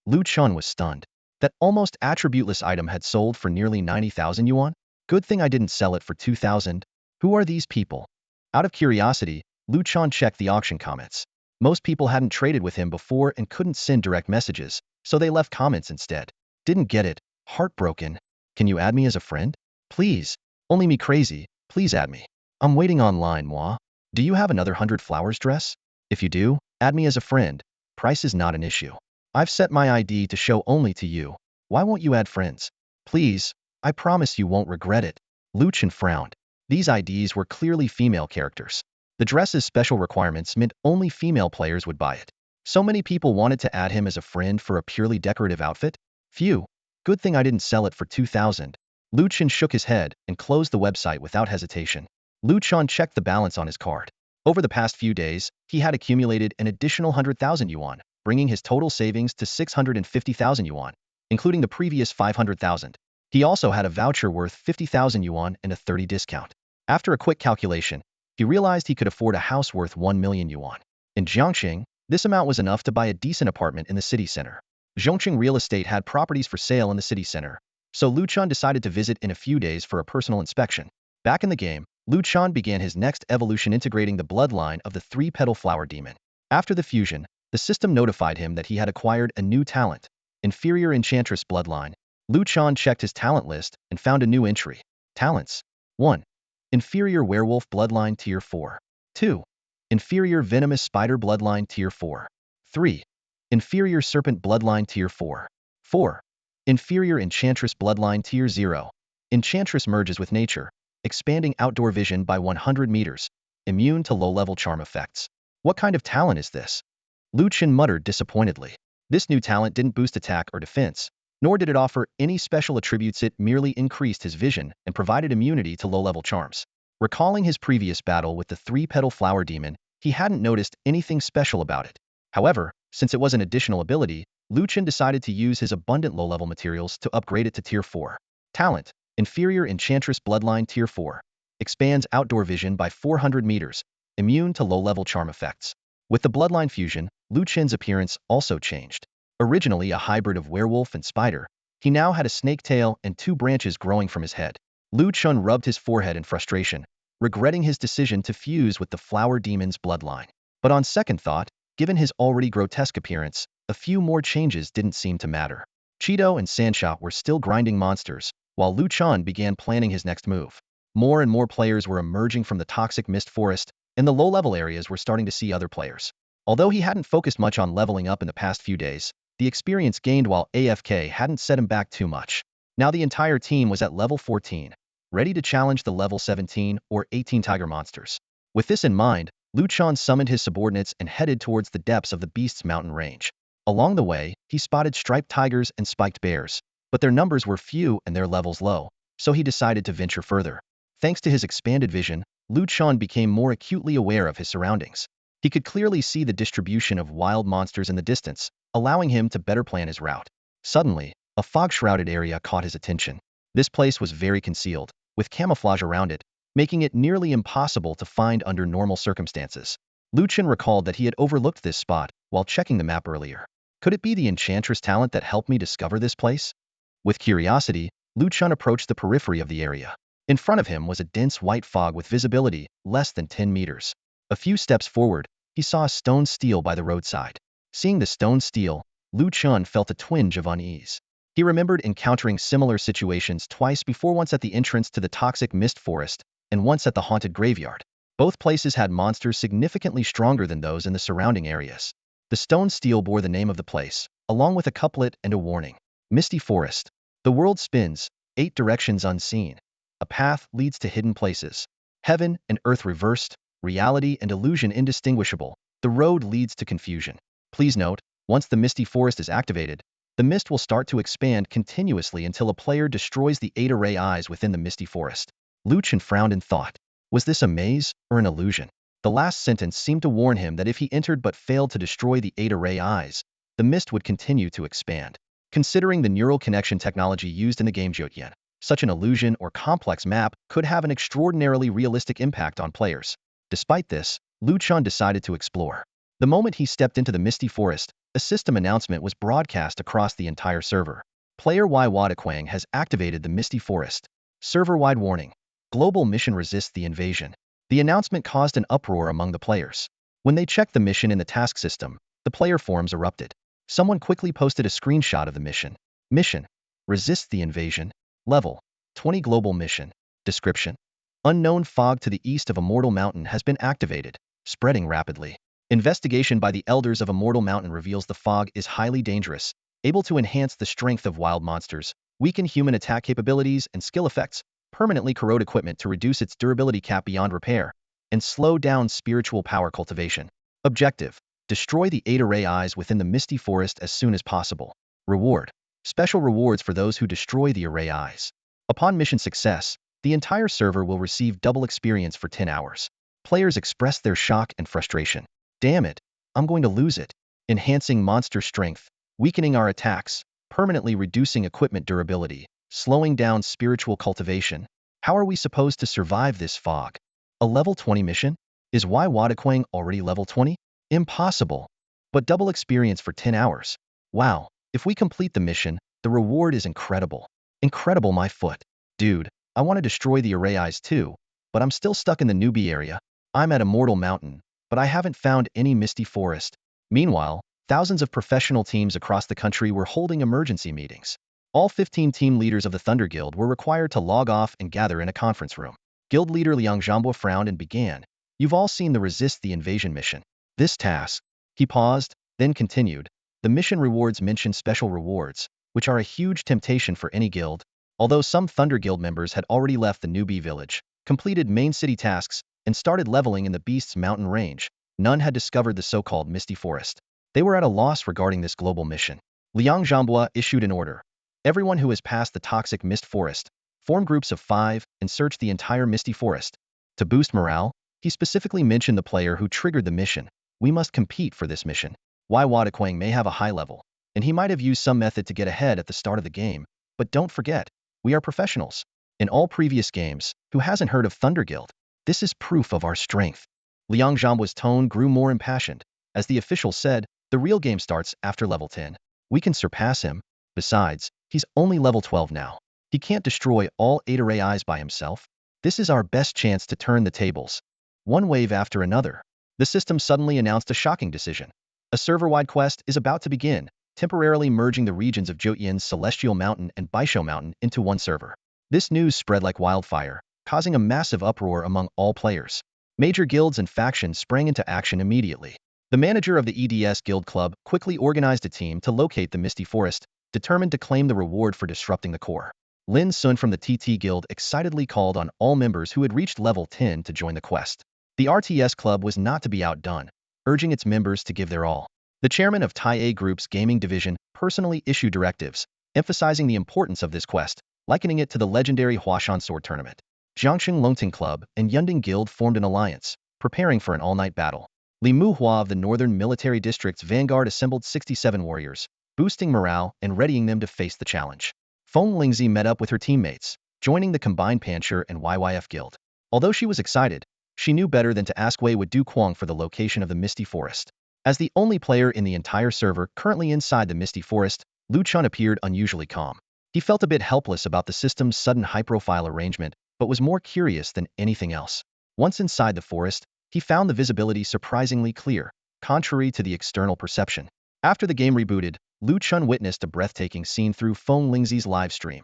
Lu Chun was stunned. That almost attributeless item had sold for nearly 90,000 yuan? Good thing I didn't sell it for 2,000. Who are these people? Out of curiosity, Lu Chun checked the auction comments. Most people hadn't traded with him before and couldn't send direct messages, so they left comments instead. Didn't get it. Heartbroken. Can you add me as a friend? Please. Only me crazy. Please add me. I'm waiting online, moi. Do you have another 100 flowers dress? If you do, add me as a friend. Price is not an issue. I've set my ID to show only to you. Why won't you add friends? Please. I promise you won't regret it. Lu Chun frowned. These IDs were clearly female characters. The dress's special requirements meant only female players would buy it. So many people wanted to add him as a friend for a purely decorative outfit? Phew. Good thing I didn't sell it for 2,000. Lu Chun shook his head and closed the website without hesitation. Lu Chun checked the balance on his card. Over the past few days, he had accumulated an additional 100,000 yuan, bringing his total savings to 650,000 yuan, including the previous 500,000. He also had a voucher worth 50,000 yuan and a 30 discount. After a quick calculation, he realized he could afford a house worth 1 million yuan. In Jiangxing, this amount was enough to buy a decent apartment in the city center. Zhongqing Real Estate had properties for sale in the city center, so Lu Chun decided to visit in a few days for a personal inspection. Back in the game, Lu Chun began his next evolution integrating the bloodline of the three-petal flower demon. After the fusion, the system notified him that he had acquired a new talent, Inferior Enchantress Bloodline. Lu Chun checked his talent list and found a new entry. Talents. 1. Inferior Werewolf Bloodline Tier 4. 2. Inferior Venomous Spider Bloodline Tier 4. 3. Inferior Serpent Bloodline Tier 4. 4. Inferior Enchantress Bloodline Tier 0. Enchantress merges with nature, expanding outdoor vision by 100 meters, immune to low-level charm effects. What kind of talent is this? Lu Chun muttered disappointedly. This new talent didn't boost attack or defense, nor did it offer any special attributes. It merely increased his vision and provided immunity to low-level charms. Recalling his previous battle with the three-petal flower demon, he hadn't noticed anything special about it. However, since it was an additional ability, Lu Chun decided to use his abundant low-level materials to upgrade it to Tier 4. Talent. Inferior Enchantress Bloodline Tier 4. Expands outdoor vision by 400 meters, immune to low-level charm effects. With the bloodline fusion, Lu Chun's appearance also changed. Originally a hybrid of werewolf and spider, he now had a snake tail and 2 branches growing from his head. Lu Chun rubbed his forehead in frustration, regretting his decision to fuse with the flower demon's bloodline. But on second thought, given his already grotesque appearance, a few more changes didn't seem to matter. Cheeto and Sancha were still grinding monsters, while Lu Chun began planning his next move. More and more players were emerging from the toxic mist forest, and the low-level areas were starting to see other players. Although he hadn't focused much on leveling up in the past few days, the experience gained while AFK hadn't set him back too much. Now the entire team was at level 14, ready to challenge the level 17 or 18 tiger monsters. With this in mind, Lu Chun summoned his subordinates and headed towards the depths of the beast's mountain range. Along the way, he spotted striped tigers and spiked bears, but their numbers were few and their levels low, so he decided to venture further. Thanks to his expanded vision, Lu Chun became more acutely aware of his surroundings. He could clearly see the distribution of wild monsters in the distance, allowing him to better plan his route. Suddenly, a fog-shrouded area caught his attention. This place was very concealed, with camouflage around it, making it nearly impossible to find under normal circumstances. Lu Chun recalled that he had overlooked this spot while checking the map earlier. Could it be the enchantress talent that helped me discover this place? With curiosity, Lu Chun approached the periphery of the area. In front of him was a dense white fog with visibility less than 10 meters. A few steps forward, he saw a stone stele by the roadside. Seeing the stone stele, Lu Chun felt a twinge of unease. He remembered encountering similar situations twice before, once at the entrance to the toxic mist forest and once at the haunted graveyard. Both places had monsters significantly stronger than those in the surrounding areas. The stone stele bore the name of the place, along with a couplet and a warning. Misty Forest. The world spins, 8 directions unseen. A path leads to hidden places. Heaven and earth reversed, reality and illusion indistinguishable. The road leads to confusion. Please note, Once the Misty Forest is activated, the mist will start to expand continuously until a player destroys the 8 array eyes within the Misty Forest. Chen frowned in thought. Was this a maze or an illusion? The last sentence seemed to warn him that if he entered but failed to destroy the 8 array eyes, the mist would continue to expand. Considering the neural connection technology used in the game Jotyen, such an illusion or complex map could have an extraordinarily realistic impact on players. Despite this, Chen decided to explore. The moment he stepped into the Misty Forest, a system announcement was broadcast across the entire server. Player Y Wadakwang has activated the Misty Forest. Server-wide warning. Global mission resists the invasion. The announcement caused an uproar among the players. When they checked the mission in the task system, the player forums erupted. Someone quickly posted a screenshot of the mission. Mission. Resist the invasion. Level. 20 global mission. Description. Unknown fog to the east of Immortal Mountain has been activated, spreading rapidly. Investigation by the elders of Immortal Mountain reveals the fog is highly dangerous, able to enhance the strength of wild monsters, weaken human attack capabilities and skill effects, permanently corrode equipment to reduce its durability cap beyond repair, and slow down spiritual power cultivation. Objective. Destroy the 8 array eyes within the Misty Forest as soon as possible. Reward. Special rewards for those who destroy the array eyes. Upon mission success, the entire server will receive double experience for 10 hours. Players express their shock and frustration. Damn it, I'm going to lose it. Enhancing monster strength, weakening our attacks, permanently reducing equipment durability, slowing down spiritual cultivation. How are we supposed to survive this fog? A level 20 mission? Is Y Wadakwang already level 20? Impossible. But double experience for 10 hours. Wow, if we complete the mission, the reward is incredible. Incredible my foot. Dude, I want to destroy the array eyes too, but I'm still stuck in the newbie area. I'm at Immortal Mountain, but I haven't found any Misty Forest. Meanwhile, thousands of professional teams across the country were holding emergency meetings. All 15 team leaders of the Thunder Guild were required to log off and gather in a conference room. Guild leader Liang Zhambua frowned and began. You've all seen the Resist the Invasion mission. This task. He paused, then continued. The mission rewards mention special rewards, which are a huge temptation for any guild. Although some Thunder Guild members had already left the newbie village, completed main city tasks, and started leveling in the Beast's mountain range, none had discovered the so-called Misty Forest. They were at a loss regarding this global mission. Liang Zhambua issued an order. Everyone who has passed the toxic Mist Forest, form groups of 5 and search the entire Misty Forest. To boost morale, he specifically mentioned the player who triggered the mission. We must compete for this mission. Y Wadakwang may have a high level, and he might have used some method to get ahead at the start of the game, but don't forget, we are professionals. In all previous games, who hasn't heard of Thunder Guild? This is proof of our strength. Liang Zhambua's tone grew more impassioned. As the official said, the real game starts after level 10. We can surpass him. Besides, he's only level 12 now. He can't destroy all 8 array eyes by himself. This is our best chance to turn the tables. One wave after another. The system suddenly announced a shocking decision. A server-wide quest is about to begin, temporarily merging the regions of Jotyen's Celestial Mountain and Baisho Mountain into one server. This news spread like wildfire, causing a massive uproar among all players. Major guilds and factions sprang into action immediately. The manager of the EDS Guild Club quickly organized a team to locate the Misty Forest, determined to claim the reward for disrupting the core. Lin Sun from the TT Guild excitedly called on all members who had reached level 10 to join the quest. The RTS Club was not to be outdone, urging its members to give their all. The chairman of Tai A Group's gaming division personally issued directives, emphasizing the importance of this quest, likening it to the legendary Huashan Sword Tournament. Jiangxing Longting Club and Yunding Guild formed an alliance, preparing for an all-night battle. Li Muhua of the Northern Military District's vanguard assembled 67 warriors, boosting morale and readying them to face the challenge. Feng Lingzi met up with her teammates, joining the combined Pancher and YYF Guild. Although she was excited, she knew better than to ask Wei Wudu Quang for the location of the Misty Forest. As the only player in the entire server currently inside the Misty Forest, Chen appeared unusually calm. He felt a bit helpless about the system's sudden high-profile arrangement, but was more curious than anything else. Once inside the forest, he found the visibility surprisingly clear, contrary to the external perception. After the game rebooted, Chen witnessed a breathtaking scene through Feng Lingzi's live stream.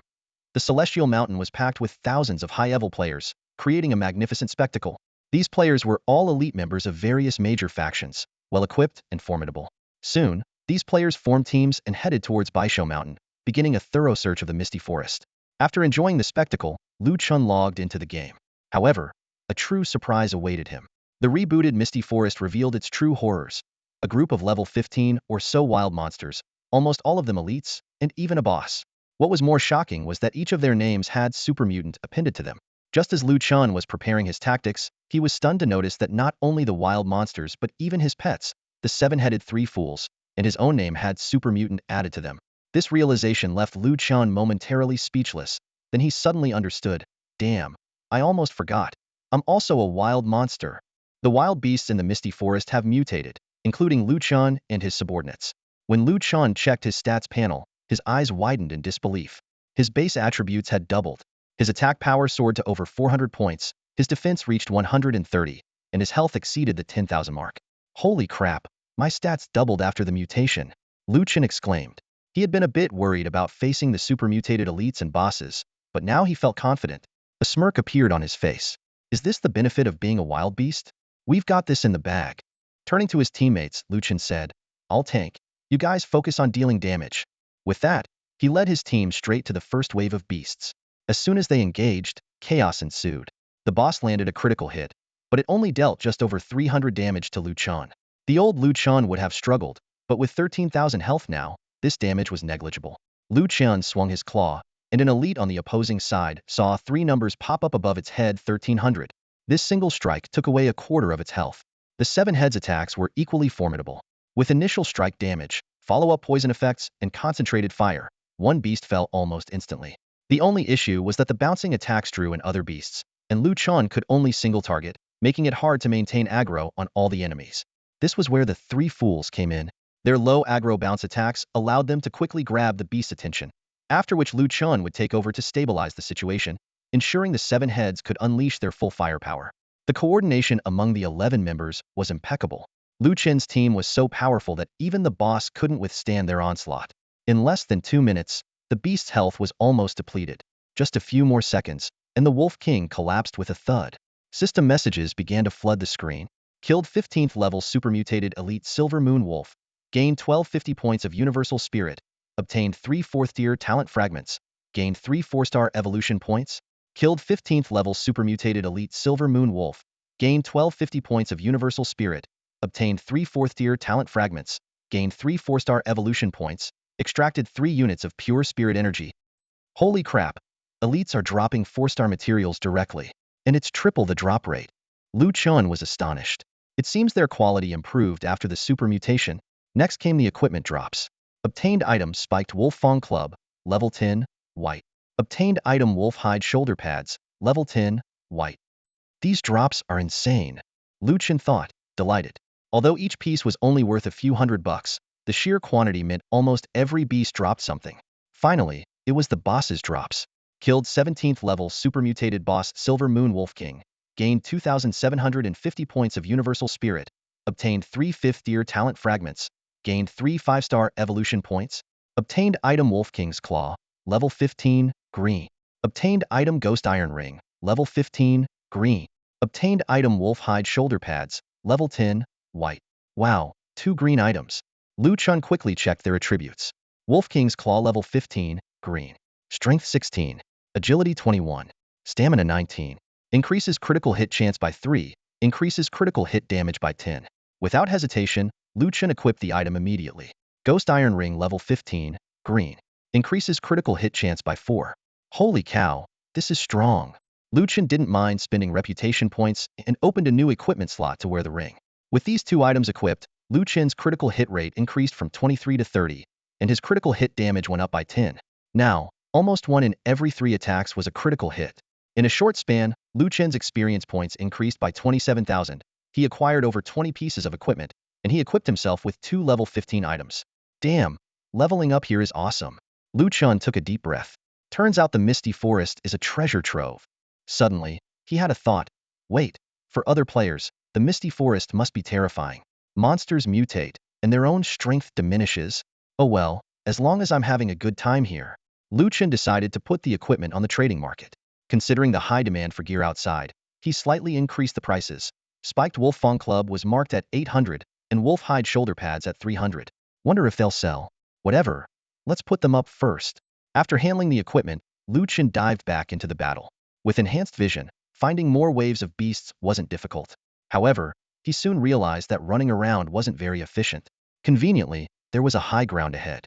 The Celestial Mountain was packed with thousands of high-level players, creating a magnificent spectacle. These players were all elite members of various major factions, well-equipped and formidable. Soon, these players formed teams and headed towards Baisho Mountain, beginning a thorough search of the Misty Forest. After enjoying the spectacle, Chen logged into the game. However, a true surprise awaited him. The rebooted Misty Forest revealed its true horrors. a group of level 15 or so wild monsters, almost all of them elites, and even a boss. What was more shocking was that each of their names had super mutant appended to them. Just as Chen was preparing his tactics, he was stunned to notice that not only the wild monsters but even his pets, the seven-headed three fools, and his own name had super mutant added to them. This realization left Chen momentarily speechless. Then he suddenly understood. Damn, I almost forgot. I'm also a wild monster. The wild beasts in the misty forest have mutated, including Chen and his subordinates. When Chen checked his stats panel, his eyes widened in disbelief. His base attributes had doubled. His attack power soared to over 400 points, his defense reached 130, and his health exceeded the 10,000 mark. Holy crap, my stats doubled after the mutation, Chen exclaimed. He had been a bit worried about facing the super-mutated elites and bosses, but now he felt confident. A smirk appeared on his face. Is this the benefit of being a wild beast? We've got this in the bag. Turning to his teammates, Chen said, I'll tank. You guys focus on dealing damage. With that, he led his team straight to the first wave of beasts. As soon as they engaged, chaos ensued. The boss landed a critical hit, but it only dealt just over 300 damage to Chen. The old Chen would have struggled, but with 13,000 health now, this damage was negligible. Chen swung his claw, and an elite on the opposing side saw three numbers pop up above its head: 1300. This single strike took away a quarter of its health. The seven heads attacks were equally formidable. With initial strike damage, follow-up poison effects, and concentrated fire, one beast fell almost instantly. The only issue was that the bouncing attacks drew in other beasts, and Chen could only single target, making it hard to maintain aggro on all the enemies. This was where the three fools came in. Their low aggro bounce attacks allowed them to quickly grab the beast's attention, after which Chen would take over to stabilize the situation, ensuring the seven heads could unleash their full firepower. The coordination among the 11 members was impeccable. Chen's team was so powerful that even the boss couldn't withstand their onslaught. In less than 2 minutes, the beast's health was almost depleted. Just a few more seconds, and the Wolf King collapsed with a thud. System messages began to flood the screen. Killed 15th level supermutated elite Silver Moon Wolf. Gained 1250 points of Universal Spirit. Obtained 3 4th tier talent fragments. Gained 3 4-star evolution points. Killed 15th level supermutated elite Silver Moon Wolf. Gained 1250 points of Universal Spirit. Obtained 3 4th tier talent fragments. Gained 3 4-star evolution points. Extracted 3 units of pure spirit energy. Holy crap! Elites are dropping 4-star materials directly, and it's triple the drop rate. Chen was astonished. It seems their quality improved after the super mutation. Next came the equipment drops. Obtained item Spiked Wolf Fang Club, level 10, white. Obtained item Wolf Hide Shoulder Pads, level 10, white. These drops are insane, Chen thought, delighted. Although each piece was only worth a few $100, the sheer quantity meant almost every beast dropped something. Finally, it was the boss's drops. Killed 17th level supermutated boss Silver Moon Wolf King. Gained 2,750 points of Universal Spirit. Obtained 3 5th tier talent fragments. Gained 3 5-star evolution points. Obtained item Wolf King's Claw, level 15, green. Obtained item Ghost Iron Ring, level 15, green. Obtained item Wolf Hide Shoulder Pads, level 10, white. Wow, 2 green items. Chen quickly checked their attributes. Wolf King's Claw level 15, green. Strength 16. Agility 21. Stamina 19. Increases critical hit chance by 3. Increases critical hit damage by 10. Without hesitation, Chen equipped the item immediately. Ghost Iron Ring level 15, green. Increases critical hit chance by 4. Holy cow, this is strong. Chen didn't mind spending reputation points and opened a new equipment slot to wear the ring. With these 2 items equipped, Chen's critical hit rate increased from 23 to 30, and his critical hit damage went up by 10. Now, almost 1 in every 3 attacks was a critical hit. In a short span, Chen's experience points increased by 27,000. He acquired over 20 pieces of equipment, and he equipped himself with 2 level 15 items. Damn, leveling up here is awesome. Chen took a deep breath. Turns out the Misty Forest is a treasure trove. Suddenly, he had a thought. Wait, for other players, the Misty Forest must be terrifying. Monsters mutate, and their own strength diminishes. Oh well, as long as I'm having a good time here. Chen decided to put the equipment on the trading market. Considering the high demand for gear outside, he slightly increased the prices. Spiked Wolf Fang Club was marked at 800, and Wolf Hide Shoulder Pads at 300. Wonder if they'll sell. Whatever. Let's put them up first. After handling the equipment, Chen dived back into the battle. With enhanced vision, finding more waves of beasts wasn't difficult. However, he soon realized that running around wasn't very efficient. Conveniently, there was a high ground ahead.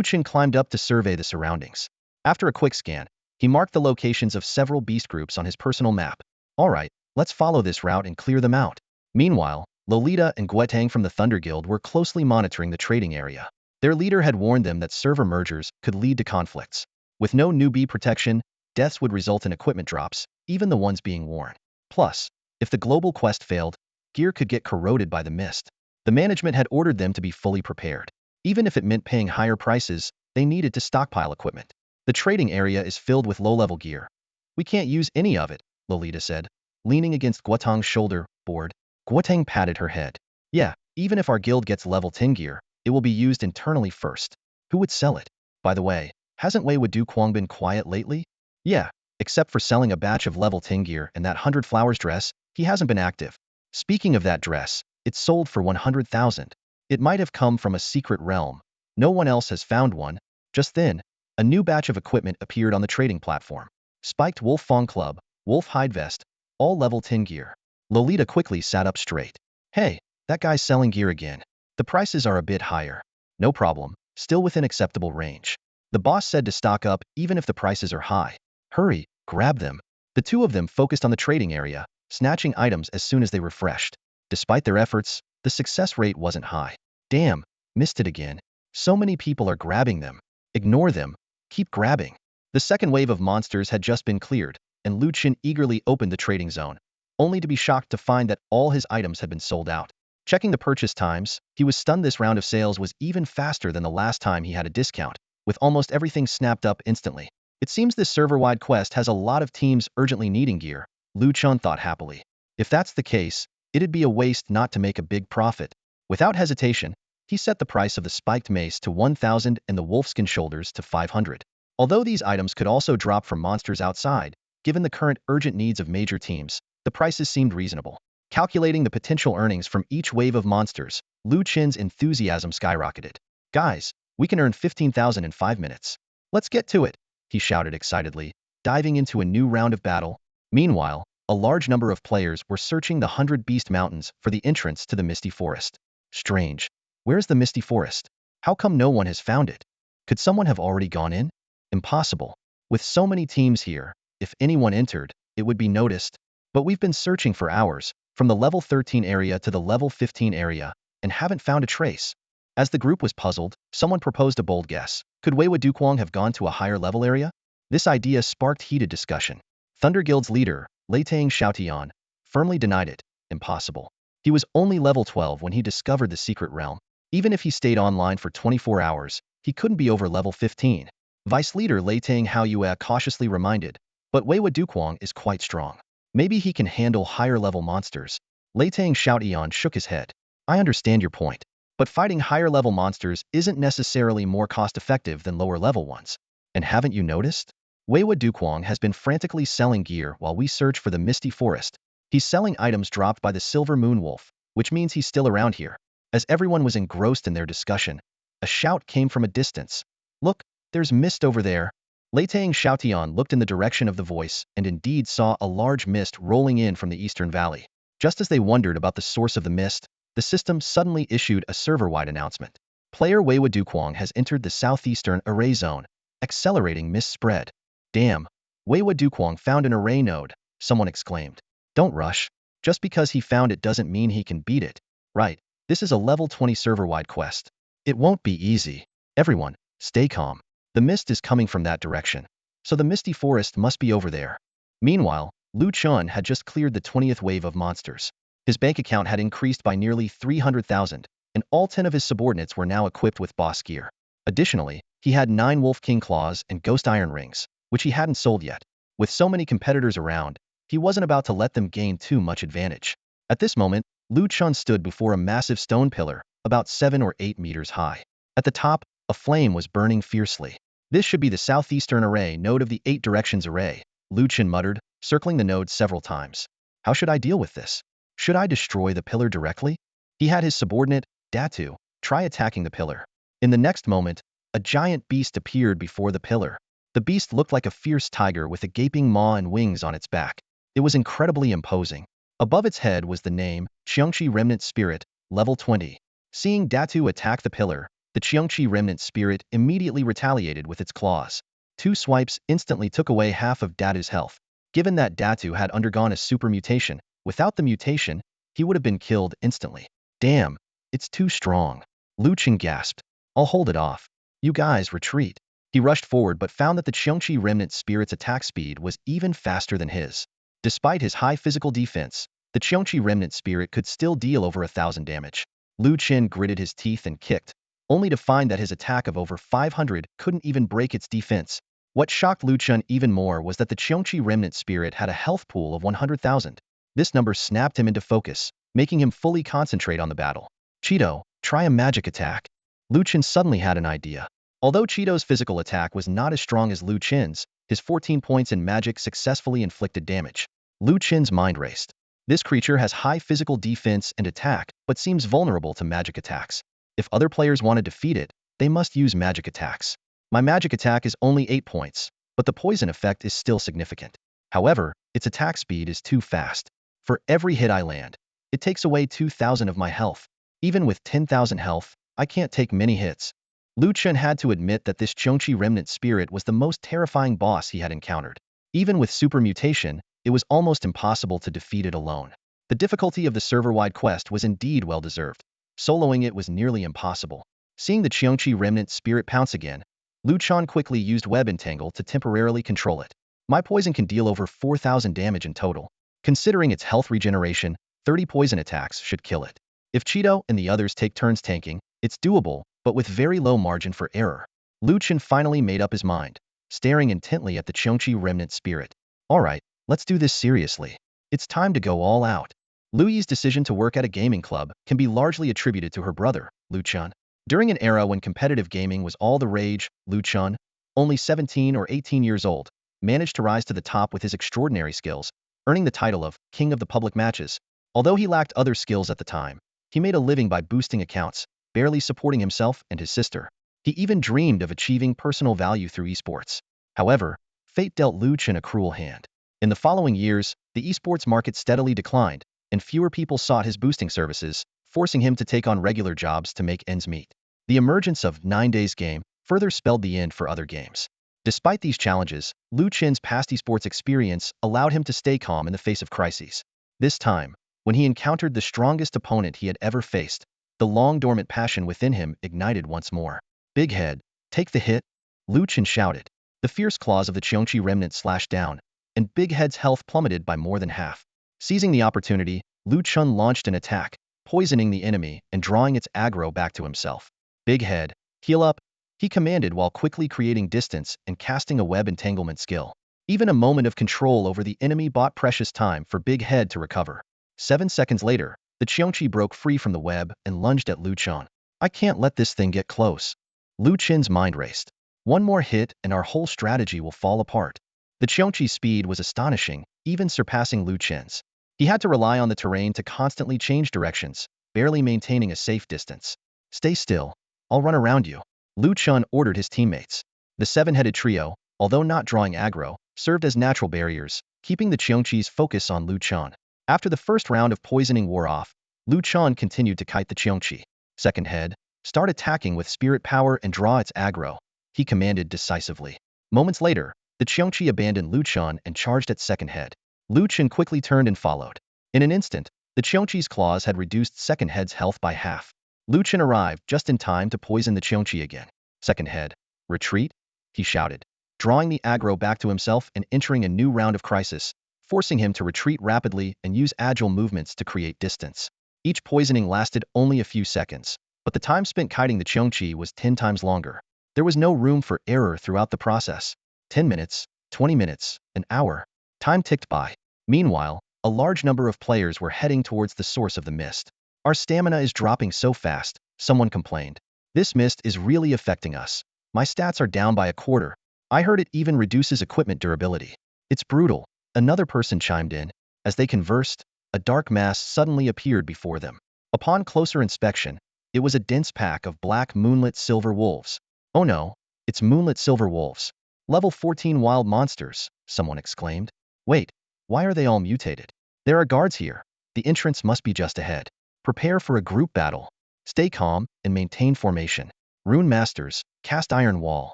Chen climbed up to survey the surroundings. After a quick scan, he marked the locations of several beast groups on his personal map. Alright, let's follow this route and clear them out. Meanwhile, Lolita and Guetang from the Thunder Guild were closely monitoring the trading area. Their leader had warned them that server mergers could lead to conflicts. With no newbie protection, deaths would result in equipment drops, even the ones being worn. Plus, if the global quest failed, gear could get corroded by the mist. The management had ordered them to be fully prepared. Even if it meant paying higher prices, they needed to stockpile equipment. The trading area is filled with low-level gear. We can't use any of it, Lolita said, leaning against Guetang's shoulder, bored. Guetang patted her head. Yeah, even if our guild gets level 10 gear, it will be used internally first. Who would sell it? By the way, hasn't Wei Wuduquang been quiet lately? Yeah, except for selling a batch of level 10 gear and that 100 flowers dress, he hasn't been active. Speaking of that dress, it sold for 100,000. It might have come from a secret realm. No one else has found one. Just then, a new batch of equipment appeared on the trading platform. Spiked Wolf Fong Club, Wolf Hide Vest, all level 10 gear. Lolita quickly sat up straight. Hey, that guy's selling gear again. The prices are a bit higher. No problem, still within acceptable range. The boss said to stock up even if the prices are high. Hurry, grab them. The two of them focused on the trading area, snatching items as soon as they refreshed. Despite their efforts, the success rate wasn't high. Damn, missed it again. So many people are grabbing them. Ignore them. Keep grabbing. The second wave of monsters had just been cleared, and Chen eagerly opened the trading zone, only to be shocked to find that all his items had been sold out. Checking the purchase times, he was stunned this round of sales was even faster than the last time he had a discount, with almost everything snapped up instantly. It seems this server-wide quest has a lot of teams urgently needing gear, Chen thought happily. If that's the case, it'd be a waste not to make a big profit. Without hesitation, he set the price of the spiked mace to 1,000 and the wolfskin shoulders to 500. Although these items could also drop from monsters outside, given the current urgent needs of major teams, the prices seemed reasonable. Calculating the potential earnings from each wave of monsters, Chen's enthusiasm skyrocketed. Guys, we can earn 15,000 in 5 minutes. Let's get to it, he shouted excitedly, diving into a new round of battle. Meanwhile, a large number of players were searching the 100 Beast Mountains for the entrance to the Misty Forest. Strange. Where's the Misty Forest? How come no one has found it? Could someone have already gone in? Impossible. With so many teams here, if anyone entered, it would be noticed. But we've been searching for hours, from the level 13 area to the level 15 area, and haven't found a trace. As the group was puzzled, someone proposed a bold guess. Could Wei Wuduquang have gone to a higher level area? This idea sparked heated discussion. Thunder Guild's leader, Leitang Xiaotian, firmly denied it. Impossible. He was only level 12 when he discovered the secret realm. Even if he stayed online for 24 hours, he couldn't be over level 15. Vice leader Leitang Haoyue cautiously reminded, but Wei Wuduquang is quite strong. Maybe he can handle higher level monsters. Leitang Xiaotian shook his head. I understand your point, but fighting higher level monsters isn't necessarily more cost-effective than lower level ones. And haven't you noticed? Wei Wuduquang has been frantically selling gear while we search for the Misty Forest. He's selling items dropped by the Silver Moon Wolf, which means he's still around here. As everyone was engrossed in their discussion, a shout came from a distance. Look, there's mist over there. Leitang Xiaotian looked in the direction of the voice and indeed saw a large mist rolling in from the eastern valley. Just as they wondered about the source of the mist, the system suddenly issued a server-wide announcement. Player Wei Wuduquang has entered the southeastern array zone, accelerating mist spread. Damn, Wei Wuduquang found an array node, someone exclaimed. Don't rush. Just because he found it doesn't mean he can beat it. Right, this is a level 20 server-wide quest. It won't be easy. Everyone, stay calm. The mist is coming from that direction, so the Misty Forest must be over there. Meanwhile, Chen had just cleared the 20th wave of monsters. His bank account had increased by nearly 300,000, and all 10 of his subordinates were now equipped with boss gear. Additionally, he had 9 Wolf King Claws and Ghost Iron Rings, which he hadn't sold yet. With so many competitors around, he wasn't about to let them gain too much advantage. At this moment, Chen stood before a massive stone pillar, about 7 or 8 meters high. At the top, a flame was burning fiercely. This should be the southeastern array node of the 8 directions array, Chen muttered, circling the node several times. How should I deal with this? Should I destroy the pillar directly? He had his subordinate, Datu, try attacking the pillar. In the next moment, a giant beast appeared before the pillar. The beast looked like a fierce tiger with a gaping maw and wings on its back. It was incredibly imposing. Above its head was the name, Qiangqi Remnant Spirit, level 20. Seeing Datu attack the pillar, the Qiangqi Remnant Spirit immediately retaliated with its claws. 2 swipes instantly took away half of Datu's health. Given that Datu had undergone a super mutation, without the mutation, he would have been killed instantly. Damn, it's too strong. Lu Chen gasped. I'll hold it off. You guys retreat. He rushed forward but found that the Qiangqi Remnant Spirit's attack speed was even faster than his. Despite his high physical defense, the Qiangqi Remnant Spirit could still deal over 1,000 damage. Lu Chen gritted his teeth and kicked, only to find that his attack of over 500 couldn't even break its defense. What shocked Lu Chen even more was that the Qiangqi Remnant Spirit had a health pool of 100,000. This number snapped him into focus, making him fully concentrate on the battle. Cheeto, try a magic attack. Lu Chen suddenly had an idea. Although Cheeto's physical attack was not as strong as Lu Chen's, his 14 points in magic successfully inflicted damage. Lu Chen's mind raced. This creature has high physical defense and attack, but seems vulnerable to magic attacks. If other players want to defeat it, they must use magic attacks. My magic attack is only 8 points, but the poison effect is still significant. However, its attack speed is too fast. For every hit I land, it takes away 2,000 of my health. Even with 10,000 health, I can't take many hits. Lu Chen had to admit that this Qiangqi Remnant Spirit was the most terrifying boss he had encountered. Even with super mutation, it was almost impossible to defeat it alone. The difficulty of the server-wide quest was indeed well-deserved. Soloing it was nearly impossible. Seeing the Qiangqi Remnant Spirit pounce again, Lu Chen quickly used Web Entangle to temporarily control it. My poison can deal over 4,000 damage in total. Considering its health regeneration, 30 poison attacks should kill it. If Cheeto and the others take turns tanking, it's doable, but with very low margin for error. Lu Chen finally made up his mind, staring intently at the Qiangqi Remnant Spirit. Alright, let's do this seriously. It's time to go all out. Lu Yi's decision to work at a gaming club can be largely attributed to her brother, Lu Chen. During an era when competitive gaming was all the rage, Lu Chen, only 17 or 18 years old, managed to rise to the top with his extraordinary skills, earning the title of King of the Public Matches. Although he lacked other skills at the time, he made a living by boosting accounts, barely supporting himself and his sister. He even dreamed of achieving personal value through esports. However, fate dealt Lu Chen a cruel hand. In the following years, the esports market steadily declined, and fewer people sought his boosting services, forcing him to take on regular jobs to make ends meet. The emergence of 9 Days Game further spelled the end for other games. Despite these challenges, Lu Chen's past esports experience allowed him to stay calm in the face of crises. This time, when he encountered the strongest opponent he had ever faced, the long-dormant passion within him ignited once more. Big Head, take the hit, Lu Chen shouted. The fierce claws of the Qiangqi Remnant slashed down, and Big Head's health plummeted by more than half. Seizing the opportunity, Lu Chen launched an attack, poisoning the enemy and drawing its aggro back to himself. Big Head, heal up, he commanded while quickly creating distance and casting a web entanglement skill. Even a moment of control over the enemy bought precious time for Big Head to recover. 7 seconds later, the Qiangqi broke free from the web and lunged at Lu Chen. I can't let this thing get close. Lu Chen's mind raced. One more hit and our whole strategy will fall apart. The Qiangqi's speed was astonishing, even surpassing Lu Chen's. He had to rely on the terrain to constantly change directions, barely maintaining a safe distance. Stay still. I'll run around you. Lu Chen ordered his teammates. The 7-headed trio, although not drawing aggro, served as natural barriers, keeping the Qiangqi's focus on Lu Chen. After the first round of poisoning wore off, Lu Chen continued to kite the Qiangqi. Second head, start attacking with spirit power and draw its aggro, he commanded decisively. Moments later, the Qiangqi abandoned Lu Chen and charged at second head. Lu Chen quickly turned and followed. In an instant, the Qiangqi's claws had reduced second head's health by half. Lu Chen arrived just in time to poison the Qiangqi again. Second head, retreat, he shouted, drawing the aggro back to himself and entering a new round of crisis, forcing him to retreat rapidly and use agile movements to create distance. Each poisoning lasted only a few seconds, but the time spent kiting the Qiangqi was 10 times longer. There was no room for error throughout the process. 10 minutes, 20 minutes, an hour. Time ticked by. Meanwhile, a large number of players were heading towards the source of the mist. Our stamina is dropping so fast, someone complained. This mist is really affecting us. My stats are down by a quarter. I heard it even reduces equipment durability. It's brutal, another person chimed in. As they conversed, a dark mass suddenly appeared before them. Upon closer inspection, it was a dense pack of black moonlit silver wolves. Oh no, it's moonlit silver wolves. Level 14 wild monsters, someone exclaimed. Wait, why are they all mutated? There are guards here. The entrance must be just ahead. Prepare for a group battle. Stay calm and maintain formation. Rune Masters, cast Iron Wall.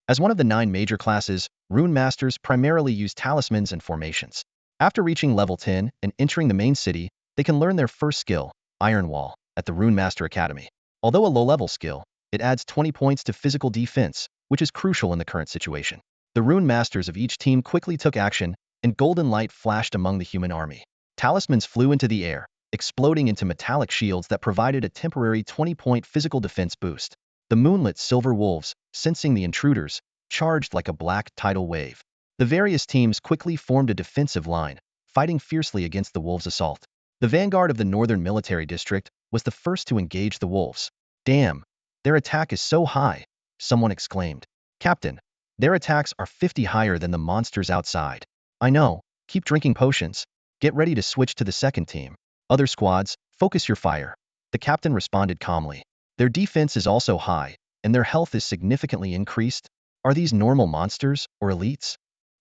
As one of the 9 major classes, Rune Masters primarily use talismans and formations. After reaching level 10 and entering the main city, they can learn their first skill, Iron Wall, at the Rune Master Academy. Although a low-level skill, it adds 20 points to physical defense, which is crucial in the current situation. The Rune Masters of each team quickly took action, and golden light flashed among the human army. Talismans flew into the air, exploding into metallic shields that provided a temporary 20-point physical defense boost. The moonlit silver wolves, sensing the intruders, charged like a black tidal wave. The various teams quickly formed a defensive line, fighting fiercely against the wolves' assault. The vanguard of the Northern Military District was the first to engage the wolves. Damn, their attack is so high, someone exclaimed. Captain, their attacks are 50 higher than the monsters outside. I know, keep drinking potions. Get ready to switch to the second team. Other squads, focus your fire. The captain responded calmly. Their defense is also high, and their health is significantly increased. Are these normal monsters or elites?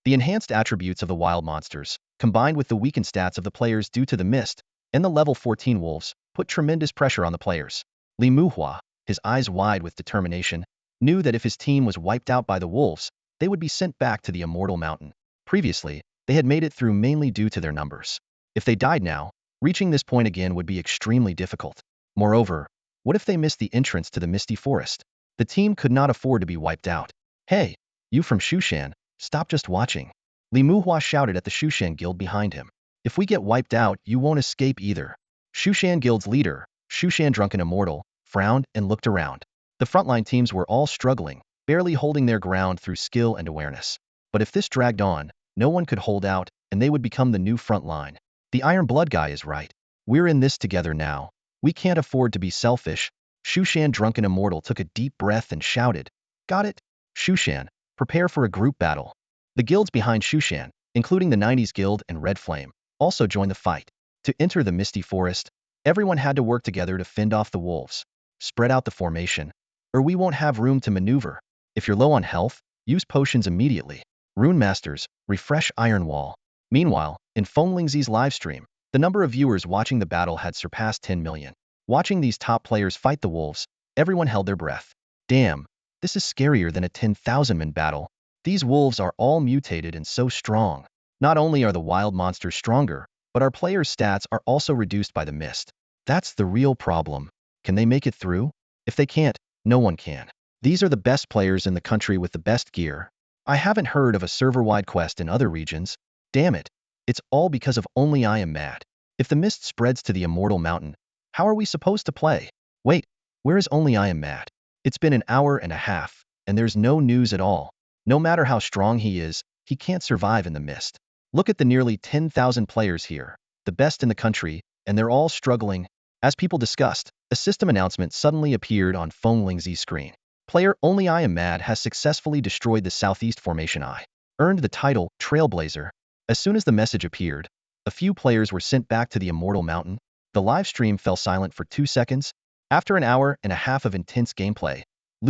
The enhanced attributes of the wild monsters, combined with the weakened stats of the players due to the mist, and the level 14 wolves, put tremendous pressure on the players. Li Muhua, his eyes wide with determination, knew that if his team was wiped out by the wolves, they would be sent back to the Immortal Mountain. Previously, they had made it through mainly due to their numbers. If they died now, reaching this point again would be extremely difficult. Moreover, what if they missed the entrance to the Misty Forest? The team could not afford to be wiped out. Hey, you from Shushan, stop just watching. Li Muhua shouted at the Shushan Guild behind him. If we get wiped out, you won't escape either. Shushan Guild's leader, Shushan Drunken Immortal, frowned and looked around. The frontline teams were all struggling, barely holding their ground through skill and awareness. But if this dragged on, no one could hold out, and they would become the new front line. The Iron Blood guy is right. We're in this together now. We can't afford to be selfish. Shushan Drunken Immortal took a deep breath and shouted. Got it? Shushan, prepare for a group battle. The guilds behind Shushan, including the 90s Guild and Red Flame, also joined the fight. To enter the Misty Forest, everyone had to work together to fend off the wolves. Spread out the formation, or we won't have room to maneuver. If you're low on health, use potions immediately. Rune Masters, refresh Iron Wall. Meanwhile, in Fonglingzi's livestream, the number of viewers watching the battle had surpassed 10 million. Watching these top players fight the wolves, everyone held their breath. Damn, this is scarier than a 10,000-man battle. These wolves are all mutated and so strong. Not only are the wild monsters stronger, but our players' stats are also reduced by the mist. That's the real problem. Can they make it through? If they can't, no one can. These are the best players in the country with the best gear. I haven't heard of a server-wide quest in other regions. Damn it. It's all because of Only I Am Mad. If the mist spreads to the Immortal Mountain, how are we supposed to play? Wait, where is Only I Am Mad? It's been an hour and a half, and there's no news at all. No matter how strong he is, he can't survive in the mist. Look at the nearly 10,000 players here, the best in the country, and they're all struggling. As people discussed, a system announcement suddenly appeared on Fonglingzi's screen. Player Only I Am Mad has successfully destroyed the Southeast Formation I. Earned the title Trailblazer. As soon as the message appeared, a few players were sent back to the Immortal Mountain. The live stream fell silent for 2 seconds. After an hour and a half of intense gameplay,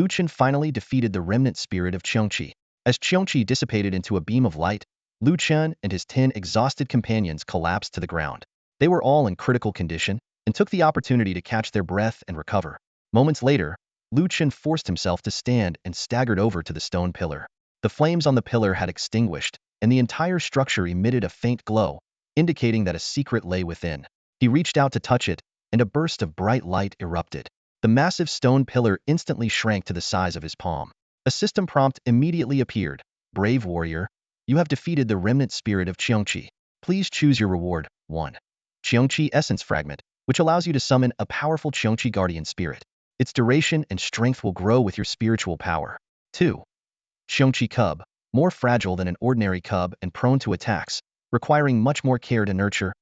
Chen finally defeated the remnant spirit of Cheongqi. As Cheongqi dissipated into a beam of light, Chen and his 10 exhausted companions collapsed to the ground. They were all in critical condition and took the opportunity to catch their breath and recover. Moments later, Chen forced himself to stand and staggered over to the stone pillar. The flames on the pillar had extinguished, and the entire structure emitted a faint glow, indicating that a secret lay within. He reached out to touch it, and a burst of bright light erupted. The massive stone pillar instantly shrank to the size of his palm. A system prompt immediately appeared. Brave warrior, you have defeated the remnant spirit of Cheongqi. Please choose your reward. 1. Cheongqi Essence Fragment, which allows you to summon a powerful Cheongqi Guardian Spirit. Its duration and strength will grow with your spiritual power. 2. Cheongqi Cub, more fragile than an ordinary cub and prone to attacks, requiring much more care to nurture.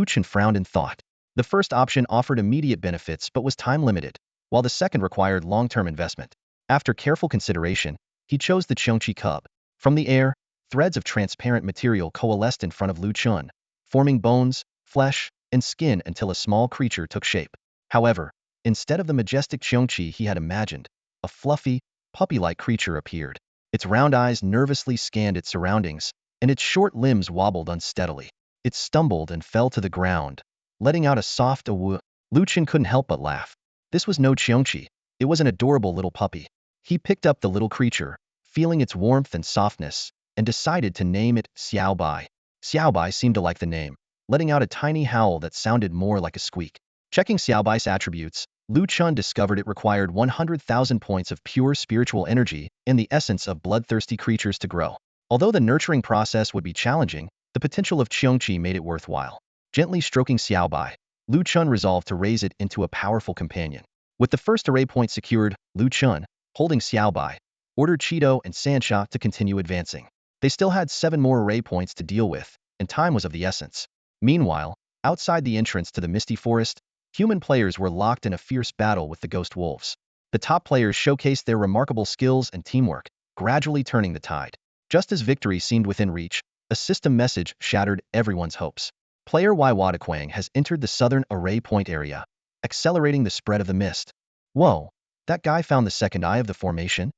Chen frowned in thought. The first option offered immediate benefits but was time-limited, while the second required long-term investment. After careful consideration, he chose the Cheongqi Cub. From the air, threads of transparent material coalesced in front of Chen, forming bones, flesh, and skin until a small creature took shape. However, instead of the majestic Cheongqi he had imagined, a fluffy, puppy-like creature appeared. Its round eyes nervously scanned its surroundings, and its short limbs wobbled unsteadily. It stumbled and fell to the ground, letting out a soft awoo. Lu Chen couldn't help but laugh. This was no Qiongqi. It was an adorable little puppy. He picked up the little creature, feeling its warmth and softness, and decided to name it Xiaobai. Xiaobai seemed to like the name, letting out a tiny howl that sounded more like a squeak. Checking Xiaobai's attributes, Lu Chun discovered it required 100,000 points of pure spiritual energy and the essence of bloodthirsty creatures to grow. Although the nurturing process would be challenging, the potential of Qiongqi made it worthwhile. Gently stroking Xiaobai, Lu Chun resolved to raise it into a powerful companion. With the first array point secured, Lu Chun, holding Xiaobai, ordered Cheeto and Sancha to continue advancing. They still had 7 more array points to deal with, and time was of the essence. Meanwhile, outside the entrance to the misty forest, human players were locked in a fierce battle with the ghost wolves. The top players showcased their remarkable skills and teamwork, gradually turning the tide. Just as victory seemed within reach, a system message shattered everyone's hopes. Player Wadaquang has entered the southern array point area, accelerating the spread of the mist. Whoa, that guy found the second eye of the formation?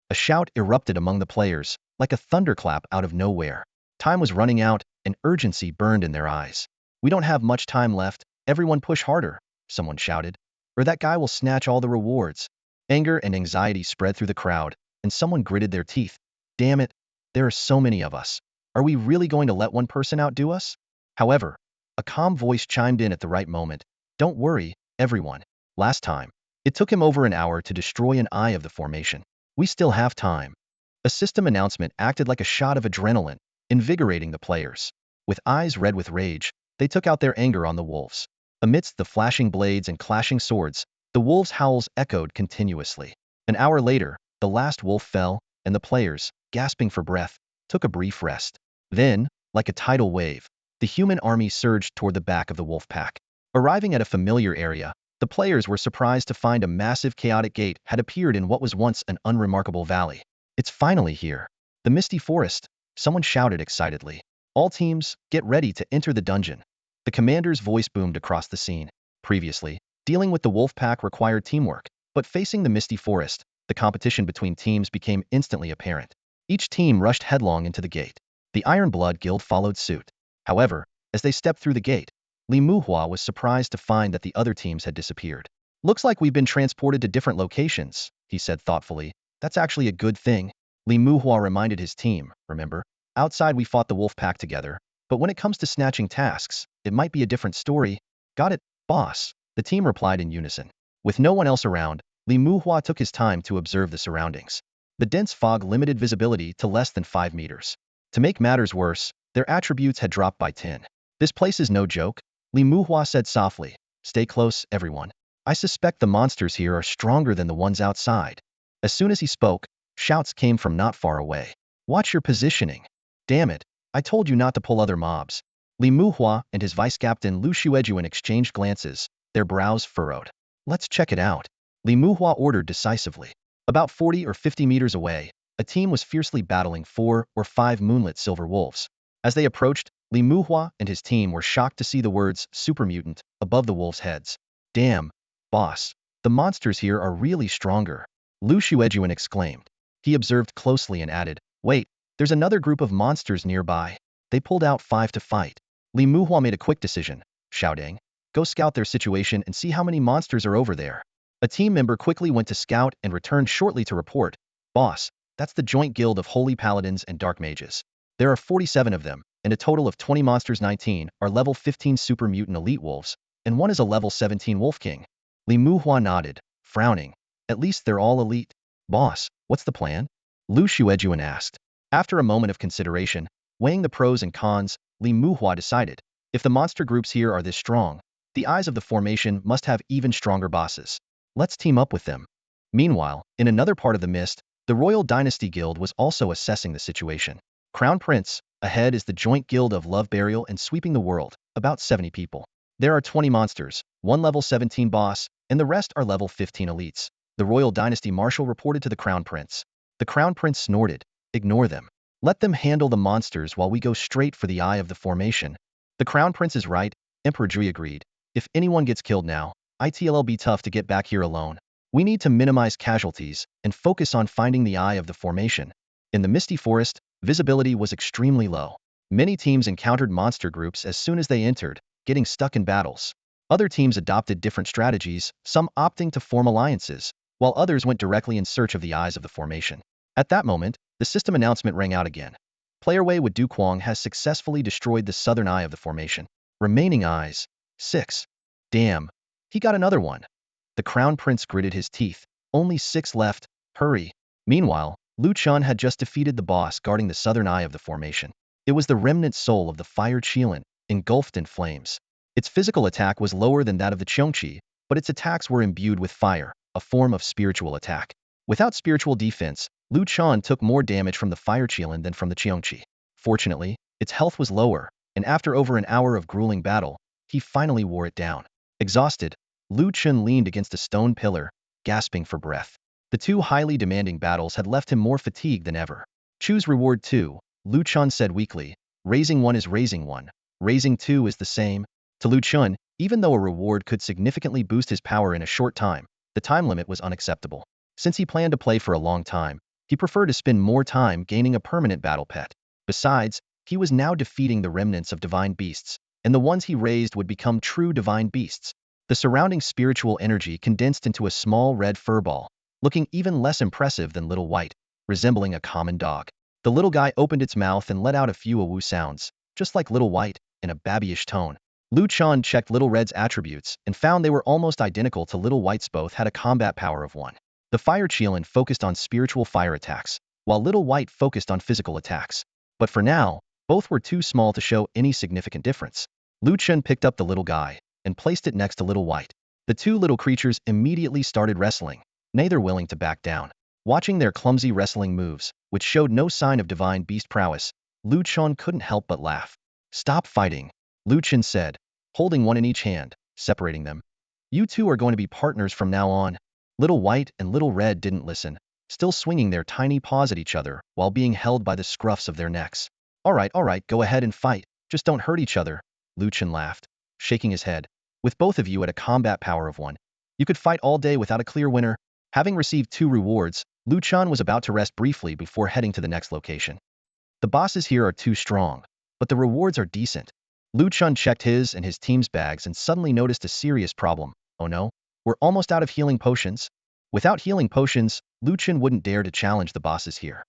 A shout erupted among the players, like a thunderclap out of nowhere. Time was running out, and urgency burned in their eyes. We don't have much time left, everyone push harder, someone shouted, or that guy will snatch all the rewards. Anger and anxiety spread through the crowd, and someone gritted their teeth. Damn it, there are so many of us. Are we really going to let one person outdo us? However, a calm voice chimed in at the right moment. Don't worry, everyone. Last time, it took him over an hour to destroy an eye of the formation. We still have time. A system announcement acted like a shot of adrenaline, invigorating the players. With eyes red with rage, they took out their anger on the wolves. Amidst the flashing blades and clashing swords, the wolves' howls echoed continuously. An hour later, the last wolf fell, and the players, gasping for breath, took a brief rest. Then, like a tidal wave, the human army surged toward the back of the wolf pack. Arriving at a familiar area, the players were surprised to find a massive chaotic gate had appeared in what was once an unremarkable valley. It's finally here. The misty forest, someone shouted excitedly. All teams, get ready to enter the dungeon. The commander's voice boomed across the scene. Previously, dealing with the wolf pack required teamwork, but facing the misty forest, the competition between teams became instantly apparent. Each team rushed headlong into the gate. The Iron Blood Guild followed suit. However, as they stepped through the gate, Li Muhua was surprised to find that the other teams had disappeared. Looks like we've been transported to different locations, he said thoughtfully. That's actually a good thing. Li Muhua reminded his team, remember? Outside we fought the wolf pack together, but when it comes to snatching tasks, it might be a different story. Got it, boss, the team replied in unison. With no one else around, Li Muhua took his time to observe the surroundings. The dense fog limited visibility to less than 5 meters. To make matters worse, their attributes had dropped by 10. This place is no joke, Li Muhua said softly. Stay close, everyone. I suspect the monsters here are stronger than the ones outside. As soon as he spoke, shouts came from not far away. Watch your positioning. Damn it, I told you not to pull other mobs. Li Muhua and his vice-captain Lu Xuejuan exchanged glances, their brows furrowed. Let's check it out. Li Muhua ordered decisively. About 40 or 50 meters away, a team was fiercely battling 4 or 5 moonlit silver wolves. As they approached, Li Muhua and his team were shocked to see the words super mutant above the wolves' heads. Damn, boss, the monsters here are really stronger, Lu Xuejuan exclaimed. He observed closely and added, wait, there's another group of monsters nearby. They pulled out 5 to fight. Li Muhua made a quick decision, shouting, go scout their situation and see how many monsters are over there. A team member quickly went to scout and returned shortly to report, boss, that's the joint guild of holy paladins and dark mages. There are 47 of them, and a total of 20 monsters. 19 are level 15 super mutant elite wolves, and one is a level 17 wolf king. Li Muhua nodded, frowning. At least they're all elite. Boss, what's the plan? Lu Xuejuan asked. After a moment of consideration, weighing the pros and cons, Li Muhua decided, if the monster groups here are this strong, the eyes of the formation must have even stronger bosses. Let's team up with them. Meanwhile, in another part of the mist, the Royal Dynasty Guild was also assessing the situation. Crown Prince, ahead is the joint guild of love burial and sweeping the world, about 70 people. There are 20 monsters, one level 17 boss, and the rest are level 15 elites. The Royal Dynasty Marshal reported to the Crown Prince. The Crown Prince snorted, ignore them. Let them handle the monsters while we go straight for the eye of the formation. The Crown Prince is right, Emperor Jui agreed. If anyone gets killed now, it'll be tough to get back here alone. We need to minimize casualties and focus on finding the eye of the formation. In the misty forest, visibility was extremely low. Many teams encountered monster groups as soon as they entered, getting stuck in battles. Other teams adopted different strategies, some opting to form alliances, while others went directly in search of the eyes of the formation. At that moment, the system announcement rang out again. Player Wei with Dukwang has successfully destroyed the southern eye of the formation. Remaining eyes, 6. Damn, he got another one. The crown prince gritted his teeth. Only 6 left, hurry. Meanwhile, Lu Chen had just defeated the boss guarding the southern eye of the formation. It was the remnant soul of the fire Qilin, engulfed in flames. Its physical attack was lower than that of the Qiongqi, but its attacks were imbued with fire, a form of spiritual attack. Without spiritual defense, Lu Chen took more damage from the fire Qilin than from the Qiongqi. Fortunately, its health was lower, and after over an hour of grueling battle, he finally wore it down. Exhausted, Lu Chen leaned against a stone pillar, gasping for breath. The 2 highly demanding battles had left him more fatigued than ever. Choose reward 2, Lu Chen said weakly. Razing 1 is razing 1. Razing 2 is the same. To Lu Chen, even though a reward could significantly boost his power in a short time, the time limit was unacceptable. Since he planned to play for a long time, he preferred to spend more time gaining a permanent battle pet. Besides, he was now defeating the remnants of divine beasts, and the ones he raised would become true divine beasts. The surrounding spiritual energy condensed into a small red furball, looking even less impressive than Little White, resembling a common dog. The little guy opened its mouth and let out a few awoo sounds, just like Little White, in a babyish tone. Lu Chen checked Little Red's attributes and found they were almost identical to Little White's. Both had a combat power of 1. The fire Qilin focused on spiritual fire attacks, while Little White focused on physical attacks. But for now, both were too small to show any significant difference. Lu Chen picked up the little guy and placed it next to Little White. The 2 little creatures immediately started wrestling, neither willing to back down. Watching their clumsy wrestling moves, which showed no sign of divine beast prowess, Lu Chen couldn't help but laugh. Stop fighting, Lu Chen said, holding one in each hand, separating them. You 2 are going to be partners from now on. Little White and Little Red didn't listen, still swinging their tiny paws at each other while being held by the scruffs of their necks. All right, go ahead and fight, just don't hurt each other, Lu Chen laughed, shaking his head. With both of you at a combat power of 1, you could fight all day without a clear winner. Having received 2 rewards, Lu Chen was about to rest briefly before heading to the next location. The bosses here are too strong, but the rewards are decent. Lu Chen checked his and his team's bags and suddenly noticed a serious problem. Oh no, we're almost out of healing potions. Without healing potions, Lu Chen wouldn't dare to challenge the bosses here.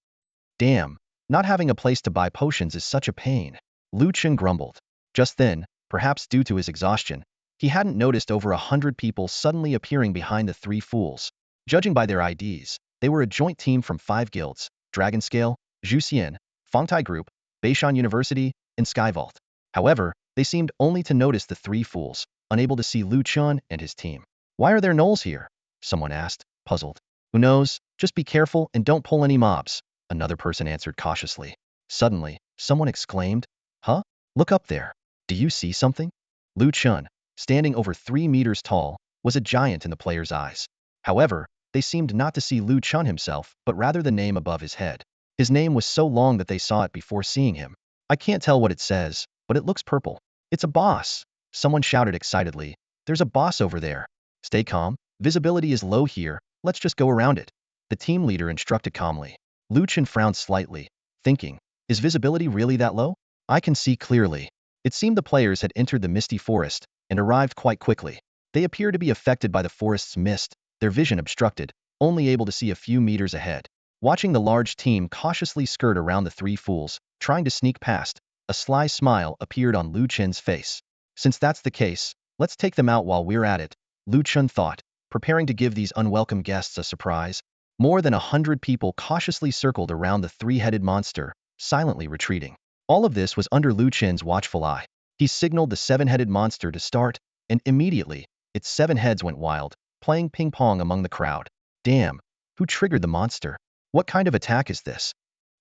Damn, not having a place to buy potions is such a pain, Lu Chen grumbled. Just then, perhaps due to his exhaustion, he hadn't noticed over 100 people suddenly appearing behind the 3 fools. Judging by their IDs, they were a joint team from 5 guilds: Dragonscale, Zhuxian, Fangtai Group, Beishan University, and Skyvault. However, they seemed only to notice the 3 fools, unable to see Lu Chen and his team. Why are there gnolls here? Someone asked, puzzled. Who knows? Just be careful and don't pull any mobs, another person answered cautiously. Suddenly, someone exclaimed, huh? Look up there. Do you see something? Lu Chen, standing over 3 meters tall, was a giant in the player's eyes. However, they seemed not to see Lu Chen himself, but rather the name above his head. His name was so long that they saw it before seeing him. I can't tell what it says, but it looks purple. It's a boss, someone shouted excitedly. There's a boss over there. Stay calm, visibility is low here, let's just go around it, the team leader instructed calmly. Lu Chen frowned slightly, thinking, is visibility really that low? I can see clearly. It seemed the players had entered the misty forest and arrived quite quickly. They appeared to be affected by the forest's mist, their vision obstructed, only able to see a few meters ahead. Watching the large team cautiously skirt around the 3 fools, trying to sneak past, a sly smile appeared on Lu Chen's face. Since that's the case, let's take them out while we're at it, Lu Chen thought, preparing to give these unwelcome guests a surprise. More than 100 people cautiously circled around the 3-headed monster, silently retreating. All of this was under Lu Chen's watchful eye. He signaled the 7-headed monster to start, and immediately, its 7 heads went wild, playing ping-pong among the crowd. Damn, who triggered the monster? What kind of attack is this?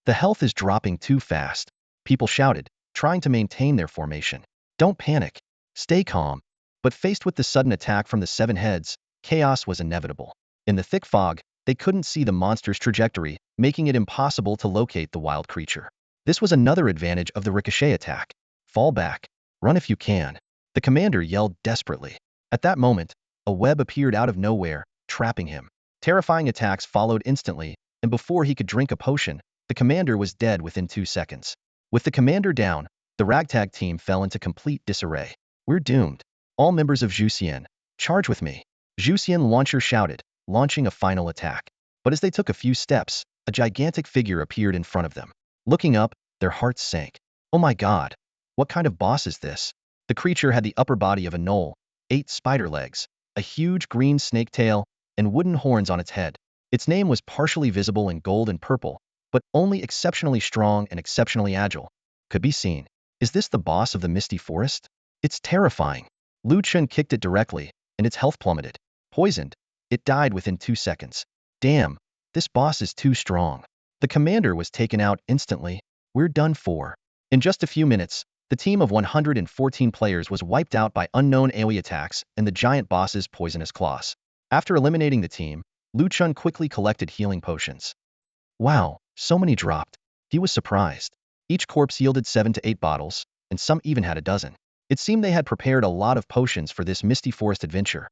The health is dropping too fast, people shouted, trying to maintain their formation. Don't panic. Stay calm. But faced with the sudden attack from the 7 heads, chaos was inevitable. In the thick fog, they couldn't see the monster's trajectory, making it impossible to locate the wild creature. This was another advantage of the ricochet attack. Fall back. Run if you can. The commander yelled desperately. At that moment, a web appeared out of nowhere, trapping him. Terrifying attacks followed instantly, and before he could drink a potion, the commander was dead within 2 seconds. With the commander down, the ragtag team fell into complete disarray. We're doomed. All members of Zhuxian, charge with me. Zhuxian launcher shouted, launching a final attack. But as they took a few steps, a gigantic figure appeared in front of them. Looking up, their hearts sank. Oh my god. What kind of boss is this? The creature had the upper body of a gnoll, 8 spider legs, a huge green snake tail, and wooden horns on its head. Its name was partially visible in gold and purple, but only exceptionally strong and exceptionally agile could be seen. Is this the boss of the Misty Forest? It's terrifying. Lu Chen kicked it directly, and its health plummeted. Poisoned, it died within 2 seconds. Damn, this boss is too strong. The commander was taken out instantly. We're done for. In just a few minutes, the team of 114 players was wiped out by unknown AoE attacks and the giant boss's poisonous claws. After eliminating the team, Lu Chen quickly collected healing potions. Wow, so many dropped. He was surprised. Each corpse yielded 7 to 8 bottles, and some even had a dozen. It seemed they had prepared a lot of potions for this Misty Forest adventure.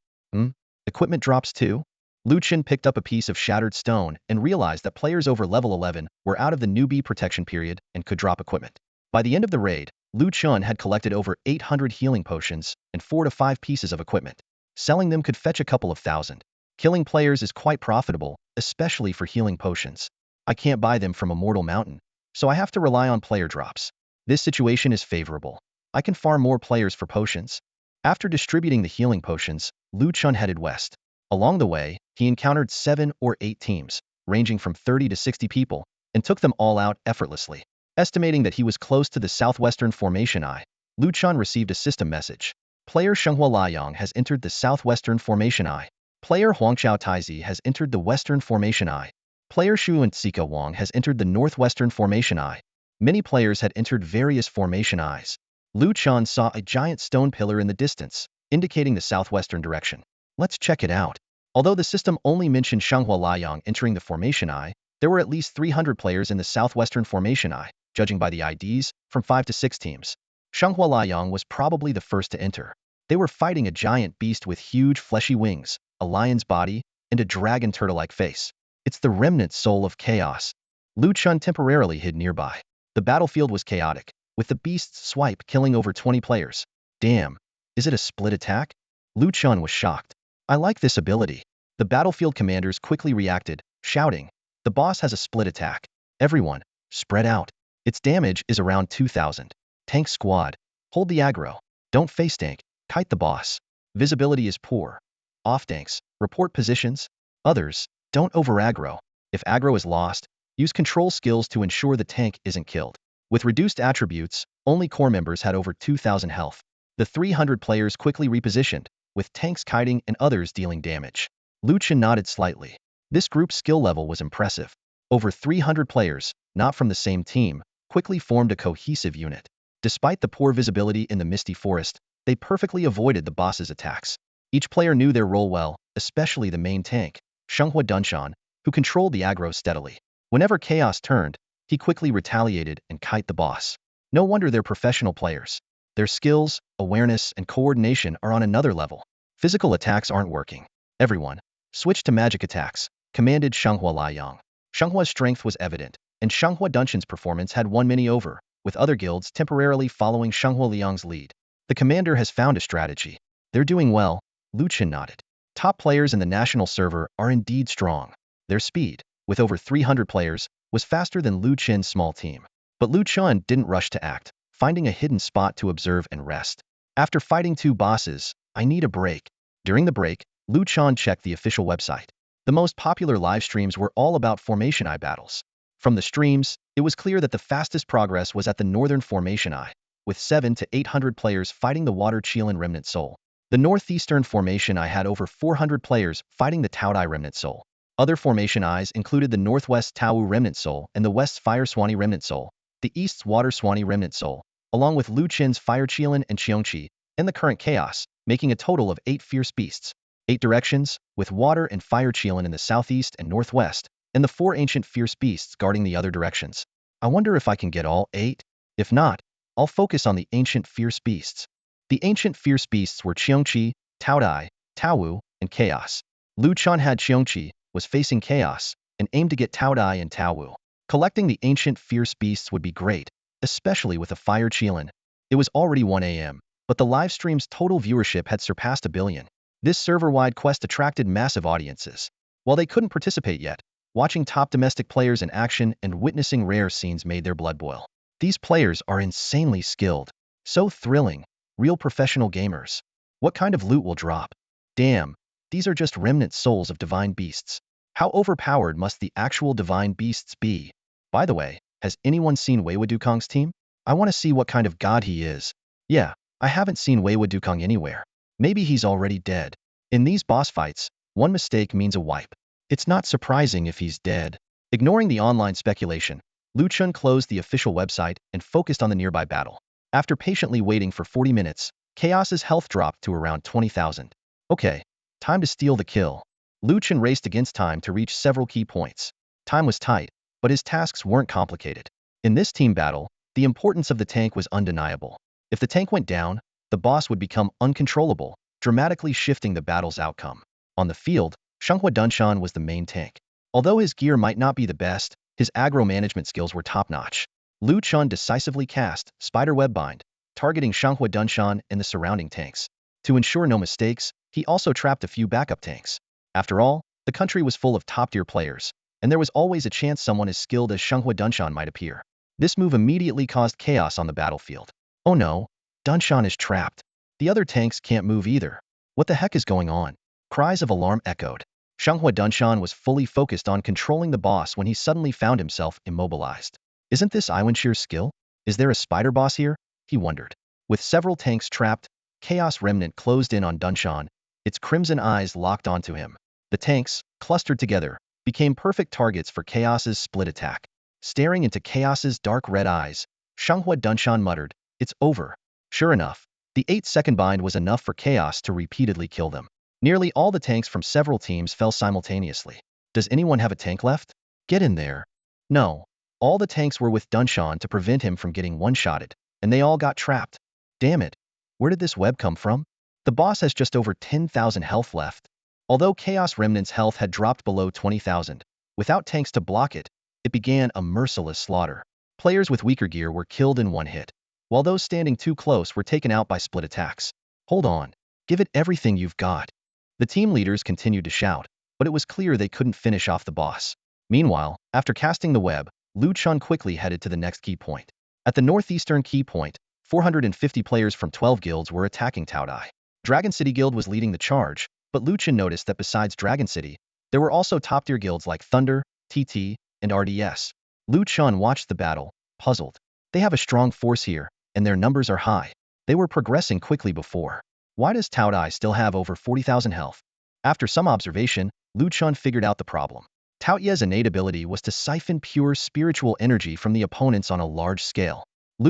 Equipment drops too? Lu Chen picked up a piece of shattered stone and realized that players over level 11 were out of the newbie protection period and could drop equipment. By the end of the raid, Lu Chen had collected over 800 healing potions and 4 to 5 pieces of equipment. Selling them could fetch a couple of thousand. Killing players is quite profitable, especially for healing potions. I can't buy them from Immortal Mountain, so I have to rely on player drops. This situation is favorable. I can farm more players for potions. After distributing the healing potions, Lu Chen headed west. Along the way, he encountered 7 or 8 teams, ranging from 30 to 60 people, and took them all out effortlessly. Estimating that he was close to the southwestern formation I, Lu Chen received a system message. Player Shenghua Liang has entered the southwestern formation I. Player Huangqiao Taizi has entered the western formation I. Player Shuan Tsika Wang has entered the northwestern formation I. Many players had entered various formation Is. Lu Chen saw a giant stone pillar in the distance, indicating the southwestern direction. Let's check it out. Although the system only mentioned Shenghua Liang entering the formation I, there were at least 300 players in the southwestern formation I, judging by the IDs, from 5 to 6 teams. Shenghua Liang was probably the first to enter. They were fighting a giant beast with huge fleshy wings, a lion's body, and a dragon turtle-like face. It's the remnant soul of chaos. Lu Chen temporarily hid nearby. The battlefield was chaotic, with the beast's swipe killing over 20 players. Damn, is it a split attack? Lu Chen was shocked. I like this ability. The battlefield commanders quickly reacted, shouting, the boss has a split attack. Everyone, spread out. Its damage is around 2,000. Tank squad, hold the aggro. Don't face tank, kite the boss. Visibility is poor. Off tanks, report positions. Others, don't over aggro. If aggro is lost, use control skills to ensure the tank isn't killed. With reduced attributes, only core members had over 2,000 health. The 300 players quickly repositioned, with tanks kiting and others dealing damage. Lu Chen nodded slightly. This group's skill level was impressive. Over 300 players, not from the same team, quickly formed a cohesive unit. Despite the poor visibility in the Misty Forest, they perfectly avoided the boss's attacks. Each player knew their role well, especially the main tank, Shenghua Dunshan, who controlled the aggro steadily. Whenever chaos turned, he quickly retaliated and kite the boss. No wonder they're professional players. Their skills, awareness, and coordination are on another level. Physical attacks aren't working. Everyone, switch to magic attacks, commanded Shenghua Liang. Shenghua's strength was evident, and Shenghua Dunshan's performance had won many over, with other guilds temporarily following Shenghua Liang's lead. The commander has found a strategy. They're doing well, Lu Chen nodded. Top players in the national server are indeed strong. Their speed, with over 300 players, was faster than Lu Chen's small team. But Lu Chen didn't rush to act, finding a hidden spot to observe and rest. After fighting 2 bosses, I need a break. During the break, Lu Chen checked the official website. The most popular live streams were all about Formation I battles. From the streams, it was clear that the fastest progress was at the Northern Formation I, with 700 to 800 players fighting the Water Qilin Remnant Soul. The Northeastern Formation I had over 400 players fighting the Taodai Remnant Soul. Other Formation Is included the Northwest Taowu Remnant Soul and the West's Fire Swanee Remnant Soul, the East's Water Swanee Remnant Soul, along with Lu Chen's Fire Qilin and Qiongqi, and the current Chaos, making a total of 8 fierce beasts. 8 directions, with Water and Fire Qilin in the southeast and northwest, and the 4 ancient fierce beasts guarding the other directions. I wonder if I can get all 8? If not, I'll focus on the ancient fierce beasts. The ancient fierce beasts were Qiongqi, Taodai, Taowu, and Chaos. Lu Chen had Qiongqi, was facing Chaos, and aimed to get Taodai and Taowu. Collecting the ancient fierce beasts would be great, especially with a Fire Qilin. It was already 1 a.m., but the live stream's total viewership had surpassed 1 billion. This server-wide quest attracted massive audiences. While they couldn't participate yet, watching top domestic players in action and witnessing rare scenes made their blood boil. These players are insanely skilled. So thrilling. Real professional gamers. What kind of loot will drop? Damn, these are just remnant souls of divine beasts. How overpowered must the actual divine beasts be? By the way, has anyone seen Wukong's team? I want to see what kind of god he is. Yeah, I haven't seen Wukong anywhere. Maybe he's already dead. In these boss fights, one mistake means a wipe. It's not surprising if he's dead. Ignoring the online speculation, Chen closed the official website and focused on the nearby battle. After patiently waiting for 40 minutes, Chaos's health dropped to around 20,000. Okay, time to steal the kill. Chen raced against time to reach several key points. Time was tight, but his tasks weren't complicated. In this team battle, the importance of the tank was undeniable. If the tank went down, the boss would become uncontrollable, dramatically shifting the battle's outcome. On the field, Shenghua Dunshan was the main tank. Although his gear might not be the best, his aggro management skills were top-notch. Chen decisively cast Spiderweb Bind, targeting Shenghua Dunshan and the surrounding tanks. To ensure no mistakes, he also trapped a few backup tanks. After all, the country was full of top-tier players, and there was always a chance someone as skilled as Shenghua Dunshan might appear. This move immediately caused chaos on the battlefield. Oh no, Dunshan is trapped. The other tanks can't move either. What the heck is going on? Cries of alarm echoed. Shenghua Dunshan was fully focused on controlling the boss when he suddenly found himself immobilized. Isn't this Iwanshi's skill? Is there a spider boss here? He wondered. With several tanks trapped, Chaos Remnant closed in on Dunshan, its crimson eyes locked onto him. The tanks, clustered together, became perfect targets for Chaos's split attack. Staring into Chaos's dark red eyes, Shenghua Dunshan muttered, "It's over." Sure enough, the 8-second bind was enough for Chaos to repeatedly kill them. Nearly all the tanks from several teams fell simultaneously. Does anyone have a tank left? Get in there. No. All the tanks were with Dunshan to prevent him from getting one-shotted, and they all got trapped. Damn it. Where did this web come from? The boss has just over 10,000 health left. Although Chaos Remnant's health had dropped below 20,000, without tanks to block it, it began a merciless slaughter. Players with weaker gear were killed in one hit, while those standing too close were taken out by split attacks. Hold on. Give it everything you've got. The team leaders continued to shout, but it was clear they couldn't finish off the boss. Meanwhile, after casting the web, Chen quickly headed to the next key point. At the northeastern key point, 450 players from 12 guilds were attacking Taodai. Dragon City Guild was leading the charge, but Chen noticed that besides Dragon City, there were also top-tier guilds like Thunder, TT, and RDS. Chen watched the battle, puzzled. They have a strong force here, and their numbers are high. They were progressing quickly before. Why does Taodai still have over 40,000 health? After some observation, Chen figured out the problem. Taoye's innate ability was to siphon pure spiritual energy from the opponents on a large scale.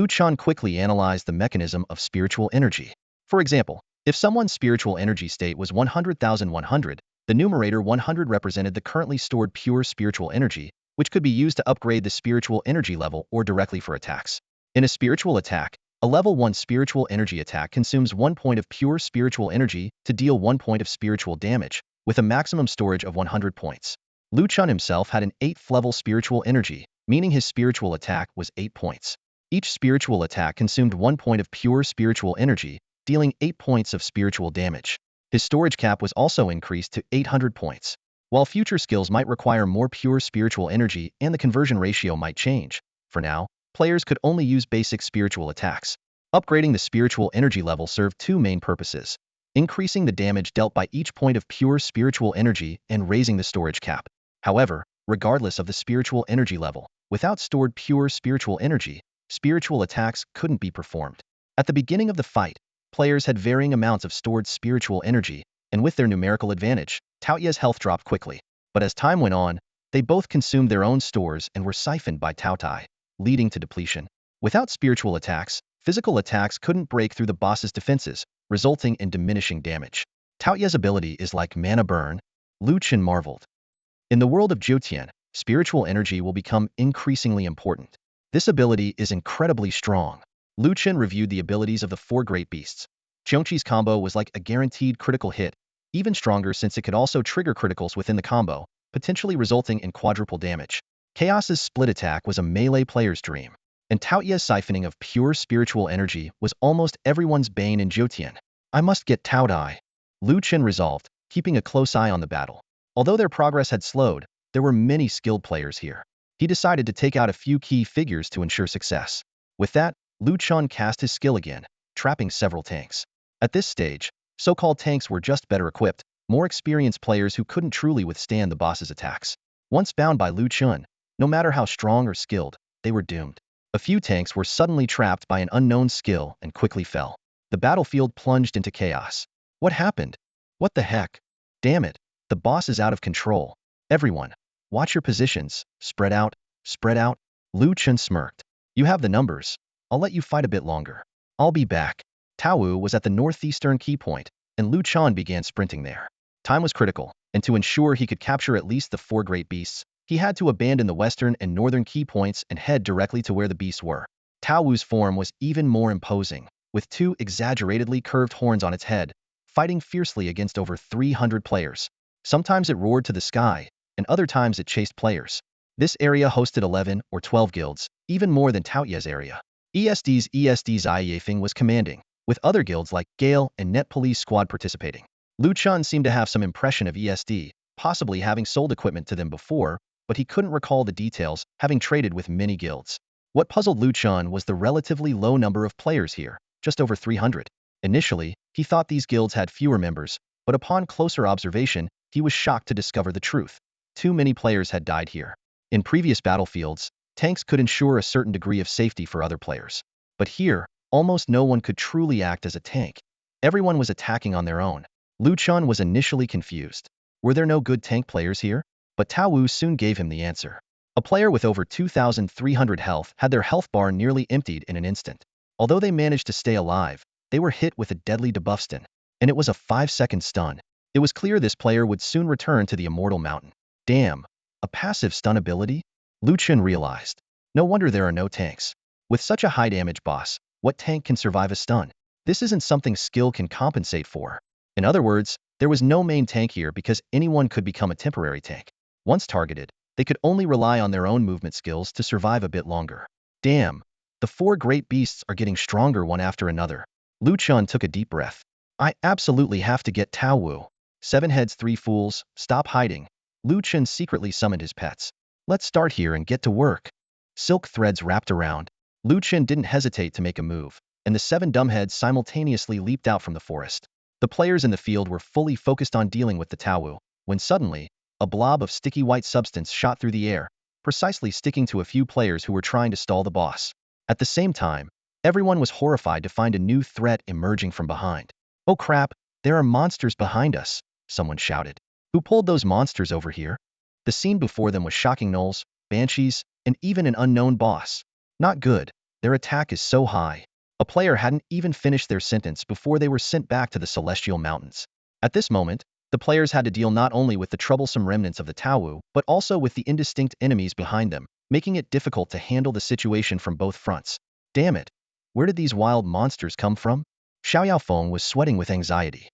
Chen quickly analyzed the mechanism of spiritual energy. For example, if someone's spiritual energy state was 100,100, the numerator 100 represented the currently stored pure spiritual energy, which could be used to upgrade the spiritual energy level or directly for attacks. In a spiritual attack, a level 1 spiritual energy attack consumes 1 point of pure spiritual energy to deal 1 point of spiritual damage, with a maximum storage of 100 points. Chen himself had an 8th level spiritual energy, meaning his spiritual attack was 8 points. Each spiritual attack consumed 1 point of pure spiritual energy, dealing 8 points of spiritual damage. His storage cap was also increased to 800 points. While future skills might require more pure spiritual energy and the conversion ratio might change, for now, players could only use basic spiritual attacks. Upgrading the spiritual energy level served two main purposes: increasing the damage dealt by each point of pure spiritual energy and raising the storage cap. However, regardless of the spiritual energy level, without stored pure spiritual energy, spiritual attacks couldn't be performed. At the beginning of the fight, players had varying amounts of stored spiritual energy, and with their numerical advantage, Taoye's health dropped quickly. But as time went on, they both consumed their own stores and were siphoned by Taotai, leading to depletion. Without spiritual attacks, physical attacks couldn't break through the boss's defenses, resulting in diminishing damage. Taoye's ability is like mana burn, Chen marveled. In the world of Jiutian, spiritual energy will become increasingly important. This ability is incredibly strong. Chen reviewed the abilities of the four great beasts. Qiongqi's combo was like a guaranteed critical hit, even stronger since it could also trigger criticals within the combo, potentially resulting in quadruple damage. Chaos's split attack was a melee player's dream. and Taoye's siphoning of pure spiritual energy was almost everyone's bane in Jotian. I must get Tao Dai, Lu Chen resolved, keeping a close eye on the battle. Although their progress had slowed, there were many skilled players here. He decided to take out a few key figures to ensure success. With that, Lu Chen cast his skill again, trapping several tanks. At this stage, so-called tanks were just better equipped, more experienced players who couldn't truly withstand the boss's attacks. Once bound by Lu Chen, no matter how strong or skilled, they were doomed. A few tanks were suddenly trapped by an unknown skill and quickly fell. The battlefield plunged into chaos. What happened? What the heck? Damn it, the boss is out of control. Everyone, watch your positions, spread out, spread out. Lu Chen smirked. You have the numbers. I'll let you fight a bit longer. I'll be back. Tao Wu was at the northeastern key point, and Lu Chen began sprinting there. Time was critical, and to ensure he could capture at least the 4 great beasts, he had to abandon the western and northern key points and head directly to where the beasts were. Tao Wu's form was even more imposing, with 2 exaggeratedly curved horns on its head, fighting fiercely against over 300 players. Sometimes it roared to the sky, and other times it chased players. This area hosted 11 or 12 guilds, even more than Taoye's area. ESD's Ziyafeng was commanding, with other guilds like Gale and Net Police Squad participating. Lu Chen seemed to have some impression of ESD, possibly having sold equipment to them before, but he couldn't recall the details, having traded with many guilds. What puzzled Lu Chen was the relatively low number of players here, just over 300. Initially, he thought these guilds had fewer members, but upon closer observation, he was shocked to discover the truth. Too many players had died here. In previous battlefields, tanks could ensure a certain degree of safety for other players. But here, almost no one could truly act as a tank. Everyone was attacking on their own. Lu Chen was initially confused. Were there no good tank players here? But Tao Wu soon gave him the answer. A player with over 2,300 health had their health bar nearly emptied in an instant. Although they managed to stay alive, they were hit with a deadly debuff stun, and it was a 5-second stun. It was clear this player would soon return to the Immortal Mountain. Damn, a passive stun ability? Lu Chen realized. No wonder there are no tanks. With such a high damage boss, what tank can survive a stun? This isn't something skill can compensate for. In other words, there was no main tank here because anyone could become a temporary tank. Once targeted, they could only rely on their own movement skills to survive a bit longer. Damn, the 4 great beasts are getting stronger one after another. Lu Chen took a deep breath. I absolutely have to get Tao Wu. 7 heads 3 fools, stop hiding. Lu Chen secretly summoned his pets. Let's start here and get to work. Silk threads wrapped around. Lu Chen didn't hesitate to make a move, and the 7 dumbheads simultaneously leaped out from the forest. The players in the field were fully focused on dealing with the Tao Wu, when suddenly, a blob of sticky white substance shot through the air, precisely sticking to a few players who were trying to stall the boss. At the same time, everyone was horrified to find a new threat emerging from behind. Oh crap, there are monsters behind us, someone shouted. Who pulled those monsters over here? The scene before them was shocking gnolls, banshees, and even an unknown boss. Not good, their attack is so high. A player hadn't even finished their sentence before they were sent back to the Celestial Mountains. At this moment, the players had to deal not only with the troublesome remnants of the Tao Wu, but also with the indistinct enemies behind them, making it difficult to handle the situation from both fronts. Damn it! Where did these wild monsters come from? Xiao Yaofeng was sweating with anxiety.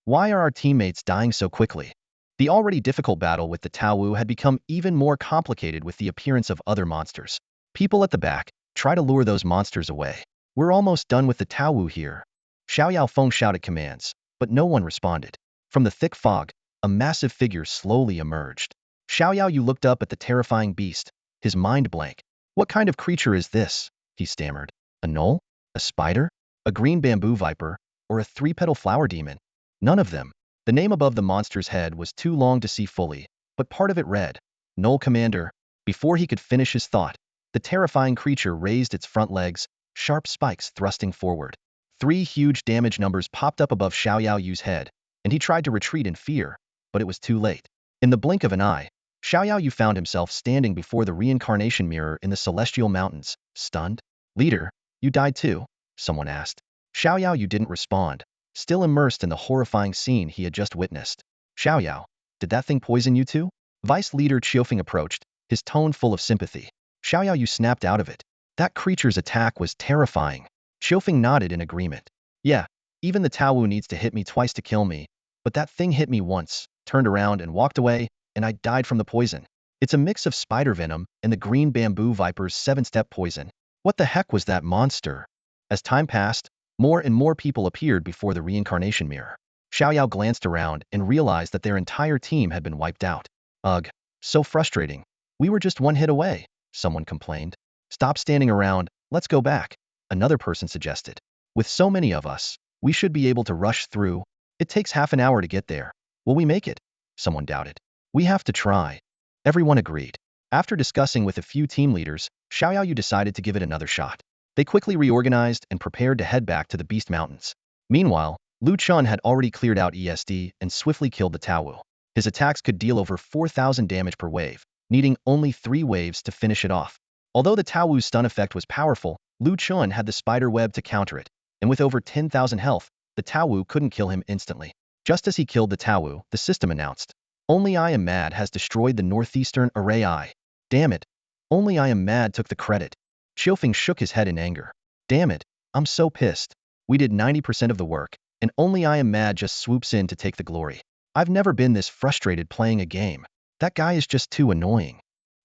Why are our teammates dying so quickly? The already difficult battle with the Tao Wu had become even more complicated with the appearance of other monsters. People at the back, try to lure those monsters away. We're almost done with the Tao Wu here. Xiao Yaofeng shouted commands, but no one responded. From the thick fog, a massive figure slowly emerged. Xiao Yao Yu looked up at the terrifying beast, his mind blank. What kind of creature is this? He stammered. A gnoll? A spider? A green bamboo viper? Or a 3-petal flower demon? None of them. The name above the monster's head was too long to see fully, but part of it read, Gnoll Commander. Before he could finish his thought, the terrifying creature raised its front legs, sharp spikes thrusting forward. 3 huge damage numbers popped up above Xiao Yao Yu's head, and he tried to retreat in fear, but it was too late. In the blink of an eye, Xiao Yao Yu found himself standing before the reincarnation mirror in the Celestial Mountains, stunned. Leader, you died too? Someone asked. Xiao Yao Yu didn't respond, still immersed in the horrifying scene he had just witnessed. Xiao Yao, did that thing poison you too? Vice Leader Qiufeng approached, his tone full of sympathy. Xiao Yao Yu snapped out of it. That creature's attack was terrifying. Qiufeng nodded in agreement. Yeah, even the Tao Wu needs to hit me twice to kill me, but that thing hit me once, turned around and walked away, and I died from the poison. It's a mix of spider venom and the green bamboo viper's 7-step poison. What the heck was that monster? As time passed, more and more people appeared before the reincarnation mirror. Xiaoyao glanced around and realized that their entire team had been wiped out. Ugh, so frustrating. We were just one hit away, someone complained. Stop standing around, let's go back, another person suggested. With so many of us, we should be able to rush through. It takes half an hour to get there. Will we make it? Someone doubted. We have to try. Everyone agreed. After discussing with a few team leaders, Xiaoyao decided to give it another shot. They quickly reorganized and prepared to head back to the Beast Mountains. Meanwhile, Lu Chun had already cleared out ESD and swiftly killed the Taowu. His attacks could deal over 4,000 damage per wave, needing only 3 waves to finish it off. Although the Taowu's stun effect was powerful, Lu Chun had the spider web to counter it, and with over 10,000 health, the Taowu couldn't kill him instantly. Just as he killed the Taowu, the system announced, "Only I Am Mad has destroyed the northeastern array I." Damn it. Only I Am Mad took the credit. Xiaofeng shook his head in anger. Damn it, I'm so pissed. We did 90% of the work, and Only I Am Mad just swoops in to take the glory. I've never been this frustrated playing a game. That guy is just too annoying.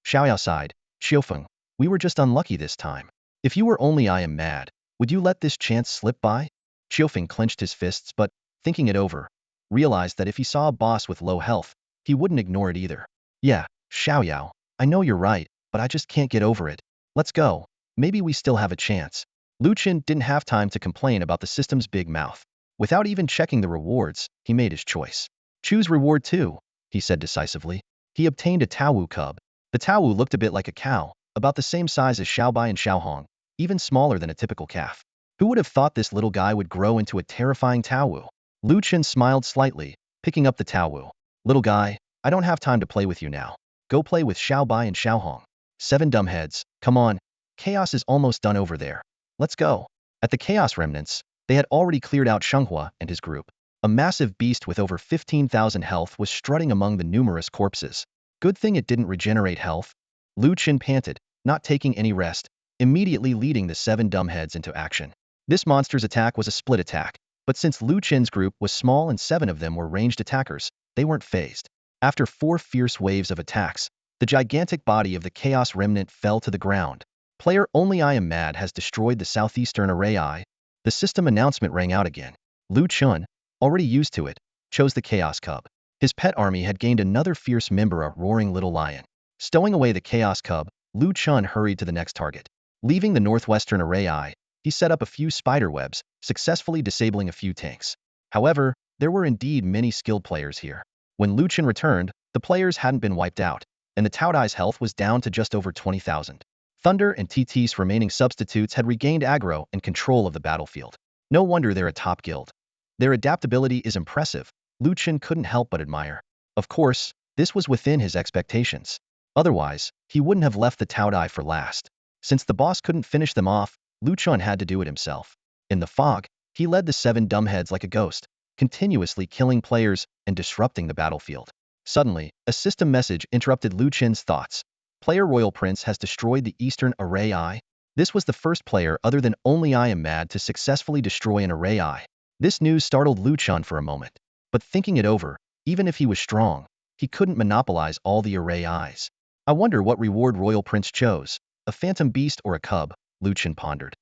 Xiaoyao sighed. Xiaofeng, we were just unlucky this time. If you were Only I Am Mad, would you let this chance slip by? Xiaofeng clenched his fists but, thinking it over, realized that if he saw a boss with low health, he wouldn't ignore it either. Yeah, Xiaoyao, I know you're right, but I just can't get over it. Let's go. Maybe we still have a chance. Lu Chen didn't have time to complain about the system's big mouth. Without even checking the rewards, he made his choice. Choose reward 2, he said decisively. He obtained a Taowu cub. The Taowu looked a bit like a cow, about the same size as Xiaobai and Xiaohong, even smaller than a typical calf. Who would have thought this little guy would grow into a terrifying Taowu? Lu Chen smiled slightly, picking up the Taowu. Little guy, I don't have time to play with you now. Go play with Xiaobai and Xiaohong. 7 dumbheads, come on. Chaos is almost done over there. Let's go. At the Chaos Remnants, they had already cleared out Shenghua and his group. A massive beast with over 15,000 health was strutting among the numerous corpses. Good thing it didn't regenerate health. Lu Chen panted, not taking any rest, immediately leading the 7 dumbheads into action. This monster's attack was a split attack, but since Lu Chen's group was small and 7 of them were ranged attackers, they weren't phased. After 4 fierce waves of attacks, the gigantic body of the Chaos Remnant fell to the ground. Player Only I Am Mad has destroyed the southeastern array I. The system announcement rang out again. Lu Chun, already used to it, chose the Chaos Cub. His pet army had gained another fierce member, a roaring little lion. Stowing away the Chaos Cub, Lu Chun hurried to the next target. Leaving the northwestern array I, he set up a few spider webs, successfully disabling a few tanks. However, there were indeed many skilled players here. When Lu Chen returned, the players hadn't been wiped out, and the Taodai's health was down to just over 20,000. Thunder and TT's remaining substitutes had regained aggro and control of the battlefield. No wonder they're a top guild. Their adaptability is impressive. Lu Chen couldn't help but admire. Of course, this was within his expectations. Otherwise, he wouldn't have left the Taodai for last. Since the boss couldn't finish them off, Lu Chen had to do it himself. In the fog, he led the 7 dumbheads like a ghost, continuously killing players and disrupting the battlefield. Suddenly, a system message interrupted Lu Chen's thoughts. Player Royal Prince has destroyed the Eastern Array I. This was the first player other than Only I Am Mad to successfully destroy an Array I. This news startled Lu Chen for a moment. But thinking it over, even if he was strong, he couldn't monopolize all the Array Is. I wonder what reward Royal Prince chose, a phantom beast or a cub, Lu Chen pondered.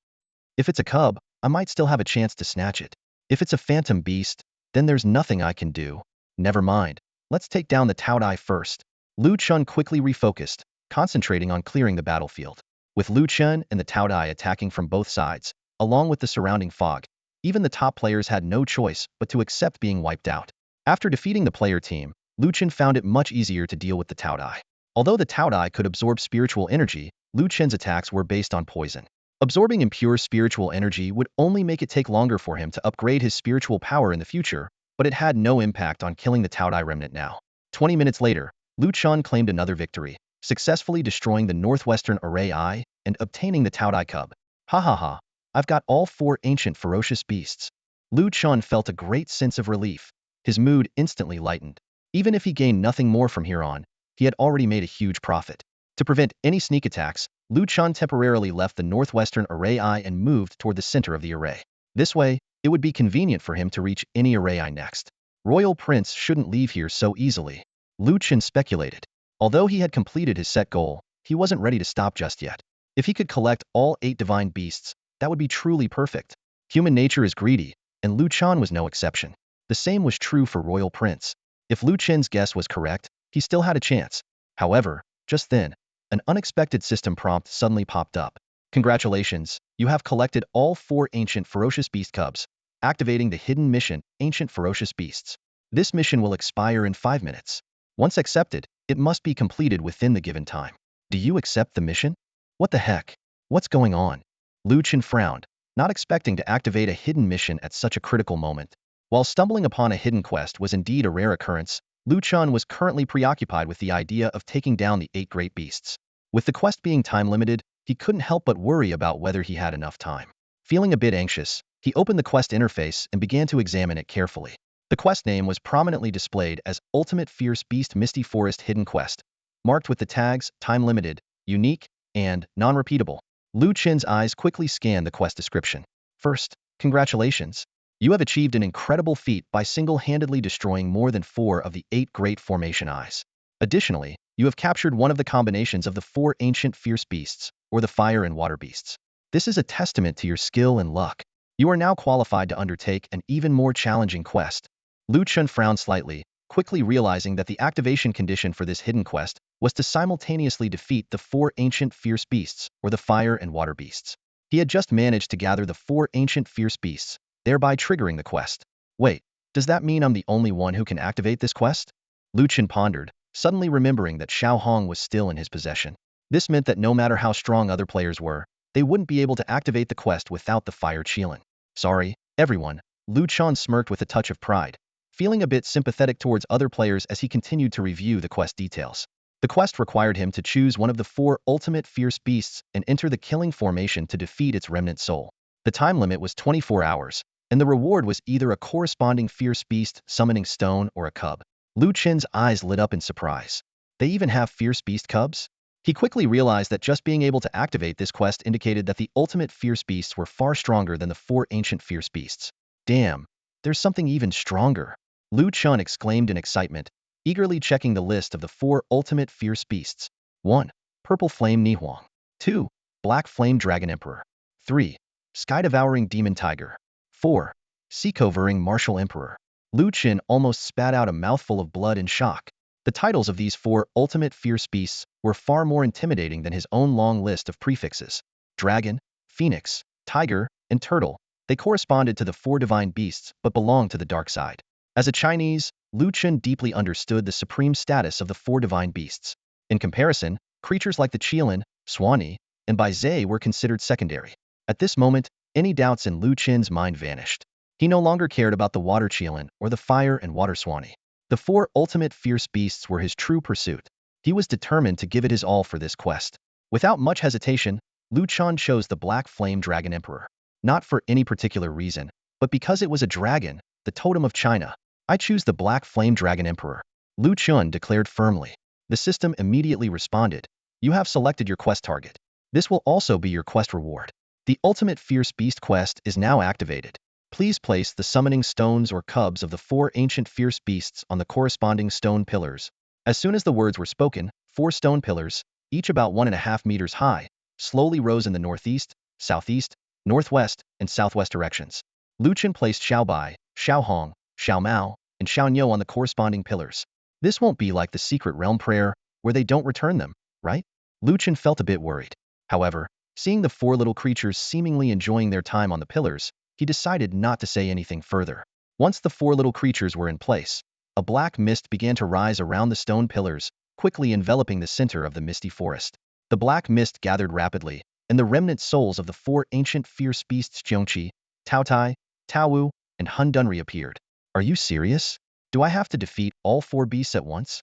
If it's a cub, I might still have a chance to snatch it. If it's a phantom beast, then there's nothing I can do. Never mind. Let's take down the Taodai first. Lu Chen quickly refocused, concentrating on clearing the battlefield. With Lu Chen and the Taodai attacking from both sides, along with the surrounding fog, even the top players had no choice but to accept being wiped out. After defeating the player team, Lu Chen found it much easier to deal with the Taodai. Although the Taodai could absorb spiritual energy, Lu Chen's attacks were based on poison. Absorbing impure spiritual energy would only make it take longer for him to upgrade his spiritual power in the future, but it had no impact on killing the Taodai remnant now. 20 minutes later, Lu Chen claimed another victory, successfully destroying the northwestern array I and obtaining the Taodai cub. Ha ha ha, I've got all 4 ancient ferocious beasts. Lu Chen felt a great sense of relief. His mood instantly lightened. Even if he gained nothing more from here on, he had already made a huge profit. To prevent any sneak attacks, Lu Chen temporarily left the northwestern array I and moved toward the center of the array. This way, it would be convenient for him to reach any array I next. Royal Prince shouldn't leave here so easily, Lu Chen speculated. Although he had completed his set goal, he wasn't ready to stop just yet. If he could collect all 8 divine beasts, that would be truly perfect. Human nature is greedy, and Lu Chen was no exception. The same was true for Royal Prince. If Lu Chen's guess was correct, he still had a chance. However, just then, an unexpected system prompt suddenly popped up. Congratulations, you have collected all 4 ancient ferocious beast cubs. Activating the hidden mission, Ancient Ferocious Beasts. This mission will expire in 5 minutes. Once accepted, it must be completed within the given time. Do you accept the mission? What the heck? What's going on? Lu Chen frowned, not expecting to activate a hidden mission at such a critical moment. While stumbling upon a hidden quest was indeed a rare occurrence, Lu Chen was currently preoccupied with the idea of taking down the 8 great beasts. With the quest being time-limited, he couldn't help but worry about whether he had enough time. Feeling a bit anxious, he opened the quest interface and began to examine it carefully. The quest name was prominently displayed as Ultimate Fierce Beast Misty Forest Hidden Quest, marked with the tags time-limited, unique, and non-repeatable. Lu Chen's eyes quickly scanned the quest description. First, congratulations. You have achieved an incredible feat by single-handedly destroying more than 4 of the 8 great formation eyes. Additionally, you have captured one of the combinations of the 4 ancient fierce beasts, or the fire and water beasts. This is a testament to your skill and luck. You are now qualified to undertake an even more challenging quest. Lu Chen frowned slightly, quickly realizing that the activation condition for this hidden quest was to simultaneously defeat the 4 ancient fierce beasts, or the fire and water beasts. He had just managed to gather the 4 ancient fierce beasts, thereby triggering the quest. Wait, does that mean I'm the only one who can activate this quest? Lu Chen pondered, suddenly remembering that Xiao Hong was still in his possession. This meant that no matter how strong other players were, they wouldn't be able to activate the quest without the fire Qilin. Sorry, everyone, Lu Chen smirked with a touch of pride, feeling a bit sympathetic towards other players as he continued to review the quest details. The quest required him to choose one of the 4 ultimate fierce beasts and enter the killing formation to defeat its remnant soul. The time limit was 24 hours, and the reward was either a corresponding fierce beast summoning stone or a cub. Lu Chen's eyes lit up in surprise. They even have fierce beast cubs? He quickly realized that just being able to activate this quest indicated that the ultimate fierce beasts were far stronger than the 4 ancient fierce beasts. Damn, there's something even stronger. Lu Chen exclaimed in excitement, eagerly checking the list of the 4 ultimate fierce beasts. 1. Purple Flame Nihuang. 2. Black Flame Dragon Emperor. 3. Sky-devouring Demon Tiger. 4. Sea-covering Martial Emperor. Lu Chen almost spat out a mouthful of blood in shock. The titles of these 4 ultimate fierce beasts were far more intimidating than his own long list of prefixes. Dragon, Phoenix, Tiger, and Turtle. They corresponded to the 4 divine beasts but belonged to the dark side. As a Chinese, Lu Chen deeply understood the supreme status of the 4 divine beasts. In comparison, creatures like the Qilin, Swanee, and Bai Zhe were considered secondary. At this moment, any doubts in Lu Chen's mind vanished. He no longer cared about the water Qilin or the fire and water Swanee. The 4 ultimate fierce beasts were his true pursuit. He was determined to give it his all for this quest. Without much hesitation, Lu Chen chose the Black Flame Dragon Emperor. Not for any particular reason, but because it was a dragon, the totem of China. I choose the Black Flame Dragon Emperor, Lu Chen declared firmly. The system immediately responded. You have selected your quest target. This will also be your quest reward. The Ultimate Fierce Beast quest is now activated. Please place the summoning stones or cubs of the 4 ancient fierce beasts on the corresponding stone pillars. As soon as the words were spoken, 4 stone pillars, each about 1.5 meters high, slowly rose in the northeast, southeast, northwest, and southwest directions. Lu Chen placed Xiao Bai, Xiao Hong, Xiao Mao, and Xiao Niu on the corresponding pillars. This won't be like the Secret Realm prayer, where they don't return them, right? Lu Chen felt a bit worried. However, seeing the 4 little creatures seemingly enjoying their time on the pillars, he decided not to say anything further. Once the 4 little creatures were in place, a black mist began to rise around the stone pillars, quickly enveloping the center of the misty forest. The black mist gathered rapidly, and the remnant souls of the 4 ancient fierce beasts Jiangqi, Taotai, Taowu, and Hun Dun reappeared. Are you serious? Do I have to defeat all 4 beasts at once?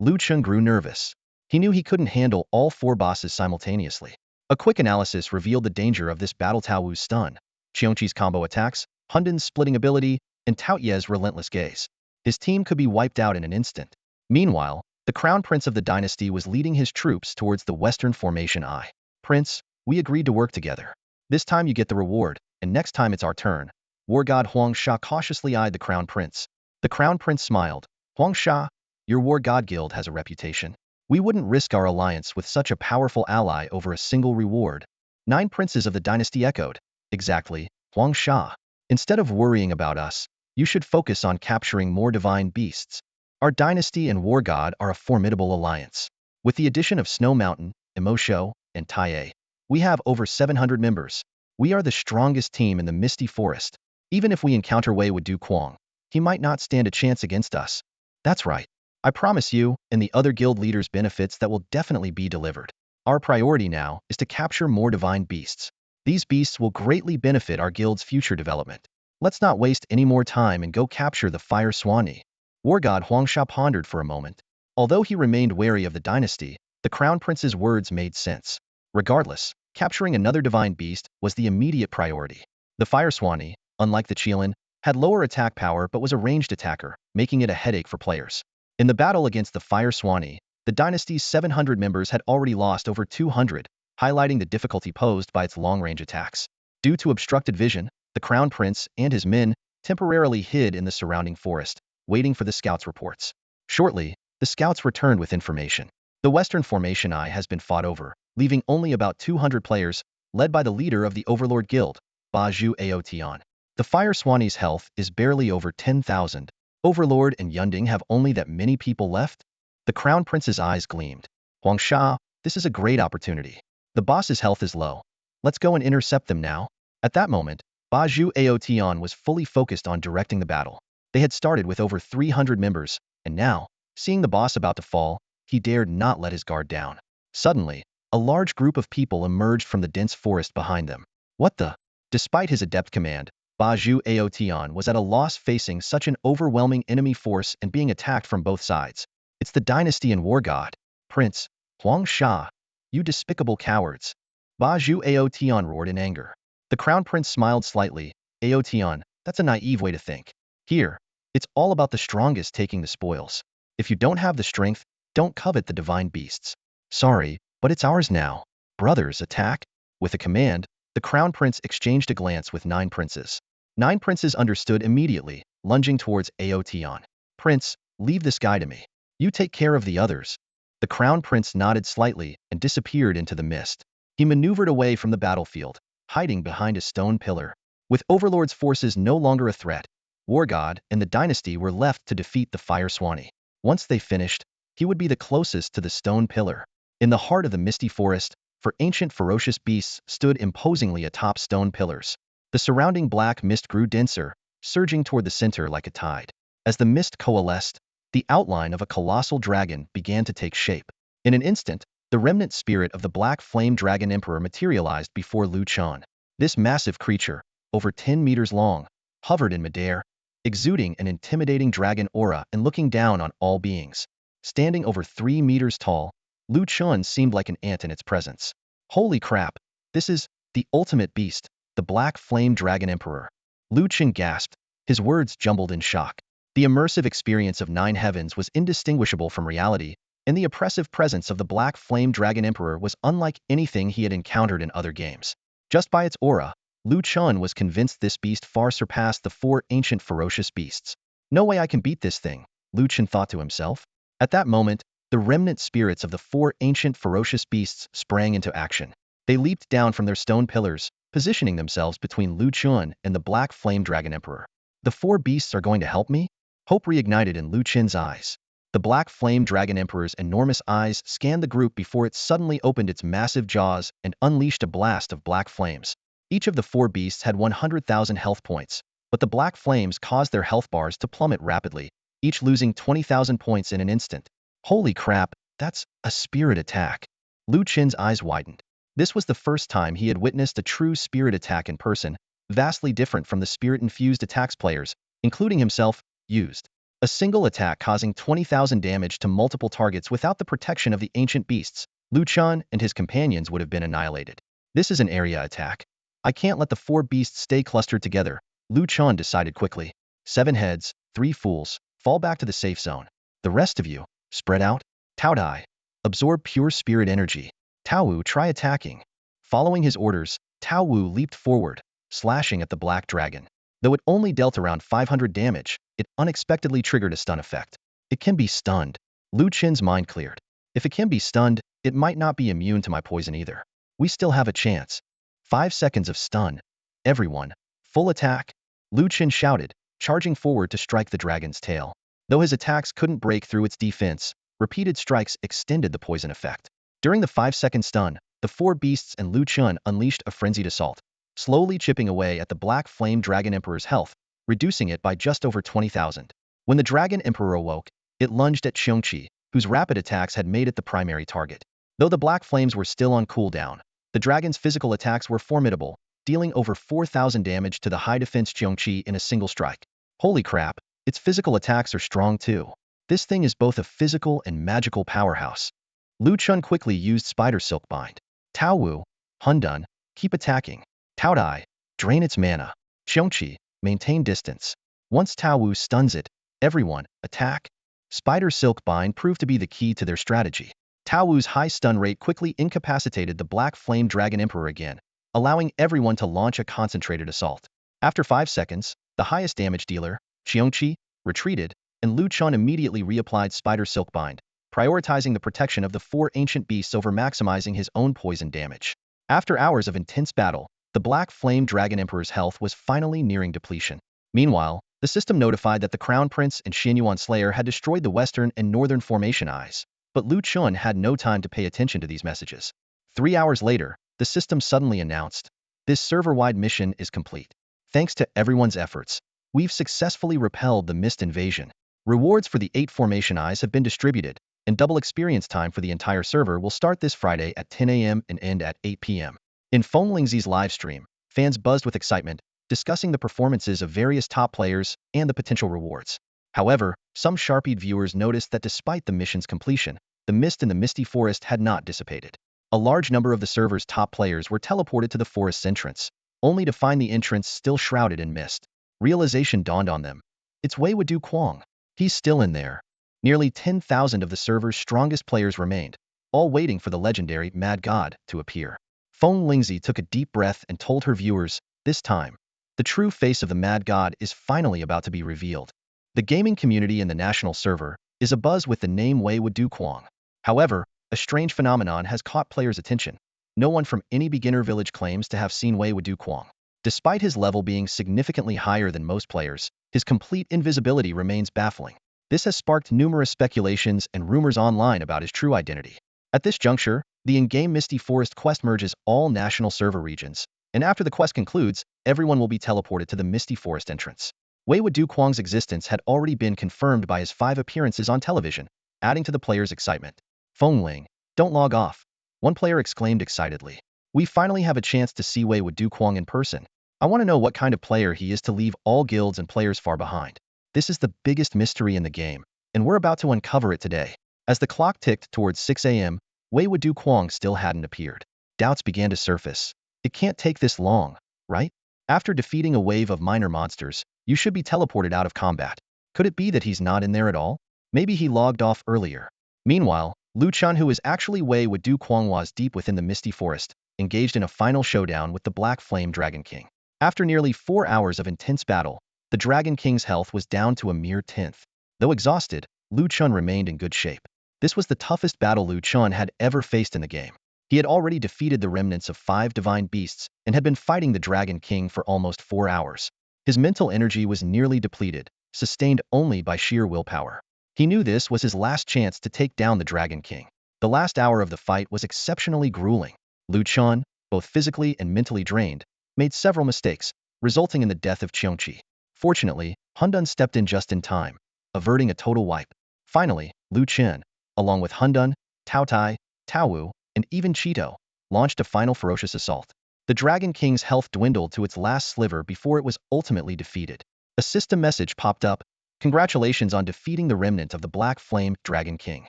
Lu Chen grew nervous. He knew he couldn't handle all 4 bosses simultaneously. A quick analysis revealed the danger of this battle: Taowu's stun, Qiongqi's combo attacks, Hundun's splitting ability, and Taoye's relentless gaze. His team could be wiped out in an instant. Meanwhile, the crown prince of the dynasty was leading his troops towards the western formation Eye. Prince, we agreed to work together. This time you get the reward, and next time it's our turn. War god Huang Sha cautiously eyed the crown prince. The crown prince smiled. Huang Sha, your war god guild has a reputation. We wouldn't risk our alliance with such a powerful ally over a single reward. 9 princes of the dynasty echoed. Exactly, Huang Sha. Instead of worrying about us, you should focus on capturing more divine beasts. Our dynasty and war god are a formidable alliance. With the addition of Snow Mountain, Emosho, and Tai, we have over 700 members. We are the strongest team in the Misty Forest. Even if we encounter Wei with Du Quang, he might not stand a chance against us. That's right. I promise you and the other guild leaders benefits that will definitely be delivered. Our priority now is to capture more divine beasts. These beasts will greatly benefit our guild's future development. Let's not waste any more time and go capture the Fire Swanee. War god Huangsha pondered for a moment. Although he remained wary of the dynasty, the Crown Prince's words made sense. Regardless, capturing another divine beast was the immediate priority. The Fire Swanee, unlike the Qilin, had lower attack power but was a ranged attacker, making it a headache for players. In the battle against the Fire Swanee, the dynasty's 700 members had already lost over 200, highlighting the difficulty posed by its long-range attacks. Due to obstructed vision, the Crown Prince and his men temporarily hid in the surrounding forest, waiting for the scouts' reports. Shortly, the scouts returned with information. The Western Formation Eye has been fought over, leaving only about 200 players, led by the leader of the Overlord Guild, Baju Aotian. The Fire Swanee's health is barely over 10,000. Overlord and Yunding have only that many people left? The Crown Prince's eyes gleamed. Huangsha, this is a great opportunity. The boss's health is low. Let's go and intercept them now. At that moment, Baju Aotian was fully focused on directing the battle. They had started with over 300 members, and now, seeing the boss about to fall, he dared not let his guard down. Suddenly, a large group of people emerged from the dense forest behind them. What the? Despite his adept command, Baju Aotian was at a loss facing such an overwhelming enemy force and being attacked from both sides. It's the dynasty and war god, Prince Huang Sha. You despicable cowards. Baju Aotian roared in anger. The Crown Prince smiled slightly. Aotian, that's a naive way to think. Here, it's all about the strongest taking the spoils. If you don't have the strength, don't covet the divine beasts. Sorry, but it's ours now. Brothers, attack. With a command, the Crown Prince exchanged a glance with 9 princes. 9 princes understood immediately, lunging towards Aotian. Prince, leave this guy to me. You take care of the others. The Crown Prince nodded slightly and disappeared into the mist. He maneuvered away from the battlefield, hiding behind a stone pillar. With Overlord's forces no longer a threat, War God and the dynasty were left to defeat the Fire Swanee. Once they finished, he would be the closest to the stone pillar. In the heart of the misty forest, for ancient ferocious beasts stood imposingly atop stone pillars. The surrounding black mist grew denser, surging toward the center like a tide. As the mist coalesced, the outline of a colossal dragon began to take shape. In an instant, the remnant spirit of the Black Flame Dragon Emperor materialized before Lu Chen. This massive creature, over 10 meters long, hovered in midair, exuding an intimidating dragon aura and looking down on all beings. Standing over 3 meters tall, Lu Chen seemed like an ant in its presence. Holy crap, this is the ultimate beast, the Black Flame Dragon Emperor. Lu Chen gasped, his words jumbled in shock. The immersive experience of 9 heavens was indistinguishable from reality, and the oppressive presence of the Black Flame Dragon Emperor was unlike anything he had encountered in other games. Just by its aura, Lu Chen was convinced this beast far surpassed the 4 ancient ferocious beasts. No way I can beat this thing, Lu Chen thought to himself. At that moment, the remnant spirits of the 4 ancient ferocious beasts sprang into action. They leaped down from their stone pillars, positioning themselves between Lu Chen and the Black Flame Dragon Emperor. The 4 beasts are going to help me? Hope reignited in Lu Chen's eyes. The Black Flame Dragon Emperor's enormous eyes scanned the group before it suddenly opened its massive jaws and unleashed a blast of black flames. Each of the 4 beasts had 100,000 health points, but the black flames caused their health bars to plummet rapidly, each losing 20,000 points in an instant. Holy crap, that's a spirit attack. Lu Chen's eyes widened. This was the first time he had witnessed a true spirit attack in person, vastly different from the spirit-infused attacks players, including himself, used. A single attack causing 20,000 damage to multiple targets without the protection of the ancient beasts. Lu Chen and his companions would have been annihilated. This is an area attack. I can't let the 4 beasts stay clustered together, Lu Chen decided quickly. 7 heads, 3 fools, fall back to the safe zone. The rest of you, spread out. Tao Dai, absorb pure spirit energy. Tao Wu, try attacking. Following his orders, Tao Wu leaped forward, slashing at the black dragon. Though it only dealt around 500 damage, it unexpectedly triggered a stun effect. It can be stunned. Lu Chen's mind cleared. If it can be stunned, it might not be immune to my poison either. We still have a chance. 5 seconds of stun. Everyone. Full attack. Lu Chen shouted, charging forward to strike the dragon's tail. Though his attacks couldn't break through its defense, repeated strikes extended the poison effect. During the 5-second stun, the 4 beasts and Lu Chen unleashed a frenzied assault, slowly chipping away at the Black Flame Dragon Emperor's health, reducing it by just over 20,000. When the Dragon Emperor awoke, it lunged at Qiongqi, whose rapid attacks had made it the primary target. Though the Black Flames were still on cooldown, the dragon's physical attacks were formidable, dealing over 4,000 damage to the high-defense Qiongqi in a single strike. Holy crap, its physical attacks are strong too. This thing is both a physical and magical powerhouse. Lu Chen quickly used Spider Silk Bind. Tao Wu, Hundun, keep attacking. Tao Dai, drain its mana. Qiongqi, maintain distance. Once Tao Wu stuns it, everyone, attack. Spider Silk Bind proved to be the key to their strategy. Tao Wu's high stun rate quickly incapacitated the Black Flame Dragon Emperor again, allowing everyone to launch a concentrated assault. After 5 seconds, the highest damage dealer, Qiongqi, retreated, and Lu Chen immediately reapplied Spider Silk Bind, prioritizing the protection of the 4 ancient beasts over maximizing his own poison damage. After hours of intense battle, the Black Flame Dragon Emperor's health was finally nearing depletion. Meanwhile, the system notified that the Crown Prince and Xianyuan Slayer had destroyed the Western and Northern Formation Eyes, but Lu Chen had no time to pay attention to these messages. 3 hours later, the system suddenly announced, "This server-wide mission is complete. Thanks to everyone's efforts, we've successfully repelled the Mist Invasion. Rewards for the 8 Formation Eyes have been distributed, and double experience time for the entire server will start this Friday at 10 a.m. and end at 8 p.m. In Fenglingzi's livestream, fans buzzed with excitement, discussing the performances of various top players and the potential rewards. However, some sharp-eyed viewers noticed that despite the mission's completion, the mist in the misty forest had not dissipated. A large number of the server's top players were teleported to the forest's entrance, only to find the entrance still shrouded in mist. Realization dawned on them. It's Wei Wudu Quang. He's still in there. Nearly 10,000 of the server's strongest players remained, all waiting for the legendary Mad God to appear. Fenglingzi took a deep breath and told her viewers, this time, the true face of the Mad God is finally about to be revealed. The gaming community in the national server is abuzz with the name Wei Wudu Quang. However, a strange phenomenon has caught players' attention. No one from any beginner village claims to have seen Wei Wudu Quang. Despite his level being significantly higher than most players, his complete invisibility remains baffling. This has sparked numerous speculations and rumors online about his true identity. At this juncture, the in-game Misty Forest quest merges all national server regions, and after the quest concludes, everyone will be teleported to the Misty Forest entrance. Wei Wudu Quang's existence had already been confirmed by his 5 appearances on television, adding to the players' excitement. Fengling, don't log off. One player exclaimed excitedly. We finally have a chance to see Wei Wudu Quang in person. I want to know what kind of player he is to leave all guilds and players far behind. This is the biggest mystery in the game, and we're about to uncover it today. As the clock ticked towards 6 a.m., Wei Wudu Quang still hadn't appeared. Doubts began to surface. It can't take this long, right? After defeating a wave of minor monsters, you should be teleported out of combat. Could it be that he's not in there at all? Maybe he logged off earlier. Meanwhile, Lu Chen, who is actually Wei Wudu Quang, was deep within the Misty Forest, engaged in a final showdown with the Black Flame Dragon King. After nearly 4 hours of intense battle, the Dragon King's health was down to a mere 10th. Though exhausted, Lu Chen remained in good shape. This was the toughest battle Lu Chen had ever faced in the game. He had already defeated the remnants of 5 divine beasts and had been fighting the Dragon King for almost 4 hours. His mental energy was nearly depleted, sustained only by sheer willpower. He knew this was his last chance to take down the Dragon King. The last hour of the fight was exceptionally grueling. Lu Chen, both physically and mentally drained, made several mistakes, resulting in the death of Qiongqi. Fortunately, Hundun stepped in just in time, averting a total wipe. Finally, Lu Chen, along with Hundun, Tao Tai, Tao Wu, and even Cheeto, launched a final ferocious assault. The Dragon King's health dwindled to its last sliver before it was ultimately defeated. A system message popped up. Congratulations on defeating the remnant of the Black Flame Dragon King.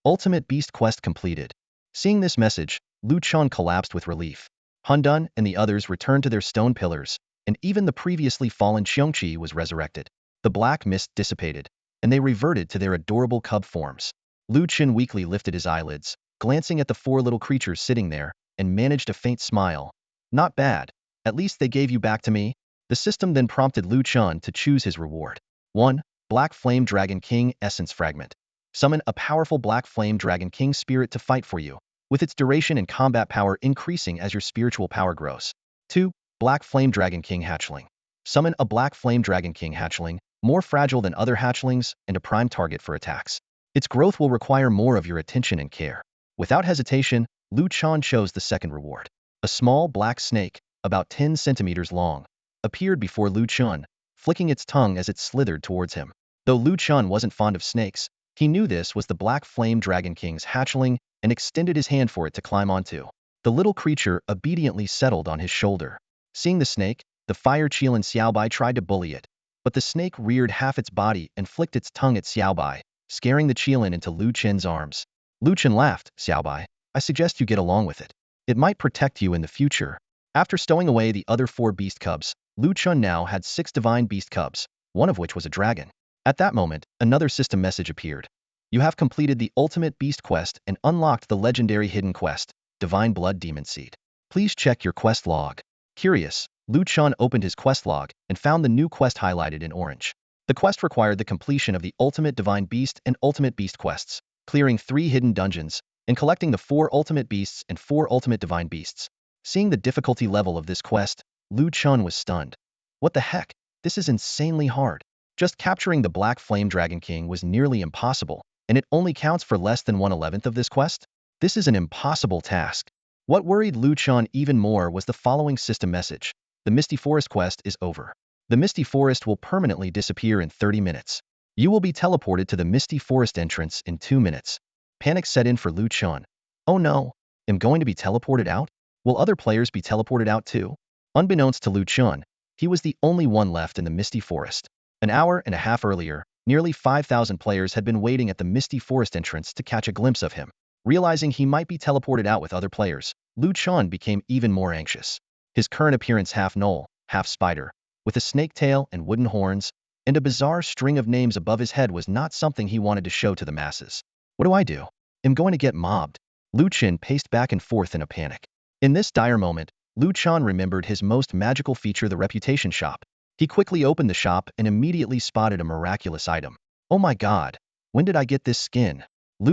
Ultimate Beast Quest completed. Seeing this message, Lu Chen collapsed with relief. Hundun and the others returned to their stone pillars, and even the previously fallen Qiongqi was resurrected. The black mist dissipated, and they reverted to their adorable cub forms. Lu Chen weakly lifted his eyelids, glancing at the 4 little creatures sitting there, and managed a faint smile. Not bad. At least they gave you back to me. The system then prompted Lu Chen to choose his reward. 1. Black Flame Dragon King Essence Fragment. Summon a powerful black flame dragon king spirit to fight for you, with its duration and combat power increasing as your spiritual power grows. 2. Black flame dragon king hatchling. Summon a black flame dragon king hatchling, more fragile than other hatchlings and a prime target for attacks. Its growth will require more of your attention and care. Without hesitation, Chen chose the second reward. A small black snake, about 10 centimeters long, appeared before Chen, flicking its tongue as it slithered towards him. Though Chen wasn't fond of snakes, he knew this was the Black Flame Dragon King's hatchling and extended his hand for it to climb onto. The little creature obediently settled on his shoulder. Seeing the snake, the fire Qilin Xiaobai tried to bully it, but the snake reared half its body and flicked its tongue at Xiaobai, scaring the Qilin into Chen's arms. Chen laughed. Xiaobai, I suggest you get along with it. It might protect you in the future. After stowing away the other 4 beast cubs, Chen now had 6 divine beast cubs, one of which was a dragon. At that moment, another system message appeared. You have completed the ultimate beast quest and unlocked the legendary hidden quest, Divine Blood Demon Seed. Please check your quest log. Curious, Chen opened his quest log and found the new quest highlighted in orange. The quest required the completion of the Ultimate Divine Beast and Ultimate Beast quests, clearing 3 hidden dungeons, and collecting the 4 Ultimate Beasts and 4 Ultimate Divine Beasts. Seeing the difficulty level of this quest, Chen was stunned. What the heck? This is insanely hard. Just capturing the Black Flame Dragon King was nearly impossible, and it only counts for less than 1/11 of this quest? This is an impossible task. What worried Chen even more was the following system message. The Misty Forest quest is over. The Misty Forest will permanently disappear in 30 minutes. You will be teleported to the Misty Forest entrance in 2 minutes. Panic set in for Chen. Oh no, am going to be teleported out? Will other players be teleported out too? Unbeknownst to Chen, he was the only one left in the Misty Forest. An hour and a half earlier, nearly 5,000 players had been waiting at the Misty Forest entrance to catch a glimpse of him. Realizing he might be teleported out with other players, Chen became even more anxious. His current appearance half gnoll, half spider, with a snake tail and wooden horns, and a bizarre string of names above his head was not something he wanted to show to the masses. What do I do? I'm going to get mobbed. Chen paced back and forth in a panic. In this dire moment, Chen remembered his most magical feature, the reputation shop. He quickly opened the shop and immediately spotted a miraculous item. Oh my god, when did I get this skin?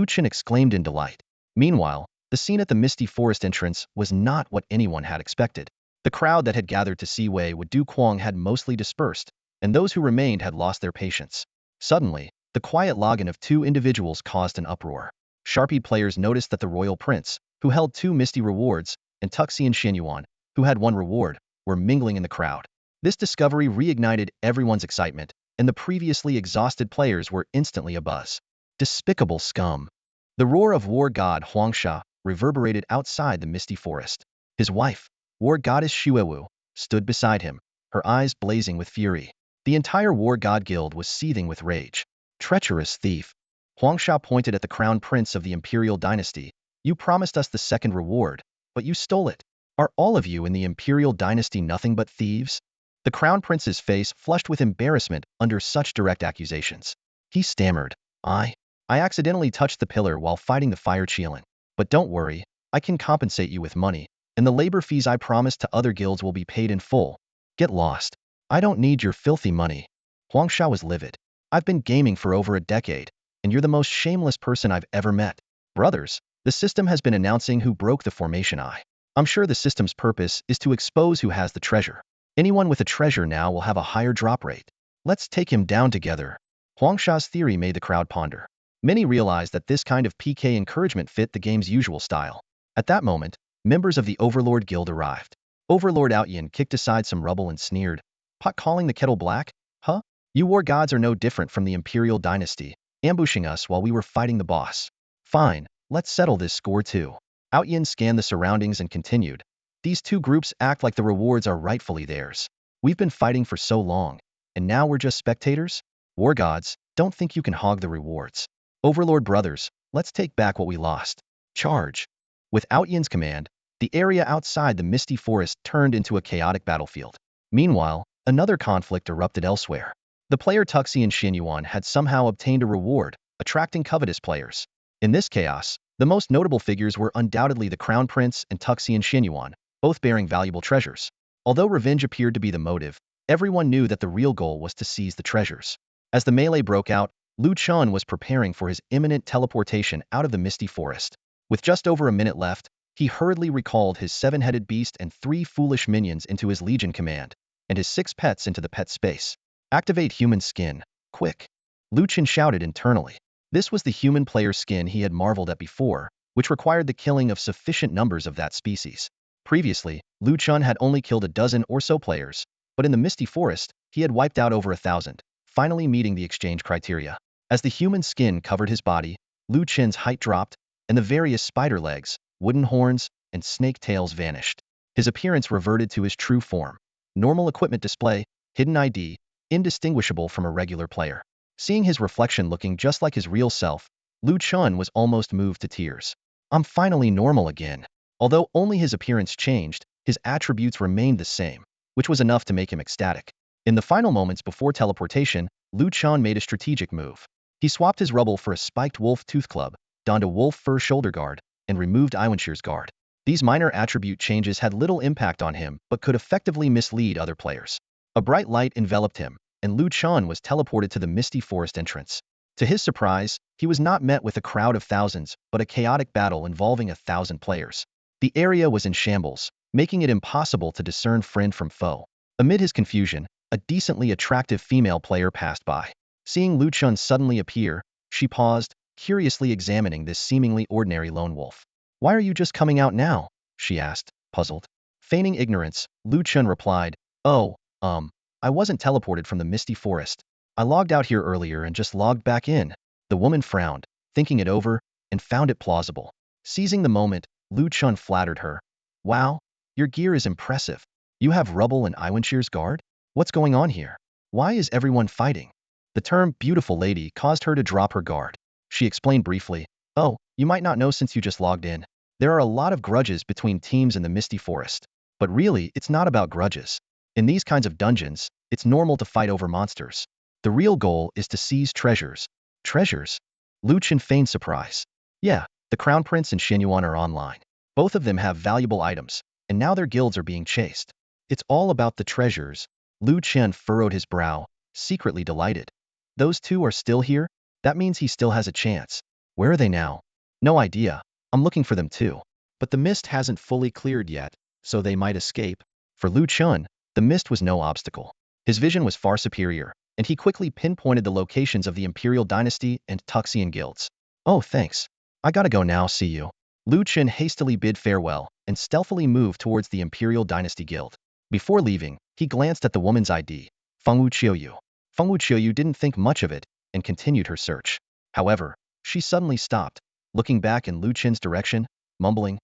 Chen exclaimed in delight. Meanwhile, the scene at the Misty Forest entrance was not what anyone had expected. The crowd that had gathered to see Wei Du Quang had mostly dispersed, and those who remained had lost their patience. Suddenly, the quiet login of 2 individuals caused an uproar. Sharpie players noticed that the royal prince, who held 2 misty rewards, and Tuxian Xianyuan, who had 1 reward, were mingling in the crowd. This discovery reignited everyone's excitement, and the previously exhausted players were instantly abuzz. Despicable scum. The roar of war god Huangsha reverberated outside the Misty Forest. His wife, war goddess Xuewu, stood beside him, her eyes blazing with fury. The entire war god guild was seething with rage. Treacherous thief. Huangsha pointed at the crown prince of the imperial dynasty. You promised us the second reward, but you stole it. Are all of you in the imperial dynasty nothing but thieves? The crown prince's face flushed with embarrassment under such direct accusations. He stammered, I accidentally touched the pillar while fighting the fire Qilin. But don't worry, I can compensate you with money, and the labor fees I promised to other guilds will be paid in full. Get lost. I don't need your filthy money. Huangsha was livid. I've been gaming for over a decade, and you're the most shameless person I've ever met. Brothers, the system has been announcing who broke the formation eye. I'm sure the system's purpose is to expose who has the treasure. Anyone with a treasure now will have a higher drop rate. Let's take him down together. Huangsha's theory made the crowd ponder. Many realized that this kind of PK encouragement fit the game's usual style. At that moment, members of the Overlord Guild arrived. Overlord Outyin kicked aside some rubble and sneered, Pot calling the kettle black? Huh? You war gods are no different from the Imperial Dynasty, ambushing us while we were fighting the boss. Fine, let's settle this score too. Outyin scanned the surroundings and continued. These 2 groups act like the rewards are rightfully theirs. We've been fighting for so long, and now we're just spectators? War gods, don't think you can hog the rewards. Overlord brothers, let's take back what we lost. Charge. With Outyin's command, the area outside the Misty Forest turned into a chaotic battlefield. Meanwhile, another conflict erupted elsewhere. The player Tuxian Xianyuan had somehow obtained a reward, attracting covetous players. In this chaos, the most notable figures were undoubtedly the Crown Prince and Tuxian Xianyuan, both bearing valuable treasures. Although revenge appeared to be the motive, everyone knew that the real goal was to seize the treasures. As the melee broke out, Lu Chen was preparing for his imminent teleportation out of the misty forest. With just over a minute left, he hurriedly recalled his seven-headed beast and 3 foolish minions into his legion command, and his 6 pets into the pet space. Activate human skin, quick! Lu Chen shouted internally. This was the human player skin he had marveled at before, which required the killing of sufficient numbers of that species. Previously, Lu Chen had only killed a dozen or so players, but in the misty forest, he had wiped out over 1,000, finally meeting the exchange criteria. As the human skin covered his body, Lu Chen's height dropped, and the various spider legs, wooden horns, and snake tails vanished. His appearance reverted to his true form. Normal equipment display, hidden ID, indistinguishable from a regular player. Seeing his reflection looking just like his real self, Lu Chen was almost moved to tears. I'm finally normal again. Although only his appearance changed, his attributes remained the same, which was enough to make him ecstatic. In the final moments before teleportation, Lu Chen made a strategic move. He swapped his rubble for a spiked wolf tooth club, donned a wolf fur shoulder guard, and removed Iwenshear's guard. These minor attribute changes had little impact on him but could effectively mislead other players. A bright light enveloped him, and Lu Chen was teleported to the misty forest entrance. To his surprise, he was not met with a crowd of thousands, but a chaotic battle involving 1,000 players. The area was in shambles, making it impossible to discern friend from foe. Amid his confusion, a decently attractive female player passed by. Seeing Lu Chen suddenly appear, she paused, curiously examining this seemingly ordinary lone wolf. Why are you just coming out now? She asked, puzzled. Feigning ignorance, Lu Chen replied, Oh, I wasn't teleported from the misty forest. I logged out here earlier and just logged back in. The woman frowned, thinking it over, and found it plausible. Seizing the moment, Lu Chen flattered her. Wow, your gear is impressive. You have rubble and Iwenshear's guard? What's going on here? Why is everyone fighting? The term beautiful lady caused her to drop her guard. She explained briefly, Oh, you might not know since you just logged in. There are a lot of grudges between teams in the misty forest. But really, it's not about grudges. In these kinds of dungeons, it's normal to fight over monsters. The real goal is to seize treasures. Treasures? Lu Chen feigned surprise. Yeah, the Crown Prince and Shen Yuan are online. Both of them have valuable items, and now their guilds are being chased. It's all about the treasures. Lu Chen furrowed his brow, secretly delighted. Those two are still here? That means he still has a chance. Where are they now? No idea. I'm looking for them too. But the mist hasn't fully cleared yet, so they might escape. For Lu Chen, the mist was no obstacle. His vision was far superior, and he quickly pinpointed the locations of the Imperial Dynasty and Tuxian guilds. Oh, thanks. I gotta go now, see you. Lu Chen hastily bid farewell and stealthily moved towards the Imperial Dynasty Guild. Before leaving, he glanced at the woman's ID, Fengwu Qiuyu. Fengwu Qiuyu didn't think much of it and continued her search. However, she suddenly stopped, looking back in Lu Chen's direction, mumbling,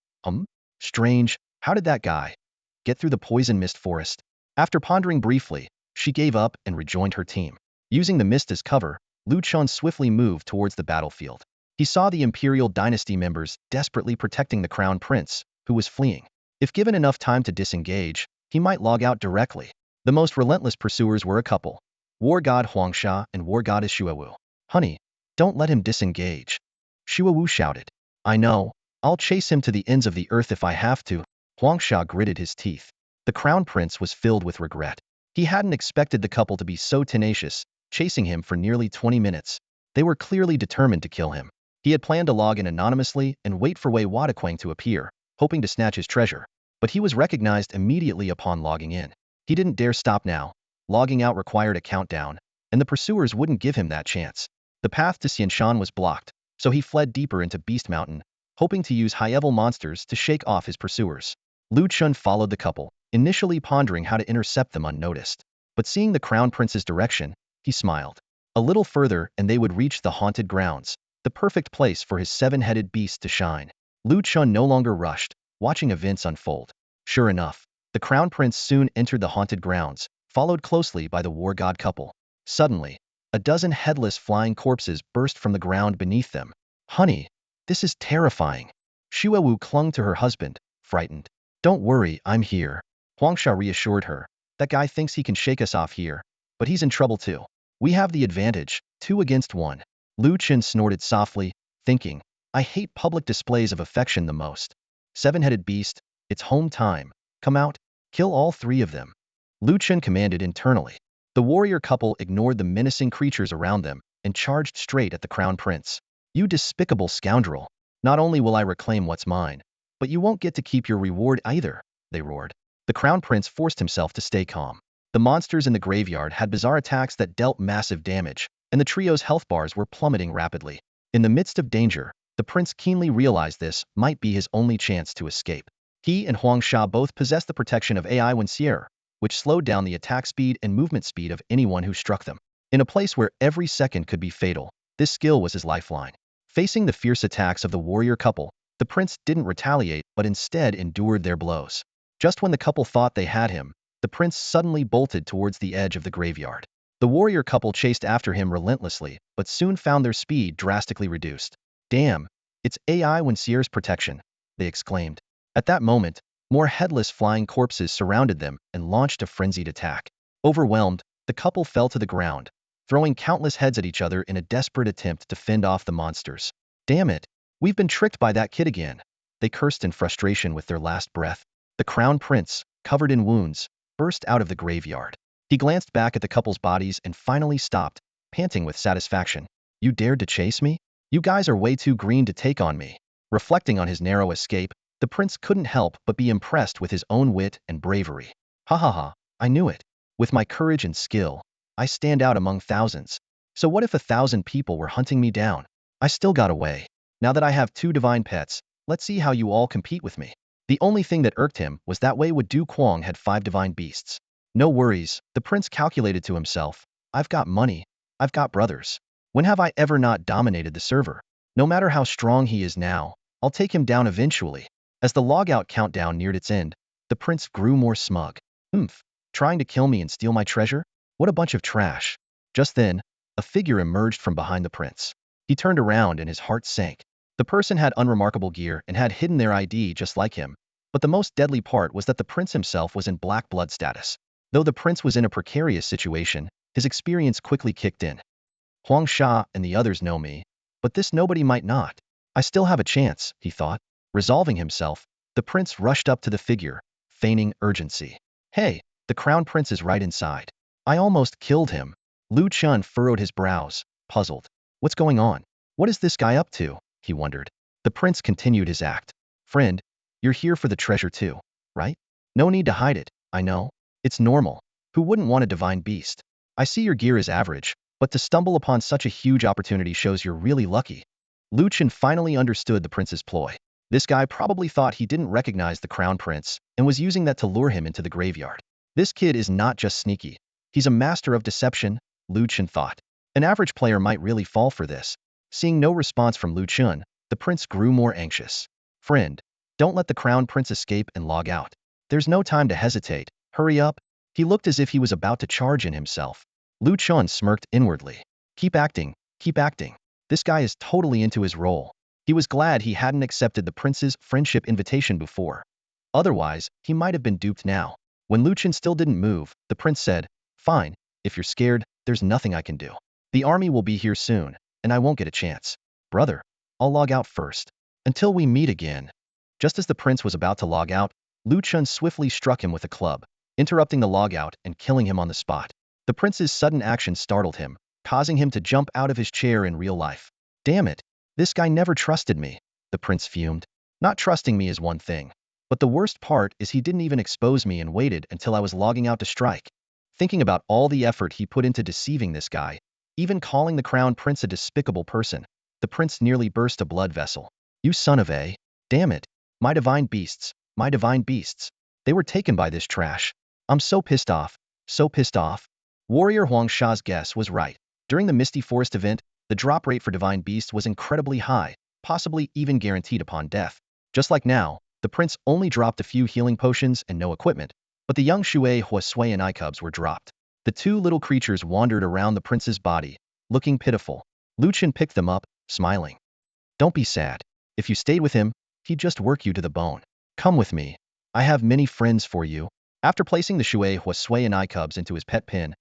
Strange, how did that guy get through the poison mist forest? After pondering briefly, she gave up and rejoined her team. Using the mist as cover, Lu Chen swiftly moved towards the battlefield. He saw the Imperial Dynasty members desperately protecting the Crown Prince, who was fleeing. If given enough time to disengage, he might log out directly. The most relentless pursuers were a couple, War God Huangsha and War Goddess Shuawu. Honey, don't let him disengage. Shuawu shouted. I know. I'll chase him to the ends of the earth if I have to. Huangsha gritted his teeth. The Crown Prince was filled with regret. He hadn't expected the couple to be so tenacious, chasing him for nearly 20 minutes. They were clearly determined to kill him. He had planned to log in anonymously and wait for Wei Wadaquang to appear, hoping to snatch his treasure. But he was recognized immediately upon logging in. He didn't dare stop now. Logging out required a countdown, and the pursuers wouldn't give him that chance. The path to Xianshan was blocked, so he fled deeper into Beast Mountain, hoping to use high-level monsters to shake off his pursuers. Lu Chen followed the couple, initially pondering how to intercept them unnoticed. But seeing the Crown Prince's direction, he smiled. A little further and they would reach the haunted grounds, the perfect place for his seven-headed beast to shine. Lu Chen no longer rushed, watching events unfold. Sure enough, the Crown Prince soon entered the haunted grounds, followed closely by the War God couple. Suddenly, a dozen headless flying corpses burst from the ground beneath them. Honey, this is terrifying. Shuawu clung to her husband, frightened. Don't worry, I'm here. Huangsha reassured her. That guy thinks he can shake us off here, but he's in trouble too. We have the advantage, 2 against 1. Lu Chen snorted softly, thinking, I hate public displays of affection the most. Seven-headed beast, it's home time. Come out, kill all 3 of them. Lu Chen commanded internally. The warrior couple ignored the menacing creatures around them and charged straight at the crown prince. You despicable scoundrel! Not only will I reclaim what's mine, but you won't get to keep your reward either, they roared. The crown prince forced himself to stay calm. The monsters in the graveyard had bizarre attacks that dealt massive damage, and the trio's health bars were plummeting rapidly. In the midst of danger, the prince keenly realized this might be his only chance to escape. He and Huang Sha both possessed the protection of AI Wensier, which slowed down the attack speed and movement speed of anyone who struck them. In a place where every second could be fatal, this skill was his lifeline. Facing the fierce attacks of the warrior couple, the prince didn't retaliate but instead endured their blows. Just when the couple thought they had him, the prince suddenly bolted towards the edge of the graveyard. The warrior couple chased after him relentlessly, but soon found their speed drastically reduced. Damn, it's AI Wensier's protection, they exclaimed. At that moment, more headless flying corpses surrounded them and launched a frenzied attack. Overwhelmed, the couple fell to the ground, throwing countless heads at each other in a desperate attempt to fend off the monsters. Damn it, we've been tricked by that kid again, they cursed in frustration with their last breath. The crown prince, covered in wounds, burst out of the graveyard. He glanced back at the couple's bodies and finally stopped, panting with satisfaction. You dared to chase me? You guys are way too green to take on me. Reflecting on his narrow escape, the prince couldn't help but be impressed with his own wit and bravery. Ha ha ha, I knew it. With my courage and skill, I stand out among thousands. So what if 1,000 people were hunting me down? I still got away. Now that I have 2 divine pets, let's see how you all compete with me. The only thing that irked him was that Wei Du Quang had 5 divine beasts. No worries, the prince calculated to himself. I've got money. I've got brothers. When have I ever not dominated the server? No matter how strong he is now, I'll take him down eventually. As the logout countdown neared its end, the prince grew more smug. Trying to kill me and steal my treasure? What a bunch of trash. Just then, a figure emerged from behind the prince. He turned around and his heart sank. The person had unremarkable gear and had hidden their ID just like him, but the most deadly part was that the prince himself was in black blood status. Though the prince was in a precarious situation, his experience quickly kicked in. Huang Sha and the others know me, but this nobody might not. I still have a chance, he thought. Resolving himself, the prince rushed up to the figure, feigning urgency. Hey, the crown prince is right inside. I almost killed him. Chen furrowed his brows, puzzled. What's going on? What is this guy up to? He wondered. The prince continued his act. Friend, you're here for the treasure too, right? No need to hide it, I know. It's normal. Who wouldn't want a divine beast? I see your gear is average, but to stumble upon such a huge opportunity shows you're really lucky. Chen finally understood the prince's ploy. This guy probably thought he didn't recognize the crown prince and was using that to lure him into the graveyard. This kid is not just sneaky. He's a master of deception, Chen thought. An average player might really fall for this. Seeing no response from Chen, the prince grew more anxious. Friend, don't let the crown prince escape and log out. There's no time to hesitate. Hurry up. He looked as if he was about to charge in himself. Chen smirked inwardly. Keep acting, keep acting. This guy is totally into his role. He was glad he hadn't accepted the prince's friendship invitation before. Otherwise, he might have been duped now. When Chen still didn't move, the prince said, Fine, if you're scared, there's nothing I can do. The army will be here soon, and I won't get a chance. Brother, I'll log out first. Until we meet again. Just as the prince was about to log out, Chen swiftly struck him with a club, interrupting the logout and killing him on the spot. The prince's sudden action startled him, causing him to jump out of his chair in real life. Damn it, this guy never trusted me, the prince fumed. Not trusting me is one thing, but the worst part is he didn't even expose me and waited until I was logging out to strike. Thinking about all the effort he put into deceiving this guy, even calling the crown prince a despicable person, the prince nearly burst a blood vessel. You son of a... Damn it, my divine beasts, my divine beasts. They were taken by this trash. I'm so pissed off, so pissed off. Warrior Huang Sha's guess was right. During the Misty Forest event, the drop rate for divine beasts was incredibly high, possibly even guaranteed upon death. Just like now, the prince only dropped a few healing potions and no equipment, but the young Shui Huasui and Icubs were dropped. The 2 little creatures wandered around the prince's body, looking pitiful. Chen picked them up, smiling. Don't be sad. If you stayed with him, he'd just work you to the bone. Come with me. I have many friends for you. After placing the Shui Huasui and Icubs into his pet pen,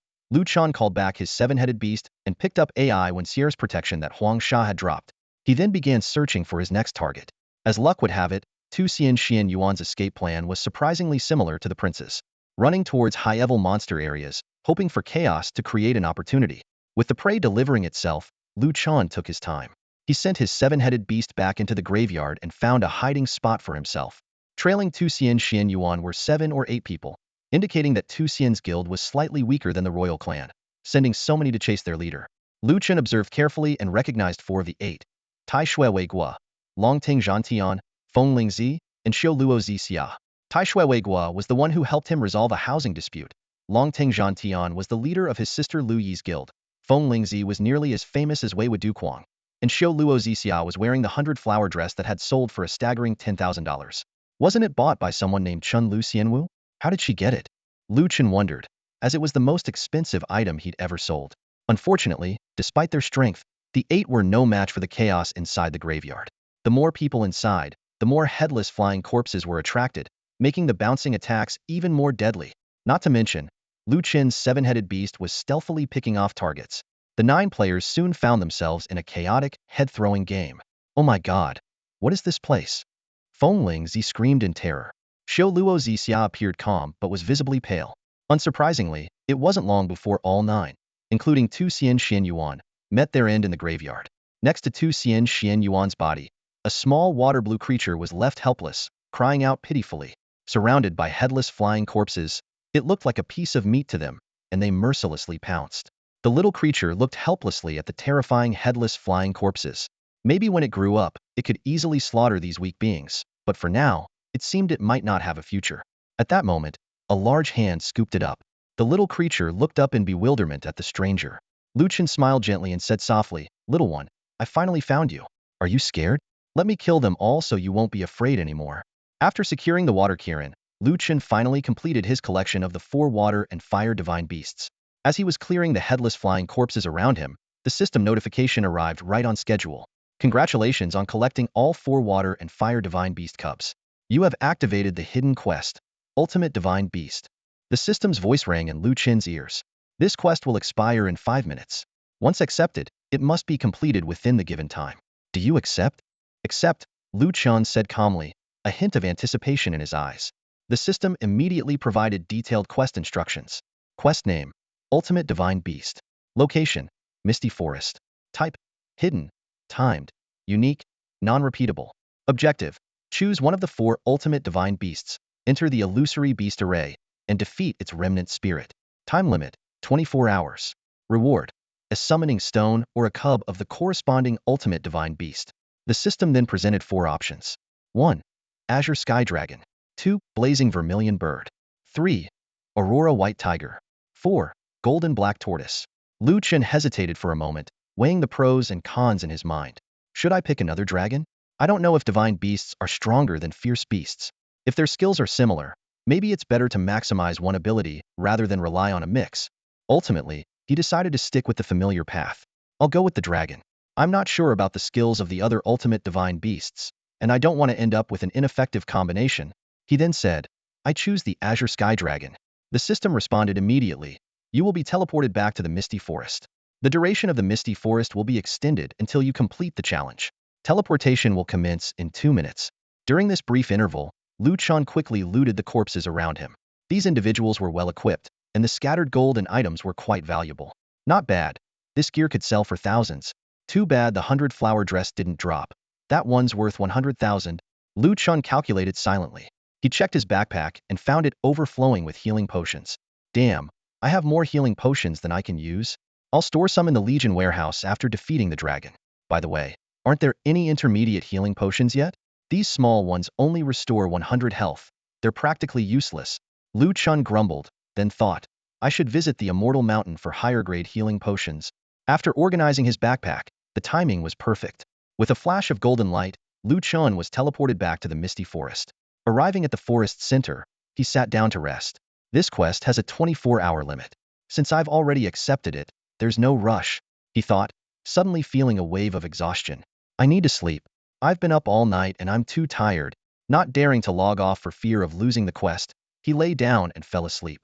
Chen called back his 7-headed beast and picked up AI Wensier's protection that Huang Sha had dropped. He then began searching for his next target. As luck would have it, Tu Xian Yuan's escape plan was surprisingly similar to the prince's. Running towards high-level monster areas, hoping for chaos to create an opportunity. With the prey delivering itself, Lu Chen took his time. He sent his seven-headed beast back into the graveyard and found a hiding spot for himself. Trailing Tu Xian Xian Yuan were 7 or 8 people, indicating that Tu Xian's guild was slightly weaker than the royal clan, sending so many to chase their leader. Lu Chen observed carefully and recognized 4 of the 8. Tai Shui Wei Gua, Long Ting Zhantian, Feng Ling Zi, and Xiu Luo Zi Xia. Tai Shui Wei Gua was the one who helped him resolve a housing dispute. Long Ting Zhantian was the leader of his sister Lu Yi's guild. Feng Ling Zi was nearly as famous as Wei Wuduquang, and Xiu Luo Zi Xia was wearing the 100-flower dress that had sold for a staggering $10,000. Wasn't it bought by someone named Chen Lu Xianwu? How did she get it? Lu Chen wondered, as it was the most expensive item he'd ever sold. Unfortunately, despite their strength, the 8 were no match for the chaos inside the graveyard. The more people inside, the more headless flying corpses were attracted, making the bouncing attacks even more deadly. Not to mention, Lu Chen's 7-headed beast was stealthily picking off targets. The 9 players soon found themselves in a chaotic, head-throwing game. Oh my god, what is this place? Feng Ling Zi screamed in terror. Xiu Luo Zixia appeared calm but was visibly pale. Unsurprisingly, it wasn't long before all 9, including Tu Xian Xian Yuan, met their end in the graveyard. Next to Tu Xian Xian Yuan's body, a small water-blue creature was left helpless, crying out pitifully. Surrounded by headless flying corpses, it looked like a piece of meat to them, and they mercilessly pounced. The little creature looked helplessly at the terrifying headless flying corpses. Maybe when it grew up, it could easily slaughter these weak beings, but for now, it seemed it might not have a future. At that moment, a large hand scooped it up. The little creature looked up in bewilderment at the stranger. Lu Chen smiled gently and said softly, "Little one, I finally found you. Are you scared? Let me kill them all so you won't be afraid anymore." After securing the water Kirin, Lu Chen finally completed his collection of the 4 water and fire divine beasts. As he was clearing the headless flying corpses around him, the system notification arrived right on schedule. Congratulations on collecting all 4 water and fire divine beast cubs. You have activated the hidden quest, Ultimate Divine Beast. The system's voice rang in Lu Chen's ears. This quest will expire in 5 minutes. Once accepted, it must be completed within the given time. Do you accept? Accept, Lu Chen said calmly, a hint of anticipation in his eyes. The system immediately provided detailed quest instructions. Quest name, Ultimate Divine Beast. Location, Misty Forest. Type, hidden, timed, unique, non-repeatable. Objective, choose one of the 4 Ultimate Divine Beasts, enter the illusory beast array, and defeat its remnant spirit. Time limit, 24 hours. Reward, a summoning stone or a cub of the corresponding Ultimate Divine Beast. The system then presented 4 options. 1. Azure Sky Dragon. 2. Blazing Vermilion Bird. 3. Aurora White Tiger. 4. Golden Black Tortoise. Lu Chen hesitated for a moment, weighing the pros and cons in his mind. Should I pick another dragon? I don't know if divine beasts are stronger than fierce beasts. If their skills are similar, maybe it's better to maximize one ability rather than rely on a mix. Ultimately, he decided to stick with the familiar path. I'll go with the dragon. I'm not sure about the skills of the other ultimate divine beasts, and I don't want to end up with an ineffective combination. He then said, I choose the Azure Sky Dragon. The system responded immediately. You will be teleported back to the Misty Forest. The duration of the Misty Forest will be extended until you complete the challenge. Teleportation will commence in 2 minutes. During this brief interval, Lu Chen quickly looted the corpses around him. These individuals were well equipped, and the scattered gold and items were quite valuable. Not bad. This gear could sell for thousands. Too bad the 100-flower dress didn't drop. That one's worth 100,000. Lu Chen calculated silently. He checked his backpack and found it overflowing with healing potions. Damn, I have more healing potions than I can use. I'll store some in the Legion warehouse after defeating the dragon. By the way, aren't there any intermediate healing potions yet? These small ones only restore 100 health. They're practically useless. Lu Chen grumbled, then thought, I should visit the Immortal Mountain for higher-grade healing potions. After organizing his backpack, the timing was perfect. With a flash of golden light, Lu Chen was teleported back to the Misty Forest. Arriving at the forest's center, he sat down to rest. This quest has a 24-hour limit. Since I've already accepted it, there's no rush, he thought, suddenly feeling a wave of exhaustion. I need to sleep. I've been up all night and I'm too tired. Not daring to log off for fear of losing the quest, he lay down and fell asleep.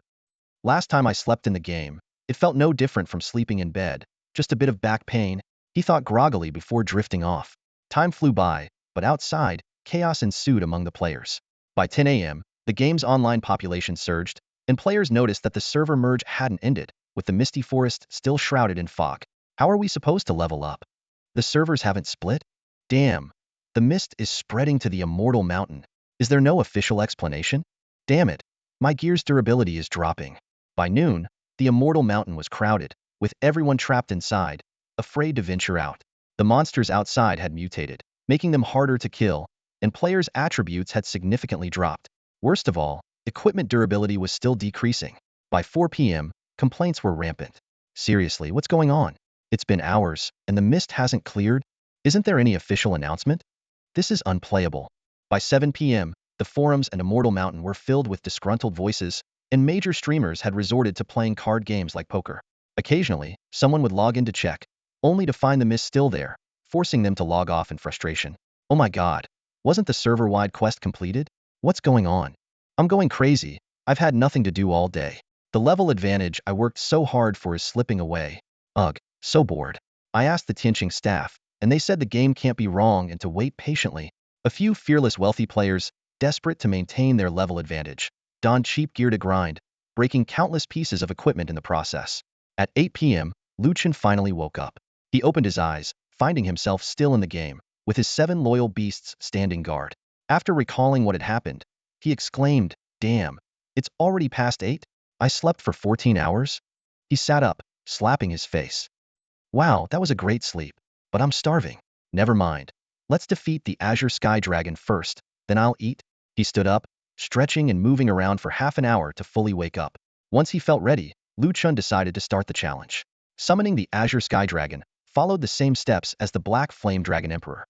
Last time I slept in the game, it felt no different from sleeping in bed, just a bit of back pain, he thought groggily before drifting off. Time flew by, but outside, chaos ensued among the players. By 10 a.m., the game's online population surged, and players noticed that the server merge hadn't ended. with the misty forest still shrouded in fog. How are we supposed to level up? The servers haven't split? Damn. The mist is spreading to the Immortal Mountain. Is there no official explanation? Damn it. My gear's durability is dropping. By noon, the Immortal Mountain was crowded, with everyone trapped inside, afraid to venture out. The monsters outside had mutated, making them harder to kill, and players' attributes had significantly dropped. Worst of all, equipment durability was still decreasing. By 4 p.m., complaints were rampant. Seriously, what's going on? It's been hours, and the mist hasn't cleared? Isn't there any official announcement? This is unplayable. By 7 p.m., the forums and Immortal Mountain were filled with disgruntled voices, and major streamers had resorted to playing card games like poker. Occasionally, someone would log in to check, only to find the mist still there, forcing them to log off in frustration. Oh my god, wasn't the server-wide quest completed? What's going on? I'm going crazy. I've had nothing to do all day. The level advantage I worked so hard for is slipping away. Ugh, so bored. I asked the Tianqing staff, and they said the game can't be wrong and to wait patiently. A few fearless wealthy players, desperate to maintain their level advantage, donned cheap gear to grind, breaking countless pieces of equipment in the process. At 8 p.m., Chen finally woke up. He opened his eyes, finding himself still in the game, with his 7 loyal beasts standing guard. After recalling what had happened, he exclaimed, "Damn, it's already past 8? I slept for 14 hours?" He sat up, slapping his face. Wow, that was a great sleep, but I'm starving. Never mind. Let's defeat the Azure Sky Dragon first, then I'll eat. He stood up, stretching and moving around for half an hour to fully wake up. Once he felt ready, Chen decided to start the challenge. Summoning the Azure Sky Dragon followed the same steps as the Black Flame Dragon Emperor.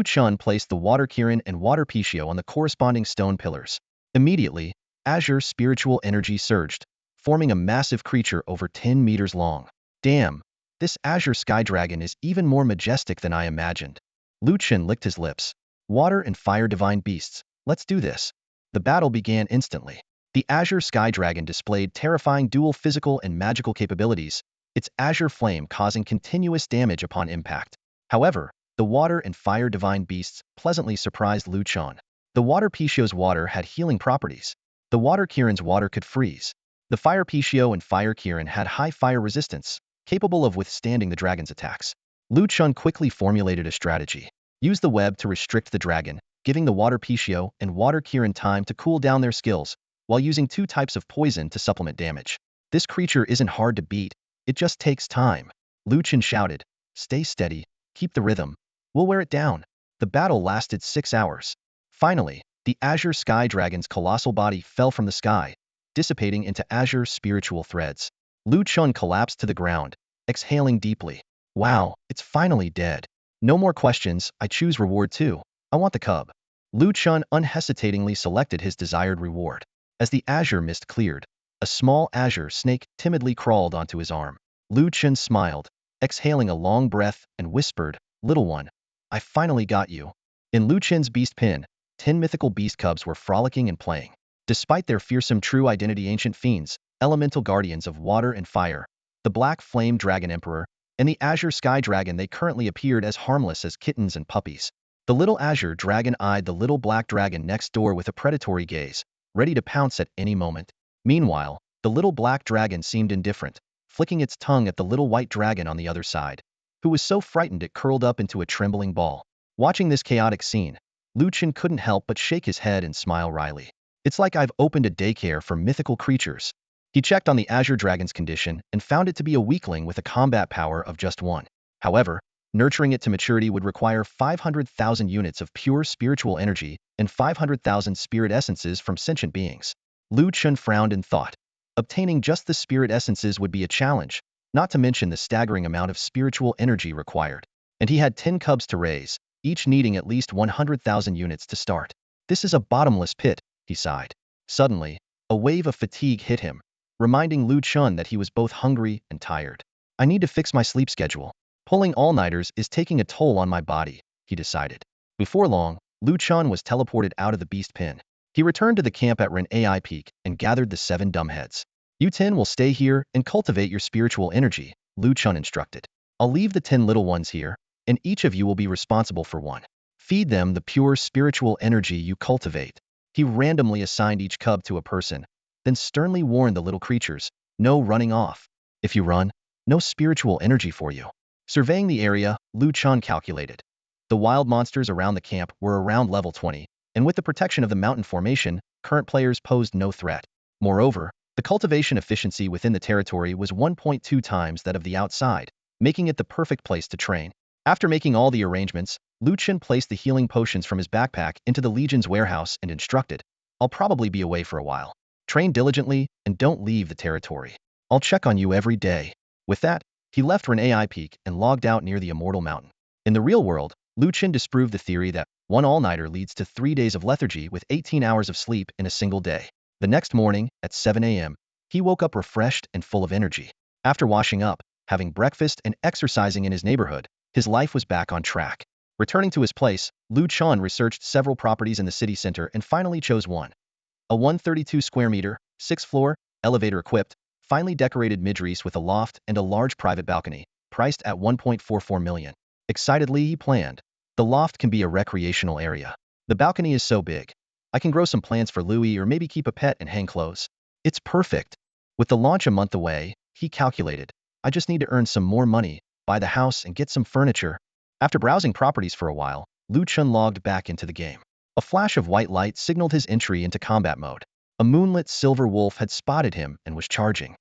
Chen placed the Water Kirin and Water Pishio on the corresponding stone pillars. Immediately, Azure spiritual energy surged, forming a massive creature over 10 meters long. Damn, this Azure Sky Dragon is even more majestic than I imagined. Chen licked his lips. Water and fire divine beasts, let's do this. The battle began instantly. The Azure Sky Dragon displayed terrifying dual physical and magical capabilities, its azure flame causing continuous damage upon impact. However, the water and fire divine beasts pleasantly surprised Chen. The Water Pishio's water had healing properties. The Water Kirin's water could freeze. The Fire Pishio and Fire Kirin had high fire resistance, capable of withstanding the dragon's attacks. Chen quickly formulated a strategy. Use the web to restrict the dragon, giving the Water Pishio and Water Kirin time to cool down their skills, while using 2 types of poison to supplement damage. This creature isn't hard to beat, it just takes time. Chen shouted, "Stay steady, keep the rhythm. We'll wear it down." The battle lasted 6 hours. Finally, the Azure Sky Dragon's colossal body fell from the sky, dissipating into azure spiritual threads. Chen collapsed to the ground, exhaling deeply. Wow, it's finally dead. No more questions, I choose reward 2. I want the cub. Chen unhesitatingly selected his desired reward. As the azure mist cleared, a small azure snake timidly crawled onto his arm. Chen smiled, exhaling a long breath, and whispered, "Little one, I finally got you." In Chen's beast pen, 10 mythical beast cubs were frolicking and playing. Despite their fearsome true identity, ancient fiends, elemental guardians of water and fire, the Black Flame Dragon Emperor, and the Azure Sky Dragon, they currently appeared as harmless as kittens and puppies. The little Azure Dragon eyed the little black dragon next door with a predatory gaze, ready to pounce at any moment. Meanwhile, the little black dragon seemed indifferent, flicking its tongue at the little white dragon on the other side, who was so frightened it curled up into a trembling ball. Watching this chaotic scene, Chen couldn't help but shake his head and smile wryly. It's like I've opened a daycare for mythical creatures. He checked on the Azure Dragon's condition and found it to be a weakling with a combat power of just 1. However, nurturing it to maturity would require 500,000 units of pure spiritual energy and 500,000 spirit essences from sentient beings. Chen frowned and thought. Obtaining just the spirit essences would be a challenge, not to mention the staggering amount of spiritual energy required. And he had 10 cubs to raise, each needing at least 100,000 units to start. This is a bottomless pit, he sighed. Suddenly, a wave of fatigue hit him, reminding Chen that he was both hungry and tired. I need to fix my sleep schedule. Pulling all-nighters is taking a toll on my body, he decided. Before long, Chen was teleported out of the beast pen. He returned to the camp at Ren AI Peak and gathered the 7 dumbheads. You 10 will stay here and cultivate your spiritual energy, Chen instructed. I'll leave the 10 little ones here, and each of you will be responsible for 1. Feed them the pure spiritual energy you cultivate. He randomly assigned each cub to a person, then sternly warned the little creatures, no running off. If you run, no spiritual energy for you. Surveying the area, Chen calculated. The wild monsters around the camp were around level 20, and with the protection of the mountain formation, current players posed no threat. Moreover, the cultivation efficiency within the territory was 1.2 times that of the outside, making it the perfect place to train. After making all the arrangements, Chen placed the healing potions from his backpack into the Legion's warehouse and instructed, I'll probably be away for a while. Train diligently and don't leave the territory. I'll check on you every day. With that, he left for an AI peak and logged out near the Immortal Mountain. In the real world, Chen disproved the theory that one all-nighter leads to 3 days of lethargy with 18 hours of sleep in a single day. The next morning, at 7 a.m., he woke up refreshed and full of energy. After washing up, having breakfast and exercising in his neighborhood, his life was back on track. Returning to his place, Chen researched several properties in the city center and finally chose one. A 132 square meter, 6th floor, elevator-equipped, finely decorated midrees with a loft and a large private balcony, priced at 1.44 million. Excitedly, he planned. The loft can be a recreational area. The balcony is so big. I can grow some plants for Louis or maybe keep a pet and hang clothes. It's perfect. With the launch a month away, he calculated, I just need to earn some more money, buy the house and get some furniture. After browsing properties for a while, Chen logged back into the game. A flash of white light signaled his entry into combat mode. A moonlit silver wolf had spotted him and was charging.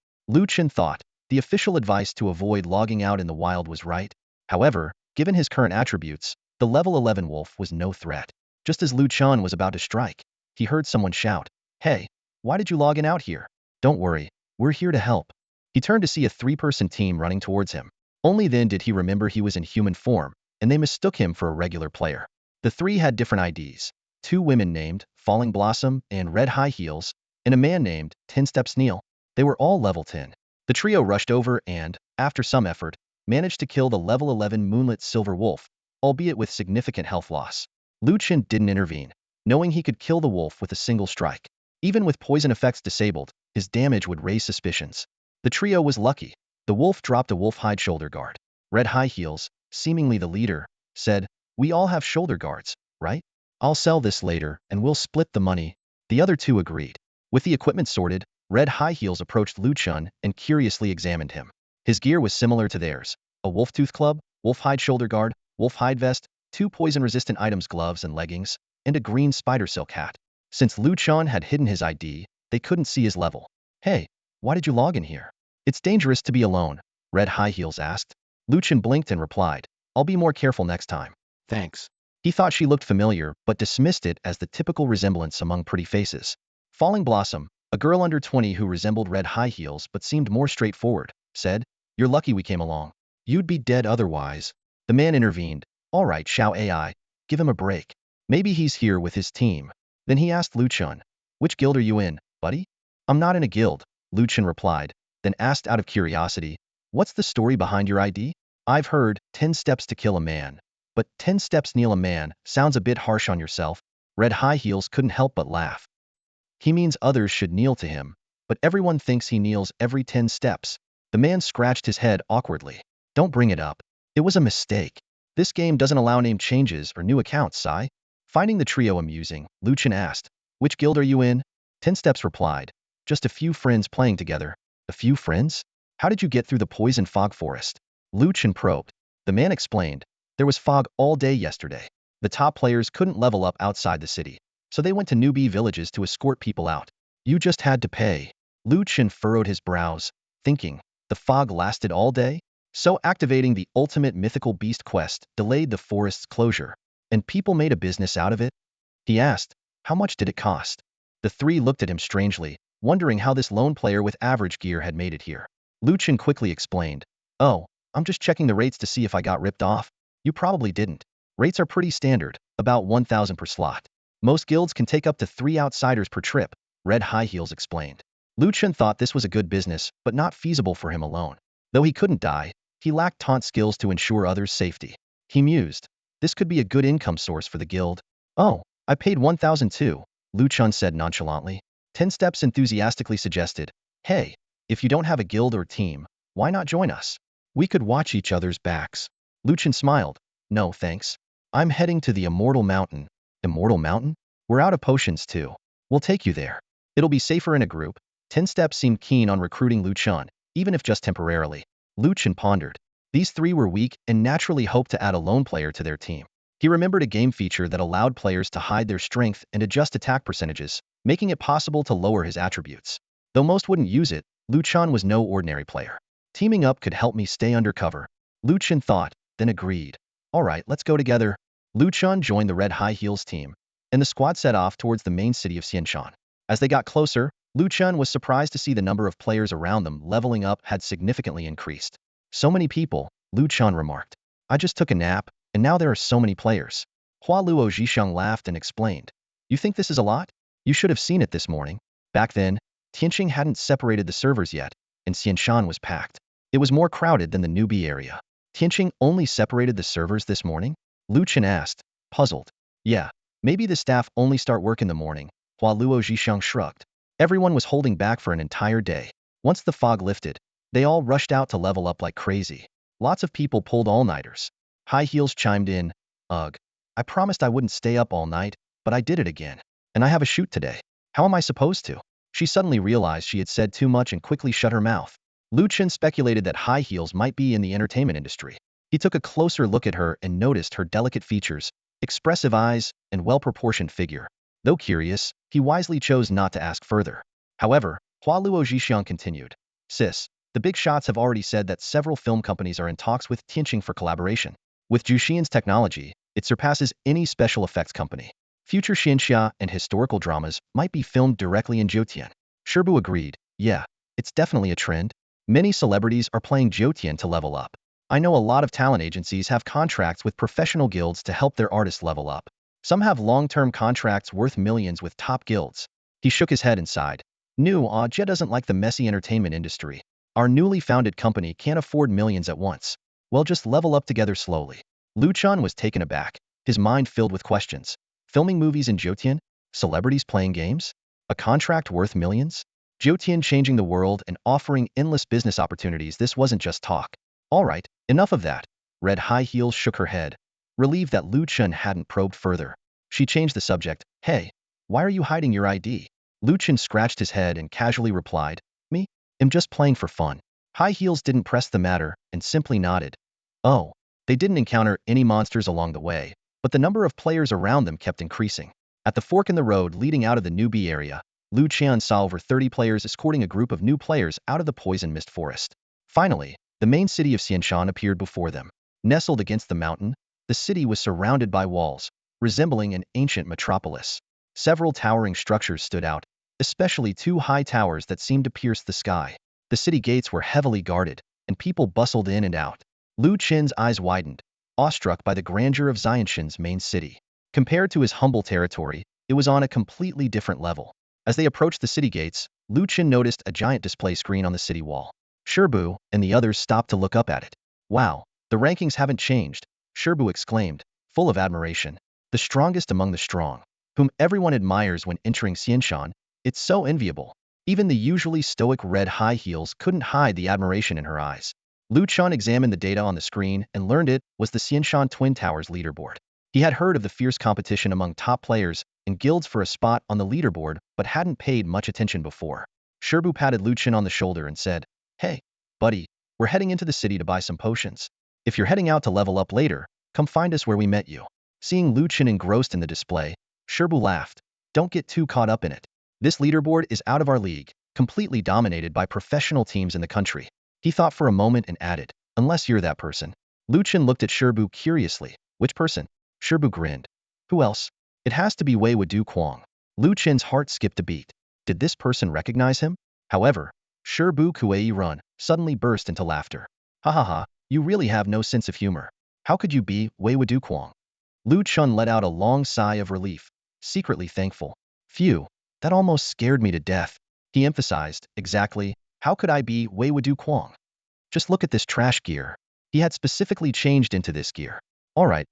Chen thought, the official advice to avoid logging out in the wild was right. However, given his current attributes, the level 11 wolf was no threat. Just as Chen was about to strike, he heard someone shout, Hey, why did you log in out here? Don't worry, we're here to help. He turned to see a 3-person team running towards him. Only then did he remember he was in human form, and they mistook him for a regular player. The 3 had different IDs. 2 women named Falling Blossom and Red High Heels, and a man named 10 Steps Neil. They were all level 10. The trio rushed over and, after some effort, managed to kill the level 11 moonlit silver wolf, albeit with significant health loss. Chen didn't intervene, knowing he could kill the wolf with a single strike. Even with poison effects disabled, his damage would raise suspicions. The trio was lucky. The wolf dropped a wolf hide shoulder guard. Red High Heels, seemingly the leader, said, We all have shoulder guards, right? I'll sell this later and we'll split the money. The other 2 agreed. With the equipment sorted, Red High Heels approached Chen and curiously examined him. His gear was similar to theirs. A wolf tooth club, wolf hide shoulder guard, wolf hide vest, 2 poison-resistant items gloves and leggings, and a green spider silk hat. Since Chen had hidden his ID, they couldn't see his level. Hey, why did you log in here? It's dangerous to be alone, Red High Heels asked. Chen blinked and replied, I'll be more careful next time. Thanks. He thought she looked familiar, but dismissed it as the typical resemblance among pretty faces. Falling Blossom, a girl under 20 who resembled Red High Heels but seemed more straightforward, said, You're lucky we came along. You'd be dead otherwise. The man intervened. All right, Xiao AI, give him a break. Maybe he's here with his team. Then he asked Chen, Which guild are you in, buddy? I'm not in a guild, Chen replied, then asked out of curiosity, What's the story behind your ID? I've heard 10 steps to kill a man. But 10 steps kneel a man sounds a bit harsh on yourself. Red High Heels couldn't help but laugh. He means others should kneel to him, but everyone thinks he kneels every 10 steps. The man scratched his head awkwardly. Don't bring it up. It was a mistake. This game doesn't allow name changes or new accounts, Sai. Finding the trio amusing, Chen asked, Which guild are you in? 10 Steps replied, Just a few friends playing together. A few friends? How did you get through the poison fog forest? Chen probed. The man explained, There was fog all day yesterday. The top players couldn't level up outside the city, so they went to newbie villages to escort people out. You just had to pay. Chen furrowed his brows, thinking, the fog lasted all day? So activating the ultimate mythical beast quest delayed the forest's closure, and people made a business out of it? He asked, How much did it cost? The 3 looked at him strangely, wondering how this lone player with average gear had made it here. Chen quickly explained, Oh, I'm just checking the rates to see if I got ripped off. You probably didn't. Rates are pretty standard, about 1,000 per slot. Most guilds can take up to 3 outsiders per trip, Red High Heels explained. Chen thought this was a good business, but not feasible for him alone. Though he couldn't die, he lacked taunt skills to ensure others' safety. He mused, This could be a good income source for the guild. Oh, I paid 1,000 too, Chen said nonchalantly. 10 Steps enthusiastically suggested, Hey, if you don't have a guild or team, why not join us? We could watch each other's backs. Chen smiled, No thanks. I'm heading to the Immortal Mountain. Immortal Mountain? We're out of potions too. We'll take you there. It'll be safer in a group. 10 Steps seemed keen on recruiting Chen, even if just temporarily. Lu Chen pondered. These three were weak and naturally hoped to add a lone player to their team. He remembered a game feature that allowed players to hide their strength and adjust attack percentages, making it possible to lower his attributes. Though most wouldn't use it, Lu Chen was no ordinary player. Teaming up could help me stay undercover. Lu Chen thought, then agreed. Alright, let's go together. Lu Chen joined the Red High Heels team, and the squad set off towards the main city of Xianshan. As they got closer, Lu Chen was surprised to see the number of players around them leveling up had significantly increased. So many people, Lu Chen remarked. I just took a nap, and now there are so many players. Hua Luo Zhixiang laughed and explained. You think this is a lot? You should have seen it this morning. Back then, Tianqing hadn't separated the servers yet, and Xianshan was packed. It was more crowded than the newbie area. Tianqing only separated the servers this morning? Lu Chen asked, puzzled. Yeah, maybe the staff only start work in the morning. Hua Luo Zhixiang shrugged. Everyone was holding back for an entire day. Once the fog lifted, they all rushed out to level up like crazy. Lots of people pulled all-nighters. High Heels chimed in. Ugh. I promised I wouldn't stay up all night, but I did it again. And I have a shoot today. How am I supposed to? She suddenly realized she had said too much and quickly shut her mouth. Lu Chen speculated that High Heels might be in the entertainment industry. He took a closer look at her and noticed her delicate features, expressive eyes, and well-proportioned figure. Though curious, he wisely chose not to ask further. However, Hua Luo Zhixiang continued. Sis, the big shots have already said that several film companies are in talks with Tianqing for collaboration. With Zhuxian's technology, it surpasses any special effects company. Future Xianxia and historical dramas might be filmed directly in Zhoutian. Shibu agreed. Yeah, it's definitely a trend. Many celebrities are playing Zhoutian to level up. I know a lot of talent agencies have contracts with professional guilds to help their artists level up. Some have long-term contracts worth millions with top guilds. He shook his head and sighed. Jie doesn't like the messy entertainment industry. Our newly founded company can't afford millions at once. Well, just level up together slowly. Lu Chen was taken aback, his mind filled with questions. Filming movies in Zhoutian? Celebrities playing games? A contract worth millions? Zhoutian changing the world and offering endless business opportunities. This wasn't just talk. Alright, enough of that. Red High Heels shook her head, relieved that Lu Chen hadn't probed further. She changed the subject. Hey, why are you hiding your ID? Lu Chen scratched his head and casually replied, Me? I'm just playing for fun. High Heels didn't press the matter and simply nodded. Oh, they didn't encounter any monsters along the way, but the number of players around them kept increasing. At the fork in the road leading out of the newbie area, Lu Chen saw over 30 players escorting a group of new players out of the poison mist forest. Finally, the main city of Xianshan appeared before them. Nestled against the mountain, the city was surrounded by walls, resembling an ancient metropolis. Several towering structures stood out, especially two high towers that seemed to pierce the sky. The city gates were heavily guarded, and people bustled in and out. Lu Chen's eyes widened, awestruck by the grandeur of Xianshan's main city. Compared to his humble territory, it was on a completely different level. As they approached the city gates, Lu Chen noticed a giant display screen on the city wall. Shibu and the others stopped to look up at it. Wow, the rankings haven't changed, Shibu exclaimed, full of admiration. The strongest among the strong, whom everyone admires when entering Xianshan. It's so enviable. Even the usually stoic Red High Heels couldn't hide the admiration in her eyes. Lu Chen examined the data on the screen and learned it was the Xianshan Twin Towers leaderboard. He had heard of the fierce competition among top players and guilds for a spot on the leaderboard, but hadn't paid much attention before. Shibu patted Lu Chen on the shoulder and said, Hey, buddy, we're heading into the city to buy some potions. If you're heading out to level up later, come find us where we met you. Seeing Lu Chen engrossed in the display, Shibu laughed. Don't get too caught up in it. This leaderboard is out of our league, completely dominated by professional teams in the country. He thought for a moment and added, unless you're that person. Lu Chen looked at Shibu curiously. Which person? Shibu grinned. Who else? It has to be Wei Wudu Kuang. Lu Chen's heart skipped a beat. Did this person recognize him? However, Shibu Kuei Run suddenly burst into laughter. Ha ha ha, you really have no sense of humor. How could you be Wei Wudu Kuang? Lu Chen let out a long sigh of relief, secretly thankful. Phew, that almost scared me to death. He emphasized, exactly, how could I be Wei Wudu Kuang? Just look at this trash gear. He had specifically changed into this gear. Alright,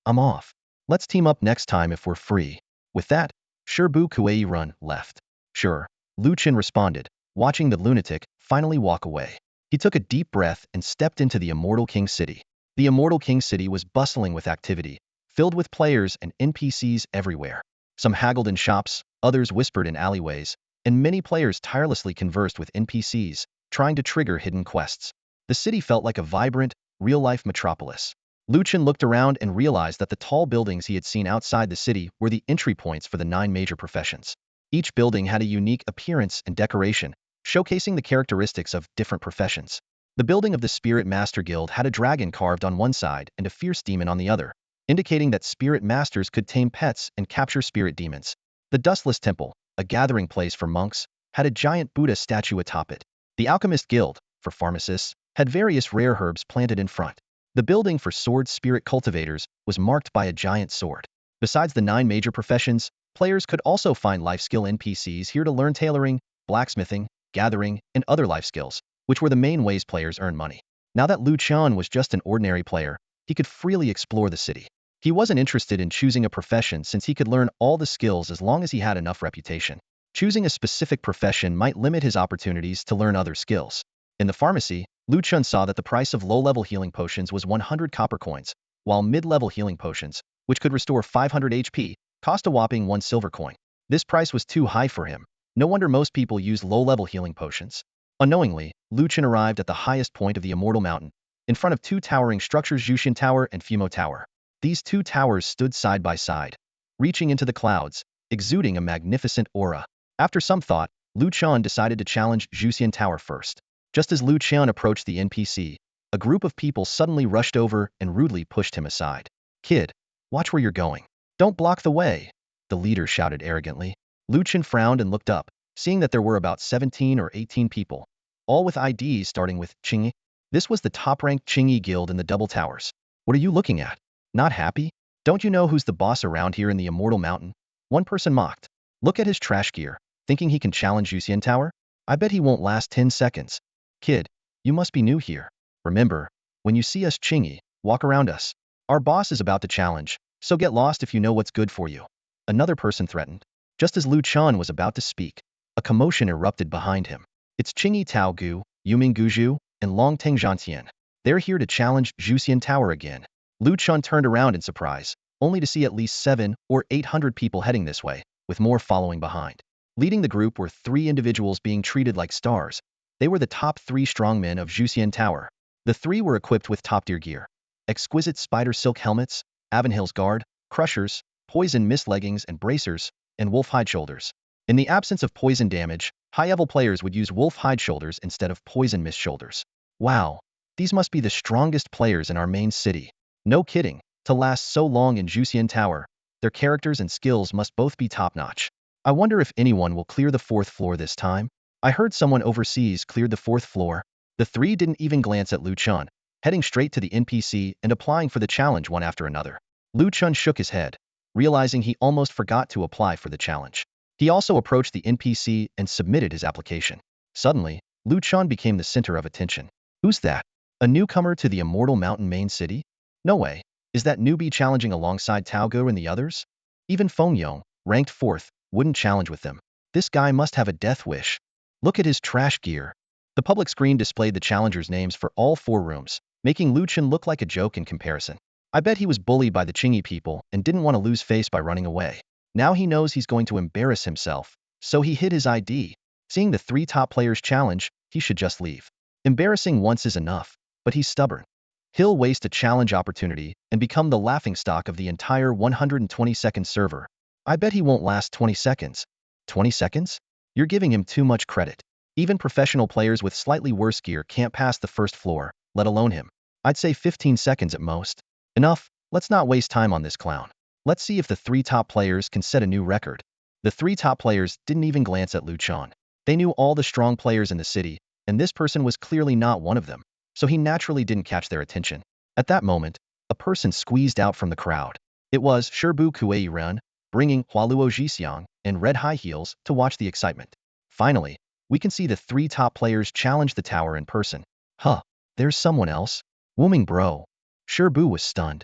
I'm off. Let's team up next time if we're free. With that, Shibu Kuei Run left. Sure, Lu Chen responded, watching the lunatic finally walk away. He took a deep breath and stepped into the Immortal King City. The Immortal King City was bustling with activity, filled with players and NPCs everywhere. Some haggled in shops, others whispered in alleyways, and many players tirelessly conversed with NPCs, trying to trigger hidden quests. The city felt like a vibrant, real-life metropolis. Lu Chen looked around and realized that the tall buildings he had seen outside the city were the entry points for the 9 major professions. Each building had a unique appearance and decoration, showcasing the characteristics of different professions. The building of the Spirit Master Guild had a dragon carved on one side and a fierce demon on the other, indicating that spirit masters could tame pets and capture spirit demons. The Dustless Temple, a gathering place for monks, had a giant Buddha statue atop it. The Alchemist Guild, for pharmacists, had various rare herbs planted in front. The building for sword spirit cultivators was marked by a giant sword. Besides the 9 major professions, players could also find life skill NPCs here to learn tailoring, blacksmithing, gathering, and other life skills, which were the main ways players earn money. Now that Lu Chen was just an ordinary player, he could freely explore the city. He wasn't interested in choosing a profession since he could learn all the skills as long as he had enough reputation. Choosing a specific profession might limit his opportunities to learn other skills. In the pharmacy, Lu Chen saw that the price of low-level healing potions was 100 copper coins, while mid-level healing potions, which could restore 500 HP, cost a whopping 1 silver coin. This price was too high for him. No wonder most people use low-level healing potions. Unknowingly, Lu Chen arrived at the highest point of the Immortal Mountain, in front of 2 towering structures, Jushin Tower and Fumo Tower. These 2 towers stood side by side, reaching into the clouds, exuding a magnificent aura. After some thought, Lu Chen decided to challenge Jushin Tower first. Just as Lu Chen approached the NPC, a group of people suddenly rushed over and rudely pushed him aside. "Kid, watch where you're going. Don't block the way," the leader shouted arrogantly. Lu Chen frowned and looked up, seeing that there were about 17 or 18 people, all with IDs starting with Qingyi. This was the top-ranked Qingyi guild in the Double Towers. "What are you looking at? Not happy? Don't you know who's the boss around here in the Immortal Mountain?" One person mocked. "Look at his trash gear, thinking he can challenge Jushin Tower? I bet he won't last 10 seconds. Kid, you must be new here. Remember, when you see us Qingyi, walk around us. Our boss is about to challenge, so get lost if you know what's good for you." Another person threatened. Just as Lu Chen was about to speak, a commotion erupted behind him. "It's Qingyi Tao Gu, Yuming Guzhu, and Long Teng Zhantian. They're here to challenge Jushin Tower again." Lu Chen turned around in surprise, only to see at least 700 or 800 people heading this way, with more following behind. Leading the group were 3 individuals being treated like stars. They were the top 3 strongmen of Jushin Tower. The 3 were equipped with top-tier gear: exquisite spider silk helmets, Avanhill's guard, crushers, poison mist leggings and bracers, and wolf hide shoulders. In the absence of poison damage, high-level players would use wolf hide shoulders instead of poison mist shoulders. Wow, these must be the strongest players in our main city. No kidding, to last so long in Jushin Tower, their characters and skills must both be top-notch. I wonder if anyone will clear the 4th floor this time. I heard someone overseas cleared the 4th floor. The 3 didn't even glance at Lu Chen, heading straight to the NPC and applying for the challenge one after another. Lu Chen shook his head, realizing he almost forgot to apply for the challenge. He also approached the NPC and submitted his application. Suddenly, Lu Chen became the center of attention. "Who's that? A newcomer to the Immortal Mountain main city? No way. Is that newbie challenging alongside Tao Gu and the others? Even Feng Yong, ranked 4th, wouldn't challenge with them. This guy must have a death wish. Look at his trash gear." The public screen displayed the challengers' names for all 4 rooms, making Lu Chen look like a joke in comparison. I bet he was bullied by the Qingyi people and didn't want to lose face by running away. Now he knows he's going to embarrass himself, so he hid his ID. Seeing the 3 top players challenge, he should just leave. Embarrassing once is enough, but he's stubborn. He'll waste a challenge opportunity and become the laughingstock of the entire 120-second server. I bet he won't last 20 seconds. 20 seconds? You're giving him too much credit. Even professional players with slightly worse gear can't pass the 1st floor, let alone him. I'd say 15 seconds at most. Enough, let's not waste time on this clown. Let's see if the 3 top players can set a new record. The 3 top players didn't even glance at Lu Chen. They knew all the strong players in the city, and this person was clearly not one of them, so he naturally didn't catch their attention. At that moment, a person squeezed out from the crowd. It was Shibu Kuei Ren, bringing Hualuo Jixiang and red high heels to watch the excitement. Finally, we can see the 3 top players challenge the tower in person. Huh, there's someone else? Wooming bro. Shibu was stunned.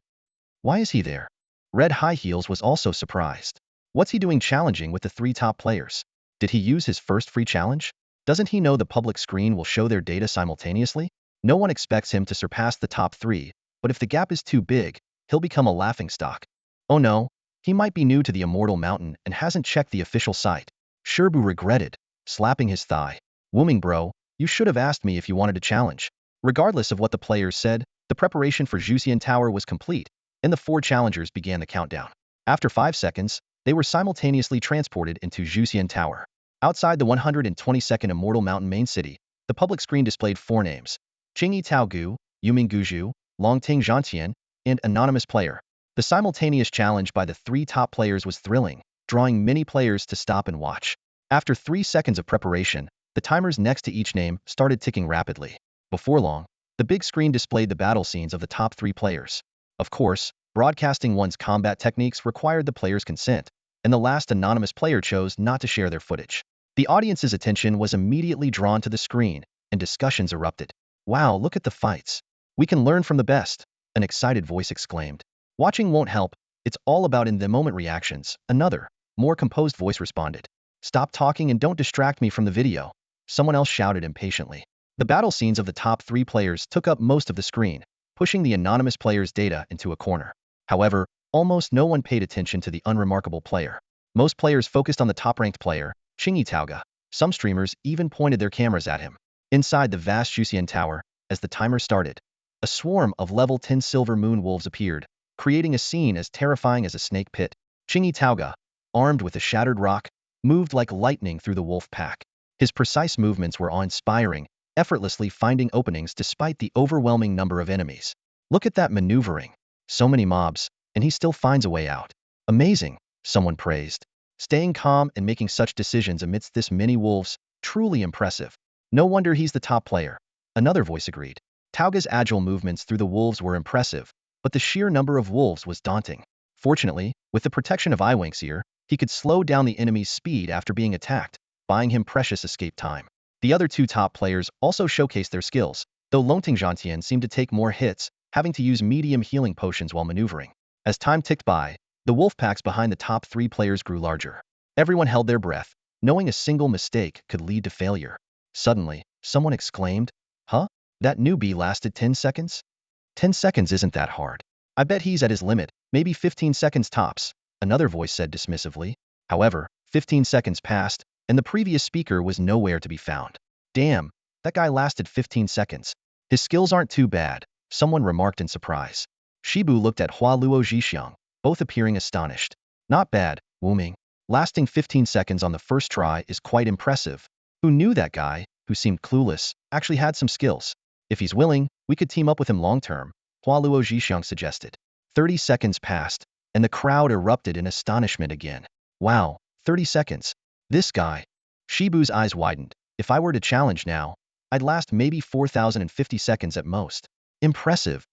Why is he there? Red High Heels was also surprised. What's he doing challenging with the 3 top players? Did he use his first free challenge? Doesn't he know the public screen will show their data simultaneously? No one expects him to surpass the top 3, but if the gap is too big, he'll become a laughingstock. Oh no, he might be new to the Immortal Mountain and hasn't checked the official site. Shibu regretted, slapping his thigh. Wooming bro, You should have asked me if you wanted a challenge. Regardless of what the players said, the preparation for Jusian Tower was complete, and the 4 challengers began the countdown. After 5 seconds, they were simultaneously transported into Jusian Tower. Outside the 122nd Immortal Mountain main city, the public screen displayed 4 names: Qingyi Tao Gu, Yuming Guju, Longting Zhantian, and Anonymous Player. The simultaneous challenge by the 3 top players was thrilling, drawing many players to stop and watch. After 3 seconds of preparation, the timers next to each name started ticking rapidly. Before long, the big screen displayed the battle scenes of the top 3 players. Of course, broadcasting one's combat techniques required the player's consent, and the last anonymous player chose not to share their footage. The audience's attention was immediately drawn to the screen, and discussions erupted. "Wow, look at the fights. We can learn from the best," an excited voice exclaimed. "Watching won't help, it's all about in-the-moment reactions," another, more composed voice responded. "Stop talking and don't distract me from the video," someone else shouted impatiently. The battle scenes of the top 3 players took up most of the screen, pushing the anonymous player's data into a corner. However, almost no one paid attention to the unremarkable player. Most players focused on the top-ranked player, Qingyi Taoga. Some streamers even pointed their cameras at him. Inside the vast Jusian Tower, as the timer started, a swarm of level 10 silver moon wolves appeared, creating a scene as terrifying as a snake pit. Qingyi Taoga, armed with a shattered rock, moved like lightning through the wolf pack. His precise movements were awe-inspiring, effortlessly finding openings despite the overwhelming number of enemies. "Look at that maneuvering. So many mobs, and he still finds a way out. Amazing," someone praised. "Staying calm and making such decisions amidst this many wolves, truly impressive. No wonder he's the top player," another voice agreed. Tauga's agile movements through the wolves were impressive, but the sheer number of wolves was daunting. Fortunately, with the protection of Iwank's ear, he could slow down the enemy's speed after being attacked, buying him precious escape time. The other 2 top players also showcased their skills, though Longting Zhantian seemed to take more hits, having to use medium healing potions while maneuvering. As time ticked by, the wolf packs behind the top 3 players grew larger. Everyone held their breath, knowing a single mistake could lead to failure. Suddenly, someone exclaimed, "Huh? That newbie lasted 10 seconds? 10 seconds isn't that hard. I bet he's at his limit, maybe 15 seconds tops," another voice said dismissively. However, 15 seconds passed, and the previous speaker was nowhere to be found. "Damn, that guy lasted 15 seconds. His skills aren't too bad," someone remarked in surprise. Shibu looked at Hua Luo Zhixiang, both appearing astonished. "Not bad, Wu Ming. Lasting 15 seconds on the first try is quite impressive. Who knew that guy, who seemed clueless, actually had some skills? If he's willing, we could team up with him long-term," Hua Luo Zhixiang suggested. 30 seconds passed, and the crowd erupted in astonishment again. "Wow, 30 seconds. This guy." Shibu's eyes widened. "If I were to challenge now, I'd last maybe 4,050 seconds at most." "Impressive.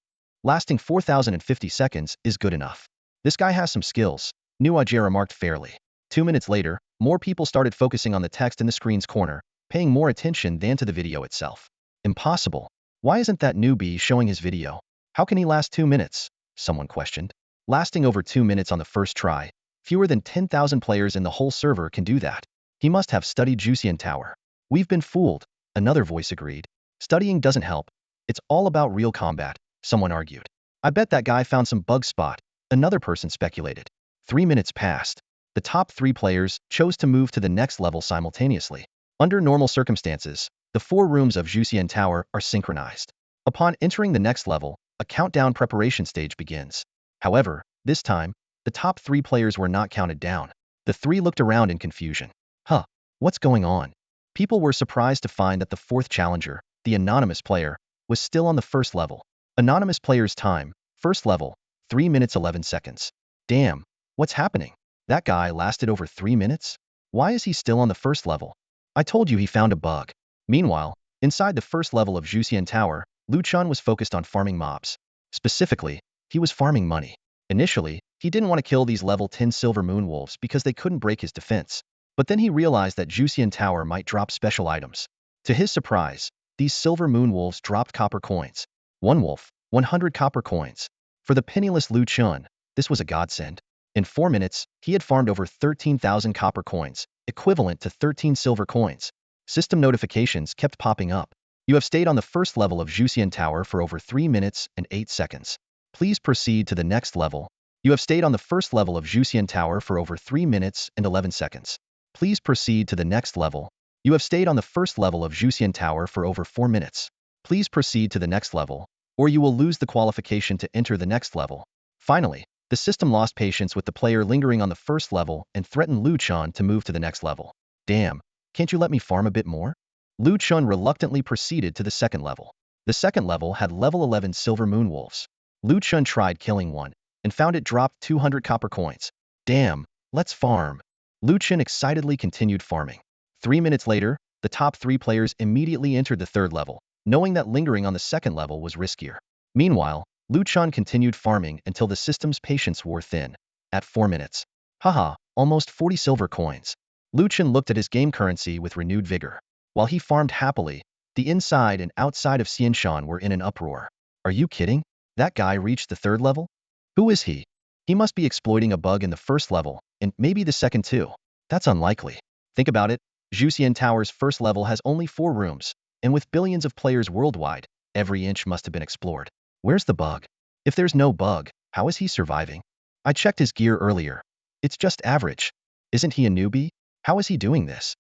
Lasting 4,050 seconds is good enough. This guy has some skills," Nuajie remarked fairly. 2 minutes later, more people started focusing on the text in the screen's corner, paying more attention than to the video itself. "Impossible. Why isn't that newbie showing his video? How can he last 2 minutes?" someone questioned. "Lasting over 2 minutes on the first try. Fewer than 10,000 players in the whole server can do that. He must have studied Jusian Tower." "We've been fooled," another voice agreed. "Studying doesn't help. It's all about real combat," someone argued. "I bet that guy found some bug spot," another person speculated. 3 minutes passed. The top 3 players chose to move to the next level simultaneously. Under normal circumstances, the 4 rooms of Jusian Tower are synchronized. Upon entering the next level, a countdown preparation stage begins. However, this time, the top 3 players were not counted down. The 3 looked around in confusion. "Huh, what's going on?" People were surprised to find that the 4th challenger, the anonymous player, was still on the first level. Anonymous player's time, first level, 3 minutes 11 seconds. "Damn, what's happening? That guy lasted over 3 minutes? Why is he still on the first level? I told you he found a bug." Meanwhile, inside the first level of Jusian Tower, Lu Chen was focused on farming mobs. Specifically, he was farming money. Initially, he didn't want to kill these level 10 silver moon wolves because they couldn't break his defense. But then he realized that Jusian Tower might drop special items. To his surprise, these silver moon wolves dropped copper coins. One wolf, 100 copper coins. For the penniless Lu Chen, this was a godsend. In 4 minutes, he had farmed over 13,000 copper coins, equivalent to 13 silver coins. System notifications kept popping up. "You have stayed on the first level of Jusian Tower for over 3 minutes and 8 seconds. Please proceed to the next level." "You have stayed on the first level of Jusian Tower for over 3 minutes and 11 seconds. Please proceed to the next level." You have stayed on the first level of Juxian Tower for over 4 minutes. Please proceed to the next level, or you will lose the qualification to enter the next level. Finally, the system lost patience with the player lingering on the first level and threatened Lu Chen to move to the next level. Damn, can't you let me farm a bit more? Lu Chen reluctantly proceeded to the second level. The second level had level 11 silver moonwolves. Lu Chen tried killing one, and found it dropped 200 copper coins. Damn, let's farm. Lu Chen excitedly continued farming. 3 minutes later, the top 3 players immediately entered the third level, knowing that lingering on the second level was riskier. Meanwhile, Lu Chen continued farming until the system's patience wore thin. At 4 minutes. Haha, almost 40 silver coins. Lu Chen looked at his game currency with renewed vigor. While he farmed happily, the inside and outside of Xianshan were in an uproar. Are you kidding? That guy reached the third level? Who is he? He must be exploiting a bug in the first level, and maybe the second too. That's unlikely. Think about it. Juxian Tower's first level has only 4 rooms, and with billions of players worldwide, every inch must have been explored. Where's the bug? If there's no bug, how is he surviving? I checked his gear earlier. It's just average. Isn't he a newbie? How is he doing this?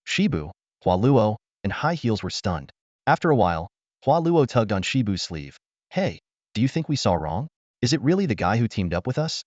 Shibu, Hualuo, and High Heels were stunned. After a while, Hualuo tugged on Shibu's sleeve. Hey, do you think we saw wrong? Is it really the guy who teamed up with us?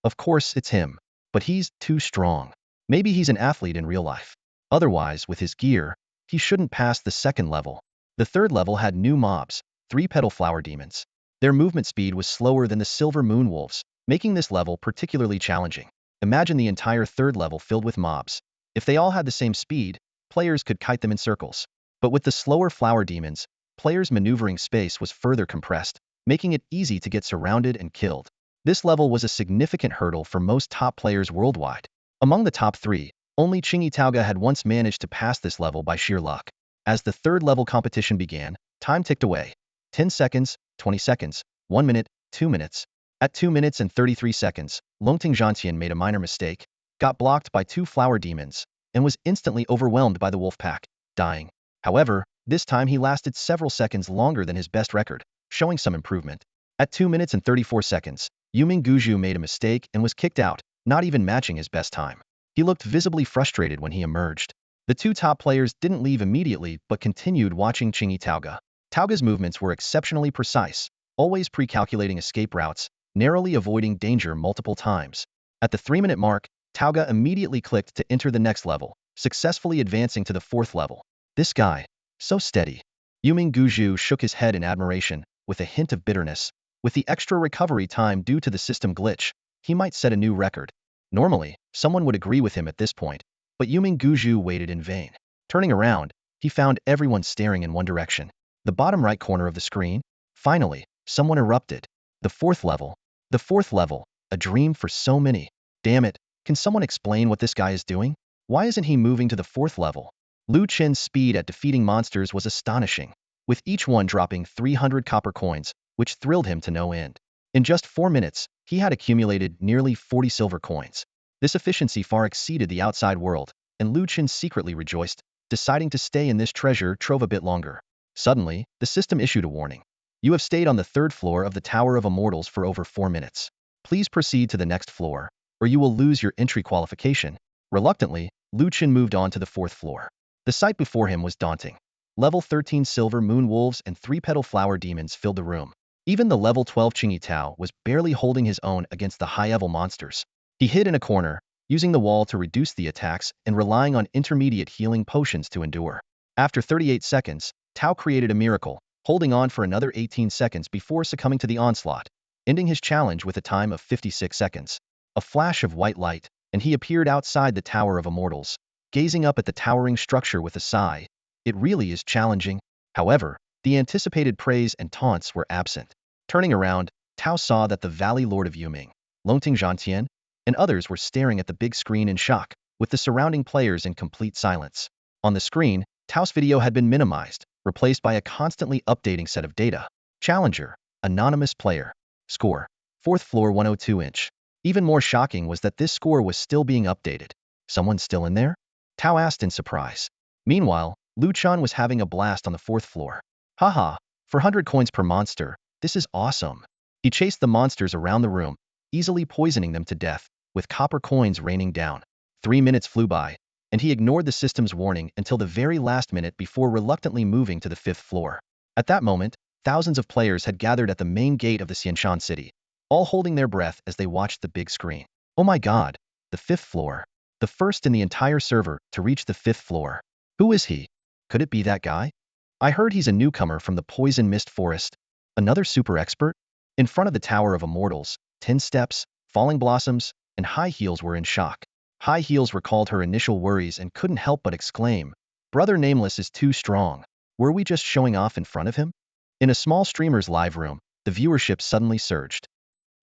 Of course it's him, but he's too strong. Maybe he's an athlete in real life. Otherwise, with his gear, he shouldn't pass the second level. The third level had new mobs, 3-petal flower demons. Their movement speed was slower than the silver moon wolves, making this level particularly challenging. Imagine the entire third level filled with mobs. If they all had the same speed, players could kite them in circles. But with the slower flower demons, players' maneuvering space was further compressed, making it easy to get surrounded and killed. This level was a significant hurdle for most top players worldwide. Among the top 3, only Qingyi Taoga had once managed to pass this level by sheer luck. As the third level competition began, time ticked away. 10 seconds, 20 seconds, 1 minute, 2 minutes. At 2 minutes and 33 seconds, Longting Zhantian made a minor mistake, got blocked by 2 flower demons, and was instantly overwhelmed by the wolf pack, dying. However, this time he lasted several seconds longer than his best record, showing some improvement. At 2 minutes and 34 seconds, Yuming Guju made a mistake and was kicked out, not even matching his best time. He looked visibly frustrated when he emerged. The 2 top players didn't leave immediately but continued watching Qingyi Taoga. Taoga's movements were exceptionally precise, always pre-calculating escape routes, narrowly avoiding danger multiple times. At the 3-minute mark, Taoga immediately clicked to enter the next level, successfully advancing to the 4th level. This guy, so steady. Yuming Guju shook his head in admiration, with a hint of bitterness. With the extra recovery time due to the system glitch, he might set a new record. Normally, someone would agree with him at this point, but Yuming Guju waited in vain. Turning around, he found everyone staring in one direction. The bottom right corner of the screen. Finally, someone erupted. The 4th level. The 4th level, a dream for so many. Damn it, can someone explain what this guy is doing? Why isn't he moving to the 4th level? Lu Chen's speed at defeating monsters was astonishing, with each one dropping 300 copper coins, which thrilled him to no end. In just 4 minutes, he had accumulated nearly 40 silver coins. This efficiency far exceeded the outside world, and Lu Chen secretly rejoiced, deciding to stay in this treasure trove a bit longer. Suddenly, the system issued a warning. You have stayed on the 3rd floor of the Tower of Immortals for over 4 minutes. Please proceed to the next floor, or you will lose your entry qualification. Reluctantly, Lu Chen moved on to the 4th floor. The sight before him was daunting. Level 13 silver moon wolves and 3-petal flower demons filled the room. Even the level 12 Qingyi Tao was barely holding his own against the high-level monsters. He hid in a corner, using the wall to reduce the attacks and relying on intermediate healing potions to endure. After 38 seconds, Tao created a miracle, holding on for another 18 seconds before succumbing to the onslaught, ending his challenge with a time of 56 seconds. A flash of white light, and he appeared outside the Tower of Immortals, gazing up at the towering structure with a sigh. It really is challenging. However, the anticipated praise and taunts were absent. Turning around, Tao saw that the Valley Lord of Yuming, Longting Zhantian, and others were staring at the big screen in shock, with the surrounding players in complete silence. On the screen, Tao's video had been minimized, replaced by a constantly updating set of data. Challenger, anonymous player. Score, 4th floor 102 inch. Even more shocking was that this score was still being updated. Someone still in there? Tao asked in surprise. Meanwhile, Lu Chen was having a blast on the 4th floor. Haha, 400 coins per monster, this is awesome. He chased the monsters around the room, easily poisoning them to death, with copper coins raining down. 3 minutes flew by, and he ignored the system's warning until the very last minute before reluctantly moving to the 5th floor. At that moment, thousands of players had gathered at the main gate of the Xianshan city, all holding their breath as they watched the big screen. Oh my god, the 5th floor. The first in the entire server to reach the 5th floor. Who is he? Could it be that guy? I heard he's a newcomer from the Poison Mist Forest. Another super expert? In front of the Tower of Immortals, 10 steps, falling blossoms, and high heels were in shock. High heels recalled her initial worries and couldn't help but exclaim, "Brother Nameless is too strong. Were we just showing off in front of him?" In a small streamer's live room, the viewership suddenly surged.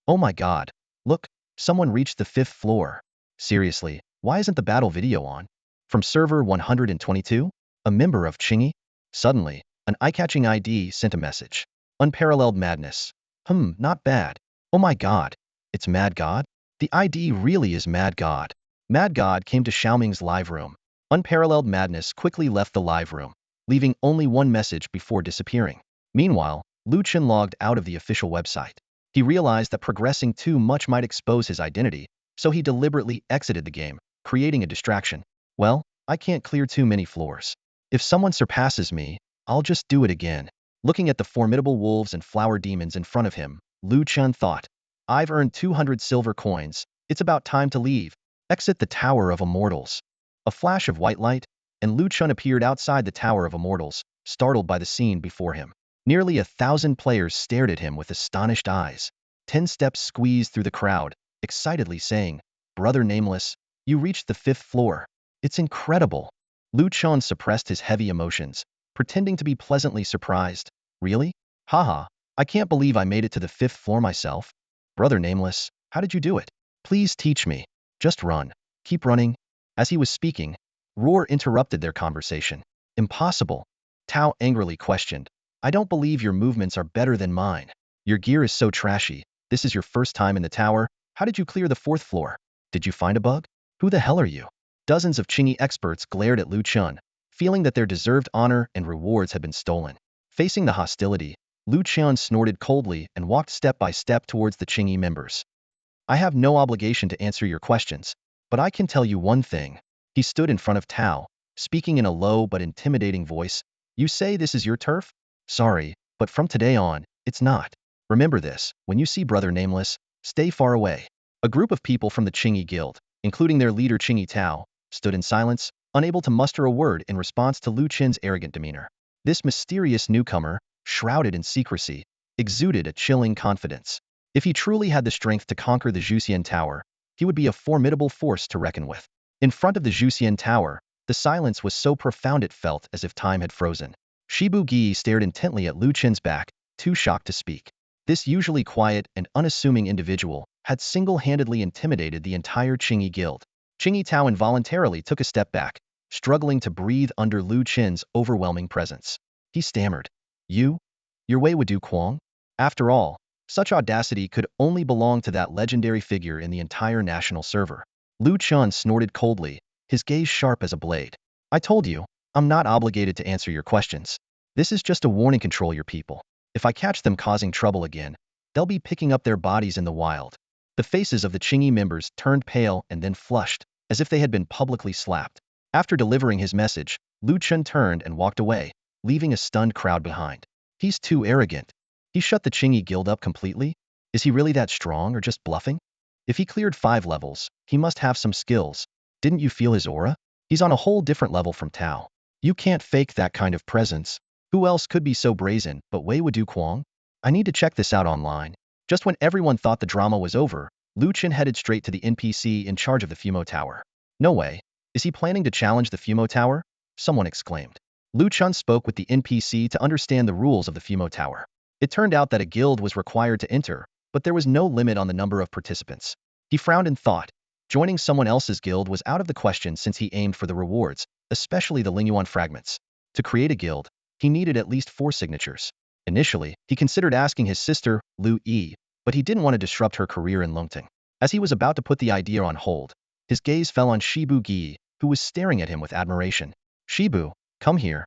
Oh my god, look, someone reached the 5th floor. Seriously, why isn't the battle video on? From server 122? A member of Chingy? Suddenly, an eye-catching ID sent a message. Unparalleled madness. Not bad. Oh my god, it's Mad God? The ID really is Mad God. Mad God came to Xiaoming's live room. Unparalleled madness quickly left the live room, leaving only one message before disappearing. Meanwhile, Chen logged out of the official website. He realized that progressing too much might expose his identity, so he deliberately exited the game, creating a distraction. Well, I can't clear too many floors. If someone surpasses me, I'll just do it again. Looking at the formidable wolves and flower demons in front of him, Chen thought, I've earned 200 silver coins. It's about time to leave. Exit the Tower of Immortals. A flash of white light, and Chen appeared outside the Tower of Immortals, startled by the scene before him. Nearly 1,000 players stared at him with astonished eyes. 10 steps squeezed through the crowd, excitedly saying, "Brother Nameless, you reached the 5th floor. It's incredible." Chen suppressed his heavy emotions, pretending to be pleasantly surprised. Really? Haha, I can't believe I made it to the 5th floor myself. Brother Nameless, how did you do it? Please teach me. Just run. Keep running. As he was speaking, Roar interrupted their conversation. Impossible. Tao angrily questioned. I don't believe your movements are better than mine. Your gear is so trashy. This is your first time in the tower. How did you clear the 4th floor? Did you find a bug? Who the hell are you? Dozens of Chingy experts glared at Chen, feeling that their deserved honor and rewards had been stolen. Facing the hostility, Chen snorted coldly and walked step by step towards the Chingy members. I have no obligation to answer your questions, but I can tell you one thing. He stood in front of Tao, speaking in a low but intimidating voice. You say this is your turf? Sorry, but from today on, it's not. Remember this, when you see Brother Nameless, stay far away. A group of people from the Chingy Guild, including their leader Chingy Tao, stood in silence, unable to muster a word in response to Chen's arrogant demeanor. This mysterious newcomer, shrouded in secrecy, exuded a chilling confidence. If he truly had the strength to conquer the Zhuxian Tower, he would be a formidable force to reckon with. In front of the Zhuxian Tower, the silence was so profound it felt as if time had frozen. Shibu Gi stared intently at Chen's back, too shocked to speak. This usually quiet and unassuming individual had single-handedly intimidated the entire Chingy Guild. Chingy Tao involuntarily took a step back, struggling to breathe under Chen's overwhelming presence. He stammered, Your way would do, Kwang? After all, such audacity could only belong to that legendary figure in the entire national server. Chen snorted coldly, his gaze sharp as a blade. I told you, I'm not obligated to answer your questions. This is just a warning. Control your people. If I catch them causing trouble again, they'll be picking up their bodies in the wild. The faces of the Chingy members turned pale and then flushed, as if they had been publicly slapped. After delivering his message, Chen turned and walked away, leaving a stunned crowd behind. He's too arrogant. He shut the Chingy Guild up completely? Is he really that strong or just bluffing? If he cleared 5 levels, he must have some skills. Didn't you feel his aura? He's on a whole different level from Tao. You can't fake that kind of presence. Who else could be so brazen but Wei Wudu Kwang? I need to check this out online. Just when everyone thought the drama was over, Chen headed straight to the NPC in charge of the Fumo Tower. No way. Is he planning to challenge the Fumo Tower? Someone exclaimed. Chen spoke with the NPC to understand the rules of the Fumo Tower. It turned out that a guild was required to enter, but there was no limit on the number of participants. He frowned and thought. Joining someone else's guild was out of the question since he aimed for the rewards, especially the Lingyuan fragments. To create a guild, he needed at least 4 signatures. Initially, he considered asking his sister, Lu Yi, but he didn't want to disrupt her career in Longting. As he was about to put the idea on hold, his gaze fell on Shibu Gi, who was staring at him with admiration. Shibu, come here.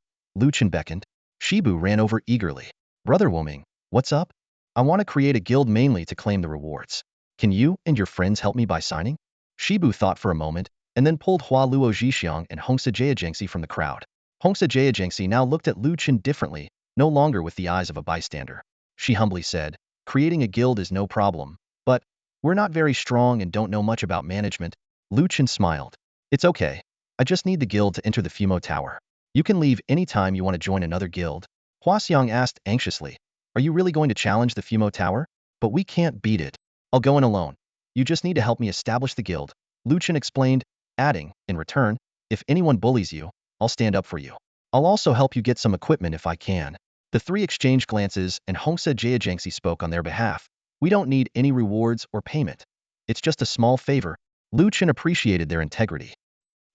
Chen beckoned. Shibu ran over eagerly. Brother Woming, what's up? I want to create a guild mainly to claim the rewards. Can you and your friends help me by signing? Shibu thought for a moment, and then pulled Hua Luo Zhixiang and Hongsa Jiajingxi from the crowd. Hongsa Jiajingxi now looked at Lu Chen differently, no longer with the eyes of a bystander. She humbly said, "Creating a guild is no problem, but we're not very strong and don't know much about management." Lu Chen smiled. "It's okay. I just need the guild to enter the Fumo Tower. You can leave anytime you want to join another guild." Hua Xiang asked anxiously, "Are you really going to challenge the Fumo Tower? But we can't beat it. I'll go in alone. You just need to help me establish the guild." Lu Chen explained, adding, "In return, if anyone bullies you, I'll stand up for you. I'll also help you get some equipment if I can." The three exchanged glances and Hongsa Jiajingxi spoke on their behalf. "We don't need any rewards or payment. It's just a small favor." Lu Chen appreciated their integrity.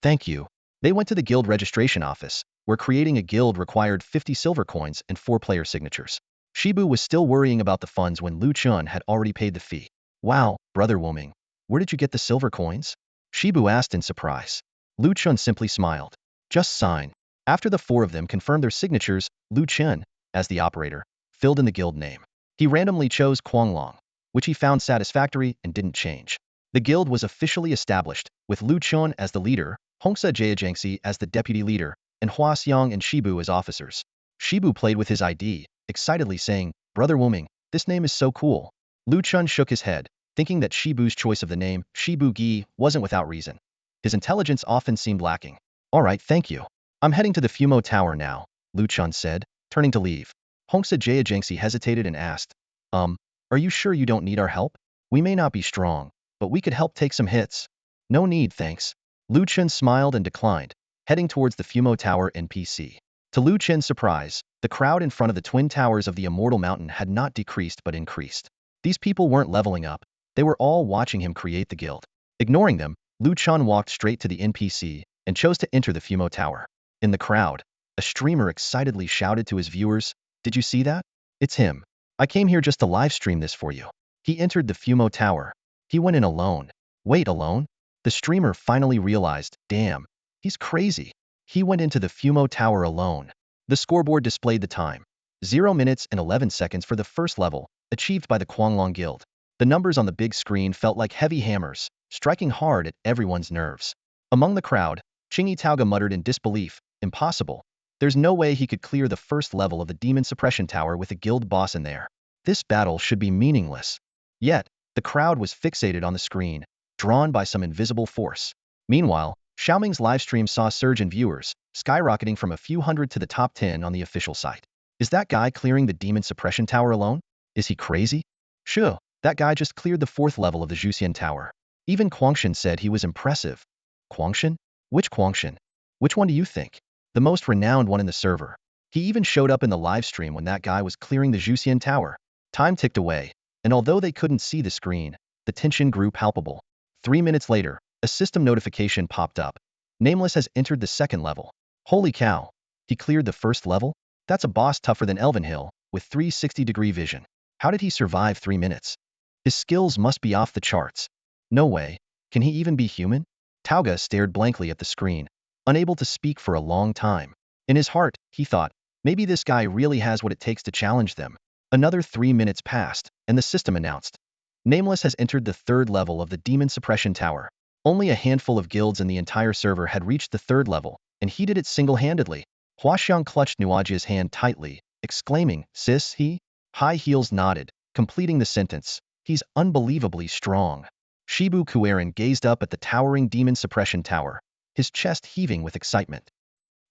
"Thank you." They went to the guild registration office, where creating a guild required 50 silver coins and 4 player signatures. Shibu was still worrying about the funds when Lu Chen had already paid the fee. "Wow, Brother Wuming, where did you get the silver coins?" Shibu asked in surprise. Lu Chen simply smiled. "Just sign." After the 4 of them confirmed their signatures, Lu Chen, as the operator, filled in the guild name. He randomly chose Quanglong, which he found satisfactory and didn't change. The guild was officially established, with Lu Chen as the leader, Hongsa Jiajingxi as the deputy leader, and Hua Xiang and Shibu as officers. Shibu played with his ID, excitedly saying, "Brother Wuming, this name is so cool." Lu Chen shook his head, thinking that Shibu's choice of the name, Shibu Gi, wasn't without reason. His intelligence often seemed lacking. "All right, thank you. I'm heading to the Fumo Tower now," Lu Chen said, turning to leave. Hongsa Jiajingxi hesitated and asked, Are you sure you don't need our help? We may not be strong, but we could help take some hits." "No need, thanks." Lu Chen smiled and declined, heading towards the Fumo Tower NPC. To Lu Chen's surprise, the crowd in front of the twin towers of the Immortal Mountain had not decreased but increased. These people weren't leveling up, they were all watching him create the guild. Ignoring them, Lu Chen walked straight to the NPC and chose to enter the Fumo Tower. In the crowd, a streamer excitedly shouted to his viewers, "Did you see that? It's him. I came here just to live stream this for you." He entered the Fumo Tower. He went in alone. Wait, alone? The streamer finally realized, damn, he's crazy. He went into the Fumo Tower alone. The scoreboard displayed the time. 0 minutes and 11 seconds for the first level, achieved by the Quanglong Guild. The numbers on the big screen felt like heavy hammers, striking hard at everyone's nerves. Among the crowd, Chingy Tauga muttered in disbelief, "Impossible. There's no way he could clear the first level of the Demon Suppression Tower with a guild boss in there. This battle should be meaningless." Yet, the crowd was fixated on the screen, drawn by some invisible force. Meanwhile, Xiaoming's livestream saw a surge in viewers, skyrocketing from a few hundred to the top 10 on the official site. "Is that guy clearing the Demon Suppression Tower alone? Is he crazy? Sure, that guy just cleared the 4th level of the Zhuxian Tower." Even Quangshan said he was impressive. Quangshan? Which Quangshan? Which one do you think? The most renowned one in the server. He even showed up in the livestream when that guy was clearing the Zhuxian Tower. Time ticked away, and although they couldn't see the screen, the tension grew palpable. 3 minutes later, a system notification popped up. "Nameless has entered the 2nd level." Holy cow! He cleared the 1st level? That's a boss tougher than Elvenhill, with 360-degree vision. How did he survive 3 minutes? His skills must be off the charts. No way. Can he even be human? Tauga stared blankly at the screen, unable to speak for a long time. In his heart, he thought, maybe this guy really has what it takes to challenge them. Another 3 minutes passed, and the system announced, "Nameless has entered the 3rd level of the Demon Suppression Tower." Only a handful of guilds in the entire server had reached the 3rd level, and he did it single-handedly. Huaxiang clutched Nuajia's hand tightly, exclaiming, "Sis, he?" High Heels nodded, completing the sentence, "He's unbelievably strong." Shibu Kuerin gazed up at the towering Demon Suppression Tower, his chest heaving with excitement.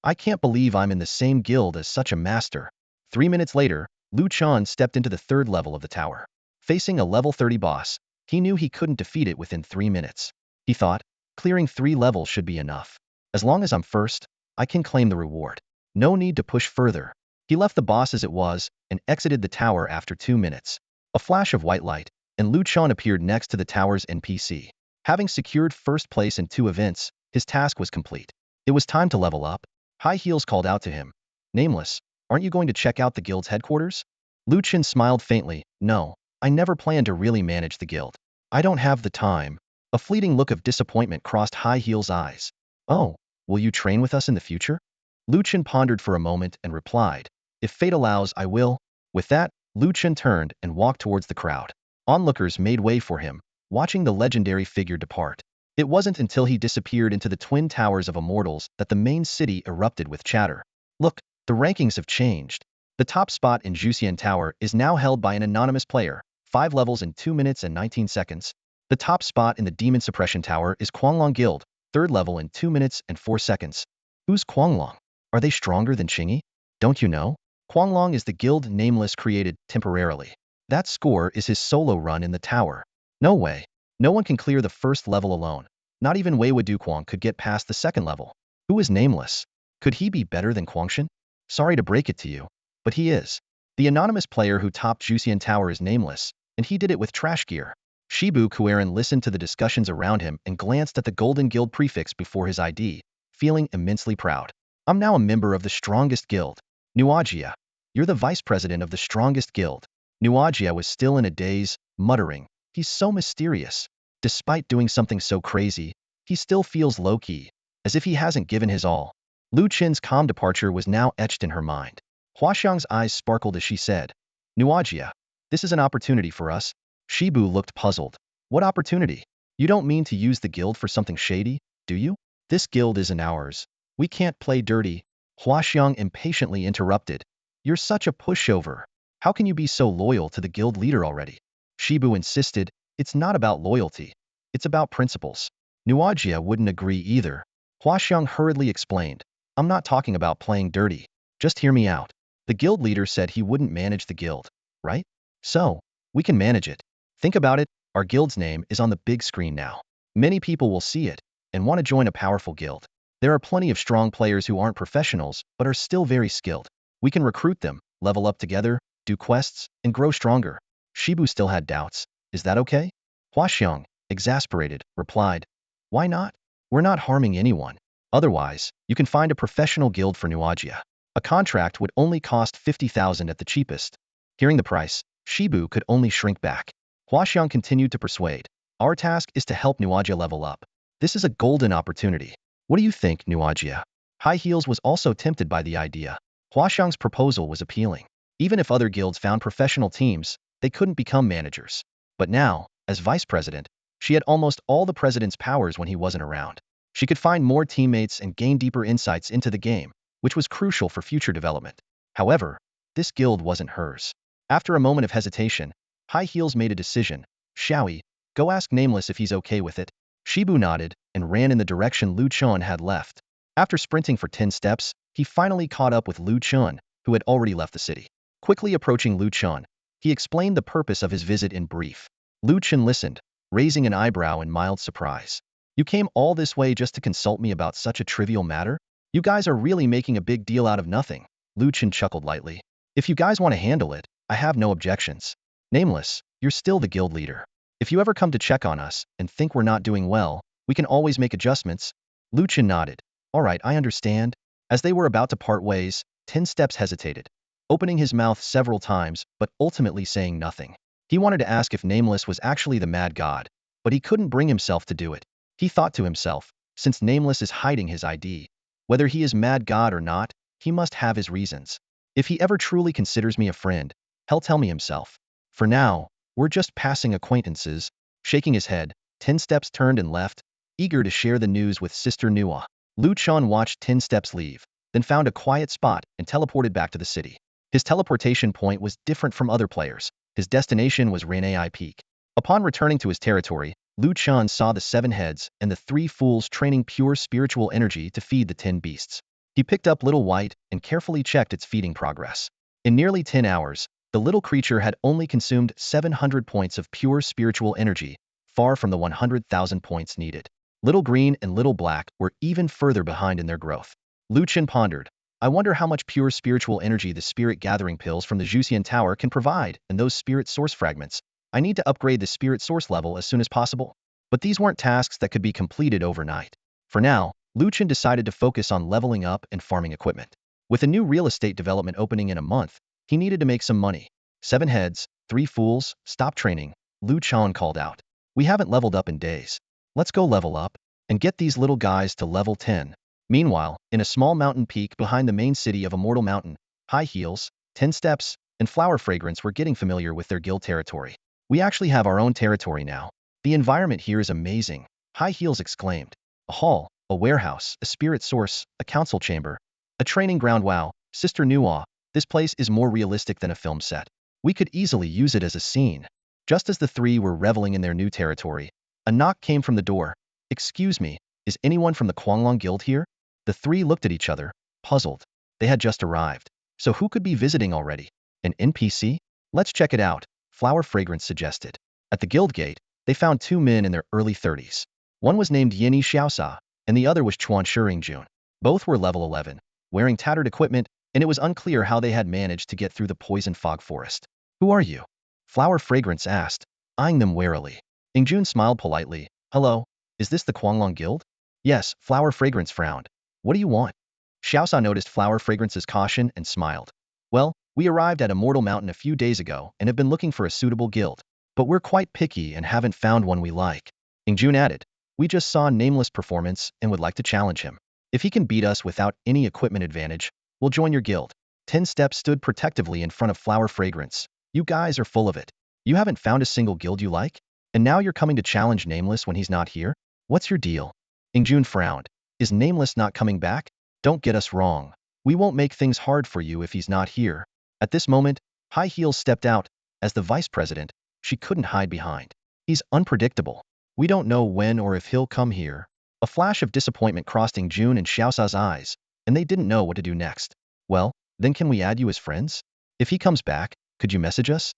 "I can't believe I'm in the same guild as such a master." 3 minutes later, Lu Chen stepped into the 3rd level of the tower. Facing a level 30 boss, he knew he couldn't defeat it within 3 minutes. He thought, clearing 3 levels should be enough. As long as I'm first, I can claim the reward. No need to push further. He left the boss as it was and exited the tower after 2 minutes. A flash of white light, and Lu Chen appeared next to the tower's NPC. Having secured first place in 2 events, his task was complete. It was time to level up. High Heels called out to him, "Nameless, aren't you going to check out the guild's headquarters?" Lu Chen smiled faintly, "No, I never planned to really manage the guild. I don't have the time." A fleeting look of disappointment crossed High Heels' eyes. "Oh, will you train with us in the future?" Lu Chen pondered for a moment and replied, "If fate allows, I will." With that, Lu Chen turned and walked towards the crowd. Onlookers made way for him, watching the legendary figure depart. It wasn't until he disappeared into the twin towers of immortals that the main city erupted with chatter. Look, the rankings have changed. The top spot in Juxian Tower is now held by an anonymous player, 5 levels in 2 minutes and 19 seconds. The top spot in the Demon Suppression Tower is Quanglong Guild, 3rd level in 2 minutes and 4 seconds. Who's Quanglong? Are they stronger than Qingyi? Don't you know? Quanglong is the guild Nameless created temporarily. That score is his solo run in the tower. No way. No one can clear the first level alone. Not even Wei Duquang could get past the second level. Who is Nameless? Could he be better than Quangshan? Sorry to break it to you, but he is. The anonymous player who topped Juxian Tower is Nameless, and he did it with trash gear. Shibu Kueran listened to the discussions around him and glanced at the Golden Guild prefix before his ID, feeling immensely proud. I'm now a member of the strongest guild. Nuajia, you're the vice president of the strongest guild. Nuajia was still in a daze, muttering, he's so mysterious. Despite doing something so crazy, he still feels low-key, as if he hasn't given his all. Lu Chen's calm departure was now etched in her mind. Huaxiang's eyes sparkled as she said, Nuajia, this is an opportunity for us. Shibu looked puzzled. What opportunity? You don't mean to use the guild for something shady, do you? This guild isn't ours. We can't play dirty. Huaxiang impatiently interrupted. You're such a pushover. How can you be so loyal to the guild leader already? Shibu insisted, it's not about loyalty. It's about principles. Nuajia wouldn't agree either. Huaxiang hurriedly explained, I'm not talking about playing dirty. Just hear me out. The guild leader said he wouldn't manage the guild, right? So, we can manage it. Think about it, our guild's name is on the big screen now. Many people will see it and want to join a powerful guild. There are plenty of strong players who aren't professionals but are still very skilled. We can recruit them, level up together, do quests, and grow stronger. Shibu still had doubts. Is that okay? Huaxiang, exasperated, replied, why not? We're not harming anyone. Otherwise, you can find a professional guild for Nuajia. A contract would only cost 50,000 at the cheapest. Hearing the price, Shibu could only shrink back. Huaxiang continued to persuade. Our task is to help Nuajia level up. This is a golden opportunity. What do you think, Nuajia? High Heels was also tempted by the idea. Huaxiang's proposal was appealing. Even if other guilds found professional teams, they couldn't become managers. But now, as vice president, she had almost all the president's powers when he wasn't around. She could find more teammates and gain deeper insights into the game, which was crucial for future development. However, this guild wasn't hers. After a moment of hesitation, High Heels made a decision. Shall we? Go ask Nameless if he's okay with it. Shibu nodded and ran in the direction Lu Chun had left. After sprinting for 10 steps, he finally caught up with Lu Chun, who had already left the city. Quickly approaching Lu Chun, he explained the purpose of his visit in brief. Lu Chun listened, raising an eyebrow in mild surprise. You came all this way just to consult me about such a trivial matter? You guys are really making a big deal out of nothing. Lu Chun chuckled lightly. If you guys want to handle it, I have no objections. Nameless, you're still the guild leader. If you ever come to check on us and think we're not doing well, we can always make adjustments. Lu Chun nodded. All right, I understand. As they were about to part ways, 10 steps hesitated, opening his mouth several times, but ultimately saying nothing. He wanted to ask if Nameless was actually the mad god, but he couldn't bring himself to do it. He thought to himself, since Nameless is hiding his ID, whether he is mad god or not, he must have his reasons. If he ever truly considers me a friend, he'll tell me himself. For now, we're just passing acquaintances. Shaking his head, 10 steps turned and left, eager to share the news with Sister Nua. Lu Chun watched 10 steps leave, then found a quiet spot and teleported back to the city. His teleportation point was different from other players. His destination was Renai Peak. Upon returning to his territory, Lu Chun saw the 7 heads and the 3 fools training pure spiritual energy to feed the 10 beasts. He picked up Little White and carefully checked its feeding progress. In nearly 10 hours, the little creature had only consumed 700 points of pure spiritual energy, far from the 100,000 points needed. Little Green and Little Black were even further behind in their growth. Lu Chun pondered, I wonder how much pure spiritual energy the spirit gathering pills from the Juxian Tower can provide, and those spirit source fragments. I need to upgrade the spirit source level as soon as possible. But these weren't tasks that could be completed overnight. For now, Lu Chun decided to focus on leveling up and farming equipment. With a new real estate development opening in a month, he needed to make some money. 7 heads, 3 fools, stop training, Lu Chun called out. We haven't leveled up in days. Let's go level up and get these little guys to level 10. Meanwhile, in a small mountain peak behind the main city of Immortal Mountain, High Heels, 10 Steps, and Flower Fragrance were getting familiar with their guild territory. We actually have our own territory now. The environment here is amazing. High Heels exclaimed. A hall, a warehouse, a spirit source, a council chamber, a training ground. Wow, Sister Nuaw, this place is more realistic than a film set. We could easily use it as a scene. Just as the three were reveling in their new territory, a knock came from the door. Excuse me, is anyone from the Quanglong Guild here? The three looked at each other, puzzled. They had just arrived. So who could be visiting already? An NPC? Let's check it out, Flower Fragrance suggested. At the guild gate, they found two men in their early 30s. One was named Yini Xiaosa, and the other was Chuan Jun. Both were level 11, wearing tattered equipment, and it was unclear how they had managed to get through the poison fog forest. Who are you? Flower Fragrance asked, eyeing them warily. Jun smiled politely. Hello, is this the Quanglong Guild? Yes, Flower Fragrance frowned. What do you want? Xiaosa noticed Flower Fragrance's caution and smiled. Well, we arrived at Immortal Mountain a few days ago and have been looking for a suitable guild. But we're quite picky and haven't found one we like. Jun added, we just saw Nameless performance and would like to challenge him. If he can beat us without any equipment advantage, we'll join your guild. 10 Steps stood protectively in front of Flower Fragrance. You guys are full of it. You haven't found a single guild you like? And now you're coming to challenge Nameless when he's not here? What's your deal? Jun frowned. Is Nameless not coming back? Don't get us wrong. We won't make things hard for you if he's not here. At this moment, High Heels stepped out. As the vice president, she couldn't hide behind. He's unpredictable. We don't know when or if he'll come here. A flash of disappointment crossed Jun and Xiaosa's eyes, and they didn't know what to do next. Well, then can we add you as friends? If he comes back, could you message us?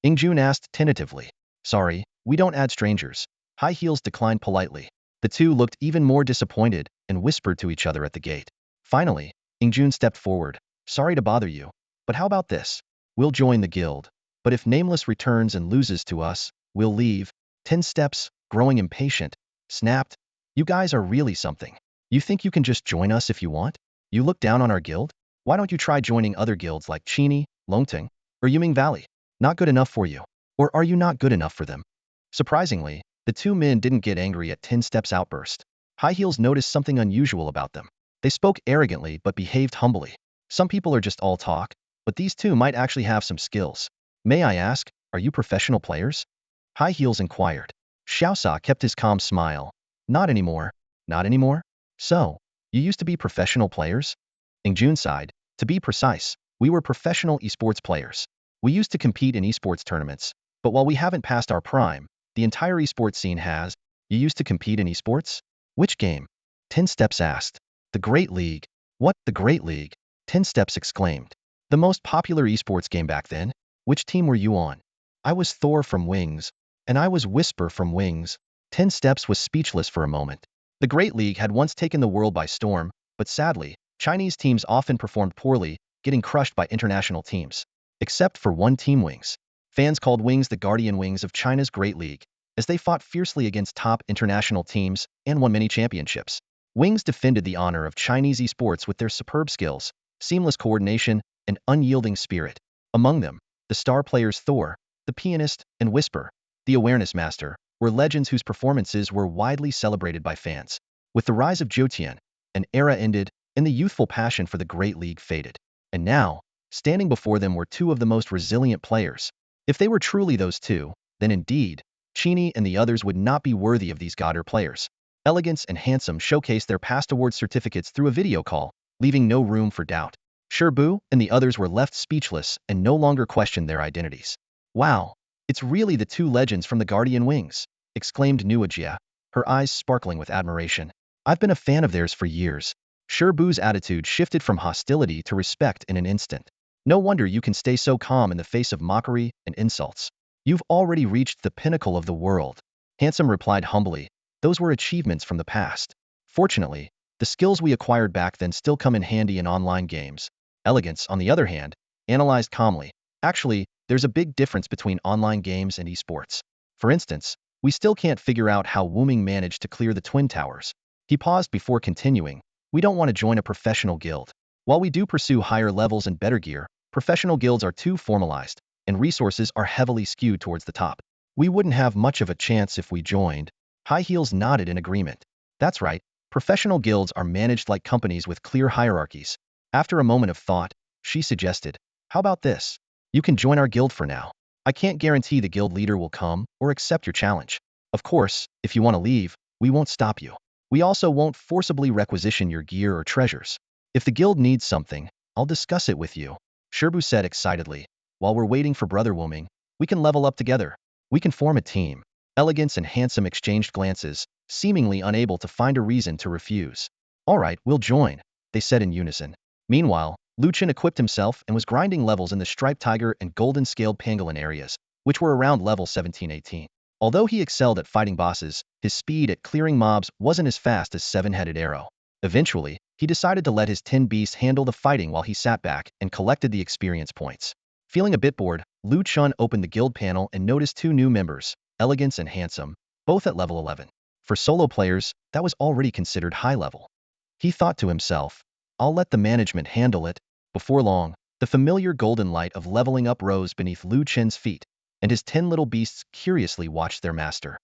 Jun asked tentatively. Sorry, we don't add strangers. High Heels declined politely. The two looked even more disappointed and whispered to each other at the gate. Finally, Jun stepped forward. Sorry to bother you, but how about this? We'll join the guild. But if Nameless returns and loses to us, we'll leave. 10 Steps, growing impatient, snapped. You guys are really something. You think you can just join us if you want? You look down on our guild? Why don't you try joining other guilds like Chini, Longting, or Yuming Valley? Not good enough for you. Or are you not good enough for them? Surprisingly, the two men didn't get angry at 10 Steps' outburst. High Heels noticed something unusual about them. They spoke arrogantly but behaved humbly. Some people are just all talk, but these two might actually have some skills. May I ask, are you professional players? High Heels inquired. Xiaosa kept his calm smile. Not anymore. Not anymore? So, you used to be professional players? Jun sighed. To be precise, we were professional esports players. We used to compete in esports tournaments, but while we haven't passed our prime, the entire esports scene has. You used to compete in esports? Which game? 10 Steps asked. The Great League. What, the Great League? 10 Steps exclaimed. The most popular esports game back then? Which team were you on? I was Thor from Wings. And I was Whisper from Wings. 10 Steps was speechless for a moment. The Great League had once taken the world by storm, but sadly, Chinese teams often performed poorly, getting crushed by international teams. Except for one team, Wings. Fans called Wings the guardian wings of China's Great League, as they fought fiercely against top international teams and won many championships. Wings defended the honor of Chinese esports with their superb skills, seamless coordination, and unyielding spirit. Among them, the star players Thor, the pianist, and Whisper, the awareness master, were legends whose performances were widely celebrated by fans. With the rise of Zhoutian, an era ended, and the youthful passion for the Great League faded. And now, standing before them were two of the most resilient players. If they were truly those two, then indeed, Chini and the others would not be worthy of these godder players. Elegance and Handsome showcased their past award certificates through a video call, leaving no room for doubt. Sherbu and the others were left speechless and no longer questioned their identities. Wow, it's really the two legends from the Guardian Wings, exclaimed Nuajia, her eyes sparkling with admiration. I've been a fan of theirs for years. Sherbu's attitude shifted from hostility to respect in an instant. No wonder you can stay so calm in the face of mockery and insults. You've already reached the pinnacle of the world. Handsome replied humbly. Those were achievements from the past. Fortunately, the skills we acquired back then still come in handy in online games. Elegance, on the other hand, analyzed calmly. Actually, there's a big difference between online games and esports. For instance, we still can't figure out how Wuming managed to clear the Twin Towers. He paused before continuing. We don't want to join a professional guild. While we do pursue higher levels and better gear, professional guilds are too formalized, and resources are heavily skewed towards the top. We wouldn't have much of a chance if we joined. High Heels nodded in agreement. That's right, professional guilds are managed like companies with clear hierarchies. After a moment of thought, she suggested, how about this? You can join our guild for now. I can't guarantee the guild leader will come or accept your challenge. Of course, if you want to leave, we won't stop you. We also won't forcibly requisition your gear or treasures. If the guild needs something, I'll discuss it with you, Sherbu said excitedly. While we're waiting for Brother Wooming, we can level up together. We can form a team. Elegance and Handsome exchanged glances, seemingly unable to find a reason to refuse. All right, we'll join, they said in unison. Meanwhile, Chen equipped himself and was grinding levels in the striped tiger and golden-scaled pangolin areas, which were around level 17-18. Although he excelled at fighting bosses, his speed at clearing mobs wasn't as fast as Seven-Headed Arrow. Eventually, he decided to let his tin beast handle the fighting while he sat back and collected the experience points. Feeling a bit bored, Chen opened the guild panel and noticed two new members, Elegance and Handsome, both at level 11. For solo players, that was already considered high level. He thought to himself, I'll let the management handle it. Before long, the familiar golden light of leveling up rose beneath Chen's feet, and his 10 little beasts curiously watched their master.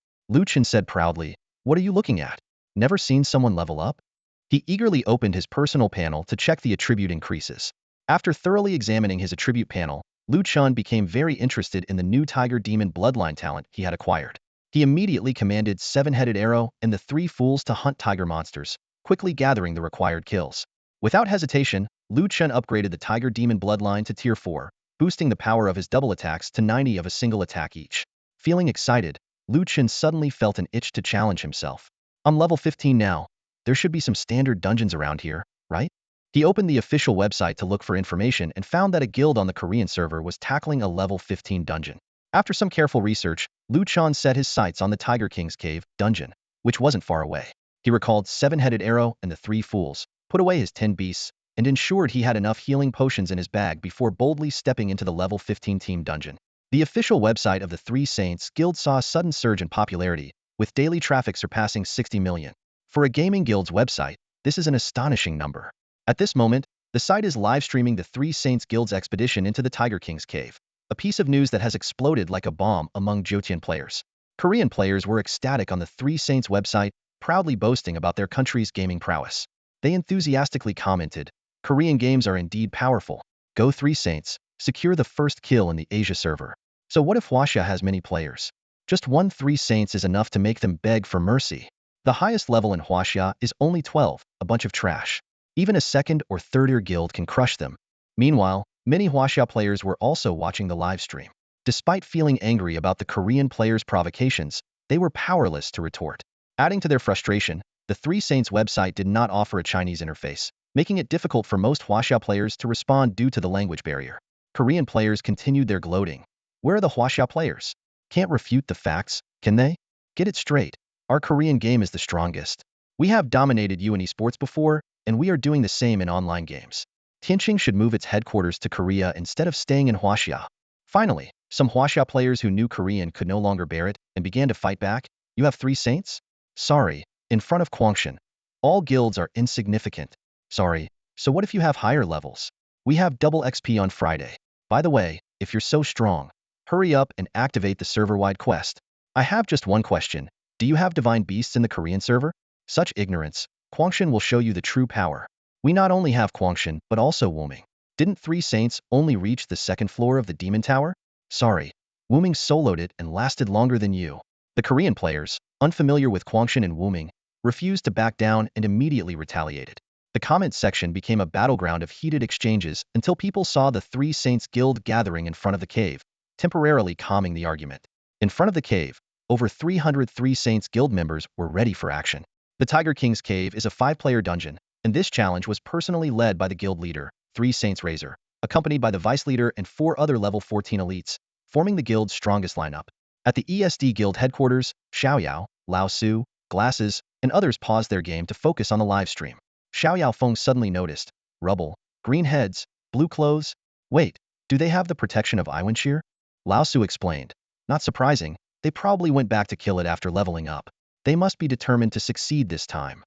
Chen said proudly, what are you looking at? Never seen someone level up? He eagerly opened his personal panel to check the attribute increases. After thoroughly examining his attribute panel, Chen became very interested in the new Tiger Demon bloodline talent he had acquired. He immediately commanded Seven-Headed Arrow and the three fools to hunt tiger monsters, quickly gathering the required kills. Without hesitation, Chen upgraded the Tiger Demon bloodline to tier 4, boosting the power of his double attacks to 90 of a single attack each. Feeling excited, Chen suddenly felt an itch to challenge himself. I'm level 15 now. There should be some standard dungeons around here, right? He opened the official website to look for information and found that a guild on the Korean server was tackling a level 15 dungeon. After some careful research, Chen set his sights on the Tiger King's Cave dungeon, which wasn't far away. He recalled Seven-Headed Arrow and the three fools, put away his 10 beasts, and ensured he had enough healing potions in his bag before boldly stepping into the level 15 team dungeon. The official website of the Three Saints Guild saw a sudden surge in popularity, with daily traffic surpassing 60 million. For a gaming guild's website, this is an astonishing number. At this moment, the site is live streaming the Three Saints Guild's expedition into the Tiger King's Cave, a piece of news that has exploded like a bomb among Jotian players. Korean players were ecstatic on the Three Saints website, proudly boasting about their country's gaming prowess. They enthusiastically commented, Korean games are indeed powerful. Go Three Saints, secure the first kill in the Asia server. So what if Huaxia has many players? Just one Three Saints is enough to make them beg for mercy. The highest level in Huaxia is only 12, a bunch of trash. Even a second or third-tier guild can crush them. Meanwhile, many Huaxia players were also watching the live stream. Despite feeling angry about the Korean players' provocations, they were powerless to retort. Adding to their frustration, the Three Saints website did not offer a Chinese interface, making it difficult for most Huaxia players to respond due to the language barrier. Korean players continued their gloating. Where are the Huaxia players? Can't refute the facts, can they? Get it straight. Our Korean game is the strongest. We have dominated you in esports before, and we are doing the same in online games. Tianqing should move its headquarters to Korea instead of staying in Huaxia. Finally, some Huaxia players who knew Korean could no longer bear it and began to fight back. You have Three Saints? Sorry, in front of Kwangshan. All guilds are insignificant. Sorry, so what if you have higher levels? We have double XP on Friday. By the way, if you're so strong, hurry up and activate the server-wide quest. I have just one question. Do you have divine beasts in the Korean server? Such ignorance. Kwangshan will show you the true power. We not only have Kwangshan, but also Wooming. Didn't Three Saints only reach the second floor of the Demon Tower? Sorry. Wooming soloed it and lasted longer than you. The Korean players, unfamiliar with Kwangshan and Wooming, refused to back down and immediately retaliated. The comment section became a battleground of heated exchanges until people saw the Three Saints Guild gathering in front of the cave, temporarily calming the argument. In front of the cave, over 300 Three Saints Guild members were ready for action. The Tiger King's Cave is a 5-player dungeon, and this challenge was personally led by the guild leader, Three Saints Razor, accompanied by the vice leader and 4 other level 14 elites, forming the guild's strongest lineup. At the ESD Guild headquarters, Xiaoyao, Lao Su, Glasses, and others paused their game to focus on the live stream. Xiaoyao Feng suddenly noticed, rubble, green heads, blue clothes. Wait, do they have the protection of Iwanshir? Lao Su explained. Not surprising, they probably went back to kill it after leveling up. They must be determined to succeed this time.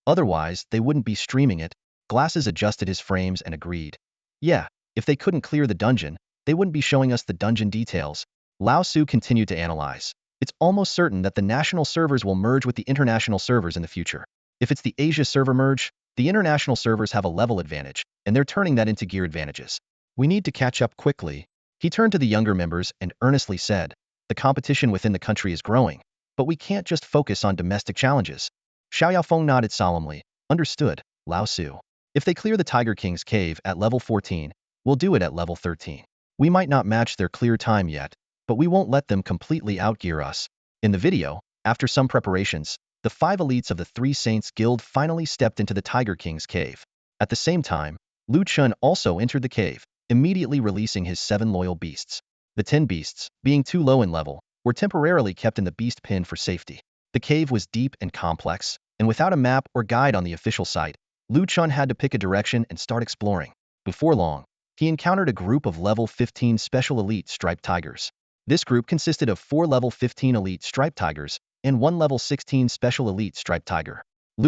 Otherwise, they wouldn't be streaming it. Glasses adjusted his frames and agreed. Yeah, if they couldn't clear the dungeon, they wouldn't be showing us the dungeon details. Lao Su continued to analyze. It's almost certain that the national servers will merge with the international servers in the future. If it's the Asia server merge, the international servers have a level advantage, and they're turning that into gear advantages. We need to catch up quickly. He turned to the younger members and earnestly said, the competition within the country is growing. But we can't just focus on domestic challenges. Xiao Yaofeng nodded solemnly. Understood, Lao Su. If they clear the Tiger King's cave at level 14, we'll do it at level 13. We might not match their clear time yet, but we won't let them completely outgear us. In the video, after some preparations, the 5 elites of the Three Saints Guild finally stepped into the Tiger King's cave. At the same time, Chen also entered the cave, immediately releasing his 7 loyal beasts. The 10 beasts, being too low in level, were temporarily kept in the beast pen for safety. The cave was deep and complex, and without a map or guide on the official site, Chen had to pick a direction and start exploring. Before long, he encountered a group of level 15 special elite striped tigers. This group consisted of 4 level 15 elite striped tigers and 1 level 16 special elite striped tiger.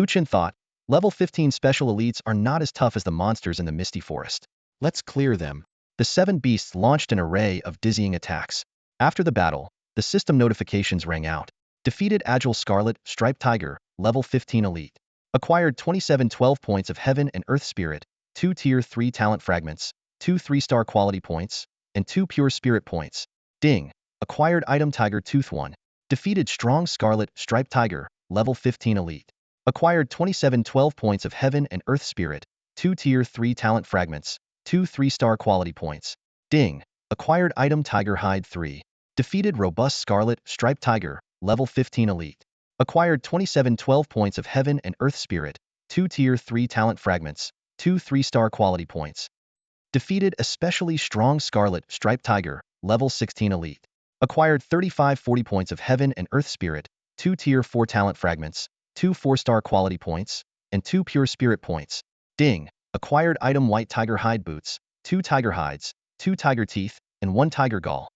Chen thought, level 15 special elites are not as tough as the monsters in the Misty Forest. Let's clear them. The 7 beasts launched an array of dizzying attacks. After the battle, the system notifications rang out. Defeated Agile Scarlet Striped Tiger, level 15 elite. Acquired 27 12 points of Heaven and Earth Spirit, 2 Tier 3 talent fragments, 2 3-star quality points, and 2 pure spirit points. Ding. Acquired item Tiger Tooth 1. Defeated Strong Scarlet Striped Tiger, level 15 elite. Acquired 27 12 points of Heaven and Earth Spirit, 2 Tier 3 talent fragments, 2 3-star quality points. Ding. Acquired item Tiger Hide 3. Defeated Robust Scarlet Striped Tiger, level 15 elite. Acquired 27 12 points of Heaven and Earth Spirit, 2 Tier 3 talent fragments, 2 3-star quality points. Defeated Especially Strong Scarlet Striped Tiger, level 16 elite. Acquired 35 40 points of Heaven and Earth Spirit, 2 Tier 4 talent fragments, 2 4-star quality points, and 2 pure spirit points. Ding. Acquired item White Tiger Hide Boots, 2 tiger hides, 2 tiger teeth, and 1 tiger gall.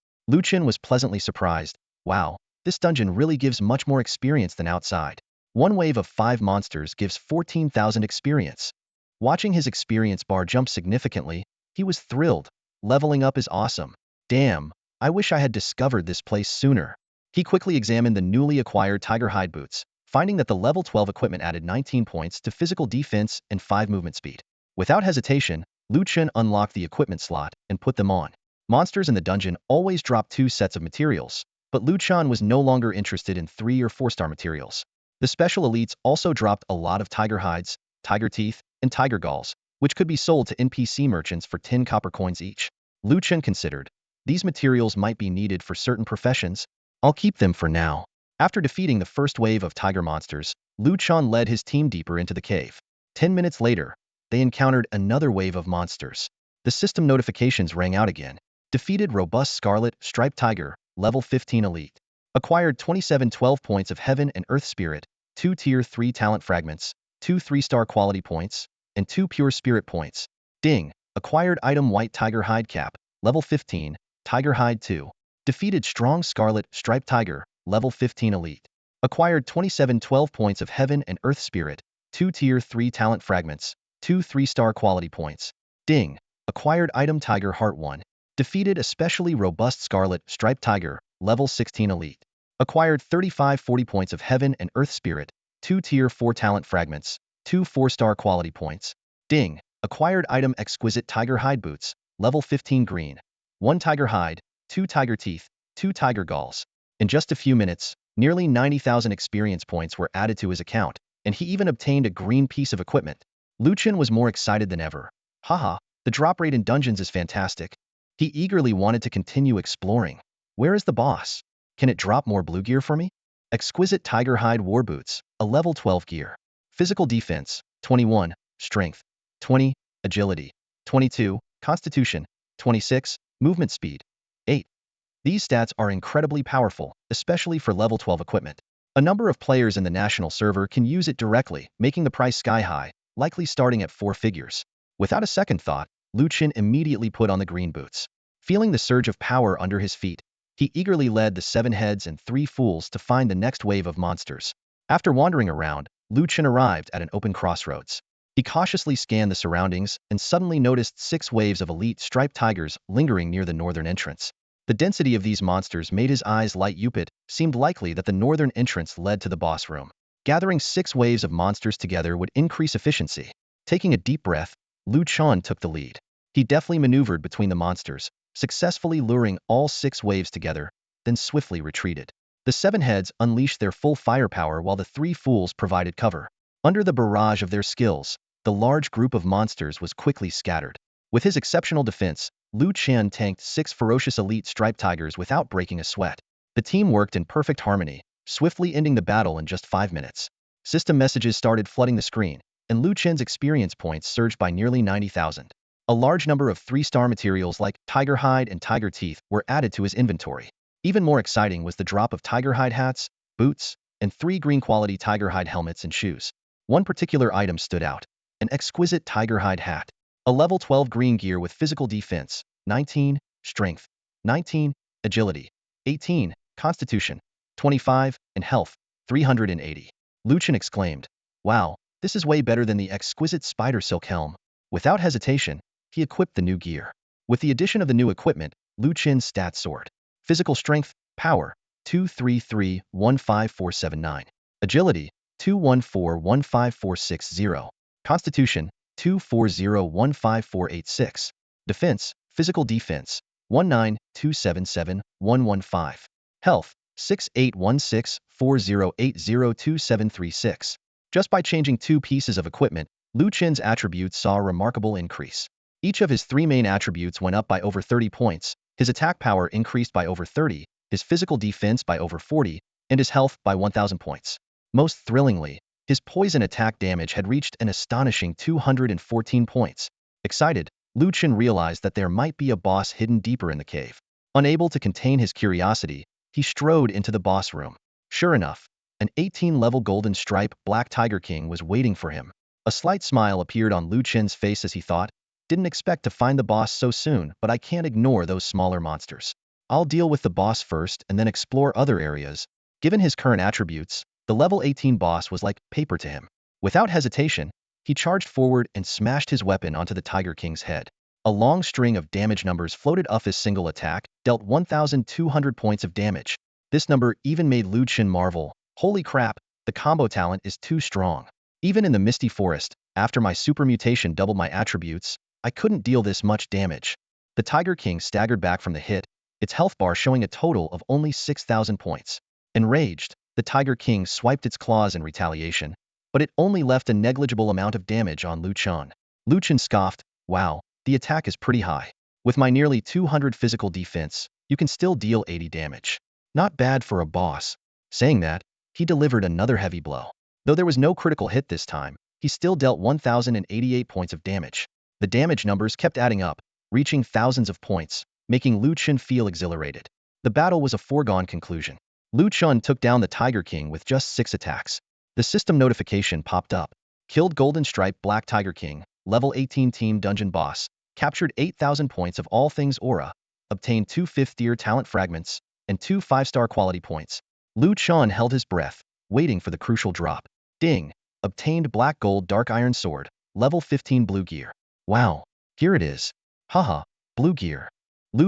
Chen was pleasantly surprised. Wow, this dungeon really gives much more experience than outside. One wave of 5 monsters gives 14,000 experience. Watching his experience bar jump significantly, he was thrilled. Leveling up is awesome. Damn, I wish I had discovered this place sooner. He quickly examined the newly acquired tiger hide boots, finding that the level 12 equipment added 19 points to physical defense and 5 movement speed. Without hesitation, Chen unlocked the equipment slot and put them on. Monsters in the dungeon always drop 2 sets of materials, but Chen was no longer interested in 3 or 4-star materials. The special elites also dropped a lot of tiger hides, tiger teeth, and tiger galls, which could be sold to NPC merchants for 10 copper coins each. Chen considered, these materials might be needed for certain professions. I'll keep them for now. After defeating the first wave of tiger monsters, Chen led his team deeper into the cave. 10 minutes later, they encountered another wave of monsters. The system notifications rang out again. Defeated Robust Scarlet Striped Tiger, level 15 elite. Acquired 27 12 points of Heaven and Earth Spirit, 2 Tier 3 talent fragments, 2 3-star quality points, and 2 pure spirit points. Ding. Acquired item White Tiger Hide Cap, level 15, Tiger Hide 2. Defeated Strong Scarlet Striped Tiger, level 15 elite. Acquired 27 12 points of Heaven and Earth Spirit, 2 Tier 3 talent fragments, 2 3-star quality points. Ding. Acquired item Tiger Heart 1. Defeated Especially Robust Scarlet Striped Tiger, level 16 elite. Acquired 35 40 points of Heaven and Earth Spirit, 2 Tier 4 talent fragments, 2 4-star quality points. Ding. Acquired item Exquisite Tiger Hide Boots, level 15 green. 1 tiger hide, 2 tiger teeth, 2 tiger galls. In just a few minutes, nearly 90,000 experience points were added to his account, and he even obtained a green piece of equipment. Chen was more excited than ever. Haha, the drop rate in dungeons is fantastic. He eagerly wanted to continue exploring. Where is the boss? Can it drop more blue gear for me? Exquisite Tiger Hide War Boots, a level 12 gear. Physical defense, 21, strength, 20, agility, 22, constitution, 26, movement speed, 8. These stats are incredibly powerful, especially for level 12 equipment. A number of players in the national server can use it directly, making the price sky high, likely starting at 4 figures. Without a second thought, Chen immediately put on the green boots. Feeling the surge of power under his feet, he eagerly led the 7 heads and 3 fools to find the next wave of monsters. After wandering around, Chen arrived at an open crossroads. He cautiously scanned the surroundings and suddenly noticed 6 waves of elite striped tigers lingering near the northern entrance. The density of these monsters made his eyes light up. It seemed likely that the northern entrance led to the boss room. Gathering 6 waves of monsters together would increase efficiency. Taking a deep breath, Chen took the lead. He deftly maneuvered between the monsters, successfully luring all 6 waves together, then swiftly retreated. The seven heads unleashed their full firepower while the three fools provided cover. Under the barrage of their skills, the large group of monsters was quickly scattered. With his exceptional defense, Chen tanked 6 ferocious elite striped tigers without breaking a sweat. The team worked in perfect harmony, swiftly ending the battle in just 5 minutes. System messages started flooding the screen, and Chen's experience points surged by nearly 90,000. A large number of 3-star materials like tiger hide and tiger teeth were added to his inventory. Even more exciting was the drop of tiger hide hats, boots, and 3 green quality tiger hide helmets and shoes. One particular item stood out: an exquisite tiger hide hat. A level 12 green gear with physical defense, 19, strength, 19, agility, 18, constitution, 25, and health, 380. Chen exclaimed, "Wow, this is way better than the exquisite spider silk helm." Without hesitation, he equipped the new gear. With the addition of the new equipment, Chen's stats soared. Physical strength, power, 233-15479. Agility, 214-15460. Constitution, 240-15486. Defense, physical defense, 19277-115. Health, 6816-40802736. Just by changing 2 pieces of equipment, Chen's attributes saw a remarkable increase. Each of his 3 main attributes went up by over 30 points, his attack power increased by over 30, his physical defense by over 40, and his health by 1,000 points. Most thrillingly, his poison attack damage had reached an astonishing 214 points. Excited, Chen realized that there might be a boss hidden deeper in the cave. Unable to contain his curiosity, he strode into the boss room. Sure enough, an 18-level golden stripe Black Tiger King was waiting for him. A slight smile appeared on Chen's face as he thought, "Didn't expect to find the boss so soon, but I can't ignore those smaller monsters. I'll deal with the boss first and then explore other areas." Given his current attributes, the level 18 boss was like paper to him. Without hesitation, he charged forward and smashed his weapon onto the Tiger King's head. A long string of damage numbers floated off his single attack, dealt 1,200 points of damage. This number even made Chen marvel, "Holy crap, the combo talent is too strong. Even in the Misty Forest, after my super mutation doubled my attributes, I couldn't deal this much damage." The Tiger King staggered back from the hit, its health bar showing a total of only 6,000 points. Enraged, the Tiger King swiped its claws in retaliation, but it only left a negligible amount of damage on Chen. Chen scoffed, "Wow, the attack is pretty high. With my nearly 200 physical defense, you can still deal 80 damage. Not bad for a boss." Saying that, he delivered another heavy blow. Though there was no critical hit this time, he still dealt 1,088 points of damage. The damage numbers kept adding up, reaching thousands of points, making Chen feel exhilarated. The battle was a foregone conclusion. Chen took down the Tiger King with just 6 attacks. The system notification popped up. Killed Golden Stripe Black Tiger King, level 18 team dungeon boss, captured 8,000 points of all things aura, obtained 2 5th-tier talent fragments, and 2 5-star quality points. Chen held his breath, waiting for the crucial drop. Ding! Obtained Black Gold Dark Iron Sword, level 15 blue gear. Wow, here it is. Haha, blue gear.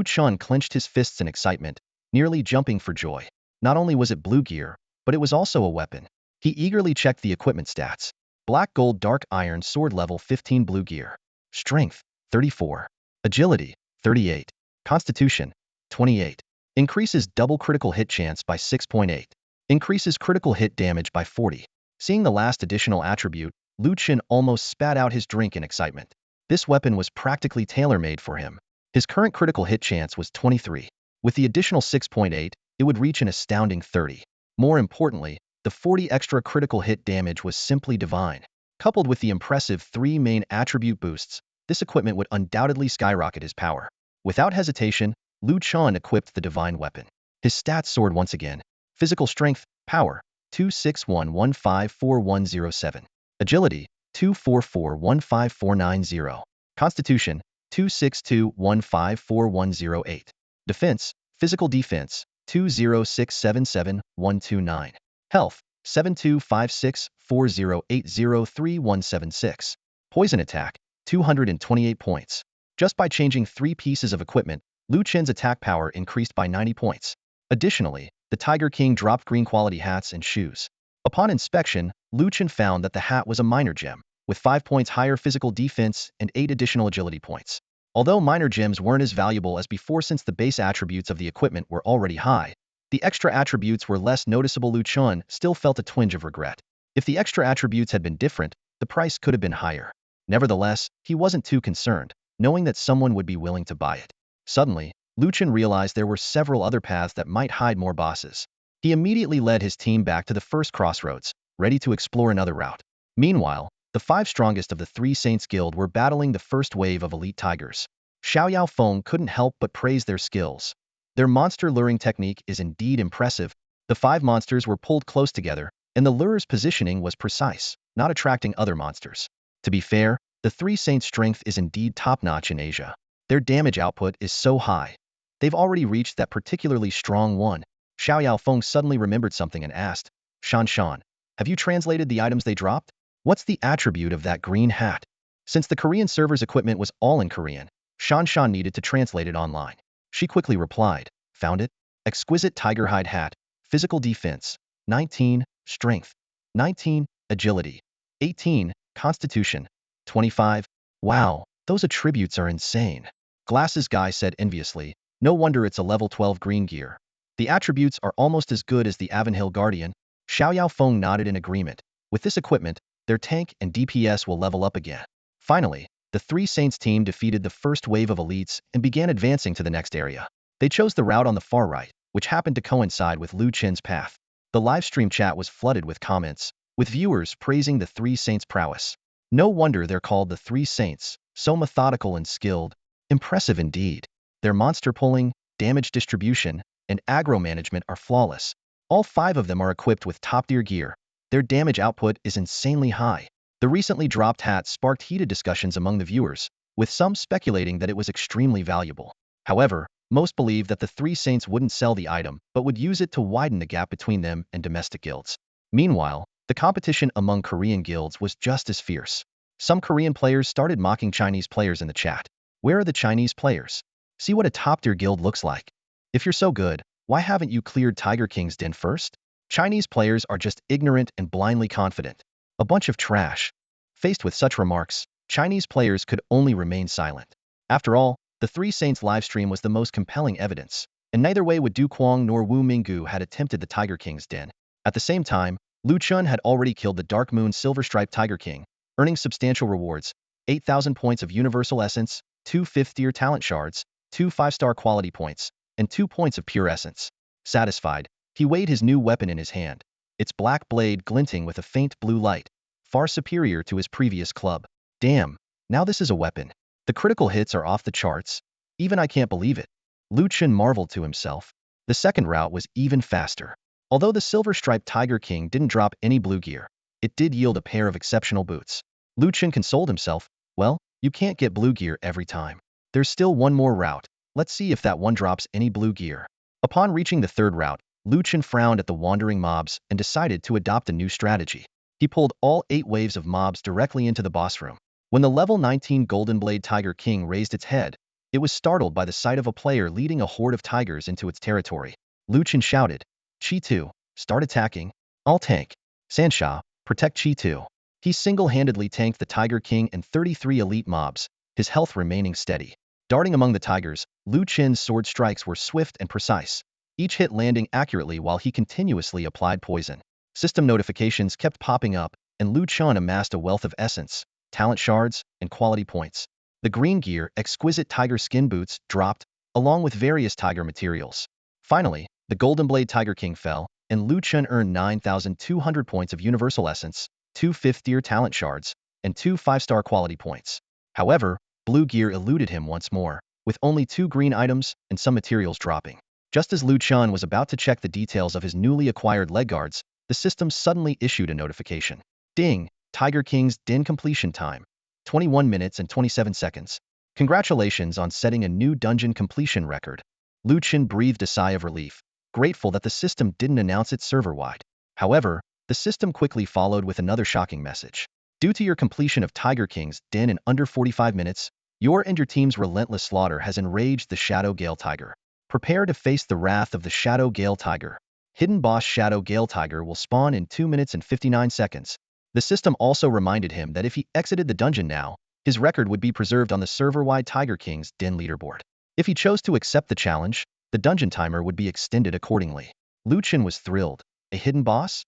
Chen clenched his fists in excitement, nearly jumping for joy. Not only was it blue gear, but it was also a weapon. He eagerly checked the equipment stats. Black Gold Dark Iron Sword level 15 blue gear. Strength, 34. Agility, 38. Constitution, 28. Increases double critical hit chance by 6.8. Increases critical hit damage by 40. Seeing the last additional attribute, Chen almost spat out his drink in excitement. This weapon was practically tailor-made for him. His current critical hit chance was 23. With the additional 6.8, it would reach an astounding 30. More importantly, the 40 extra critical hit damage was simply divine. Coupled with the impressive 3 main attribute boosts, this equipment would undoubtedly skyrocket his power. Without hesitation, Chen equipped the divine weapon. His stats soared once again. Physical strength, power, 261154107. Agility, 244-15490. Constitution, 262-154-108. Defense, physical defense, 20677-129. Health, 7256-4080-3176. Poison attack, 228 points. Just by changing 3 pieces of equipment, Chen's attack power increased by 90 points. Additionally, the Tiger King dropped green quality hats and shoes. Upon inspection, Chen found that the hat was a minor gem, with 5 points higher physical defense and 8 additional agility points. Although minor gems weren't as valuable as before since the base attributes of the equipment were already high, The extra attributes were less noticeable. Lu Chen still felt a twinge of regret. If the extra attributes had been different, the price could have been higher. Nevertheless, he wasn't too concerned, knowing that someone would be willing to buy it. Suddenly, Lu Chen realized there were several other paths that might hide more bosses. He immediately led his team back to the first crossroads, ready to explore another route. Meanwhile, the 5 strongest of the 3 Saints Guild were battling the first wave of elite tigers. Xiao Feng couldn't help but praise their skills. Their monster luring technique is indeed impressive. The 5 monsters were pulled close together, and the lure's positioning was precise, not attracting other monsters. To be fair, the 3 Saints' strength is indeed top-notch in Asia. Their damage output is so high. They've already reached that particularly strong one. Xiao Feng suddenly remembered something and asked, Shan, have you translated the items they dropped? What's the attribute of that green hat? Since the Korean server's equipment was all in Korean, Shan needed to translate it online. She quickly replied, found it? Exquisite tiger hide hat, physical defense, 19, strength, 19, agility, 18, constitution, 25. Wow, those attributes are insane. Glasses guy said enviously, no wonder it's a level 12 green gear. The attributes are almost as good as the Avonhill Guardian. Xiao Feng nodded in agreement. With this equipment, their tank and DPS will level up again. Finally, the 3 Saints team defeated the first wave of elites and began advancing to the next area. They chose the route on the far right, which happened to coincide with Lu Chen's path. The livestream chat was flooded with comments, with viewers praising the 3 Saints' prowess. No wonder they're called the 3 Saints, so methodical and skilled. Impressive indeed. Their monster pulling, damage distribution, and aggro management are flawless. All 5 of them are equipped with top-tier gear. Their damage output is insanely high. The recently dropped hat sparked heated discussions among the viewers, with some speculating that it was extremely valuable. However, most believe that the 3 Saints wouldn't sell the item, but would use it to widen the gap between them and domestic guilds. Meanwhile, the competition among Korean guilds was just as fierce. Some Korean players started mocking Chinese players in the chat. Where are the Chinese players? See what a top-tier guild looks like. If you're so good, why haven't you cleared Tiger King's den first? Chinese players are just ignorant and blindly confident. A bunch of trash. Faced with such remarks, Chinese players could only remain silent. After all, the 3 Saints livestream was the most compelling evidence, and neither Wei Du Quang nor Wu Minggu had attempted the Tiger King's den. At the same time, Lu Chen had already killed the Dark Moon Silver-Striped Tiger King, earning substantial rewards, 8,000 points of Universal Essence, 2 5th-tier talent shards, 2 5-star quality points, and 2 points of pure essence. Satisfied, he weighed his new weapon in his hand, its black blade glinting with a faint blue light, far superior to his previous club. Damn, now this is a weapon. The critical hits are off the charts. Even I can't believe it. Lu Chen marveled to himself. The second route was even faster. Although the silver-striped Tiger King didn't drop any blue gear, it did yield a pair of exceptional boots. Lu Chen consoled himself, well, you can't get blue gear every time. There's still one more route. Let's see if that one drops any blue gear. Upon reaching the third route, Lu Chen frowned at the wandering mobs and decided to adopt a new strategy. He pulled all 8 waves of mobs directly into the boss room. When the level 19 Golden Blade Tiger King raised its head, it was startled by the sight of a player leading a horde of tigers into its territory. Lu Chen shouted, Chi 2, start attacking. I'll tank. Sansha, protect Chi 2. He single-handedly tanked the Tiger King and 33 elite mobs, his health remaining steady. Darting among the tigers, Lu Chen's sword strikes were swift and precise, each hit landing accurately while he continuously applied poison. System notifications kept popping up, and Lu Chen amassed a wealth of essence, talent shards, and quality points. The green gear, exquisite tiger skin boots, dropped, along with various tiger materials. Finally, the Golden Blade Tiger King fell, and Lu Chen earned 9,200 points of Universal Essence, 2 5th-tier talent shards, and 2 5-star quality points. However, blue gear eluded him once more, with only 2 green items and some materials dropping. Just as Lu Chen was about to check the details of his newly acquired leg guards, the system suddenly issued a notification. Ding! Tiger King's den completion time. 21 minutes and 27 seconds. Congratulations on setting a new dungeon completion record. Lu Chen breathed a sigh of relief, grateful that the system didn't announce it server-wide. However, the system quickly followed with another shocking message. Due to your completion of Tiger King's den in under 45 minutes, your and your team's relentless slaughter has enraged the Shadow Gale Tiger. Prepare to face the wrath of the Shadow Gale Tiger. Hidden boss Shadow Gale Tiger will spawn in 2 minutes and 59 seconds. The system also reminded him that if he exited the dungeon now, his record would be preserved on the server-wide Tiger King's den leaderboard. If he chose to accept the challenge, the dungeon timer would be extended accordingly. Lu Chen was thrilled. A hidden boss?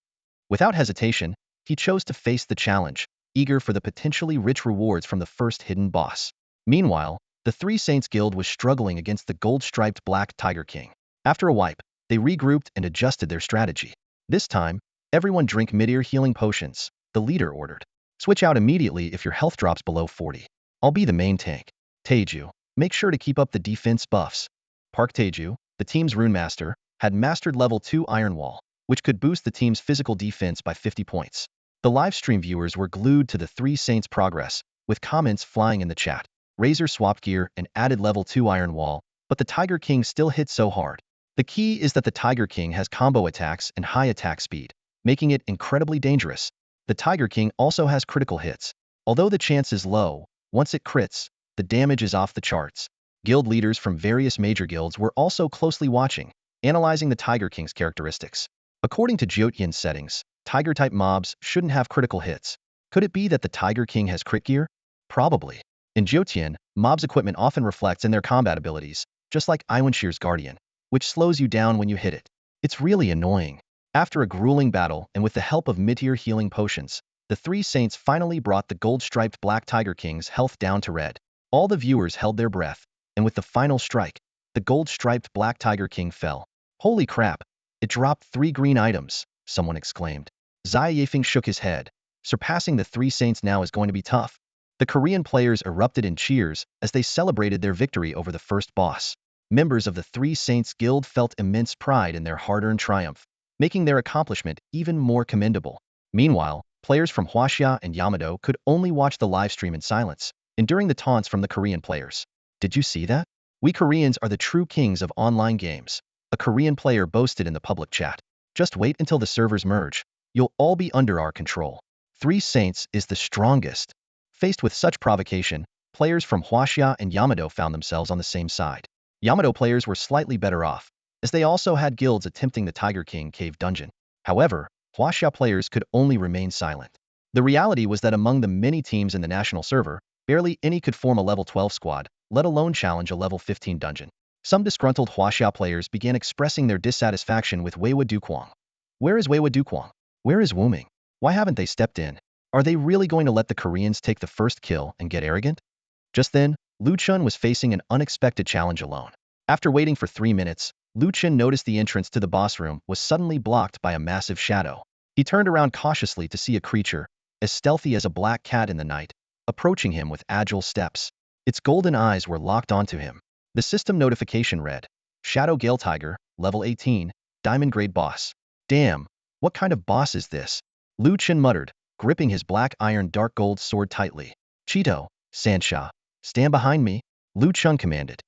Without hesitation, he chose to face the challenge, eager for the potentially rich rewards from the first hidden boss. Meanwhile, the Three Saints Guild was struggling against the gold-striped Black Tiger King. After a wipe, they regrouped and adjusted their strategy. This time, everyone drink mid-ear healing potions, the leader ordered. Switch out immediately if your health drops below 40. I'll be the main tank. Taeju, make sure to keep up the defense buffs. Park Taeju, the team's rune master, had mastered level 2 Iron Wall, which could boost the team's physical defense by 50 points. The livestream viewers were glued to the Three Saints' progress, with comments flying in the chat. Razor swapped gear and added level 2 Iron Wall, but the Tiger King still hit so hard. The key is that the Tiger King has combo attacks and high attack speed, making it incredibly dangerous. The Tiger King also has critical hits. Although the chance is low, once it crits, the damage is off the charts. Guild leaders from various major guilds were also closely watching, analyzing the Tiger King's characteristics. According to Jyotian's settings, Tiger-type mobs shouldn't have critical hits. Could it be that the Tiger King has crit gear? Probably. In Jyotian, mobs' equipment often reflects in their combat abilities, just like Iwenshear's Guardian, which slows you down when you hit it. It's really annoying. After a grueling battle and with the help of mid-tier healing potions, the Three Saints finally brought the gold-striped Black Tiger King's health down to red. All the viewers held their breath, and with the final strike, the gold-striped Black Tiger King fell. Holy crap! It dropped 3 green items, someone exclaimed. Xia Yifeng shook his head. Surpassing the Three Saints now is going to be tough. The Korean players erupted in cheers as they celebrated their victory over the first boss. Members of the Three Saints Guild felt immense pride in their hard-earned triumph, making their accomplishment even more commendable. Meanwhile, players from Huaxia and Yamato could only watch the livestream in silence, enduring the taunts from the Korean players. Did you see that? We Koreans are the true kings of online games, a Korean player boasted in the public chat. Just wait until the servers merge. You'll all be under our control. Three Saints is the strongest. Faced with such provocation, players from Huaxia and Yamato found themselves on the same side. Yamato players were slightly better off, as they also had guilds attempting the Tiger King cave dungeon. However, Huaxia players could only remain silent. The reality was that among the many teams in the national server, barely any could form a level 12 squad, let alone challenge a level 15 dungeon. Some disgruntled Huaxia players began expressing their dissatisfaction with Weiwa Dukwang. Where is Weiwa Dukwang? Where is Wuming? Why haven't they stepped in? Are they really going to let the Koreans take the first kill and get arrogant? Just then, Lu Chen was facing an unexpected challenge alone. After waiting for 3 minutes, Lu Chen noticed the entrance to the boss room was suddenly blocked by a massive shadow. He turned around cautiously to see a creature, as stealthy as a black cat in the night, approaching him with agile steps. Its golden eyes were locked onto him. The system notification read, Shadow Gale Tiger, level 18, diamond grade boss. Damn, what kind of boss is this? Lu Chen muttered, gripping his black iron dark gold sword tightly. Cheeto, Sansha, stand behind me, Lu Chen commanded.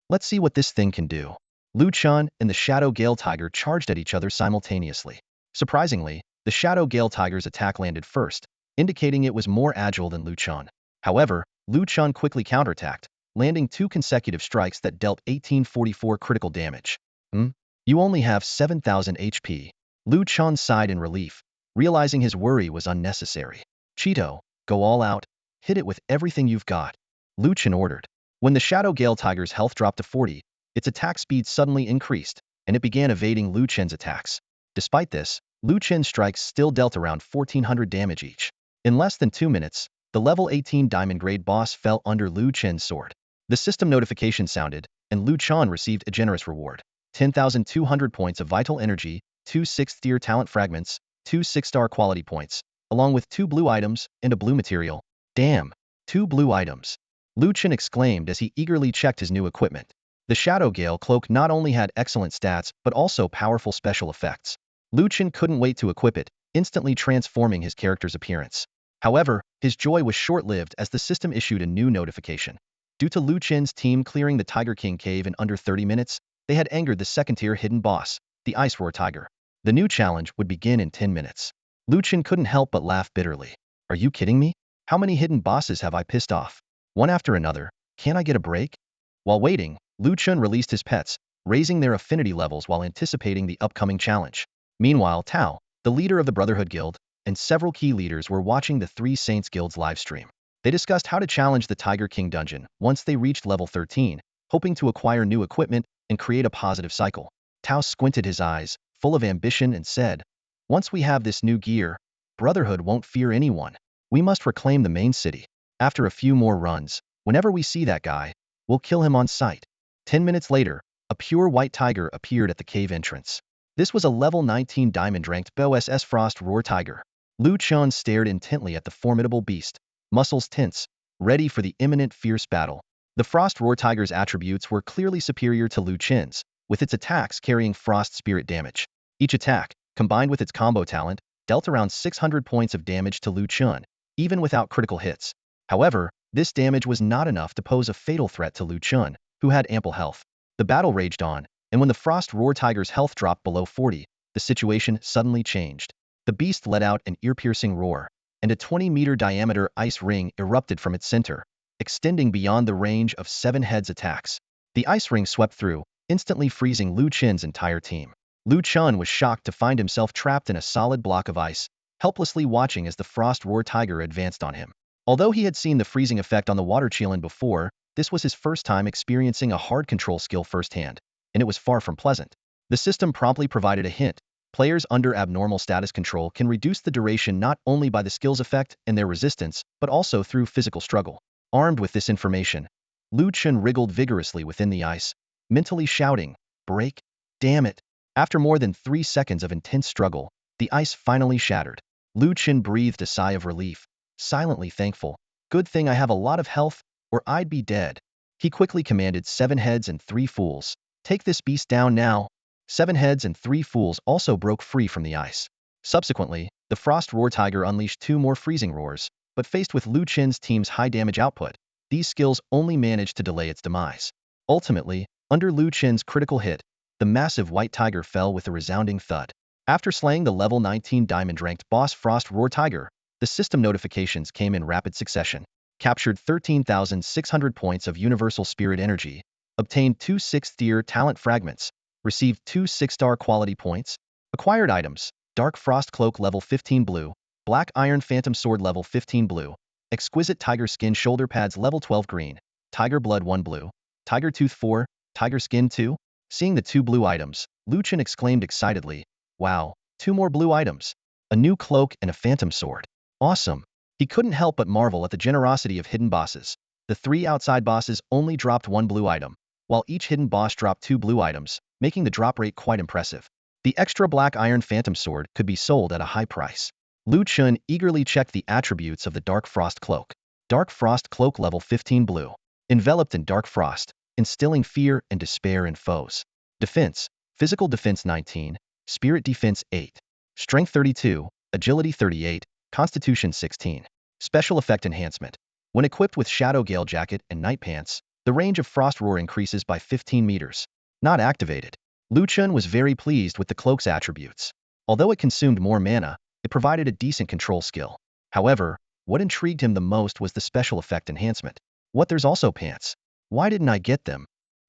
Let's see what this thing can do. Lu Chen and the Shadow Gale Tiger charged at each other simultaneously. Surprisingly, the Shadow Gale Tiger's attack landed first, indicating it was more agile than Lu Chen. However, Lu Chen quickly counterattacked, landing 2 consecutive strikes that dealt 1844 critical damage. You only have 7,000 HP. Lu Chen sighed in relief, realizing his worry was unnecessary. Cheeto, go all out, hit it with everything you've got, Lu Chen ordered. When the Shadow Gale Tiger's health dropped to 40, its attack speed suddenly increased, and it began evading Lu Chen's attacks. Despite this, Lu Chen's strikes still dealt around 1,400 damage each. In less than 2 minutes, the level 18 diamond grade boss fell under Lu Chen's sword. The system notification sounded, and Lu Chen received a generous reward. 10,200 points of vital energy, 2 6th-tier talent fragments, 2 6-star quality points, along with 2 blue items and a blue material. Damn, 2 blue items. Lu Chen exclaimed as he eagerly checked his new equipment. The Shadow Gale cloak not only had excellent stats but also powerful special effects. Lu Chen couldn't wait to equip it, instantly transforming his character's appearance. However, his joy was short-lived as the system issued a new notification. Due to Lu Chen's team clearing the Tiger King cave in under 30 minutes, they had angered the second-tier hidden boss, the Ice Roar Tiger. The new challenge would begin in 10 minutes. Lu Chen couldn't help but laugh bitterly. Are you kidding me? How many hidden bosses have I pissed off? One after another, can't I get a break? While waiting, Lu Chen released his pets, raising their affinity levels while anticipating the upcoming challenge. Meanwhile, Tao, the leader of the Brotherhood Guild, and several key leaders were watching the Three Saints Guild's livestream. They discussed how to challenge the Tiger King dungeon once they reached level 13, hoping to acquire new equipment and create a positive cycle. Tao squinted his eyes, full of ambition, and said, "Once we have this new gear, Brotherhood won't fear anyone. We must reclaim the main city. After a few more runs, whenever we see that guy, we'll kill him on sight." 10 minutes later, a pure white tiger appeared at the cave entrance. This was a level 19 diamond-ranked boss frost roar tiger. Lu Chen stared intently at the formidable beast, muscles tense, ready for the imminent fierce battle. The frost roar tiger's attributes were clearly superior to Lu Chen's, with its attacks carrying frost spirit damage. Each attack, combined with its combo talent, dealt around 600 points of damage to Lu Chen, even without critical hits. However, this damage was not enough to pose a fatal threat to Lu Chen, who had ample health. The battle raged on, and when the frost roar tiger's health dropped below 40, the situation suddenly changed. The beast let out an ear-piercing roar, and a 20-meter diameter ice ring erupted from its center, extending beyond the range of 7 heads' attacks. The ice ring swept through, instantly freezing Lu Chen's entire team. Lu Chen was shocked to find himself trapped in a solid block of ice, helplessly watching as the frost roar tiger advanced on him. Although he had seen the freezing effect on the water Qilin before, this was his first time experiencing a hard control skill firsthand, and it was far from pleasant. The system promptly provided a hint. Players under abnormal status control can reduce the duration not only by the skill's effect and their resistance, but also through physical struggle. Armed with this information, Lu Chen wriggled vigorously within the ice, mentally shouting, "Break! Damn it!" After more than 3 seconds of intense struggle, the ice finally shattered. Lu Chen breathed a sigh of relief, silently thankful. "Good thing I have a lot of health, or I'd be dead." He quickly commanded 7 heads and 3 fools. "Take this beast down now." 7 heads and 3 fools also broke free from the ice. Subsequently, the frost roar tiger unleashed 2 more freezing roars, but faced with Lu Chen's team's high damage output, these skills only managed to delay its demise. Ultimately, under Lu Chen's critical hit, the massive white tiger fell with a resounding thud. After slaying the level 19 diamond-ranked boss frost roar tiger, the system notifications came in rapid succession. Captured 13,600 points of universal spirit energy, obtained 2 6th-tier talent fragments, received 2 6-star quality points, acquired items, Dark Frost Cloak level 15 blue, Black Iron Phantom Sword level 15 blue, Exquisite Tiger Skin Shoulder Pads level 12 green, Tiger Blood 1 blue, Tiger Tooth 4, Tiger Skin 2. Seeing the 2 blue items, Lu Chen exclaimed excitedly, "Wow, 2 more blue items! A new cloak and a phantom sword. Awesome!" He couldn't help but marvel at the generosity of hidden bosses. The 3 outside bosses only dropped 1 blue item, while each hidden boss dropped 2 blue items, making the drop rate quite impressive. The extra Black Iron Phantom Sword could be sold at a high price. Lu Chen eagerly checked the attributes of the Dark Frost Cloak. Dark Frost Cloak level 15 blue. Enveloped in dark frost, instilling fear and despair in foes. Defense, Physical Defense 19, Spirit Defense 8, Strength 32, Agility 38, Constitution 16. Special Effect Enhancement. When equipped with Shadow Gale Jacket and Night Pants, the range of Frost Roar increases by 15 meters. Not activated. Lu Chen was very pleased with the cloak's attributes. Although it consumed more mana, it provided a decent control skill. However, what intrigued him the most was the special effect enhancement. "What, there's also pants? Why didn't I get them?"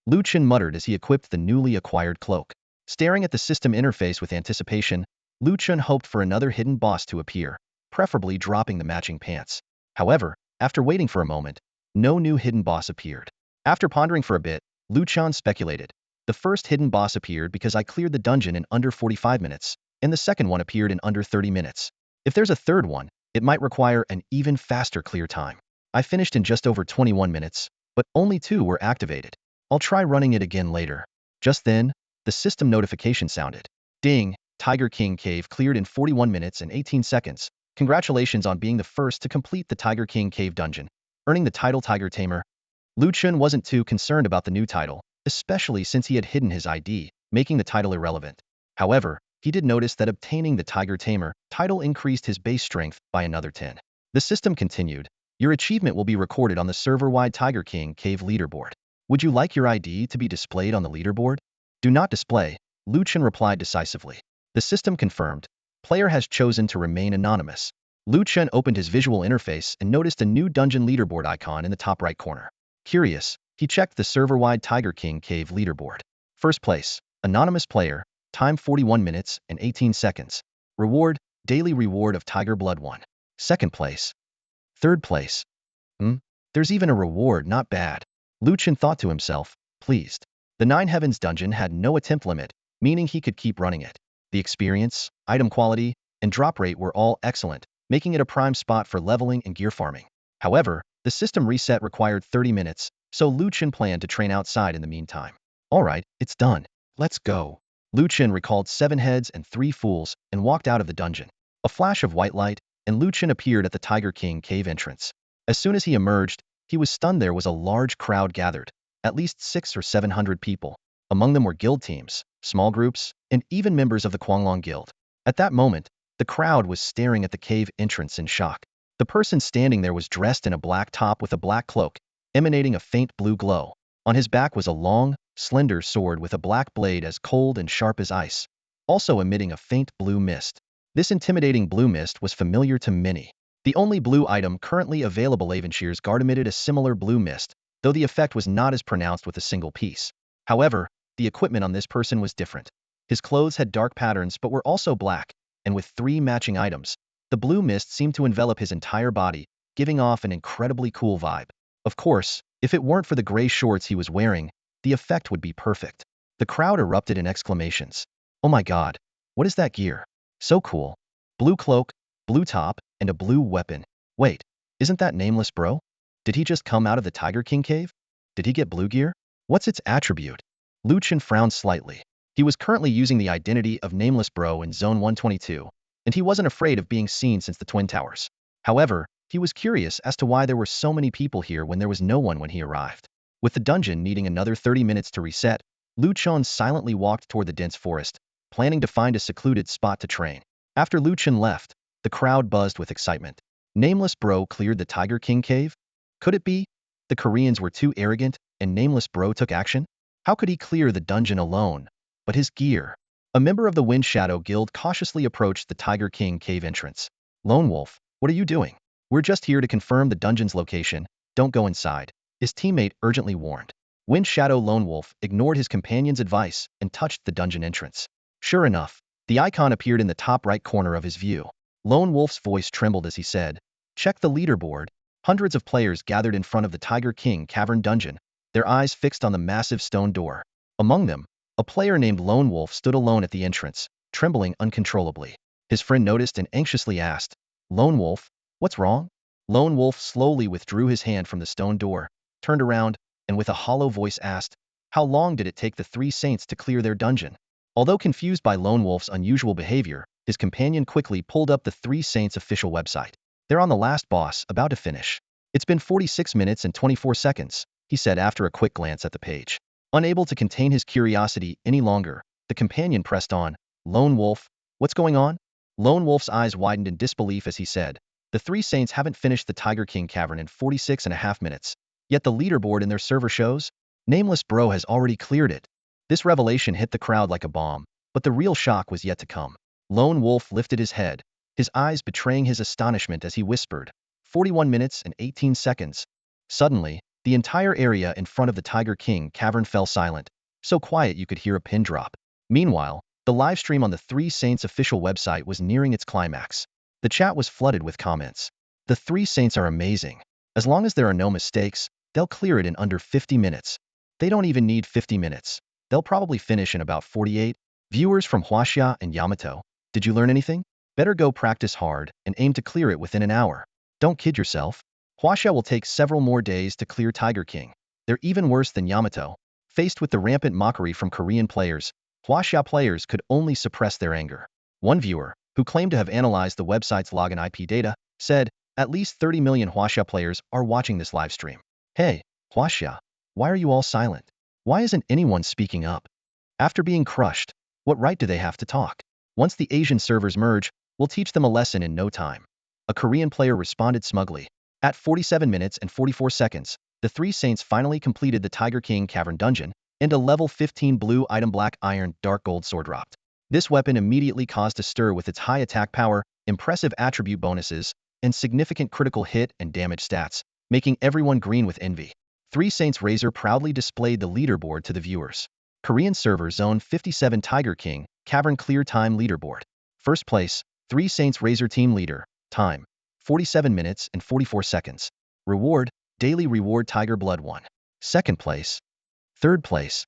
Lu Chen muttered as he equipped the newly acquired cloak. Staring at the system interface with anticipation, Lu Chen hoped for another hidden boss to appear, preferably dropping the matching pants. However, after waiting for a moment, no new hidden boss appeared. After pondering for a bit, Lu Chen speculated, "The first hidden boss appeared because I cleared the dungeon in under 45 minutes, and the second one appeared in under 30 minutes. If there's a third one, it might require an even faster clear time. I finished in just over 21 minutes, but only 2 were activated. I'll try running it again later." Just then, the system notification sounded. "Ding, Tiger King Cave cleared in 41 minutes and 18 seconds. Congratulations on being the first to complete the Tiger King Cave dungeon, earning the title Tiger Tamer." Lu Chen wasn't too concerned about the new title, especially since he had hidden his ID, making the title irrelevant. However, he did notice that obtaining the Tiger Tamer title increased his base strength by another 10. The system continued, "Your achievement will be recorded on the server-wide Tiger King Cave leaderboard. Would you like your ID to be displayed on the leaderboard?" "Do not display," Lu Chen replied decisively. The system confirmed, "Player has chosen to remain anonymous." Lu Chen opened his visual interface and noticed a new dungeon leaderboard icon in the top right corner. Curious, he checked the server-wide Tiger King Cave leaderboard. First place, anonymous player, time 41 minutes and 18 seconds. Reward, daily reward of Tiger Blood 1. Second place. Third place. There's even a reward, not bad. Lu Chen thought to himself, pleased. The Nine Heavens dungeon had no attempt limit, meaning he could keep running it. The experience, item quality, and drop rate were all excellent, making it a prime spot for leveling and gear farming. However, the system reset required 30 minutes, so Lu Chen planned to train outside in the meantime. Alright, it's done. Let's go. Lu Chen recalled 7 heads and 3 fools and walked out of the dungeon. A flash of white light, and Lu Chen appeared at the Tiger King cave entrance. As soon as he emerged, he was stunned. There was a large crowd gathered, at least 600 or 700 people. Among them were guild teams, small groups, and even members of the Quanglong Guild. At that moment, the crowd was staring at the cave entrance in shock. The person standing there was dressed in a black top with a black cloak, emanating a faint blue glow. On his back was a long, slender sword with a black blade as cold and sharp as ice, also emitting a faint blue mist. This intimidating blue mist was familiar to many. The only blue item currently available, Aventier's Guard, emitted a similar blue mist, though the effect was not as pronounced with a single piece. However, the equipment on this person was different. His clothes had dark patterns but were also black, and with 3 matching items, the blue mist seemed to envelop his entire body, giving off an incredibly cool vibe. Of course, if it weren't for the gray shorts he was wearing, the effect would be perfect. The crowd erupted in exclamations. Oh my god, what is that gear? So cool. Blue cloak, blue top, and a blue weapon. Wait, isn't that Nameless Bro? Did he just come out of the Tiger King cave? Did he get blue gear? What's its attribute? Lu Chen frowned slightly. He was currently using the identity of Nameless Bro in Zone 122, and he wasn't afraid of being seen since the Twin Towers. However, he was curious as to why there were so many people here when there was no one when he arrived. With the dungeon needing another 30 minutes to reset, Lu Chen silently walked toward the dense forest, planning to find a secluded spot to train. After Lu Chen left, the crowd buzzed with excitement. Nameless Bro cleared the Tiger King cave? Could it be? The Koreans were too arrogant, and Nameless Bro took action? How could he clear the dungeon alone? But his gear. A member of the Wind Shadow Guild cautiously approached the Tiger King cave entrance. Lone Wolf, what are you doing? We're just here to confirm the dungeon's location. Don't go inside. His teammate urgently warned. Wind Shadow Lone Wolf ignored his companion's advice and touched the dungeon entrance. Sure enough, the icon appeared in the top right corner of his view. Lone Wolf's voice trembled as he said, "Check the leaderboard." Hundreds of players gathered in front of the Tiger King cavern dungeon, their eyes fixed on the massive stone door. Among them, a player named Lone Wolf stood alone at the entrance, trembling uncontrollably. His friend noticed and anxiously asked, "Lone Wolf, what's wrong?" Lone Wolf slowly withdrew his hand from the stone door, turned around, and with a hollow voice asked, "How long did it take the 3 saints to clear their dungeon?" Although confused by Lone Wolf's unusual behavior, his companion quickly pulled up the 3 saints' official website. They're on the last boss, about to finish. It's been 46 minutes and 24 seconds, he said after a quick glance at the page. Unable to contain his curiosity any longer, the companion pressed on, "Lone Wolf, what's going on?" Lone Wolf's eyes widened in disbelief as he said, "The 3 saints haven't finished the Tiger King cavern in 46.5 minutes. Yet the leaderboard in their server shows, Nameless Bro has already cleared it." This revelation hit the crowd like a bomb, but the real shock was yet to come. Lone Wolf lifted his head, his eyes betraying his astonishment as he whispered, 41 minutes and 18 seconds. Suddenly, the entire area in front of the Tiger King cavern fell silent, so quiet you could hear a pin drop. Meanwhile, the livestream on the 3 Saints official website was nearing its climax. The chat was flooded with comments. "The 3 Saints are amazing. As long as there are no mistakes, they'll clear it in under 50 minutes. They don't even need 50 minutes. They'll probably finish in about 48. Viewers from Huaxia and Yamato, did you learn anything? Better go practice hard and aim to clear it within an hour. Don't kid yourself. Huaxia will take several more days to clear Tiger King. They're even worse than Yamato." Faced with the rampant mockery from Korean players, Huaxia players could only suppress their anger. One viewer, who claimed to have analyzed the website's login IP data, said, "At least 30 million Huaxia players are watching this livestream." Hey, Huaxia, why are you all silent? Why isn't anyone speaking up? After being crushed, what right do they have to talk? Once the Asian servers merge, we'll teach them a lesson in no time. A Korean player responded smugly. At 47 minutes and 44 seconds, the 3 Saints finally completed the Tiger King cavern dungeon, and a level 15 blue item black iron dark gold sword dropped. This weapon immediately caused a stir with its high attack power, impressive attribute bonuses, and significant critical hit and damage stats, making everyone green with envy. 3 Saints Razor proudly displayed the leaderboard to the viewers. Korean server Zone 57 Tiger King Cavern Clear Time Leaderboard. First place, 3 Saints Razor Team Leader. Time, 47 minutes and 44 seconds. Reward, Daily Reward Tiger Blood 1. Second place. Third place.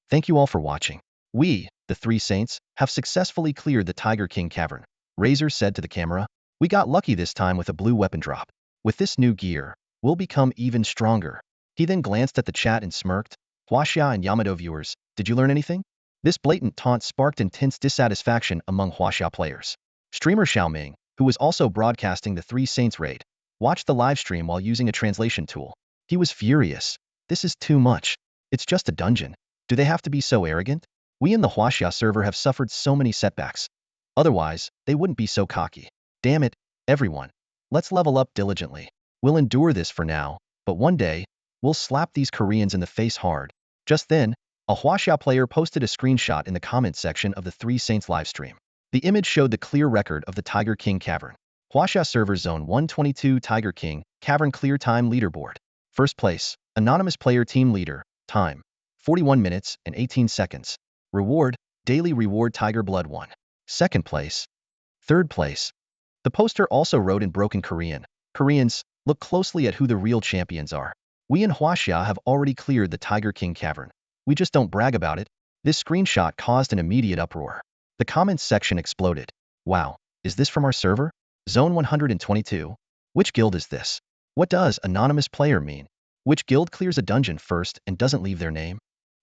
Thank you all for watching. We, the three saints, have successfully cleared the Tiger King cavern. Razor said to the camera. We got lucky this time with a blue weapon drop. With this new gear, we'll become even stronger. He then glanced at the chat and smirked. Huaxia and Yamato viewers, did you learn anything? This blatant taunt sparked intense dissatisfaction among Huaxia players. Streamer Xiaoming, who was also broadcasting the Three Saints raid, watched the livestream while using a translation tool. He was furious. This is too much. It's just a dungeon. Do they have to be so arrogant? We in the Huaxia server have suffered so many setbacks. Otherwise, they wouldn't be so cocky. Damn it, everyone. Let's level up diligently. We'll endure this for now, but one day, we'll slap these Koreans in the face hard. Just then, a Huaxia player posted a screenshot in the comments section of the Three Saints livestream. The image showed the clear record of the Tiger King cavern. Huaxia server zone 122 Tiger King cavern clear time leaderboard. First place, anonymous player team leader, time, 41 minutes and 18 seconds. Reward, daily reward Tiger Blood 1. Second place. Third place. The poster also wrote in broken Korean, Koreans, look closely at who the real champions are. We in Huaxia have already cleared the Tiger King cavern. We just don't brag about it. This screenshot caused an immediate uproar. The comments section exploded. Wow, is this from our server? Zone 122? Which guild is this? What does anonymous player mean? Which guild clears a dungeon first and doesn't leave their name?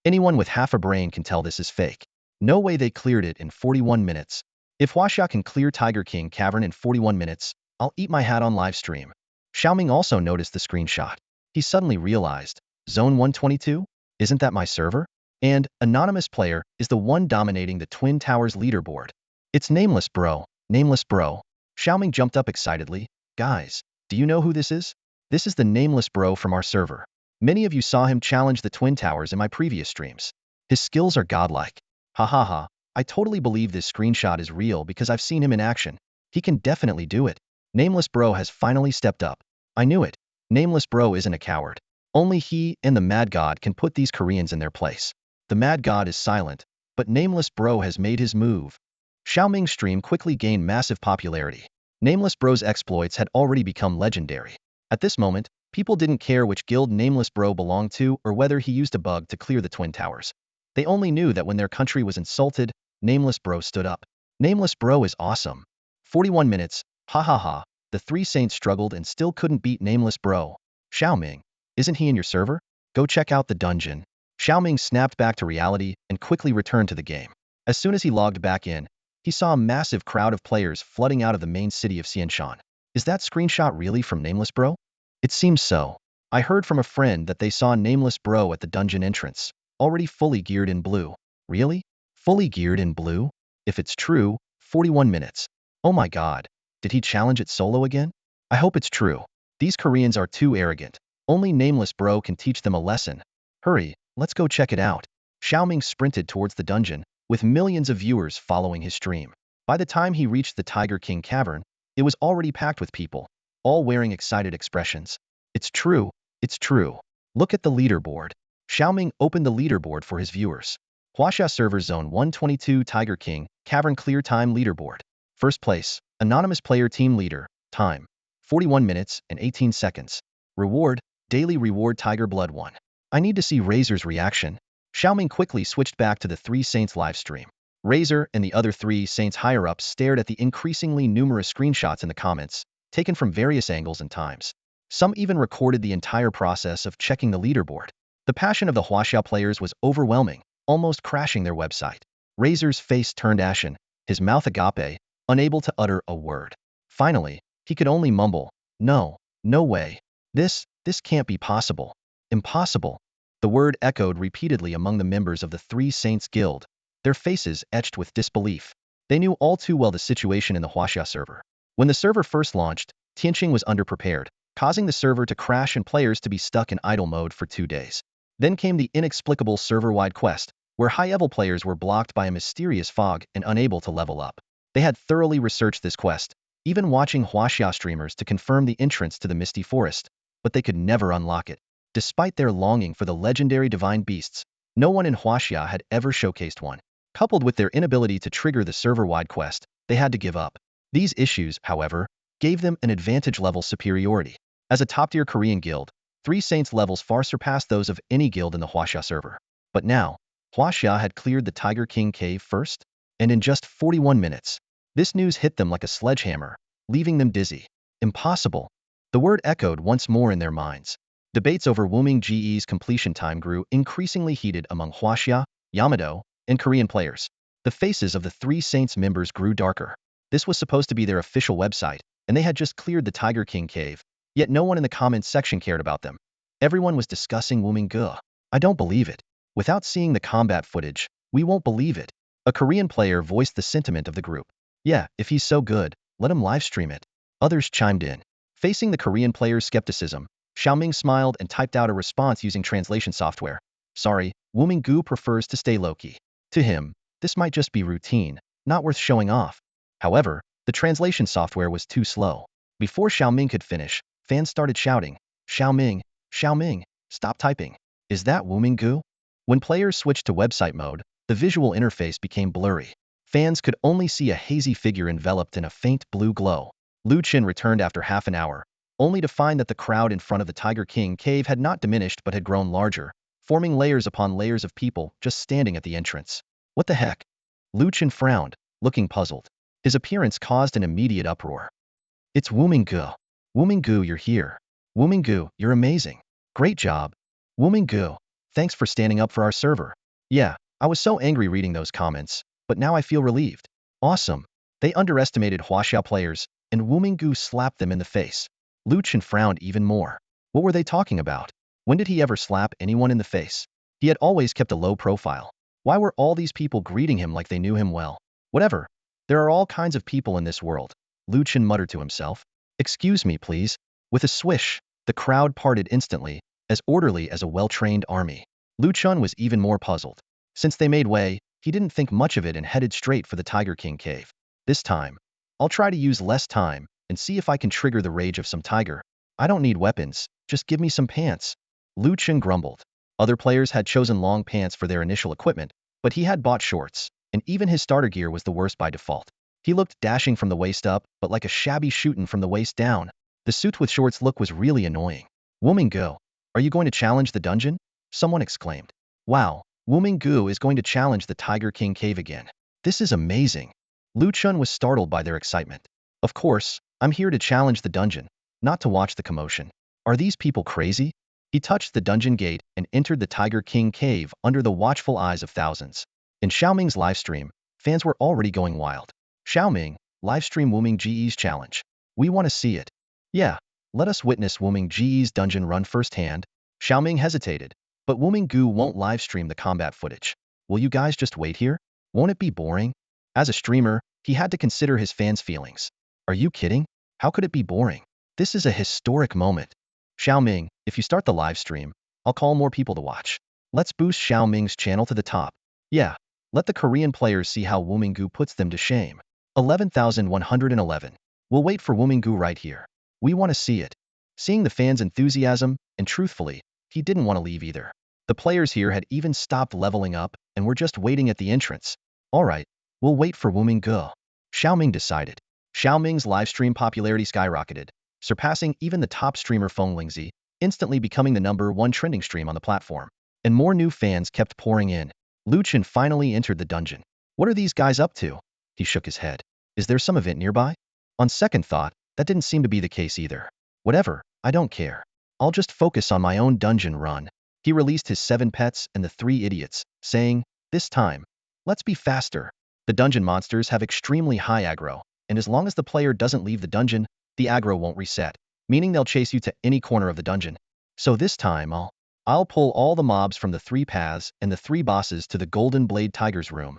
Anyone with half a brain can tell this is fake. No way they cleared it in 41 minutes. If Huaxia can clear Tiger King cavern in 41 minutes, I'll eat my hat on live stream. Xiaoming also noticed the screenshot. He suddenly realized, Zone 122? Isn't that my server? And anonymous player is the one dominating the Twin Towers leaderboard. It's nameless bro, nameless bro. Xiaoming jumped up excitedly. Guys, do you know who this is? This is the nameless bro from our server. Many of you saw him challenge the Twin Towers in my previous streams. His skills are godlike. Ha ha ha, I totally believe this screenshot is real because I've seen him in action. He can definitely do it. Nameless bro has finally stepped up. I knew it. Nameless bro isn't a coward. Only he and the Mad God can put these Koreans in their place. The Mad God is silent, but Nameless bro has made his move. Xiaoming's stream quickly gained massive popularity. Nameless bro's exploits had already become legendary. At this moment, people didn't care which guild Nameless bro belonged to or whether he used a bug to clear the Twin Towers. They only knew that when their country was insulted, Nameless bro stood up. Nameless bro is awesome. 41 minutes, ha ha ha, the Three Saints struggled and still couldn't beat Nameless bro. Xiaoming, isn't he in your server? Go check out the dungeon. Xiaoming snapped back to reality and quickly returned to the game. As soon as he logged back in, he saw a massive crowd of players flooding out of the main city of Xianshan. Is that screenshot really from Nameless bro? It seems so. I heard from a friend that they saw Nameless bro at the dungeon entrance, already fully geared in blue. Really? Fully geared in blue? If it's true, 41 minutes. Oh my god. Did he challenge it solo again? I hope it's true. These Koreans are too arrogant. Only Nameless bro can teach them a lesson. Hurry, let's go check it out. Xiaoming sprinted towards the dungeon, with millions of viewers following his stream. By the time he reached the Tiger King cavern, it was already packed with people, all wearing excited expressions. It's true, it's true. Look at the leaderboard. Xiaoming opened the leaderboard for his viewers. Huaxia server zone 122 Tiger King, cavern clear time leaderboard. First place, anonymous player team leader, time, 41 minutes and 18 seconds. Reward, daily reward Tiger Blood 1. I need to see Razor's reaction. Xiaoming quickly switched back to the Three Saints livestream. Razor and the other Three Saints higher-ups stared at the increasingly numerous screenshots in the comments, taken from various angles and times. Some even recorded the entire process of checking the leaderboard. The passion of the Huaxia players was overwhelming, almost crashing their website. Razor's face turned ashen, his mouth agape, unable to utter a word. Finally, he could only mumble, no, no way. This can't be possible. Impossible. The word echoed repeatedly among the members of the Three Saints Guild, their faces etched with disbelief. They knew all too well the situation in the Huaxia server. When the server first launched, Tianqing was underprepared, causing the server to crash and players to be stuck in idle mode for 2 days. Then came the inexplicable server-wide quest, where high-level players were blocked by a mysterious fog and unable to level up. They had thoroughly researched this quest, even watching Huaxia streamers to confirm the entrance to the Misty Forest, but they could never unlock it. Despite their longing for the legendary divine beasts, no one in Huaxia had ever showcased one. Coupled with their inability to trigger the server-wide quest, they had to give up. These issues, however, gave them an advantage level superiority. As a top-tier Korean guild, Three Saints levels far surpassed those of any guild in the Huaxia server. But now, Huaxia had cleared the Tiger King cave first, and in just 41 minutes. This news hit them like a sledgehammer, leaving them dizzy. Impossible. The word echoed once more in their minds. Debates over Wuming Ge's completion time grew increasingly heated among Huaxia, Yamato, and Korean players. The faces of the Three Saints members grew darker. This was supposed to be their official website, and they had just cleared the Tiger King cave, yet no one in the comments section cared about them. Everyone was discussing Wuming Ge. I don't believe it. Without seeing the combat footage, we won't believe it. A Korean player voiced the sentiment of the group. Yeah, if he's so good, let him livestream it. Others chimed in. Facing the Korean player's skepticism, Xiaoming smiled and typed out a response using translation software. Sorry, Wuming Ge prefers to stay low-key. To him, this might just be routine, not worth showing off. However, the translation software was too slow. Before Xiaoming could finish, fans started shouting, Xiaoming, Xiaoming, stop typing. Is that Wuming Ge? When players switched to website mode, the visual interface became blurry. Fans could only see a hazy figure enveloped in a faint blue glow. Chen returned after half an hour, only to find that the crowd in front of the Tiger King cave had not diminished but had grown larger, forming layers upon layers of people just standing at the entrance. What the heck? Chen frowned, looking puzzled. His appearance caused an immediate uproar. It's Wuming Ge. Wuming Ge, you're here. Wuming Ge, you're amazing. Great job. Wuming Ge, thanks for standing up for our server. Yeah, I was so angry reading those comments, but now I feel relieved. Awesome. They underestimated Huaxia players, and Wuming Ge slapped them in the face. Chen frowned even more. What were they talking about? When did he ever slap anyone in the face? He had always kept a low profile. Why were all these people greeting him like they knew him well? Whatever. There are all kinds of people in this world. Chen muttered to himself. Excuse me, please. With a swish, the crowd parted instantly, as orderly as a well-trained army. Chen was even more puzzled. Since they made way, he didn't think much of it and headed straight for the Tiger King cave. This time, I'll try to use less time and see if I can trigger the rage of some tiger. I don't need weapons, just give me some pants. Chen grumbled. Other players had chosen long pants for their initial equipment, but he had bought shorts, and even his starter gear was the worst by default. He looked dashing from the waist up, but like a shabby shootin' from the waist down. The suit with shorts look was really annoying. Wuming Ge, are you going to challenge the dungeon? Someone exclaimed. Wow, Wuming Ge is going to challenge the Tiger King cave again. This is amazing. Chen was startled by their excitement. Of course, I'm here to challenge the dungeon, not to watch the commotion. Are these people crazy? He touched the dungeon gate and entered the Tiger King cave under the watchful eyes of thousands. In Xiaoming's livestream, fans were already going wild. Xiaoming, livestream Wuming Ge's challenge. We want to see it. Yeah, let us witness Wuming Ge's dungeon run firsthand. Xiaoming hesitated, but Wuming Ge won't livestream the combat footage. Will you guys just wait here? Won't it be boring? As a streamer, he had to consider his fans' feelings. Are you kidding? How could it be boring? This is a historic moment. Xiaoming, if you start the live stream, I'll call more people to watch. Let's boost Xiaoming's channel to the top. Yeah, let the Korean players see how Wuming Ge puts them to shame. 11,111. We'll wait for Wuming Ge right here. We want to see it. Seeing the fans' enthusiasm, and truthfully, he didn't want to leave either. The players here had even stopped leveling up and were just waiting at the entrance. Alright, we'll wait for Wuming Ge. Xiaoming decided. Xiaoming's livestream popularity skyrocketed, surpassing even the top streamer Feng Lingzi, instantly becoming the #1 trending stream on the platform. And more new fans kept pouring in. Chen finally entered the dungeon. What are these guys up to? He shook his head. Is there some event nearby? On second thought, that didn't seem to be the case either. Whatever, I don't care. I'll just focus on my own dungeon run. He released his 7 pets and the 3 idiots, saying, this time, let's be faster. The dungeon monsters have extremely high aggro, and as long as the player doesn't leave the dungeon, the aggro won't reset, meaning they'll chase you to any corner of the dungeon. So this time I'll pull all the mobs from the 3 paths and the 3 bosses to the Golden Blade Tiger's room.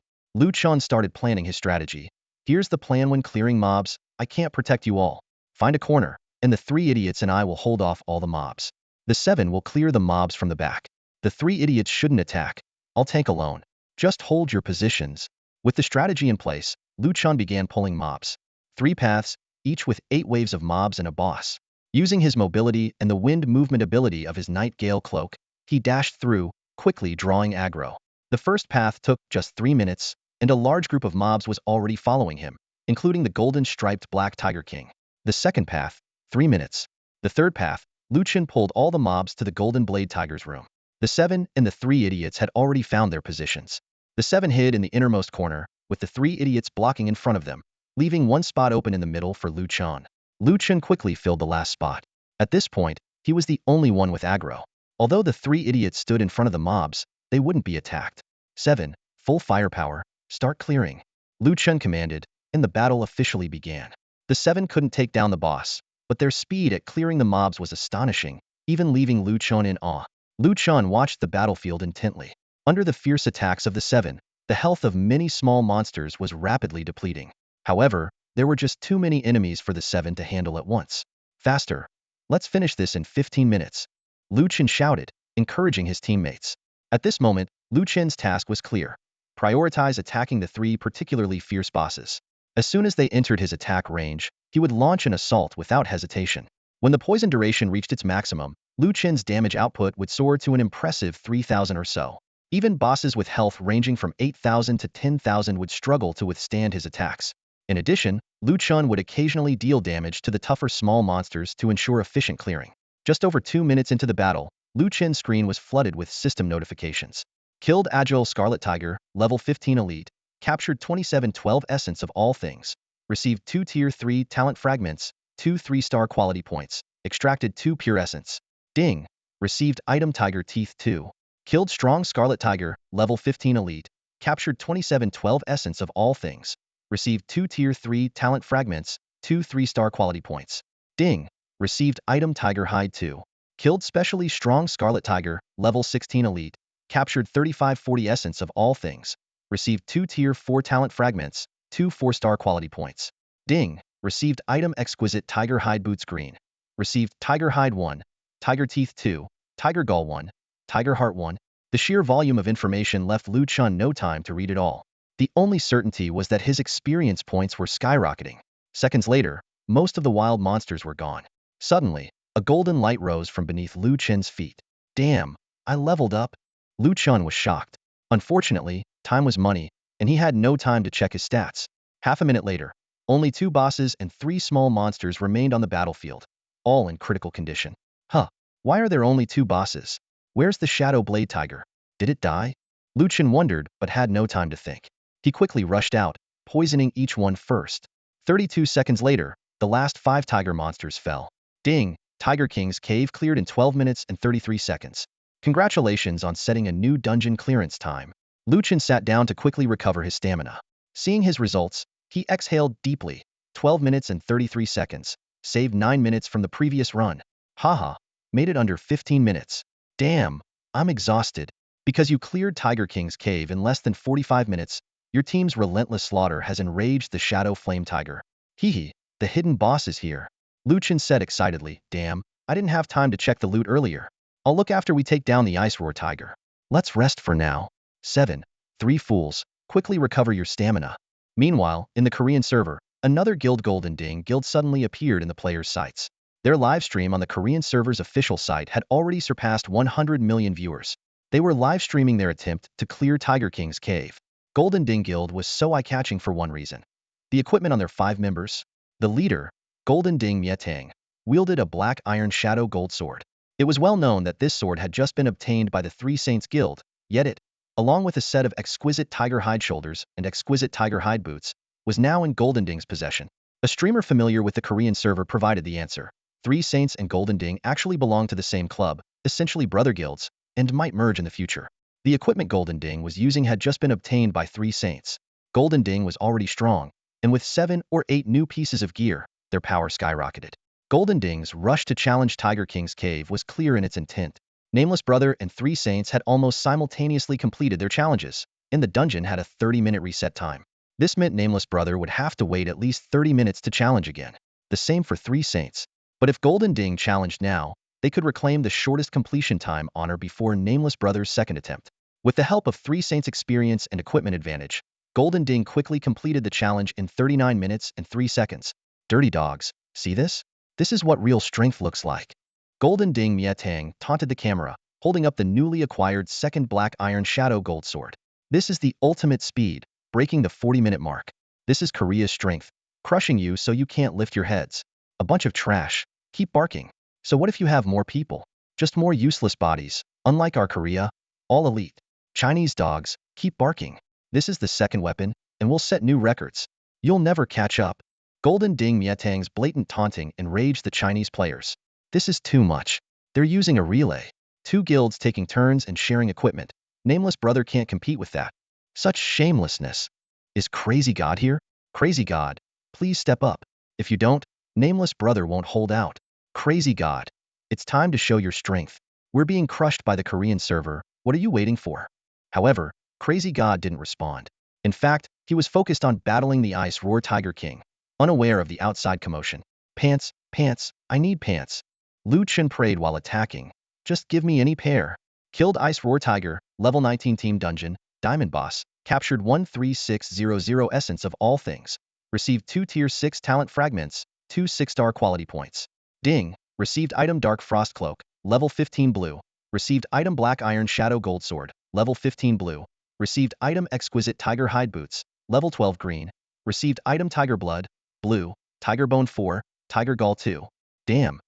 Chen started planning his strategy. Here's the plan when clearing mobs. I can't protect you all. Find a corner, and the 3 idiots and I will hold off all the mobs. The 7 will clear the mobs from the back. The 3 idiots shouldn't attack. I'll tank alone. Just hold your positions. With the strategy in place, Chen began pulling mobs. 3 paths, each with 8 waves of mobs and a boss. Using his mobility and the wind movement ability of his Night Gale cloak, he dashed through, quickly drawing aggro. The first path took just 3 minutes, and a large group of mobs was already following him, including the golden striped Black Tiger King. The second path, 3 minutes. The third path, Chen pulled all the mobs to the Golden Blade Tiger's room. The 7 and the 3 idiots had already found their positions. The 7 hid in the innermost corner, with the 3 idiots blocking in front of them, leaving one spot open in the middle for Chen. Chen quickly filled the last spot. At this point, he was the only one with aggro. Although the 3 idiots stood in front of the mobs, they wouldn't be attacked. 7. Full firepower. Start clearing. Chen commanded, and the battle officially began. The 7 couldn't take down the boss, but their speed at clearing the mobs was astonishing, even leaving Chen in awe. Chen watched the battlefield intently. Under the fierce attacks of the 7, the health of many small monsters was rapidly depleting. However, there were just too many enemies for the 7 to handle at once. Faster. Let's finish this in 15 minutes. Chen shouted, encouraging his teammates. At this moment, Chen's task was clear. Prioritize attacking the 3 particularly fierce bosses. As soon as they entered his attack range, he would launch an assault without hesitation. When the poison duration reached its maximum, Chen's damage output would soar to an impressive 3,000 or so. Even bosses with health ranging from 8,000 to 10,000 would struggle to withstand his attacks. In addition, Chen would occasionally deal damage to the tougher small monsters to ensure efficient clearing. Just over 2 minutes into the battle, Chen's screen was flooded with system notifications. Killed Agile Scarlet Tiger, level 15 elite. Captured 2712 essence of all things. Received 2 tier 3 talent fragments, 2 3-star quality points. Extracted 2 pure essence. Ding. Received item Tiger Teeth 2. Killed Strong Scarlet Tiger, level 15 elite. Captured 2712 essence of all things. Received 2 tier 3 talent fragments, 2 3-star quality points. Ding. Received item Tiger Hide 2. Killed Specially Strong Scarlet Tiger, level 16 elite. Captured 3540 essence of all things. Received 2 tier 4 talent fragments, 2 4-star quality points. Ding. Received item Exquisite Tiger Hide Boots Green. Received Tiger Hide 1, Tiger Teeth 2, Tiger Gull 1, Tiger Heart 1. The sheer volume of information left Chen no time to read it all. The only certainty was that his experience points were skyrocketing. Seconds later, most of the wild monsters were gone. Suddenly, a golden light rose from beneath Chen's feet. Damn, I leveled up. Chen was shocked. Unfortunately, time was money, and he had no time to check his stats. Half a minute later, only 2 bosses and 3 small monsters remained on the battlefield, all in critical condition. Huh, why are there only 2 bosses? Where's the Shadow Blade Tiger? Did it die? Chen wondered, but had no time to think. He quickly rushed out, poisoning each one first. 32 seconds later, the last 5 tiger monsters fell. Ding, Tiger King's cave cleared in 12 minutes and 33 seconds. Congratulations on setting a new dungeon clearance time. Chen sat down to quickly recover his stamina. Seeing his results, he exhaled deeply. 12 minutes and 33 seconds. Saved 9 minutes from the previous run. Haha, made it under 15 minutes. Damn, I'm exhausted. Because you cleared Tiger King's cave in less than 45 minutes, your team's relentless slaughter has enraged the Shadow Flame Tiger. Hee, the hidden boss is here. Chen said excitedly. Damn, I didn't have time to check the loot earlier. I'll look after we take down the Ice Roar Tiger. Let's rest for now. 7. 3 fools, quickly recover your stamina. Meanwhile, in the Korean server, another guild Golden Ding guild suddenly appeared in the players' sights. Their livestream on the Korean server's official site had already surpassed 100 million viewers. They were live streaming their attempt to clear Tiger King's cave. Golden Ding Guild was so eye-catching for one reason. The equipment on their 5 members. The leader, Golden Ding Mietang, wielded a black iron shadow gold sword. It was well known that this sword had just been obtained by the 3 Saints Guild, yet it, along with a set of exquisite tiger hide shoulders and exquisite tiger hide boots, was now in Golden Ding's possession. A streamer familiar with the Korean server provided the answer. 3 Saints and Golden Ding actually belong to the same club, essentially brother guilds, and might merge in the future. The equipment Golden Ding was using had just been obtained by 3 Saints. Golden Ding was already strong, and with 7 or 8 new pieces of gear, their power skyrocketed. Golden Ding's rush to challenge Tiger King's cave was clear in its intent. Nameless Brother and 3 Saints had almost simultaneously completed their challenges, and the dungeon had a 30-minute reset time. This meant Nameless Brother would have to wait at least 30 minutes to challenge again. The same for 3 Saints. But if Golden Ding challenged now, they could reclaim the shortest completion time honor before Nameless Brother's second attempt. With the help of 3 Saints' experience and equipment advantage, Golden Ding quickly completed the challenge in 39 minutes and 3 seconds. Dirty dogs, see this? This is what real strength looks like. Golden Ding Mietang taunted the camera, holding up the newly acquired second black iron shadow gold sword. This is the ultimate speed, breaking the 40-minute mark. This is Korea's strength, crushing you so you can't lift your heads. A bunch of trash. Keep barking. So what if you have more people? Just more useless bodies, Unlike our Korea, all elite. Chinese dogs, keep barking. This is the second weapon, and we'll set new records. You'll never catch up. Golden Ding Mietang's blatant taunting enraged the Chinese players. This is too much. They're using a relay. Two guilds taking turns and sharing equipment. Nameless Brother can't compete with that. Such shamelessness. Is Crazy God here? Crazy God, please step up. If you don't, Nameless Brother won't hold out. Crazy God, it's time to show your strength. We're being crushed by the Korean server. What are you waiting for? However, Crazy God didn't respond. In fact, he was focused on battling the Ice Roar Tiger King, unaware of the outside commotion. Pants, pants, I need pants. Lu Chen prayed while attacking. Just give me any pair. Killed Ice Roar Tiger, level 19 team dungeon, diamond boss, captured 13600 essence of all things. Received 2 tier 6 talent fragments, 2 6-star quality points. Ding, received item Dark Frost Cloak, level 15 blue. Received item Black Iron Shadow Gold Sword, level 15 blue. Received item Exquisite Tiger Hide Boots, level 12 green. Received item Tiger Blood, blue, Tiger Bone 4, Tiger Gall 2. Damn.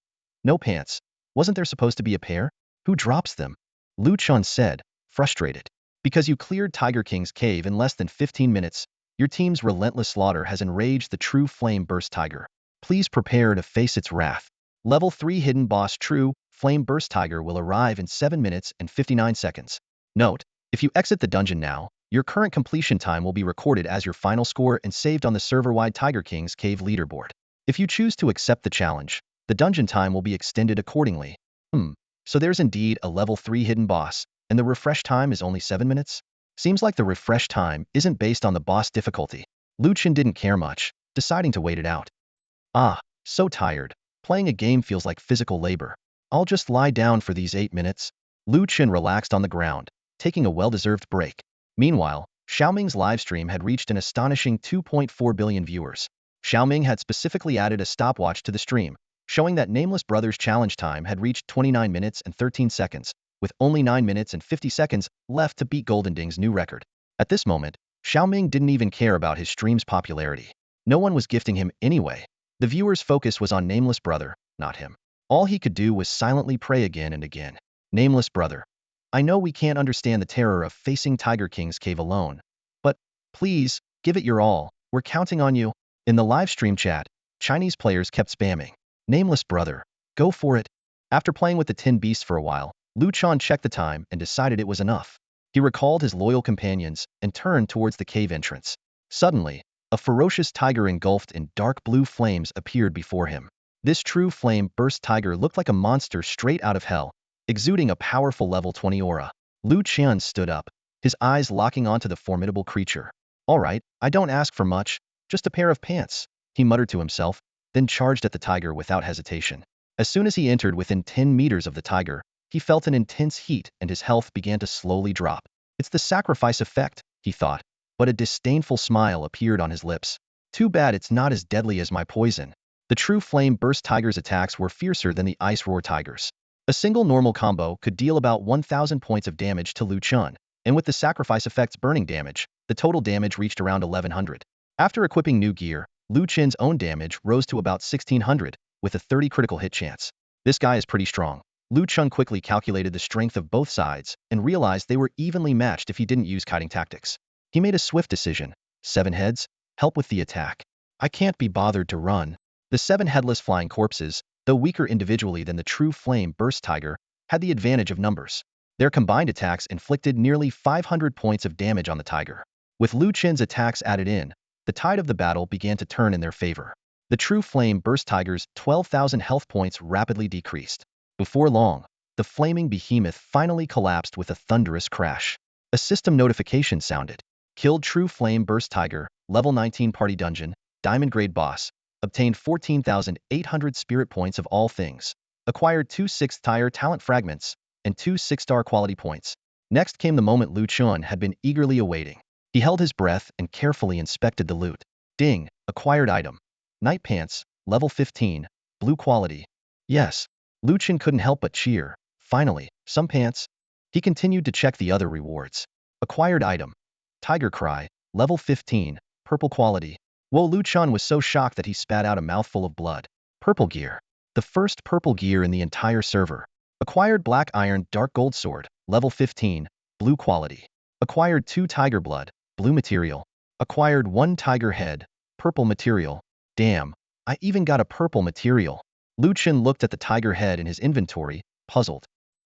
No pants. Wasn't there supposed to be a pair? Who drops them? Lu Chun said, frustrated. Because you cleared Tiger King's cave in less than 15 minutes, your team's relentless slaughter has enraged the true Flame Burst Tiger. Please prepare to face its wrath. Level 3 hidden boss True Flame Burst Tiger will arrive in 7 minutes and 59 seconds. Note, if you exit the dungeon now, your current completion time will be recorded as your final score and saved on the server-wide Tiger King's cave leaderboard. If you choose to accept the challenge, the dungeon time will be extended accordingly. So there's indeed a level 3 hidden boss, and the refresh time is only 7 minutes? Seems like the refresh time isn't based on the boss difficulty. Lu Chen didn't care much, deciding to wait it out. Ah, so tired. Playing a game feels like physical labor. I'll just lie down for these 8 minutes. Lu Chen relaxed on the ground, taking a well-deserved break. Meanwhile, Xiaoming's livestream had reached an astonishing 2.4 billion viewers. Xiaoming had specifically added a stopwatch to the stream, showing that Nameless Brothers' challenge time had reached 29 minutes and 13 seconds, with only 9 minutes and 50 seconds left to beat Golden Ding's new record. At this moment, Xiaoming didn't even care about his stream's popularity. No one was gifting him anyway. The viewer's focus was on Nameless Brother, not him. All he could do was silently pray again and again. Nameless Brother, I know we can't understand the terror of facing Tiger King's cave alone, but please, give it your all. We're counting on you. In the live stream chat, Chinese players kept spamming. Nameless Brother, go for it. After playing with the Tin Beast for a while, Lu Chun checked the time and decided it was enough. He recalled his loyal companions and turned towards the cave entrance. Suddenly, a ferocious tiger engulfed in dark blue flames appeared before him. This true flame burst tiger looked like a monster straight out of hell, exuding a powerful level 20 aura. Lu Qian stood up, his eyes locking onto the formidable creature. All right, I don't ask for much, just a pair of pants, he muttered to himself, then charged at the tiger without hesitation. As soon as he entered within 10 meters of the tiger, he felt an intense heat and his health began to slowly drop. It's the sacrifice effect, he thought, but a disdainful smile appeared on his lips. Too bad it's not as deadly as my poison. The true Flame Burst Tiger's attacks were fiercer than the Ice Roar Tiger's. A single normal combo could deal about 1,000 points of damage to Lu Chun, and with the sacrifice effect's burning damage, the total damage reached around 1,100. After equipping new gear, Lu Chen's own damage rose to about 1,600, with a 30 critical hit chance. This guy is pretty strong. Lu Chun quickly calculated the strength of both sides and realized they were evenly matched if he didn't use kiting tactics. He made a swift decision. 7 heads, help with the attack. I can't be bothered to run. The 7 headless flying corpses, though weaker individually than the true Flame Burst Tiger, had the advantage of numbers. Their combined attacks inflicted nearly 500 points of damage on the tiger. With Lu Chen's attacks added in, the tide of the battle began to turn in their favor. The true Flame Burst Tiger's 12,000 health points rapidly decreased. Before long, the flaming behemoth finally collapsed with a thunderous crash. A system notification sounded. Killed true Flame Burst Tiger, level 19 party dungeon, diamond grade boss. Obtained 14,800 spirit points of all things. Acquired 2 6th-tier talent fragments and 2 6-star quality points. Next came the moment Lu Chun had been eagerly awaiting. He held his breath and carefully inspected the loot. Ding, acquired item. Night pants, level 15, blue quality. Yes. Lu Chun couldn't help but cheer. Finally, some pants. He continued to check the other rewards. Acquired item. Tiger Cry, level 15, purple quality. Whoa, Lu Chun was so shocked that he spat out a mouthful of blood. Purple gear. The first purple gear in the entire server. Acquired black iron dark gold sword, level 15, blue quality. Acquired 2 tiger blood, blue material. Acquired 1 tiger head, purple material. Damn, I even got a purple material. Chen looked at the tiger head in his inventory, puzzled.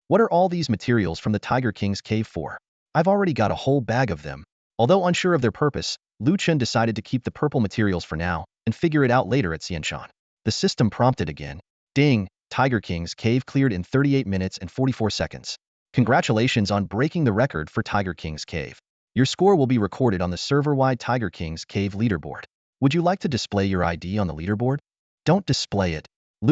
What are all these materials from the Tiger King's cave for? I've already got a whole bag of them. Although unsure of their purpose, Chen decided to keep the purple materials for now and figure it out later at Xianshan. The system prompted again. Ding, Tiger King's cave cleared in 38 minutes and 44 seconds. Congratulations on breaking the record for Tiger King's cave. Your score will be recorded on the server-wide Tiger King's cave leaderboard. Would you like to display your ID on the leaderboard? Don't display it.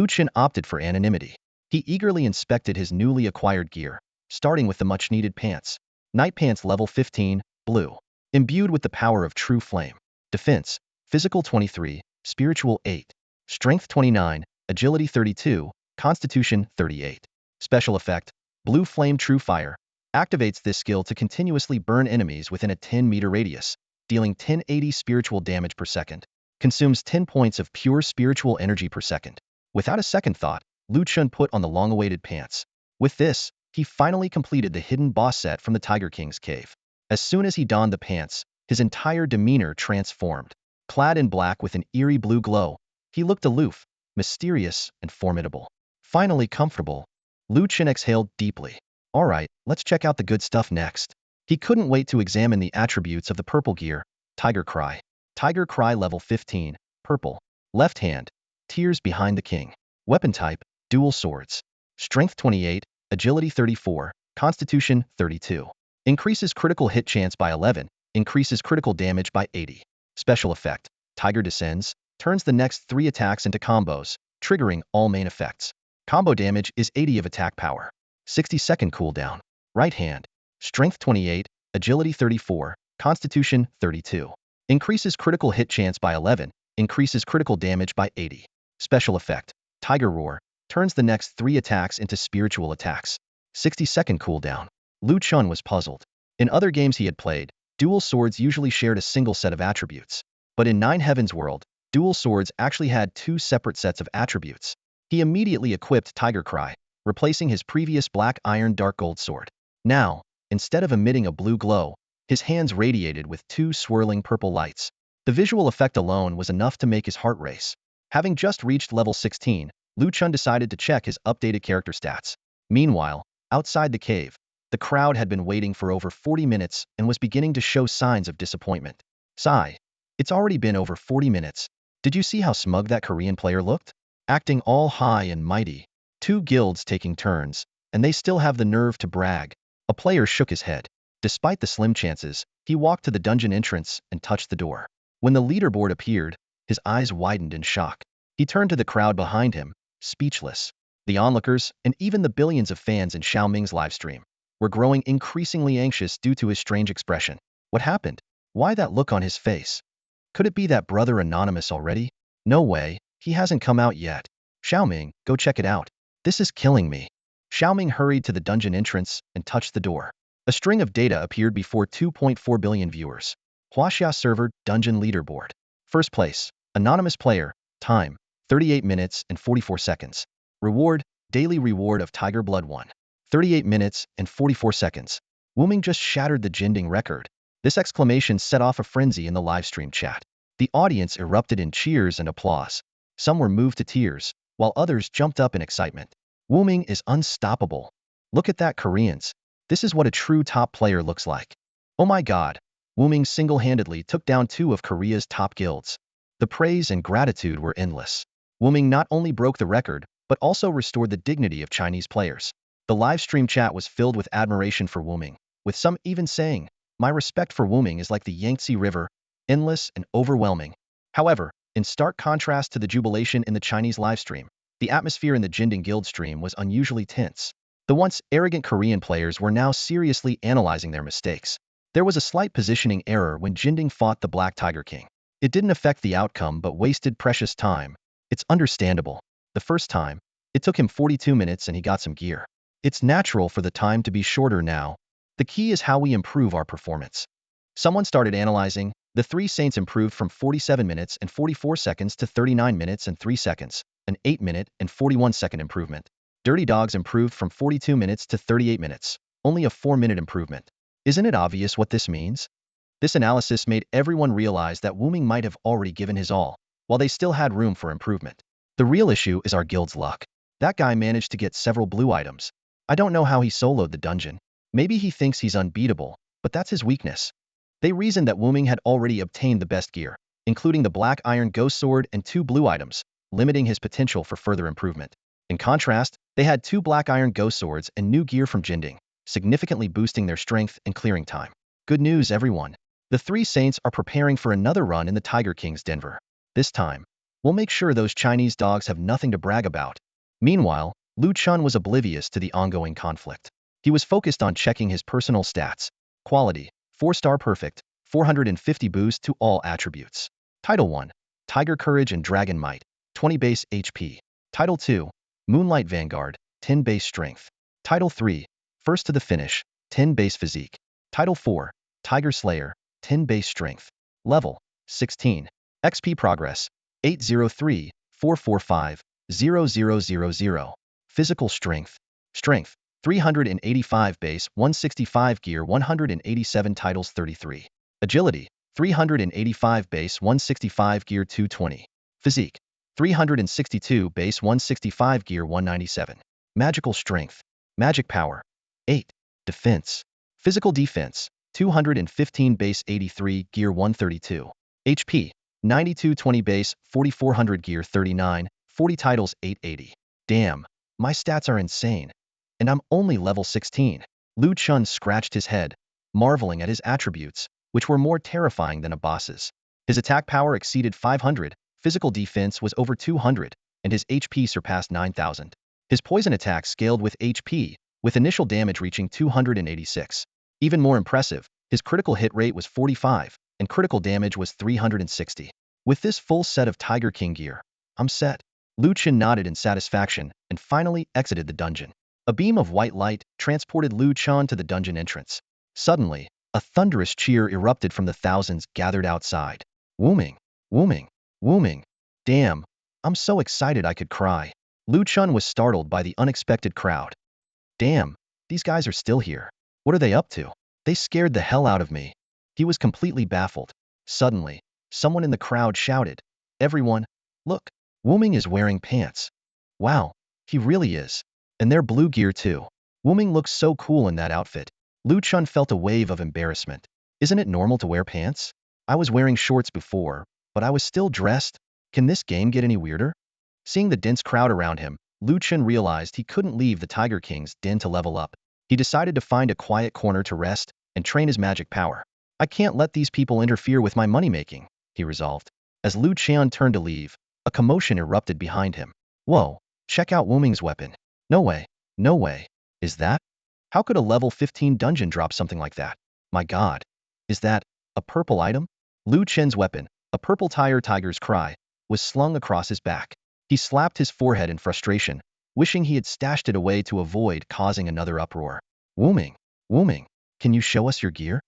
Chen opted for anonymity. He eagerly inspected his newly acquired gear, starting with the much-needed pants. Night pants level 15, blue. Imbued with the power of true flame. Defense, physical 23, spiritual 8. Strength 29, agility 32, constitution 38. Special effect, blue flame true fire. Activates this skill to continuously burn enemies within a 10-meter radius, dealing 1080 spiritual damage per second. Consumes 10 points of pure spiritual energy per second. Without a second thought, Chen put on the long-awaited pants. With this, he finally completed the hidden boss set from the Tiger King's cave. As soon as he donned the pants, his entire demeanor transformed. Clad in black with an eerie blue glow, he looked aloof, mysterious, and formidable. Finally comfortable, Chen exhaled deeply. Alright, let's check out the good stuff next. He couldn't wait to examine the attributes of the purple gear. Tiger Cry. Tiger Cry level 15, purple. Left hand, tears behind the king. Weapon type, dual swords. Strength 28, agility 34, constitution 32. Increases critical hit chance by 11, increases critical damage by 80. Special effect, Tiger Descends, turns the next 3 attacks into combos, triggering all main effects. Combo damage is 80 of attack power. 60-second cooldown. Right hand, strength 28, agility 34, constitution 32. Increases critical hit chance by 11, increases critical damage by 80. Special effect, Tiger Roar, turns the next 3 attacks into spiritual attacks. 60-second cooldown. Chen was puzzled. In other games he had played, dual swords usually shared a single set of attributes. But in Nine Heavens World, dual swords actually had 2 separate sets of attributes. He immediately equipped Tiger Cry, replacing his previous black iron dark gold sword. Now, instead of emitting a blue glow, his hands radiated with 2 swirling purple lights. The visual effect alone was enough to make his heart race. Having just reached level 16, Chen decided to check his updated character stats. Meanwhile, outside the cave, the crowd had been waiting for over 40 minutes and was beginning to show signs of disappointment. Sigh. It's already been over 40 minutes. Did you see how smug that Korean player looked? Acting all high and mighty. 2 guilds taking turns, and they still have the nerve to brag. A player shook his head. Despite the slim chances, he walked to the dungeon entrance and touched the door. When the leaderboard appeared, his eyes widened in shock. He turned to the crowd behind him, speechless. The onlookers, and even the billions of fans in Xiaoming's livestream, were growing increasingly anxious due to his strange expression. What happened? Why that look on his face? Could it be that brother Anonymous already? No way, he hasn't come out yet. Xiaoming, go check it out. This is killing me. Xiaoming hurried to the dungeon entrance and touched the door. A string of data appeared before 2.4 billion viewers. Huaxia server dungeon leaderboard. First place, anonymous player, time, 38 minutes and 44 seconds. Reward, daily reward of Tiger Blood 1. 38 minutes and 44 seconds. Wuming just shattered the Jinding record. This exclamation set off a frenzy in the livestream chat. The audience erupted in cheers and applause. Some were moved to tears, while others jumped up in excitement. Wuming is unstoppable. Look at that, Koreans. This is what a true top player looks like. Oh my god. Wuming single-handedly took down 2 of Korea's top guilds. The praise and gratitude were endless. Wuming not only broke the record, but also restored the dignity of Chinese players. The livestream chat was filled with admiration for Wuming, with some even saying, "My respect for Wuming is like the Yangtze River, endless and overwhelming." However, in stark contrast to the jubilation in the Chinese livestream, the atmosphere in the Jinding Guild stream was unusually tense. The once arrogant Korean players were now seriously analyzing their mistakes. There was a slight positioning error when Jinding fought the Black Tiger King. It didn't affect the outcome but wasted precious time. It's understandable. The first time, it took him 42 minutes and he got some gear. It's natural for the time to be shorter now. The key is how we improve our performance. Someone started analyzing. The 3 Saints improved from 47 minutes and 44 seconds to 39 minutes and 3 seconds, an 8-minute and 41-second improvement. Dirty Dogs improved from 42 minutes to 38 minutes, only a 4-minute improvement. Isn't it obvious what this means? This analysis made everyone realize that Wu Ming might have already given his all, while they still had room for improvement. The real issue is our guild's luck. That guy managed to get several blue items. I don't know how he soloed the dungeon. Maybe he thinks he's unbeatable, but that's his weakness. They reasoned that Wu Ming had already obtained the best gear, including the black iron ghost sword and 2 blue items, limiting his potential for further improvement. In contrast, they had 2 black iron ghost swords and new gear from Jinding, significantly boosting their strength and clearing time. Good news, everyone. The 3 saints are preparing for another run in the Tiger King's Denver. This time, we'll make sure those Chinese dogs have nothing to brag about. Meanwhile, Lu Chen was oblivious to the ongoing conflict. He was focused on checking his personal stats. Quality, 4-star perfect, 450 boost to all attributes. Title 1, Tiger Courage and Dragon Might, 20 base HP. Title 2, Moonlight Vanguard, 10 base strength. Title 3, First to the Finish, 10 base physique. Title 4, Tiger Slayer, 10 base strength. Level, 16. XP progress, 803-445-0000. Physical strength. Strength, 385 base, 165 gear, 187 titles 33. Agility, 385 base, 165 gear, 220. Physique, 362 base, 165 gear, 197. Magical strength. Magic power, 8. Defense. Physical defense, 215 base, 83 gear, 132. HP, 9220 base, 4400 gear, 39, 40 titles 880. Damn, my stats are insane. And I'm only level 16. Lu Chen scratched his head, marveling at his attributes, which were more terrifying than a boss's. His attack power exceeded 500, physical defense was over 200, and his HP surpassed 9,000. His poison attack scaled with HP, with initial damage reaching 286. Even more impressive, his critical hit rate was 45, and critical damage was 360. With this full set of Tiger King gear, I'm set. Lu Chen nodded in satisfaction and finally exited the dungeon. A beam of white light transported Lu Chen to the dungeon entrance. Suddenly, a thunderous cheer erupted from the thousands gathered outside. Wu Ming, Wu Ming, Wu Ming. Damn, I'm so excited I could cry. Lu Chen was startled by the unexpected crowd. Damn, these guys are still here. What are they up to? They scared the hell out of me. He was completely baffled. Suddenly, someone in the crowd shouted, "Everyone, look, Wu Ming is wearing pants. Wow, he really is. And they're blue gear too. Wu Ming looks so cool in that outfit." Lu Chen felt a wave of embarrassment. Isn't it normal to wear pants? I was wearing shorts before, but I was still dressed. Can this game get any weirder? Seeing the dense crowd around him, Lu Chen realized he couldn't leave the Tiger King's den to level up. He decided to find a quiet corner to rest and train his magic power. I can't let these people interfere with my money-making, he resolved. As Lu Chen turned to leave, a commotion erupted behind him. Whoa, check out Wu Ming's weapon. No way, no way. Is that? How could a level 15 dungeon drop something like that? My god. Is that a purple item? Lu Chen's weapon, a purple tiger's cry, was slung across his back. He slapped his forehead in frustration, wishing he had stashed it away to avoid causing another uproar. Wu Ming, can you show us your gear?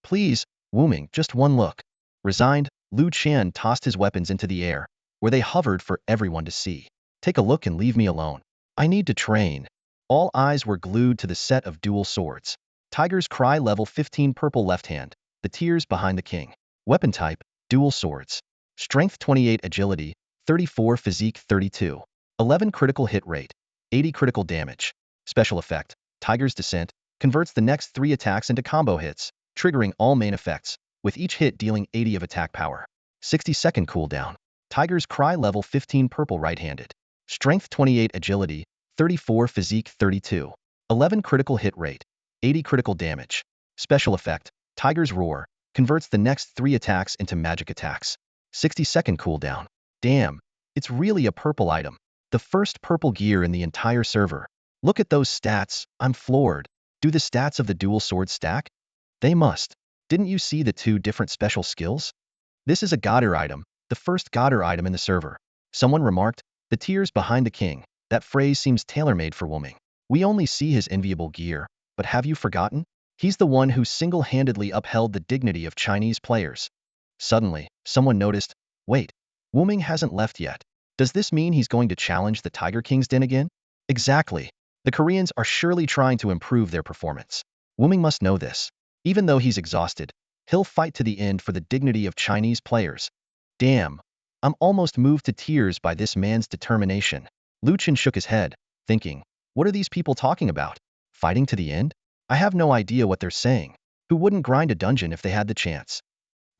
Please, Wu Ming, just one look. Resigned, Lu Chen tossed his weapons into the air, where they hovered for everyone to see. Take a look and leave me alone. I need to train. All eyes were glued to the set of dual swords. Tiger's Cry level 15 purple left hand, the tears behind the king. Weapon type, dual swords. Strength 28, agility 34, physique 32. 11 critical hit rate, 80 critical damage. Special effect, Tiger's Descent, converts the next 3 attacks into combo hits, triggering all main effects, with each hit dealing 80 of attack power. 60-second cooldown. Tiger's Cry level 15 purple right-handed. Strength 28, agility 34, physique 32. 11 critical hit rate, 80 critical damage. Special effect, Tiger's Roar, converts the next 3 attacks into magic attacks. 60-second cooldown. Damn, it's really a purple item. The first purple gear in the entire server. Look at those stats, I'm floored. Do the stats of the dual sword stack? They must. Didn't you see the 2 different special skills? This is a Godder item, the first Godder item in the server. Someone remarked, the tears behind the king. That phrase seems tailor-made for Wu Ming. We only see his enviable gear, but have you forgotten? He's the one who single-handedly upheld the dignity of Chinese players. Suddenly, someone noticed, wait, Wu Ming hasn't left yet. Does this mean he's going to challenge the Tiger King's den again? Exactly. The Koreans are surely trying to improve their performance. Wuming must know this. Even though he's exhausted, he'll fight to the end for the dignity of Chinese players. Damn. I'm almost moved to tears by this man's determination. Lu Chen shook his head, thinking, what are these people talking about? Fighting to the end? I have no idea what they're saying. Who wouldn't grind a dungeon if they had the chance?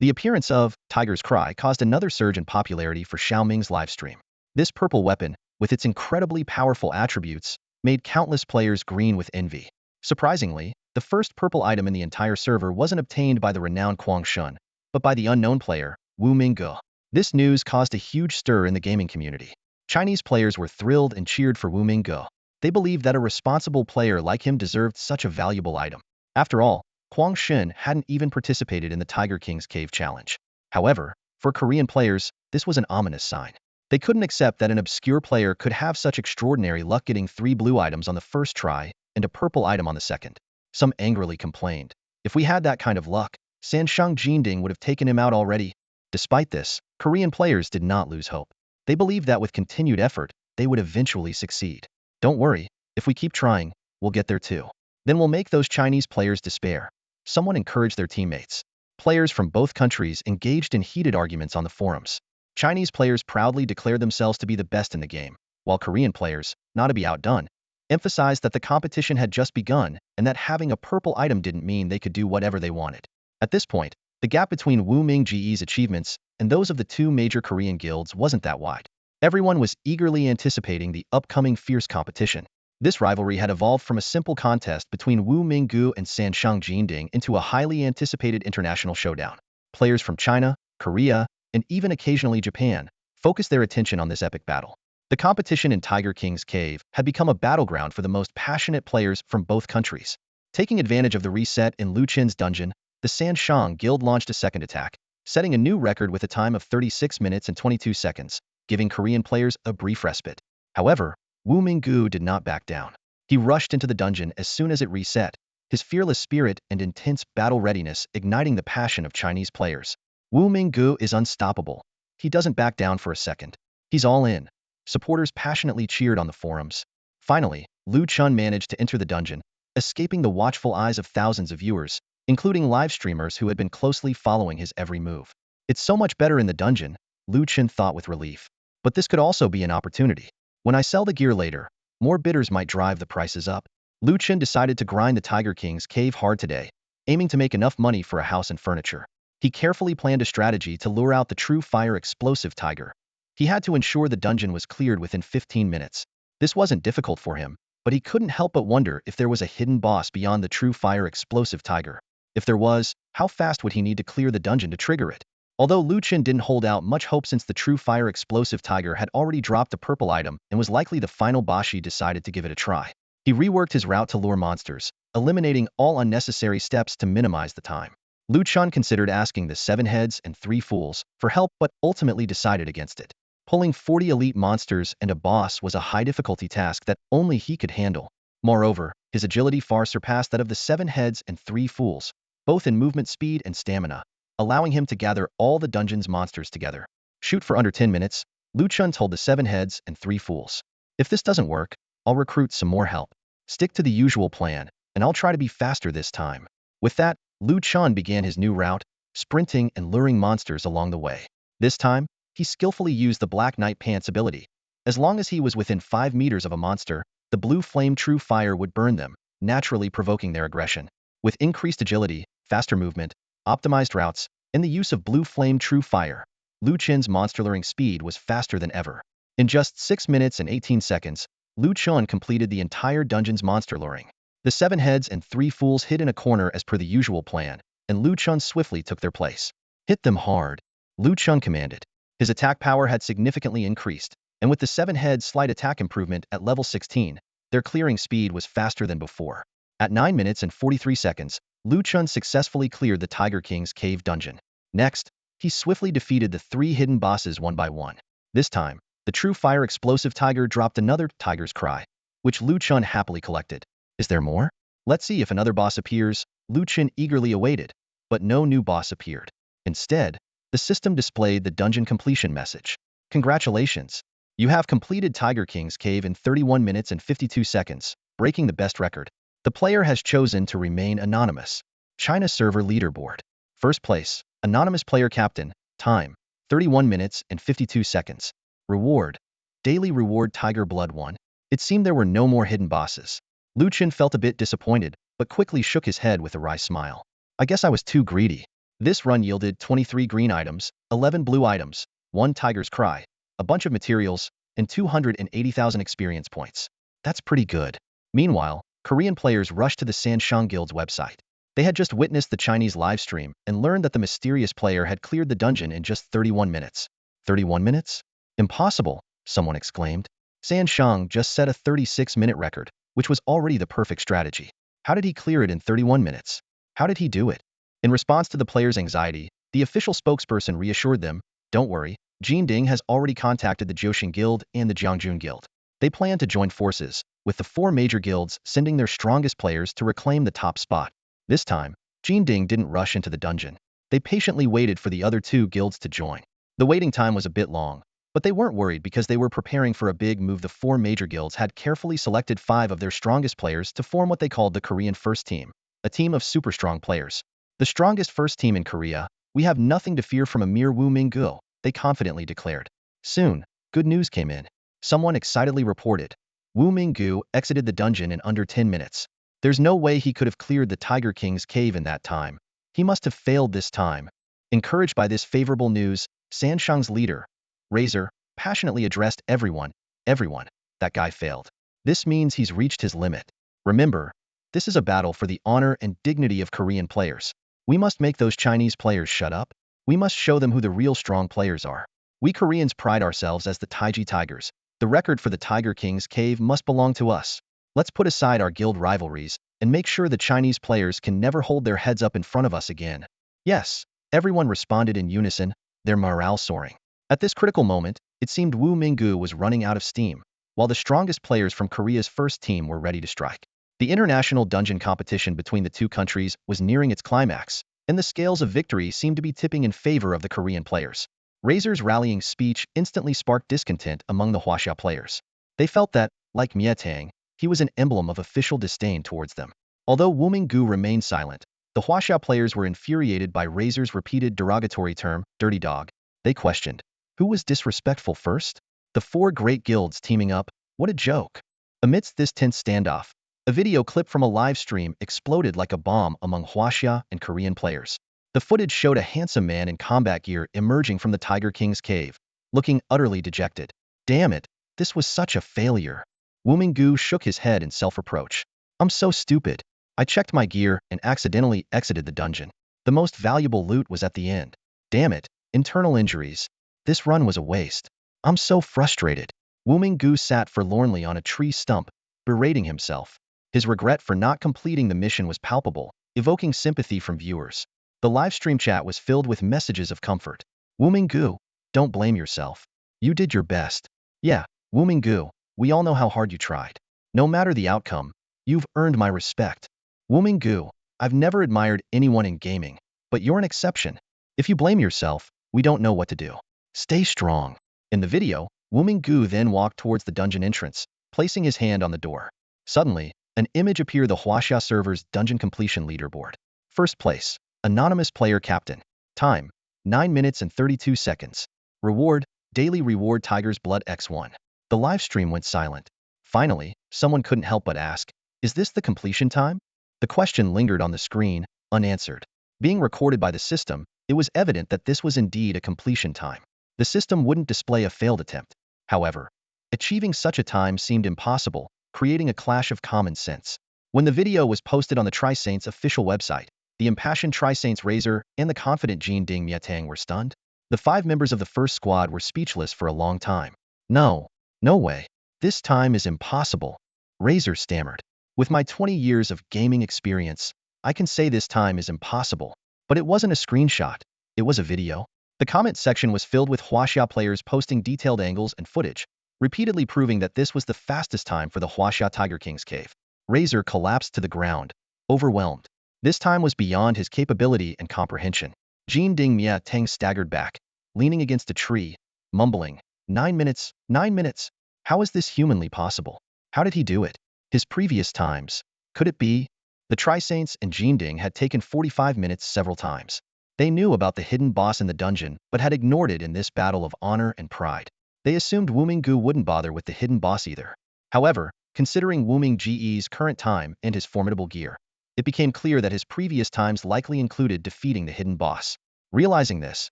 The appearance of Tiger's Cry caused another surge in popularity for Xiaoming's livestream. This purple weapon, with its incredibly powerful attributes, made countless players green with envy. Surprisingly, the first purple item in the entire server wasn't obtained by the renowned Quang Shun, but by the unknown player, Wu Mingge. This news caused a huge stir in the gaming community. Chinese players were thrilled and cheered for Wu Mingge. They believed that a responsible player like him deserved such a valuable item. After all, Quang Shun hadn't even participated in the Tiger King's Cave Challenge. However, for Korean players, this was an ominous sign. They couldn't accept that an obscure player could have such extraordinary luck, getting 3 blue items on the first try and a purple item on the second. Some angrily complained, if we had that kind of luck, Sanshang Jinding would have taken him out already. Despite this, Korean players did not lose hope. They believed that with continued effort, they would eventually succeed. Don't worry, if we keep trying, we'll get there too. Then we'll make those Chinese players despair. Someone encouraged their teammates. Players from both countries engaged in heated arguments on the forums. Chinese players proudly declared themselves to be the best in the game, while Korean players, not to be outdone, emphasized that the competition had just begun and that having a purple item didn't mean they could do whatever they wanted. At this point, the gap between Wu Mingge's achievements and those of the 2 major Korean guilds wasn't that wide. Everyone was eagerly anticipating the upcoming fierce competition. This rivalry had evolved from a simple contest between Wu Mingge and Sanshang Jinding into a highly anticipated international showdown. Players from China, Korea, and even occasionally Japan focused their attention on this epic battle. The competition in Tiger King's Cave had become a battleground for the most passionate players from both countries. Taking advantage of the reset in Lu Chen's dungeon, the Sanshang Guild launched a second attack, setting a new record with a time of 36 minutes and 22 seconds, giving Korean players a brief respite. However, Wu Mingge did not back down. He rushed into the dungeon as soon as it reset, his fearless spirit and intense battle readiness igniting the passion of Chinese players. Wu Mingge is unstoppable. He doesn't back down for a second. He's all in. Supporters passionately cheered on the forums. Finally, Lu Chen managed to enter the dungeon, escaping the watchful eyes of thousands of viewers, including live streamers who had been closely following his every move. It's so much better in the dungeon, Lu Chen thought with relief. But this could also be an opportunity. When I sell the gear later, more bidders might drive the prices up. Lu Chen decided to grind the Tiger King's Cave hard today, aiming to make enough money for a house and furniture. He carefully planned a strategy to lure out the true fire explosive tiger. He had to ensure the dungeon was cleared within 15 minutes. This wasn't difficult for him, but he couldn't help but wonder if there was a hidden boss beyond the true fire explosive tiger. If there was, how fast would he need to clear the dungeon to trigger it? Although Lu Chen didn't hold out much hope since the true fire explosive tiger had already dropped a purple item and was likely the final boss, he decided to give it a try. He reworked his route to lure monsters, eliminating all unnecessary steps to minimize the time. Lu Chen considered asking the 7 heads and 3 fools for help but ultimately decided against it. Pulling 40 elite monsters and a boss was a high difficulty task that only he could handle. Moreover, his agility far surpassed that of the 7 heads and 3 fools, both in movement speed and stamina, allowing him to gather all the dungeon's monsters together. Shoot for under 10 minutes, Lu Chen told the 7 heads and 3 fools. If this doesn't work, I'll recruit some more help. Stick to the usual plan, and I'll try to be faster this time. With that, Lu Chen began his new route, sprinting and luring monsters along the way. This time, he skillfully used the Black Knight Pants ability. As long as he was within 5 meters of a monster, the blue flame true fire would burn them, naturally provoking their aggression. With increased agility, faster movement, optimized routes, and the use of blue flame true fire, Lu Chen's monster luring speed was faster than ever. In just 6 minutes and 18 seconds, Lu Chen completed the entire dungeon's monster luring. The 7 heads and 3 fools hid in a corner as per the usual plan, and Lu Chen swiftly took their place. Hit them hard, Lu Chen commanded. His attack power had significantly increased, and with the 7 heads slight attack improvement at level 16, their clearing speed was faster than before. At 9 minutes and 43 seconds, Lu Chen successfully cleared the Tiger King's Cave dungeon. Next, he swiftly defeated the 3 hidden bosses one by one. This time, the true fire explosive tiger dropped another Tiger's Cry, which Lu Chen happily collected. Is there more? Let's see if another boss appears, Lu Chen eagerly awaited, but no new boss appeared. Instead, the system displayed the dungeon completion message. Congratulations! You have completed Tiger King's cave in 31 minutes and 52 seconds, breaking the best record. The player has chosen to remain anonymous. China server leaderboard. First place, anonymous player captain, time, 31 minutes and 52 seconds. Reward, daily reward Tiger Blood 1. It seemed there were no more hidden bosses. Lu Chen felt a bit disappointed, but quickly shook his head with a wry smile. I guess I was too greedy. This run yielded 23 green items, 11 blue items, 1 tiger's cry, a bunch of materials, and 280,000 experience points. That's pretty good. Meanwhile, Korean players rushed to the Sanshang Guild's website. They had just witnessed the Chinese livestream and learned that the mysterious player had cleared the dungeon in just 31 minutes. 31 minutes? Impossible, someone exclaimed. Sanshang just set a 36-minute record, which was already the perfect strategy. How did he clear it in 31 minutes? How did he do it? In response to the players' anxiety, the official spokesperson reassured them, don't worry, Jinding has already contacted the Jiuxing Guild and the Jiangjun Guild. They plan to join forces, with the 4 major guilds sending their strongest players to reclaim the top spot. This time, Jinding didn't rush into the dungeon. They patiently waited for the other 2 guilds to join. The waiting time was a bit long, but they weren't worried because they were preparing for a big move. The 4 major guilds had carefully selected 5 of their strongest players to form what they called the Korean First Team, a team of super strong players. The strongest first team in Korea, we have nothing to fear from a mere Wu Minggu, they confidently declared. Soon, good news came in. Someone excitedly reported. Wu Minggu exited the dungeon in under 10 minutes. There's no way he could have cleared the Tiger King's cave in that time. He must have failed this time. Encouraged by this favorable news, Sanshang's leader, Razor, passionately addressed everyone, that guy failed. This means he's reached his limit. Remember, this is a battle for the honor and dignity of Korean players. We must make those Chinese players shut up. We must show them who the real strong players are. We Koreans pride ourselves as the Taiji Tigers. The record for the Tiger King's cave must belong to us. Let's put aside our guild rivalries and make sure the Chinese players can never hold their heads up in front of us again. Yes, everyone responded in unison, their morale soaring. At this critical moment, it seemed Wu Minggu was running out of steam, while the strongest players from Korea's first team were ready to strike. The international dungeon competition between the 2 countries was nearing its climax, and the scales of victory seemed to be tipping in favor of the Korean players. Razor's rallying speech instantly sparked discontent among the Huaxia players. They felt that, like Mietang, he was an emblem of official disdain towards them. Although Wu Minggu remained silent, the Huaxia players were infuriated by Razor's repeated derogatory term, dirty dog. They questioned, who was disrespectful first? The 4 great guilds teaming up, what a joke. Amidst this tense standoff, a video clip from a live stream exploded like a bomb among Huaxia and Korean players. The footage showed a handsome man in combat gear emerging from the Tiger King's cave, looking utterly dejected. Damn it, this was such a failure. Wu Minggu shook his head in self-reproach. I'm so stupid. I checked my gear and accidentally exited the dungeon. The most valuable loot was at the end. Damn it, internal injuries. This run was a waste. I'm so frustrated. Wu Minggu sat forlornly on a tree stump, berating himself. His regret for not completing the mission was palpable, evoking sympathy from viewers. The livestream chat was filled with messages of comfort. Wu Minggu, don't blame yourself. You did your best. Yeah, Wu Minggu, we all know how hard you tried. No matter the outcome, you've earned my respect. Wu Minggu, I've never admired anyone in gaming, but you're an exception. If you blame yourself, we don't know what to do. Stay strong. In the video, Wu Minggu then walked towards the dungeon entrance, placing his hand on the door. Suddenly, an image appeared the Huaxia server's dungeon completion leaderboard. First place, anonymous player captain. Time, 9 minutes and 32 seconds. Reward, daily reward Tiger's Blood X1. The live stream went silent. Finally, someone couldn't help but ask, is this the completion time? The question lingered on the screen, unanswered. Being recorded by the system, it was evident that this was indeed a completion time. The system wouldn't display a failed attempt. However, achieving such a time seemed impossible, creating a clash of common sense. When the video was posted on the Tri-Saints official website, the impassioned Tri-Saints Razor and the confident Jinding Mietang were stunned. The 5 members of the first squad were speechless for a long time. No way. This time is impossible. Razor stammered. With my 20 years of gaming experience, I can say this time is impossible. But it wasn't a screenshot. It was a video. The comment section was filled with Huaxia players posting detailed angles and footage, repeatedly proving that this was the fastest time for the Huaxia Tiger King's cave. Razor collapsed to the ground, overwhelmed. This time was beyond his capability and comprehension. Jinding Mietang staggered back, leaning against a tree, mumbling, 9 minutes, 9 minutes. How is this humanly possible? How did he do it? His previous times. Could it be? The Tri-Saints and Ding had taken 45 minutes several times. They knew about the hidden boss in the dungeon, but had ignored it in this battle of honor and pride. They assumed Wu-Ming-Gu wouldn't bother with the hidden boss either. However, considering Wu-Ming-Ge's current time and his formidable gear, it became clear that his previous times likely included defeating the hidden boss. Realizing this,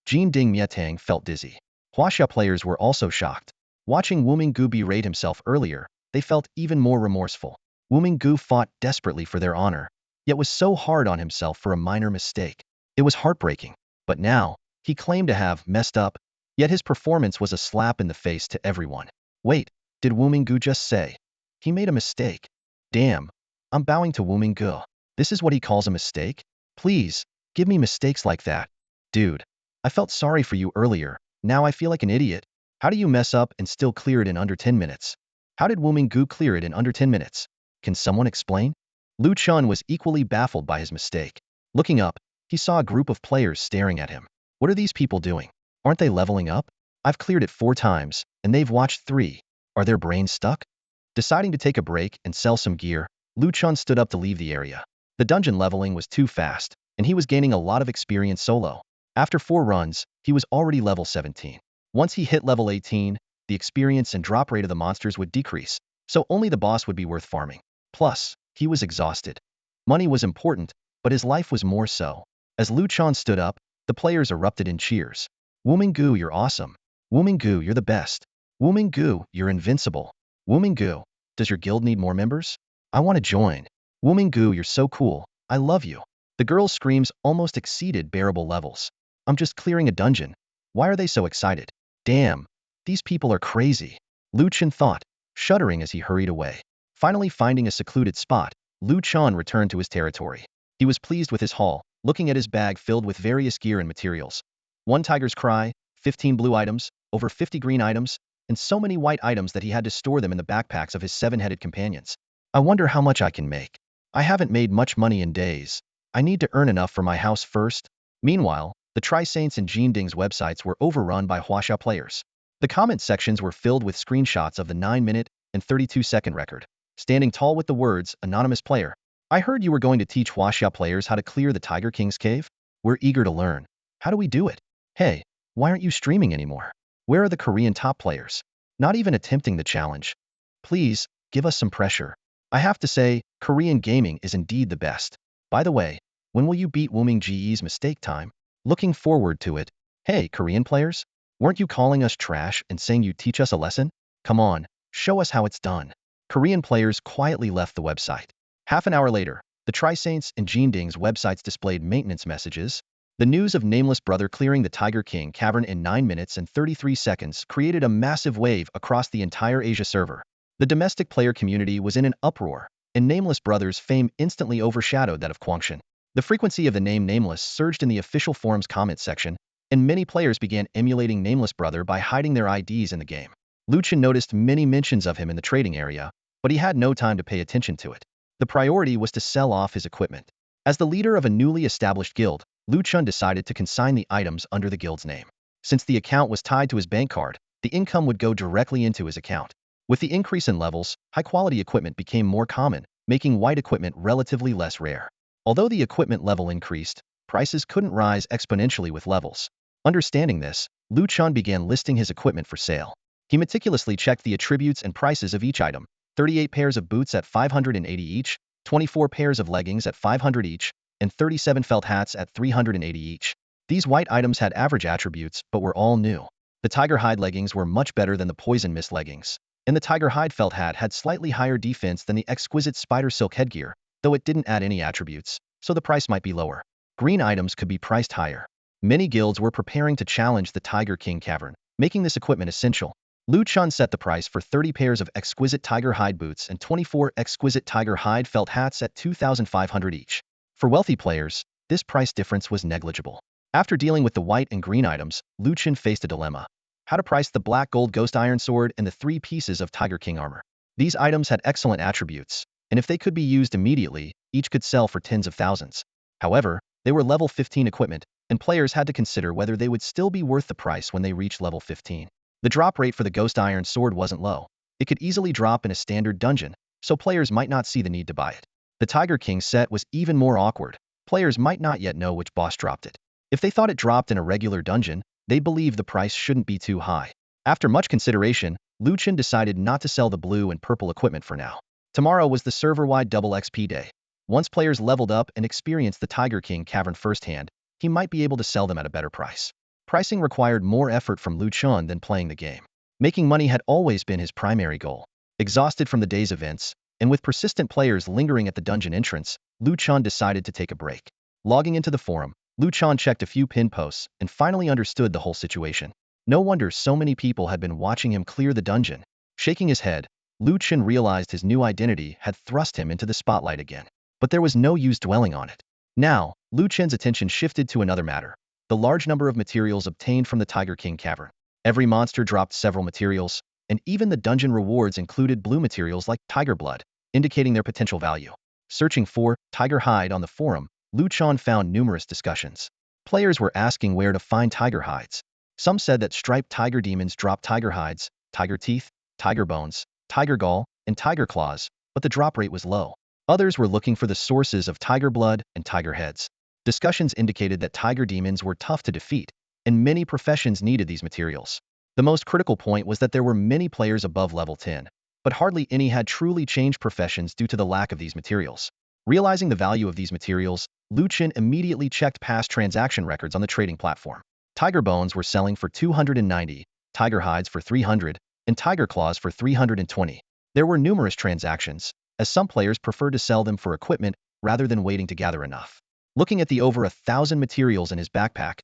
Ding Mietang felt dizzy. Huaxia players were also shocked. Watching Wu-Ming-Gu berate himself earlier, they felt even more remorseful. Wu-Ming-Gu fought desperately for their honor, yet was so hard on himself for a minor mistake. It was heartbreaking. But now, he claimed to have messed up, yet his performance was a slap in the face to everyone. Wait, did Wu-Ming-Gu just say he made a mistake? Damn, I'm bowing to Wu-Ming-Gu. This is what he calls a mistake? Please, give me mistakes like that. Dude, I felt sorry for you earlier, now I feel like an idiot. How do you mess up and still clear it in under 10 minutes? How did Wu-Ming-Gu clear it in under 10 minutes? Can someone explain? Lu Chen was equally baffled by his mistake. Looking up, he saw a group of players staring at him. What are these people doing? Aren't they leveling up? I've cleared it 4 times, and they've watched 3. Are their brains stuck? Deciding to take a break and sell some gear, Lu Chen stood up to leave the area. The dungeon leveling was too fast, and he was gaining a lot of experience solo. After 4 runs, he was already level 17. Once he hit level 18, the experience and drop rate of the monsters would decrease, so only the boss would be worth farming. Plus, he was exhausted. Money was important, but his life was more so. As Lu Chen stood up, the players erupted in cheers. Wu-Ming-Gu, you're awesome. Wu-Ming-Gu, you're the best. Wu-Ming-Gu, you're invincible. Wu-Ming-Gu, does your guild need more members? I want to join. Wu-Ming-Gu, you're so cool. I love you. The girls' screams almost exceeded bearable levels. I'm just clearing a dungeon. Why are they so excited? Damn, these people are crazy. Lu Chen thought, shuddering as he hurried away. Finally finding a secluded spot, Lu Chen returned to his territory. He was pleased with his haul, looking at his bag filled with various gear and materials. 1 tiger's cry, 15 blue items, over 50 green items, and so many white items that he had to store them in the backpacks of his 7-headed companions. I wonder how much I can make. I haven't made much money in days. I need to earn enough for my house first. Meanwhile, the Tri-Saints and Ding's websites were overrun by Huaxia players. The comment sections were filled with screenshots of the 9-minute and 32-second record, standing tall with the words, "Anonymous player. I heard you were going to teach Huaxia players how to clear the Tiger King's cave? We're eager to learn. How do we do it? Hey, why aren't you streaming anymore? Where are the Korean top players? Not even attempting the challenge. Please, give us some pressure. I have to say, Korean gaming is indeed the best. By the way, when will you beat Wu-Ming-Ge's mistake time? Looking forward to it. Hey, Korean players? Weren't you calling us trash and saying you'd teach us a lesson? Come on, show us how it's done." Korean players quietly left the website. Half an hour later, the Tri-Saints and Ding's websites displayed maintenance messages. The news of Nameless Brother clearing the Tiger King cavern in 9 minutes and 33 seconds created a massive wave across the entire Asia server. The domestic player community was in an uproar, and Nameless Brother's fame instantly overshadowed that of Kwangshan. The frequency of the name Nameless surged in the official forum's comment section, and many players began emulating Nameless Brother by hiding their IDs in the game. Lu Chen noticed many mentions of him in the trading area, but he had no time to pay attention to it. The priority was to sell off his equipment. As the leader of a newly established guild, Lu Chen decided to consign the items under the guild's name. Since the account was tied to his bank card, the income would go directly into his account. With the increase in levels, high-quality equipment became more common, making white equipment relatively less rare. Although the equipment level increased, prices couldn't rise exponentially with levels. Understanding this, Lu Chen began listing his equipment for sale. He meticulously checked the attributes and prices of each item: 38 pairs of boots at 580 each, 24 pairs of leggings at 500 each, and 37 felt hats at 380 each. These white items had average attributes, but were all new. The tiger hide leggings were much better than the poison mist leggings, and the tiger hide felt hat had slightly higher defense than the exquisite spider silk headgear, though it didn't add any attributes, so the price might be lower. Green items could be priced higher. Many guilds were preparing to challenge the Tiger King cavern, making this equipment essential. Lu Chen set the price for 30 pairs of exquisite tiger hide boots and 24 exquisite tiger hide felt hats at 2,500 each. For wealthy players, this price difference was negligible. After dealing with the white and green items, Lu Chen faced a dilemma: how to price the black gold ghost iron sword and the 3 pieces of Tiger King armor. These items had excellent attributes, and if they could be used immediately, each could sell for tens of thousands. However, they were level 15 equipment, and players had to consider whether they would still be worth the price when they reached level 15. The drop rate for the Ghost Iron Sword wasn't low. It could easily drop in a standard dungeon, so players might not see the need to buy it. The Tiger King set was even more awkward. Players might not yet know which boss dropped it. If they thought it dropped in a regular dungeon, they believed the price shouldn't be too high. After much consideration, Chen decided not to sell the blue and purple equipment for now. Tomorrow was the server-wide double XP day. Once players leveled up and experienced the Tiger King cavern firsthand, he might be able to sell them at a better price. Pricing required more effort from Chen than playing the game. Making money had always been his primary goal. Exhausted from the day's events, and with persistent players lingering at the dungeon entrance, Chen decided to take a break. Logging into the forum, Chen checked a few pin posts and finally understood the whole situation. No wonder so many people had been watching him clear the dungeon. Shaking his head, Chen realized his new identity had thrust him into the spotlight again. But there was no use dwelling on it. Now, Chen's attention shifted to another matter: the large number of materials obtained from the Tiger King cavern. Every monster dropped several materials, and even the dungeon rewards included blue materials like tiger blood, indicating their potential value. Searching for tiger hide on the forum, Chen found numerous discussions. Players were asking where to find tiger hides. Some said that striped tiger demons drop tiger hides, tiger teeth, tiger bones, tiger gall, and tiger claws, but the drop rate was low. Others were looking for the sources of tiger blood and tiger heads. Discussions indicated that tiger demons were tough to defeat, and many professions needed these materials. The most critical point was that there were many players above level 10, but hardly any had truly changed professions due to the lack of these materials. Realizing the value of these materials, Chen immediately checked past transaction records on the trading platform. Tiger bones were selling for 290, tiger hides for 300, and tiger claws for 320. There were numerous transactions, as some players preferred to sell them for equipment rather than waiting to gather enough. Looking at the over 1,000 materials in his backpack,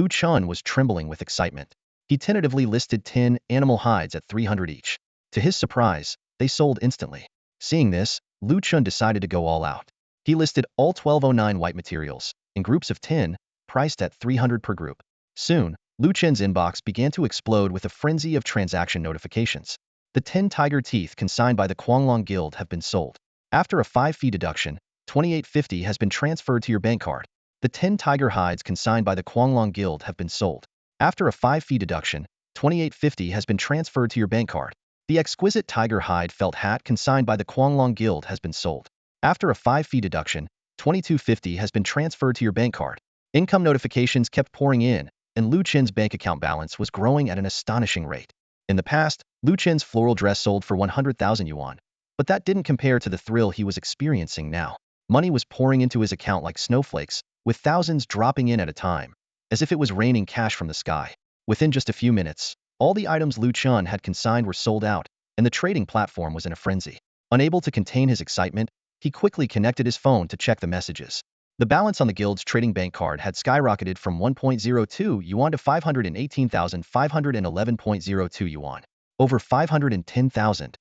Chen was trembling with excitement. He tentatively listed 10 animal hides at 300 each. To his surprise, they sold instantly. Seeing this, Chen decided to go all out. He listed all 1209 white materials, in groups of 10, priced at 300 per group. Soon, Chen's inbox began to explode with a frenzy of transaction notifications. The 10 tiger teeth consigned by the Quanglong Guild have been sold. After a 5 fee deduction, 2850 has been transferred to your bank card. The 10 tiger hides consigned by the Quanglong Guild have been sold. After a 5 fee deduction, 2850 has been transferred to your bank card. The exquisite tiger hide felt hat consigned by the Quanglong Guild has been sold. After a 5 fee deduction, 2250 has been transferred to your bank card. Income notifications kept pouring in, and Chen's bank account balance was growing at an astonishing rate. In the past, Chen's floral dress sold for 100,000 yuan, but that didn't compare to the thrill he was experiencing now. Money was pouring into his account like snowflakes, with thousands dropping in at a time, as if it was raining cash from the sky. Within just a few minutes, all the items Chen had consigned were sold out, and the trading platform was in a frenzy. Unable to contain his excitement, he quickly connected his phone to check the messages. The balance on the guild's trading bank card had skyrocketed from 1.02 yuan to 518,511.02 yuan. Over 510,000.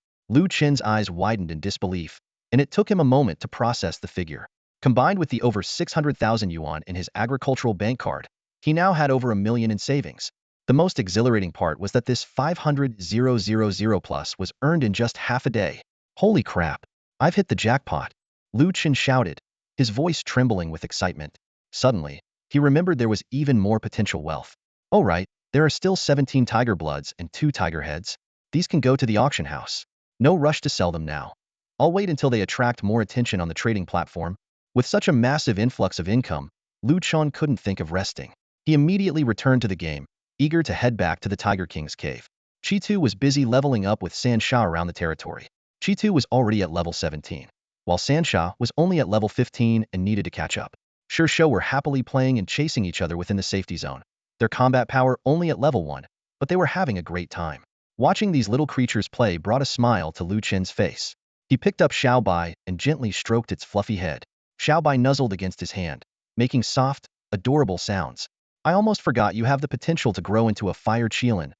Chen's eyes widened in disbelief, and it took him a moment to process the figure. Combined with the over 600,000 yuan in his agricultural bank card, he now had over 1 million in savings. The most exhilarating part was that this 500,000 plus was earned in just half a day. Holy crap! I've hit the jackpot! Chen shouted, his voice trembling with excitement. Suddenly, he remembered there was even more potential wealth. Oh right, there are still 17 tiger bloods and 2 tiger heads. These can go to the auction house. No rush to sell them now. I'll wait until they attract more attention on the trading platform. With such a massive influx of income, Chen couldn't think of resting. He immediately returned to the game, eager to head back to the Tiger King's cave. Chitu was busy leveling up with Sansha around the territory. Chitu was already at level 17, while Sansha was only at level 15 and needed to catch up. Sho were happily playing and chasing each other within the safety zone. Their combat power only at level 1, but they were having a great time. Watching these little creatures play brought a smile to Chen's face. He picked up Xiaobai and gently stroked its fluffy head. Xiaobai nuzzled against his hand, making soft, adorable sounds. I almost forgot you have the potential to grow into a fire Qilin,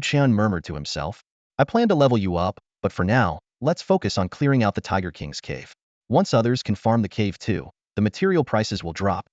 Chen murmured to himself. I plan to level you up, but for now, let's focus on clearing out the Tiger King's cave. Once others can farm the cave too, the material prices will drop.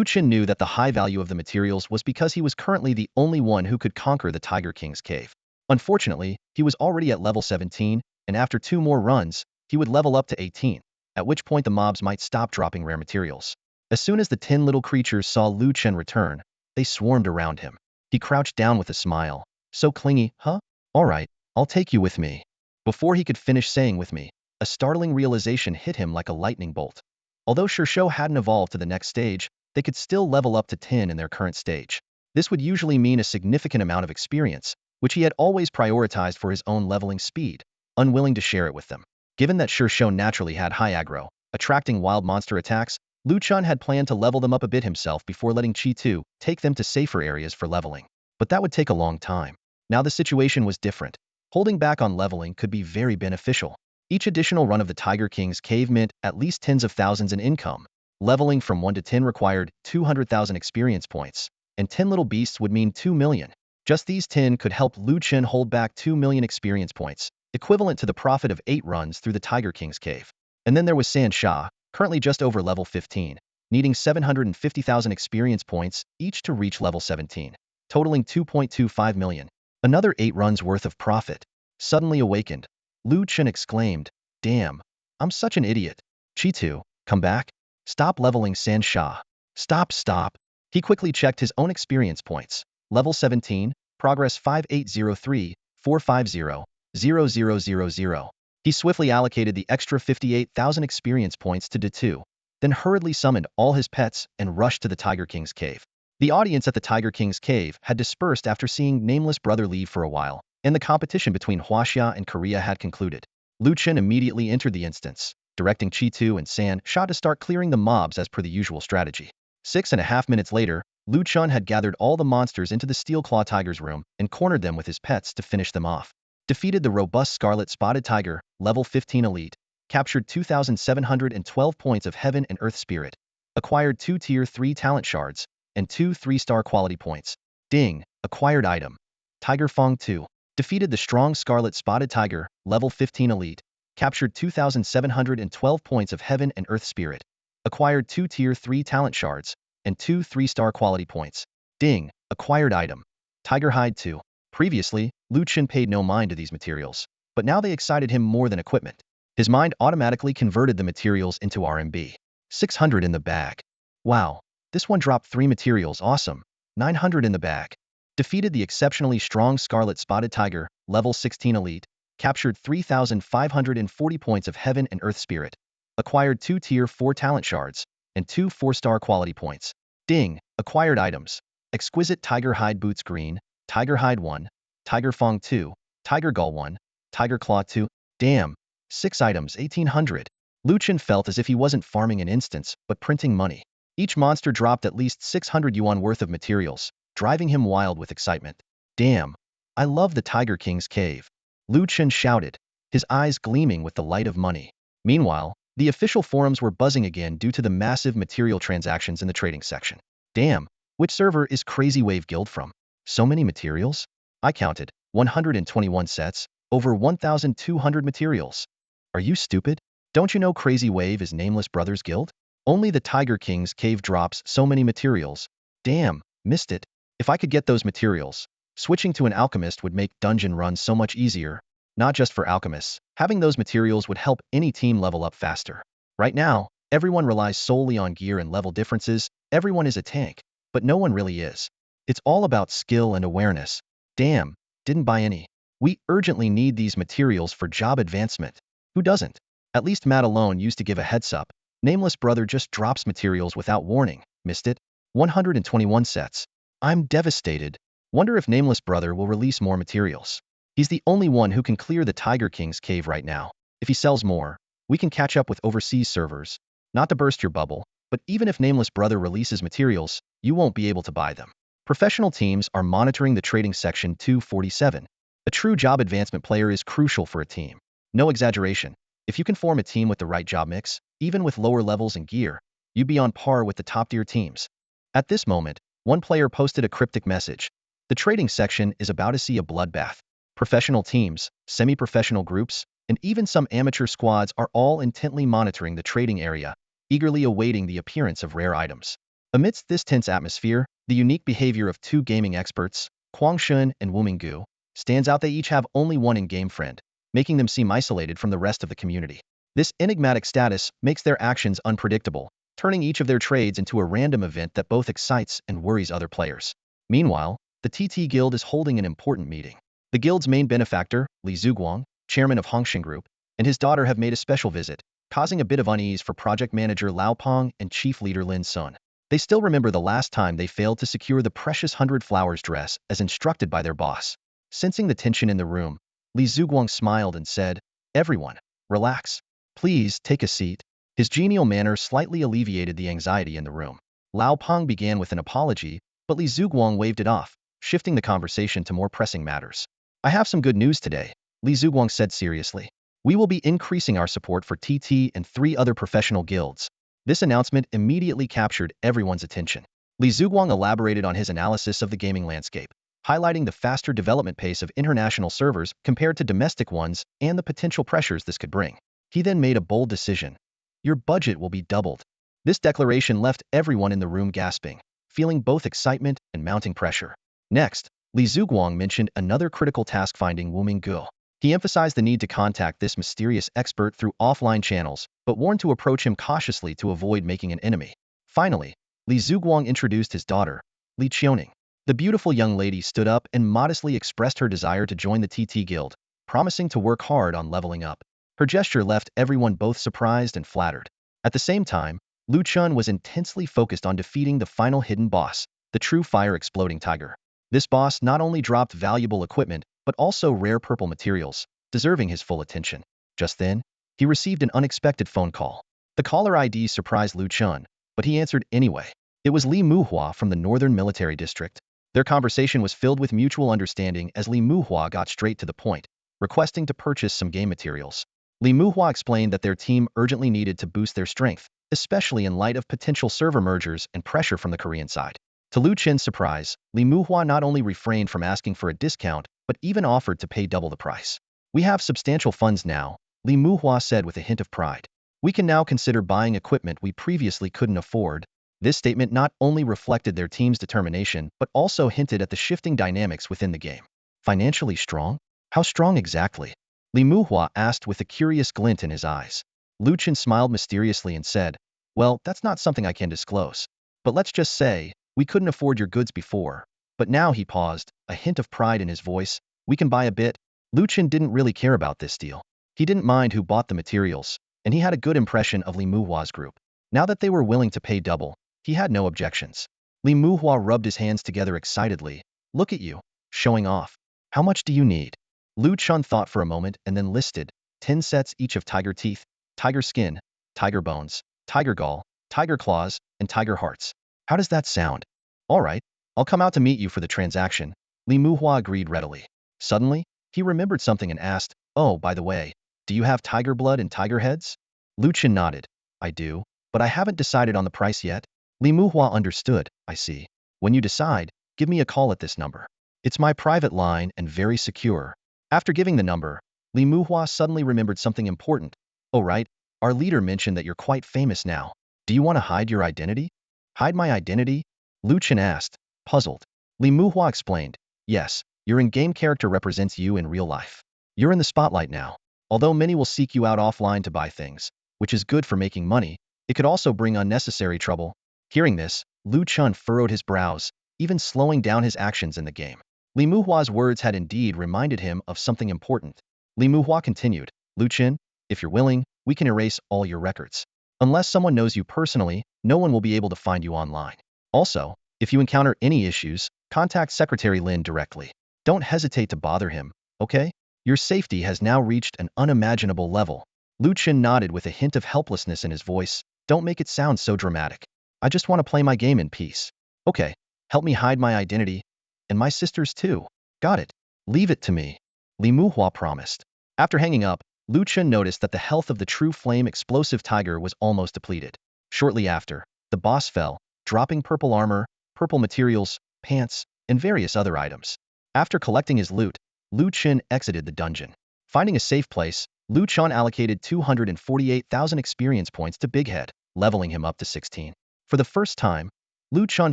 Chen knew that the high value of the materials was because he was currently the only one who could conquer the Tiger King's cave. Unfortunately, he was already at level 17, and after 2 more runs, he would level up to 18, at which point the mobs might stop dropping rare materials. As soon as the 10 little creatures saw Chen return, they swarmed around him. He crouched down with a smile. So clingy, huh? All right, I'll take you with me. Before he could finish saying with me, a startling realization hit him like a lightning bolt. Although Shursho hadn't evolved to the next stage, they could still level up to 10 in their current stage. This would usually mean a significant amount of experience, which he had always prioritized for his own leveling speed, unwilling to share it with them. Given that Shursho naturally had high aggro, attracting wild monster attacks, Lu Chun had planned to level them up a bit himself before letting Chi Tu take them to safer areas for leveling. But that would take a long time. Now the situation was different. Holding back on leveling could be very beneficial. Each additional run of the Tiger King's cave meant at least tens of thousands in income. Leveling from 1 to 10 required 200,000 experience points, and 10 little beasts would mean 2 million. Just these 10 could help Lu Chen hold back 2 million experience points, equivalent to the profit of 8 runs through the Tiger King's cave. And then there was San Sha, currently just over level 15, needing 750,000 experience points each to reach level 17, totaling 2.25 million. Another 8 runs worth of profit. Suddenly awakened, Lu Chen exclaimed, "Damn, I'm such an idiot. Chitu, come back. Stop leveling San Sha. Stop. He quickly checked his own experience points. Level 17, progress 5803-450-0000. He swiftly allocated the extra 58,000 experience points to D2, then hurriedly summoned all his pets and rushed to the Tiger King's cave. The audience at the Tiger King's cave had dispersed after seeing Nameless Brother leave for a while, and the competition between Huaxia and Korea had concluded. Lu Chen immediately entered the instance, directing Chi-Tu and San Sha to start clearing the mobs as per the usual strategy. 6.5 minutes later, Lu Chen had gathered all the monsters into the Steel Claw Tiger's room and cornered them with his pets to finish them off. Defeated the robust Scarlet Spotted Tiger, level 15 elite, captured 2,712 points of Heaven and Earth Spirit, acquired 2 Tier 3 talent shards, and 2 3-star quality points. Ding, acquired item. Tiger Fong 2. Defeated the strong Scarlet Spotted Tiger, level 15 elite, captured 2,712 points of Heaven and Earth Spirit, acquired 2 Tier 3 talent shards, and 2 3-star quality points. Ding, acquired item. Tiger Hide 2. Previously, Lu Chen paid no mind to these materials, but now they excited him more than equipment. His mind automatically converted the materials into RMB. 600 in the bag. Wow, this one dropped 3 materials, awesome. 900 in the bag. Defeated the exceptionally strong Scarlet Spotted Tiger, level 16 elite, captured 3,540 points of Heaven and Earth Spirit, acquired 2 Tier 4 talent shards, and 2 4-star quality points. Ding, acquired items. Exquisite Tiger Hide Boots Green, Tiger Hide 1, Tiger Fong 2, Tiger Gull 1, Tiger Claw 2. Damn, 6 items, 1,800. Lu Chen felt as if he wasn't farming an instance, but printing money. Each monster dropped at least 600 yuan worth of materials, driving him wild with excitement. Damn, I love the Tiger King's cave. Lu Chen shouted, his eyes gleaming with the light of money. Meanwhile, the official forums were buzzing again due to the massive material transactions in the trading section. Damn, which server is Crazy Wave Guild from? So many materials? I counted, 121 sets, over 1,200 materials. Are you stupid? Don't you know Crazy Wave is Nameless Brothers Guild? Only the Tiger King's cave drops so many materials. Damn, missed it. If I could get those materials, switching to an alchemist would make dungeon runs so much easier. Not just for alchemists, having those materials would help any team level up faster. Right now, everyone relies solely on gear and level differences, everyone is a tank, but no one really is. It's all about skill and awareness. Damn, didn't buy any. We urgently need these materials for job advancement. Who doesn't? At least Matt alone used to give a heads up. Nameless Brother just drops materials without warning. Missed it? 121 sets. I'm devastated. Wonder if Nameless Brother will release more materials. He's the only one who can clear the Tiger King's cave right now. If he sells more, we can catch up with overseas servers. Not to burst your bubble, but even if Nameless Brother releases materials, you won't be able to buy them. Professional teams are monitoring the trading section 247. A true job advancement player is crucial for a team. No exaggeration. If you can form a team with the right job mix, even with lower levels and gear, you'd be on par with the top-tier teams. At this moment, one player posted a cryptic message. The trading section is about to see a bloodbath. Professional teams, semi-professional groups, and even some amateur squads are all intently monitoring the trading area, eagerly awaiting the appearance of rare items. Amidst this tense atmosphere, the unique behavior of 2 gaming experts, Kwang Shun and Wu Minggu, stands out. They each have only one in-game friend, making them seem isolated from the rest of the community. This enigmatic status makes their actions unpredictable, turning each of their trades into a random event that both excites and worries other players. Meanwhile, the TT Guild is holding an important meeting. The guild's main benefactor, Li Zhuguang, chairman of Hongxing Group, and his daughter have made a special visit, causing a bit of unease for project manager Lao Peng and chief leader Lin Sun. They still remember the last time they failed to secure the precious 100 flowers dress as instructed by their boss. Sensing the tension in the room, Li Zhuguang smiled and said, "Everyone, relax. Please take a seat." His genial manner slightly alleviated the anxiety in the room. Lao Peng began with an apology, but Li Zhuguang waved it off, shifting the conversation to more pressing matters. "I have some good news today," Li Zhuguang said seriously. "We will be increasing our support for TT and 3 other professional guilds." This announcement immediately captured everyone's attention. Li Zhuguang elaborated on his analysis of the gaming landscape, highlighting the faster development pace of international servers compared to domestic ones and the potential pressures this could bring. He then made a bold decision. "Your budget will be doubled." This declaration left everyone in the room gasping, feeling both excitement and mounting pressure. Next, Li Zhuguang mentioned another critical task, finding Wu Minggu. He emphasized the need to contact this mysterious expert through offline channels, but warned to approach him cautiously to avoid making an enemy. Finally, Li Zhuguang introduced his daughter, Li Qiuning. The beautiful young lady stood up and modestly expressed her desire to join the TT Guild, promising to work hard on leveling up. Her gesture left everyone both surprised and flattered. At the same time, Lu Chen was intensely focused on defeating the final hidden boss, the true fire-exploding tiger. This boss not only dropped valuable equipment, but also rare purple materials, deserving his full attention. Just then, he received an unexpected phone call. The caller ID surprised Lu Chen, but he answered anyway. It was Li Muhua from the Northern Military District. Their conversation was filled with mutual understanding as Li Muhua got straight to the point, requesting to purchase some game materials. Li Muhua explained that their team urgently needed to boost their strength, especially in light of potential server mergers and pressure from the Korean side. To Lu Chen's surprise, Li Muhua not only refrained from asking for a discount, but even offered to pay double the price. "We have substantial funds now," Li Muhua said with a hint of pride. "We can now consider buying equipment we previously couldn't afford." This statement not only reflected their team's determination, but also hinted at the shifting dynamics within the game. "Financially strong? How strong exactly?" Li Muhua asked with a curious glint in his eyes. Lu Chen smiled mysteriously and said, "Well, that's not something I can disclose. But let's just say, we couldn't afford your goods before. But now," he paused, a hint of pride in his voice, "we can buy a bit." Lu Chen didn't really care about this deal. He didn't mind who bought the materials, and he had a good impression of Li Muhua's group. Now that they were willing to pay double, he had no objections. Li Muhua rubbed his hands together excitedly. "Look at you, showing off. How much do you need?" Lu Chen thought for a moment and then listed 10 sets each of tiger teeth, tiger skin, tiger bones, tiger gall, tiger claws, and tiger hearts. "How does that sound?" "All right, I'll come out to meet you for the transaction." Li Muhua agreed readily. Suddenly, he remembered something and asked, "Oh, by the way, do you have tiger blood and tiger heads?" Lu Chen nodded. "I do, but I haven't decided on the price yet." Li Muhua understood. "I see. When you decide, give me a call at this number. It's my private line and very secure." After giving the number, Li Muhua suddenly remembered something important. "Oh right, our leader mentioned that you're quite famous now. Do you want to hide your identity?" "Hide my identity?" Lu Chen asked, puzzled. Li Muhua explained, "Yes, your in-game character represents you in real life. You're in the spotlight now. Although many will seek you out offline to buy things, which is good for making money, it could also bring unnecessary trouble." Hearing this, Lu Chen furrowed his brows, even slowing down his actions in the game. Li Muhua's words had indeed reminded him of something important. Li Muhua continued, "Lu Chen, if you're willing, we can erase all your records. Unless someone knows you personally, no one will be able to find you online. Also, if you encounter any issues, contact Secretary Lin directly. Don't hesitate to bother him, okay? Your safety has now reached an unimaginable level." Lu Chen nodded with a hint of helplessness in his voice. "Don't make it sound so dramatic. I just want to play my game in peace." "Okay, help me hide my identity. And my sister's too." "Got it. Leave it to me," Li Muhua promised. After hanging up, Lu Chen noticed that the health of the true flame explosive tiger was almost depleted. Shortly after, the boss fell, dropping purple armor, purple materials, pants, and various other items. After collecting his loot, Lu Chen exited the dungeon. Finding a safe place, Lu Chen allocated 248,000 experience points to Big Head, leveling him up to 16. For the first time, Lu Chen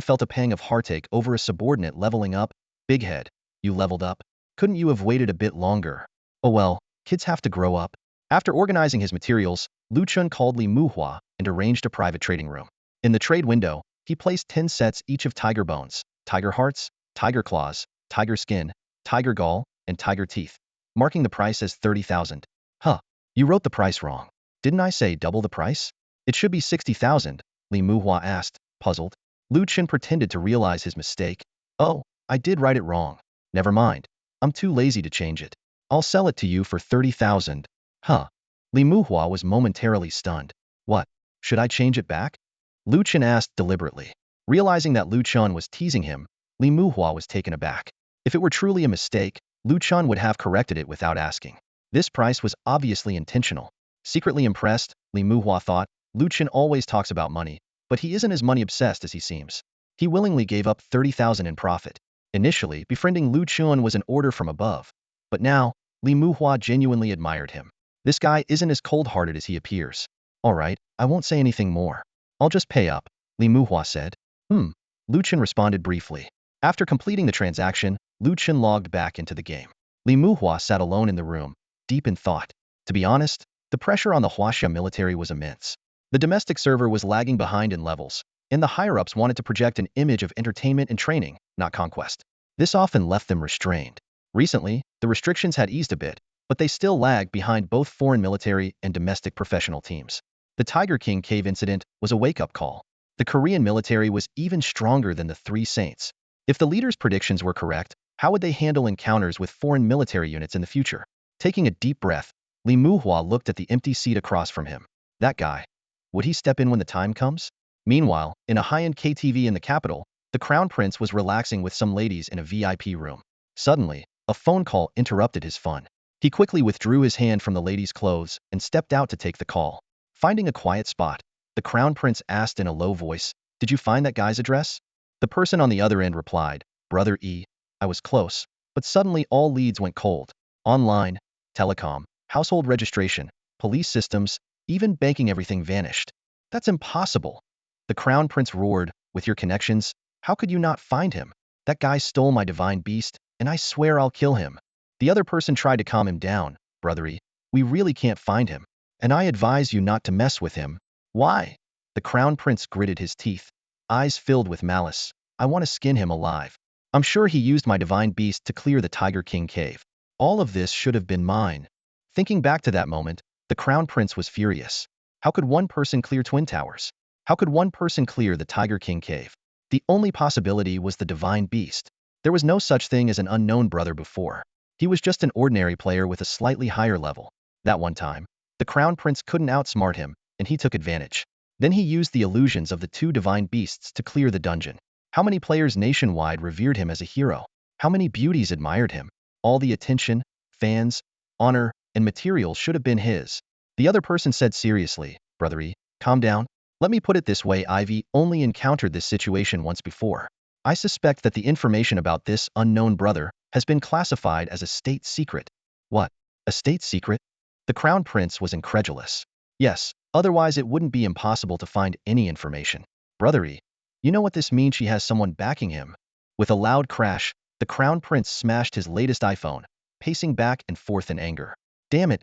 felt a pang of heartache over a subordinate leveling up. "Big Head, you leveled up? Couldn't you have waited a bit longer?" "Oh well, kids have to grow up." After organizing his materials, Lu Chen called Li Muhua and arranged a private trading room. In the trade window, he placed 10 sets each of tiger bones, tiger hearts, tiger claws, tiger skin, tiger gall, and tiger teeth, marking the price as 30,000. Huh, you wrote the price wrong. Didn't I say double the price? It should be 60,000, Li Muhua asked, puzzled. Lu Chen pretended to realize his mistake. Oh, I did write it wrong. Never mind. I'm too lazy to change it. I'll sell it to you for 30,000. Huh. Li Muhua was momentarily stunned. What? Should I change it back? Lu Chen asked deliberately. Realizing that Lu Chen was teasing him, Li Muhua was taken aback. If it were truly a mistake, Lu Chen would have corrected it without asking. This price was obviously intentional. Secretly impressed, Li Muhua thought, Lu Chen always talks about money, but he isn't as money-obsessed as he seems. He willingly gave up 30,000 in profit. Initially, befriending Lu Chen was an order from above. But now, Li Muhua genuinely admired him. This guy isn't as cold-hearted as he appears. All right, I won't say anything more. I'll just pay up, Li Muhua said. Lu Chen responded briefly. After completing the transaction, Lu Chen logged back into the game. Li Muhua sat alone in the room, deep in thought. To be honest, the pressure on the Huaxia military was immense. The domestic server was lagging behind in levels, and the higher-ups wanted to project an image of entertainment and training, not conquest. This often left them restrained. Recently, the restrictions had eased a bit, but they still lagged behind both foreign military and domestic professional teams. The Tiger King Cave incident was a wake-up call. The Korean military was even stronger than the Three Saints. If the leaders' predictions were correct, how would they handle encounters with foreign military units in the future? Taking a deep breath, Li Muhua looked at the empty seat across from him. That guy. Would he step in when the time comes? Meanwhile, in a high-end KTV in the capital, the Crown Prince was relaxing with some ladies in a VIP room. Suddenly, a phone call interrupted his fun. He quickly withdrew his hand from the lady's clothes and stepped out to take the call. Finding a quiet spot, the Crown Prince asked in a low voice, "Did you find that guy's address?" The person on the other end replied, "Brother E, I was close, but suddenly all leads went cold. Online, telecom, household registration, police systems, even banking, everything vanished." "That's impossible." The Crown Prince roared, "With your connections, how could you not find him? That guy stole my divine beast, and I swear I'll kill him." The other person tried to calm him down. "Brother E, we really can't find him, and I advise you not to mess with him." "Why?" The Crown Prince gritted his teeth, eyes filled with malice. "I want to skin him alive. I'm sure he used my divine beast to clear the Tiger King cave. All of this should have been mine." Thinking back to that moment, the Crown Prince was furious. How could one person clear Twin Towers? How could one person clear the Tiger King cave? The only possibility was the divine beast. There was no such thing as an unknown brother before. He was just an ordinary player with a slightly higher level. That one time, the Crown Prince couldn't outsmart him, and he took advantage. Then he used the illusions of the two divine beasts to clear the dungeon. How many players nationwide revered him as a hero? How many beauties admired him? All the attention, fans, honor, and material should have been his. The other person said seriously, "Brother E, calm down. Let me put it this way, Ivy only encountered this situation once before. I suspect that the information about this unknown brother has been classified as a state secret." "What? A state secret?" The Crown Prince was incredulous. "Yes, otherwise it wouldn't be impossible to find any information. Brother E, you know what this means? She has someone backing him." With a loud crash, the Crown Prince smashed his latest iPhone, pacing back and forth in anger. Damn it,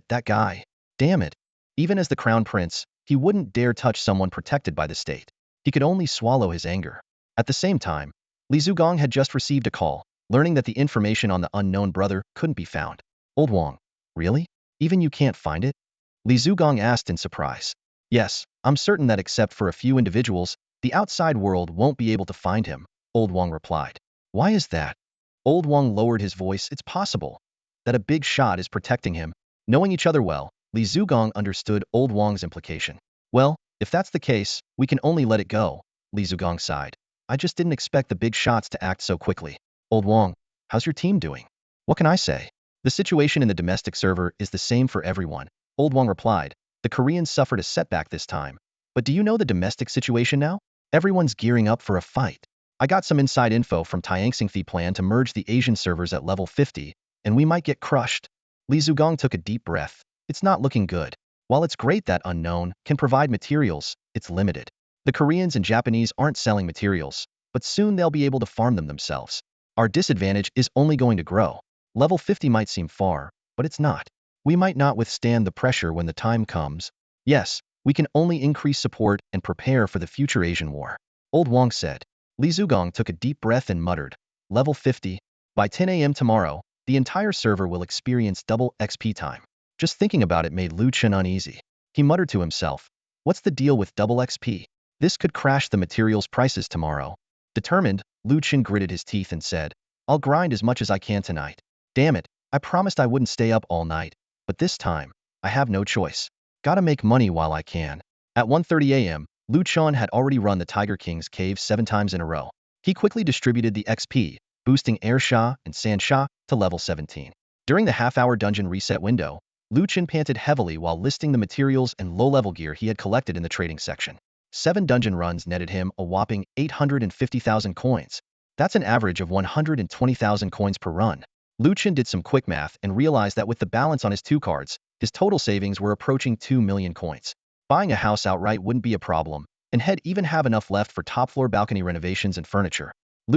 that guy. Damn it. Even as the Crown Prince, he wouldn't dare touch someone protected by the state. He could only swallow his anger. At the same time, Li Zugong had just received a call, learning that the information on the unknown brother couldn't be found. "Old Wang, really? Even you can't find it?" Li Zugong asked in surprise. "Yes, I'm certain that except for a few individuals, the outside world won't be able to find him," Old Wang replied. "Why is that?" Old Wang lowered his voice. "It's possible that a big shot is protecting him." Knowing each other well, Li Zugong understood Old Wang's implication. "Well, if that's the case, we can only let it go," Li Zugong sighed. "I just didn't expect the big shots to act so quickly." "Old Wang, how's your team doing?" "What can I say? The situation in the domestic server is the same for everyone," Old Wang replied. "The Koreans suffered a setback this time. But do you know the domestic situation now? Everyone's gearing up for a fight. I got some inside info from Tianxingthi plan to merge the Asian servers at level 50, and we might get crushed." Li Zugong took a deep breath. It's not looking good. While it's great that Unknown can provide materials, it's limited. The Koreans and Japanese aren't selling materials, but soon they'll be able to farm them themselves. Our disadvantage is only going to grow. Level 50 might seem far, but it's not. We might not withstand the pressure when the time comes. Yes, we can only increase support and prepare for the future Asian war," Old Wang said. Li Zugong took a deep breath and muttered, "Level 50? By 10 a.m. tomorrow, the entire server will experience double XP time. Just thinking about it made Chen uneasy. He muttered to himself, what's the deal with double XP? This could crash the materials prices tomorrow. Determined, Chen gritted his teeth and said, I'll grind as much as I can tonight. Damn it, I promised I wouldn't stay up all night, but this time, I have no choice. Gotta make money while I can. At 1:30 a.m., Chen had already run the Tiger King's cave 7 times in a row. He quickly distributed the XP, boosting Air Sha and Sand Sha to level 17. During the half-hour dungeon reset window, Chen panted heavily while listing the materials and low-level gear he had collected in the trading section. 7 dungeon runs netted him a whopping 850,000 coins. That's an average of 120,000 coins per run. Chen did some quick math and realized that with the balance on his 2 cards, his total savings were approaching 2 million coins. Buying a house outright wouldn't be a problem, and he'd even have enough left for top-floor balcony renovations and furniture.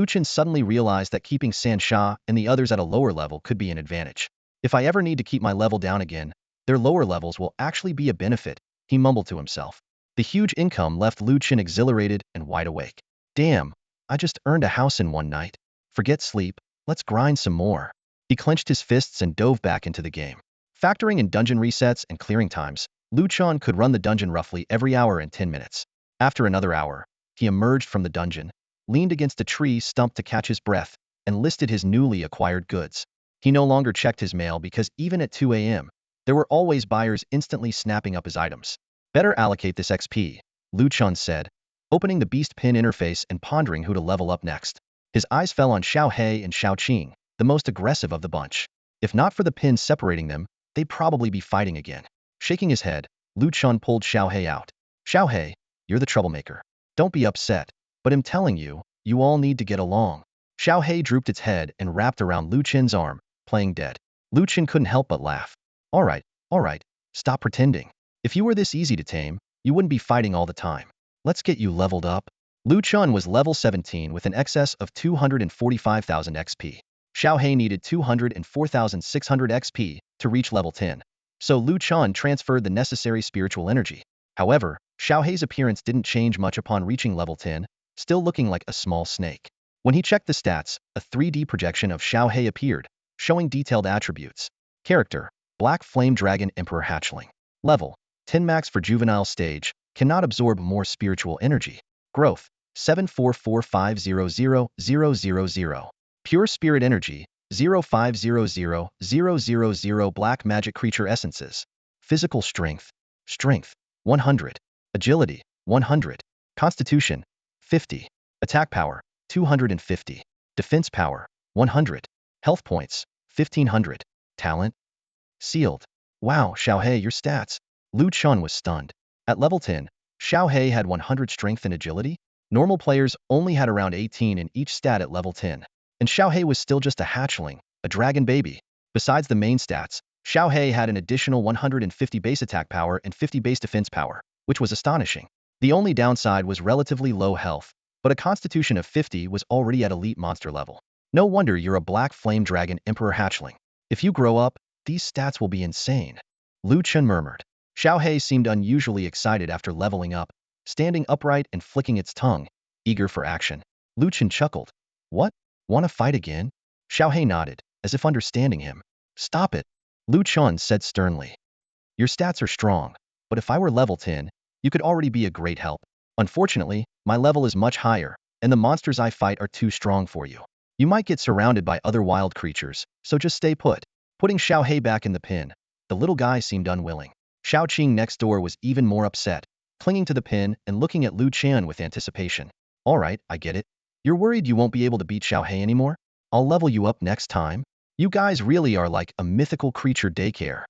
Chen suddenly realized that keeping San Sha and the others at a lower level could be an advantage. If I ever need to keep my level down again, their lower levels will actually be a benefit, he mumbled to himself. The huge income left Chen exhilarated and wide awake. Damn, I just earned a house in one night. Forget sleep, let's grind some more. He clenched his fists and dove back into the game. Factoring in dungeon resets and clearing times, Chen could run the dungeon roughly every hour in 10 minutes. After another hour, he emerged from the dungeon, leaned against a tree stump to catch his breath, and listed his newly acquired goods. He no longer checked his mail because even at 2 a.m., there were always buyers instantly snapping up his items. Better allocate this XP, Chen said, opening the beast pin interface and pondering who to level up next. His eyes fell on Xiao He and Xiao Qing, the most aggressive of the bunch. If not for the pins separating them, they'd probably be fighting again. Shaking his head, Chen pulled Xiao He out. Xiao He, you're the troublemaker. Don't be upset, but I'm telling you, you all need to get along. Xiao He drooped its head and wrapped around Chen's arm, playing dead. Chen couldn't help but laugh. All right, stop pretending. If you were this easy to tame, you wouldn't be fighting all the time. Let's get you leveled up. Chen was level 17 with an excess of 245,000 XP. Xiao He needed 204,600 XP to reach level 10. So Chen transferred the necessary spiritual energy. However, Xiao He's appearance didn't change much upon reaching level 10, still looking like a small snake. When he checked the stats, a 3D projection of Xiao He appeared, showing detailed attributes. Character: Black Flame Dragon Emperor Hatchling. Level: 10 max for juvenile stage, cannot absorb more spiritual energy. Growth: 744500000. Pure Spirit Energy, 0500000. Black Magic Creature Essences. Physical Strength: Strength, 100. Agility, 100. Constitution, 50. Attack Power, 250. Defense Power, 100. Health Points, 1500. Talent: Sealed. Wow, Xiao He, your stats. Chen was stunned. At level 10, Xiao He had 100 strength and agility. Normal players only had around 18 in each stat at level 10. And Xiao He was still just a hatchling, a dragon baby. Besides the main stats, Xiao He had an additional 150 base attack power and 50 base defense power, which was astonishing. The only downside was relatively low health, but a constitution of 50 was already at elite monster level. No wonder you're a Black Flame Dragon Emperor hatchling. If you grow up, these stats will be insane. Chen murmured. Xiao He seemed unusually excited after leveling up, standing upright and flicking its tongue, eager for action. Chen chuckled. What? Wanna fight again? Xiao He nodded, as if understanding him. Stop it, Chen said sternly. Your stats are strong, but if I were level 10, you could already be a great help. Unfortunately, my level is much higher, and the monsters I fight are too strong for you. You might get surrounded by other wild creatures, so just stay put. Putting Xiao He back in the pin, the little guy seemed unwilling. Xiao Qing next door was even more upset, clinging to the pin and looking at Chen with anticipation. All right, I get it. You're worried you won't be able to beat Xiao He anymore? I'll level you up next time. You guys really are like a mythical creature daycare,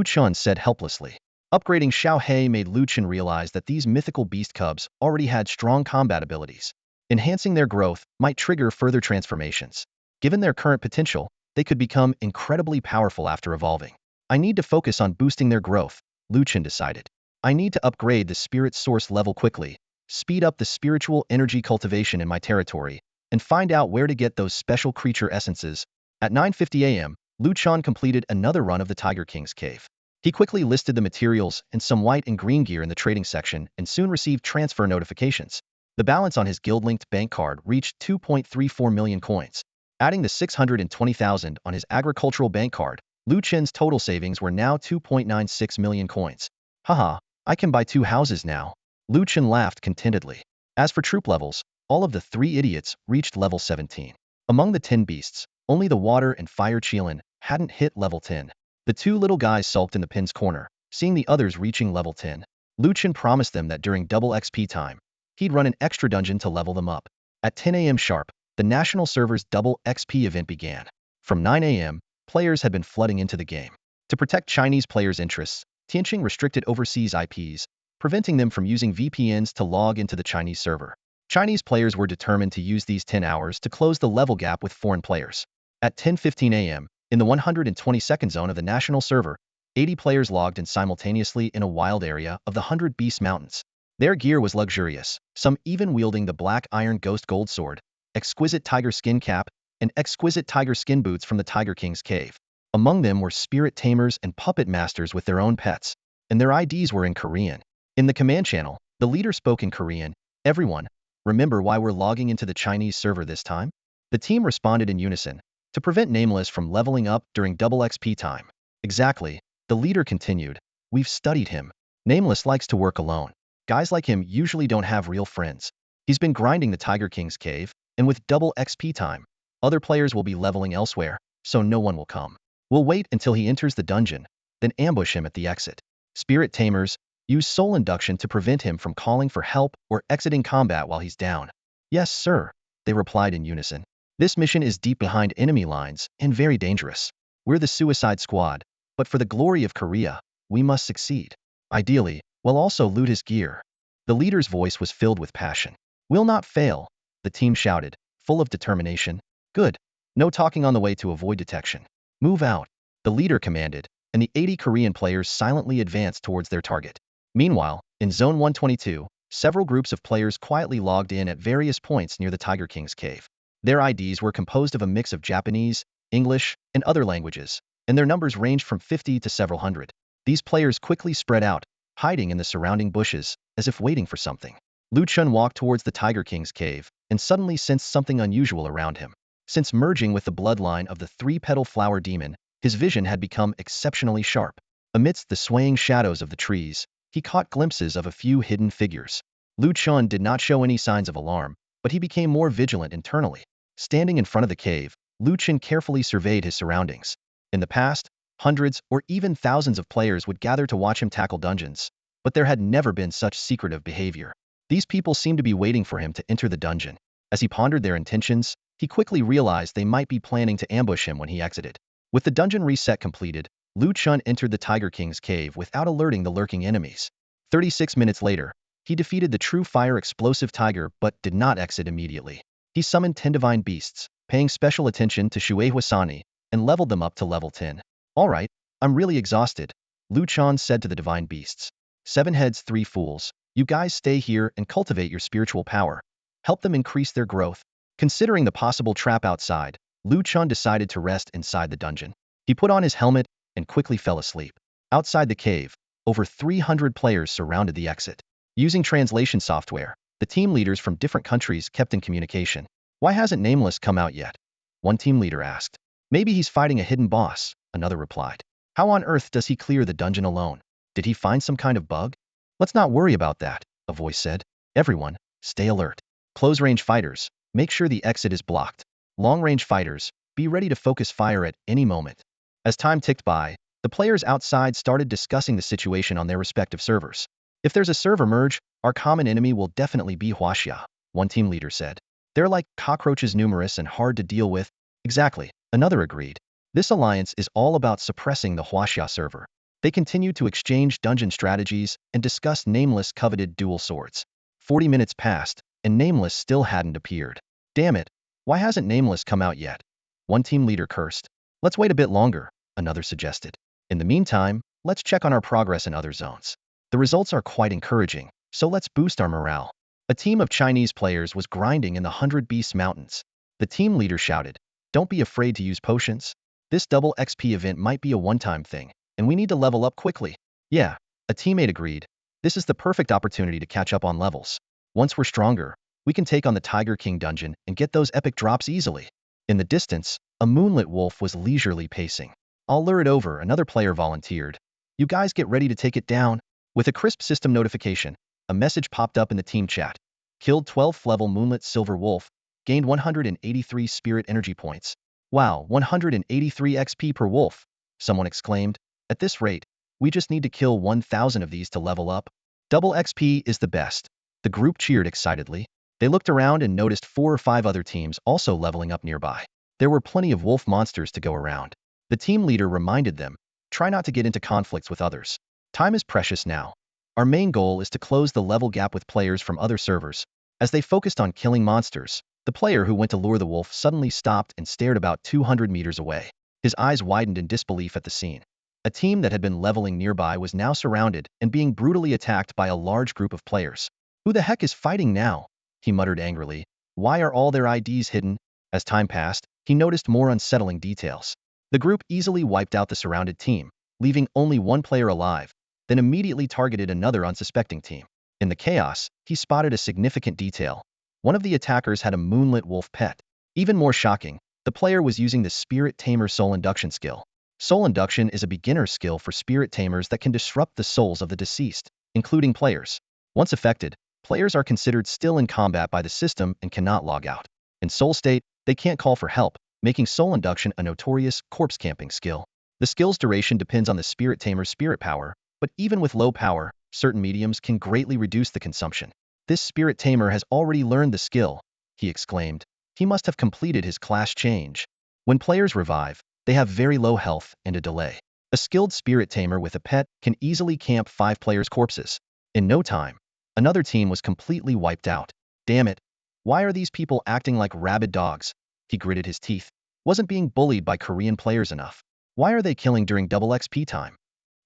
Chen said helplessly. Upgrading Xiao He made Chen realize that these mythical beast cubs already had strong combat abilities. Enhancing their growth might trigger further transformations. Given their current potential, they could become incredibly powerful after evolving. I need to focus on boosting their growth, Chen decided. I need to upgrade the spirit source level quickly, speed up the spiritual energy cultivation in my territory, and find out where to get those special creature essences. At 9:50 a.m., Chen completed another run of the Tiger King's cave. He quickly listed the materials and some white and green gear in the trading section and soon received transfer notifications. The balance on his guild-linked bank card reached 2.34 million coins. Adding the 620,000 on his agricultural bank card, Lu Chen's total savings were now 2.96 million coins. Haha, I can buy 2 houses now. Lu Chen laughed contentedly. As for troop levels, all of the 3 idiots reached level 17. Among the 10 beasts, only the water and fire Qilin hadn't hit level 10. The 2 little guys sulked in the pin's corner, seeing the others reaching level 10. Lu Chen promised them that during double XP time, he'd run an extra dungeon to level them up. At 10 a.m. sharp, the national server's double XP event began. From 9 a.m., players had been flooding into the game. To protect Chinese players' interests, Tianqing restricted overseas IPs, preventing them from using VPNs to log into the Chinese server. Chinese players were determined to use these 10 hours to close the level gap with foreign players. At 10:15 a.m., in the 122nd zone of the national server, 80 players logged in simultaneously in a wild area of the 100 Beast Mountains. Their gear was luxurious, some even wielding the black iron ghost gold sword, exquisite tiger skin cap, and exquisite tiger skin boots from the Tiger King's cave. Among them were spirit tamers and puppet masters with their own pets, and their IDs were in Korean. In the command channel, the leader spoke in Korean. Everyone, remember why we're logging into the Chinese server this time? The team responded in unison, to prevent Nameless from leveling up during double XP time. Exactly, the leader continued. We've studied him. Nameless likes to work alone. Guys like him usually don't have real friends. He's been grinding the Tiger King's cave, and with double XP time, other players will be leveling elsewhere, so no one will come. We'll wait until he enters the dungeon, then ambush him at the exit. Spirit Tamers, use soul induction to prevent him from calling for help or exiting combat while he's down. Yes, sir, they replied in unison. This mission is deep behind enemy lines and very dangerous. We're the Suicide Squad, but for the glory of Korea, we must succeed. Ideally, we'll also loot his gear. The leader's voice was filled with passion. We'll not fail, the team shouted, full of determination. Good. No talking on the way to avoid detection. Move out, the leader commanded, and the 80 Korean players silently advanced towards their target. Meanwhile, in Zone 122, several groups of players quietly logged in at various points near the Tiger King's cave. Their IDs were composed of a mix of Japanese, English, and other languages, and their numbers ranged from 50 to several hundred. These players quickly spread out, hiding in the surrounding bushes, as if waiting for something. Lu Chen walked towards the Tiger King's cave, and suddenly sensed something unusual around him. Since merging with the bloodline of the 3-petal flower demon, his vision had become exceptionally sharp. Amidst the swaying shadows of the trees, he caught glimpses of a few hidden figures. Lu Chen did not show any signs of alarm, but he became more vigilant internally. Standing in front of the cave, Lu Chen carefully surveyed his surroundings. In the past, hundreds or even thousands of players would gather to watch him tackle dungeons, but there had never been such secretive behavior. These people seemed to be waiting for him to enter the dungeon. As he pondered their intentions, he quickly realized they might be planning to ambush him when he exited. With the dungeon reset completed, Lu Chen entered the Tiger King's cave without alerting the lurking enemies. 36 minutes later, he defeated the true fire explosive tiger but did not exit immediately. He summoned 10 divine beasts, paying special attention to Shui Huasani, and leveled them up to level 10. Alright, I'm really exhausted, Lu Chen said to the divine beasts. 7 heads 3 fools, you guys stay here and cultivate your spiritual power. Help them increase their growth. Considering the possible trap outside, Lu Chen decided to rest inside the dungeon. He put on his helmet and quickly fell asleep. Outside the cave, over 300 players surrounded the exit. Using translation software, the team leaders from different countries kept in communication. Why hasn't Nameless come out yet? One team leader asked. Maybe he's fighting a hidden boss, another replied. How on earth does he clear the dungeon alone? Did he find some kind of bug? Let's not worry about that, a voice said. Everyone, stay alert. Close-range fighters, make sure the exit is blocked. Long-range fighters, be ready to focus fire at any moment. As time ticked by, the players outside started discussing the situation on their respective servers. If there's a server merge, our common enemy will definitely be Huaxia, one team leader said. They're like cockroaches, numerous and hard to deal with. Exactly, another agreed. This alliance is all about suppressing the Huaxia server. They continued to exchange dungeon strategies and discuss Nameless coveted dual swords. 40 minutes passed, and Nameless still hadn't appeared. Damn it, why hasn't Nameless come out yet? One team leader cursed. Let's wait a bit longer, another suggested. In the meantime, let's check on our progress in other zones. The results are quite encouraging, so let's boost our morale. A team of Chinese players was grinding in the 100 Beast Mountains. The team leader shouted, don't be afraid to use potions. This double XP event might be a one-time thing, and we need to level up quickly. Yeah, a teammate agreed. This is the perfect opportunity to catch up on levels. Once we're stronger, we can take on the Tiger King dungeon and get those epic drops easily. In the distance, a moonlit wolf was leisurely pacing. I'll lure it over, another player volunteered. You guys get ready to take it down. With a crisp system notification, a message popped up in the team chat. Killed 12th level moonlit silver wolf, gained 183 spirit energy points. Wow, 183 XP per wolf, someone exclaimed. At this rate, we just need to kill 1,000 of these to level up. Double XP is the best. The group cheered excitedly. They looked around and noticed 4 or 5 other teams also leveling up nearby. There were plenty of wolf monsters to go around. The team leader reminded them, try not to get into conflicts with others. Time is precious now. Our main goal is to close the level gap with players from other servers. As they focused on killing monsters, the player who went to lure the wolf suddenly stopped and stared about 200 meters away. His eyes widened in disbelief at the scene. A team that had been leveling nearby was now surrounded and being brutally attacked by a large group of players. Who the heck is fighting now? He muttered angrily. Why are all their IDs hidden? As time passed, he noticed more unsettling details. The group easily wiped out the surrounded team, leaving only one player alive, then immediately targeted another unsuspecting team. In the chaos, he spotted a significant detail. One of the attackers had a moonlit wolf pet. Even more shocking, the player was using the Spirit Tamer Soul Induction skill. Soul Induction is a beginner skill for spirit tamers that can disrupt the souls of the deceased, including players. Once affected, players are considered still in combat by the system and cannot log out. In soul state, they can't call for help, making soul induction a notorious corpse camping skill. The skill's duration depends on the spirit tamer's spirit power, but even with low power, certain mediums can greatly reduce the consumption. This spirit tamer has already learned the skill, he exclaimed. He must have completed his class change. When players revive, they have very low health and a delay. A skilled spirit tamer with a pet can easily camp 5 players' corpses. In no time, another team was completely wiped out. Damn it. Why are these people acting like rabid dogs? He gritted his teeth. Wasn't being bullied by Korean players enough. Why are they killing during double XP time?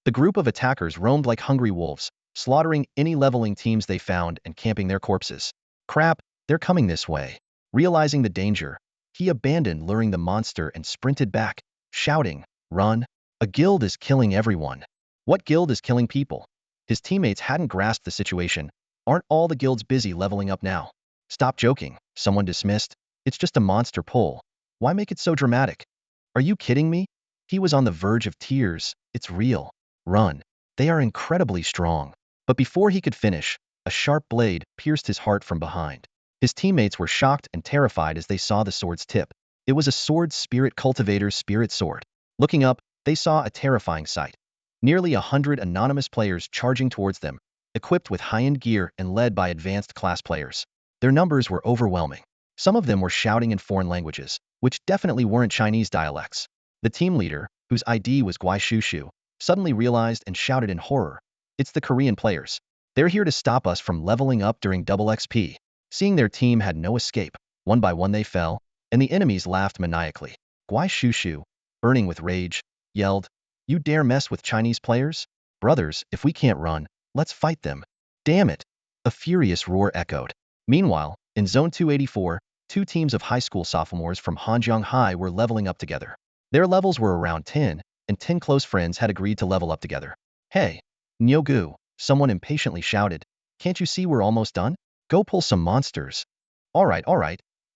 The group of attackers roamed like hungry wolves, slaughtering any leveling teams they found and camping their corpses. Crap, they're coming this way. Realizing the danger, he abandoned luring the monster and sprinted back, shouting, "Run! A guild is killing everyone." What guild is killing people? His teammates hadn't grasped the situation. Aren't all the guilds busy leveling up now? Stop joking, someone dismissed. It's just a monster pull. Why make it so dramatic? Are you kidding me? He was on the verge of tears. It's real. Run. They are incredibly strong. But before he could finish, a sharp blade pierced his heart from behind. His teammates were shocked and terrified as they saw the sword's tip. It was a sword spirit cultivator's spirit sword. Looking up, they saw a terrifying sight. Nearly 100 anonymous players charging towards them, equipped with high-end gear and led by advanced class players. Their numbers were overwhelming. Some of them were shouting in foreign languages, which definitely weren't Chinese dialects. The team leader, whose ID was Guai Shushu, suddenly realized and shouted in horror. It's the Korean players. They're here to stop us from leveling up during double XP. Seeing their team had no escape, one by one they fell, and the enemies laughed maniacally. Guai Shushu, burning with rage, yelled, "You dare mess with Chinese players? Brothers, if we can't run, let's fight them." Damn it! A furious roar echoed. Meanwhile, in Zone 284, 2 teams of high school sophomores from Hanjiang High were leveling up together. Their levels were around 10, and 10 close friends had agreed to level up together. "Hey, Nyogu," someone impatiently shouted. "Can't you see we're almost done? Go pull some monsters." All right,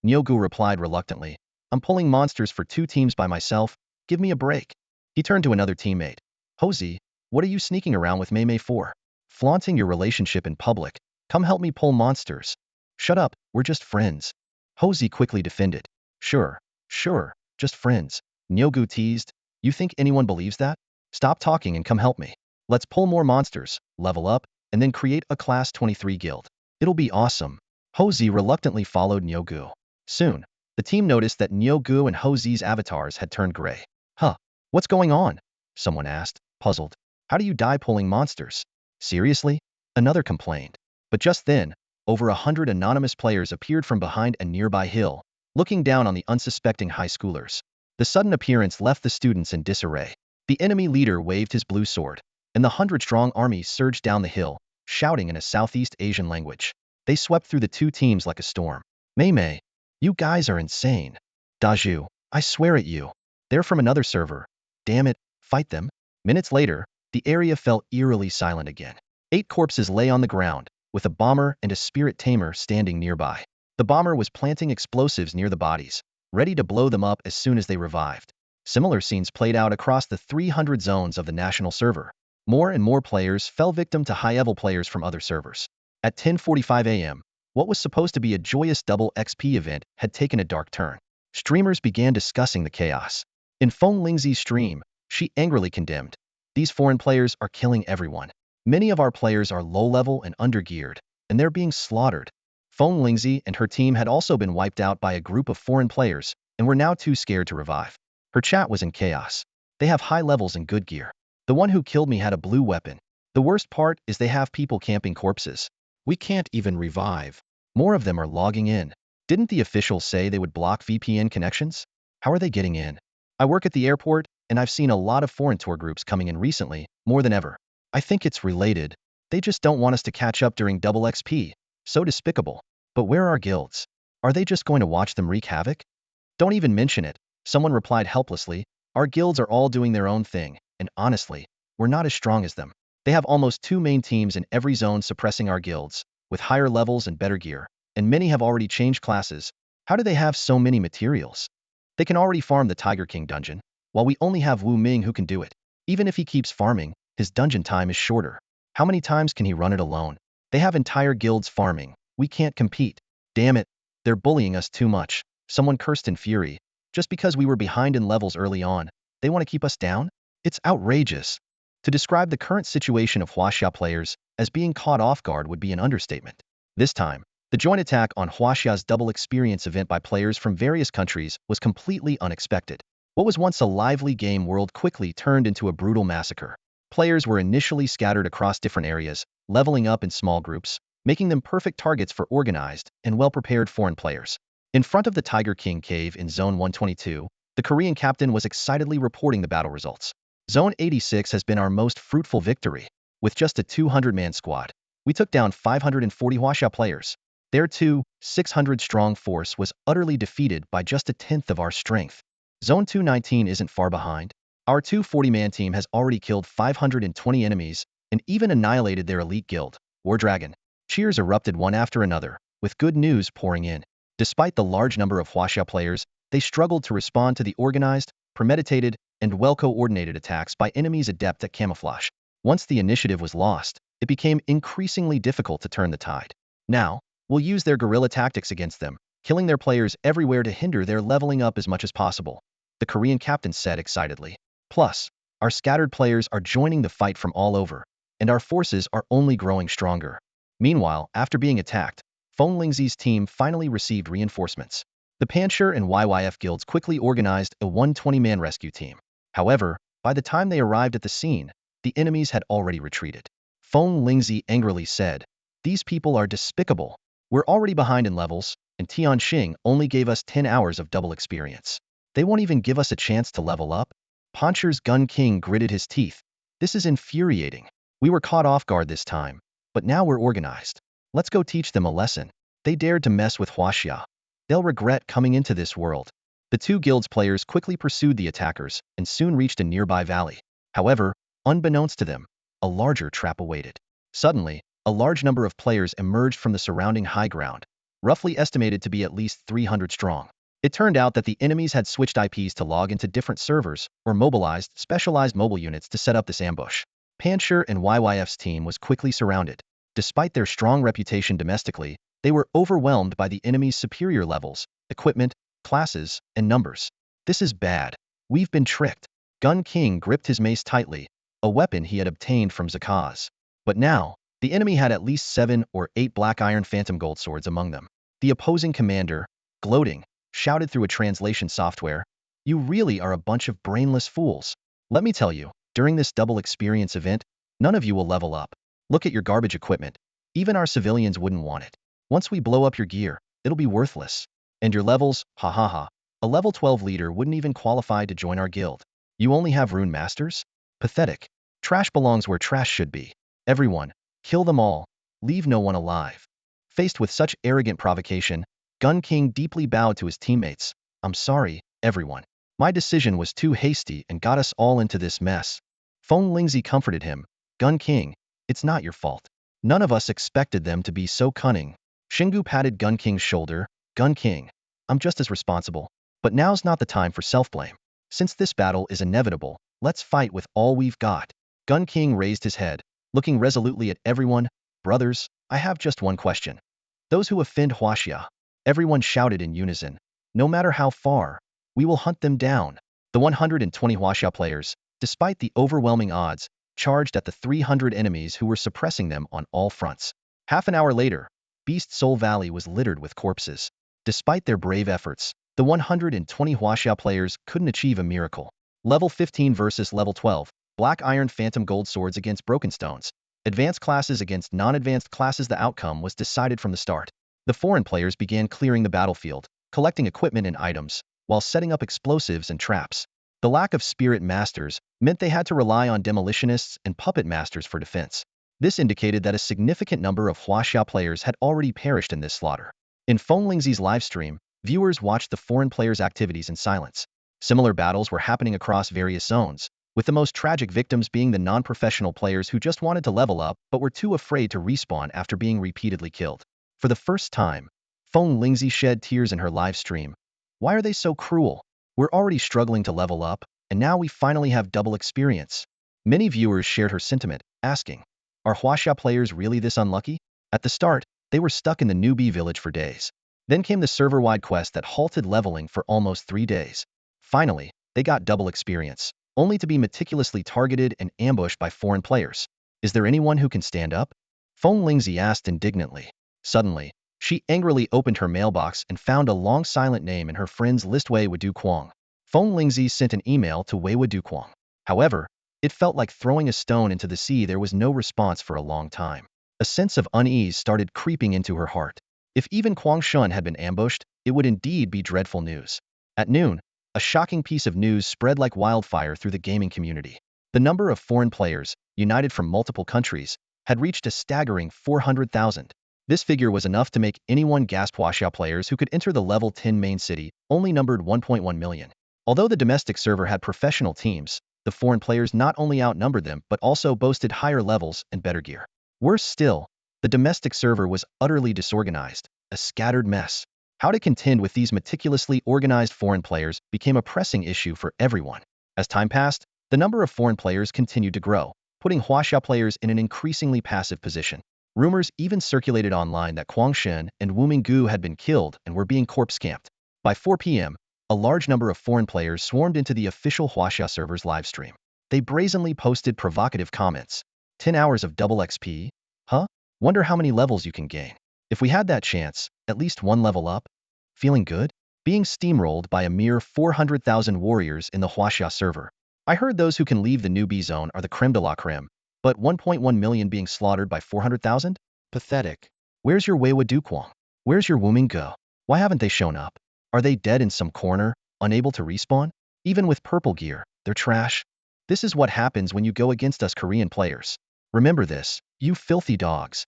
Nyogu replied reluctantly. "I'm pulling monsters for 2 teams by myself. Give me a break." He turned to another teammate. "Hozi, what are you sneaking around with Mei for? Flaunting your relationship in public. Come help me pull monsters." "Shut up, we're just friends." Hozi quickly defended. Sure, just friends." Nyogu teased. "You think anyone believes that? Stop talking and come help me. Let's pull more monsters, level up, and then create a Class 23 guild. It'll be awesome." Hozi reluctantly followed Nyogu. Soon, the team noticed that Nyogu and Hozi's avatars had turned gray. "Huh, what's going on?" someone asked, puzzled. "How do you die pulling monsters?" "Seriously?" another complained. But just then, over 100 anonymous players appeared from behind a nearby hill, looking down on the unsuspecting high schoolers. The sudden appearance left the students in disarray. The enemy leader waved his blue sword, and the 100-strong army surged down the hill, shouting in a Southeast Asian language. They swept through the 2 teams like a storm. Mei, you guys are insane." "Daju, I swear at you. They're from another server. Damn it, fight them." Minutes later, the area fell eerily silent again. 8 corpses lay on the ground, with a bomber and a spirit tamer standing nearby. The bomber was planting explosives near the bodies. ready to blow them up as soon as they revived. Similar scenes played out across the 300 zones of the national server. More and more players fell victim to high-level players from other servers. At 10:45 a.m., what was supposed to be a joyous double XP event had taken a dark turn. Streamers began discussing the chaos. In Feng Lingzi's stream, she angrily condemned, "These foreign players are killing everyone. Many of our players are low-level and undergeared, and they're being slaughtered." Feng Lingzi and her team had also been wiped out by a group of foreign players and were now too scared to revive. Her chat was in chaos. "They have high levels and good gear. The one who killed me had a blue weapon. The worst part is they have people camping corpses. We can't even revive. More of them are logging in. Didn't the officials say they would block VPN connections? How are they getting in? I work at the airport, and I've seen a lot of foreign tour groups coming in recently, more than ever. I think it's related. They just don't want us to catch up during double XP. So despicable. But where are our guilds? Are they just going to watch them wreak havoc?" "Don't even mention it," someone replied helplessly. "Our guilds are all doing their own thing, and honestly, we're not as strong as them. They have almost 2 main teams in every zone suppressing our guilds, with higher levels and better gear, and many have already changed classes. How do they have so many materials? They can already farm the Tiger King dungeon, while we only have Wu Ming who can do it. Even if he keeps farming, his dungeon time is shorter. How many times can he run it alone? They have entire guilds farming. We can't compete. Damn it, they're bullying us too much." Someone cursed in fury. "Just because we were behind in levels early on, they want to keep us down? It's outrageous." To describe the current situation of Huaxia players as being caught off guard would be an understatement. This time, the joint attack on Huaxia's double experience event by players from various countries was completely unexpected. What was once a lively game world quickly turned into a brutal massacre. Players were initially scattered across different areas, leveling up in small groups, making them perfect targets for organized and well-prepared foreign players. In front of the Tiger King cave in Zone 122, the Korean captain was excitedly reporting the battle results. "Zone 86 has been our most fruitful victory. With just a 200-man squad, we took down 540 Huaxia players. Their 600-strong force was utterly defeated by just a tenth of our strength. Zone 219 isn't far behind. Our 240-man team has already killed 520 enemies and even annihilated their elite guild, War Dragon." Cheers erupted one after another, with good news pouring in. Despite the large number of Huaxia players, they struggled to respond to the organized, premeditated, and well-coordinated attacks by enemies adept at camouflage. Once the initiative was lost, it became increasingly difficult to turn the tide. "Now, we'll use their guerrilla tactics against them, killing their players everywhere to hinder their leveling up as much as possible," the Korean captain said excitedly. "Plus, our scattered players are joining the fight from all over, and our forces are only growing stronger." Meanwhile, after being attacked, Feng Lingzi's team finally received reinforcements. The Panshur and YYF guilds quickly organized a 120-man rescue team. However, by the time they arrived at the scene, the enemies had already retreated. Feng Lingzi angrily said, "These people are despicable. We're already behind in levels, and Tianxing only gave us 10 hours of double experience. They won't even give us a chance to level up?" Panshur's Gun King gritted his teeth. "This is infuriating. We were caught off guard this time, but now we're organized. Let's go teach them a lesson. They dared to mess with Huaxia. They'll regret coming into this world." The two guilds players quickly pursued the attackers and soon reached a nearby valley. However, unbeknownst to them, a larger trap awaited. Suddenly, a large number of players emerged from the surrounding high ground, roughly estimated to be at least 300 strong. It turned out that the enemies had switched IPs to log into different servers or mobilized specialized mobile units to set up this ambush. Panshur and YYF's team was quickly surrounded. Despite their strong reputation domestically, they were overwhelmed by the enemy's superior levels, equipment, classes, and numbers. "This is bad. We've been tricked." Gun King gripped his mace tightly, a weapon he had obtained from Zakaz. But now, the enemy had at least 7 or 8 black iron phantom gold swords among them. The opposing commander, gloating, shouted through a translation software, "You really are a bunch of brainless fools. Let me tell you, during this double experience event, none of you will level up. Look at your garbage equipment. Even our civilians wouldn't want it. Once we blow up your gear, it'll be worthless. And your levels, ha ha ha. A level 12 leader wouldn't even qualify to join our guild. You only have rune masters? Pathetic. Trash belongs where trash should be. Everyone, kill them all. Leave no one alive." Faced with such arrogant provocation, Gun King deeply bowed to his teammates. "I'm sorry, everyone. My decision was too hasty and got us all into this mess." Feng Lingzi comforted him. "Gun King, it's not your fault. None of us expected them to be so cunning." Shingu patted Gun King's shoulder. "Gun King, I'm just as responsible. But now's not the time for self-blame. Since this battle is inevitable, let's fight with all we've got. Gun King raised his head, looking resolutely at everyone. Brothers, I have just one question. Those who offend Huaxia, everyone shouted in unison. No matter how far, we will hunt them down. The 120 Huaxia players, despite the overwhelming odds, charged at the 300 enemies who were suppressing them on all fronts. Half an hour later, Beast Soul Valley was littered with corpses. Despite their brave efforts, the 120 Huaxia players couldn't achieve a miracle. Level 15 versus Level 12, Black Iron Phantom Gold Swords against Broken Stones. Advanced classes against non-advanced classes. The outcome was decided from the start. The foreign players began clearing the battlefield, collecting equipment and items, while setting up explosives and traps. The lack of spirit masters meant they had to rely on demolitionists and puppet masters for defense. This indicated that a significant number of Huaxia players had already perished in this slaughter. In Fenglingzi's livestream, viewers watched the foreign players' activities in silence. Similar battles were happening across various zones, with the most tragic victims being the non-professional players who just wanted to level up but were too afraid to respawn after being repeatedly killed. For the first time, Fenglingzi shed tears in her live stream. Why are they so cruel? We're already struggling to level up, and now we finally have double experience. Many viewers shared her sentiment, asking, are Huaxia players really this unlucky? At the start, they were stuck in the newbie village for days. Then came the server-wide quest that halted leveling for almost 3 days. Finally, they got double experience, only to be meticulously targeted and ambushed by foreign players. Is there anyone who can stand up? Fenglingzi asked indignantly. Suddenly, she angrily opened her mailbox and found a long silent name in her friend's list, Wei Waduquang. Fenglingzi sent an email to Wei Waduquang. However, it felt like throwing a stone into the sea. There was no response for a long time. A sense of unease started creeping into her heart. If even Quang Shun had been ambushed, it would indeed be dreadful news. At noon, a shocking piece of news spread like wildfire through the gaming community. The number of foreign players, united from multiple countries, had reached a staggering 400,000. This figure was enough to make anyone gasp. Huaxia players who could enter the level 10 main city only numbered 1.1 million. Although the domestic server had professional teams, the foreign players not only outnumbered them but also boasted higher levels and better gear. Worse still, the domestic server was utterly disorganized, a scattered mess. How to contend with these meticulously organized foreign players became a pressing issue for everyone. As time passed, the number of foreign players continued to grow, putting Huaxia players in an increasingly passive position. Rumors even circulated online that Quang Shen and Wu Minggu had been killed and were being corpse camped. By 4 p.m., a large number of foreign players swarmed into the official Huaxia server's livestream. They brazenly posted provocative comments. 10 hours of double XP? Huh? Wonder how many levels you can gain. If we had that chance, at least one level up? Feeling good? Being steamrolled by a mere 400,000 warriors in the Huaxia server. I heard those who can leave the newbie zone are the creme de la creme, but 1.1 million being slaughtered by 400,000? Pathetic. Where's your Wei Waduquang? Where's your Wu Minggu? Why haven't they shown up? Are they dead in some corner, unable to respawn? Even with purple gear, they're trash. This is what happens when you go against us Korean players. Remember this, you filthy dogs.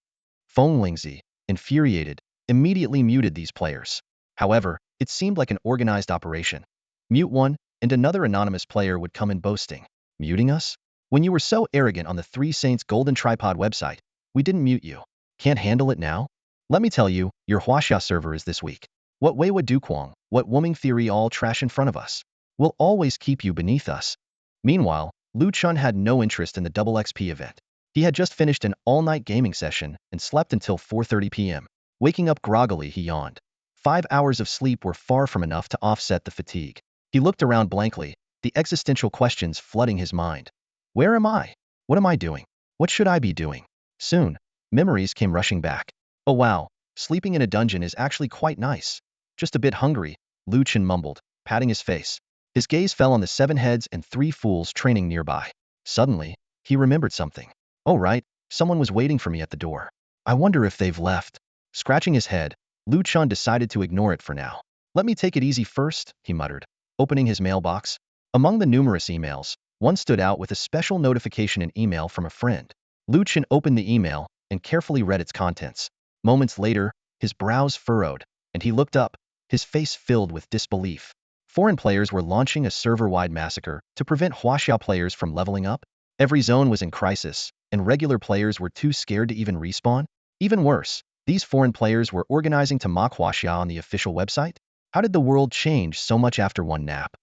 Fenglingzi, infuriated, immediately muted these players. However, it seemed like an organized operation. Mute one, and another anonymous player would come in boasting. Muting us? When you were so arrogant on the Three Saints Golden Tripod website, we didn't mute you. Can't handle it now? Let me tell you, your Huaxia server is this week. What Wei Waduquang, what Wuming theory, all trash in front of us. We'll always keep you beneath us. Meanwhile, Lu Chun had no interest in the double XP event. He had just finished an all-night gaming session and slept until 4:30 p.m. Waking up groggily, he yawned. 5 hours of sleep were far from enough to offset the fatigue. He looked around blankly, the existential questions flooding his mind. Where am I? What am I doing? What should I be doing? Soon, memories came rushing back. Oh wow, sleeping in a dungeon is actually quite nice. Just a bit hungry, Lu Chen mumbled, patting his face. His gaze fell on the 7 heads and 3 fools training nearby. Suddenly, he remembered something. Oh right, someone was waiting for me at the door. I wonder if they've left. Scratching his head, Lu Chun decided to ignore it for now. Let me take it easy first, he muttered, opening his mailbox. Among the numerous emails, one stood out with a special notification, an email from a friend. Lu Chen opened the email and carefully read its contents. Moments later, his brows furrowed, and he looked up, his face filled with disbelief. Foreign players were launching a server-wide massacre to prevent Huaxia players from leveling up. Every zone was in crisis, and regular players were too scared to even respawn. Even worse, these foreign players were organizing to mock Huaxia on the official website. How did the world change so much after one nap?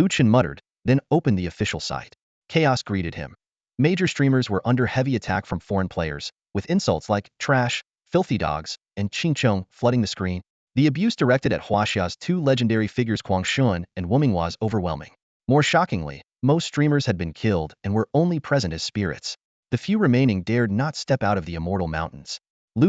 Chen muttered, then opened the official site. Chaos greeted him. Major streamers were under heavy attack from foreign players, with insults like trash, filthy dogs, and chingchong flooding the screen. The abuse directed at Huaxia's two legendary figures Guangxun and Wuming was overwhelming. More shockingly, most streamers had been killed and were only present as spirits. The few remaining dared not step out of the immortal mountains.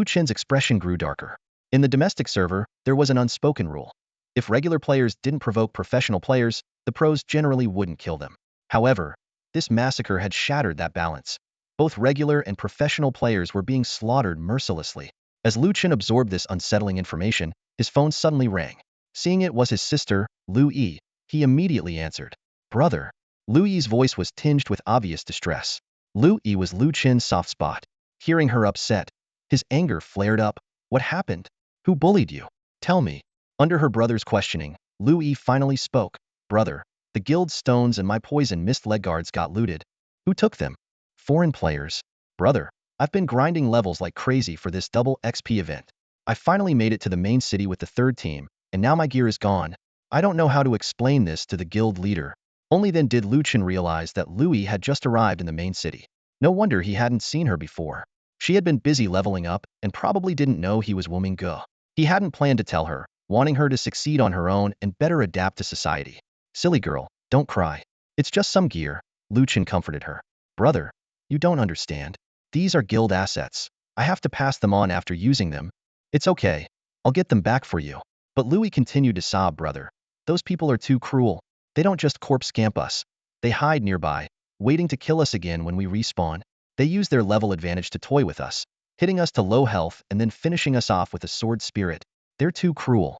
Chen's expression grew darker. In the domestic server, there was an unspoken rule. If regular players didn't provoke professional players, the pros generally wouldn't kill them. However, this massacre had shattered that balance. Both regular and professional players were being slaughtered mercilessly. As Chen absorbed this unsettling information, his phone suddenly rang. Seeing it was his sister, Lu Yi, he immediately answered. Brother. Lu Yi's voice was tinged with obvious distress. Lu Yi was Chen's soft spot. Hearing her upset, his anger flared up. What happened? Who bullied you? Tell me. Under her brother's questioning, Lu Yi finally spoke. Brother, the guild's stones and my poison mist leg guards got looted. Who took them? Foreign players. Brother, I've been grinding levels like crazy for this double XP event. I finally made it to the main city with the third team, and now my gear is gone. I don't know how to explain this to the guild leader. Only then did Chen realize that Lu Yi had just arrived in the main city. No wonder he hadn't seen her before. She had been busy leveling up and probably didn't know he was Wuming Ge. He hadn't planned to tell her, wanting her to succeed on her own and better adapt to society. Silly girl, don't cry. It's just some gear, Chen comforted her. Brother, you don't understand. These are guild assets. I have to pass them on after using them. It's okay. I'll get them back for you. But Louis continued to sob. Brother, those people are too cruel. They don't just corpse scamp us. They hide nearby, waiting to kill us again when we respawn. They use their level advantage to toy with us, hitting us to low health and then finishing us off with a sword spirit. They're too cruel.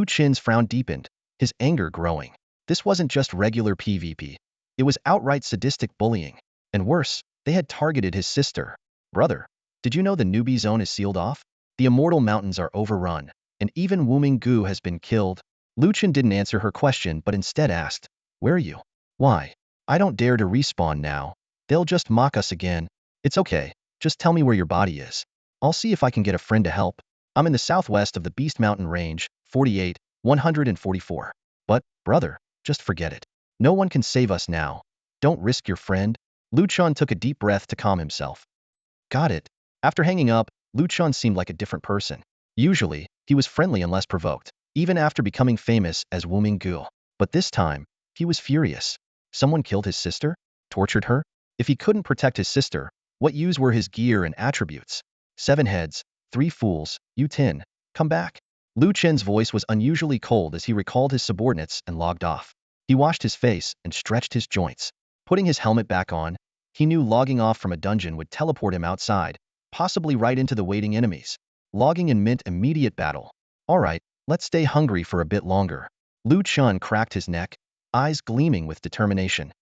Chen's frown deepened, his anger growing. This wasn't just regular PvP. It was outright sadistic bullying. And worse, they had targeted his sister. Brother, did you know the newbie zone is sealed off? The immortal mountains are overrun, and even Wuming Ge has been killed. Chen didn't answer her question but instead asked, where are you? Why? I don't dare to respawn now. They'll just mock us again. It's okay, just tell me where your body is. I'll see if I can get a friend to help. I'm in the southwest of the Beast Mountain Range, 48, 144. But, brother, just forget it. No one can save us now. Don't risk your friend. Chen took a deep breath to calm himself. Got it. After hanging up, Chen seemed like a different person. Usually, he was friendly unless provoked, even after becoming famous as Wuming Ge. But this time, he was furious. Someone killed his sister? Tortured her? If he couldn't protect his sister, what use were his gear and attributes? 7 heads, 3 fools, you 10, come back. Chen's voice was unusually cold as he recalled his subordinates and logged off. He washed his face and stretched his joints. Putting his helmet back on, he knew logging off from a dungeon would teleport him outside, possibly right into the waiting enemies. Logging in meant immediate battle. Alright, let's stay hungry for a bit longer. Chen cracked his neck, eyes gleaming with determination.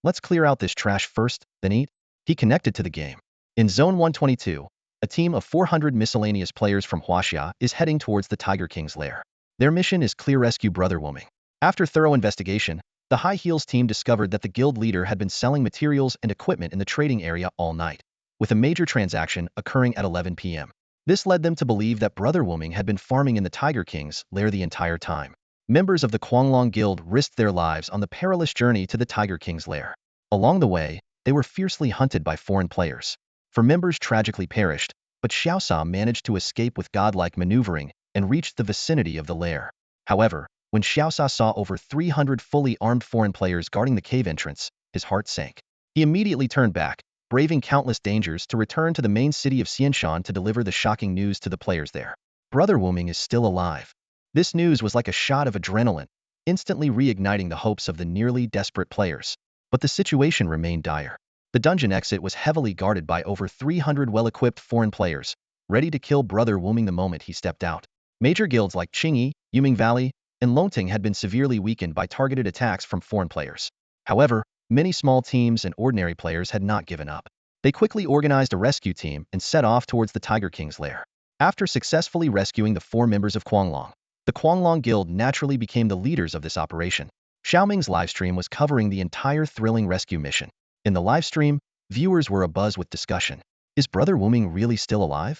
Let's clear out this trash first, then eat. He connected to the game. In Zone 122, a team of 400 miscellaneous players from Huaxia is heading towards the Tiger King's lair. Their mission is clear rescue Brother Wuming. After thorough investigation, the High Heels team discovered that the guild leader had been selling materials and equipment in the trading area all night, with a major transaction occurring at 11 p.m. This led them to believe that Brother Wuming had been farming in the Tiger King's lair the entire time. Members of the Guanglong Guild risked their lives on the perilous journey to the Tiger King's lair. Along the way, they were fiercely hunted by foreign players. 4 members tragically perished, but Xiaosa managed to escape with godlike maneuvering and reached the vicinity of the lair. However, when Xiaosa saw over 300 fully armed foreign players guarding the cave entrance, his heart sank. He immediately turned back, braving countless dangers to return to the main city of Xianshan to deliver the shocking news to the players there. Brother Wuming is still alive. This news was like a shot of adrenaline, instantly reigniting the hopes of the nearly desperate players. But the situation remained dire. The dungeon exit was heavily guarded by over 300 well-equipped foreign players, ready to kill Brother Wuming the moment he stepped out. Major guilds like Qingyi, Yuming Valley, and Longting had been severely weakened by targeted attacks from foreign players. However, many small teams and ordinary players had not given up. They quickly organized a rescue team and set off towards the Tiger King's lair. After successfully rescuing the 4 members of Guanglong, the Guanglong Guild naturally became the leaders of this operation. Xiaoming's livestream was covering the entire thrilling rescue mission. In the livestream, viewers were abuzz with discussion. Is Brother Wuming really still alive?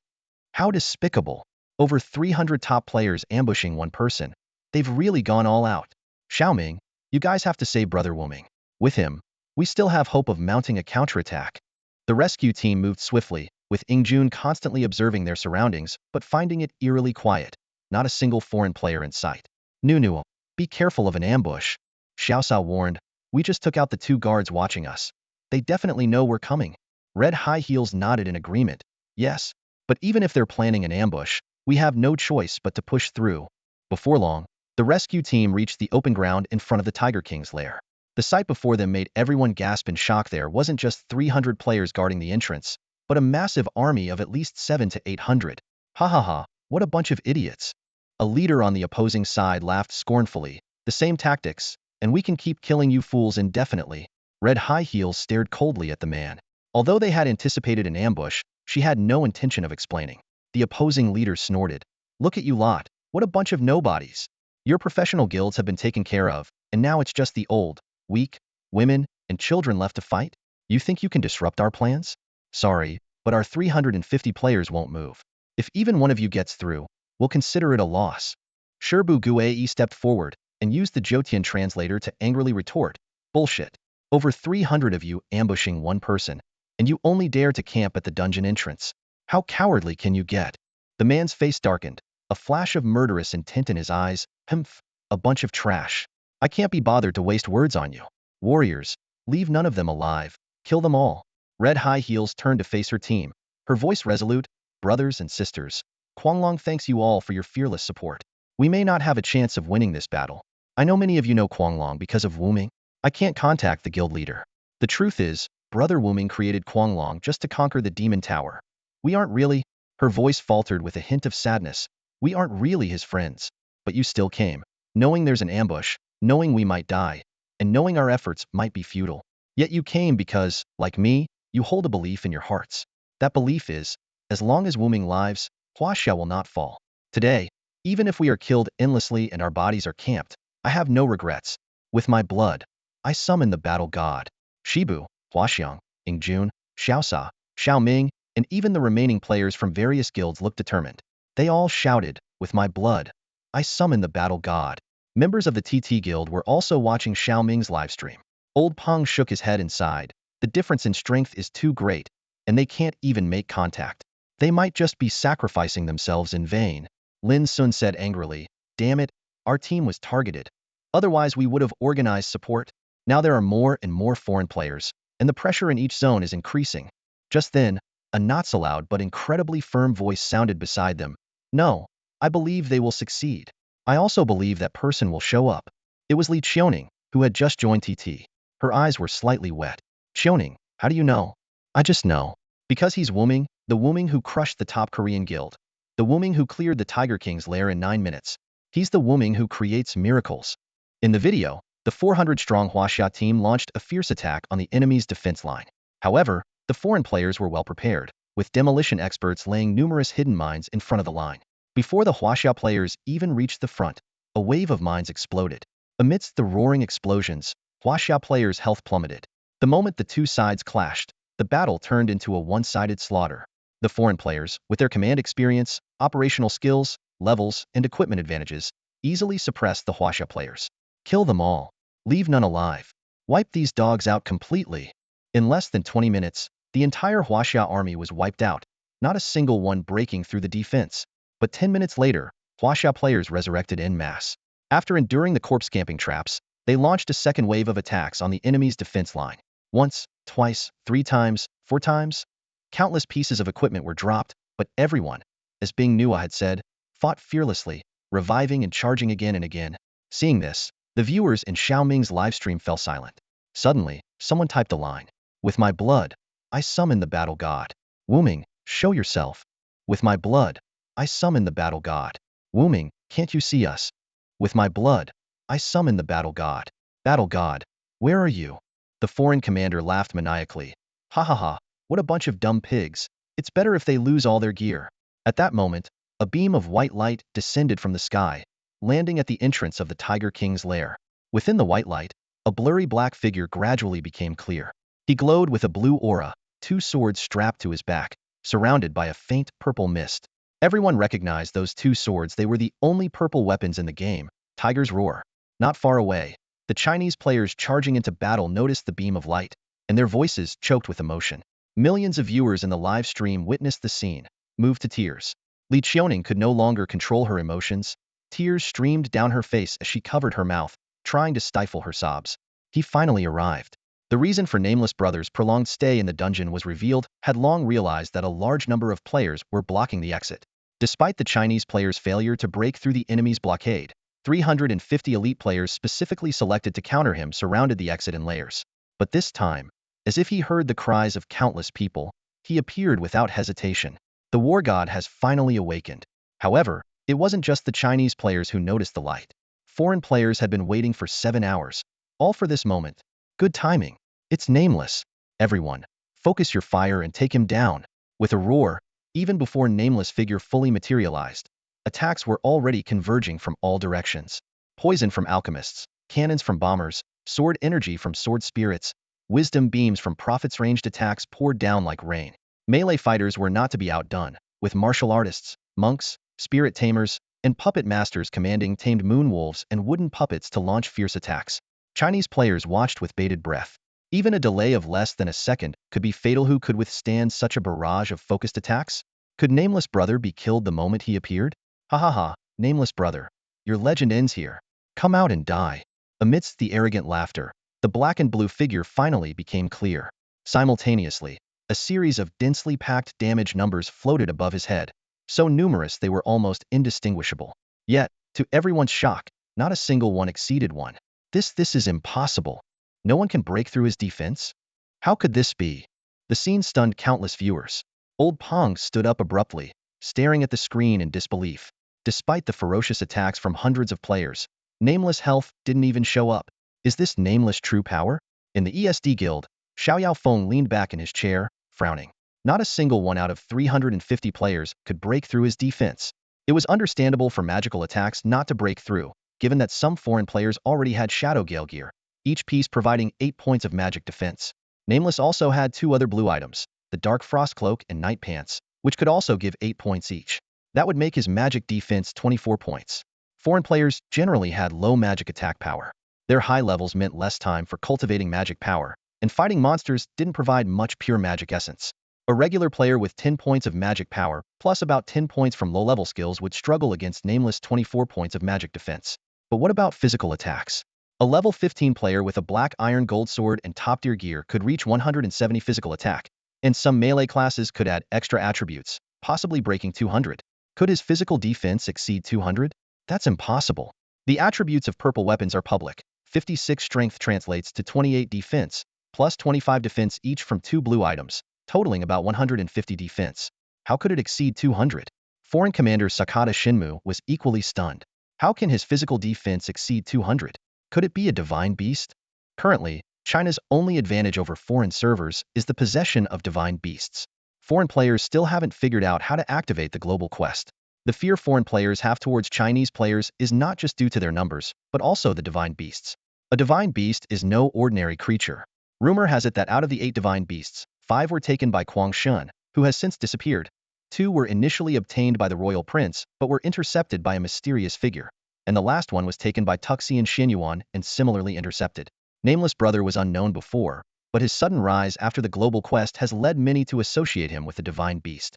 How despicable! Over 300 top players ambushing one person. They've really gone all out. Xiaoming, you guys have to save Brother Wuming. With him, we still have hope of mounting a counterattack. The rescue team moved swiftly, with Ingjun constantly observing their surroundings but finding it eerily quiet. Not a single foreign player in sight. Nunu, be careful of an ambush. Xiaosao warned. We just took out the 2 guards watching us. They definitely know we're coming. Red High Heels nodded in agreement. Yes, but even if they're planning an ambush, we have no choice but to push through. Before long, the rescue team reached the open ground in front of the Tiger King's lair. The sight before them made everyone gasp in shock. There wasn't just 300 players guarding the entrance, but a massive army of at least 700 to 800. Ha ha ha, what a bunch of idiots. A leader on the opposing side laughed scornfully. The same tactics, and we can keep killing you fools indefinitely. Red High Heels stared coldly at the man. Although they had anticipated an ambush, she had no intention of explaining. The opposing leader snorted. Look at you lot, what a bunch of nobodies. Your professional guilds have been taken care of, and now it's just the old, weak, women, and children left to fight? You think you can disrupt our plans? Sorry, but our 350 players won't move. If even one of you gets through, we'll consider it a loss. Sherbu Guei stepped forward and used the Jotian translator to angrily retort. Bullshit. Over 300 of you ambushing one person, and you only dare to camp at the dungeon entrance. How cowardly can you get? The man's face darkened, a flash of murderous intent in his eyes. Humph, a bunch of trash. I can't be bothered to waste words on you. Warriors, leave none of them alive. Kill them all. Red High Heels turned to face her team, her voice resolute. Brothers and sisters, Quanglong thanks you all for your fearless support. We may not have a chance of winning this battle. I know many of you know Quanglong because of Wuming. I can't contact the guild leader. The truth is, Brother Wuming created Quanglong just to conquer the demon tower. We aren't really, her voice faltered with a hint of sadness. We aren't really his friends. But you still came, knowing there's an ambush, knowing we might die, and knowing our efforts might be futile. Yet you came because, like me, you hold a belief in your hearts. That belief is, as long as Wuming lives, Huaxia will not fall. Today, even if we are killed endlessly and our bodies are camped, I have no regrets. With my blood, I summon the battle god. Shibu, Huaxiang, Ingjun, Xiaosa, Xiaoming, and even the remaining players from various guilds looked determined. They all shouted, with my blood, I summon the battle god. Members of the TT Guild were also watching Xiaoming's livestream. Old Peng shook his head and sighed. The difference in strength is too great, and they can't even make contact. They might just be sacrificing themselves in vain. Lin Sun said angrily, damn it, our team was targeted. Otherwise we would have organized support. Now there are more and more foreign players, and the pressure in each zone is increasing. Just then, a not so loud but incredibly firm voice sounded beside them. No, I believe they will succeed. I also believe that person will show up. It was Li Qiuning, who had just joined TT. Her eyes were slightly wet. Qiuning, how do you know? I just know. Because he's Wuming, the Wuming who crushed the top Korean guild. The Wuming who cleared the Tiger King's lair in 9 minutes. He's the Wuming who creates miracles. In the video, the 400-strong Huaxia team launched a fierce attack on the enemy's defense line. However, the foreign players were well prepared, with demolition experts laying numerous hidden mines in front of the line. Before the Huaxia players even reached the front, a wave of mines exploded. Amidst the roaring explosions, Huaxia players' health plummeted. The moment the two sides clashed, the battle turned into a one-sided slaughter. The foreign players, with their command experience, operational skills, levels, and equipment advantages, easily suppressed the Huaxia players. Kill them all. Leave none alive. Wipe these dogs out completely. In less than 20 minutes, the entire Huaxia army was wiped out, not a single one breaking through the defense. But 10 minutes later, Huaxia players resurrected en masse. After enduring the corpse camping traps, they launched a second wave of attacks on the enemy's defense line. Once, twice, 3 times, 4 times. Countless pieces of equipment were dropped, but everyone, as Bing Nua had said, fought fearlessly, reviving and charging again and again. Seeing this, the viewers in Xiaoming's livestream fell silent. Suddenly, someone typed a line. With my blood, I summon the battle god. Wuming, show yourself. With my blood, I summon the battle god. Wuming, can't you see us? With my blood, I summon the battle god. Battle god, where are you? The foreign commander laughed maniacally. Ha ha ha, what a bunch of dumb pigs. It's better if they lose all their gear. At that moment, a beam of white light descended from the sky, landing at the entrance of the Tiger King's lair. Within the white light, a blurry black figure gradually became clear. He glowed with a blue aura, 2 swords strapped to his back, surrounded by a faint purple mist. Everyone recognized those 2 swords. They were the only purple weapons in the game, Tiger's roar. Not far away, the Chinese players charging into battle noticed the beam of light, and their voices choked with emotion. Millions of viewers in the live stream witnessed the scene, moved to tears. Li Qiuning could no longer control her emotions. Tears streamed down her face as she covered her mouth, trying to stifle her sobs. He finally arrived. The reason for Nameless Brothers' prolonged stay in the dungeon was revealed. Had long realized that a large number of players were blocking the exit. Despite the Chinese players' failure to break through the enemy's blockade, 350 elite players specifically selected to counter him surrounded the exit in layers. But this time, as if he heard the cries of countless people, he appeared without hesitation. The war god has finally awakened. However, it wasn't just the Chinese players who noticed the light. Foreign players had been waiting for 7 hours, all for this moment. Good timing. It's Nameless. Everyone, focus your fire and take him down. With a roar, even before Nameless figure fully materialized, attacks were already converging from all directions. Poison from alchemists, cannons from bombers, sword energy from sword spirits, wisdom beams from prophets. Ranged attacks poured down like rain. Melee fighters were not to be outdone, with martial artists, monks, spirit tamers, and puppet masters commanding tamed moonwolves and wooden puppets to launch fierce attacks. Chinese players watched with bated breath. Even a delay of less than a second could be fatal. Who could withstand such a barrage of focused attacks? Could Nameless Brother be killed the moment he appeared? Ha ha ha, Nameless Brother. Your legend ends here. Come out and die. Amidst the arrogant laughter, the black and blue figure finally became clear. Simultaneously, a series of densely packed damage numbers floated above his head, so numerous they were almost indistinguishable. Yet, to everyone's shock, not a single one exceeded one. This is impossible. No one can break through his defense? How could this be? The scene stunned countless viewers. Old Pong stood up abruptly, staring at the screen in disbelief. Despite the ferocious attacks from hundreds of players, Nameless health didn't even show up. Is this Nameless true power? In the ESD guild, Xiao Yaofeng leaned back in his chair, frowning. Not a single one out of 350 players could break through his defense. It was understandable for magical attacks not to break through, given that some foreign players already had Shadow Gale gear, each piece providing 8 points of magic defense. Nameless also had 2 other blue items, the Dark Frost Cloak and Night Pants, which could also give 8 points each. That would make his magic defense 24 points. Foreign players generally had low magic attack power. Their high levels meant less time for cultivating magic power, and fighting monsters didn't provide much pure magic essence. A regular player with 10 points of magic power, plus about 10 points from low-level skills would struggle against Nameless 24 points of magic defense. But what about physical attacks? A level 15 player with a black iron gold sword and top-tier gear could reach 170 physical attack, and some melee classes could add extra attributes, possibly breaking 200. Could his physical defense exceed 200? That's impossible. The attributes of purple weapons are public. 56 strength translates to 28 defense, plus 25 defense each from 2 blue items, totaling about 150 defense. How could it exceed 200? Foreign commander Sakata Shinmu was equally stunned. How can his physical defense exceed 200? Could it be a divine beast? Currently, China's only advantage over foreign servers is the possession of divine beasts. Foreign players still haven't figured out how to activate the global quest. The fear foreign players have towards Chinese players is not just due to their numbers, but also the divine beasts. A divine beast is no ordinary creature. Rumor has it that out of the 8 divine beasts, 5 were taken by Kwang Shun, who has since disappeared. 2 were initially obtained by the royal prince, but were intercepted by a mysterious figure. And the last one was taken by Tuxi and Xinyuan and similarly intercepted. Nameless Brother was unknown before, but his sudden rise after the global quest has led many to associate him with the divine beast.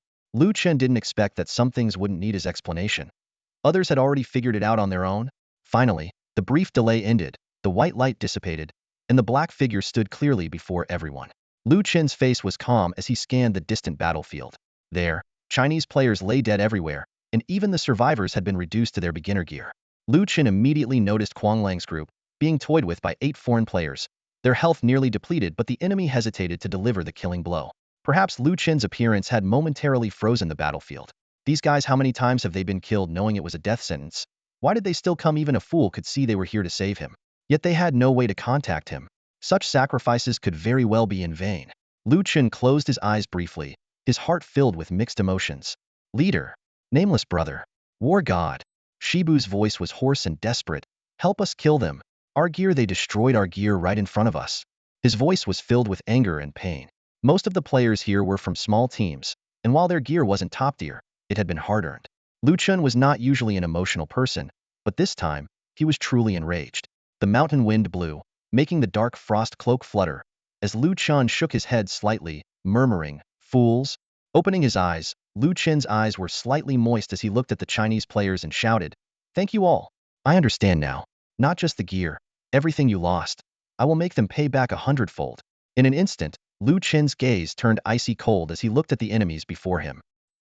Chen didn't expect that some things wouldn't need his explanation. Others had already figured it out on their own. Finally, the brief delay ended, the white light dissipated, and the black figure stood clearly before everyone. Chen's face was calm as he scanned the distant battlefield. There, Chinese players lay dead everywhere, and even the survivors had been reduced to their beginner gear. Chen immediately noticed Kwang Lang's group, being toyed with by 8 foreign players. Their health nearly depleted, but the enemy hesitated to deliver the killing blow. Perhaps Chen's appearance had momentarily frozen the battlefield. These guys, how many times have they been killed knowing it was a death sentence? Why did they still come? Even a fool could see they were here to save him. Yet they had no way to contact him. Such sacrifices could very well be in vain. Chen closed his eyes briefly, his heart filled with mixed emotions. Leader, Nameless Brother, War God. Shibu's voice was hoarse and desperate. Help us kill them. Our gear, they destroyed our gear right in front of us. His voice was filled with anger and pain. Most of the players here were from small teams, and while their gear wasn't top tier, it had been hard-earned. Chen was not usually an emotional person, but this time, He was truly enraged. The mountain wind blew, making the dark frost cloak flutter, as Lu Chen shook his head slightly, murmuring, "Fools." Opening his eyes, Lu Chen's eyes were slightly moist as he looked at the Chinese players and shouted, "Thank you all. I understand now. Not just the gear, everything you lost. I will make them pay back 100-fold." In an instant, Lu Chen's gaze turned icy cold as he looked at the enemies before him.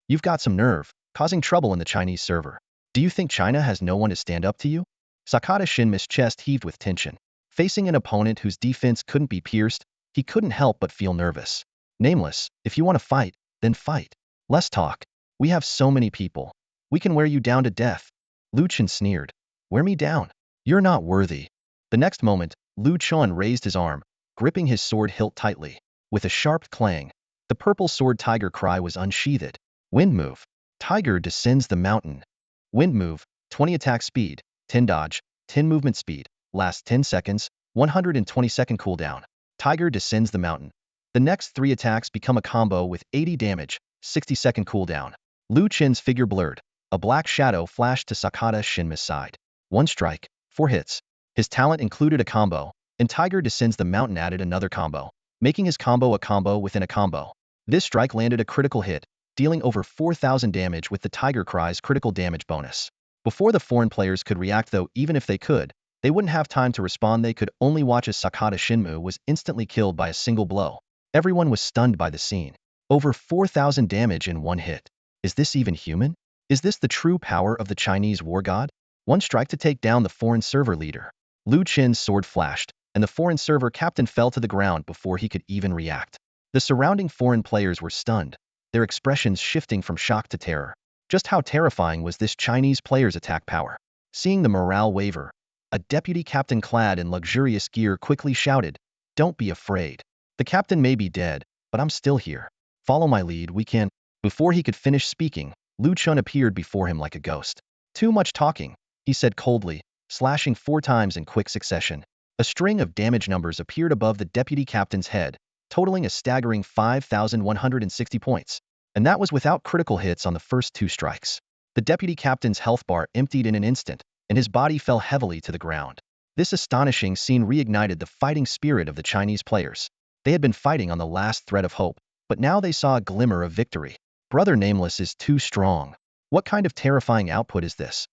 "You've got some nerve, causing trouble in the Chinese server. Do you think China has no one to stand up to you?" Sakata Shinmi's chest heaved with tension. Facing an opponent whose defense couldn't be pierced, he couldn't help but feel nervous. "Nameless, if you want to fight, then fight. Less talk. We have so many people. We can wear you down to death." Lu Chen sneered. "Wear me down? You're not worthy." The next moment, Lu Chen raised his arm, gripping his sword hilt tightly. With a sharp clang, the purple sword tiger cry was unsheathed. Wind move. Tiger descends the mountain. Wind move, 20 attack speed, 10 dodge, 10 movement speed, lasts 10 seconds, 120-second cooldown. Tiger descends the mountain. The next 3 attacks become a combo with 80 damage, 60-second cooldown. Lu Chen's figure blurred. A black shadow flashed to Sakata Shinmi's side. 1 strike, 4 hits. His talent included a combo, and Tiger descends the mountain added another combo, making his combo a combo within a combo. This strike landed a critical hit, dealing over 4,000 damage with the Tiger Cry's critical damage bonus. Before the foreign players could react though, even if they could, they wouldn't have time to respond. They could only watch as Sakata Shinmu was instantly killed by a single blow. Everyone was stunned by the scene. Over 4,000 damage in one hit. Is this even human? Is this the true power of the Chinese war god? 1 strike to take down the foreign server leader. Lu Chen's sword flashed, and the foreign server captain fell to the ground before he could even react. The surrounding foreign players were stunned, their expressions shifting from shock to terror. Just how terrifying was this Chinese player's attack power? Seeing the morale waver, a deputy captain clad in luxurious gear quickly shouted, "Don't be afraid. The captain may be dead, but I'm still here. Follow my lead, we can." Before he could finish speaking, Lu Chen appeared before him like a ghost. "Too much talking," he said coldly, slashing 4 times in quick succession. A string of damage numbers appeared above the deputy captain's head, totaling a staggering 5,160 points. And that was without critical hits on the first 2 strikes. The deputy captain's health bar emptied in an instant, and his body fell heavily to the ground. This astonishing scene reignited the fighting spirit of the Chinese players. They had been fighting on the last thread of hope, but now they saw a glimmer of victory. Brother Nameless is too strong. What kind of terrifying output is this?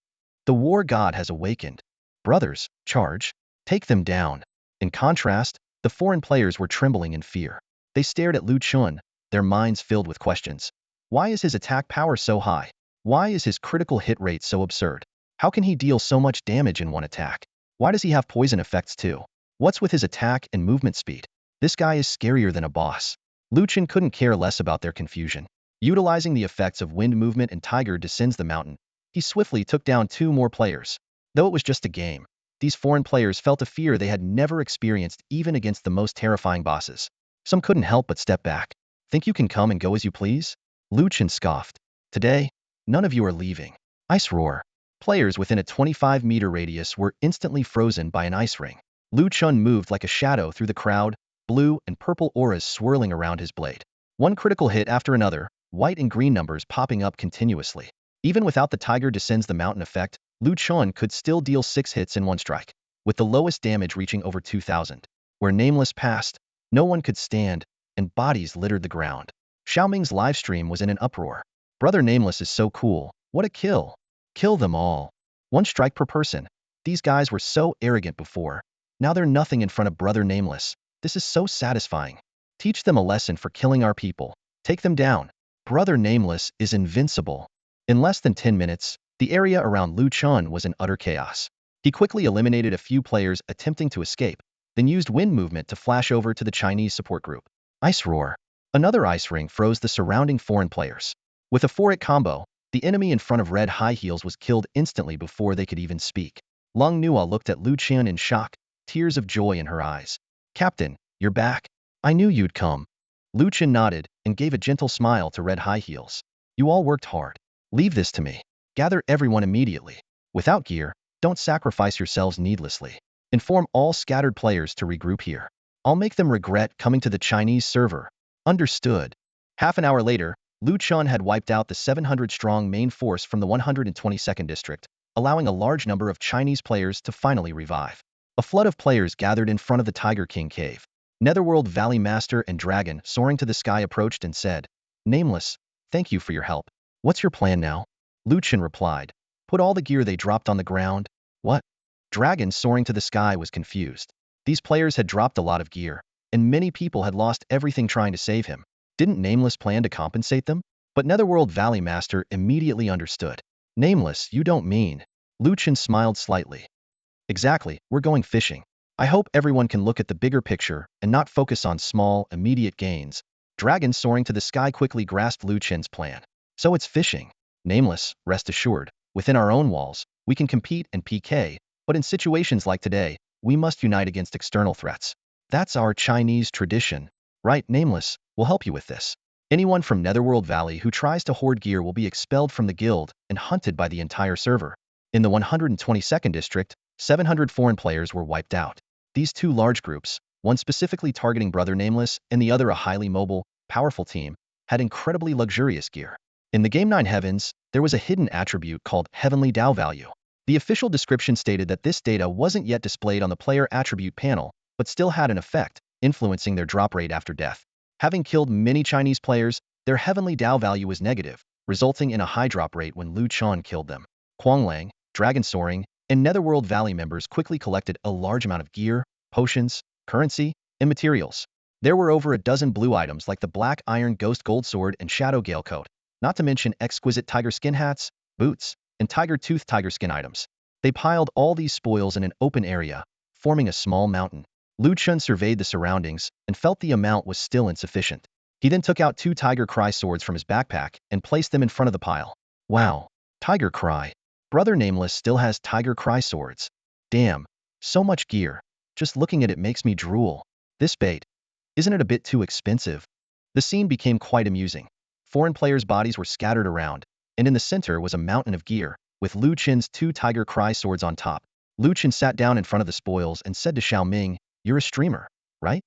The war god has awakened. Brothers, charge. Take them down. In contrast, the foreign players were trembling in fear. They stared at Lu Chen, their minds filled with questions. Why is his attack power so high? Why is his critical hit rate so absurd? How can he deal so much damage in one attack? Why does he have poison effects too? What's with his attack and movement speed? This guy is scarier than a boss. Lu Chen couldn't care less about their confusion. Utilizing the effects of wind movement and Tiger descends the mountain, he swiftly took down 2 more players. Though it was just a game, these foreign players felt a fear they had never experienced even against the most terrifying bosses. Some couldn't help but step back. "Think you can come and go as you please?" Lu Chen scoffed. "Today, none of you are leaving." Ice roar. Players within a 25-meter radius were instantly frozen by an ice ring. Lu Chen moved like a shadow through the crowd, blue and purple auras swirling around his blade. 1 critical hit after another, white and green numbers popping up continuously. Even without the Tiger descends the mountain effect, Lu Chen could still deal 6 hits in 1 strike, with the lowest damage reaching over 2,000. Where Nameless passed, no one could stand, and bodies littered the ground. Xiaoming's livestream was in an uproar. "Brother Nameless is so cool. What a kill. Kill them all. 1 strike per person. These guys were so arrogant before. Now they're nothing in front of Brother Nameless. This is so satisfying. Teach them a lesson for killing our people. Take them down. Brother Nameless is invincible." In less than 10 minutes, the area around Lu Chen was in utter chaos. He quickly eliminated a few players attempting to escape, then used wind movement to flash over to the Chinese support group. Ice roar. Another ice ring froze the surrounding foreign players. With a 4-hit combo, the enemy in front of Red High Heels was killed instantly before they could even speak. Long Nua looked at Lu Chen in shock, tears of joy in her eyes. "Captain, you're back. I knew you'd come." Lu Chen nodded and gave a gentle smile to Red High Heels. "You all worked hard. Leave this to me. Gather everyone immediately. Without gear, don't sacrifice yourselves needlessly. Inform all scattered players to regroup here. I'll make them regret coming to the Chinese server." Understood. Half an hour later, Lu Chen had wiped out the 700-strong main force from the 122nd district, allowing a large number of Chinese players to finally revive. A flood of players gathered in front of the Tiger King cave. Netherworld Valley Master and Dragon, soaring to the sky, approached and said, "Nameless, thank you for your help. What's your plan now?" Chen replied, "Put all the gear." They dropped on the ground. What? Dragon, soaring to the sky, was confused. These players had dropped a lot of gear, and many people had lost everything trying to save him. Didn't Nameless plan to compensate them? But Netherworld Valley Master immediately understood. "Nameless, you don't mean..." Chen smiled slightly. "Exactly, we're going fishing. I hope everyone can look at the bigger picture and not focus on small, immediate gains." Dragon, soaring to the sky, quickly grasped Chen's plan. "So it's fishing." "Nameless, rest assured, within our own walls, we can compete and PK, but in situations like today, we must unite against external threats. That's our Chinese tradition. Right, Nameless, we'll help you with this. Anyone from Netherworld Valley who tries to hoard gear will be expelled from the guild and hunted by the entire server." In the 122nd district, 700 foreign players were wiped out. These two large groups, one specifically targeting Brother Nameless and the other a highly mobile, powerful team, had incredibly luxurious gear. In the Game 9 Heavens, there was a hidden attribute called Heavenly Dao Value. The official description stated that this data wasn't yet displayed on the player attribute panel, but still had an effect, influencing their drop rate after death. Having killed many Chinese players, their Heavenly Dao value was negative, resulting in a high drop rate when Chen killed them. Lang, Dragon Soaring, and Netherworld Valley members quickly collected a large amount of gear, potions, currency, and materials. There were over a dozen blue items like the Black Iron Ghost Gold Sword and Shadow Gale Coat, not to mention exquisite tiger skin hats, boots, and tiger tooth tiger skin items. They piled all these spoils in an open area, forming a small mountain. Chen surveyed the surroundings and felt the amount was still insufficient. He then took out 2 Tiger Cry swords from his backpack and placed them in front of the pile. "Wow, Tiger Cry. Brother Nameless still has Tiger Cry swords. Damn, so much gear. Just looking at it makes me drool. This bait. Isn't it a bit too expensive?" The scene became quite amusing. Foreign players' bodies were scattered around, and in the center was a mountain of gear, with Chen's 2 Tiger Cry swords on top. Chen sat down in front of the spoils and said to Xiaoming, "You're a streamer, right?"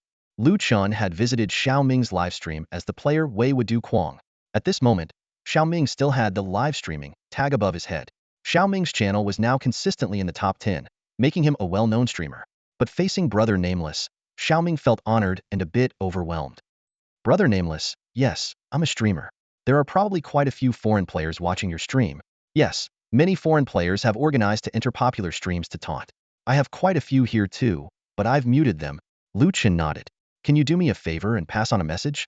Chen had visited Xiaoming's livestream as the player Wei Wudu Kuang. At this moment, Xiaoming still had the live streaming tag above his head. Xiaoming's channel was now consistently in the top 10, making him a well-known streamer. But facing Brother Nameless, Xiaoming felt honored and a bit overwhelmed. "Brother Nameless, yes, I'm a streamer. There are probably quite a few foreign players watching your stream." "Yes, many foreign players have organized to enter popular streams to taunt. I have quite a few here too, but I've muted them." Chen nodded. "Can you do me a favor and pass on a message?"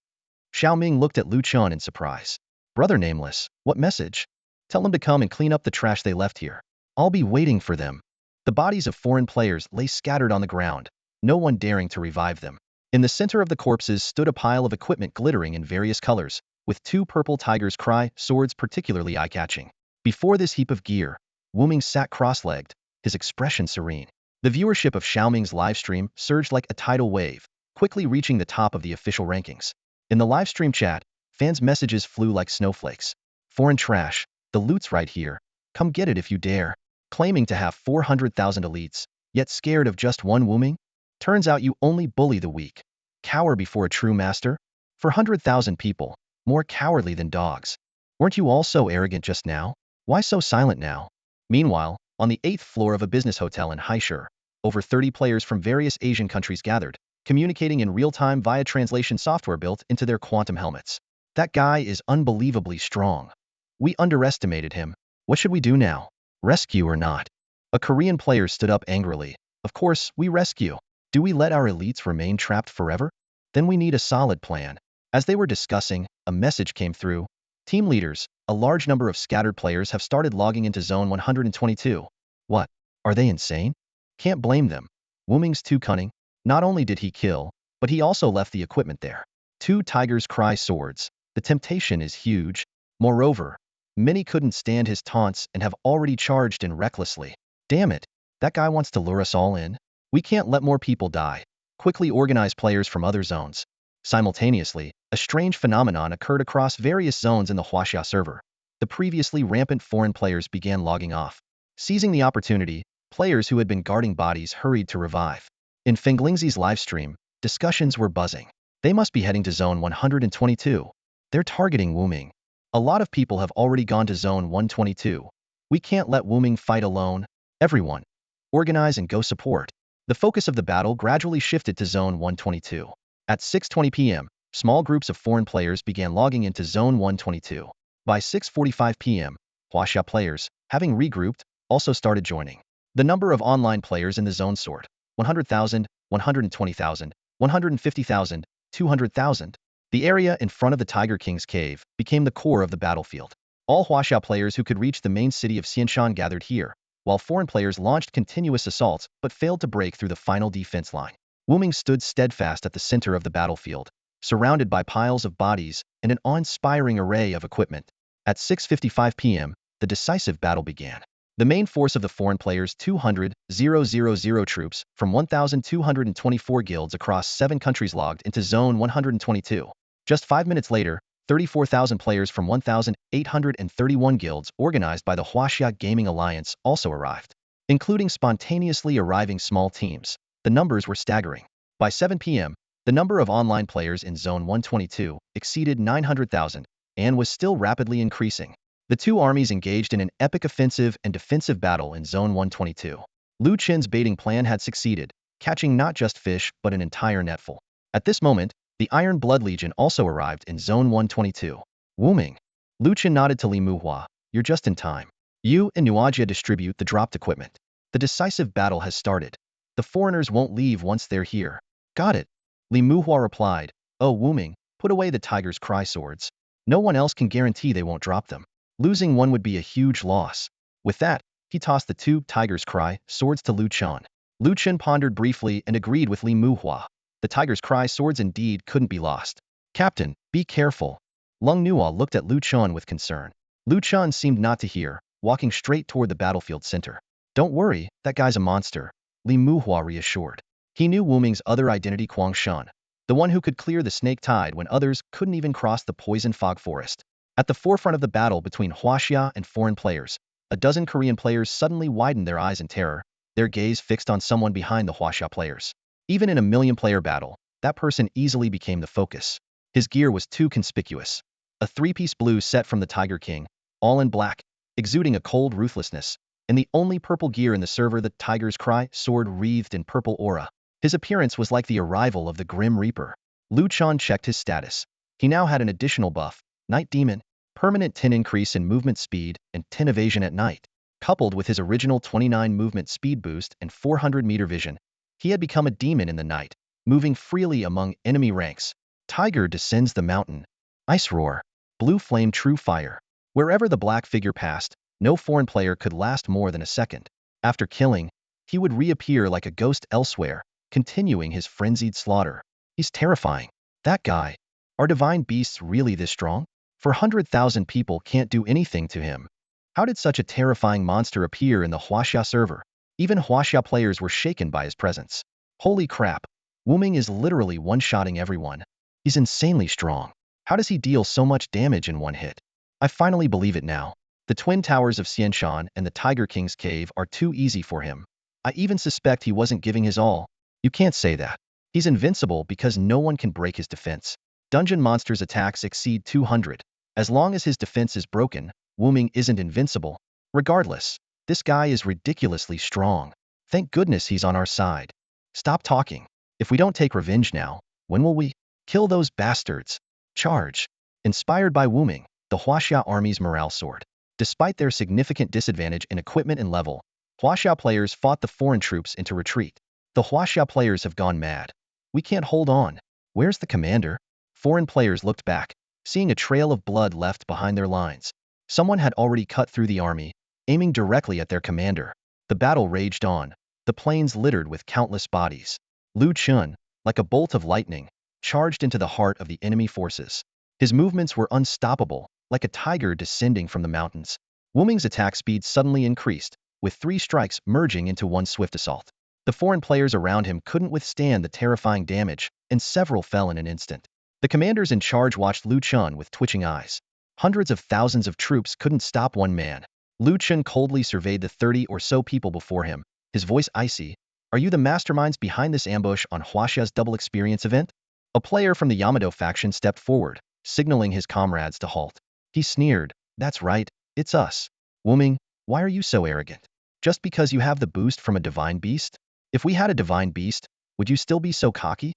Xiaoming looked at Chen in surprise. "Brother Nameless, what message?" "Tell them to come and clean up the trash they left here. I'll be waiting for them." The bodies of foreign players lay scattered on the ground, no one daring to revive them. In the center of the corpses stood a pile of equipment glittering in various colors, with 2 purple Tiger's Cry swords particularly eye-catching. Before this heap of gear, Wuming sat cross-legged, his expression serene. The viewership of Xiaoming's livestream surged like a tidal wave, quickly reaching the top of the official rankings. In the livestream chat, fans' messages flew like snowflakes. "Foreign trash, the loot's right here. Come get it if you dare." Claiming to have 400,000 elites, yet scared of just one Wuming? Turns out you only bully the weak. Cower before a true master? For 100,000 people, more cowardly than dogs. Weren't you all so arrogant just now? Why so silent now? Meanwhile, on the 8th floor of a business hotel in Haishur, over 30 players from various Asian countries gathered, communicating in real time via translation software built into their quantum helmets. "That guy is unbelievably strong. We underestimated him. What should we do now? Rescue or not?" A Korean player stood up angrily. "Of course, we rescue. Do we let our elites remain trapped forever? Then we need a solid plan." As they were discussing, a message came through. "Team leaders, a large number of scattered players have started logging into Zone 122. What? Are they insane? Can't blame them. Wuming's too cunning. Not only did he kill, but he also left the equipment there. 2 Tiger's Cry swords. The temptation is huge. Moreover, many couldn't stand his taunts and have already charged in recklessly. Damn it, that guy wants to lure us all in. We can't let more people die. Quickly organize players from other zones." Simultaneously, a strange phenomenon occurred across various zones in the Huaxia server. The previously rampant foreign players began logging off. Seizing the opportunity, players who had been guarding bodies hurried to revive. In Fenglingzi's livestream, discussions were buzzing. They must be heading to Zone 122. They're targeting Wuming. A lot of people have already gone to Zone 122. We can't let Wu Ming fight alone. Everyone, organize and go support. The focus of the battle gradually shifted to Zone 122. At 6:20 p.m., small groups of foreign players began logging into Zone 122. By 6:45 p.m., Huaxia players, having regrouped, also started joining. The number of online players in the zone soared: 100,000, 120,000, 150,000, 200,000. The area in front of the Tiger King's cave became the core of the battlefield. All Huaxia players who could reach the main city of Xianshan gathered here, while foreign players launched continuous assaults but failed to break through the final defense line. Wu Ming stood steadfast at the center of the battlefield, surrounded by piles of bodies and an awe-inspiring array of equipment. At 6:55 p.m., the decisive battle began. The main force of the foreign players' 200,000 troops from 1,224 guilds across 7 countries logged into Zone 122. Just 5 minutes later, 34,000 players from 1,831 guilds organized by the Huaxia Gaming Alliance also arrived. Including spontaneously arriving small teams, the numbers were staggering. By 7 p.m., the number of online players in Zone 122 exceeded 900,000 and was still rapidly increasing. The two armies engaged in an epic offensive and defensive battle in Zone 122. Lu Chen's baiting plan had succeeded, catching not just fish but an entire netful. At this moment, the Iron Blood Legion also arrived in Zone 122. Wu Ming. Lu Chen nodded to Li Muhua. You're just in time. You and Nuajia distribute the dropped equipment. The decisive battle has started. The foreigners won't leave once they're here. Got it. Li Muhua replied. Oh, Wu Ming, put away the Tiger's Cry swords. No one else can guarantee they won't drop them. Losing one would be a huge loss. With that, he tossed the 2 Tiger's Cry swords to Lu Chen. Lu Chen pondered briefly and agreed with Li Muhua. The Tiger's Cry swords indeed couldn't be lost. Captain, be careful. Lung Nuo looked at Lu Chen with concern. Lu Chen seemed not to hear, walking straight toward the battlefield center. Don't worry, that guy's a monster, Li Muhua reassured. He knew Wu Ming's other identity, Shan, the one who could clear the snake tide when others couldn't even cross the poison fog forest. At the forefront of the battle between Huaxia and foreign players, a dozen Korean players suddenly widened their eyes in terror, their gaze fixed on someone behind the Huaxia players. Even in a million-player battle, that person easily became the focus. His gear was too conspicuous. A 3-piece blue set from the Tiger King, all in black, exuding a cold ruthlessness, and the only purple gear in the server, the Tiger's Cry sword wreathed in purple aura. His appearance was like the arrival of the Grim Reaper. Lu Chen checked his status. He now had an additional buff, Night Demon, permanent 10 increase in movement speed and 10 evasion at night. Coupled with his original 29 movement speed boost and 400 meter vision, he had become a demon in the night, moving freely among enemy ranks. Tiger descends the mountain. Ice roar. Blue flame, true fire. Wherever the black figure passed, no foreign player could last more than a second. After killing, he would reappear like a ghost elsewhere, continuing his frenzied slaughter. He's terrifying. That guy. Are divine beasts really this strong? 400,000 people can't do anything to him. How did such a terrifying monster appear in the Huaxia server? Even Huaxia players were shaken by his presence. Holy crap. Wu Ming is literally one-shotting everyone. He's insanely strong. How does he deal so much damage in one hit? I finally believe it now. The Twin Towers of Xianshan and the Tiger King's cave are too easy for him. I even suspect he wasn't giving his all. You can't say that. He's invincible because no one can break his defense. Dungeon monsters' attacks exceed 200. As long as his defense is broken, Wu Ming isn't invincible. Regardless, this guy is ridiculously strong. Thank goodness he's on our side. Stop talking. If we don't take revenge now, when will we? Kill those bastards. Charge. Inspired by Wu Ming, the Huaxia army's morale soared. Despite their significant disadvantage in equipment and level, Huaxia players fought the foreign troops into retreat. The Huaxia players have gone mad. We can't hold on. Where's the commander? Foreign players looked back, seeing a trail of blood left behind their lines. Someone had already cut through the army, aiming directly at their commander. The battle raged on, the plains littered with countless bodies. Lu Chen, like a bolt of lightning, charged into the heart of the enemy forces. His movements were unstoppable, like a tiger descending from the mountains. Wu Ming's attack speed suddenly increased, with 3 strikes merging into one swift assault. The foreign players around him couldn't withstand the terrifying damage, and several fell in an instant. The commanders in charge watched Lu Chen with twitching eyes. Hundreds of thousands of troops couldn't stop one man. Lu Chen coldly surveyed the 30 or so people before him, his voice icy. Are you the masterminds behind this ambush on Huaxia's double experience event? A player from the Yamato faction stepped forward, signaling his comrades to halt. He sneered. That's right, it's us. Wu Ming, Why are you so arrogant? Just because you have the boost from a divine beast? If we had a divine beast, would you still be so cocky?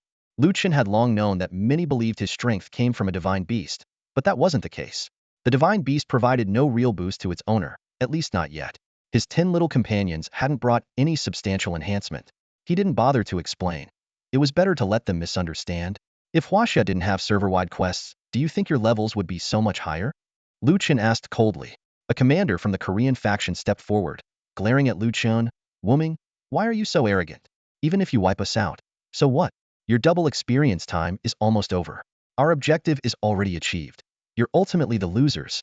Chen had long known that many believed his strength came from a divine beast, but that wasn't the case. The divine beast provided no real boost to its owner, at least not yet. His 10 little companions hadn't brought any substantial enhancement. He didn't bother to explain. It was better to let them misunderstand. If Huaxia didn't have server-wide quests, do you think your levels would be so much higher? Chen asked coldly. A commander from the Korean faction stepped forward, glaring at Chen. Wuming, why are you so arrogant? Even if you wipe us out, so what? Your double experience time is almost over. Our objective is already achieved. You're ultimately the losers.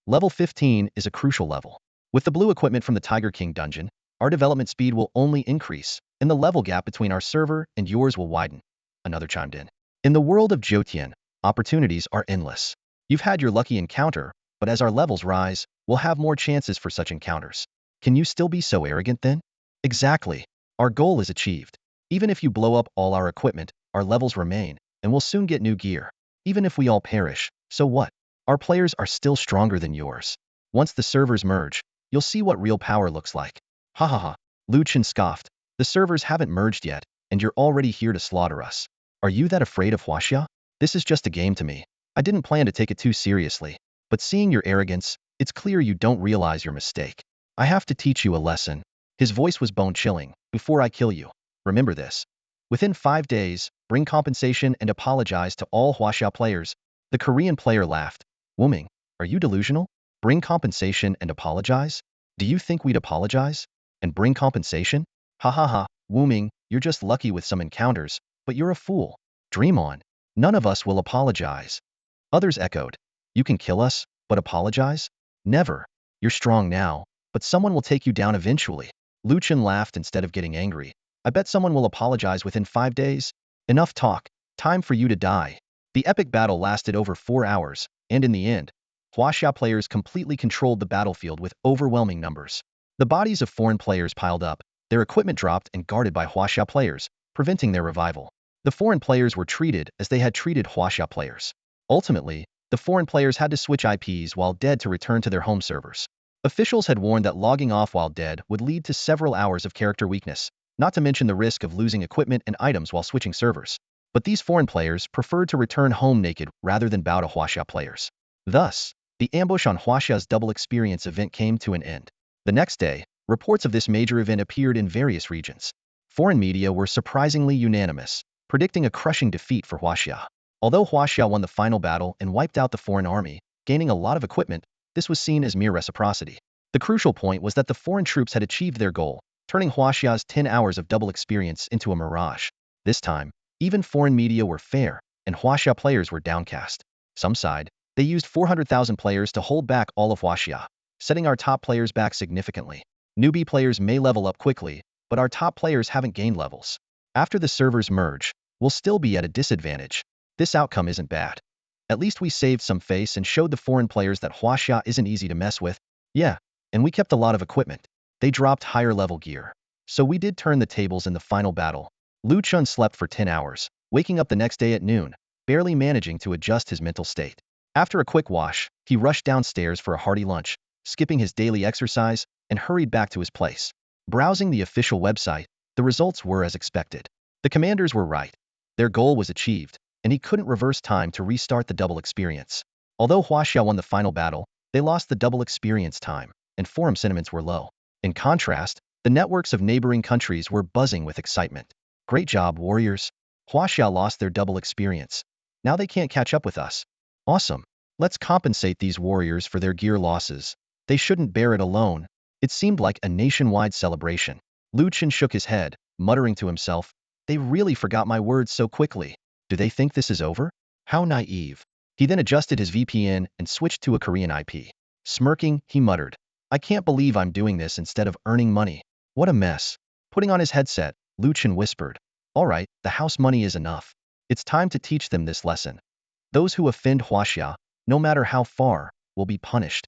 Level 15 is a crucial level. With the blue equipment from the Tiger King dungeon, our development speed will only increase, and the level gap between our server and yours will widen. Another chimed in. In the world of Jotian, opportunities are endless. You've had your lucky encounter, but as our levels rise, we'll have more chances for such encounters. Can you still be so arrogant then? Exactly. Our goal is achieved. Even if you blow up all our equipment, our levels remain, and we'll soon get new gear. Even if we all perish, so what? Our players are still stronger than yours. Once the servers merge, you'll see what real power looks like. Ha ha ha. Chen scoffed. The servers haven't merged yet, and you're already here to slaughter us. Are you that afraid of Huaxia? This is just a game to me. I didn't plan to take it too seriously, but seeing your arrogance, it's clear you don't realize your mistake. I have to teach you a lesson. His voice was bone-chilling. Before I kill you, remember this. Within 5 days, bring compensation and apologize to all Huaxia players. The Korean player laughed. Wuming, are you delusional? Bring compensation and apologize? Do you think we'd apologize? And bring compensation? Ha ha ha, Wuming, you're just lucky with some encounters, but you're a fool. Dream on. None of us will apologize. Others echoed. You can kill us, but apologize? Never. You're strong now, but someone will take you down eventually. Chen laughed instead of getting angry. I bet someone will apologize within 5 days. Enough talk. Time for you to die. The epic battle lasted over 4 hours, and in the end, Huaxia players completely controlled the battlefield with overwhelming numbers. The bodies of foreign players piled up, their equipment dropped and guarded by Huaxia players, preventing their revival. The foreign players were treated as they had treated Huaxia players. Ultimately, the foreign players had to switch IPs while dead to return to their home servers. Officials had warned that logging off while dead would lead to several hours of character weakness, not to mention the risk of losing equipment and items while switching servers. But these foreign players preferred to return home naked rather than bow to Huaxia players. Thus, the ambush on Huaxia's double experience event came to an end. The next day, reports of this major event appeared in various regions. Foreign media were surprisingly unanimous, predicting a crushing defeat for Huaxia. Although Huaxia won the final battle and wiped out the foreign army, gaining a lot of equipment, this was seen as mere reciprocity. The crucial point was that the foreign troops had achieved their goal, turning Huaxia's 10 hours of double experience into a mirage. This time, even foreign media were fair, and Huaxia players were downcast. Some sighed. They used 400,000 players to hold back all of Huaxia, setting our top players back significantly. Newbie players may level up quickly, but our top players haven't gained levels. After the servers merge, we'll still be at a disadvantage. This outcome isn't bad. At least we saved some face and showed the foreign players that Huaxia isn't easy to mess with. Yeah, and we kept a lot of equipment. They dropped higher level gear. So we did turn the tables in the final battle. Chen slept for 10 hours, waking up the next day at noon, barely managing to adjust his mental state. After a quick wash, he rushed downstairs for a hearty lunch, skipping his daily exercise, and hurried back to his place. Browsing the official website, the results were as expected. The commanders were right. Their goal was achieved, and he couldn't reverse time to restart the double experience. Although Huaxia won the final battle, they lost the double experience time, and forum sentiments were low. In contrast, the networks of neighboring countries were buzzing with excitement. Great job, warriors. Huaxia lost their double experience. Now they can't catch up with us. Awesome. Let's compensate these warriors for their gear losses. They shouldn't bear it alone. It seemed like a nationwide celebration. Chen shook his head, muttering to himself, they really forgot my words so quickly. Do they think this is over? How naive. He then adjusted his VPN and switched to a Korean IP. Smirking, he muttered, I can't believe I'm doing this instead of earning money. What a mess. Putting on his headset, Chen whispered, all right, the house money is enough. It's time to teach them this lesson. Those who offend Huaxia, no matter how far, will be punished.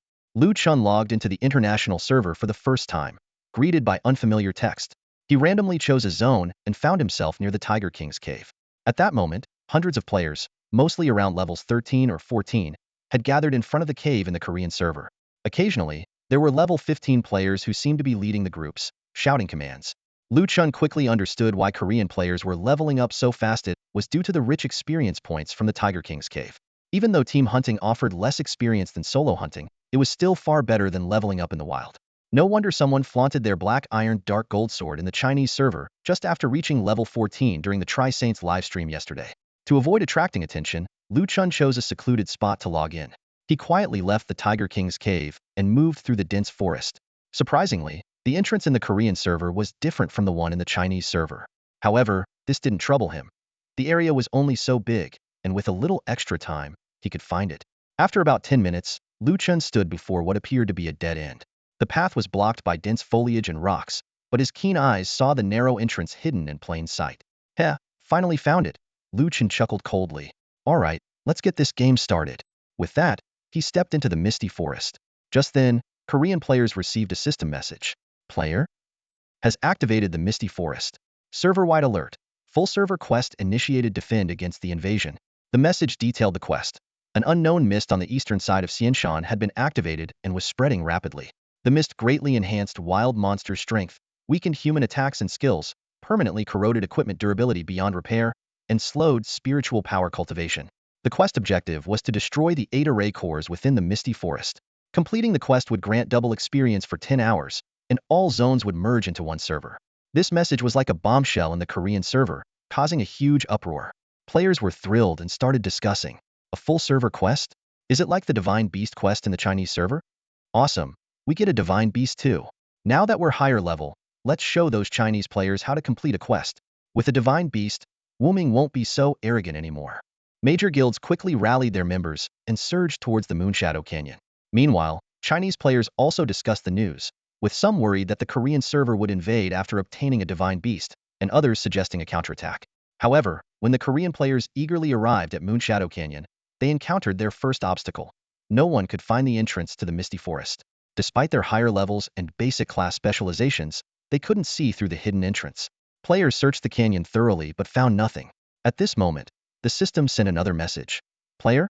Chen logged into the international server for the first time, greeted by unfamiliar text. He randomly chose a zone and found himself near the Tiger King's cave. At that moment, hundreds of players, mostly around levels 13 or 14, had gathered in front of the cave in the Korean server. Occasionally, There were level 15 players who seemed to be leading the groups, shouting commands. Lu Chun quickly understood why Korean players were leveling up so fast. It was due to the rich experience points from the Tiger King's cave. Even though team hunting offered less experience than solo hunting, it was still far better than leveling up in the wild. No wonder someone flaunted their black iron dark gold sword in the Chinese server just after reaching level 14 during the Tri-Saints livestream yesterday. To avoid attracting attention, Lu Chun chose a secluded spot to log in. He quietly left the Tiger King's cave and moved through the dense forest. Surprisingly, the entrance in the Korean server was different from the one in the Chinese server. However, this didn't trouble him. The area was only so big, and with a little extra time, he could find it. After about 10 minutes, Lu Chun stood before what appeared to be a dead end. The path was blocked by dense foliage and rocks, but his keen eyes saw the narrow entrance hidden in plain sight. Heh, finally found it. Lu Chun chuckled coldly. All right, let's get this game started. With that, he stepped into the misty forest. Just then, Korean players received a system message. Player has activated the misty forest. Server-wide alert. Full server quest initiated. Defend against the invasion. The message detailed the quest. An unknown mist on the eastern side of Xianshan had been activated and was spreading rapidly. The mist greatly enhanced wild monster strength, weakened human attacks and skills, permanently corroded equipment durability beyond repair, and slowed spiritual power cultivation. The quest objective was to destroy the 8 array cores within the misty forest. Completing the quest would grant double experience for 10 hours, and all zones would merge into one server. This message was like a bombshell in the Korean server, causing a huge uproar. Players were thrilled and started discussing. A full server quest? Is it like the Divine Beast quest in the Chinese server? Awesome. We get a Divine Beast too. Now that we're higher level, let's show those Chinese players how to complete a quest. With a Divine Beast, Wuming won't be so arrogant anymore. Major guilds quickly rallied their members and surged towards the Moonshadow Canyon. Meanwhile, Chinese players also discussed the news, with some worried that the Korean server would invade after obtaining a Divine Beast, and others suggesting a counterattack. However, when the Korean players eagerly arrived at Moonshadow Canyon, they encountered their first obstacle. No one could find the entrance to the misty forest. Despite their higher levels and basic class specializations, they couldn't see through the hidden entrance. Players searched the canyon thoroughly but found nothing. At this moment, the system sent another message. Player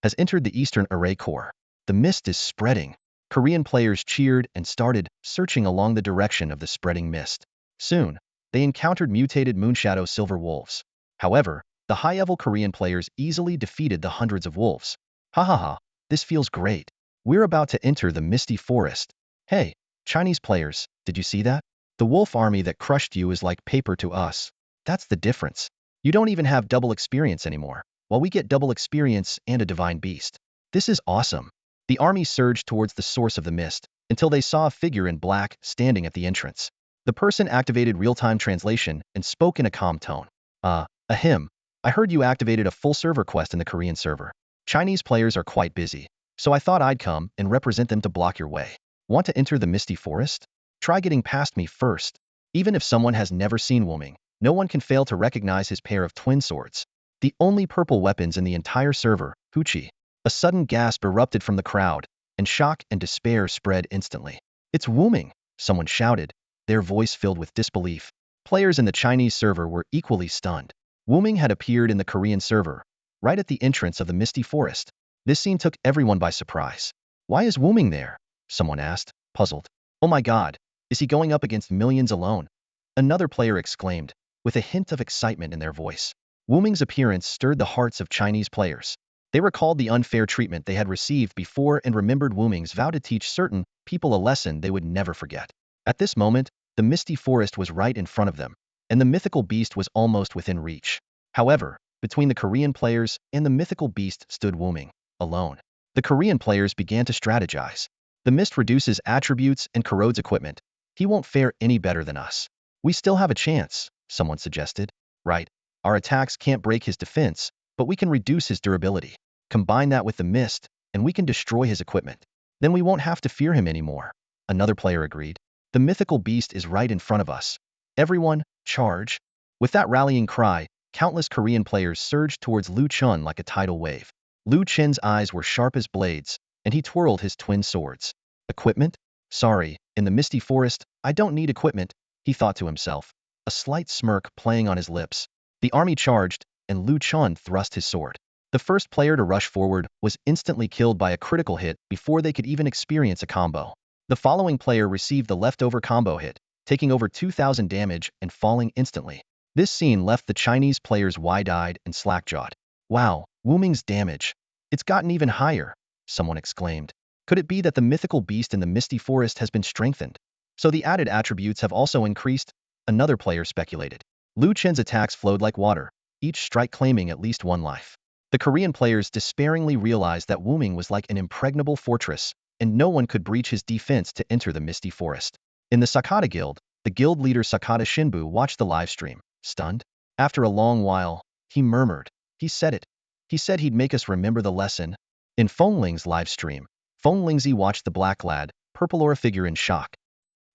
has entered the eastern array core. The mist is spreading. Korean players cheered and started searching along the direction of the spreading mist. Soon, they encountered mutated Moonshadow silver wolves. However, the high-level Korean players easily defeated the hundreds of wolves. Ha ha ha, this feels great. We're about to enter the misty forest. Hey, Chinese players, did you see that? The wolf army that crushed you is like paper to us. That's the difference. You don't even have double experience anymore, while we get double experience and a Divine Beast. This is awesome. The army surged towards the source of the mist, until they saw a figure in black standing at the entrance. The person activated real-time translation and spoke in a calm tone. Ahem. I heard you activated a full server quest in the Korean server. Chinese players are quite busy, so I thought I'd come and represent them to block your way. Want to enter the misty forest? Try getting past me first. Even if someone has never seen Wuming, no one can fail to recognize his pair of twin swords. The only purple weapons in the entire server, Hoochie. A sudden gasp erupted from the crowd, and shock and despair spread instantly. It's Wuming, someone shouted, their voice filled with disbelief. Players in the Chinese server were equally stunned. Wuming had appeared in the Korean server, right at the entrance of the misty forest. This scene took everyone by surprise. Why is Wuming there? Someone asked, puzzled. Oh my god, is he going up against millions alone? Another player exclaimed, with a hint of excitement in their voice. Wuming's appearance stirred the hearts of Chinese players. They recalled the unfair treatment they had received before and remembered Wuming's vow to teach certain people a lesson they would never forget. At this moment, the misty forest was right in front of them, and the mythical beast was almost within reach. However, between the Korean players and the mythical beast stood Wuming, alone. The Korean players began to strategize. The mist reduces attributes and corrodes equipment. He won't fare any better than us. We still have a chance, someone suggested. Right, our attacks can't break his defense, but we can reduce his durability. Combine that with the mist, and we can destroy his equipment. Then we won't have to fear him anymore. Another player agreed. The mythical beast is right in front of us. Everyone, charge. With that rallying cry, countless Korean players surged towards Lu Chun like a tidal wave. Lu Chen's eyes were sharp as blades, and he twirled his twin swords. Equipment? Sorry, in the misty forest, I don't need equipment, he thought to himself, a slight smirk playing on his lips. The army charged, and Lu Chun thrust his sword. The first player to rush forward was instantly killed by a critical hit before they could even experience a combo. The following player received the leftover combo hit, taking over 2,000 damage and falling instantly. This scene left the Chinese players wide-eyed and slack-jawed. Wow, Wu Ming's damage. It's gotten even higher, someone exclaimed. Could it be that the mythical beast in the misty forest has been strengthened? So the added attributes have also increased? Another player speculated. Lu Chen's attacks flowed like water, each strike claiming at least one life. The Korean players despairingly realized that Wu Ming was like an impregnable fortress, and no one could breach his defense to enter the misty forest. In the Sakata Guild, the guild leader Sakata Shinbu watched the live stream, stunned. After a long while, he murmured. He said it. He said he'd make us remember the lesson. In Fongling's live stream, Fong Lingzi watched the black lad, purple aura figure in shock.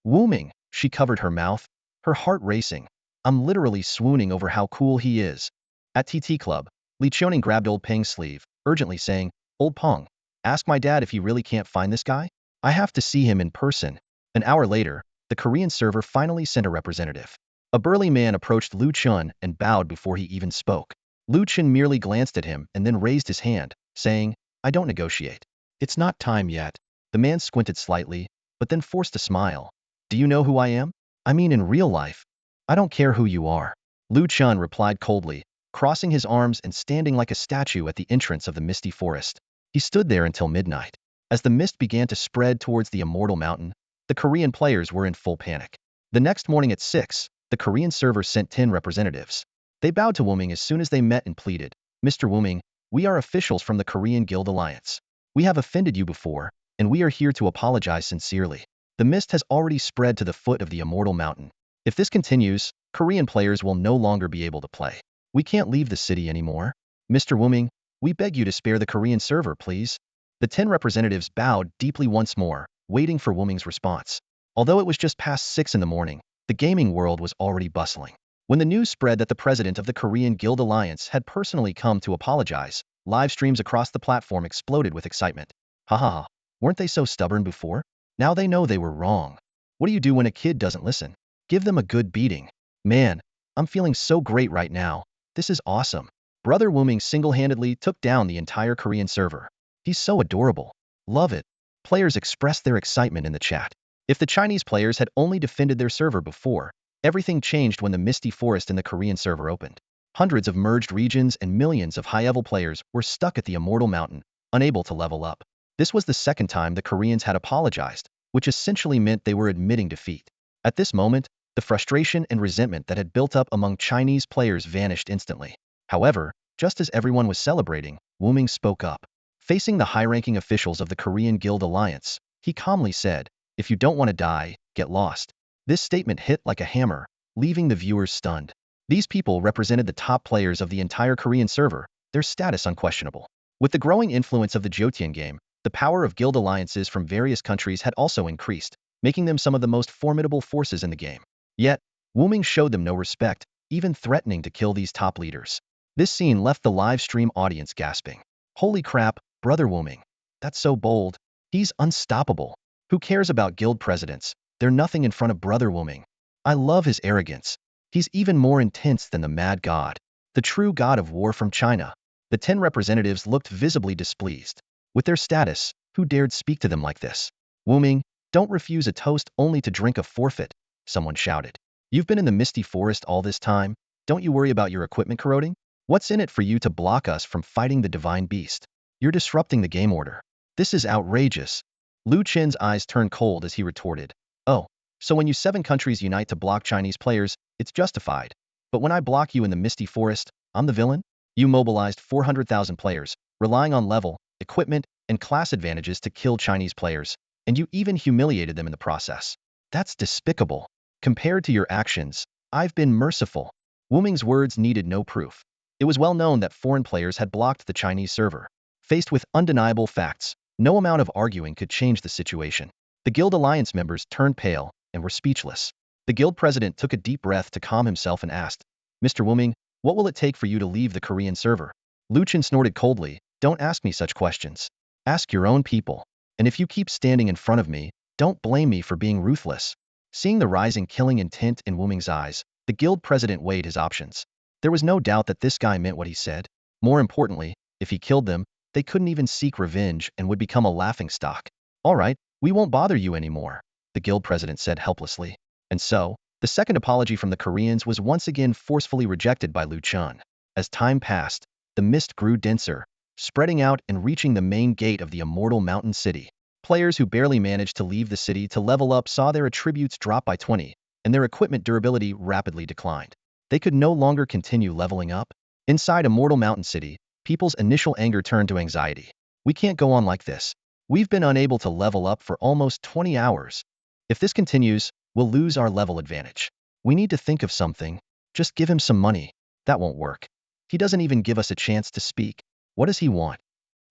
Wu Ming, she covered her mouth, her heart racing. I'm literally swooning over how cool he is. At TT Club, Li Qiaoning grabbed old Peng's sleeve, urgently saying, Old Peng, ask my dad if he really can't find this guy? I have to see him in person. An hour later, the Korean server finally sent a representative. A burly man approached Lu Chun and bowed before he even spoke. Lu Chun merely glanced at him and then raised his hand, saying, I don't negotiate. It's not time yet. The man squinted slightly, but then forced a smile. Do you know who I am? I mean in real life. I don't care who you are. Lu Chun replied coldly, crossing his arms and standing like a statue at the entrance of the misty forest. He stood there until midnight. As the mist began to spread towards the Immortal Mountain, the Korean players were in full panic. The next morning at 6, the Korean server sent 10 representatives. They bowed to Wu Ming as soon as they met and pleaded, Mr. Wu Ming, we are officials from the Korean Guild Alliance. We have offended you before, and we are here to apologize sincerely. The mist has already spread to the foot of the Immortal Mountain. If this continues, Korean players will no longer be able to play. We can't leave the city anymore. Mr. Wu Ming, we beg you to spare the Korean server, please. The 10 representatives bowed deeply once more, waiting for Wu Ming's response. Although it was just past 6 in the morning, the gaming world was already bustling. When the news spread that the president of the Korean Guild Alliance had personally come to apologize, live streams across the platform exploded with excitement. Haha, weren't they so stubborn before? Now they know they were wrong. What do you do when a kid doesn't listen? Give them a good beating. Man, I'm feeling so great right now. This is awesome. Brother Wu Ming single-handedly took down the entire Korean server. He's so adorable. Love it. Players expressed their excitement in the chat. If the Chinese players had only defended their server before, everything changed when the misty forest in the Korean server opened. Hundreds of merged regions and millions of high-level players were stuck at the Immortal Mountain, unable to level up. This was the second time the Koreans had apologized, which essentially meant they were admitting defeat. At this moment, the frustration and resentment that had built up among Chinese players vanished instantly. However, just as everyone was celebrating, Wu Ming spoke up. Facing the high-ranking officials of the Korean Guild Alliance, he calmly said, if you don't want to die, get lost. This statement hit like a hammer, leaving the viewers stunned. These people represented the top players of the entire Korean server, their status unquestionable. With the growing influence of the Jotian game, the power of guild alliances from various countries had also increased, making them some of the most formidable forces in the game. Yet, Wu Ming showed them no respect, even threatening to kill these top leaders. This scene left the live stream audience gasping. Holy crap, Brother Wu Ming. That's so bold. He's unstoppable. Who cares about guild presidents? They're nothing in front of Brother Wu Ming. I love his arrogance. He's even more intense than the Mad God, the true god of war from China. The 10 representatives looked visibly displeased. With their status, who dared speak to them like this? Wu Ming, don't refuse a toast only to drink a forfeit, someone shouted. You've been in the misty forest all this time. Don't you worry about your equipment corroding? What's in it for you to block us from fighting the divine beast? You're disrupting the game order. This is outrageous. Lu Chen's eyes turned cold as he retorted. Oh, so when you 7 countries unite to block Chinese players, it's justified. But when I block you in the misty forest, I'm the villain? You mobilized 400,000 players, relying on level, equipment, and class advantages to kill Chinese players, and you even humiliated them in the process. That's despicable. Compared to your actions, I've been merciful. Wu Ming's words needed no proof. It was well known that foreign players had blocked the Chinese server. Faced with undeniable facts, no amount of arguing could change the situation. The Guild Alliance members turned pale and were speechless. The Guild president took a deep breath to calm himself and asked, Mr. Wu Ming, what will it take for you to leave the Korean server? Lu Chen snorted coldly, don't ask me such questions. Ask your own people. And if you keep standing in front of me, don't blame me for being ruthless. Seeing the rising killing intent in Wu Ming's eyes, the Guild president weighed his options. There was no doubt that this guy meant what he said. More importantly, if he killed them, they couldn't even seek revenge and would become a laughingstock. All right, We won't bother you anymore, the guild president said helplessly. And so, the second apology from the Koreans was once again forcefully rejected by Lu Chun. As time passed, the mist grew denser, spreading out and reaching the main gate of the Immortal Mountain City. Players who barely managed to leave the city to level up saw their attributes drop by 20, and their equipment durability rapidly declined. They could no longer continue leveling up. Inside Immortal Mountain City, people's initial anger turned to anxiety. We can't go on like this. We've been unable to level up for almost 20 hours. If this continues, we'll lose our level advantage. We need to think of something. Just give him some money. That won't work. He doesn't even give us a chance to speak. What does he want?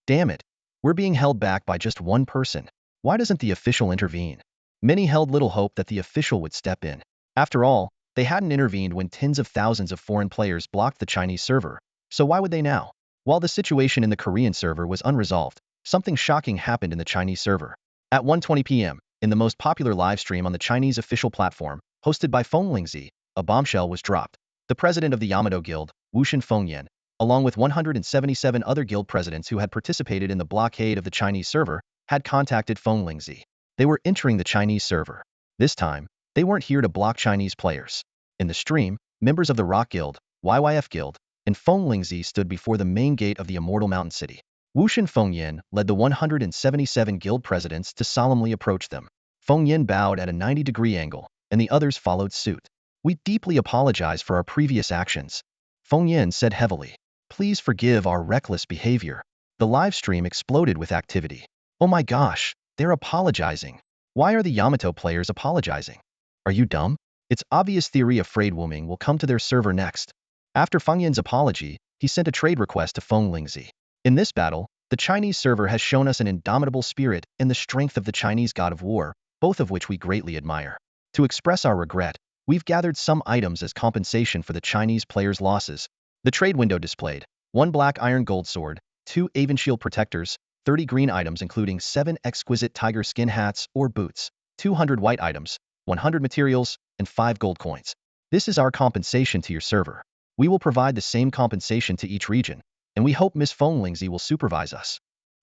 Damn it. We're being held back by just one person. Why doesn't the official intervene? Many held little hope that the official would step in. After all, they hadn't intervened when tens of thousands of foreign players blocked the Chinese server, so why would they now? While the situation in the Korean server was unresolved, something shocking happened in the Chinese server. At 1:20 p.m., in the most popular live stream on the Chinese official platform, hosted by Feng Lingzi, a bombshell was dropped. The president of the Yamato Guild, Wushan Fengyan, along with 177 other guild presidents who had participated in the blockade of the Chinese server, had contacted Feng Lingzi. They were entering the Chinese server. This time, they weren't here to block Chinese players. In the stream, members of the Rock Guild, YYF Guild, and Feng Lingzi stood before the main gate of the Immortal Mountain City. Wushan Fengyan led the 177 guild presidents to solemnly approach them. Fengyan bowed at a 90-degree angle, and the others followed suit. We deeply apologize for our previous actions, Fengyan said heavily. Please forgive our reckless behavior. The live stream exploded with activity. Oh my gosh, they're apologizing. Why are the Yamato players apologizing? Are you dumb? It's obvious theory afraid Wuming will come to their server next. After Fengyan's apology, he sent a trade request to Feng Lingzi. In this battle, the Chinese server has shown us an indomitable spirit and the strength of the Chinese god of war, both of which we greatly admire. To express our regret, we've gathered some items as compensation for the Chinese players' losses. The trade window displayed 1 black iron gold sword, 2 Avon shield protectors, 30 green items including 7 exquisite tiger skin hats or boots, 200 white items, 100 materials, and 5 gold coins. This is our compensation to your server. We will provide the same compensation to each region, and we hope Miss Feng Lingzi will supervise us.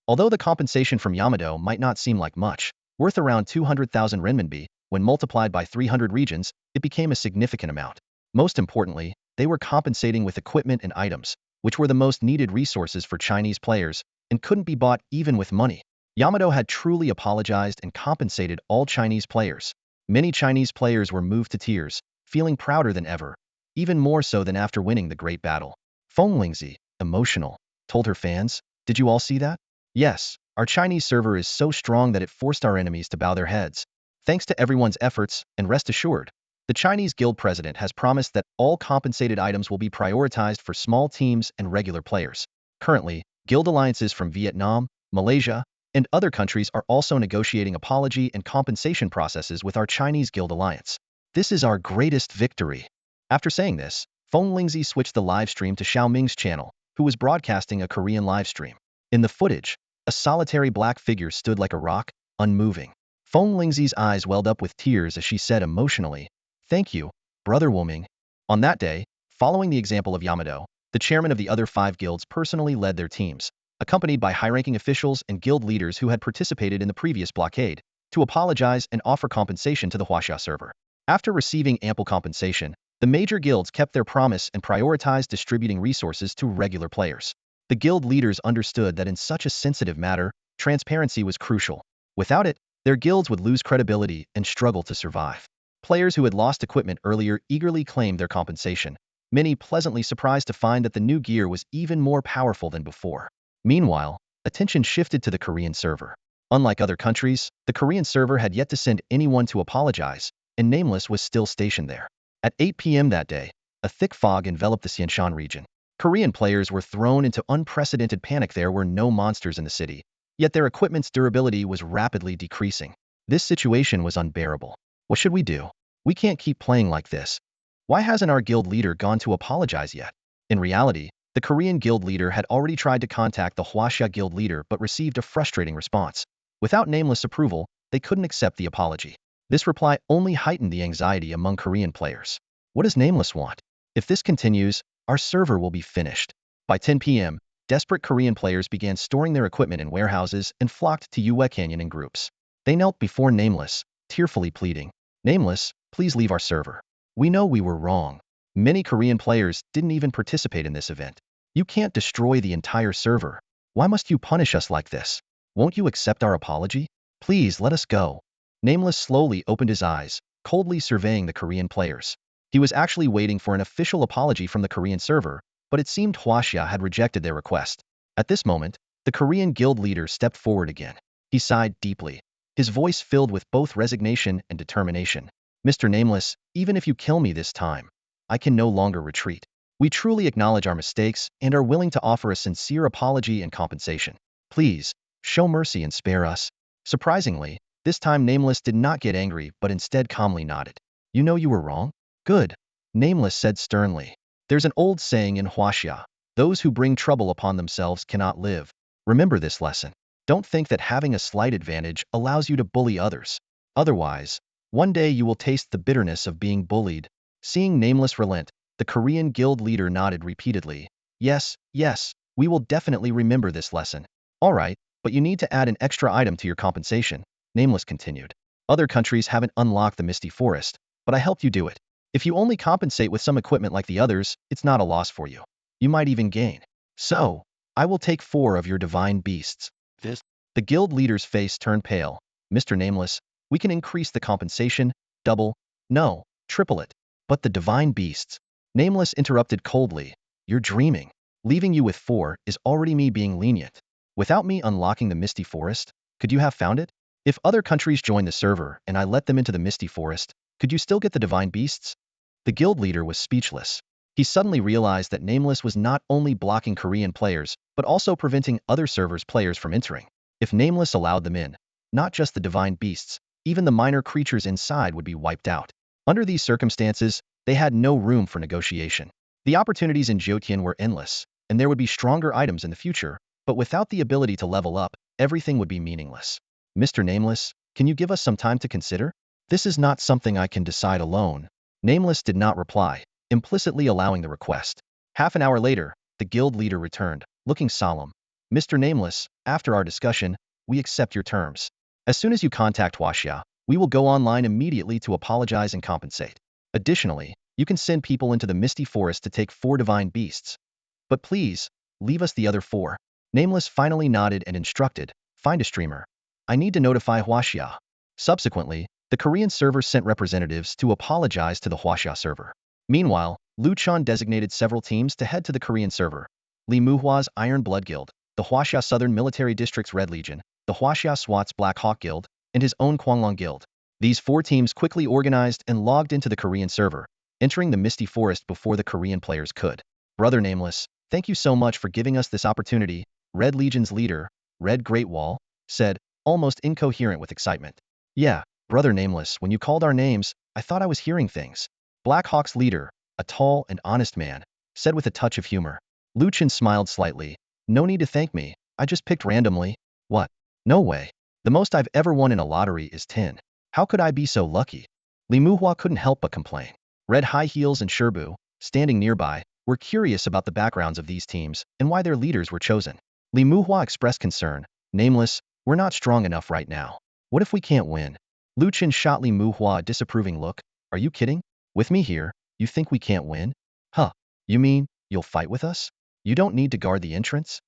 Although the compensation from Yamato might not seem like much, worth around 200,000 renminbi, when multiplied by 300 regions, it became a significant amount. Most importantly, they were compensating with equipment and items, which were the most needed resources for Chinese players, and couldn't be bought even with money. Yamato had truly apologized and compensated all Chinese players. Many Chinese players were moved to tears, feeling prouder than ever, even more so than after winning the great battle. Feng Lingzi, emotional, told her fans, "Did you all see that? Yes, our Chinese server is so strong that it forced our enemies to bow their heads. Thanks to everyone's efforts, and rest assured, the Chinese guild president has promised that all compensated items will be prioritized for small teams and regular players. Currently, guild alliances from Vietnam, Malaysia, and other countries are also negotiating apology and compensation processes with our Chinese guild alliance. This is our greatest victory." After saying this, Feng Lingzi switched the live stream to Xiao Ming's channel, who was broadcasting a Korean live stream. In the footage, a solitary black figure stood like a rock, unmoving. Feng Lingzi's eyes welled up with tears as she said emotionally, "Thank you, Brother Wuming." On that day, following the example of Yamato, the chairman of the other 5 guilds personally led their teams, accompanied by high-ranking officials and guild leaders who had participated in the previous blockade, to apologize and offer compensation to the Huaxia server. After receiving ample compensation, the major guilds kept their promise and prioritized distributing resources to regular players. The guild leaders understood that in such a sensitive matter, transparency was crucial. Without it, their guilds would lose credibility and struggle to survive. Players who had lost equipment earlier eagerly claimed their compensation, many pleasantly surprised to find that the new gear was even more powerful than before. Meanwhile, attention shifted to the Korean server. Unlike other countries, the Korean server had yet to send anyone to apologize, and Nameless was still stationed there. At 8 p.m. that day, a thick fog enveloped the Xianshan region. Korean players were thrown into unprecedented panic. There were no monsters in the city, yet their equipment's durability was rapidly decreasing. This situation was unbearable. What should we do? We can't keep playing like this. Why hasn't our guild leader gone to apologize yet? In reality, the Korean guild leader had already tried to contact the Huaxia guild leader but received a frustrating response. Without Nameless approval, they couldn't accept the apology. This reply only heightened the anxiety among Korean players. What does Nameless want? If this continues, our server will be finished. By 10 p.m., desperate Korean players began storing their equipment in warehouses and flocked to Yue Canyon in groups. They knelt before Nameless, tearfully pleading, "Nameless, please leave our server. We know we were wrong. Many Korean players didn't even participate in this event. You can't destroy the entire server. Why must you punish us like this? Won't you accept our apology? Please let us go." Nameless slowly opened his eyes, coldly surveying the Korean players. He was actually waiting for an official apology from the Korean server, but it seemed Hwaxia had rejected their request. At this moment, the Korean guild leader stepped forward again. He sighed deeply, his voice filled with both resignation and determination. "Mr. Nameless, even if you kill me this time, I can no longer retreat. We truly acknowledge our mistakes and are willing to offer a sincere apology and compensation. Please, show mercy and spare us." Surprisingly, this time Nameless did not get angry but instead calmly nodded. "You know you were wrong? Good," Nameless said sternly. "There's an old saying in Hwaxia, those who bring trouble upon themselves cannot live. Remember this lesson. Don't think that having a slight advantage allows you to bully others. Otherwise, one day you will taste the bitterness of being bullied." Seeing Nameless relent, the Korean guild leader nodded repeatedly. "Yes, yes, we will definitely remember this lesson." "All right, but you need to add an extra item to your compensation," Nameless continued. "Other countries haven't unlocked the Misty Forest, but I helped you do it. If you only compensate with some equipment like the others, it's not a loss for you. You might even gain. So, I will take 4 of your divine beasts." The guild leader's face turned pale. "Mr. Nameless, we can increase the compensation, double, no, triple it. But the divine beasts." Nameless interrupted coldly. "You're dreaming. Leaving you with 4 is already me being lenient. Without me unlocking the Misty Forest, could you have found it? If other countries join the server and I let them into the Misty Forest, could you still get the divine beasts?" The guild leader was speechless. He suddenly realized that Nameless was not only blocking Korean players, but also preventing other servers' players from entering. If Nameless allowed them in, not just the divine beasts, even the minor creatures inside would be wiped out. Under these circumstances, they had no room for negotiation. The opportunities in Jotian were endless, and there would be stronger items in the future, but without the ability to level up, everything would be meaningless. "Mr. Nameless, can you give us some time to consider? This is not something I can decide alone." Nameless did not reply, implicitly allowing the request. Half an hour later, the guild leader returned, looking solemn. "Mr. Nameless, after our discussion, we accept your terms. As soon as you contact Hwaxia, we will go online immediately to apologize and compensate. Additionally, you can send people into the Misty Forest to take 4 divine beasts. But please, leave us the other 4. Nameless finally nodded and instructed, "Find a streamer. I need to notify Hwaxia." Subsequently, the Korean server sent representatives to apologize to the Hwaxia server. Meanwhile, Chen designated several teams to head to the Korean server. Lee Muhua's Iron Blood Guild, the Hwaxia Southern Military District's Red Legion, the Hwaxia SWAT's Black Hawk Guild, and his own Kwanglong Guild. These 4 teams quickly organized and logged into the Korean server, entering the Misty Forest before the Korean players could. "Brother Nameless, thank you so much for giving us this opportunity," Red Legion's leader, Red Great Wall, said, almost incoherent with excitement. "Yeah, Brother Nameless, when you called our names, I thought I was hearing things." Black Hawk's leader, a tall and honest man, said with a touch of humor. Chen smiled slightly. "No need to thank me, I just picked randomly." "What? No way. The most I've ever won in a lottery is 10. How could I be so lucky?" Li Muhua couldn't help but complain. Red High Heels and Sherbu, standing nearby, were curious about the backgrounds of these teams and why their leaders were chosen. Li Muhua expressed concern. "Nameless, we're not strong enough right now. What if we can't win?" Chen shot Li Muhua a disapproving look. "Are you kidding? With me here, you think we can't win? Huh, you mean, you'll fight with us? You don't need to guard the entrance?"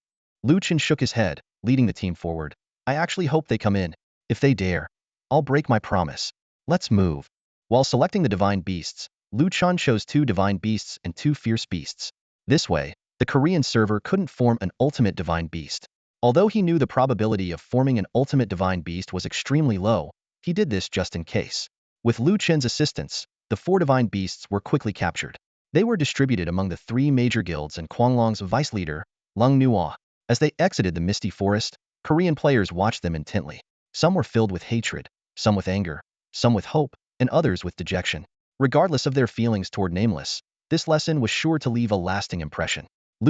Chen shook his head, leading the team forward. "I actually hope they come in. If they dare, I'll break my promise. Let's move." While selecting the divine beasts, Chen chose 2 divine beasts and 2 fierce beasts. This way, the Korean server couldn't form an ultimate divine beast. Although he knew the probability of forming an ultimate divine beast was extremely low, he did this just in case. With Chen's assistance, the 4 divine beasts were quickly captured. They were distributed among the 3 major guilds and Kwanglong's vice leader, Lung Nua. As they exited the Misty Forest, Korean players watched them intently. Some were filled with hatred, some with anger, some with hope, and others with dejection. Regardless of their feelings toward Nameless, this lesson was sure to leave a lasting impression.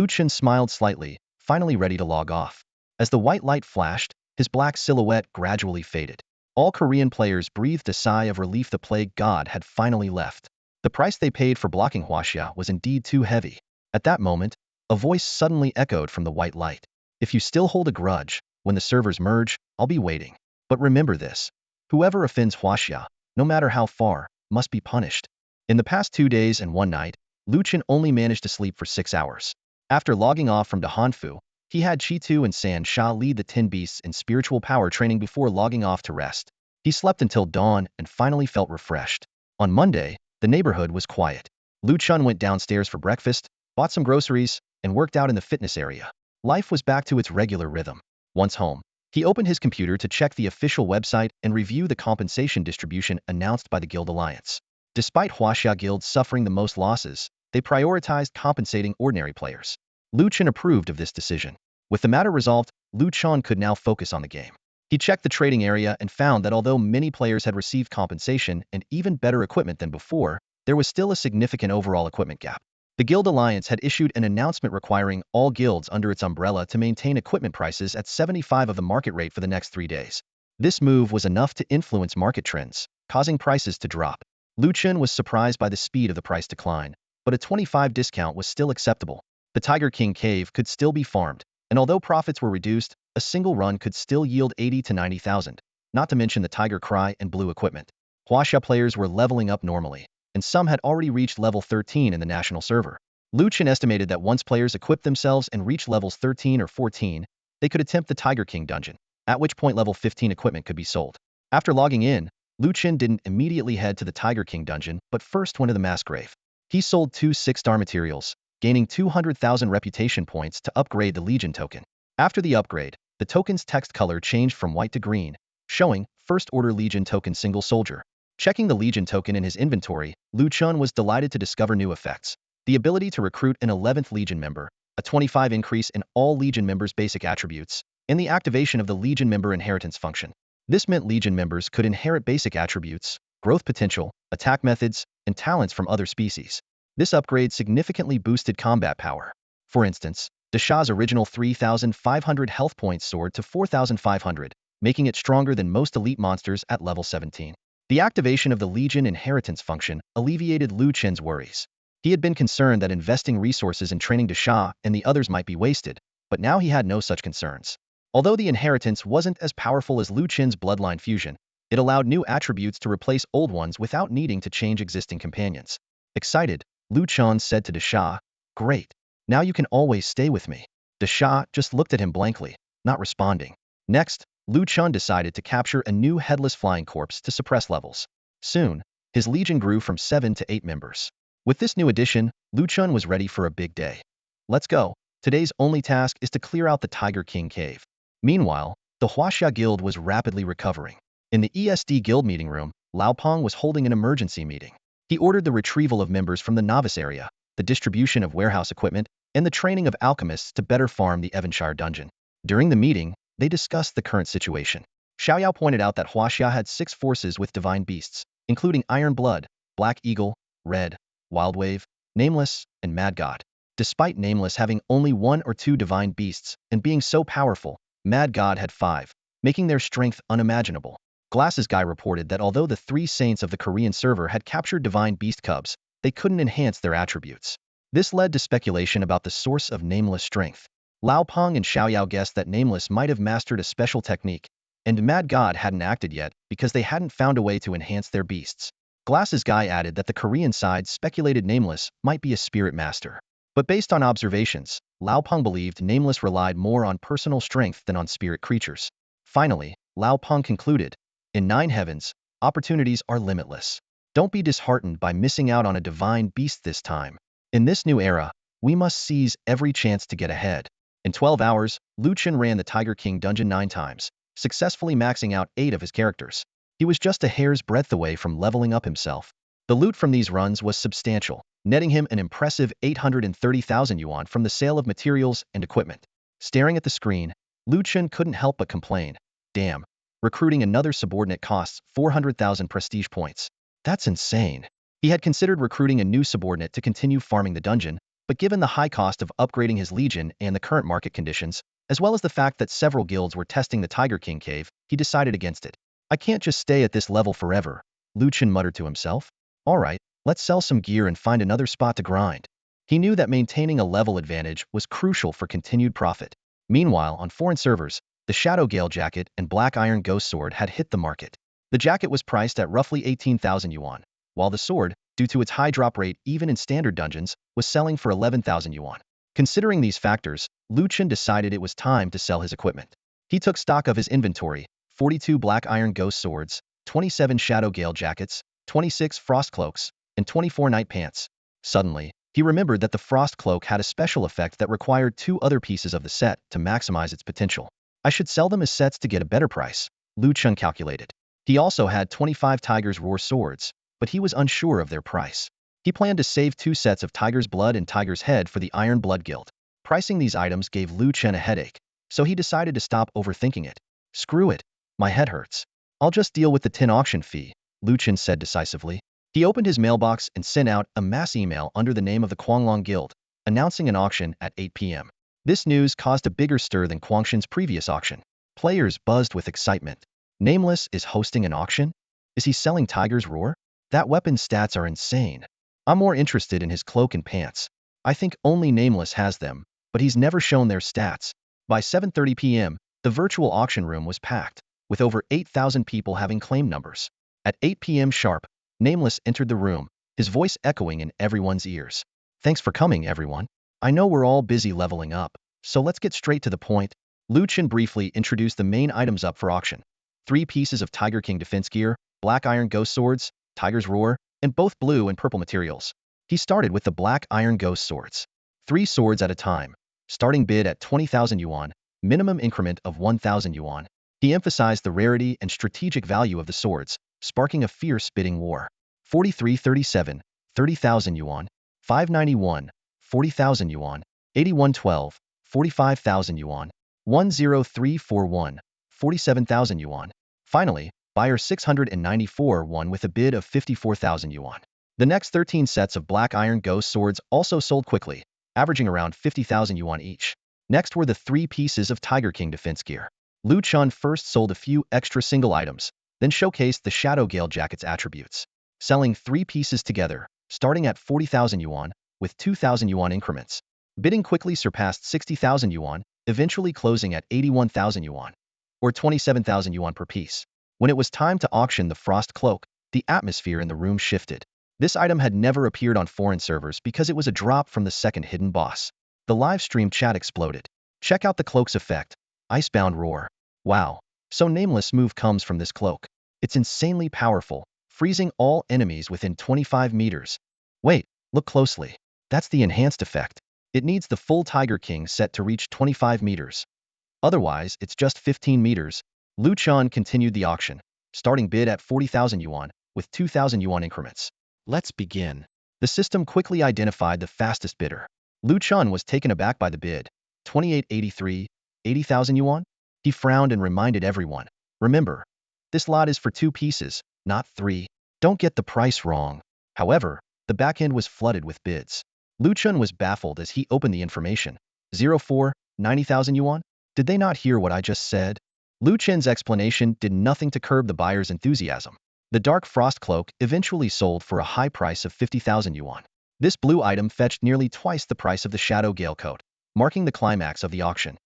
Chen smiled slightly, finally ready to log off. As the white light flashed, his black silhouette gradually faded. All Korean players breathed a sigh of relief. The plague god had finally left. The price they paid for blocking Hwaxia was indeed too heavy. At that moment, a voice suddenly echoed from the white light. "If you still hold a grudge, when the servers merge, I'll be waiting." But remember this. Whoever offends Huaxia, no matter how far, must be punished. In the past 2 days and one night, Lu Chen only managed to sleep for 6 hours. After logging off from Dahanfu, he had Chitu and San Sha lead the 10 beasts in spiritual power training before logging off to rest. He slept until dawn and finally felt refreshed. On Monday, the neighborhood was quiet. Lu Chen went downstairs for breakfast, bought some groceries, and worked out in the fitness area. Life was back to its regular rhythm. Once home, he opened his computer to check the official website and review the compensation distribution announced by the Guild Alliance. Despite Huaxia Guild suffering the most losses, they prioritized compensating ordinary players. Lu Chen approved of this decision. With the matter resolved, Lu Chen could now focus on the game. He checked the trading area and found that although many players had received compensation and even better equipment than before, there was still a significant overall equipment gap. The Guild Alliance had issued an announcement requiring all guilds under its umbrella to maintain equipment prices at 75 of the market rate for the next 3 days. This move was enough to influence market trends, causing prices to drop. Lu Chen was surprised by the speed of the price decline, but a 25 discount was still acceptable. The Tiger King cave could still be farmed, and although profits were reduced, a single run could still yield 80 to 90,000, not to mention the Tiger Cry and Blue equipment. Huaxia players were leveling up normally, and some had already reached level 13 in the national server. Lu Chen estimated that once players equipped themselves and reached levels 13 or 14, they could attempt the Tiger King dungeon, at which point level 15 equipment could be sold. After logging in, Lu Chen didn't immediately head to the Tiger King dungeon, but first went to the mass grave. He sold 2 6-star materials, gaining 200,000 reputation points to upgrade the Legion token. After the upgrade, the token's text color changed from white to green, showing First Order Legion token single soldier. Checking the Legion token in his inventory, Lu Chen was delighted to discover new effects. The ability to recruit an 11th Legion member, a 25 increase in all Legion members' basic attributes, and the activation of the Legion member inheritance function. This meant Legion members could inherit basic attributes, growth potential, attack methods, and talents from other species. This upgrade significantly boosted combat power. For instance, Dasha's original 3,500 health points soared to 4,500, making it stronger than most elite monsters at level 17. The activation of the Legion inheritance function alleviated Lu Chen's worries. He had been concerned that investing resources in training Dasha and the others might be wasted, but now he had no such concerns. Although the inheritance wasn't as powerful as Lu Chen's bloodline fusion, it allowed new attributes to replace old ones without needing to change existing companions. Excited, Lu Chen said to Dasha, "Great. Now you can always stay with me." Dasha just looked at him blankly, not responding. Next, Lu Chen decided to capture a new headless flying corpse to suppress levels. Soon, his legion grew from 7 to 8 members. With this new addition, Lu Chen was ready for a big day. Let's go. Today's only task is to clear out the Tiger King cave. Meanwhile, the Huaxia Guild was rapidly recovering. In the ESD Guild meeting room, Lao Peng was holding an emergency meeting. He ordered the retrieval of members from the novice area, the distribution of warehouse equipment, and the training of alchemists to better farm the Evanshire dungeon. During the meeting, they discussed the current situation. Xiaoyao pointed out that Huaxia had 6 forces with divine beasts, including Iron Blood, Black Eagle, Red, Wild Wave, Nameless, and Mad God. Despite Nameless having only 1 or 2 divine beasts and being so powerful, Mad God had 5, making their strength unimaginable. Glasses Guy reported that although the 3 saints of the Korean server had captured divine beast cubs, they couldn't enhance their attributes. This led to speculation about the source of Nameless strength. Lao Peng and Xiaoyao guessed that Nameless might have mastered a special technique, and Mad God hadn't acted yet because they hadn't found a way to enhance their beasts. Glasses Guy added that the Korean side speculated Nameless might be a spirit master. But based on observations, Lao Peng believed Nameless relied more on personal strength than on spirit creatures. Finally, Lao Peng concluded, "In 9 heavens, opportunities are limitless. Don't be disheartened by missing out on a divine beast this time. In this new era, we must seize every chance to get ahead." In 12 hours, Lu Chen ran the Tiger King dungeon 9 times, successfully maxing out 8 of his characters. He was just a hair's breadth away from leveling up himself. The loot from these runs was substantial, netting him an impressive 830,000 yuan from the sale of materials and equipment. Staring at the screen, Lu Chen couldn't help but complain, "Damn, recruiting another subordinate costs 400,000 prestige points. That's insane." He had considered recruiting a new subordinate to continue farming the dungeon, but given the high cost of upgrading his legion and the current market conditions, as well as the fact that several guilds were testing the Tiger King cave, he decided against it. "I can't just stay at this level forever," Lu Chen muttered to himself. "Alright, let's sell some gear and find another spot to grind." He knew that maintaining a level advantage was crucial for continued profit. Meanwhile, on foreign servers, the Shadow Gale jacket and Black Iron Ghost sword had hit the market. The jacket was priced at roughly 18,000 yuan, while the sword, due to its high drop rate even in standard dungeons, was selling for 11,000 yuan. Considering these factors, Chen decided it was time to sell his equipment. He took stock of his inventory: 42 Black Iron Ghost swords, 27 Shadow Gale jackets, 26 frost cloaks, and 24 night pants. Suddenly, he remembered that the frost cloak had a special effect that required 2 other pieces of the set to maximize its potential. I should sell them as sets to get a better price, Chen calculated. He also had 25 Tiger's Roar swords, but he was unsure of their price. He planned to save 2 sets of Tiger's Blood and Tiger's Head for the Iron Blood Guild. Pricing these items gave Chen a headache, so he decided to stop overthinking it. Screw it, my head hurts. I'll just deal with the tin auction fee, Chen said decisively. He opened his mailbox and sent out a mass email under the name of the Guanglong Guild, announcing an auction at 8 p.m. This news caused a bigger stir than Guangshen's previous auction. Players buzzed with excitement. Nameless is hosting an auction? Is he selling Tiger's Roar? That weapon's stats are insane. I'm more interested in his cloak and pants. I think only Nameless has them, but he's never shown their stats. By 7:30 p.m., the virtual auction room was packed, with over 8,000 people having claim numbers. At 8 p.m. sharp, Nameless entered the room, his voice echoing in everyone's ears. Thanks for coming, everyone. I know we're all busy leveling up, so let's get straight to the point. Chen briefly introduced the main items up for auction: 3 pieces of Tiger King defense gear, Black Iron Ghost swords, Tiger's Roar, and both blue and purple materials. He started with the Black Iron Ghost swords. 3 swords at a time. Starting bid at 20,000 yuan, minimum increment of 1,000 yuan. He emphasized the rarity and strategic value of the swords, sparking a fierce bidding war. 4337, 30,000 yuan. 591, 40,000 yuan. 8112, 45,000 yuan. 10341, 47,000 yuan. Finally, buyer 694 won with a bid of 54,000 yuan. The next 13 sets of Black Iron Ghost swords also sold quickly, averaging around 50,000 yuan each. Next were the 3 pieces of Tiger King defense gear. Chen first sold a few extra single items, then showcased the Shadow Gale jacket's attributes. Selling 3 pieces together, starting at 40,000 yuan, with 2,000 yuan increments. Bidding quickly surpassed 60,000 yuan, eventually closing at 81,000 yuan, or 27,000 yuan per piece. When it was time to auction the Frost Cloak, the atmosphere in the room shifted. This item had never appeared on foreign servers because it was a drop from the second hidden boss. The live stream chat exploded. Check out the cloak's effect. Icebound Roar. Wow. So Nameless move comes from this cloak. It's insanely powerful, freezing all enemies within 25 meters. Wait, look closely. That's the enhanced effect. It needs the full Tiger King set to reach 25 meters. Otherwise, it's just 15 meters. Chen continued the auction, starting bid at 40,000 yuan, with 2,000 yuan increments. Let's begin. The system quickly identified the fastest bidder. Chen was taken aback by the bid. 2883, 80,000 yuan? He frowned and reminded everyone. Remember, this lot is for 2 pieces, not 3. Don't get the price wrong. However, the backend was flooded with bids. Chen was baffled as he opened the information. 04, 90,000 yuan? Did they not hear what I just said? Chen's explanation did nothing to curb the buyer's enthusiasm. The Dark Frost Cloak eventually sold for a high price of 50,000 yuan. This blue item fetched nearly twice the price of the Shadow Gale coat, marking the climax of the auction.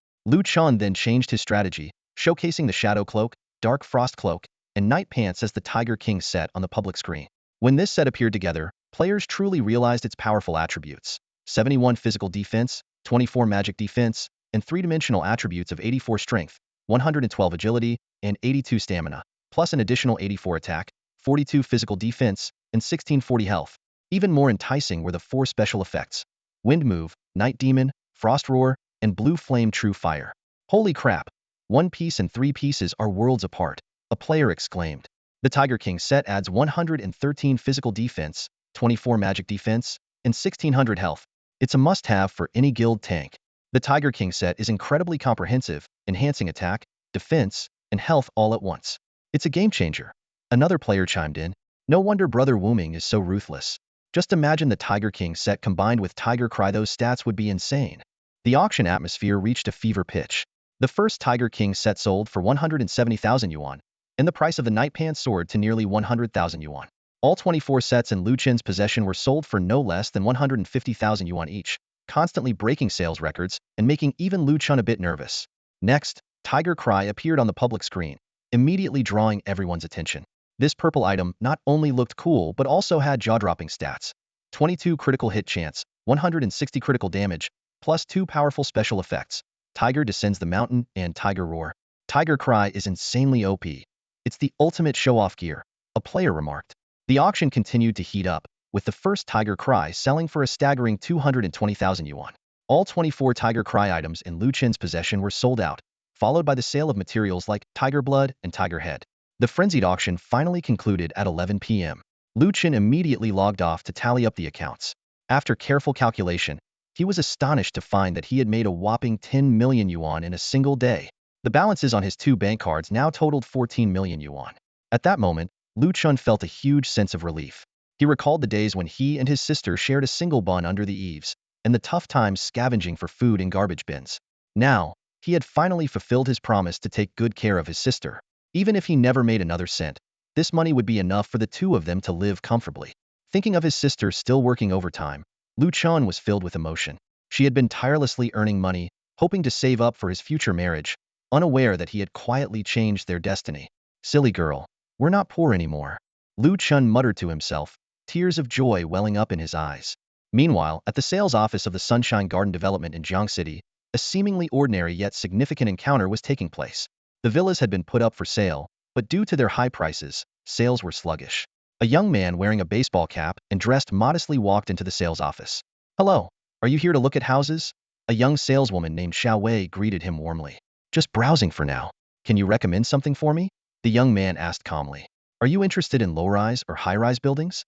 Chen then changed his strategy, showcasing the Shadow Cloak, Dark Frost Cloak, and Night Pants as the Tiger King set on the public screen. When this set appeared together, players truly realized its powerful attributes: 71 physical defense, 24 magic defense, and 3-dimensional attributes of 84 strength, 112 agility, and 82 stamina, plus an additional 84 attack, 42 physical defense, and 1640 health. Even more enticing were the 4 special effects: Wind Move, Night Demon, Frost Roar, and Blue Flame True Fire. Holy crap! 1 piece and 3 pieces are worlds apart, a player exclaimed. The Tiger King set adds 113 physical defense, 24 magic defense, and 1600 health. It's a must-have for any guild tank. The Tiger King set is incredibly comprehensive, enhancing attack, defense, and health all at once. It's a game changer. Another player chimed in. No wonder Brother Wooming is so ruthless. Just imagine the Tiger King set combined with Tiger Cry. Those stats would be insane. The auction atmosphere reached a fever pitch. The first Tiger King set sold for 170,000 yuan, and the price of the Night Pants sword to nearly 100,000 yuan. All 24 sets in Chen's possession were sold for no less than 150,000 yuan each, constantly breaking sales records and making even Chen a bit nervous. Next, Tiger Cry appeared on the public screen, immediately drawing everyone's attention. This purple item not only looked cool but also had jaw-dropping stats. 22 critical hit chance, 160 critical damage, plus 2 powerful special effects. Tiger Descends the Mountain and Tiger Roar. Tiger Cry is insanely OP. It's the ultimate show-off gear, a player remarked. The auction continued to heat up, with the first Tiger Cry selling for a staggering 220,000 yuan. All 24 Tiger Cry items in Lu Chen's possession were sold out, followed by the sale of materials like Tiger Blood and Tiger Head. The frenzied auction finally concluded at 11 p.m. Lu Chen immediately logged off to tally up the accounts. After careful calculation, he was astonished to find that he had made a whopping 10 million yuan in a single day. The balances on his 2 bank cards now totaled 14 million yuan. At that moment, Lu Chen felt a huge sense of relief. He recalled the days when he and his sister shared a single bun under the eaves, and the tough times scavenging for food in garbage bins. Now, he had finally fulfilled his promise to take good care of his sister. Even if he never made another cent, this money would be enough for the two of them to live comfortably. Thinking of his sister still working overtime, Lu Chen was filled with emotion. She had been tirelessly earning money, hoping to save up for his future marriage, unaware that he had quietly changed their destiny. Silly girl, we're not poor anymore. Lu Chen muttered to himself, tears of joy welling up in his eyes. Meanwhile, at the sales office of the Sunshine Garden Development in Jiang City, a seemingly ordinary yet significant encounter was taking place. The villas had been put up for sale, but due to their high prices, sales were sluggish. A young man wearing a baseball cap and dressed modestly walked into the sales office. Hello, are you here to look at houses? A young saleswoman named Xiao Wei greeted him warmly. Just browsing for now. Can you recommend something for me? The young man asked calmly. Are you interested in low-rise or high-rise buildings?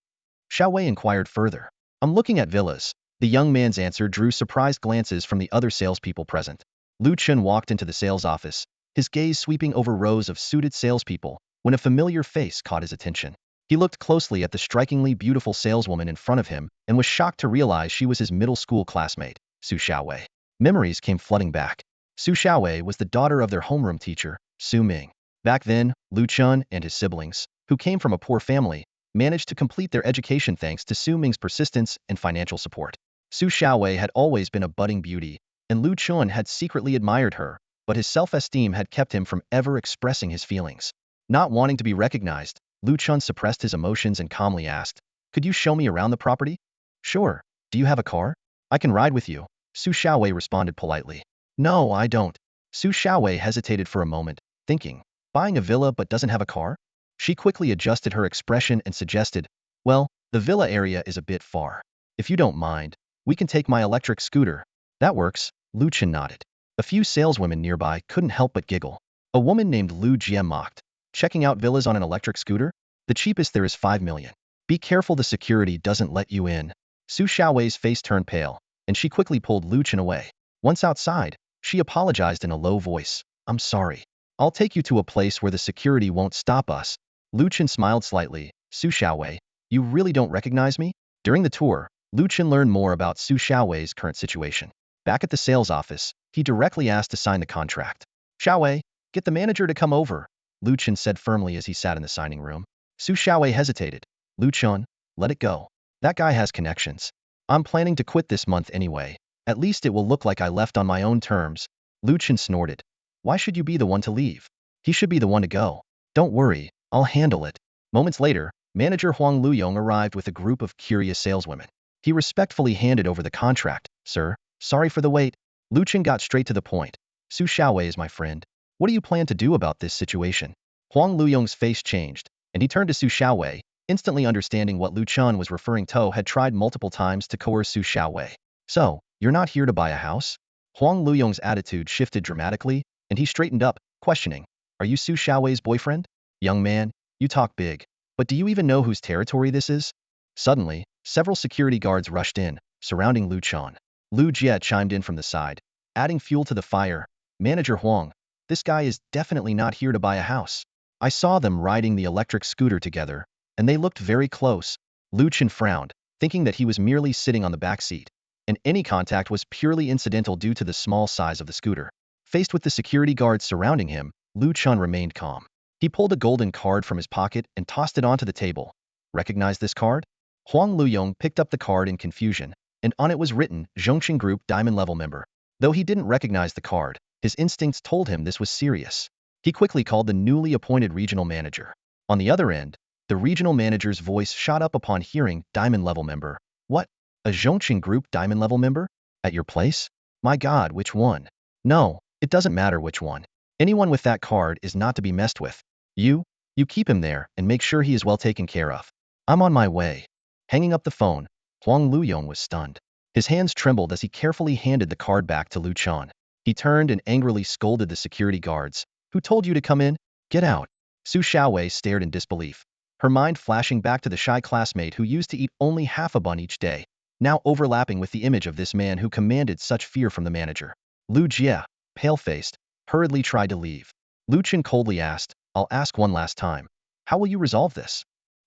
Xiao Wei inquired further. I'm looking at villas. The young man's answer drew surprised glances from the other salespeople present. Lu Chen walked into the sales office, his gaze sweeping over rows of suited salespeople, when a familiar face caught his attention. He looked closely at the strikingly beautiful saleswoman in front of him and was shocked to realize she was his middle school classmate, Su Xiaowei. Memories came flooding back. Su Xiaowei was the daughter of their homeroom teacher, Su Ming. Back then, Lu Chen and his siblings, who came from a poor family, managed to complete their education thanks to Su Ming's persistence and financial support. Su Xiaowei had always been a budding beauty, and Lu Chen had secretly admired her, but his self-esteem had kept him from ever expressing his feelings. Not wanting to be recognized, Lu Chen suppressed his emotions and calmly asked, "Could you show me around the property?" "Sure. Do you have a car? I can ride with you," Su Xiaowei responded politely. "No, I don't." Su Xiaowei hesitated for a moment, thinking, buying a villa but doesn't have a car? She quickly adjusted her expression and suggested, "Well, the villa area is a bit far. If you don't mind, we can take my electric scooter." "That works," Lu Chen nodded. A few saleswomen nearby couldn't help but giggle. A woman named Lu Jie mocked, "Checking out villas on an electric scooter? The cheapest there is 5 million. Be careful the security doesn't let you in." Su Xiaowei's face turned pale, and she quickly pulled Lu Chen away. Once outside, she apologized in a low voice. "I'm sorry. I'll take you to a place where the security won't stop us." Lu Chen smiled slightly. "Su Xiaowei, you really don't recognize me?" During the tour, Lu Chen learned more about Su Xiaowei's current situation. Back at the sales office, he directly asked to sign the contract. "Xiaowei, get the manager to come over," Lu Chen said firmly as he sat in the signing room. Su Xiaowei hesitated. "Lu Chen, let it go. That guy has connections. I'm planning to quit this month anyway. At least it will look like I left on my own terms." Lu Chen snorted. "Why should you be the one to leave? He should be the one to go. Don't worry, I'll handle it." Moments later, manager Huang Luyong arrived with a group of curious saleswomen. He respectfully handed over the contract. "Sir, sorry for the wait." Lu Chen got straight to the point. "Su Xiaowei is my friend. What do you plan to do about this situation?" Huang Luyong's face changed, and he turned to Su Xiaowei, instantly understanding what Lu Chen was referring to. Had tried multiple times to coerce Su Xiaowei. "So, you're not here to buy a house?" Huang Luyong's attitude shifted dramatically, and he straightened up, questioning, "Are you Su Xiaowei's boyfriend?" "Young man, you talk big, but do you even know whose territory this is?" Suddenly, several security guards rushed in, surrounding Lu Chen. Lu Jie chimed in from the side, adding fuel to the fire. "Manager Huang, this guy is definitely not here to buy a house. I saw them riding the electric scooter together, and they looked very close." Lu Chen frowned, thinking that he was merely sitting on the back seat, and any contact was purely incidental due to the small size of the scooter. Faced with the security guards surrounding him, Lu Chen remained calm. He pulled a golden card from his pocket and tossed it onto the table. "Recognize this card?" Huang Luyong picked up the card in confusion, and on it was written, "Zhongqing Group Diamond Level Member." Though he didn't recognize the card, His instincts told him this was serious. He quickly called the newly appointed regional manager. On the other end, the regional manager's voice shot up upon hearing diamond level member. What? A Zhongqing group diamond level member? At your place? My God, which one? No, it doesn't matter which one. Anyone with that card is not to be messed with. You keep him there and make sure he is well taken care of. I'm on my way. Hanging up the phone, Huang Luyong was stunned. His hands trembled as he carefully handed the card back to Lu Chan. He turned and angrily scolded the security guards. Who told you to come in? Get out. Su Xiaowei stared in disbelief, her mind flashing back to the shy classmate who used to eat only half a bun each day, now overlapping with the image of this man who commanded such fear from the manager. Lu Jie, pale-faced, hurriedly tried to leave. Lu Chen coldly asked, I'll ask one last time. How will you resolve this?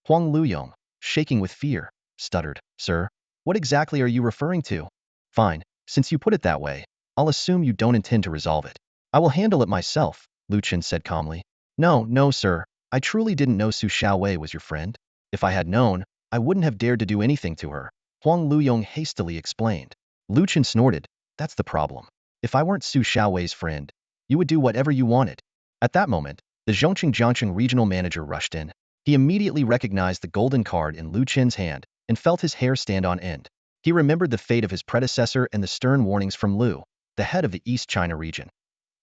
Huang Luyong, shaking with fear, stuttered, Sir, what exactly are you referring to? Fine, since you put it that way, I'll assume you don't intend to resolve it. I will handle it myself, Lu Chen said calmly. No, sir, I truly didn't know Su Xiaowei was your friend. If I had known, I wouldn't have dared to do anything to her, Huang Luyong hastily explained. Lu Chen snorted, that's the problem. If I weren't Su Xiaowei's friend, you would do whatever you wanted. At that moment, the Zhongqing regional manager rushed in. He immediately recognized the golden card in Lu Chen's hand and felt his hair stand on end. He remembered the fate of his predecessor and the stern warnings from Lu, the head of the East China region.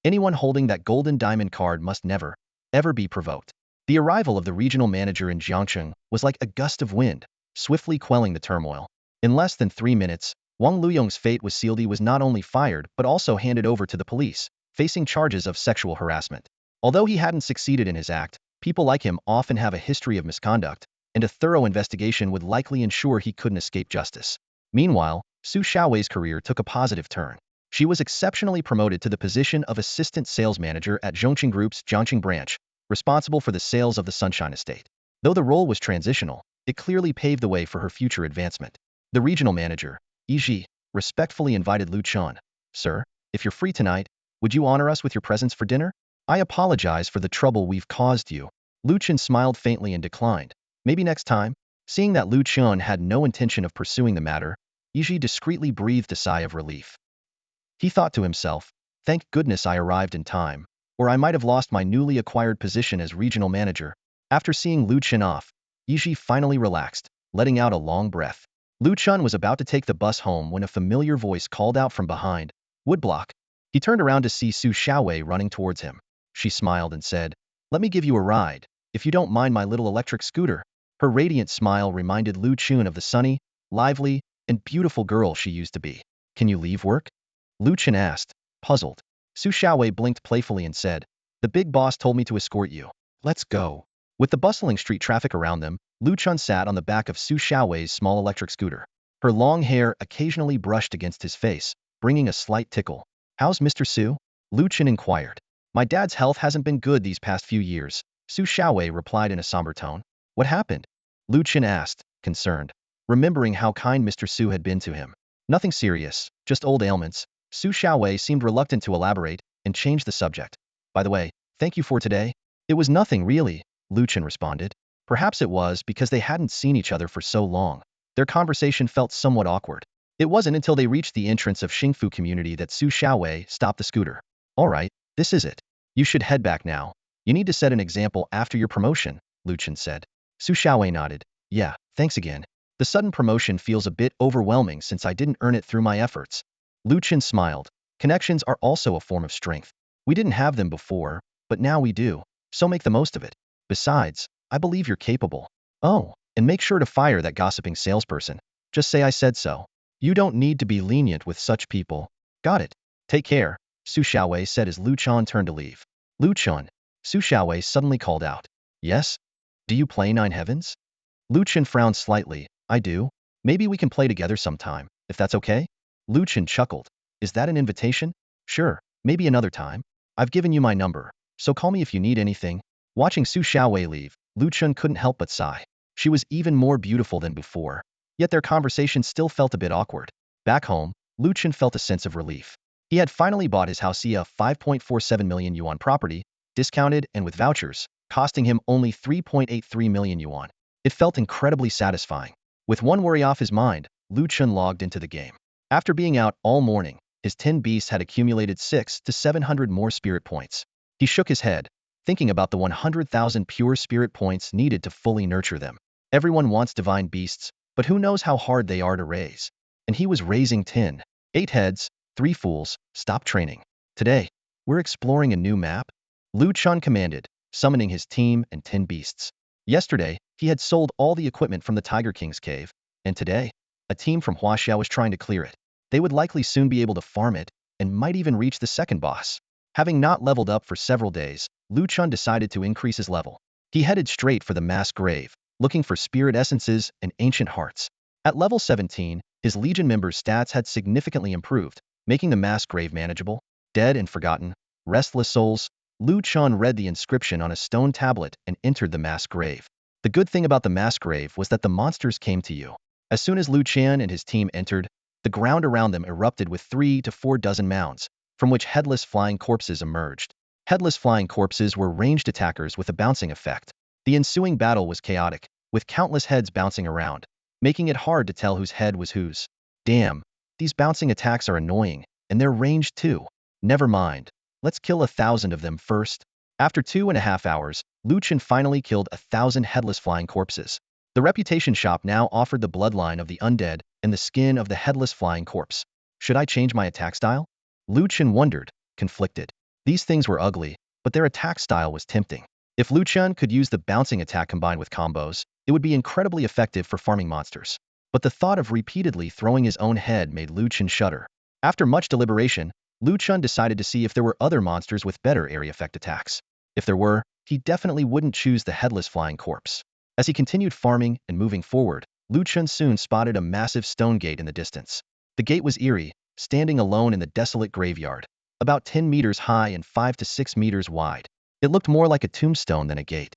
Anyone holding that golden diamond card must never, ever be provoked. The arrival of the regional manager in Jiangcheng was like a gust of wind, swiftly quelling the turmoil. In less than 3 minutes, Wang Luyong's fate was sealed. He was not only fired but also handed over to the police, facing charges of sexual harassment. Although he hadn't succeeded in his act, people like him often have a history of misconduct, and a thorough investigation would likely ensure he couldn't escape justice. Meanwhile, Su Xiaowei's career took a positive turn. She was exceptionally promoted to the position of assistant sales manager at Zhongqing Group's Jiangqing branch, responsible for the sales of the Sunshine Estate. Though the role was transitional, it clearly paved the way for her future advancement. The regional manager, Yi, respectfully invited Lu Chan. Sir, if you're free tonight, would you honor us with your presence for dinner? I apologize for the trouble we've caused you. Lu Chen smiled faintly and declined. Maybe next time? Seeing that Lu Chen had no intention of pursuing the matter, Yi discreetly breathed a sigh of relief. He thought to himself, thank goodness I arrived in time, or I might have lost my newly acquired position as regional manager. After seeing Lu Chen off, Yi finally relaxed, letting out a long breath. Lu Chen was about to take the bus home when a familiar voice called out from behind, Woodblock. He turned around to see Su Xiaowei running towards him. She smiled and said, let me give you a ride, if you don't mind my little electric scooter. Her radiant smile reminded Lu Chen of the sunny, lively, and beautiful girl she used to be. Can you leave work? Lu Chen asked, puzzled. Su Xiaowei blinked playfully and said, the big boss told me to escort you. Let's go. With the bustling street traffic around them, Lu Chen sat on the back of Su Xiaowei's small electric scooter. Her long hair occasionally brushed against his face, bringing a slight tickle. How's Mr. Su? Lu Chen inquired. My dad's health hasn't been good these past few years, Su Xiaowei replied in a somber tone. What happened? Lu Chen asked, concerned, remembering how kind Mr. Su had been to him. Nothing serious, just old ailments. Su Xiaowei seemed reluctant to elaborate and changed the subject. By the way, thank you for today. It was nothing really, Lu Chen responded. Perhaps it was because they hadn't seen each other for so long. Their conversation felt somewhat awkward. It wasn't until they reached the entrance of Xingfu community that Su Xiaowei stopped the scooter. All right, this is it. You should head back now. You need to set an example after your promotion, Lu Chen said. Su Xiaowei nodded. Yeah, thanks again. The sudden promotion feels a bit overwhelming since I didn't earn it through my efforts. Lu Chen smiled. Connections are also a form of strength. We didn't have them before, but now we do, so make the most of it. Besides, I believe you're capable. Oh, and make sure to fire that gossiping salesperson. Just say I said so. You don't need to be lenient with such people. Got it. Take care, Su Xiaowei said as Lu Chen turned to leave. Lu Chen, Su Xiaowei suddenly called out. Yes? Do you play Nine Heavens? Lu Chen frowned slightly. I do. Maybe we can play together sometime, if that's okay? Lu Chen chuckled. Is that an invitation? Sure, maybe another time. I've given you my number, so call me if you need anything. Watching Su Xiaowei leave, Lu Chen couldn't help but sigh. She was even more beautiful than before, yet their conversation still felt a bit awkward. Back home, Lu Chen felt a sense of relief. He had finally bought his house, a 5.47 million yuan property, discounted and with vouchers, costing him only 3.83 million yuan. It felt incredibly satisfying. With one worry off his mind, Lu Chen logged into the game. After being out all morning, his 10 beasts had accumulated 600 to 700 more spirit points. He shook his head, thinking about the 100,000 pure spirit points needed to fully nurture them. Everyone wants divine beasts, but who knows how hard they are to raise. And he was raising 10. 8 heads, 3 fools, stop training. Today, we're exploring a new map. Lu Chen commanded, summoning his team and 10 beasts. Yesterday, he had sold all the equipment from the Tiger King's cave, and today, a team from Huaxia was trying to clear it. They would likely soon be able to farm it, and might even reach the second boss. Having not leveled up for several days, Lu Chen decided to increase his level. He headed straight for the mass grave, looking for spirit essences and ancient hearts. At level 17, his Legion members' stats had significantly improved, making the mass grave manageable. Dead and forgotten, restless souls. Lu Chen read the inscription on a stone tablet and entered the mass grave. The good thing about the mass grave was that the monsters came to you. As soon as Lu Chen and his team entered, the ground around them erupted with 3 to 4 dozen mounds, from which headless flying corpses emerged. Headless flying corpses were ranged attackers with a bouncing effect. The ensuing battle was chaotic, with countless heads bouncing around, making it hard to tell whose head was whose. Damn, these bouncing attacks are annoying, and they're ranged too. Never mind. Let's kill 1,000 of them first. After 2.5 hours, Lu Chen finally killed 1,000 headless flying corpses. The reputation shop now offered the bloodline of the undead and the skin of the headless flying corpse. Should I change my attack style? Lu Chen wondered, conflicted. These things were ugly, but their attack style was tempting. If Lu Chen could use the bouncing attack combined with combos, it would be incredibly effective for farming monsters. But the thought of repeatedly throwing his own head made Lu Chen shudder. After much deliberation, Lu Chen decided to see if there were other monsters with better area effect attacks. If there were, he definitely wouldn't choose the headless flying corpse. As he continued farming and moving forward, Lu Chen soon spotted a massive stone gate in the distance. The gate was eerie, standing alone in the desolate graveyard, about 10 meters high and 5 to 6 meters wide. It looked more like a tombstone than a gate.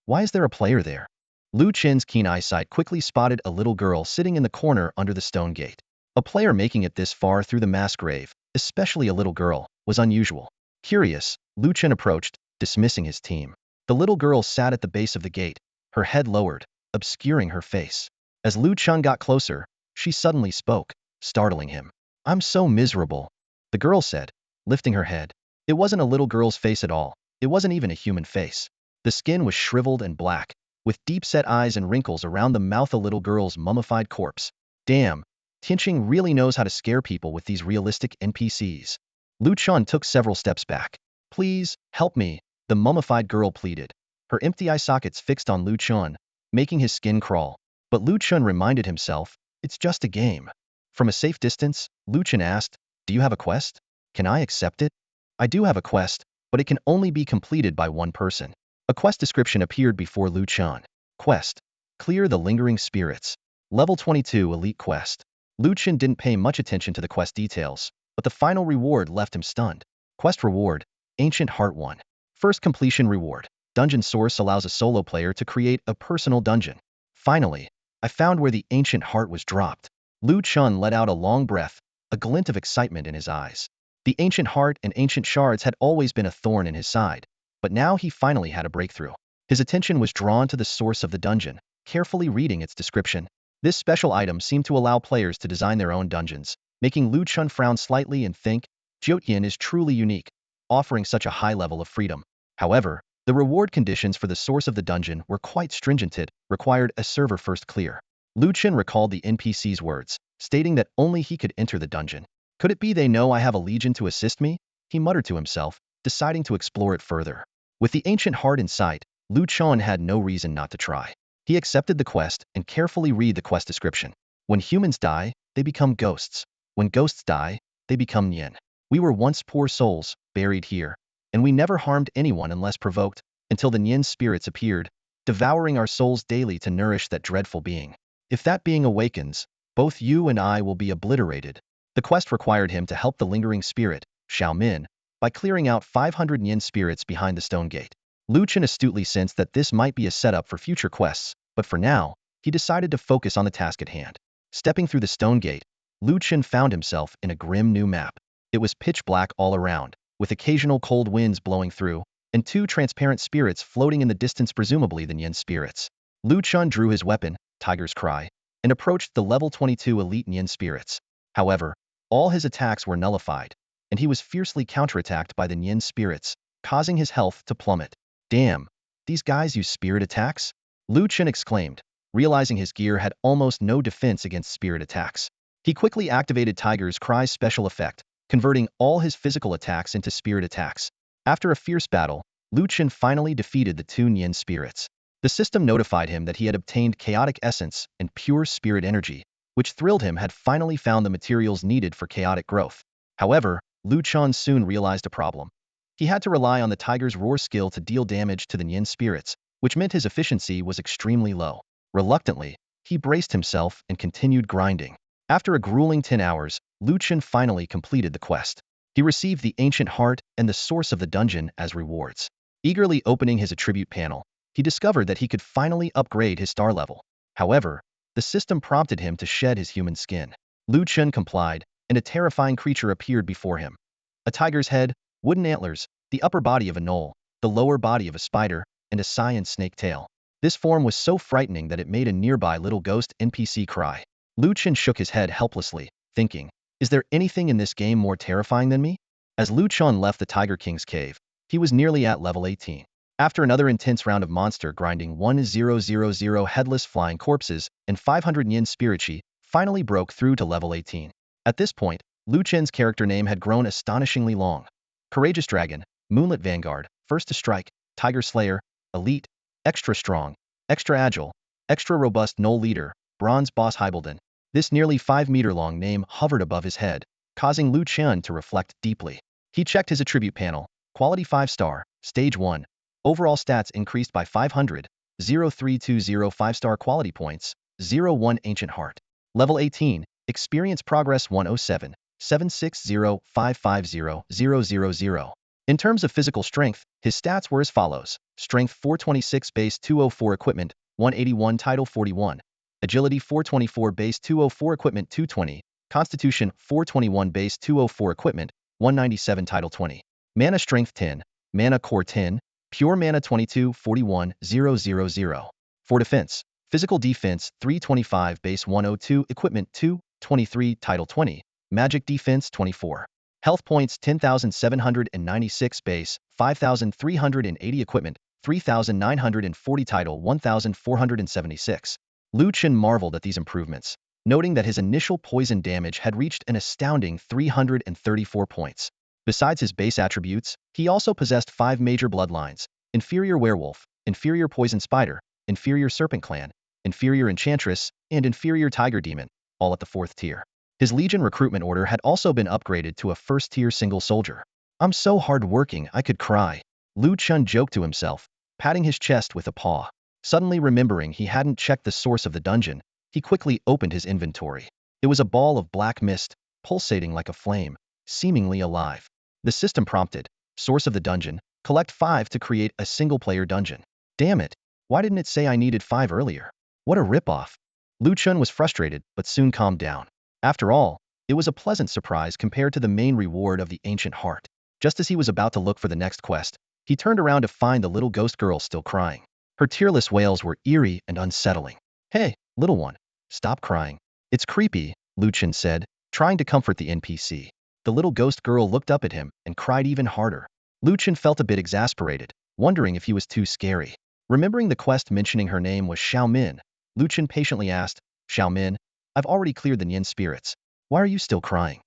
Why is there a player there? Lu Chen's keen eyesight quickly spotted a little girl sitting in the corner under the stone gate. A player making it this far through the mass grave, especially a little girl, was unusual. Curious, Lu Chen approached, dismissing his team. The little girl sat at the base of the gate, her head lowered, obscuring her face. As Lu Chen got closer, she suddenly spoke, startling him. I'm so miserable, the girl said, lifting her head. It wasn't a little girl's face at all. It wasn't even a human face. The skin was shriveled and black, with deep-set eyes and wrinkles around the mouth. A little girl's mummified corpse. Damn, Tianqing really knows how to scare people with these realistic NPCs. Lu Chen took several steps back. Please, help me, the mummified girl pleaded. Her empty eye sockets fixed on Lu Chen, making his skin crawl. But Lu Chen reminded himself, it's just a game. From a safe distance, Lu Chen asked, do you have a quest? Can I accept it? I do have a quest, but it can only be completed by one person. A quest description appeared before Lu Chen. Quest: Clear the Lingering Spirits. Level 22 Elite Quest. Lu Chen didn't pay much attention to the quest details, but the final reward left him stunned. Quest reward: Ancient Heart 1. First completion reward. Dungeon Source allows a solo player to create a personal dungeon. Finally, I found where the Ancient Heart was dropped. Lu Chen let out a long breath, a glint of excitement in his eyes. The Ancient Heart and Ancient Shards had always been a thorn in his side, but now he finally had a breakthrough. His attention was drawn to the source of the dungeon, carefully reading its description. This special item seemed to allow players to design their own dungeons, making Lu Chen frown slightly and think, Jiutian is truly unique, offering such a high level of freedom. However, the reward conditions for the source of the dungeon were quite stringent. It required a server first clear. Lu Chen recalled the NPC's words, stating that only he could enter the dungeon. Could it be they know I have a legion to assist me? He muttered to himself, deciding to explore it further. With the Ancient Heart in sight, Lu Chen had no reason not to try. He accepted the quest and carefully read the quest description. When humans die, they become ghosts. When ghosts die, they become Nian. We were once poor souls, buried here, and we never harmed anyone unless provoked, until the Nian spirits appeared, devouring our souls daily to nourish that dreadful being. If that being awakens, both you and I will be obliterated. The quest required him to help the lingering spirit, Xiao Min, by clearing out 500 Nian spirits behind the stone gate. Lu Chen astutely sensed that this might be a setup for future quests, but for now, he decided to focus on the task at hand. Stepping through the stone gate, Lu Chen found himself in a grim new map. It was pitch black all around, with occasional cold winds blowing through, and 2 transparent spirits floating in the distance, presumably the Nian spirits. Lu Chen drew his weapon, Tiger's Cry, and approached the level 22 elite Nian spirits. However, All his attacks were nullified, and he was fiercely counterattacked by the Yin spirits, causing his health to plummet. Damn, these guys use spirit attacks? Lu Chen exclaimed, realizing his gear had almost no defense against spirit attacks. He quickly activated Tiger's Cry's special effect, converting all his physical attacks into spirit attacks. After a fierce battle, Lu Chen finally defeated the two Yin spirits. The system notified him that he had obtained chaotic essence and pure spirit energy, which thrilled him had finally found the materials needed for chaotic growth. However, Lu Chen soon realized a problem. He had to rely on the Tiger's Roar skill to deal damage to the Yin spirits, which meant his efficiency was extremely low. Reluctantly, he braced himself and continued grinding. After a grueling 10 hours, Lu Chen finally completed the quest. He received the ancient heart and the source of the dungeon as rewards. Eagerly opening his attribute panel, he discovered that he could finally upgrade his star level. However, the system prompted him to shed his human skin. Lu Chen complied, and a terrifying creature appeared before him. A tiger's head, wooden antlers, the upper body of a gnoll, the lower body of a spider, and a cyan snake tail. This form was so frightening that it made a nearby little ghost NPC cry. Lu Chen shook his head helplessly, thinking, is there anything in this game more terrifying than me? As Lu Chen left the Tiger King's cave, he was nearly at level 18. After another intense round of monster grinding 1000 headless flying corpses and 500 yin spirit chi finally broke through to level 18. At this point, Lu Chen's character name had grown astonishingly long. Courageous Dragon, Moonlit Vanguard, First to Strike, Tiger Slayer, Elite, Extra Strong, Extra Agile, Extra Robust Gnoll Leader, Bronze Boss Hybelden. This nearly 5-meter-long name hovered above his head, causing Lu Chen to reflect deeply. He checked his attribute panel, quality 5-star, stage 1. Overall stats increased by 500, 0320 5-star quality points, 01 ancient heart. Level 18, experience progress 107, 760 550 000. In terms of physical strength, his stats were as follows: Strength 426 base 204 equipment, 181 title 41. Agility 424 base 204 equipment 220. Constitution 421 base 204 equipment, 197 title 20. Mana strength 10, mana core 10, pure mana 22 41 000. For defense, physical defense 325 base 102 equipment 2, 23 title 20. Magic defense 24. Health points 10,796 base, 5,380 equipment, 3,940 title 1,476. Lu Chen marveled at these improvements, noting that his initial poison damage had reached an astounding 334 points. Besides his base attributes, he also possessed 5 major bloodlines: Inferior Werewolf, Inferior Poison Spider, Inferior Serpent Clan, Inferior Enchantress, and Inferior Tiger Demon, all at the 4th tier. His Legion recruitment order had also been upgraded to a 1st-tier single soldier. I'm so hard-working I could cry, Lu Chen joked to himself, patting his chest with a paw. Suddenly remembering he hadn't checked the source of the dungeon, he quickly opened his inventory. It was a ball of black mist, pulsating like a flame, seemingly alive. The system prompted, source of the dungeon, collect 5 to create a single-player dungeon. Damn it, why didn't it say I needed 5 earlier? What a ripoff. Lu Chen was frustrated, but soon calmed down. After all, it was a pleasant surprise compared to the main reward of the ancient heart. Just as he was about to look for the next quest, he turned around to find the little ghost girl still crying. Her tearless wails were eerie and unsettling. Hey, little one, stop crying. It's creepy, Lu Chen said, trying to comfort the NPC. The little ghost girl looked up at him and cried even harder. Lu Chen felt a bit exasperated, wondering if he was too scary. Remembering the quest mentioning her name was Xiao Min, Lu Chen patiently asked, Xiao Min, I've already cleared the Yin spirits. Why are you still crying?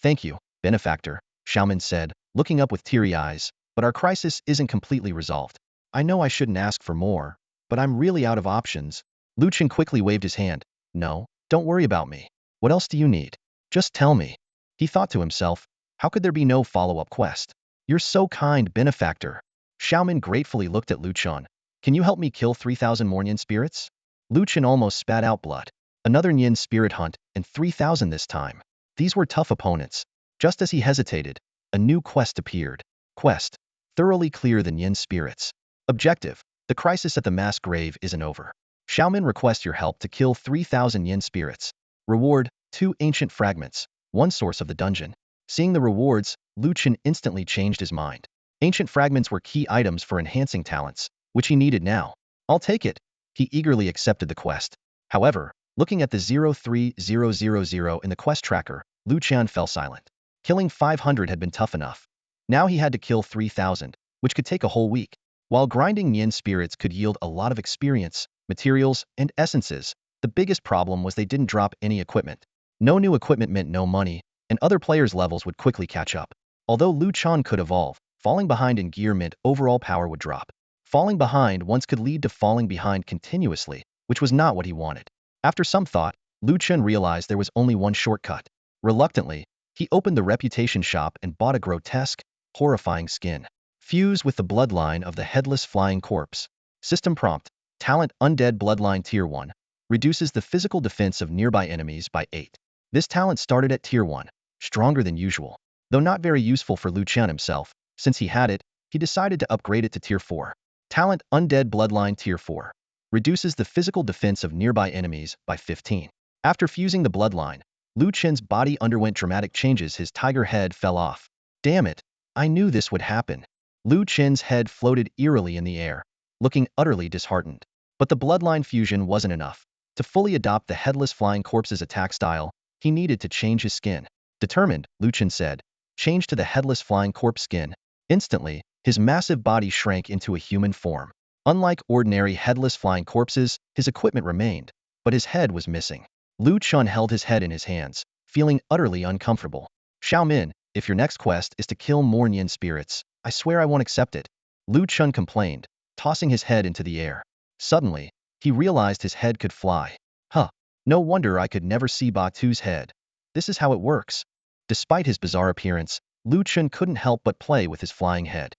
Thank you, benefactor, Xiao Min said, looking up with teary eyes, but our crisis isn't completely resolved. I know I shouldn't ask for more, but I'm really out of options. Lu Chen quickly waved his hand. No, don't worry about me. What else do you need? Just tell me. He thought to himself, how could there be no follow-up quest? You're so kind, benefactor. Xiao Min gratefully looked at Lu Chen. Can you help me kill 3,000 more Yin spirits? Lu Chen almost spat out blood. Another Yin spirit hunt, and 3,000 this time. These were tough opponents. Just as he hesitated, a new quest appeared. Quest: thoroughly clear the Yin spirits. Objective: the crisis at the mass grave isn't over. Xiao Min requests your help to kill 3,000 Yin spirits. Reward: 2 ancient fragments, 1 source of the dungeon. Seeing the rewards, Lu Chen instantly changed his mind. Ancient fragments were key items for enhancing talents, which he needed now. I'll take it. He eagerly accepted the quest. However, looking at the 03000 in the quest tracker, Lu Chen fell silent. Killing 500 had been tough enough. Now he had to kill 3,000, which could take a whole week. While grinding Yin spirits could yield a lot of experience, materials, and essences, the biggest problem was they didn't drop any equipment. No new equipment meant no money, and other players' levels would quickly catch up. Although Lu Chen could evolve, falling behind in gear meant overall power would drop. Falling behind once could lead to falling behind continuously, which was not what he wanted. After some thought, Lu Chen realized there was only one shortcut. Reluctantly, he opened the reputation shop and bought a grotesque, horrifying skin. Fuse with the bloodline of the headless flying corpse. System prompt: talent undead bloodline tier 1. Reduces the physical defense of nearby enemies by 8. This talent started at tier 1, stronger than usual. Though not very useful for Lu Chen himself, since he had it, he decided to upgrade it to tier 4. Talent undead bloodline tier 4. Reduces the physical defense of nearby enemies by 15. After fusing the bloodline, Lu Chen's body underwent dramatic changes. His tiger head fell off. Damn it, I knew this would happen. Lu Chen's head floated eerily in the air, looking utterly disheartened. But the bloodline fusion wasn't enough. To fully adopt the headless flying corpse's attack style, he needed to change his skin. Determined, Lu Chen said, "Change to the headless flying corpse skin." Instantly, his massive body shrank into a human form. Unlike ordinary headless flying corpses, his equipment remained, but his head was missing. Lu Chen held his head in his hands, feeling utterly uncomfortable. "Xiaomin, if your next quest is to kill more Yin spirits, I swear I won't accept it," Lu Chen complained, tossing his head into the air. Suddenly, he realized his head could fly. Huh, no wonder I could never see Batu's head. This is how it works. Despite his bizarre appearance, Lu Chen couldn't help but play with his flying head.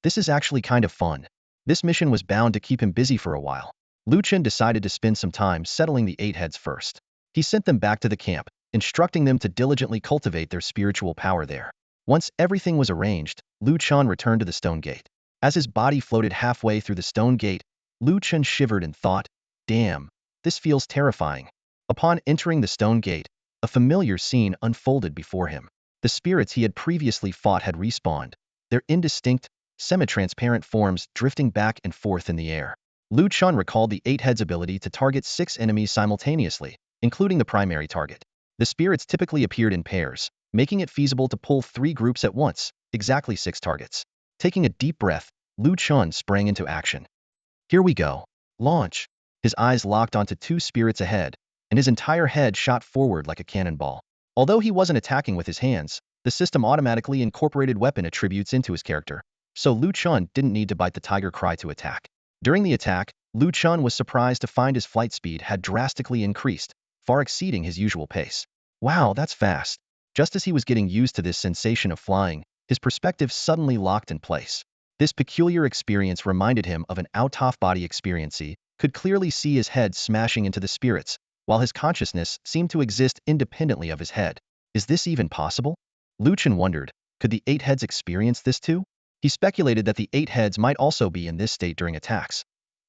This is actually kind of fun. This mission was bound to keep him busy for a while. Lu Chen decided to spend some time settling the 8 heads first. He sent them back to the camp, instructing them to diligently cultivate their spiritual power there. Once everything was arranged, Lu Chen returned to the stone gate. As his body floated halfway through the stone gate, Lu Chen shivered and thought, "Damn, this feels terrifying." Upon entering the stone gate, a familiar scene unfolded before him. The spirits he had previously fought had respawned, their indistinct, semi-transparent forms drifting back and forth in the air. Lu Chen recalled the 8 heads ability to target 6 enemies simultaneously, including the primary target. The spirits typically appeared in pairs, making it feasible to pull 3 groups at once, exactly 6 targets. Taking a deep breath, Lu Chen sprang into action. "Here we go. Launch." His eyes locked onto 2 spirits ahead, and his entire head shot forward like a cannonball. Although he wasn't attacking with his hands, the system automatically incorporated weapon attributes into his character, so Lu Chen didn't need to bite the tiger cry to attack. During the attack, Lu Chen was surprised to find his flight speed had drastically increased, far exceeding his usual pace. Wow, that's fast. Just as he was getting used to this sensation of flying, his perspective suddenly locked in place. This peculiar experience reminded him of an out-of-body experience. He could clearly see his head smashing into the spirits, while his consciousness seemed to exist independently of his head. Is this even possible? Lu Chen wondered, could the 8 heads experience this too? He speculated that the 8 heads might also be in this state during attacks.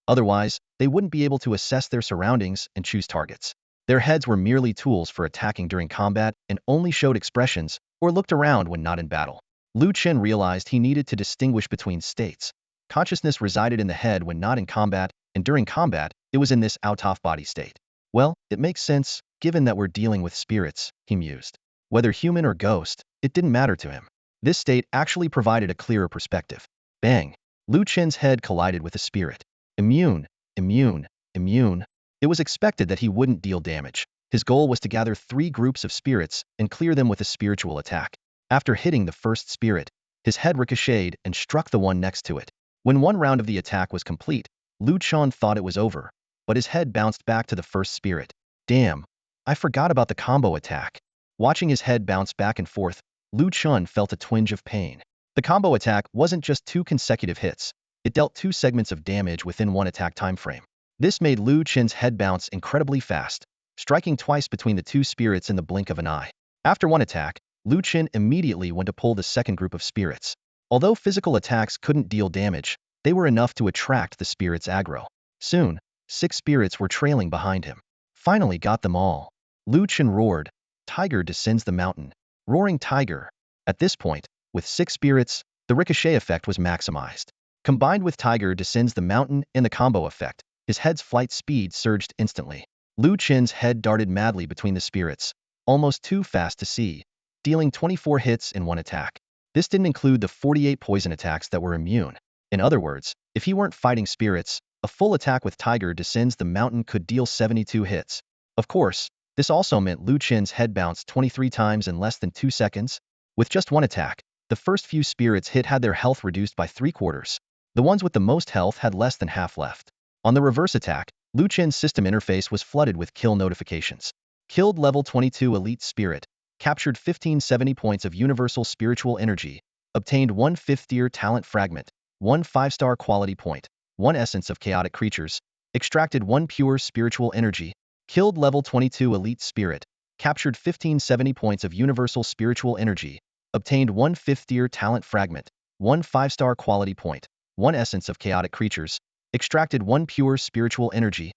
Otherwise, they wouldn't be able to assess their surroundings and choose targets. Their heads were merely tools for attacking during combat and only showed expressions or looked around when not in battle. Lu Chen realized he needed to distinguish between states. Consciousness resided in the head when not in combat, and during combat, it was in this out-of-body state. Well, it makes sense, given that we're dealing with spirits, he mused. Whether human or ghost, it didn't matter to him. This state actually provided a clearer perspective. Bang! Lu Chen's head collided with a spirit. Immune, immune, immune. It was expected that he wouldn't deal damage. His goal was to gather 3 groups of spirits and clear them with a spiritual attack. After hitting the first spirit, his head ricocheted and struck the one next to it. When one round of the attack was complete, Lu Chen thought it was over, but his head bounced back to the first spirit. Damn, I forgot about the combo attack. Watching his head bounce back and forth, Lu Chen felt a twinge of pain. The combo attack wasn't just 2 consecutive hits, it dealt 2 segments of damage within one attack time frame. This made Lu Chen's head bounce incredibly fast, striking twice between the 2 spirits in the blink of an eye. After one attack, Lu Chen immediately went to pull the second group of spirits. Although physical attacks couldn't deal damage, they were enough to attract the spirits' aggro. Soon, 6 spirits were trailing behind him. Finally got them all. Lu Chen roared, "Tiger descends the mountain." Roaring tiger. At this point, with 6 spirits, the ricochet effect was maximized. Combined with tiger descends the mountain and the combo effect, his head's flight speed surged instantly. Lu Chen's head darted madly between the spirits, almost too fast to see, dealing 24 hits in one attack. This didn't include the 48 poison attacks that were immune. In other words, if he weren't fighting spirits, a full attack with Tiger Descends the Mountain could deal 72 hits. Of course, this also meant Lu Chen's head bounced 23 times in less than 2 seconds. With just one attack, the first few spirits hit had their health reduced by 3/4. The ones with the most health had less than half left. On the reverse attack, Lu Chen's system interface was flooded with kill notifications. Killed level 22 elite spirit, captured 1570 points of universal spiritual energy, obtained 1 5th tier talent fragment, 1 5-star quality point, 1 essence of chaotic creatures, extracted 1 pure spiritual energy, killed level 22 elite spirit, captured 1570 points of universal spiritual energy, obtained 1 5th tier talent fragment, 1 5-star quality point, 1 essence of chaotic creatures, extracted 1 pure spiritual energy.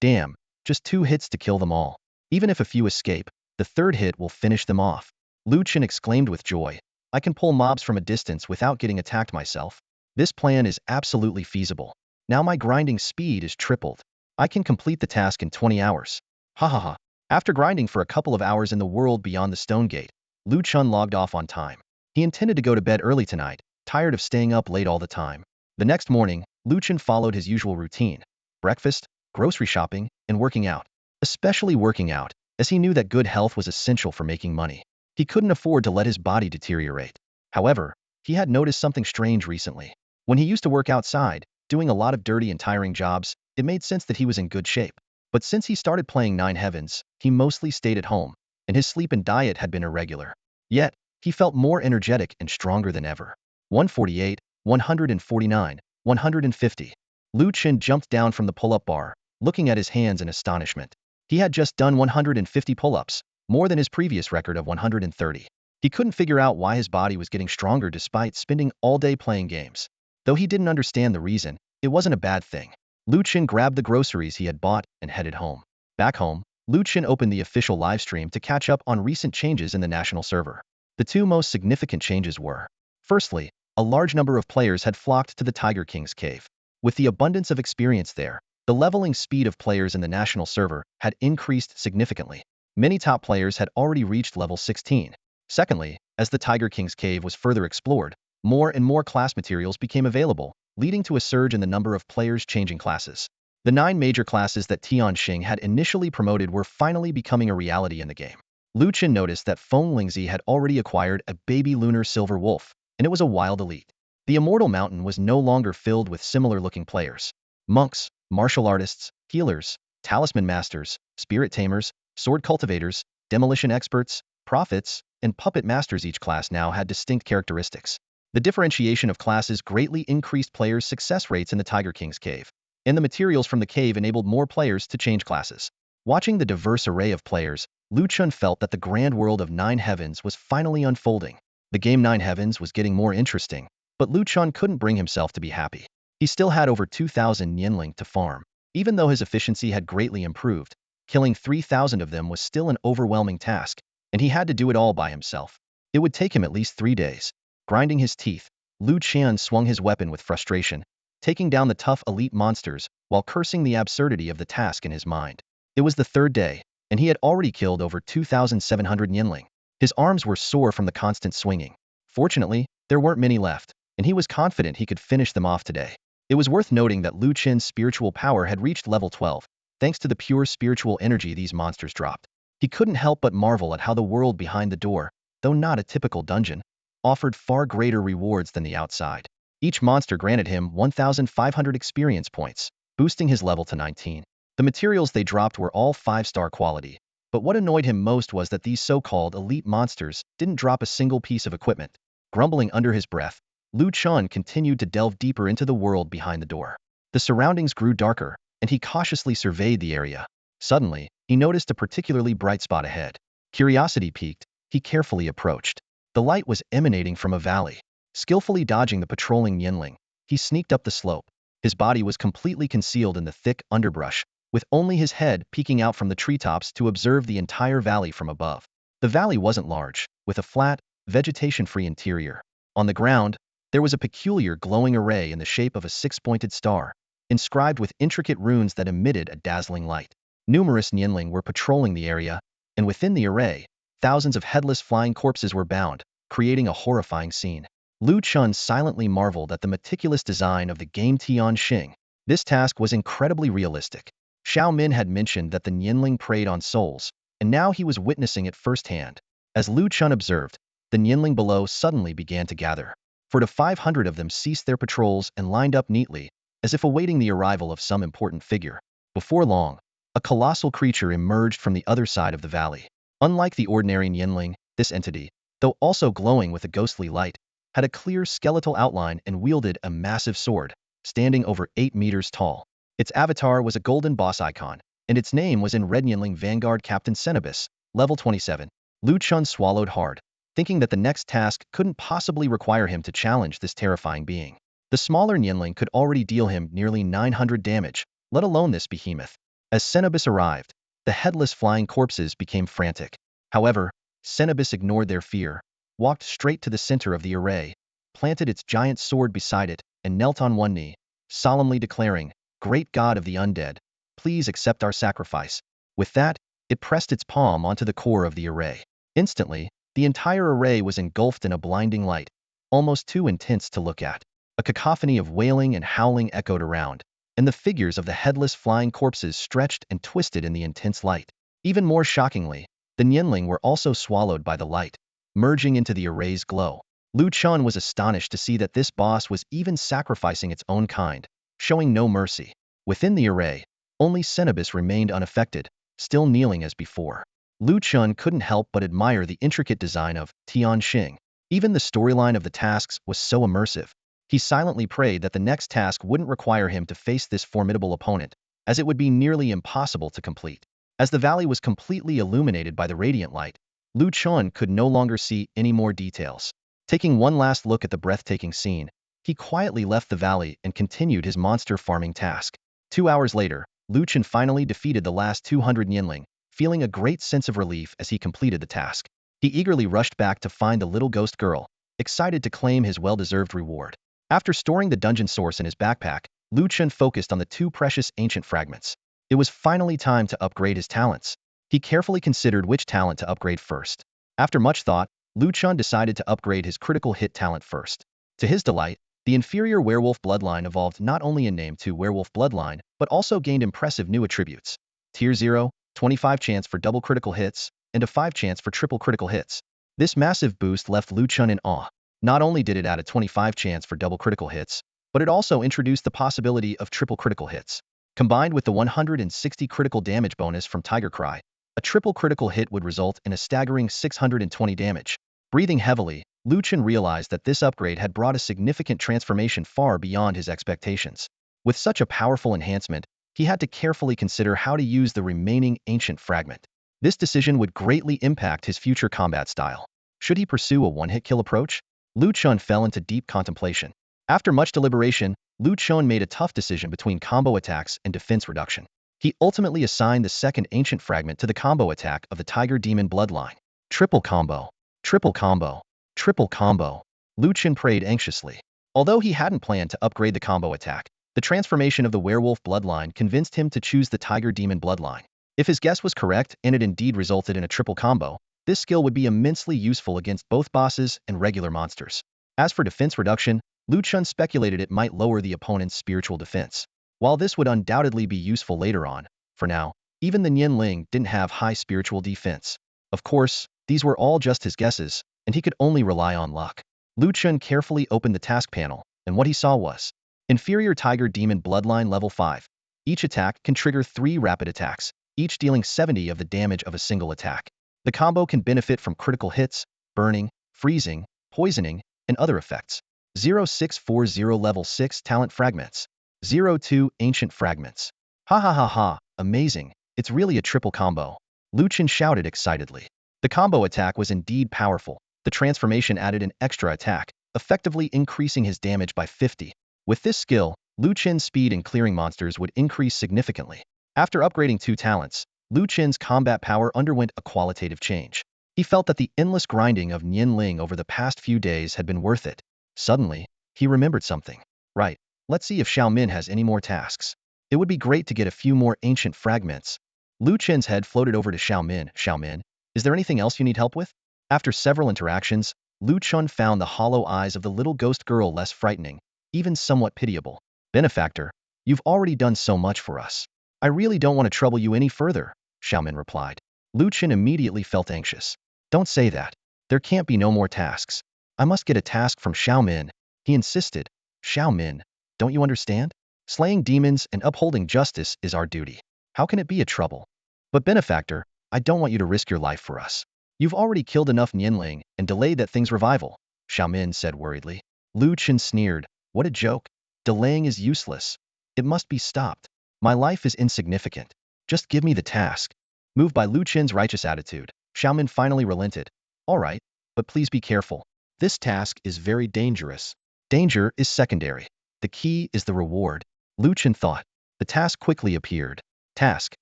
Damn, just 2 hits to kill them all. Even if a few escape, the third hit will finish them off. Lu Chen exclaimed with joy. I can pull mobs from a distance without getting attacked myself. This plan is absolutely feasible. Now my grinding speed is tripled. I can complete the task in 20 hours. Ha ha ha. After grinding for a couple of hours in the world beyond the Stone Gate, Lu Chen logged off on time. He intended to go to bed early tonight, tired of staying up late all the time. The next morning, Lu Chen followed his usual routine: breakfast, grocery shopping, and working out. Especially working out, as he knew that good health was essential for making money. He couldn't afford to let his body deteriorate. However, he had noticed something strange recently. When he used to work outside, doing a lot of dirty and tiring jobs, it made sense that he was in good shape. But since he started playing Nine Heavens, he mostly stayed at home, and his sleep and diet had been irregular. Yet, he felt more energetic and stronger than ever. 148, 149, 150. Lu Chen jumped down from the pull-up bar, looking at his hands in astonishment. He had just done 150 pull-ups, more than his previous record of 130. He couldn't figure out why his body was getting stronger despite spending all day playing games. Though he didn't understand the reason, it wasn't a bad thing. Lu Chen grabbed the groceries he had bought and headed home. Back home, Lu Chen opened the official livestream to catch up on recent changes in the national server. The two most significant changes were: firstly, a large number of players had flocked to the Tiger King's cave. With the abundance of experience there, the leveling speed of players in the national server had increased significantly. Many top players had already reached level 16. Secondly, as the Tiger King's cave was further explored, more and more class materials became available, leading to a surge in the number of players changing classes. The 9 major classes that Tianxing had initially promoted were finally becoming a reality in the game. Lu Chen noticed that Feng Lingzi had already acquired a baby lunar silver wolf, and it was a wild elite. The Immortal Mountain was no longer filled with similar-looking players. Monks, martial artists, healers, talisman masters, spirit tamers, sword cultivators, demolition experts, prophets, and puppet masters. Each class now had distinct characteristics. The differentiation of classes greatly increased players' success rates in the Tiger King's cave, and the materials from the cave enabled more players to change classes. Watching the diverse array of players, Lu Chen felt that the grand world of Nine Heavens was finally unfolding. The game Nine Heavens was getting more interesting, but Lu Chen couldn't bring himself to be happy. He still had over 2,000 Nianling to farm. Even though his efficiency had greatly improved, killing 3,000 of them was still an overwhelming task, and he had to do it all by himself. It would take him at least 3 days. Grinding his teeth, Lu Chen swung his weapon with frustration, taking down the tough elite monsters while cursing the absurdity of the task in his mind. It was the 3rd day, and he had already killed over 2,700 Nianling. His arms were sore from the constant swinging. Fortunately, there weren't many left, and he was confident he could finish them off today. It was worth noting that Lu Chen's spiritual power had reached level 12, thanks to the pure spiritual energy these monsters dropped. He couldn't help but marvel at how the world behind the door, though not a typical dungeon, offered far greater rewards than the outside. Each monster granted him 1,500 experience points, boosting his level to 19. The materials they dropped were all 5-star quality, but what annoyed him most was that these so-called elite monsters didn't drop a single piece of equipment. Grumbling under his breath, Lu Chen continued to delve deeper into the world behind the door. The surroundings grew darker, and he cautiously surveyed the area. Suddenly, he noticed a particularly bright spot ahead. Curiosity piqued, he carefully approached. The light was emanating from a valley. Skillfully dodging the patrolling Nianling, he sneaked up the slope. His body was completely concealed in the thick underbrush, with only his head peeking out from the treetops to observe the entire valley from above. The valley wasn't large, with a flat, vegetation-free interior. On the ground, there was a peculiar glowing array in the shape of a 6-pointed star, inscribed with intricate runes that emitted a dazzling light. Numerous Nianling were patrolling the area, and within the array, thousands of headless flying corpses were bound, creating a horrifying scene. Lu Chun silently marveled at the meticulous design of the game Tianxing. This task was incredibly realistic. Xiao Min had mentioned that the Nianling preyed on souls, and now he was witnessing it firsthand. As Lu Chun observed, the Nianling below suddenly began to gather. 400 to 500 of them ceased their patrols and lined up neatly, as if awaiting the arrival of some important figure. Before long, a colossal creature emerged from the other side of the valley. Unlike the ordinary Nianling, this entity, though also glowing with a ghostly light, had a clear skeletal outline and wielded a massive sword, standing over 8 meters tall. Its avatar was a golden boss icon, and its name was in Red Nianling Vanguard Captain Cenobus, level 27. Lu Chun swallowed hard, thinking that the next task couldn't possibly require him to challenge this terrifying being. The smaller Nianling could already deal him nearly 900 damage, let alone this behemoth. As Cenobus arrived, the headless flying corpses became frantic. However, Cenobus ignored their fear, walked straight to the center of the array, planted its giant sword beside it, and knelt on one knee, solemnly declaring, "Great God of the undead, please accept our sacrifice." With that, it pressed its palm onto the core of the array. Instantly, the entire array was engulfed in a blinding light, almost too intense to look at. A cacophony of wailing and howling echoed around, and the figures of the headless flying corpses stretched and twisted in the intense light. Even more shockingly, the Nianling were also swallowed by the light, merging into the array's glow. Lu Chun was astonished to see that this boss was even sacrificing its own kind, showing no mercy. Within the array, only Cenobus remained unaffected, still kneeling as before. Lu Chun couldn't help but admire the intricate design of Tianxing. Even the storyline of the tasks was so immersive. He silently prayed that the next task wouldn't require him to face this formidable opponent, as it would be nearly impossible to complete. As the valley was completely illuminated by the radiant light, Lu Chun could no longer see any more details. Taking one last look at the breathtaking scene, he quietly left the valley and continued his monster farming task. 2 hours later, Lu Chun finally defeated the last 200 Nianling, feeling a great sense of relief as he completed the task. He eagerly rushed back to find the little ghost girl, excited to claim his well-deserved reward. After storing the dungeon source in his backpack, Lu Chun focused on the 2 precious ancient fragments. It was finally time to upgrade his talents. He carefully considered which talent to upgrade first. After much thought, Lu Chun decided to upgrade his critical hit talent first. To his delight, the inferior werewolf bloodline evolved not only in name to werewolf bloodline, but also gained impressive new attributes. Tier 0, 25 chance for double critical hits, and a 5 chance for triple critical hits. This massive boost left Lu Chun in awe. Not only did it add a 25 chance for double critical hits, but it also introduced the possibility of triple critical hits. Combined with the 160 critical damage bonus from Tiger Cry, a triple critical hit would result in a staggering 620 damage. Breathing heavily, Lu Chun realized that this upgrade had brought a significant transformation far beyond his expectations. With such a powerful enhancement, he had to carefully consider how to use the remaining ancient fragment. This decision would greatly impact his future combat style. Should he pursue a one-hit kill approach? Lu Chun fell into deep contemplation. After much deliberation, Lu Chun made a tough decision between combo attacks and defense reduction. He ultimately assigned the second ancient fragment to the combo attack of the Tiger Demon bloodline. Triple combo. Triple combo. Triple combo. Lu Chun prayed anxiously. Although he hadn't planned to upgrade the combo attack, the transformation of the werewolf bloodline convinced him to choose the Tiger Demon bloodline. If his guess was correct and it indeed resulted in a triple combo, this skill would be immensely useful against both bosses and regular monsters. As for defense reduction, Lu Chun speculated it might lower the opponent's spiritual defense. While this would undoubtedly be useful later on, for now, even the Nianling didn't have high spiritual defense. Of course, these were all just his guesses, and he could only rely on luck. Lu Chun carefully opened the task panel, and what he saw was Inferior Tiger Demon Bloodline Level 5. Each attack can trigger 3 rapid attacks, each dealing 70 of the damage of a single attack. The combo can benefit from critical hits, burning, freezing, poisoning, and other effects. 0640 Level 6 Talent Fragments. 02 Ancient Fragments. Ha ha ha ha, amazing, it's really a triple combo. Lu Chun shouted excitedly. The combo attack was indeed powerful. The transformation added an extra attack, effectively increasing his damage by 50. With this skill, Lu Chun's speed in clearing monsters would increase significantly. After upgrading 2 talents, Lu Chun's combat power underwent a qualitative change. He felt that the endless grinding of Nianling over the past few days had been worth it. Suddenly, he remembered something. Right, let's see if Xiao Min has any more tasks. It would be great to get a few more ancient fragments. Lu Chen's head floated over to Xiao Min. Xiao Min, Is there anything else you need help with? After several interactions, Lu Chun found the hollow eyes of the little ghost girl less frightening, even somewhat pitiable. Benefactor, you've already done so much for us. I really don't want to trouble you any further, Xiaomin replied. Lu Chun immediately felt anxious. Don't say that. There can't be no more tasks. I must get a task from Xiaomin, he insisted. Xiaomin, don't you understand? Slaying demons and upholding justice is our duty. How can it be a trouble? But Benefactor, I don't want you to risk your life for us. You've already killed enough Nianling and delayed that thing's revival, Xiaomin said worriedly. Lu Chen sneered. What a joke. Delaying is useless. It must be stopped. My life is insignificant. Just give me the task. Moved by Lu Chen's righteous attitude, Xiaomin finally relented. All right, but please be careful. This task is very dangerous. Danger is secondary. The key is the reward. Lu Chen thought. The task quickly appeared. Task: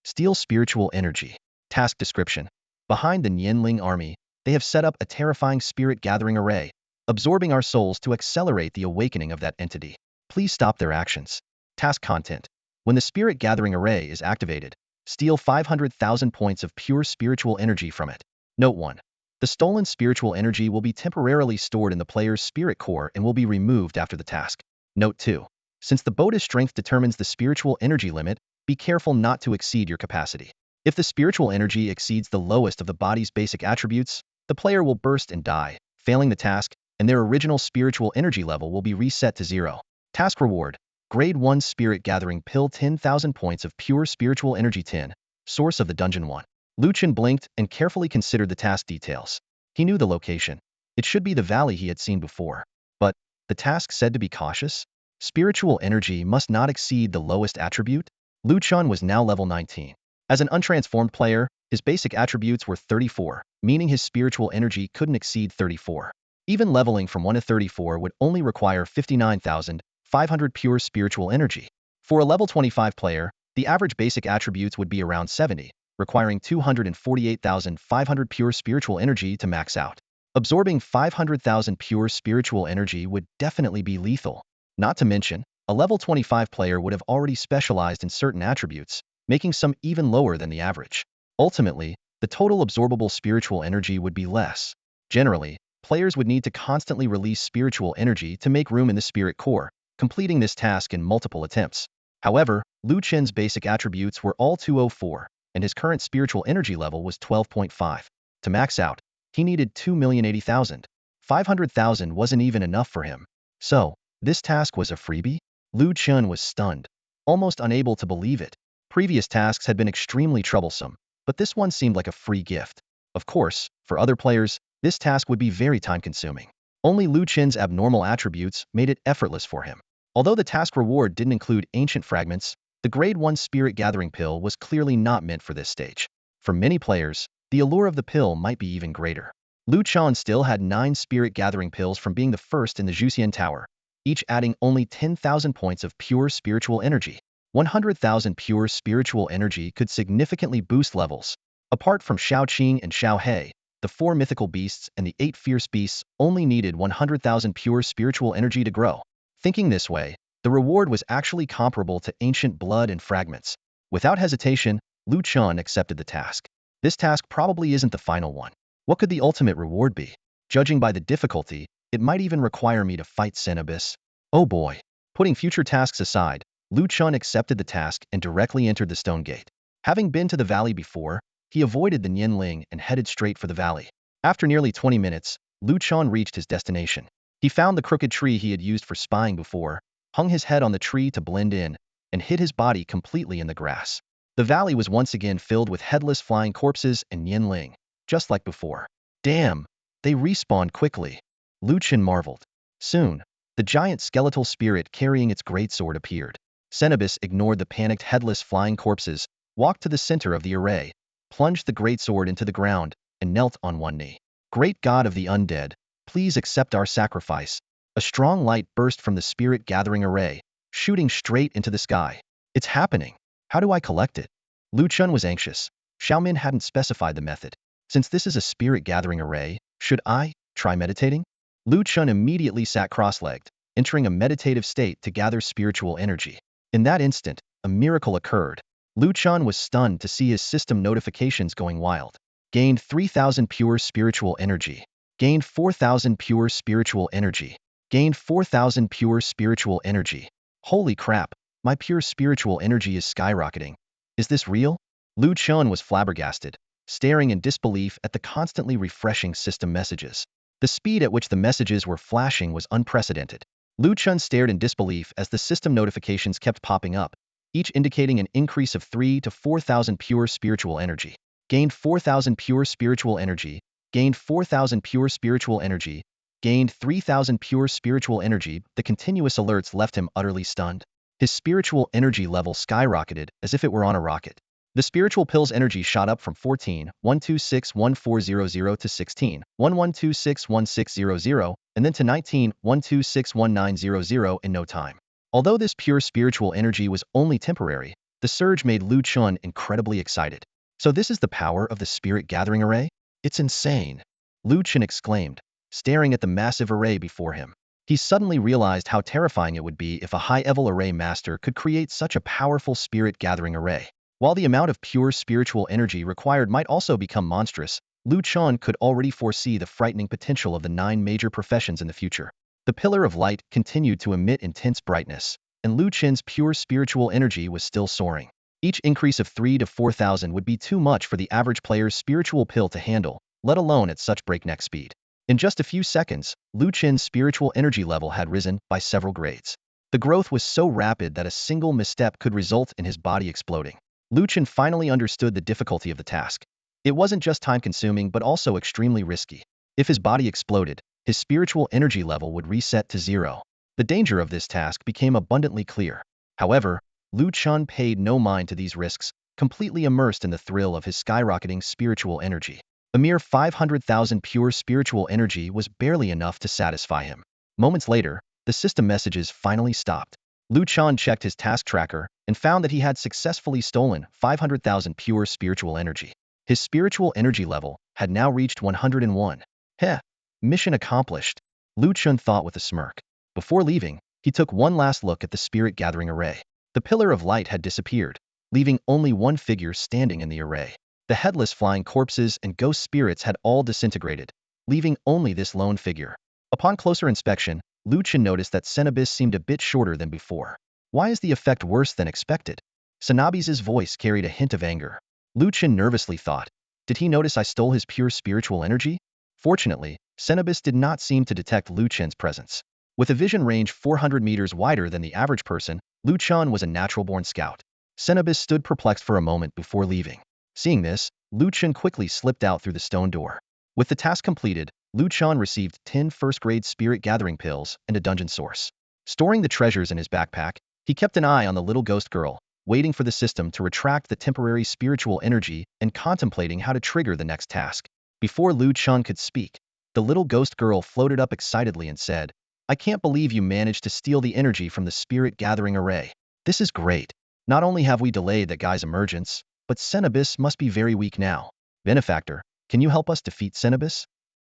steal spiritual energy. Task description: behind the Nianling army, they have set up a terrifying spirit gathering array, absorbing our souls to accelerate the awakening of that entity. Please stop their actions. Task content: when the spirit gathering array is activated, steal 500,000 points of pure spiritual energy from it. Note 1. The stolen spiritual energy will be temporarily stored in the player's spirit core and will be removed after the task. Note 2. Since the bonus strength determines the spiritual energy limit, be careful not to exceed your capacity. If the spiritual energy exceeds the lowest of the body's basic attributes, the player will burst and die, failing the task, and their original spiritual energy level will be reset to 0. Task reward: Grade 1 Spirit Gathering Pill, 10,000 points of pure spiritual energy. 10. Source of the Dungeon 1. Lu Chen blinked and carefully considered the task details. He knew the location. It should be the valley he had seen before. But the task said to be cautious. Spiritual energy must not exceed the lowest attribute. Lu Chen was now level 19. As an untransformed player, his basic attributes were 34, meaning his spiritual energy couldn't exceed 34. Even leveling from 1 to 34 would only require 59,500 pure spiritual energy. For a level 25 player, the average basic attributes would be around 70, requiring 248,500 pure spiritual energy to max out. Absorbing 500,000 pure spiritual energy would definitely be lethal. Not to mention, a level 25 player would have already specialized in certain attributes, making some even lower than the average. Ultimately, the total absorbable spiritual energy would be less. Generally, players would need to constantly release spiritual energy to make room in the spirit core, completing this task in multiple attempts. However, Lu Chen's basic attributes were all 204, and his current spiritual energy level was 12.5. To max out, he needed 2,080,000. 500,000 wasn't even enough for him. So, this task was a freebie? Lu Chen was stunned, almost unable to believe it. Previous tasks had been extremely troublesome, but this one seemed like a free gift. Of course, for other players, this task would be very time-consuming. Only Lu Chen's abnormal attributes made it effortless for him. Although the task reward didn't include ancient fragments, the Grade 1 Spirit Gathering Pill was clearly not meant for this stage. For many players, the allure of the pill might be even greater. Lu Chen still had 9 Spirit Gathering Pills from being the first in the Zhuxian Tower, each adding only 10,000 points of pure spiritual energy. 100,000 pure spiritual energy could significantly boost levels. Apart from Shaoqing and Xiaohe, the 4 mythical beasts and the 8 fierce beasts only needed 100,000 pure spiritual energy to grow. Thinking this way, the reward was actually comparable to ancient blood and fragments. Without hesitation, Lu Chen accepted the task. This task probably isn't the final one. What could the ultimate reward be? Judging by the difficulty, it might even require me to fight Cenobus. Oh boy. Putting future tasks aside, Lu Chen accepted the task and directly entered the stone gate. Having been to the valley before, he avoided the Nianling and headed straight for the valley. After nearly 20 minutes, Lu Chen reached his destination. He found the crooked tree he had used for spying before, hung his head on the tree to blend in, and hid his body completely in the grass. The valley was once again filled with headless flying corpses and Nianling, just like before. Damn, they respawned quickly. Lu Chen marveled. Soon, the giant skeletal spirit carrying its greatsword appeared. Cenobus ignored the panicked headless flying corpses, walked to the center of the array, plunged the greatsword into the ground, and knelt on one knee. Great God of the undead, please accept our sacrifice. A strong light burst from the spirit gathering array, shooting straight into the sky. It's happening. How do I collect it? Lu Chen was anxious. Xiaomin hadn't specified the method. Since this is a spirit gathering array, should I try meditating? Lu Chen immediately sat cross-legged, entering a meditative state to gather spiritual energy. In that instant, a miracle occurred. Lu Chen was stunned to see his system notifications going wild. Gained 3,000 pure spiritual energy. Gained 4,000 pure spiritual energy. Gained 4,000 pure spiritual energy. Holy crap, my pure spiritual energy is skyrocketing. Is this real? Lu Chen was flabbergasted, staring in disbelief at the constantly refreshing system messages. The speed at which the messages were flashing was unprecedented. Lu Chen stared in disbelief as the system notifications kept popping up, each indicating an increase of 3 to 4,000 pure spiritual energy. Gained 4,000 pure spiritual energy. Gained 4,000 pure spiritual energy. Gained 3,000 pure spiritual energy. The continuous alerts left him utterly stunned. His spiritual energy level skyrocketed as if it were on a rocket. The spiritual pill's energy shot up from 14,126,1400 to 16,112,61600, and then to 19,126,1900 in no time. Although this pure spiritual energy was only temporary, the surge made Lu Chun incredibly excited. So this is the power of the spirit gathering array? It's insane, Lu Chen exclaimed, staring at the massive array before him. He suddenly realized how terrifying it would be if a high-level array master could create such a powerful spirit gathering array. While the amount of pure spiritual energy required might also become monstrous, Lu Chen could already foresee the frightening potential of the 9 major professions in the future. The pillar of light continued to emit intense brightness, and Lu Chen's pure spiritual energy was still soaring. Each increase of 3 to 4,000 would be too much for the average player's spiritual pill to handle, let alone at such breakneck speed. In just a few seconds, Lu Chen's spiritual energy level had risen by several grades. The growth was so rapid that a single misstep could result in his body exploding. Lu Chen finally understood the difficulty of the task. It wasn't just time-consuming but also extremely risky. If his body exploded, his spiritual energy level would reset to 0. The danger of this task became abundantly clear. However, Lu Chen paid no mind to these risks, completely immersed in the thrill of his skyrocketing spiritual energy. A mere 500,000 pure spiritual energy was barely enough to satisfy him. Moments later, the system messages finally stopped. Lu Chen checked his task tracker and found that he had successfully stolen 500,000 pure spiritual energy. His spiritual energy level had now reached 101. Heh, mission accomplished, Lu Chen thought with a smirk. Before leaving, he took one last look at the spirit gathering array. The pillar of light had disappeared, leaving only one figure standing in the array. The headless flying corpses and ghost spirits had all disintegrated, leaving only this lone figure. Upon closer inspection, Lu Chen noticed that Cenobis seemed a bit shorter than before. Why is the effect worse than expected? Cenobis's voice carried a hint of anger. Lu Chen nervously thought, did he notice I stole his pure spiritual energy? Fortunately, Cenobis did not seem to detect Lu Chen's presence. With a vision range 400 meters wider than the average person, Lu Chen was a natural-born scout. Cenobis stood perplexed for a moment before leaving. Seeing this, Lu Chen quickly slipped out through the stone door. With the task completed, Lu Chen received 10 first-grade spirit gathering pills and a dungeon source. Storing the treasures in his backpack, he kept an eye on the little ghost girl, waiting for the system to retract the temporary spiritual energy and contemplating how to trigger the next task. Before Lu Chen could speak, the little ghost girl floated up excitedly and said, I can't believe you managed to steal the energy from the spirit gathering array. This is great. Not only have we delayed that guy's emergence, but Cenobis must be very weak now. Benefactor, can you help us defeat Cenobis?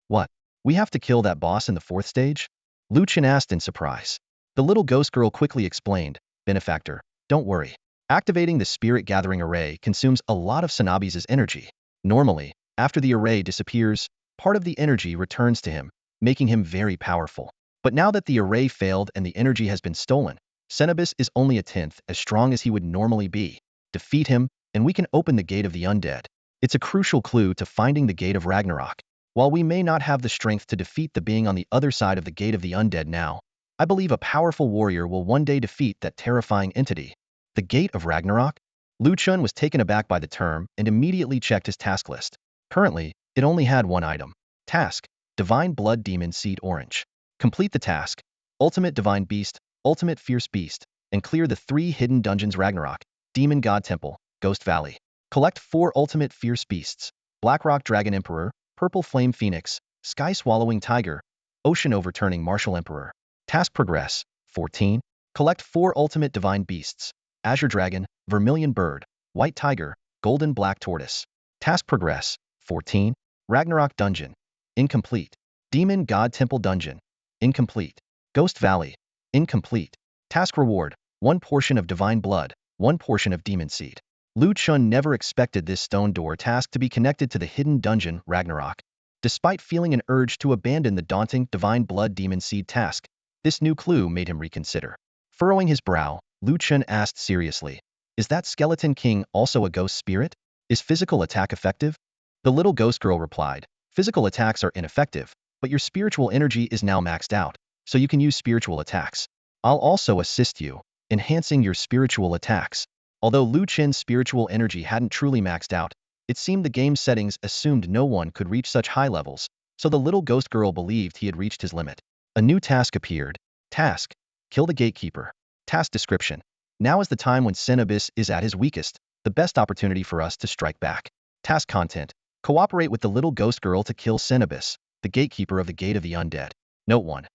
What? We have to kill that boss in the 4th stage? Lu Chen asked in surprise. The little ghost girl quickly explained, Benefactor, don't worry. Activating the spirit gathering array consumes a lot of Cenobis's energy. Normally, after the array disappears, part of the energy returns to him, making him very powerful. But now that the array failed and the energy has been stolen, Cenobis is only a 10th as strong as he would normally be. Defeat him, and we can open the gate of the undead. It's a crucial clue to finding the gate of Ragnarok. While we may not have the strength to defeat the being on the other side of the gate of the undead now, I believe a powerful warrior will one day defeat that terrifying entity. The gate of Ragnarok? Lu Chen was taken aback by the term and immediately checked his task list. Currently, it only had one item. Task: Divine Blood Demon Seed Orange. Complete the task: Ultimate Divine Beast, Ultimate Fierce Beast, and clear the 3 hidden dungeons Ragnarok, Demon God Temple, Ghost Valley. Collect 4 Ultimate Fierce Beasts: Blackrock Dragon Emperor, Purple Flame Phoenix, Sky Swallowing Tiger, Ocean Overturning Martial Emperor. Task Progress: 14. Collect 4 Ultimate Divine Beasts: Azure Dragon, Vermilion Bird, White Tiger, Golden Black Tortoise. Task Progress: 14. Ragnarok Dungeon. Incomplete. Demon God Temple Dungeon. Incomplete. Ghost Valley. Incomplete. Task Reward: 1 portion of Divine Blood, 1 portion of Demon Seed. Lu Chun never expected this stone door task to be connected to the hidden dungeon Ragnarok. Despite feeling an urge to abandon the daunting divine blood demon seed task, this new clue made him reconsider. Furrowing his brow, Lu Chun asked seriously, "Is that skeleton king also a ghost spirit? Is physical attack effective?" The little ghost girl replied, "Physical attacks are ineffective, but your spiritual energy is now maxed out, so you can use spiritual attacks. I'll also assist you, enhancing your spiritual attacks." Although Lu Chen's spiritual energy hadn't truly maxed out, it seemed the game's settings assumed no one could reach such high levels, so the little ghost girl believed he had reached his limit. A new task appeared. Task: Kill the gatekeeper. Task description: Now is the time when Cenobus is at his weakest, the best opportunity for us to strike back. Task content: Cooperate with the little ghost girl to kill Cenobus, the gatekeeper of the Gate of the Undead. Note 1.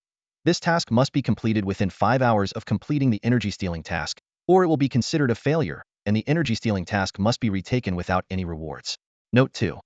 This task must be completed within 5 hours of completing the energy-stealing task, or it will be considered a failure, and the energy-stealing task must be retaken without any rewards. Note 2.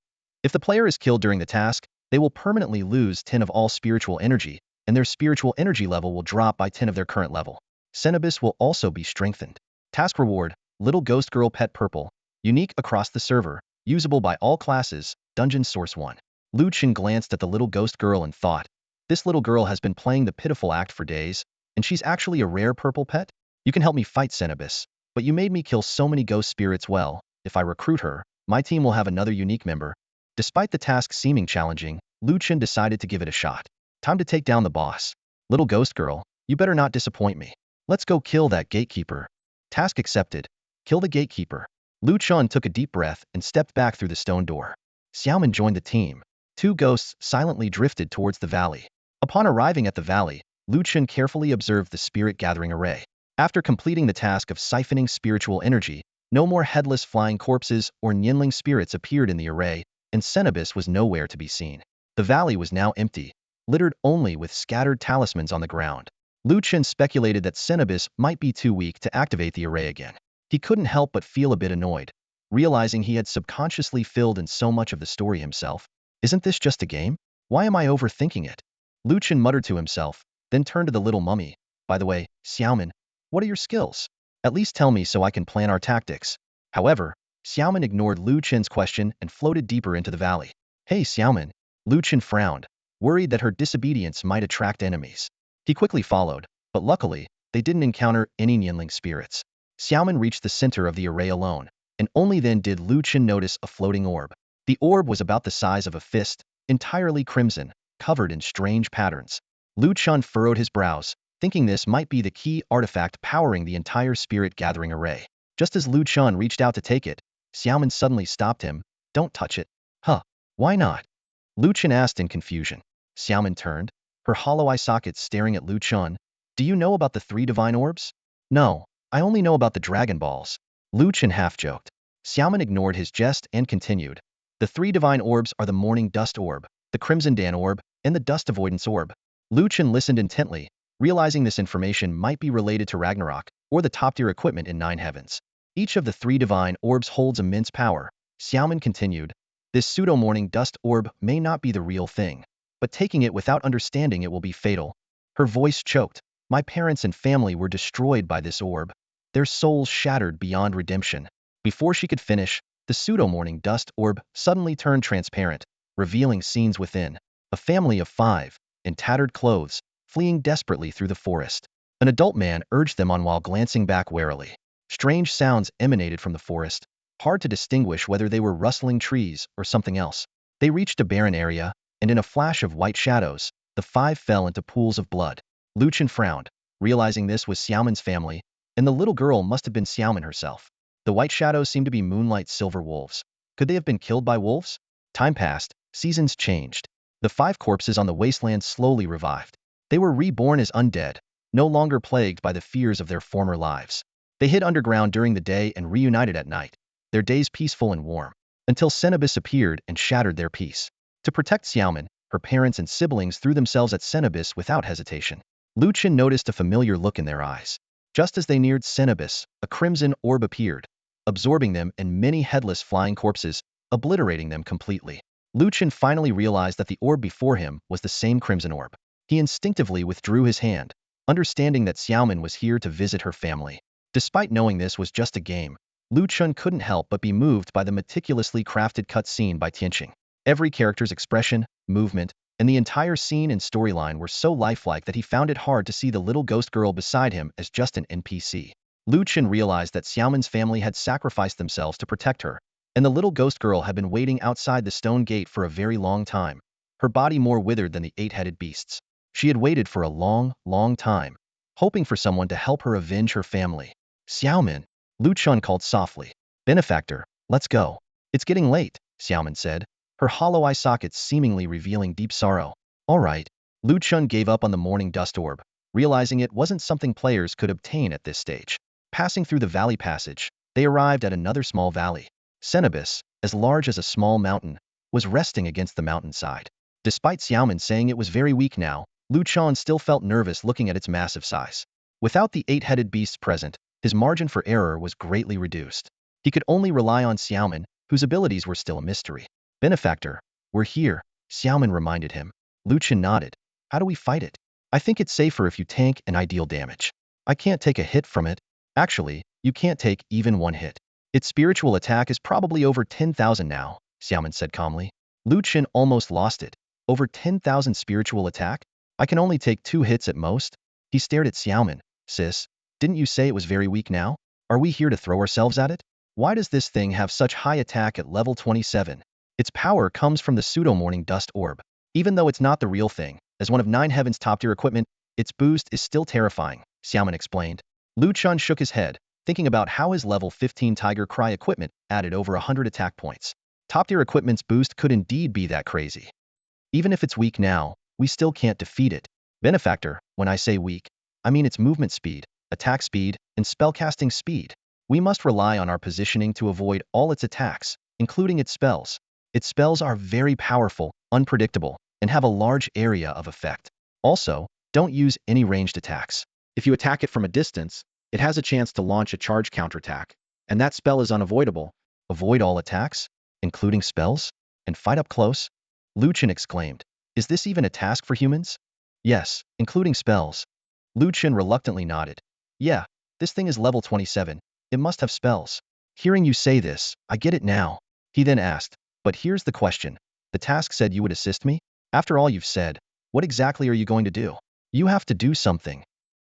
If the player is killed during the task, they will permanently lose 10 of all spiritual energy, and their spiritual energy level will drop by 10 of their current level. Cenobus will also be strengthened. Task reward: Little Ghost Girl Pet Purple. Unique across the server. Usable by all classes. Dungeon Source 1. Lu Chen glanced at the little ghost girl and thought, this little girl has been playing the pitiful act for days, and she's actually a rare purple pet? You can help me fight Cenobus, but you made me kill so many ghost spirits. Well, if I recruit her, my team will have another unique member. Despite the task seeming challenging, Lu Chen decided to give it a shot. Time to take down the boss. Little ghost girl, you better not disappoint me. Let's go kill that gatekeeper. Task accepted. Kill the gatekeeper. Lu Chen took a deep breath and stepped back through the stone door. Xiaoman joined the team. Two ghosts silently drifted towards the valley. Upon arriving at the valley, Lu Chen carefully observed the spirit gathering array. After completing the task of siphoning spiritual energy, no more headless flying corpses or Nianling spirits appeared in the array, and Cenobus was nowhere to be seen. The valley was now empty, littered only with scattered talismans on the ground. Lu Chen speculated that Cenobus might be too weak to activate the array again. He couldn't help but feel a bit annoyed, realizing he had subconsciously filled in so much of the story himself. Isn't this just a game? Why am I overthinking it? Lu Chen muttered to himself, then turned to the little mummy. By the way, Xiaoman, what are your skills? At least tell me so I can plan our tactics. However, Xiaoman ignored Lu Chen's question and floated deeper into the valley. Hey Xiaoman. Lu Chen frowned, worried that her disobedience might attract enemies. He quickly followed, but luckily, they didn't encounter any Nianling spirits. Xiaoman reached the center of the array alone, and only then did Lu Chen notice a floating orb. The orb was about the size of a fist, entirely crimson, covered in strange patterns. Lu Chen furrowed his brows, thinking this might be the key artifact powering the entire spirit gathering array. Just as Lu Chen reached out to take it, Xiaoman suddenly stopped him. Don't touch it. Huh, why not? Lu Chen asked in confusion. Xiaoman turned, her hollow eye sockets staring at Lu Chen. Do you know about the 3 divine orbs? No, I only know about the Dragon Balls. Lu Chen half-joked. Xiaoman ignored his jest and continued. The 3 divine orbs are the Morning Dust Orb, the Crimson Dan Orb, and the Dust Avoidance Orb. Lu Chen listened intently, realizing this information might be related to Ragnarok, or the top-tier equipment in 9 heavens. Each of the 3 divine orbs holds immense power. Xiaoman continued. This pseudo-Morning Dust Orb may not be the real thing, but taking it without understanding it will be fatal. Her voice choked. My parents and family were destroyed by this orb. Their souls shattered beyond redemption. Before she could finish, the pseudo-Morning Dust Orb suddenly turned transparent, revealing scenes within. A family of 5, in tattered clothes, fleeing desperately through the forest. An adult man urged them on while glancing back warily. Strange sounds emanated from the forest, hard to distinguish whether they were rustling trees or something else. They reached a barren area, and in a flash of white shadows, the 5 fell into pools of blood. Lu Chen frowned, realizing this was Xiaoman's family, and the little girl must have been Xiaoman herself. The white shadows seemed to be moonlight silver wolves. Could they have been killed by wolves? Time passed, seasons changed. The 5 corpses on the wasteland slowly revived. They were reborn as undead, no longer plagued by the fears of their former lives. They hid underground during the day and reunited at night, their days peaceful and warm, until Cenobus appeared and shattered their peace. To protect Xiaoman, her parents and siblings threw themselves at Cenobus without hesitation. Lu Chen noticed a familiar look in their eyes. Just as they neared Cenobus, a crimson orb appeared, absorbing them and many headless flying corpses, obliterating them completely. Lu Chen finally realized that the orb before him was the same crimson orb. He instinctively withdrew his hand, understanding that Xiaoman was here to visit her family. Despite knowing this was just a game, Lu Chun couldn't help but be moved by the meticulously crafted cutscene by Tianqing. Every character's expression, movement, and the entire scene and storyline were so lifelike that he found it hard to see the little ghost girl beside him as just an NPC. Lu Chen realized that Xiaomin's family had sacrificed themselves to protect her, and the little ghost girl had been waiting outside the stone gate for a very long time, her body more withered than the eight-headed beasts. She had waited for a long, long time, hoping for someone to help her avenge her family. Xiaomin, Lu Chun called softly. Benefactor, let's go. It's getting late, Xiaomin said, her hollow eye sockets seemingly revealing deep sorrow. All right. Lu Chun gave up on the morning dust orb, realizing it wasn't something players could obtain at this stage. Passing through the valley passage, they arrived at another small valley. Cenobus, as large as a small mountain, was resting against the mountainside. Despite Xiaomin saying it was very weak now, Lu Chun still felt nervous looking at its massive size. Without the eight-headed beasts present, his margin for error was greatly reduced. He could only rely on Xiaomin, whose abilities were still a mystery. Benefactor, we're here, Xiaomin reminded him. Lu Chun nodded. How do we fight it? I think it's safer if you tank and I deal damage. I can't take a hit from it. Actually, you can't take even one hit. Its spiritual attack is probably over 10,000 now, Xiaomin said calmly. Lu Chun almost lost it. Over 10,000 spiritual attack? I can only take 2 hits at most? He stared at Xiaomin. Sis, didn't you say it was very weak now? Are we here to throw ourselves at it? Why does this thing have such high attack at level 27? Its power comes from the pseudo-morning dust orb. Even though it's not the real thing, as one of 9 Heaven's top-tier equipment, its boost is still terrifying, Xiaomin explained. Lu Chun shook his head, thinking about how his level 15 Tiger Cry equipment added over 100 attack points. Top-tier equipment's boost could indeed be that crazy. Even if it's weak now, we still can't defeat it. Benefactor, when I say weak, I mean its movement speed, attack speed, and spellcasting speed. We must rely on our positioning to avoid all its attacks, including its spells. Its spells are very powerful, unpredictable, and have a large area of effect. Also, don't use any ranged attacks. If you attack it from a distance, it has a chance to launch a charge counterattack, and that spell is unavoidable. Avoid all attacks, including spells, and fight up close? Lu Chun exclaimed. Is this even a task for humans? Yes, including spells. Lu Chun reluctantly nodded. Yeah, this thing is level 27. It must have spells. Hearing you say this, I get it now. He then asked, but here's the question. The task said you would assist me? After all you've said, what exactly are you going to do? You have to do something.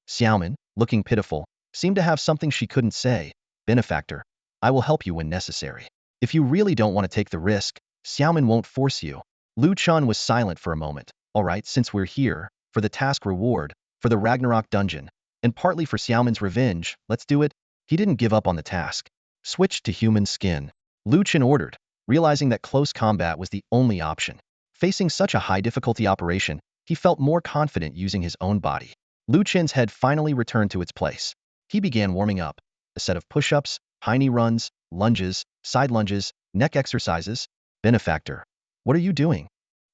Xiaomin, looking pitiful, seemed to have something she couldn't say. Benefactor, I will help you when necessary. If you really don't want to take the risk, Xiaomin won't force you. Lu Chun was silent for a moment. All right, since we're here, for the task reward, for the Ragnarok dungeon, and partly for Xiaomin's revenge, let's do it. He didn't give up on the task. Switch to human skin. Lu Chun ordered, realizing that close combat was the only option. Facing such a high difficulty operation, he felt more confident using his own body. Lu Chun's head finally returned to its place. He began warming up. A set of push-ups, high knee runs, lunges, side lunges, neck exercises. Benefactor, what are you doing?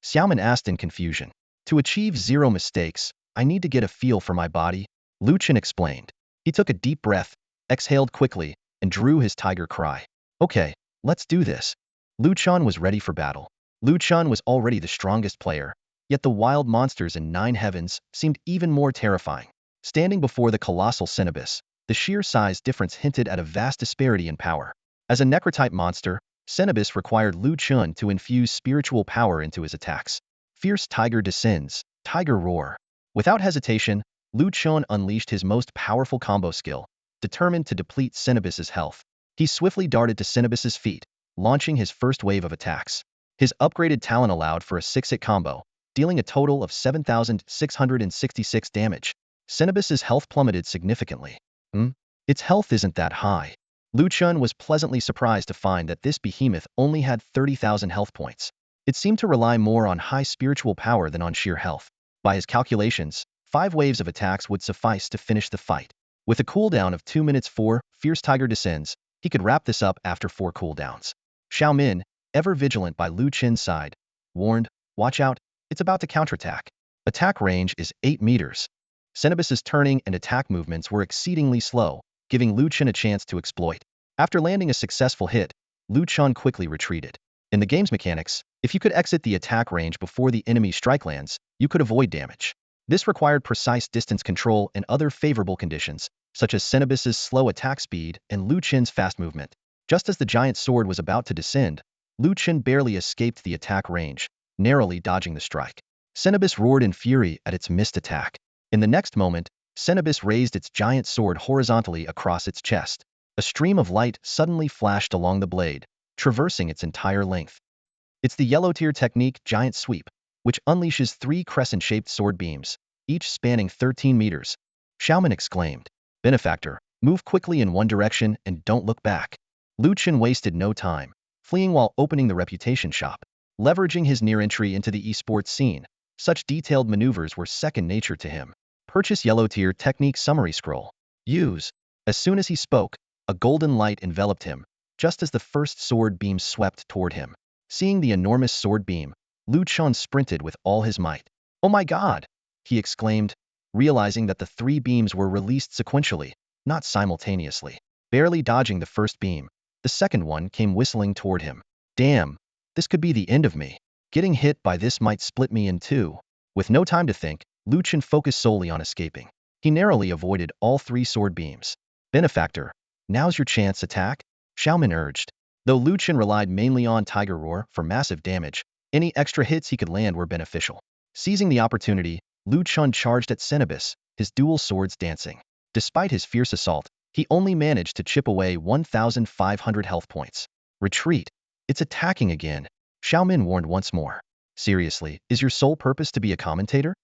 Xiaomin asked in confusion. To achieve 0 mistakes, I need to get a feel for my body, Lu Chun explained. He took a deep breath, exhaled quickly, and drew his tiger cry. Okay, let's do this. Lu Chun was ready for battle. Lu Chun was already the strongest player, yet the wild monsters in 9 Heavens seemed even more terrifying. Standing before the colossal Cenobus, the sheer size difference hinted at a vast disparity in power. As a necrotype monster, Cenobus required Lu Chun to infuse spiritual power into his attacks. Fierce Tiger descends, Tiger Roar. Without hesitation, Lu Chun unleashed his most powerful combo skill, determined to deplete Cenobus's health. He swiftly darted to Cenobus's feet, launching his first wave of attacks. His upgraded talent allowed for a 6-hit combo, dealing a total of 7,666 damage. Cenobus's health plummeted significantly. Its health isn't that high. Lu Chun was pleasantly surprised to find that this behemoth only had 30,000 health points. It seemed to rely more on high spiritual power than on sheer health. By his calculations, 5 waves of attacks would suffice to finish the fight. With a cooldown of 2 minutes 4, Fierce Tiger descends, he could wrap this up after 4 cooldowns. Xiaomin, ever vigilant by Lu Chun's side, warned, watch out, it's about to counterattack. Attack range is 8 meters. Cenobus's turning and attack movements were exceedingly slow, giving Lu Chun a chance to exploit. After landing a successful hit, Lu Chun quickly retreated. In the game's mechanics, if you could exit the attack range before the enemy strike lands, you could avoid damage. This required precise distance control and other favorable conditions, such as Cenobus's slow attack speed and Lu Chen's fast movement. Just as the giant sword was about to descend, Lu Chen barely escaped the attack range, narrowly dodging the strike. Cenobus roared in fury at its missed attack. In the next moment, Cenobus raised its giant sword horizontally across its chest. A stream of light suddenly flashed along the blade, traversing its entire length. It's the yellow tier technique Giant Sweep, which unleashes 3 crescent-shaped sword beams, each spanning 13 meters. Xiaomin exclaimed. Benefactor, move quickly in one direction and don't look back. Lu Chen wasted no time, fleeing while opening the reputation shop. Leveraging his near entry into the esports scene, such detailed maneuvers were second nature to him. Purchase yellow tier technique summary scroll. Use. As soon as he spoke, a golden light enveloped him, just as the first sword beam swept toward him. Seeing the enormous sword beam, Lu Chen sprinted with all his might. Oh my god! He exclaimed, realizing that the 3 beams were released sequentially, not simultaneously. Barely dodging the first beam, the second one came whistling toward him. Damn, this could be the end of me. Getting hit by this might split me in 2. With no time to think, Lu Chen focused solely on escaping. He narrowly avoided all 3 sword beams. Benefactor, now's your chance, attack? Xiaomin urged. Though Lu Chen relied mainly on Tiger Roar for massive damage, any extra hits he could land were beneficial. Seizing the opportunity, Lu Chen charged at Cenobus, his dual swords dancing. Despite his fierce assault, he only managed to chip away 1,500 health points. Retreat. It's attacking again. Xiaomin warned once more. Seriously, is your sole purpose to be a commentator?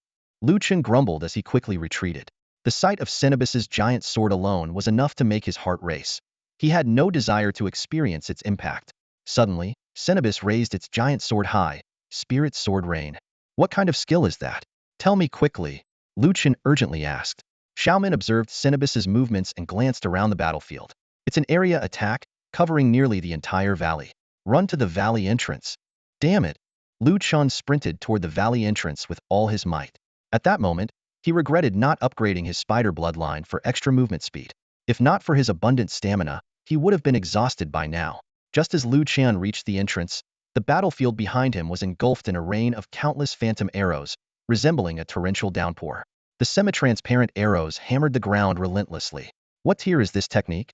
Lu Chen grumbled as he quickly retreated. The sight of Cenobus's giant sword alone was enough to make his heart race. He had no desire to experience its impact. Suddenly, Cenobus raised its giant sword high, Spirit Sword Rain. What kind of skill is that? Tell me quickly, Lu Chen urgently asked. Xiaomin observed Cenobus's movements and glanced around the battlefield. It's an area attack, covering nearly the entire valley. Run to the valley entrance. Damn it! Lu Chen sprinted toward the valley entrance with all his might. At that moment, he regretted not upgrading his spider bloodline for extra movement speed. If not for his abundant stamina, he would have been exhausted by now. Just as Lu Chen reached the entrance, the battlefield behind him was engulfed in a rain of countless phantom arrows, resembling a torrential downpour. The semi-transparent arrows hammered the ground relentlessly. What tier is this technique?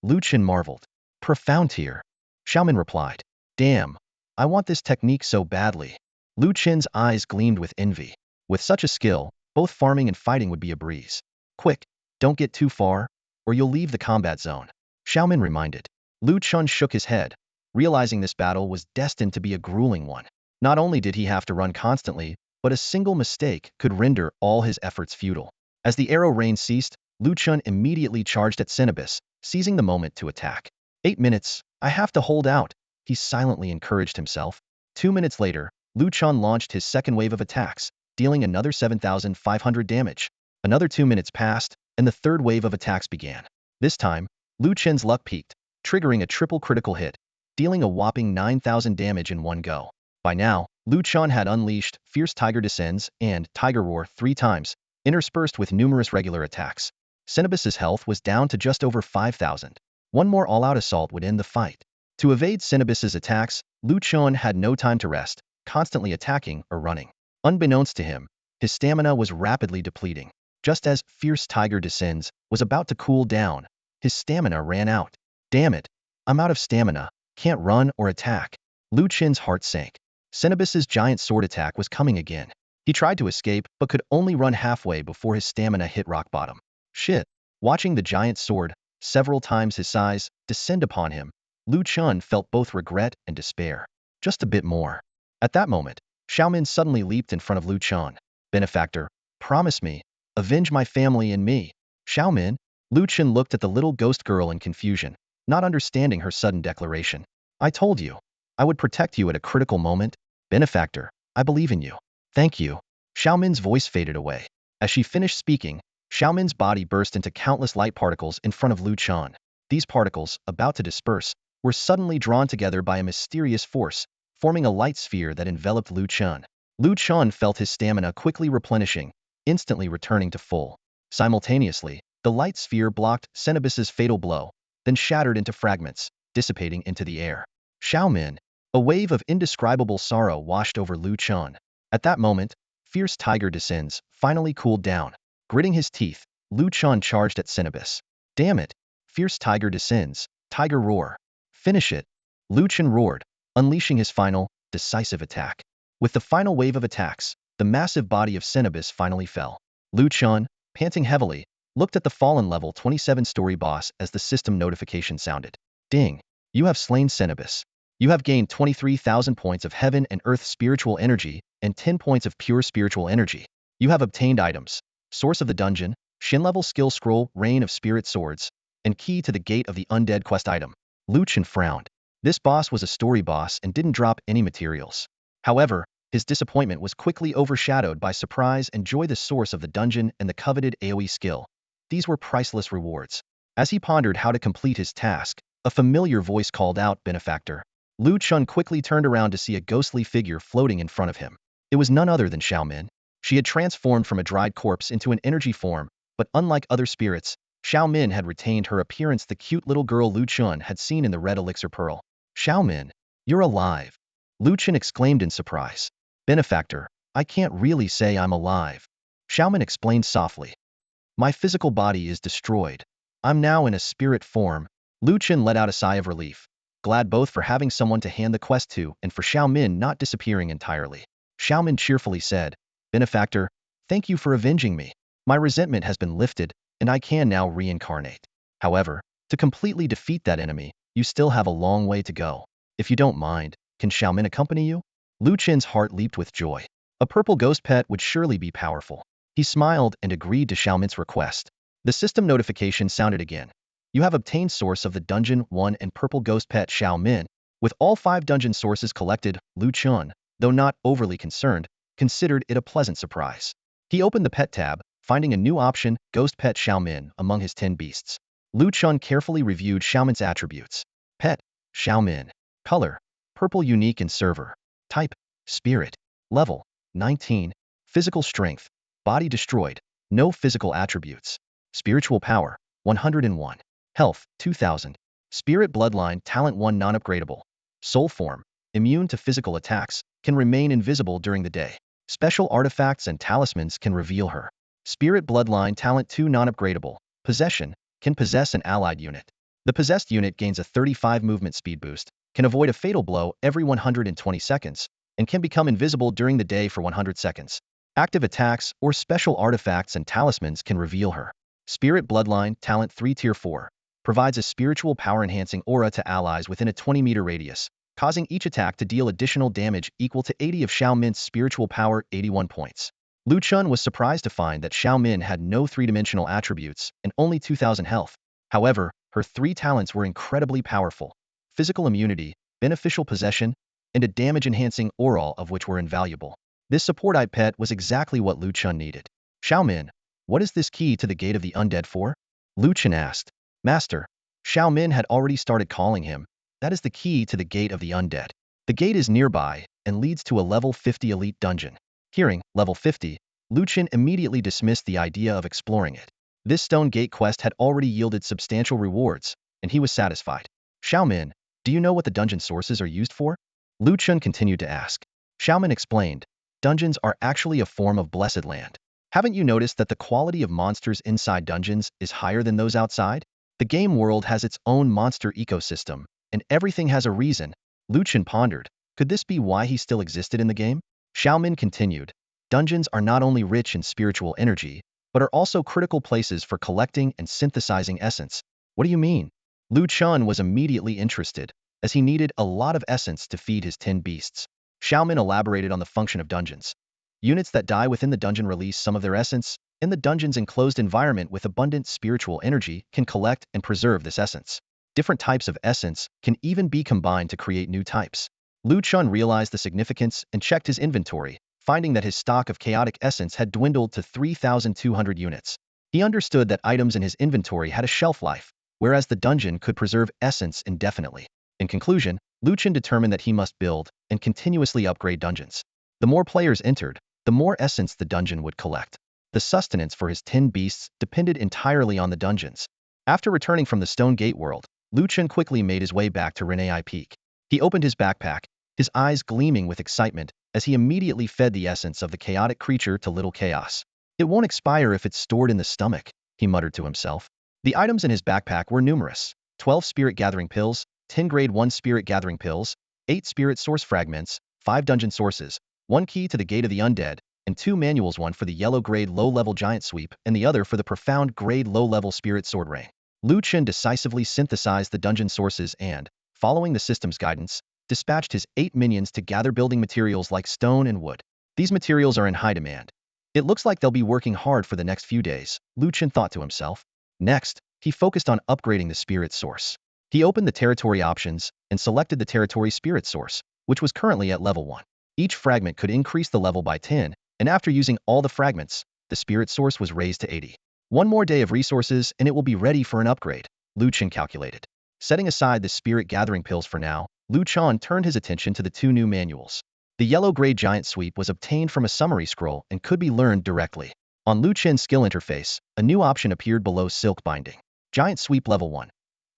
Lu Chen marveled. Profound tier. Xiaomin replied. Damn, I want this technique so badly. Lu Chen's eyes gleamed with envy. With such a skill, both farming and fighting would be a breeze. Quick, don't get too far, or you'll leave the combat zone. Xiaomin reminded. Lu Chen shook his head, realizing this battle was destined to be a grueling one. Not only did he have to run constantly, but a single mistake could render all his efforts futile. As the arrow rain ceased, Lu Chen immediately charged at Cenobus, seizing the moment to attack. 8 minutes, I have to hold out, he silently encouraged himself. 2 minutes later, Lu Chen launched his second wave of attacks, dealing another 7,500 damage. Another 2 minutes passed, and the third wave of attacks began. This time, Lu Chen's luck peaked, triggering a triple critical hit, dealing a whopping 9,000 damage in one go. By now, Lu Chen had unleashed Fierce Tiger Descends and Tiger Roar 3 times, interspersed with numerous regular attacks. Cenobus's health was down to just over 5,000. One more all-out assault would end the fight. To evade Cenobus's attacks, Lu Chen had no time to rest, constantly attacking or running. Unbeknownst to him, his stamina was rapidly depleting. Just as Fierce Tiger Descends was about to cool down, his stamina ran out. Damn it, I'm out of stamina, can't run or attack. Lu Chen's heart sank. Cenobus's giant sword attack was coming again. He tried to escape, but could only run halfway before his stamina hit rock bottom. Shit. Watching the giant sword, several times his size, descend upon him, Lu Chen felt both regret and despair. Just a bit more. At that moment, Xiaomin suddenly leaped in front of Lu Chen. Benefactor, promise me, avenge my family and me. Xiaomin? Lu Chen looked at the little ghost girl in confusion, not understanding her sudden declaration. I told you, I would protect you at a critical moment. Benefactor, I believe in you. Thank you. Xiaomin's voice faded away. As she finished speaking, Xiaomin's body burst into countless light particles in front of Lu Chen. These particles, about to disperse, were suddenly drawn together by a mysterious force, forming a light sphere that enveloped Lu Chen. Lu Chen felt his stamina quickly replenishing, instantly returning to full. Simultaneously, the light sphere blocked Cenobus's fatal blow, then shattered into fragments, dissipating into the air. Xiaomin! A wave of indescribable sorrow washed over Lu Chen. At that moment, Fierce Tiger Descends finally cooled down. Gritting his teeth, Lu Chen charged at Cenobus. Damn it! Fierce tiger descends. Tiger roar. Finish it. Lu Chen roared, unleashing his final, decisive attack. With the final wave of attacks, the massive body of Cenobus finally fell. Lu Chen, panting heavily, looked at the fallen level 27-story boss as the system notification sounded. Ding! You have slain Cenobus. You have gained 23,000 points of heaven and earth spiritual energy and 10 points of pure spiritual energy. You have obtained items. Source of the dungeon, Shin level skill scroll, Rain of Spirit Swords, and key to the Gate of the Undead quest item. Lu Chen frowned. This boss was a story boss and didn't drop any materials. However, his disappointment was quickly overshadowed by surprise and joy, the source of the dungeon and the coveted AoE skill. These were priceless rewards. As he pondered how to complete his task, a familiar voice called out, "Benefactor." Lu Chen quickly turned around to see a ghostly figure floating in front of him. It was none other than Xiao Min. She had transformed from a dried corpse into an energy form, but unlike other spirits, Xiao Min had retained her appearance, the cute little girl Lu Chen had seen in the red elixir pearl. "Xiao Min, you're alive!" Lu Chen exclaimed in surprise. "Benefactor, I can't really say I'm alive," Xiao Min explained softly. "My physical body is destroyed. I'm now in a spirit form." Lu Chen let out a sigh of relief, glad both for having someone to hand the quest to and for Xiao Min not disappearing entirely. Xiao Min cheerfully said, "Benefactor, thank you for avenging me. My resentment has been lifted, and I can now reincarnate. However, to completely defeat that enemy, you still have a long way to go. If you don't mind, can Xiao Min accompany you?" Lu Chen's heart leaped with joy. A purple ghost pet would surely be powerful. He smiled and agreed to Xiao Min's request. The system notification sounded again. You have obtained source of the dungeon 1 and purple ghost pet Xiao Min. With all 5 dungeon sources collected, Lu Chen, though not overly concerned, considered it a pleasant surprise. He opened the pet tab, finding a new option, Ghost Pet Xiao Min, among his 10 beasts. Lu Chen carefully reviewed Xiao Min's attributes. Pet, Xiao Min. Color, purple, unique and server. Type, spirit. Level, 19. Physical strength, body destroyed, no physical attributes. Spiritual power, 101. Health, 2000. Spirit bloodline, talent 1 non-upgradable. Soul form, immune to physical attacks, can remain invisible during the day. Special artifacts and talismans can reveal her. Spirit bloodline, talent 2 non-upgradable. Possession, can possess an allied unit. The possessed unit gains a 35 movement speed boost, can avoid a fatal blow every 120 seconds, and can become invisible during the day for 100 seconds. Active attacks or special artifacts and talismans can reveal her. Spirit bloodline, talent 3 tier 4. Provides a spiritual power-enhancing aura to allies within a 20-meter radius, causing each attack to deal additional damage equal to 80 of Xiao Min's spiritual power, 81 points. Lu Chen was surprised to find that Xiao Min had no 3-dimensional attributes and only 2,000 health. However, her 3 talents were incredibly powerful. Physical immunity, beneficial possession, and a damage-enhancing aura, all of which were invaluable. This support pet was exactly what Lu Chen needed. "Xiao Min, what is this key to the Gate of the Undead for?" Lu Chen asked. "Master," Xiao Min had already started calling him, "that is the key to the Gate of the Undead. The gate is nearby and leads to a level 50 elite dungeon." Hearing level 50, Lu Chen immediately dismissed the idea of exploring it. This stone gate quest had already yielded substantial rewards, and he was satisfied. "Xiao Min, do you know what the dungeon sources are used for?" Lu Chen continued to ask. Xiao Min explained, "Dungeons are actually a form of blessed land. Haven't you noticed that the quality of monsters inside dungeons is higher than those outside? The game world has its own monster ecosystem, and everything has a reason." Lu Chen pondered, could this be why he still existed in the game? Xiao Min continued, "Dungeons are not only rich in spiritual energy, but are also critical places for collecting and synthesizing essence." "What do you mean?" Lu Chen was immediately interested, as he needed a lot of essence to feed his 10 beasts. Xiao Min elaborated on the function of dungeons. Units that die within the dungeon release some of their essence, and the dungeon's enclosed environment with abundant spiritual energy can collect and preserve this essence. Different types of essence can even be combined to create new types. Lu Chen realized the significance and checked his inventory, finding that his stock of chaotic essence had dwindled to 3,200 units. He understood that items in his inventory had a shelf life, whereas the dungeon could preserve essence indefinitely. In conclusion, Lu Chen determined that he must build and continuously upgrade dungeons. The more players entered, the more essence the dungeon would collect. The sustenance for his 10 beasts depended entirely on the dungeons. After returning from the Stone Gate world, Lu Chen quickly made his way back to Renai Peak. He opened his backpack, his eyes gleaming with excitement, as he immediately fed the essence of the chaotic creature to Little Chaos. "It won't expire if it's stored in the stomach," he muttered to himself. The items in his backpack were numerous: 12 spirit gathering pills, 10 grade 1 spirit gathering pills, 8 spirit source fragments, 5 dungeon sources, 1 key to the gate of the undead, and 2 manuals, one for the yellow grade low-level giant sweep and the other for the profound grade low-level spirit sword ring. Chen decisively synthesized the dungeon sources and, following the system's guidance, dispatched his 8 minions to gather building materials like stone and wood. These materials are in high demand. It looks like they'll be working hard for the next few days, Chen thought to himself. Next, he focused on upgrading the spirit source. He opened the territory options and selected the territory spirit source, which was currently at level 1. Each fragment could increase the level by 10, and after using all the fragments, the spirit source was raised to 80. One more day of resources and it will be ready for an upgrade, Chen calculated. Setting aside the spirit gathering pills for now, Chen turned his attention to the 2 new manuals. The yellow grade giant sweep was obtained from a summary scroll and could be learned directly. On Chen's skill interface, a new option appeared below silk binding. Giant sweep level 1.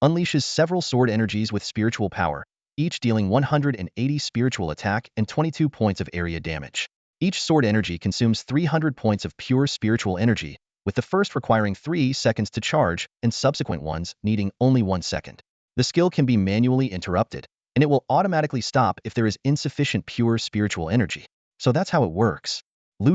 Unleashes several sword energies with spiritual power, each dealing 180 spiritual attack and 22 points of area damage. Each sword energy consumes 300 points of pure spiritual energy, with the first requiring 3 seconds to charge and subsequent ones needing only 1 second. The skill can be manually interrupted, and it will automatically stop if there is insufficient pure spiritual energy. So that's how it works.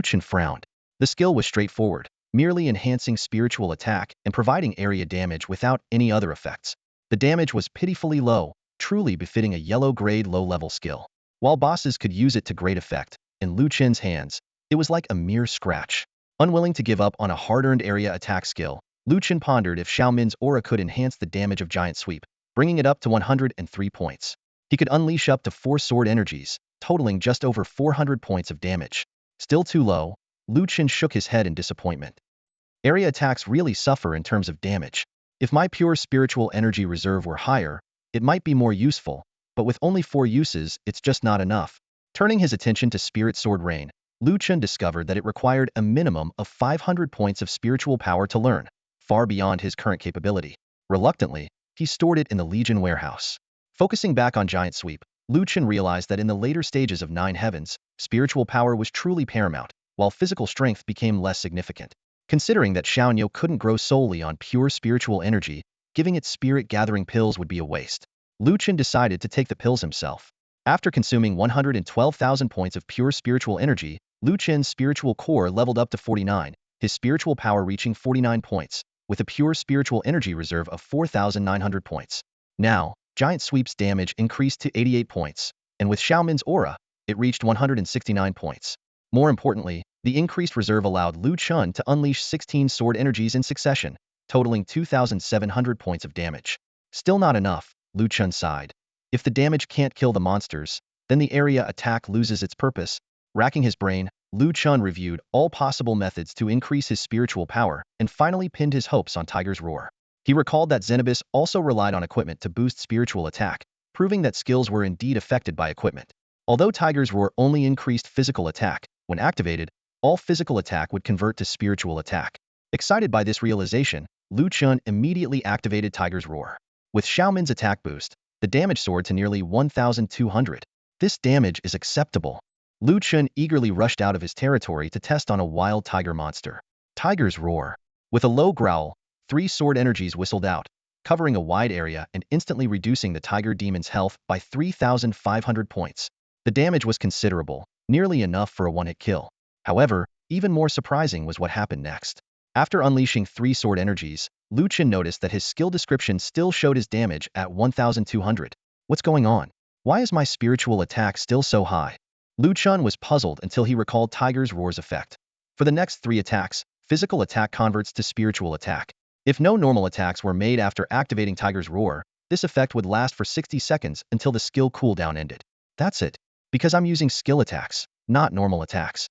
Chen frowned. The skill was straightforward, merely enhancing spiritual attack and providing area damage without any other effects. The damage was pitifully low, truly befitting a yellow-grade low-level skill. While bosses could use it to great effect, in Chen's hands, it was like a mere scratch. Unwilling to give up on a hard-earned area attack skill, Chen pondered if Xiaomin's aura could enhance the damage of Giant Sweep, bringing it up to 103 points. He could unleash up to 4 sword energies, totaling just over 400 points of damage. Still too low, Chen shook his head in disappointment. Area attacks really suffer in terms of damage. If my pure spiritual energy reserve were higher, it might be more useful, but with only 4 uses, it's just not enough. Turning his attention to Spirit Sword Rain, Chen discovered that it required a minimum of 500 points of spiritual power to learn, far beyond his current capability. Reluctantly, he stored it in the Legion warehouse. Focusing back on Giant Sweep, Chen realized that in the later stages of 9 Heavens, spiritual power was truly paramount, while physical strength became less significant. Considering that Xiaonyo couldn't grow solely on pure spiritual energy, giving it spirit gathering pills would be a waste. Chen decided to take the pills himself. After consuming 112,000 points of pure spiritual energy, Chen's spiritual core leveled up to 49, his spiritual power reaching 49 points, with a pure spiritual energy reserve of 4,900 points. Now, Giant Sweep's damage increased to 88 points, and with Xiaomin's aura, it reached 169 points. More importantly, the increased reserve allowed Chen to unleash 16 sword energies in succession, totaling 2,700 points of damage. Still not enough, Chen sighed. If the damage can't kill the monsters, then the area attack loses its purpose. Racking his brain, Chen reviewed all possible methods to increase his spiritual power and finally pinned his hopes on Tiger's Roar. He recalled that Xenobus also relied on equipment to boost spiritual attack, proving that skills were indeed affected by equipment. Although Tiger's Roar only increased physical attack, when activated, all physical attack would convert to spiritual attack. Excited by this realization, Chen immediately activated Tiger's Roar. With Xiaomin's attack boost, the damage soared to nearly 1,200. This damage is acceptable. Chen eagerly rushed out of his territory to test on a wild tiger monster. Tiger's Roar. With a low growl, 3 sword energies whistled out, covering a wide area and instantly reducing the tiger demon's health by 3,500 points. The damage was considerable, nearly enough for a one-hit kill. However, even more surprising was what happened next. After unleashing 3 sword energies, Chen noticed that his skill description still showed his damage at 1,200. What's going on? Why is my spiritual attack still so high? Chen was puzzled until he recalled Tiger's Roar's effect. For the next 3 attacks, physical attack converts to spiritual attack. If no normal attacks were made after activating Tiger's Roar, this effect would last for 60 seconds until the skill cooldown ended. That's it. Because I'm using skill attacks, not normal attacks.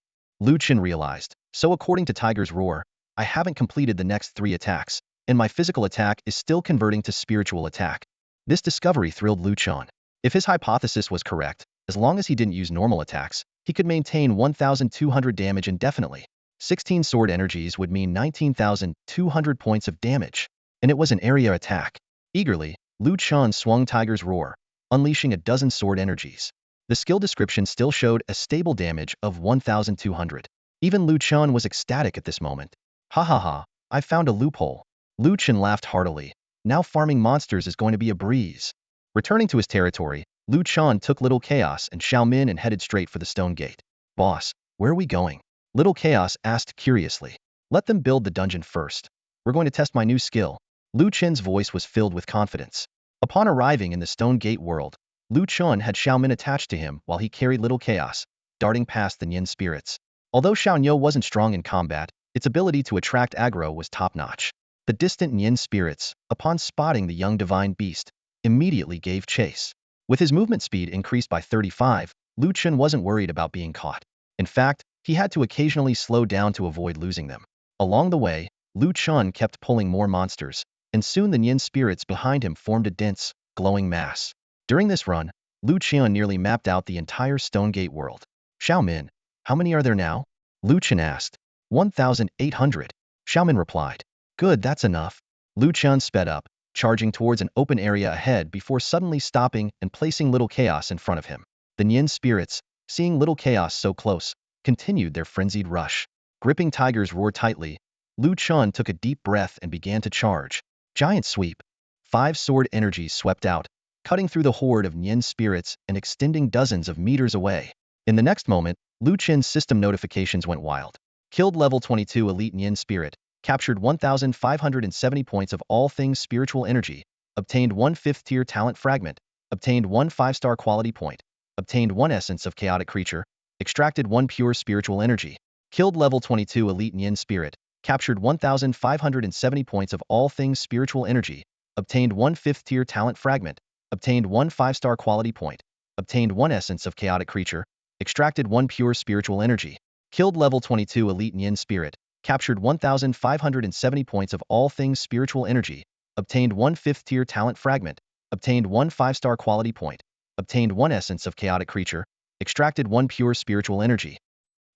Chen realized. So according to Tiger's Roar, I haven't completed the next 3 attacks, and my physical attack is still converting to spiritual attack. This discovery thrilled Chen. If his hypothesis was correct, as long as he didn't use normal attacks, he could maintain 1,200 damage indefinitely. 16 sword energies would mean 19,200 points of damage, and it was an area attack. Eagerly, Chen swung Tiger's Roar, unleashing a dozen sword energies. The skill description still showed a stable damage of 1,200. Even Chen was ecstatic at this moment. Ha ha ha, I found a loophole. Lu Chen laughed heartily. Now farming monsters is going to be a breeze. Returning to his territory, Lu Chen took Little Chaos and Xiaomin and headed straight for the stone gate. Boss, where are we going? Little Chaos asked curiously. Let them build the dungeon first. We're going to test my new skill. Lu Chen's voice was filled with confidence. Upon arriving in the stone gate world, Lu Chen had Xiaomin attached to him while he carried Little Chaos, darting past the Nian spirits. Although Xiaonyo wasn't strong in combat, its ability to attract aggro was top-notch. The distant Nian spirits, upon spotting the young divine beast, immediately gave chase. With his movement speed increased by 35, Lu Chen wasn't worried about being caught. In fact, he had to occasionally slow down to avoid losing them. Along the way, Lu Chen kept pulling more monsters, and soon the Nian spirits behind him formed a dense, glowing mass. During this run, Lu Chen nearly mapped out the entire Stone Gate world. Xiaomin, how many are there now? Lu Chen asked. 1,800. Xiaomin replied. Good, that's enough. Lu Chen sped up, charging towards an open area ahead before suddenly stopping and placing Little Chaos in front of him. The Nian spirits, seeing Little Chaos so close, continued their frenzied rush. Gripping Tiger's roar tightly, Lu Chen took a deep breath and began to charge. Giant sweep. 5 sword energies swept out, cutting through the horde of Nian spirits and extending dozens of meters away. In the next moment, Lu Chen's system notifications went wild. Killed level 22 elite Nian spirit, captured 1,570 points of all things spiritual energy, obtained 1 5th tier talent fragment, obtained 1 5-star quality point, obtained 1 essence of chaotic creature, extracted 1 pure spiritual energy. Killed level 22 elite Nian spirit, captured 1,570 points of all things spiritual energy, obtained 1 5th tier talent fragment, obtained 1 5-star quality point, obtained 1 essence of chaotic creature, extracted 1 pure spiritual energy. Killed level 22 elite Nian spirit, captured 1,570 points of all things spiritual energy, obtained 1 5th tier talent fragment, obtained 1 5-star quality point, obtained 1 essence of chaotic creature, extracted 1 pure spiritual energy.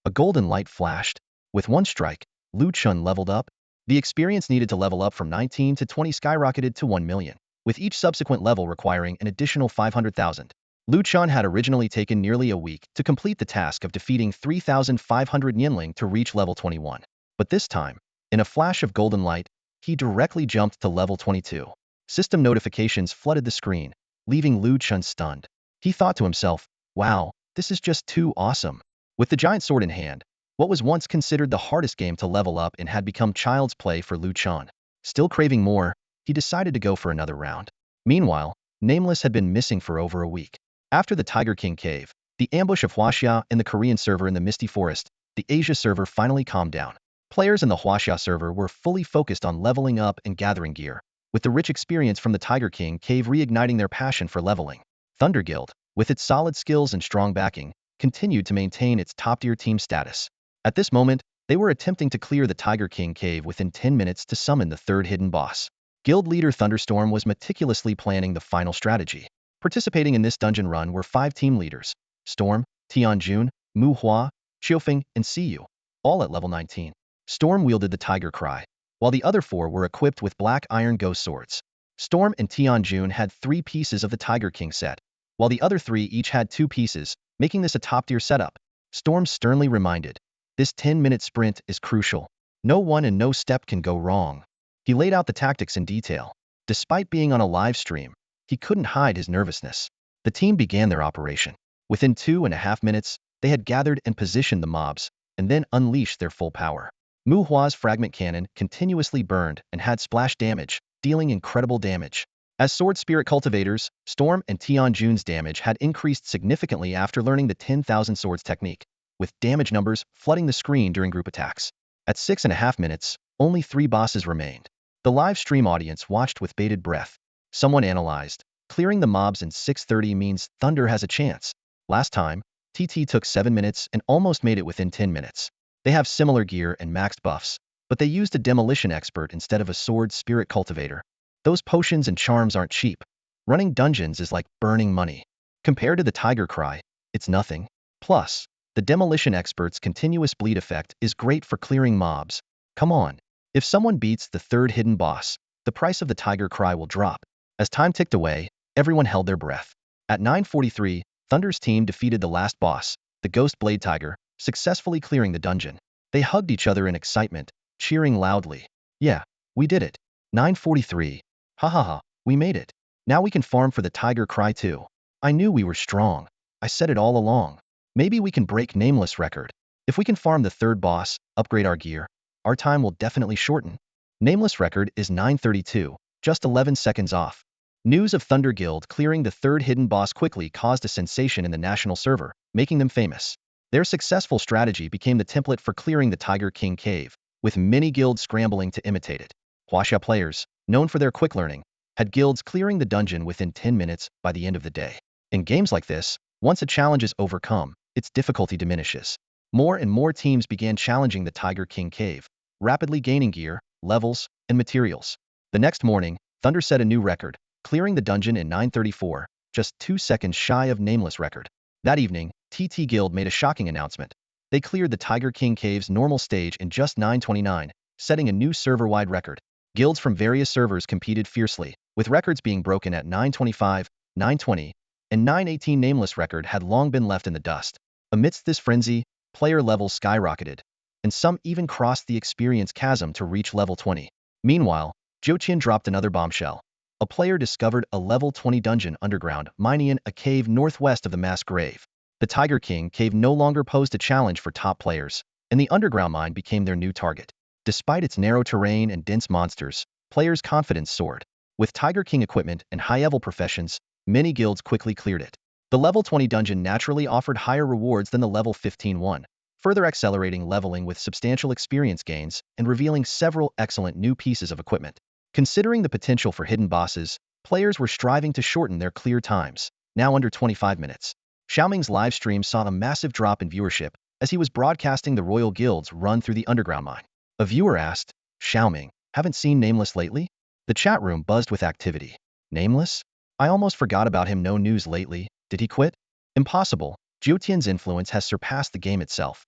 A golden light flashed. With one strike, Lu Chen leveled up. The experience needed to level up from 19 to 20 skyrocketed to 1 million, with each subsequent level requiring an additional 500,000. Lu Chen had originally taken nearly a week to complete the task of defeating 3,500 Nianling to reach level 21. But this time, in a flash of golden light, he directly jumped to level 22. System notifications flooded the screen, leaving Lu Chen stunned. He thought to himself, wow, this is just too awesome. With the giant sword in hand, what was once considered the hardest game to level up in had become child's play for Lu Chen. Still craving more, he decided to go for another round. Meanwhile, Nameless had been missing for over a week. After the Tiger King cave, the ambush of Huaxia and the Korean server in the Misty Forest, the Asia server finally calmed down. Players in the Huaxia server were fully focused on leveling up and gathering gear, with the rich experience from the Tiger King cave reigniting their passion for leveling. Thunder Guild, with its solid skills and strong backing, continued to maintain its top-tier team status. At this moment, they were attempting to clear the Tiger King cave within 10 minutes to summon the third hidden boss. Guild leader Thunderstorm was meticulously planning the final strategy. Participating in this dungeon run were 5 team leaders: Storm, Tianjun, Mu Hua, Qiufeng, and Siyu, all at level 19. Storm wielded the Tiger Cry, while the other 4 were equipped with black iron ghost swords. Storm and Tianjun had 3 pieces of the Tiger King set, while the other 3 each had 2 pieces, making this a top-tier setup. Storm sternly reminded, this 10-minute sprint is crucial. No one and no step can go wrong. He laid out the tactics in detail. Despite being on a live stream, he couldn't hide his nervousness. The team began their operation. Within 2.5 minutes, they had gathered and positioned the mobs, and then unleashed their full power. Mu Hua's fragment cannon continuously burned and had splash damage, dealing incredible damage. As sword spirit cultivators, Storm and Tianjun's damage had increased significantly after learning the 10,000 swords technique, with damage numbers flooding the screen during group attacks. At 6.5 minutes, only 3 bosses remained. The live stream audience watched with bated breath. Someone analyzed, clearing the mobs in 6:30 means Thunder has a chance. Last time, TT took 7 minutes and almost made it within 10 minutes. They have similar gear and maxed buffs, but they used a demolition expert instead of a sword spirit cultivator. Those potions and charms aren't cheap. Running dungeons is like burning money. Compared to the Tiger Cry, it's nothing. Plus, the demolition expert's continuous bleed effect is great for clearing mobs. Come on. If someone beats the third hidden boss, the price of the Tiger Cry will drop. As time ticked away, everyone held their breath. At 9:43, Thunder's team defeated the last boss, the Ghost Blade Tiger, successfully clearing the dungeon. They hugged each other in excitement, cheering loudly. Yeah, we did it. 943. Ha ha ha, we made it. Now we can farm for the tiger cry too. I knew we were strong. I said it all along. Maybe we can break Nameless record. If we can farm the third boss, upgrade our gear, our time will definitely shorten. Nameless record is 932, just 11 seconds off. News of Thunder Guild clearing the third hidden boss quickly caused a sensation in the national server, making them famous. Their successful strategy became the template for clearing the Tiger King cave, with many guilds scrambling to imitate it. Huaxia players, known for their quick learning, had guilds clearing the dungeon within 10 minutes by the end of the day. In games like this, once a challenge is overcome, its difficulty diminishes. More and more teams began challenging the Tiger King cave, rapidly gaining gear, levels, and materials. The next morning, Thunder set a new record, clearing the dungeon in 934, just 2 seconds shy of Nameless record. That evening, TT Guild made a shocking announcement. They cleared the Tiger King cave's normal stage in just 929, setting a new server-wide record. Guilds from various servers competed fiercely, with records being broken at 925, 920, and 918. Nameless record had long been left in the dust. Amidst this frenzy, player levels skyrocketed, and some even crossed the experience chasm to reach level 20. Meanwhile, Chen dropped another bombshell. A player discovered a level 20 dungeon underground, mining in a cave northwest of the mass grave. The Tiger King cave no longer posed a challenge for top players, and the underground mine became their new target. Despite its narrow terrain and dense monsters, players' confidence soared. With Tiger King equipment and high-level professions, many guilds quickly cleared it. The level 20 dungeon naturally offered higher rewards than the level 15 one, further accelerating leveling with substantial experience gains and revealing several excellent new pieces of equipment. Considering the potential for hidden bosses, players were striving to shorten their clear times, now under 25 minutes. Xiaoming's live stream saw a massive drop in viewership as he was broadcasting the Royal Guild's run through the underground mine. A viewer asked, "Xiaoming, haven't seen Nameless lately?" The chat room buzzed with activity. Nameless? I almost forgot about him. No news lately. Did he quit? Impossible. Jiutian's influence has surpassed the game itself.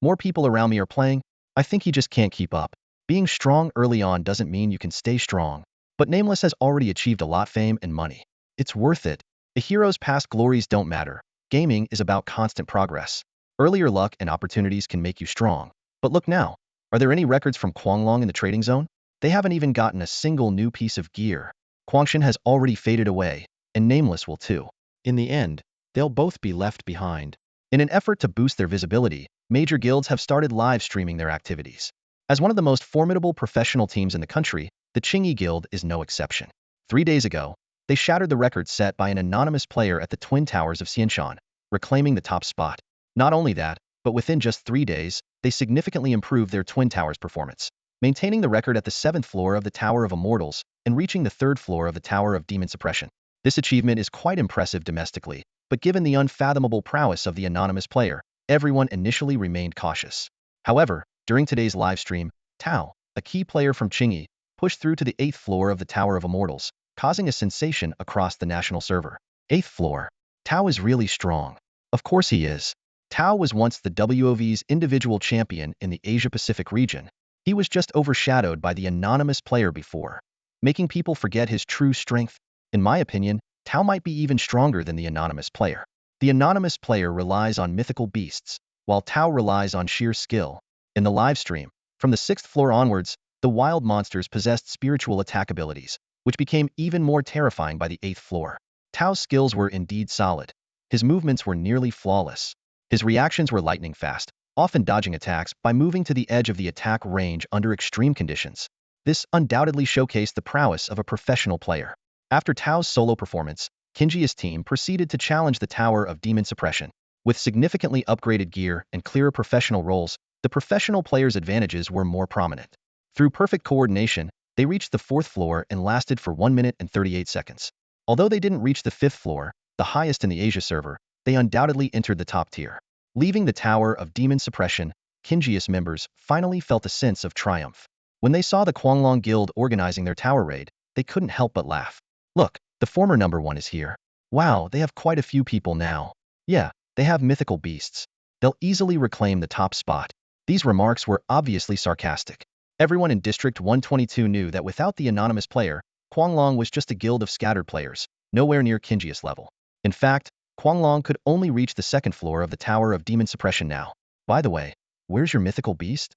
More people around me are playing. I think he just can't keep up. Being strong early on doesn't mean you can stay strong. But Nameless has already achieved a lot of fame and money. It's worth it. A hero's past glories don't matter. Gaming is about constant progress. Earlier luck and opportunities can make you strong. But look now. Are there any records from Guanglong in the trading zone? They haven't even gotten a single new piece of gear. Guangshan has already faded away, and Nameless will too. In the end, they'll both be left behind. In an effort to boost their visibility, major guilds have started live streaming their activities. As one of the most formidable professional teams in the country, the Qingyi Guild is no exception. 3 days ago, they shattered the record set by an anonymous player at the Twin Towers of Xianshan, reclaiming the top spot. Not only that, but within just 3 days, they significantly improved their Twin Towers performance, maintaining the record at the 7th floor of the Tower of Immortals and reaching the 3rd floor of the Tower of Demon Suppression. This achievement is quite impressive domestically, but given the unfathomable prowess of the anonymous player, everyone initially remained cautious. However, during today's live stream, Tao, a key player from Qingyi, pushed through to the 8th floor of the Tower of Immortals, causing a sensation across the national server. 8th floor. Tao is really strong. Of course he is. Tao was once the WOV's individual champion in the Asia-Pacific region. He was just overshadowed by the anonymous player before, making people forget his true strength. In my opinion, Tao might be even stronger than the anonymous player. The anonymous player relies on mythical beasts, while Tao relies on sheer skill. In the live stream, from the 6th floor onwards, the wild monsters possessed spiritual attack abilities, which became even more terrifying by the 8th floor. Tao's skills were indeed solid. His movements were nearly flawless. His reactions were lightning fast, often dodging attacks by moving to the edge of the attack range under extreme conditions. This undoubtedly showcased the prowess of a professional player. After Tao's solo performance, Qingyi's team proceeded to challenge the Tower of Demon Suppression. With significantly upgraded gear and clearer professional roles, the professional players' advantages were more prominent. Through perfect coordination, they reached the 4th floor and lasted for 1 minute and 38 seconds. Although they didn't reach the 5th floor, the highest in the Asia server, they undoubtedly entered the top tier. Leaving the Tower of Demon Suppression, Qingyi's members finally felt a sense of triumph. When they saw the Guanglong Guild organizing their tower raid, they couldn't help but laugh. Look, the former number 1 is here. Wow, they have quite a few people now. Yeah, they have mythical beasts. They'll easily reclaim the top spot. These remarks were obviously sarcastic. Everyone in District 122 knew that without the anonymous player, Guanglong was just a guild of scattered players, nowhere near Qingyi's level. In fact, Guanglong could only reach the 2nd floor of the Tower of Demon Suppression now. By the way, where's your mythical beast?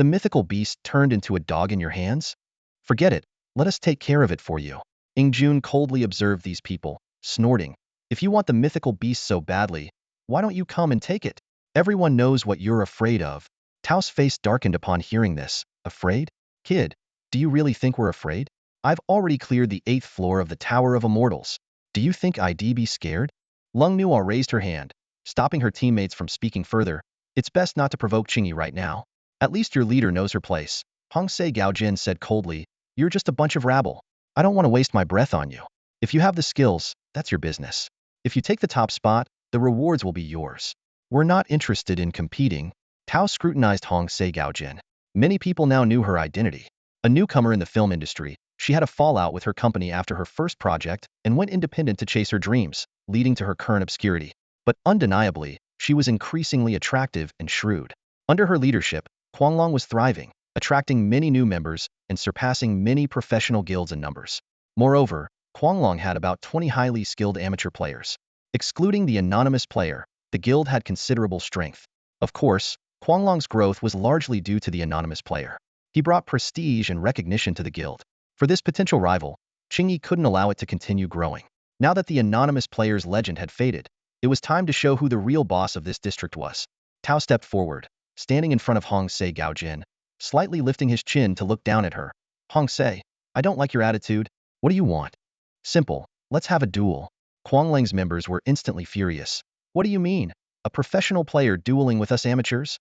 The mythical beast turned into a dog in your hands? Forget it, let us take care of it for you. Ingjun coldly observed these people, snorting. If you want the mythical beast so badly, why don't you come and take it? Everyone knows what you're afraid of. Tao's face darkened upon hearing this. Afraid? Kid, do you really think we're afraid? I've already cleared the 8th floor of the Tower of Immortals. Do you think I'd be scared? Lung Nuo raised her hand, stopping her teammates from speaking further. It's best not to provoke Qingyi right now. At least your leader knows her place. Hong Se Gaojin said coldly, you're just a bunch of rabble. I don't want to waste my breath on you. If you have the skills, that's your business. If you take the top spot, the rewards will be yours. We're not interested in competing. Tao scrutinized Hong Se Gaojin. Many people now knew her identity. A newcomer in the film industry, she had a fallout with her company after her first project and went independent to chase her dreams, leading to her current obscurity. But undeniably, she was increasingly attractive and shrewd. Under her leadership, Huanglong was thriving, attracting many new members and surpassing many professional guilds in numbers. Moreover, Huanglong had about 20 highly skilled amateur players. Excluding the anonymous player, the guild had considerable strength. Of course, Huanglong's growth was largely due to the anonymous player. He brought prestige and recognition to the guild. For this potential rival, Qingyi couldn't allow it to continue growing. Now that the anonymous player's legend had faded, it was time to show who the real boss of this district was. Tao stepped forward, standing in front of Hong Se Gaojin, slightly lifting his chin to look down at her. Hong Se, I don't like your attitude. What do you want? Simple, let's have a duel. Huanglong's members were instantly furious. What do you mean? A professional player dueling with us amateurs?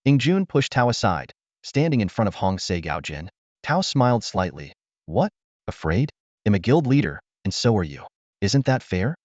Ingjun pushed Tao aside, standing in front of Hong Se Gaojin. Tao smiled slightly. What? Afraid? I'm a guild leader, and so are you. Isn't that fair?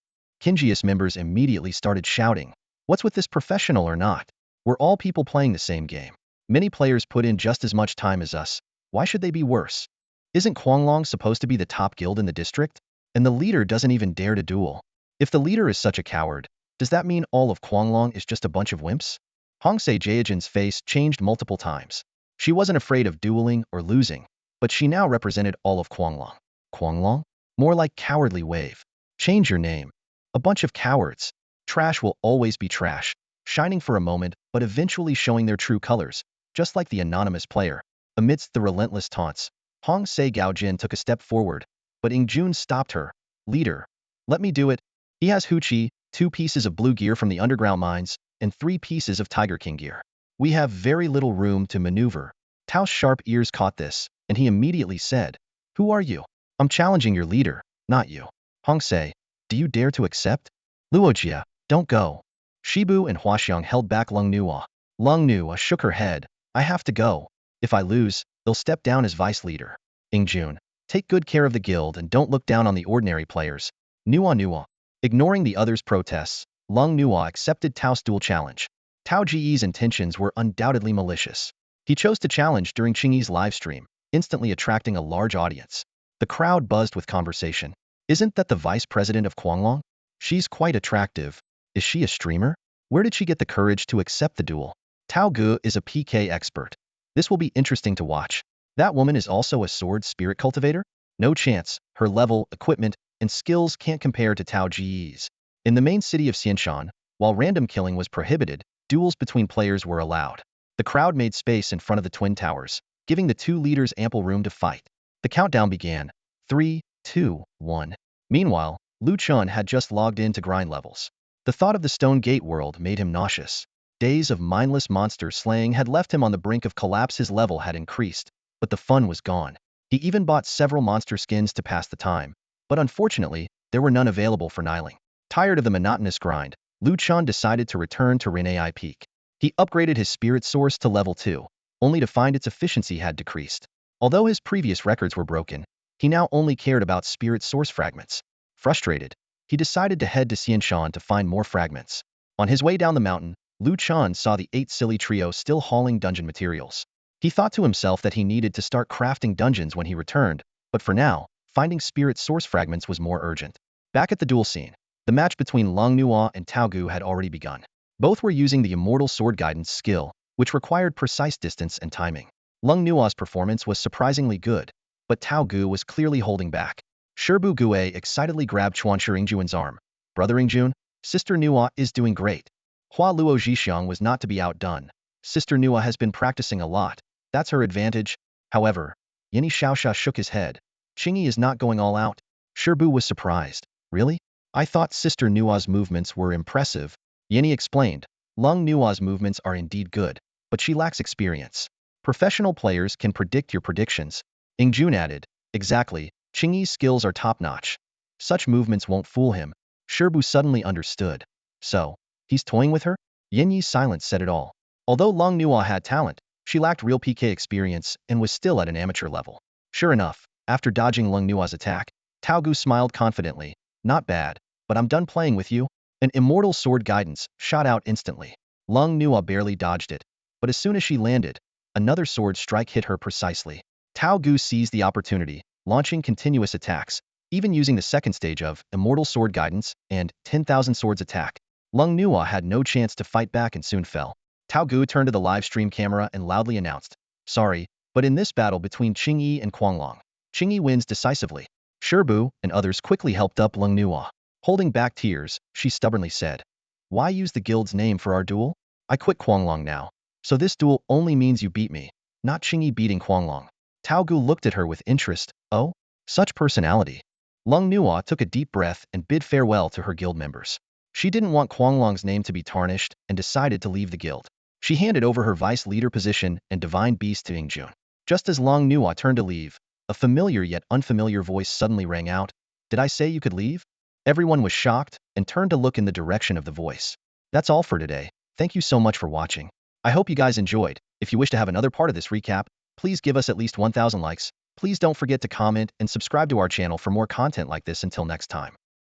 Kinjius members immediately started shouting. What's with this professional or not? We're all people playing the same game. Many players put in just as much time as us. Why should they be worse? Isn't Huanglong supposed to be the top guild in the district? And the leader doesn't even dare to duel. If the leader is such a coward, does that mean all of Huanglong is just a bunch of wimps? Hong Se Jaejin's face changed multiple times. She wasn't afraid of dueling or losing, but she now represented all of Huanglong. Huanglong? More like cowardly wave. Change your name. A bunch of cowards. Trash will always be trash, shining for a moment but eventually showing their true colors, just like the anonymous player. Amidst the relentless taunts, Hong Se Gaojin took a step forward, but Ingjun stopped her. Leader, let me do it. He has Huchi, 2 pieces of blue gear from the underground mines, and 3 pieces of Tiger King gear. We have very little room to maneuver. Tao's sharp ears caught this, and he immediately said, who are you? I'm challenging your leader, not you. Hong Se, do you dare to accept? Luojia, don't go. Shibu and Huaxiang held back Lung Nuo. Lung Nuo shook her head. I have to go. If I lose, they'll step down as vice leader. Ingjun, take good care of the guild and don't look down on the ordinary players. Nuo. Ignoring the others' protests, Lung Nuo accepted Tao's duel challenge. Tao Ji's intentions were undoubtedly malicious. He chose to challenge during Qingyi's live stream, instantly attracting a large audience. The crowd buzzed with conversation. Isn't that the vice president of Huanglong? She's quite attractive. Is she a streamer? Where did she get the courage to accept the duel? Tao Gu is a PK expert. This will be interesting to watch. That woman is also a sword spirit cultivator? No chance. Her level, equipment, and skills can't compare to Tao Ji's. In the main city of Xianshan, while random killing was prohibited, duels between players were allowed. The crowd made space in front of the Twin Towers, giving the 2 leaders ample room to fight. The countdown began. 3, 2, 1. Meanwhile, Lu Chun had just logged in to grind levels. The thought of the Stone Gate world made him nauseous. Days of mindless monster slaying had left him on the brink of collapse. His level had increased, but the fun was gone. He even bought several monster skins to pass the time, but unfortunately, there were none available for Niling. Tired of the monotonous grind, Lu Chun decided to return to Renai Peak. He upgraded his spirit source to level 2, only to find its efficiency had decreased. Although his previous records were broken, he now only cared about spirit source fragments. Frustrated, he decided to head to Xianshan to find more fragments. On his way down the mountain, Lu Chun saw the 8 silly trio still hauling dungeon materials. He thought to himself that he needed to start crafting dungeons when he returned, but for now, finding spirit source fragments was more urgent. Back at the duel scene, the match between Lung Nuo and Tao Gu had already begun. Both were using the Immortal Sword Guidance skill, which required precise distance and timing. Lung Nuo's performance was surprisingly good, but Tao Gu was clearly holding back. Sherbu Gue excitedly grabbed Chuanshi Ingjuan's arm. Brother Ingjun, Sister Nuo is doing great. Hua Luo Zhixiang was not to be outdone. Sister Nuo has been practicing a lot. That's her advantage. However, Yeni Xiaoxia shook his head. Qingyi is not going all out. Shibu was surprised. Really? I thought Sister Nua's movements were impressive. Yeni explained. Lung Nua's movements are indeed good, but she lacks experience. Professional players can predict your predictions. Ingjun added. Exactly. Qingyi's skills are top-notch. Such movements won't fool him. Shibu suddenly understood. So, he's toying with her? Yin Yi's silence said it all. Although Lung Nua had talent, she lacked real PK experience and was still at an amateur level. Sure enough, after dodging Lung Nua's attack, Tao Gu smiled confidently. Not bad, but I'm done playing with you. An immortal sword guidance shot out instantly. Lung Nua barely dodged it, but as soon as she landed, another sword strike hit her precisely. Tao Gu seized the opportunity, launching continuous attacks, even using the second stage of Immortal Sword Guidance and 10,000 Swords Attack. Lung Nua had no chance to fight back and soon fell. Tao Gu turned to the live stream camera and loudly announced, "Sorry, but in this battle between Qingyi and Quanglong, Qingyi wins decisively." Shibu and others quickly helped up Lung Nua. Holding back tears, she stubbornly said, "Why use the guild's name for our duel? I quit Quanglong now. So this duel only means you beat me, not Qingyi beating Quanglong." Tao Gu looked at her with interest. Oh? Such personality. Lung Nua took a deep breath and bid farewell to her guild members. She didn't want Quanglong's name to be tarnished and decided to leave the guild. She handed over her vice leader position and divine beast to Ingjun. Just as Lung Nua turned to leave, a familiar yet unfamiliar voice suddenly rang out. "Did I say you could leave?" Everyone was shocked and turned to look in the direction of the voice. That's all for today. Thank you so much for watching. I hope you guys enjoyed. If you wish to have another part of this recap, please give us at least 1,000 likes. Please don't forget to comment and subscribe to our channel for more content like this. Until next time.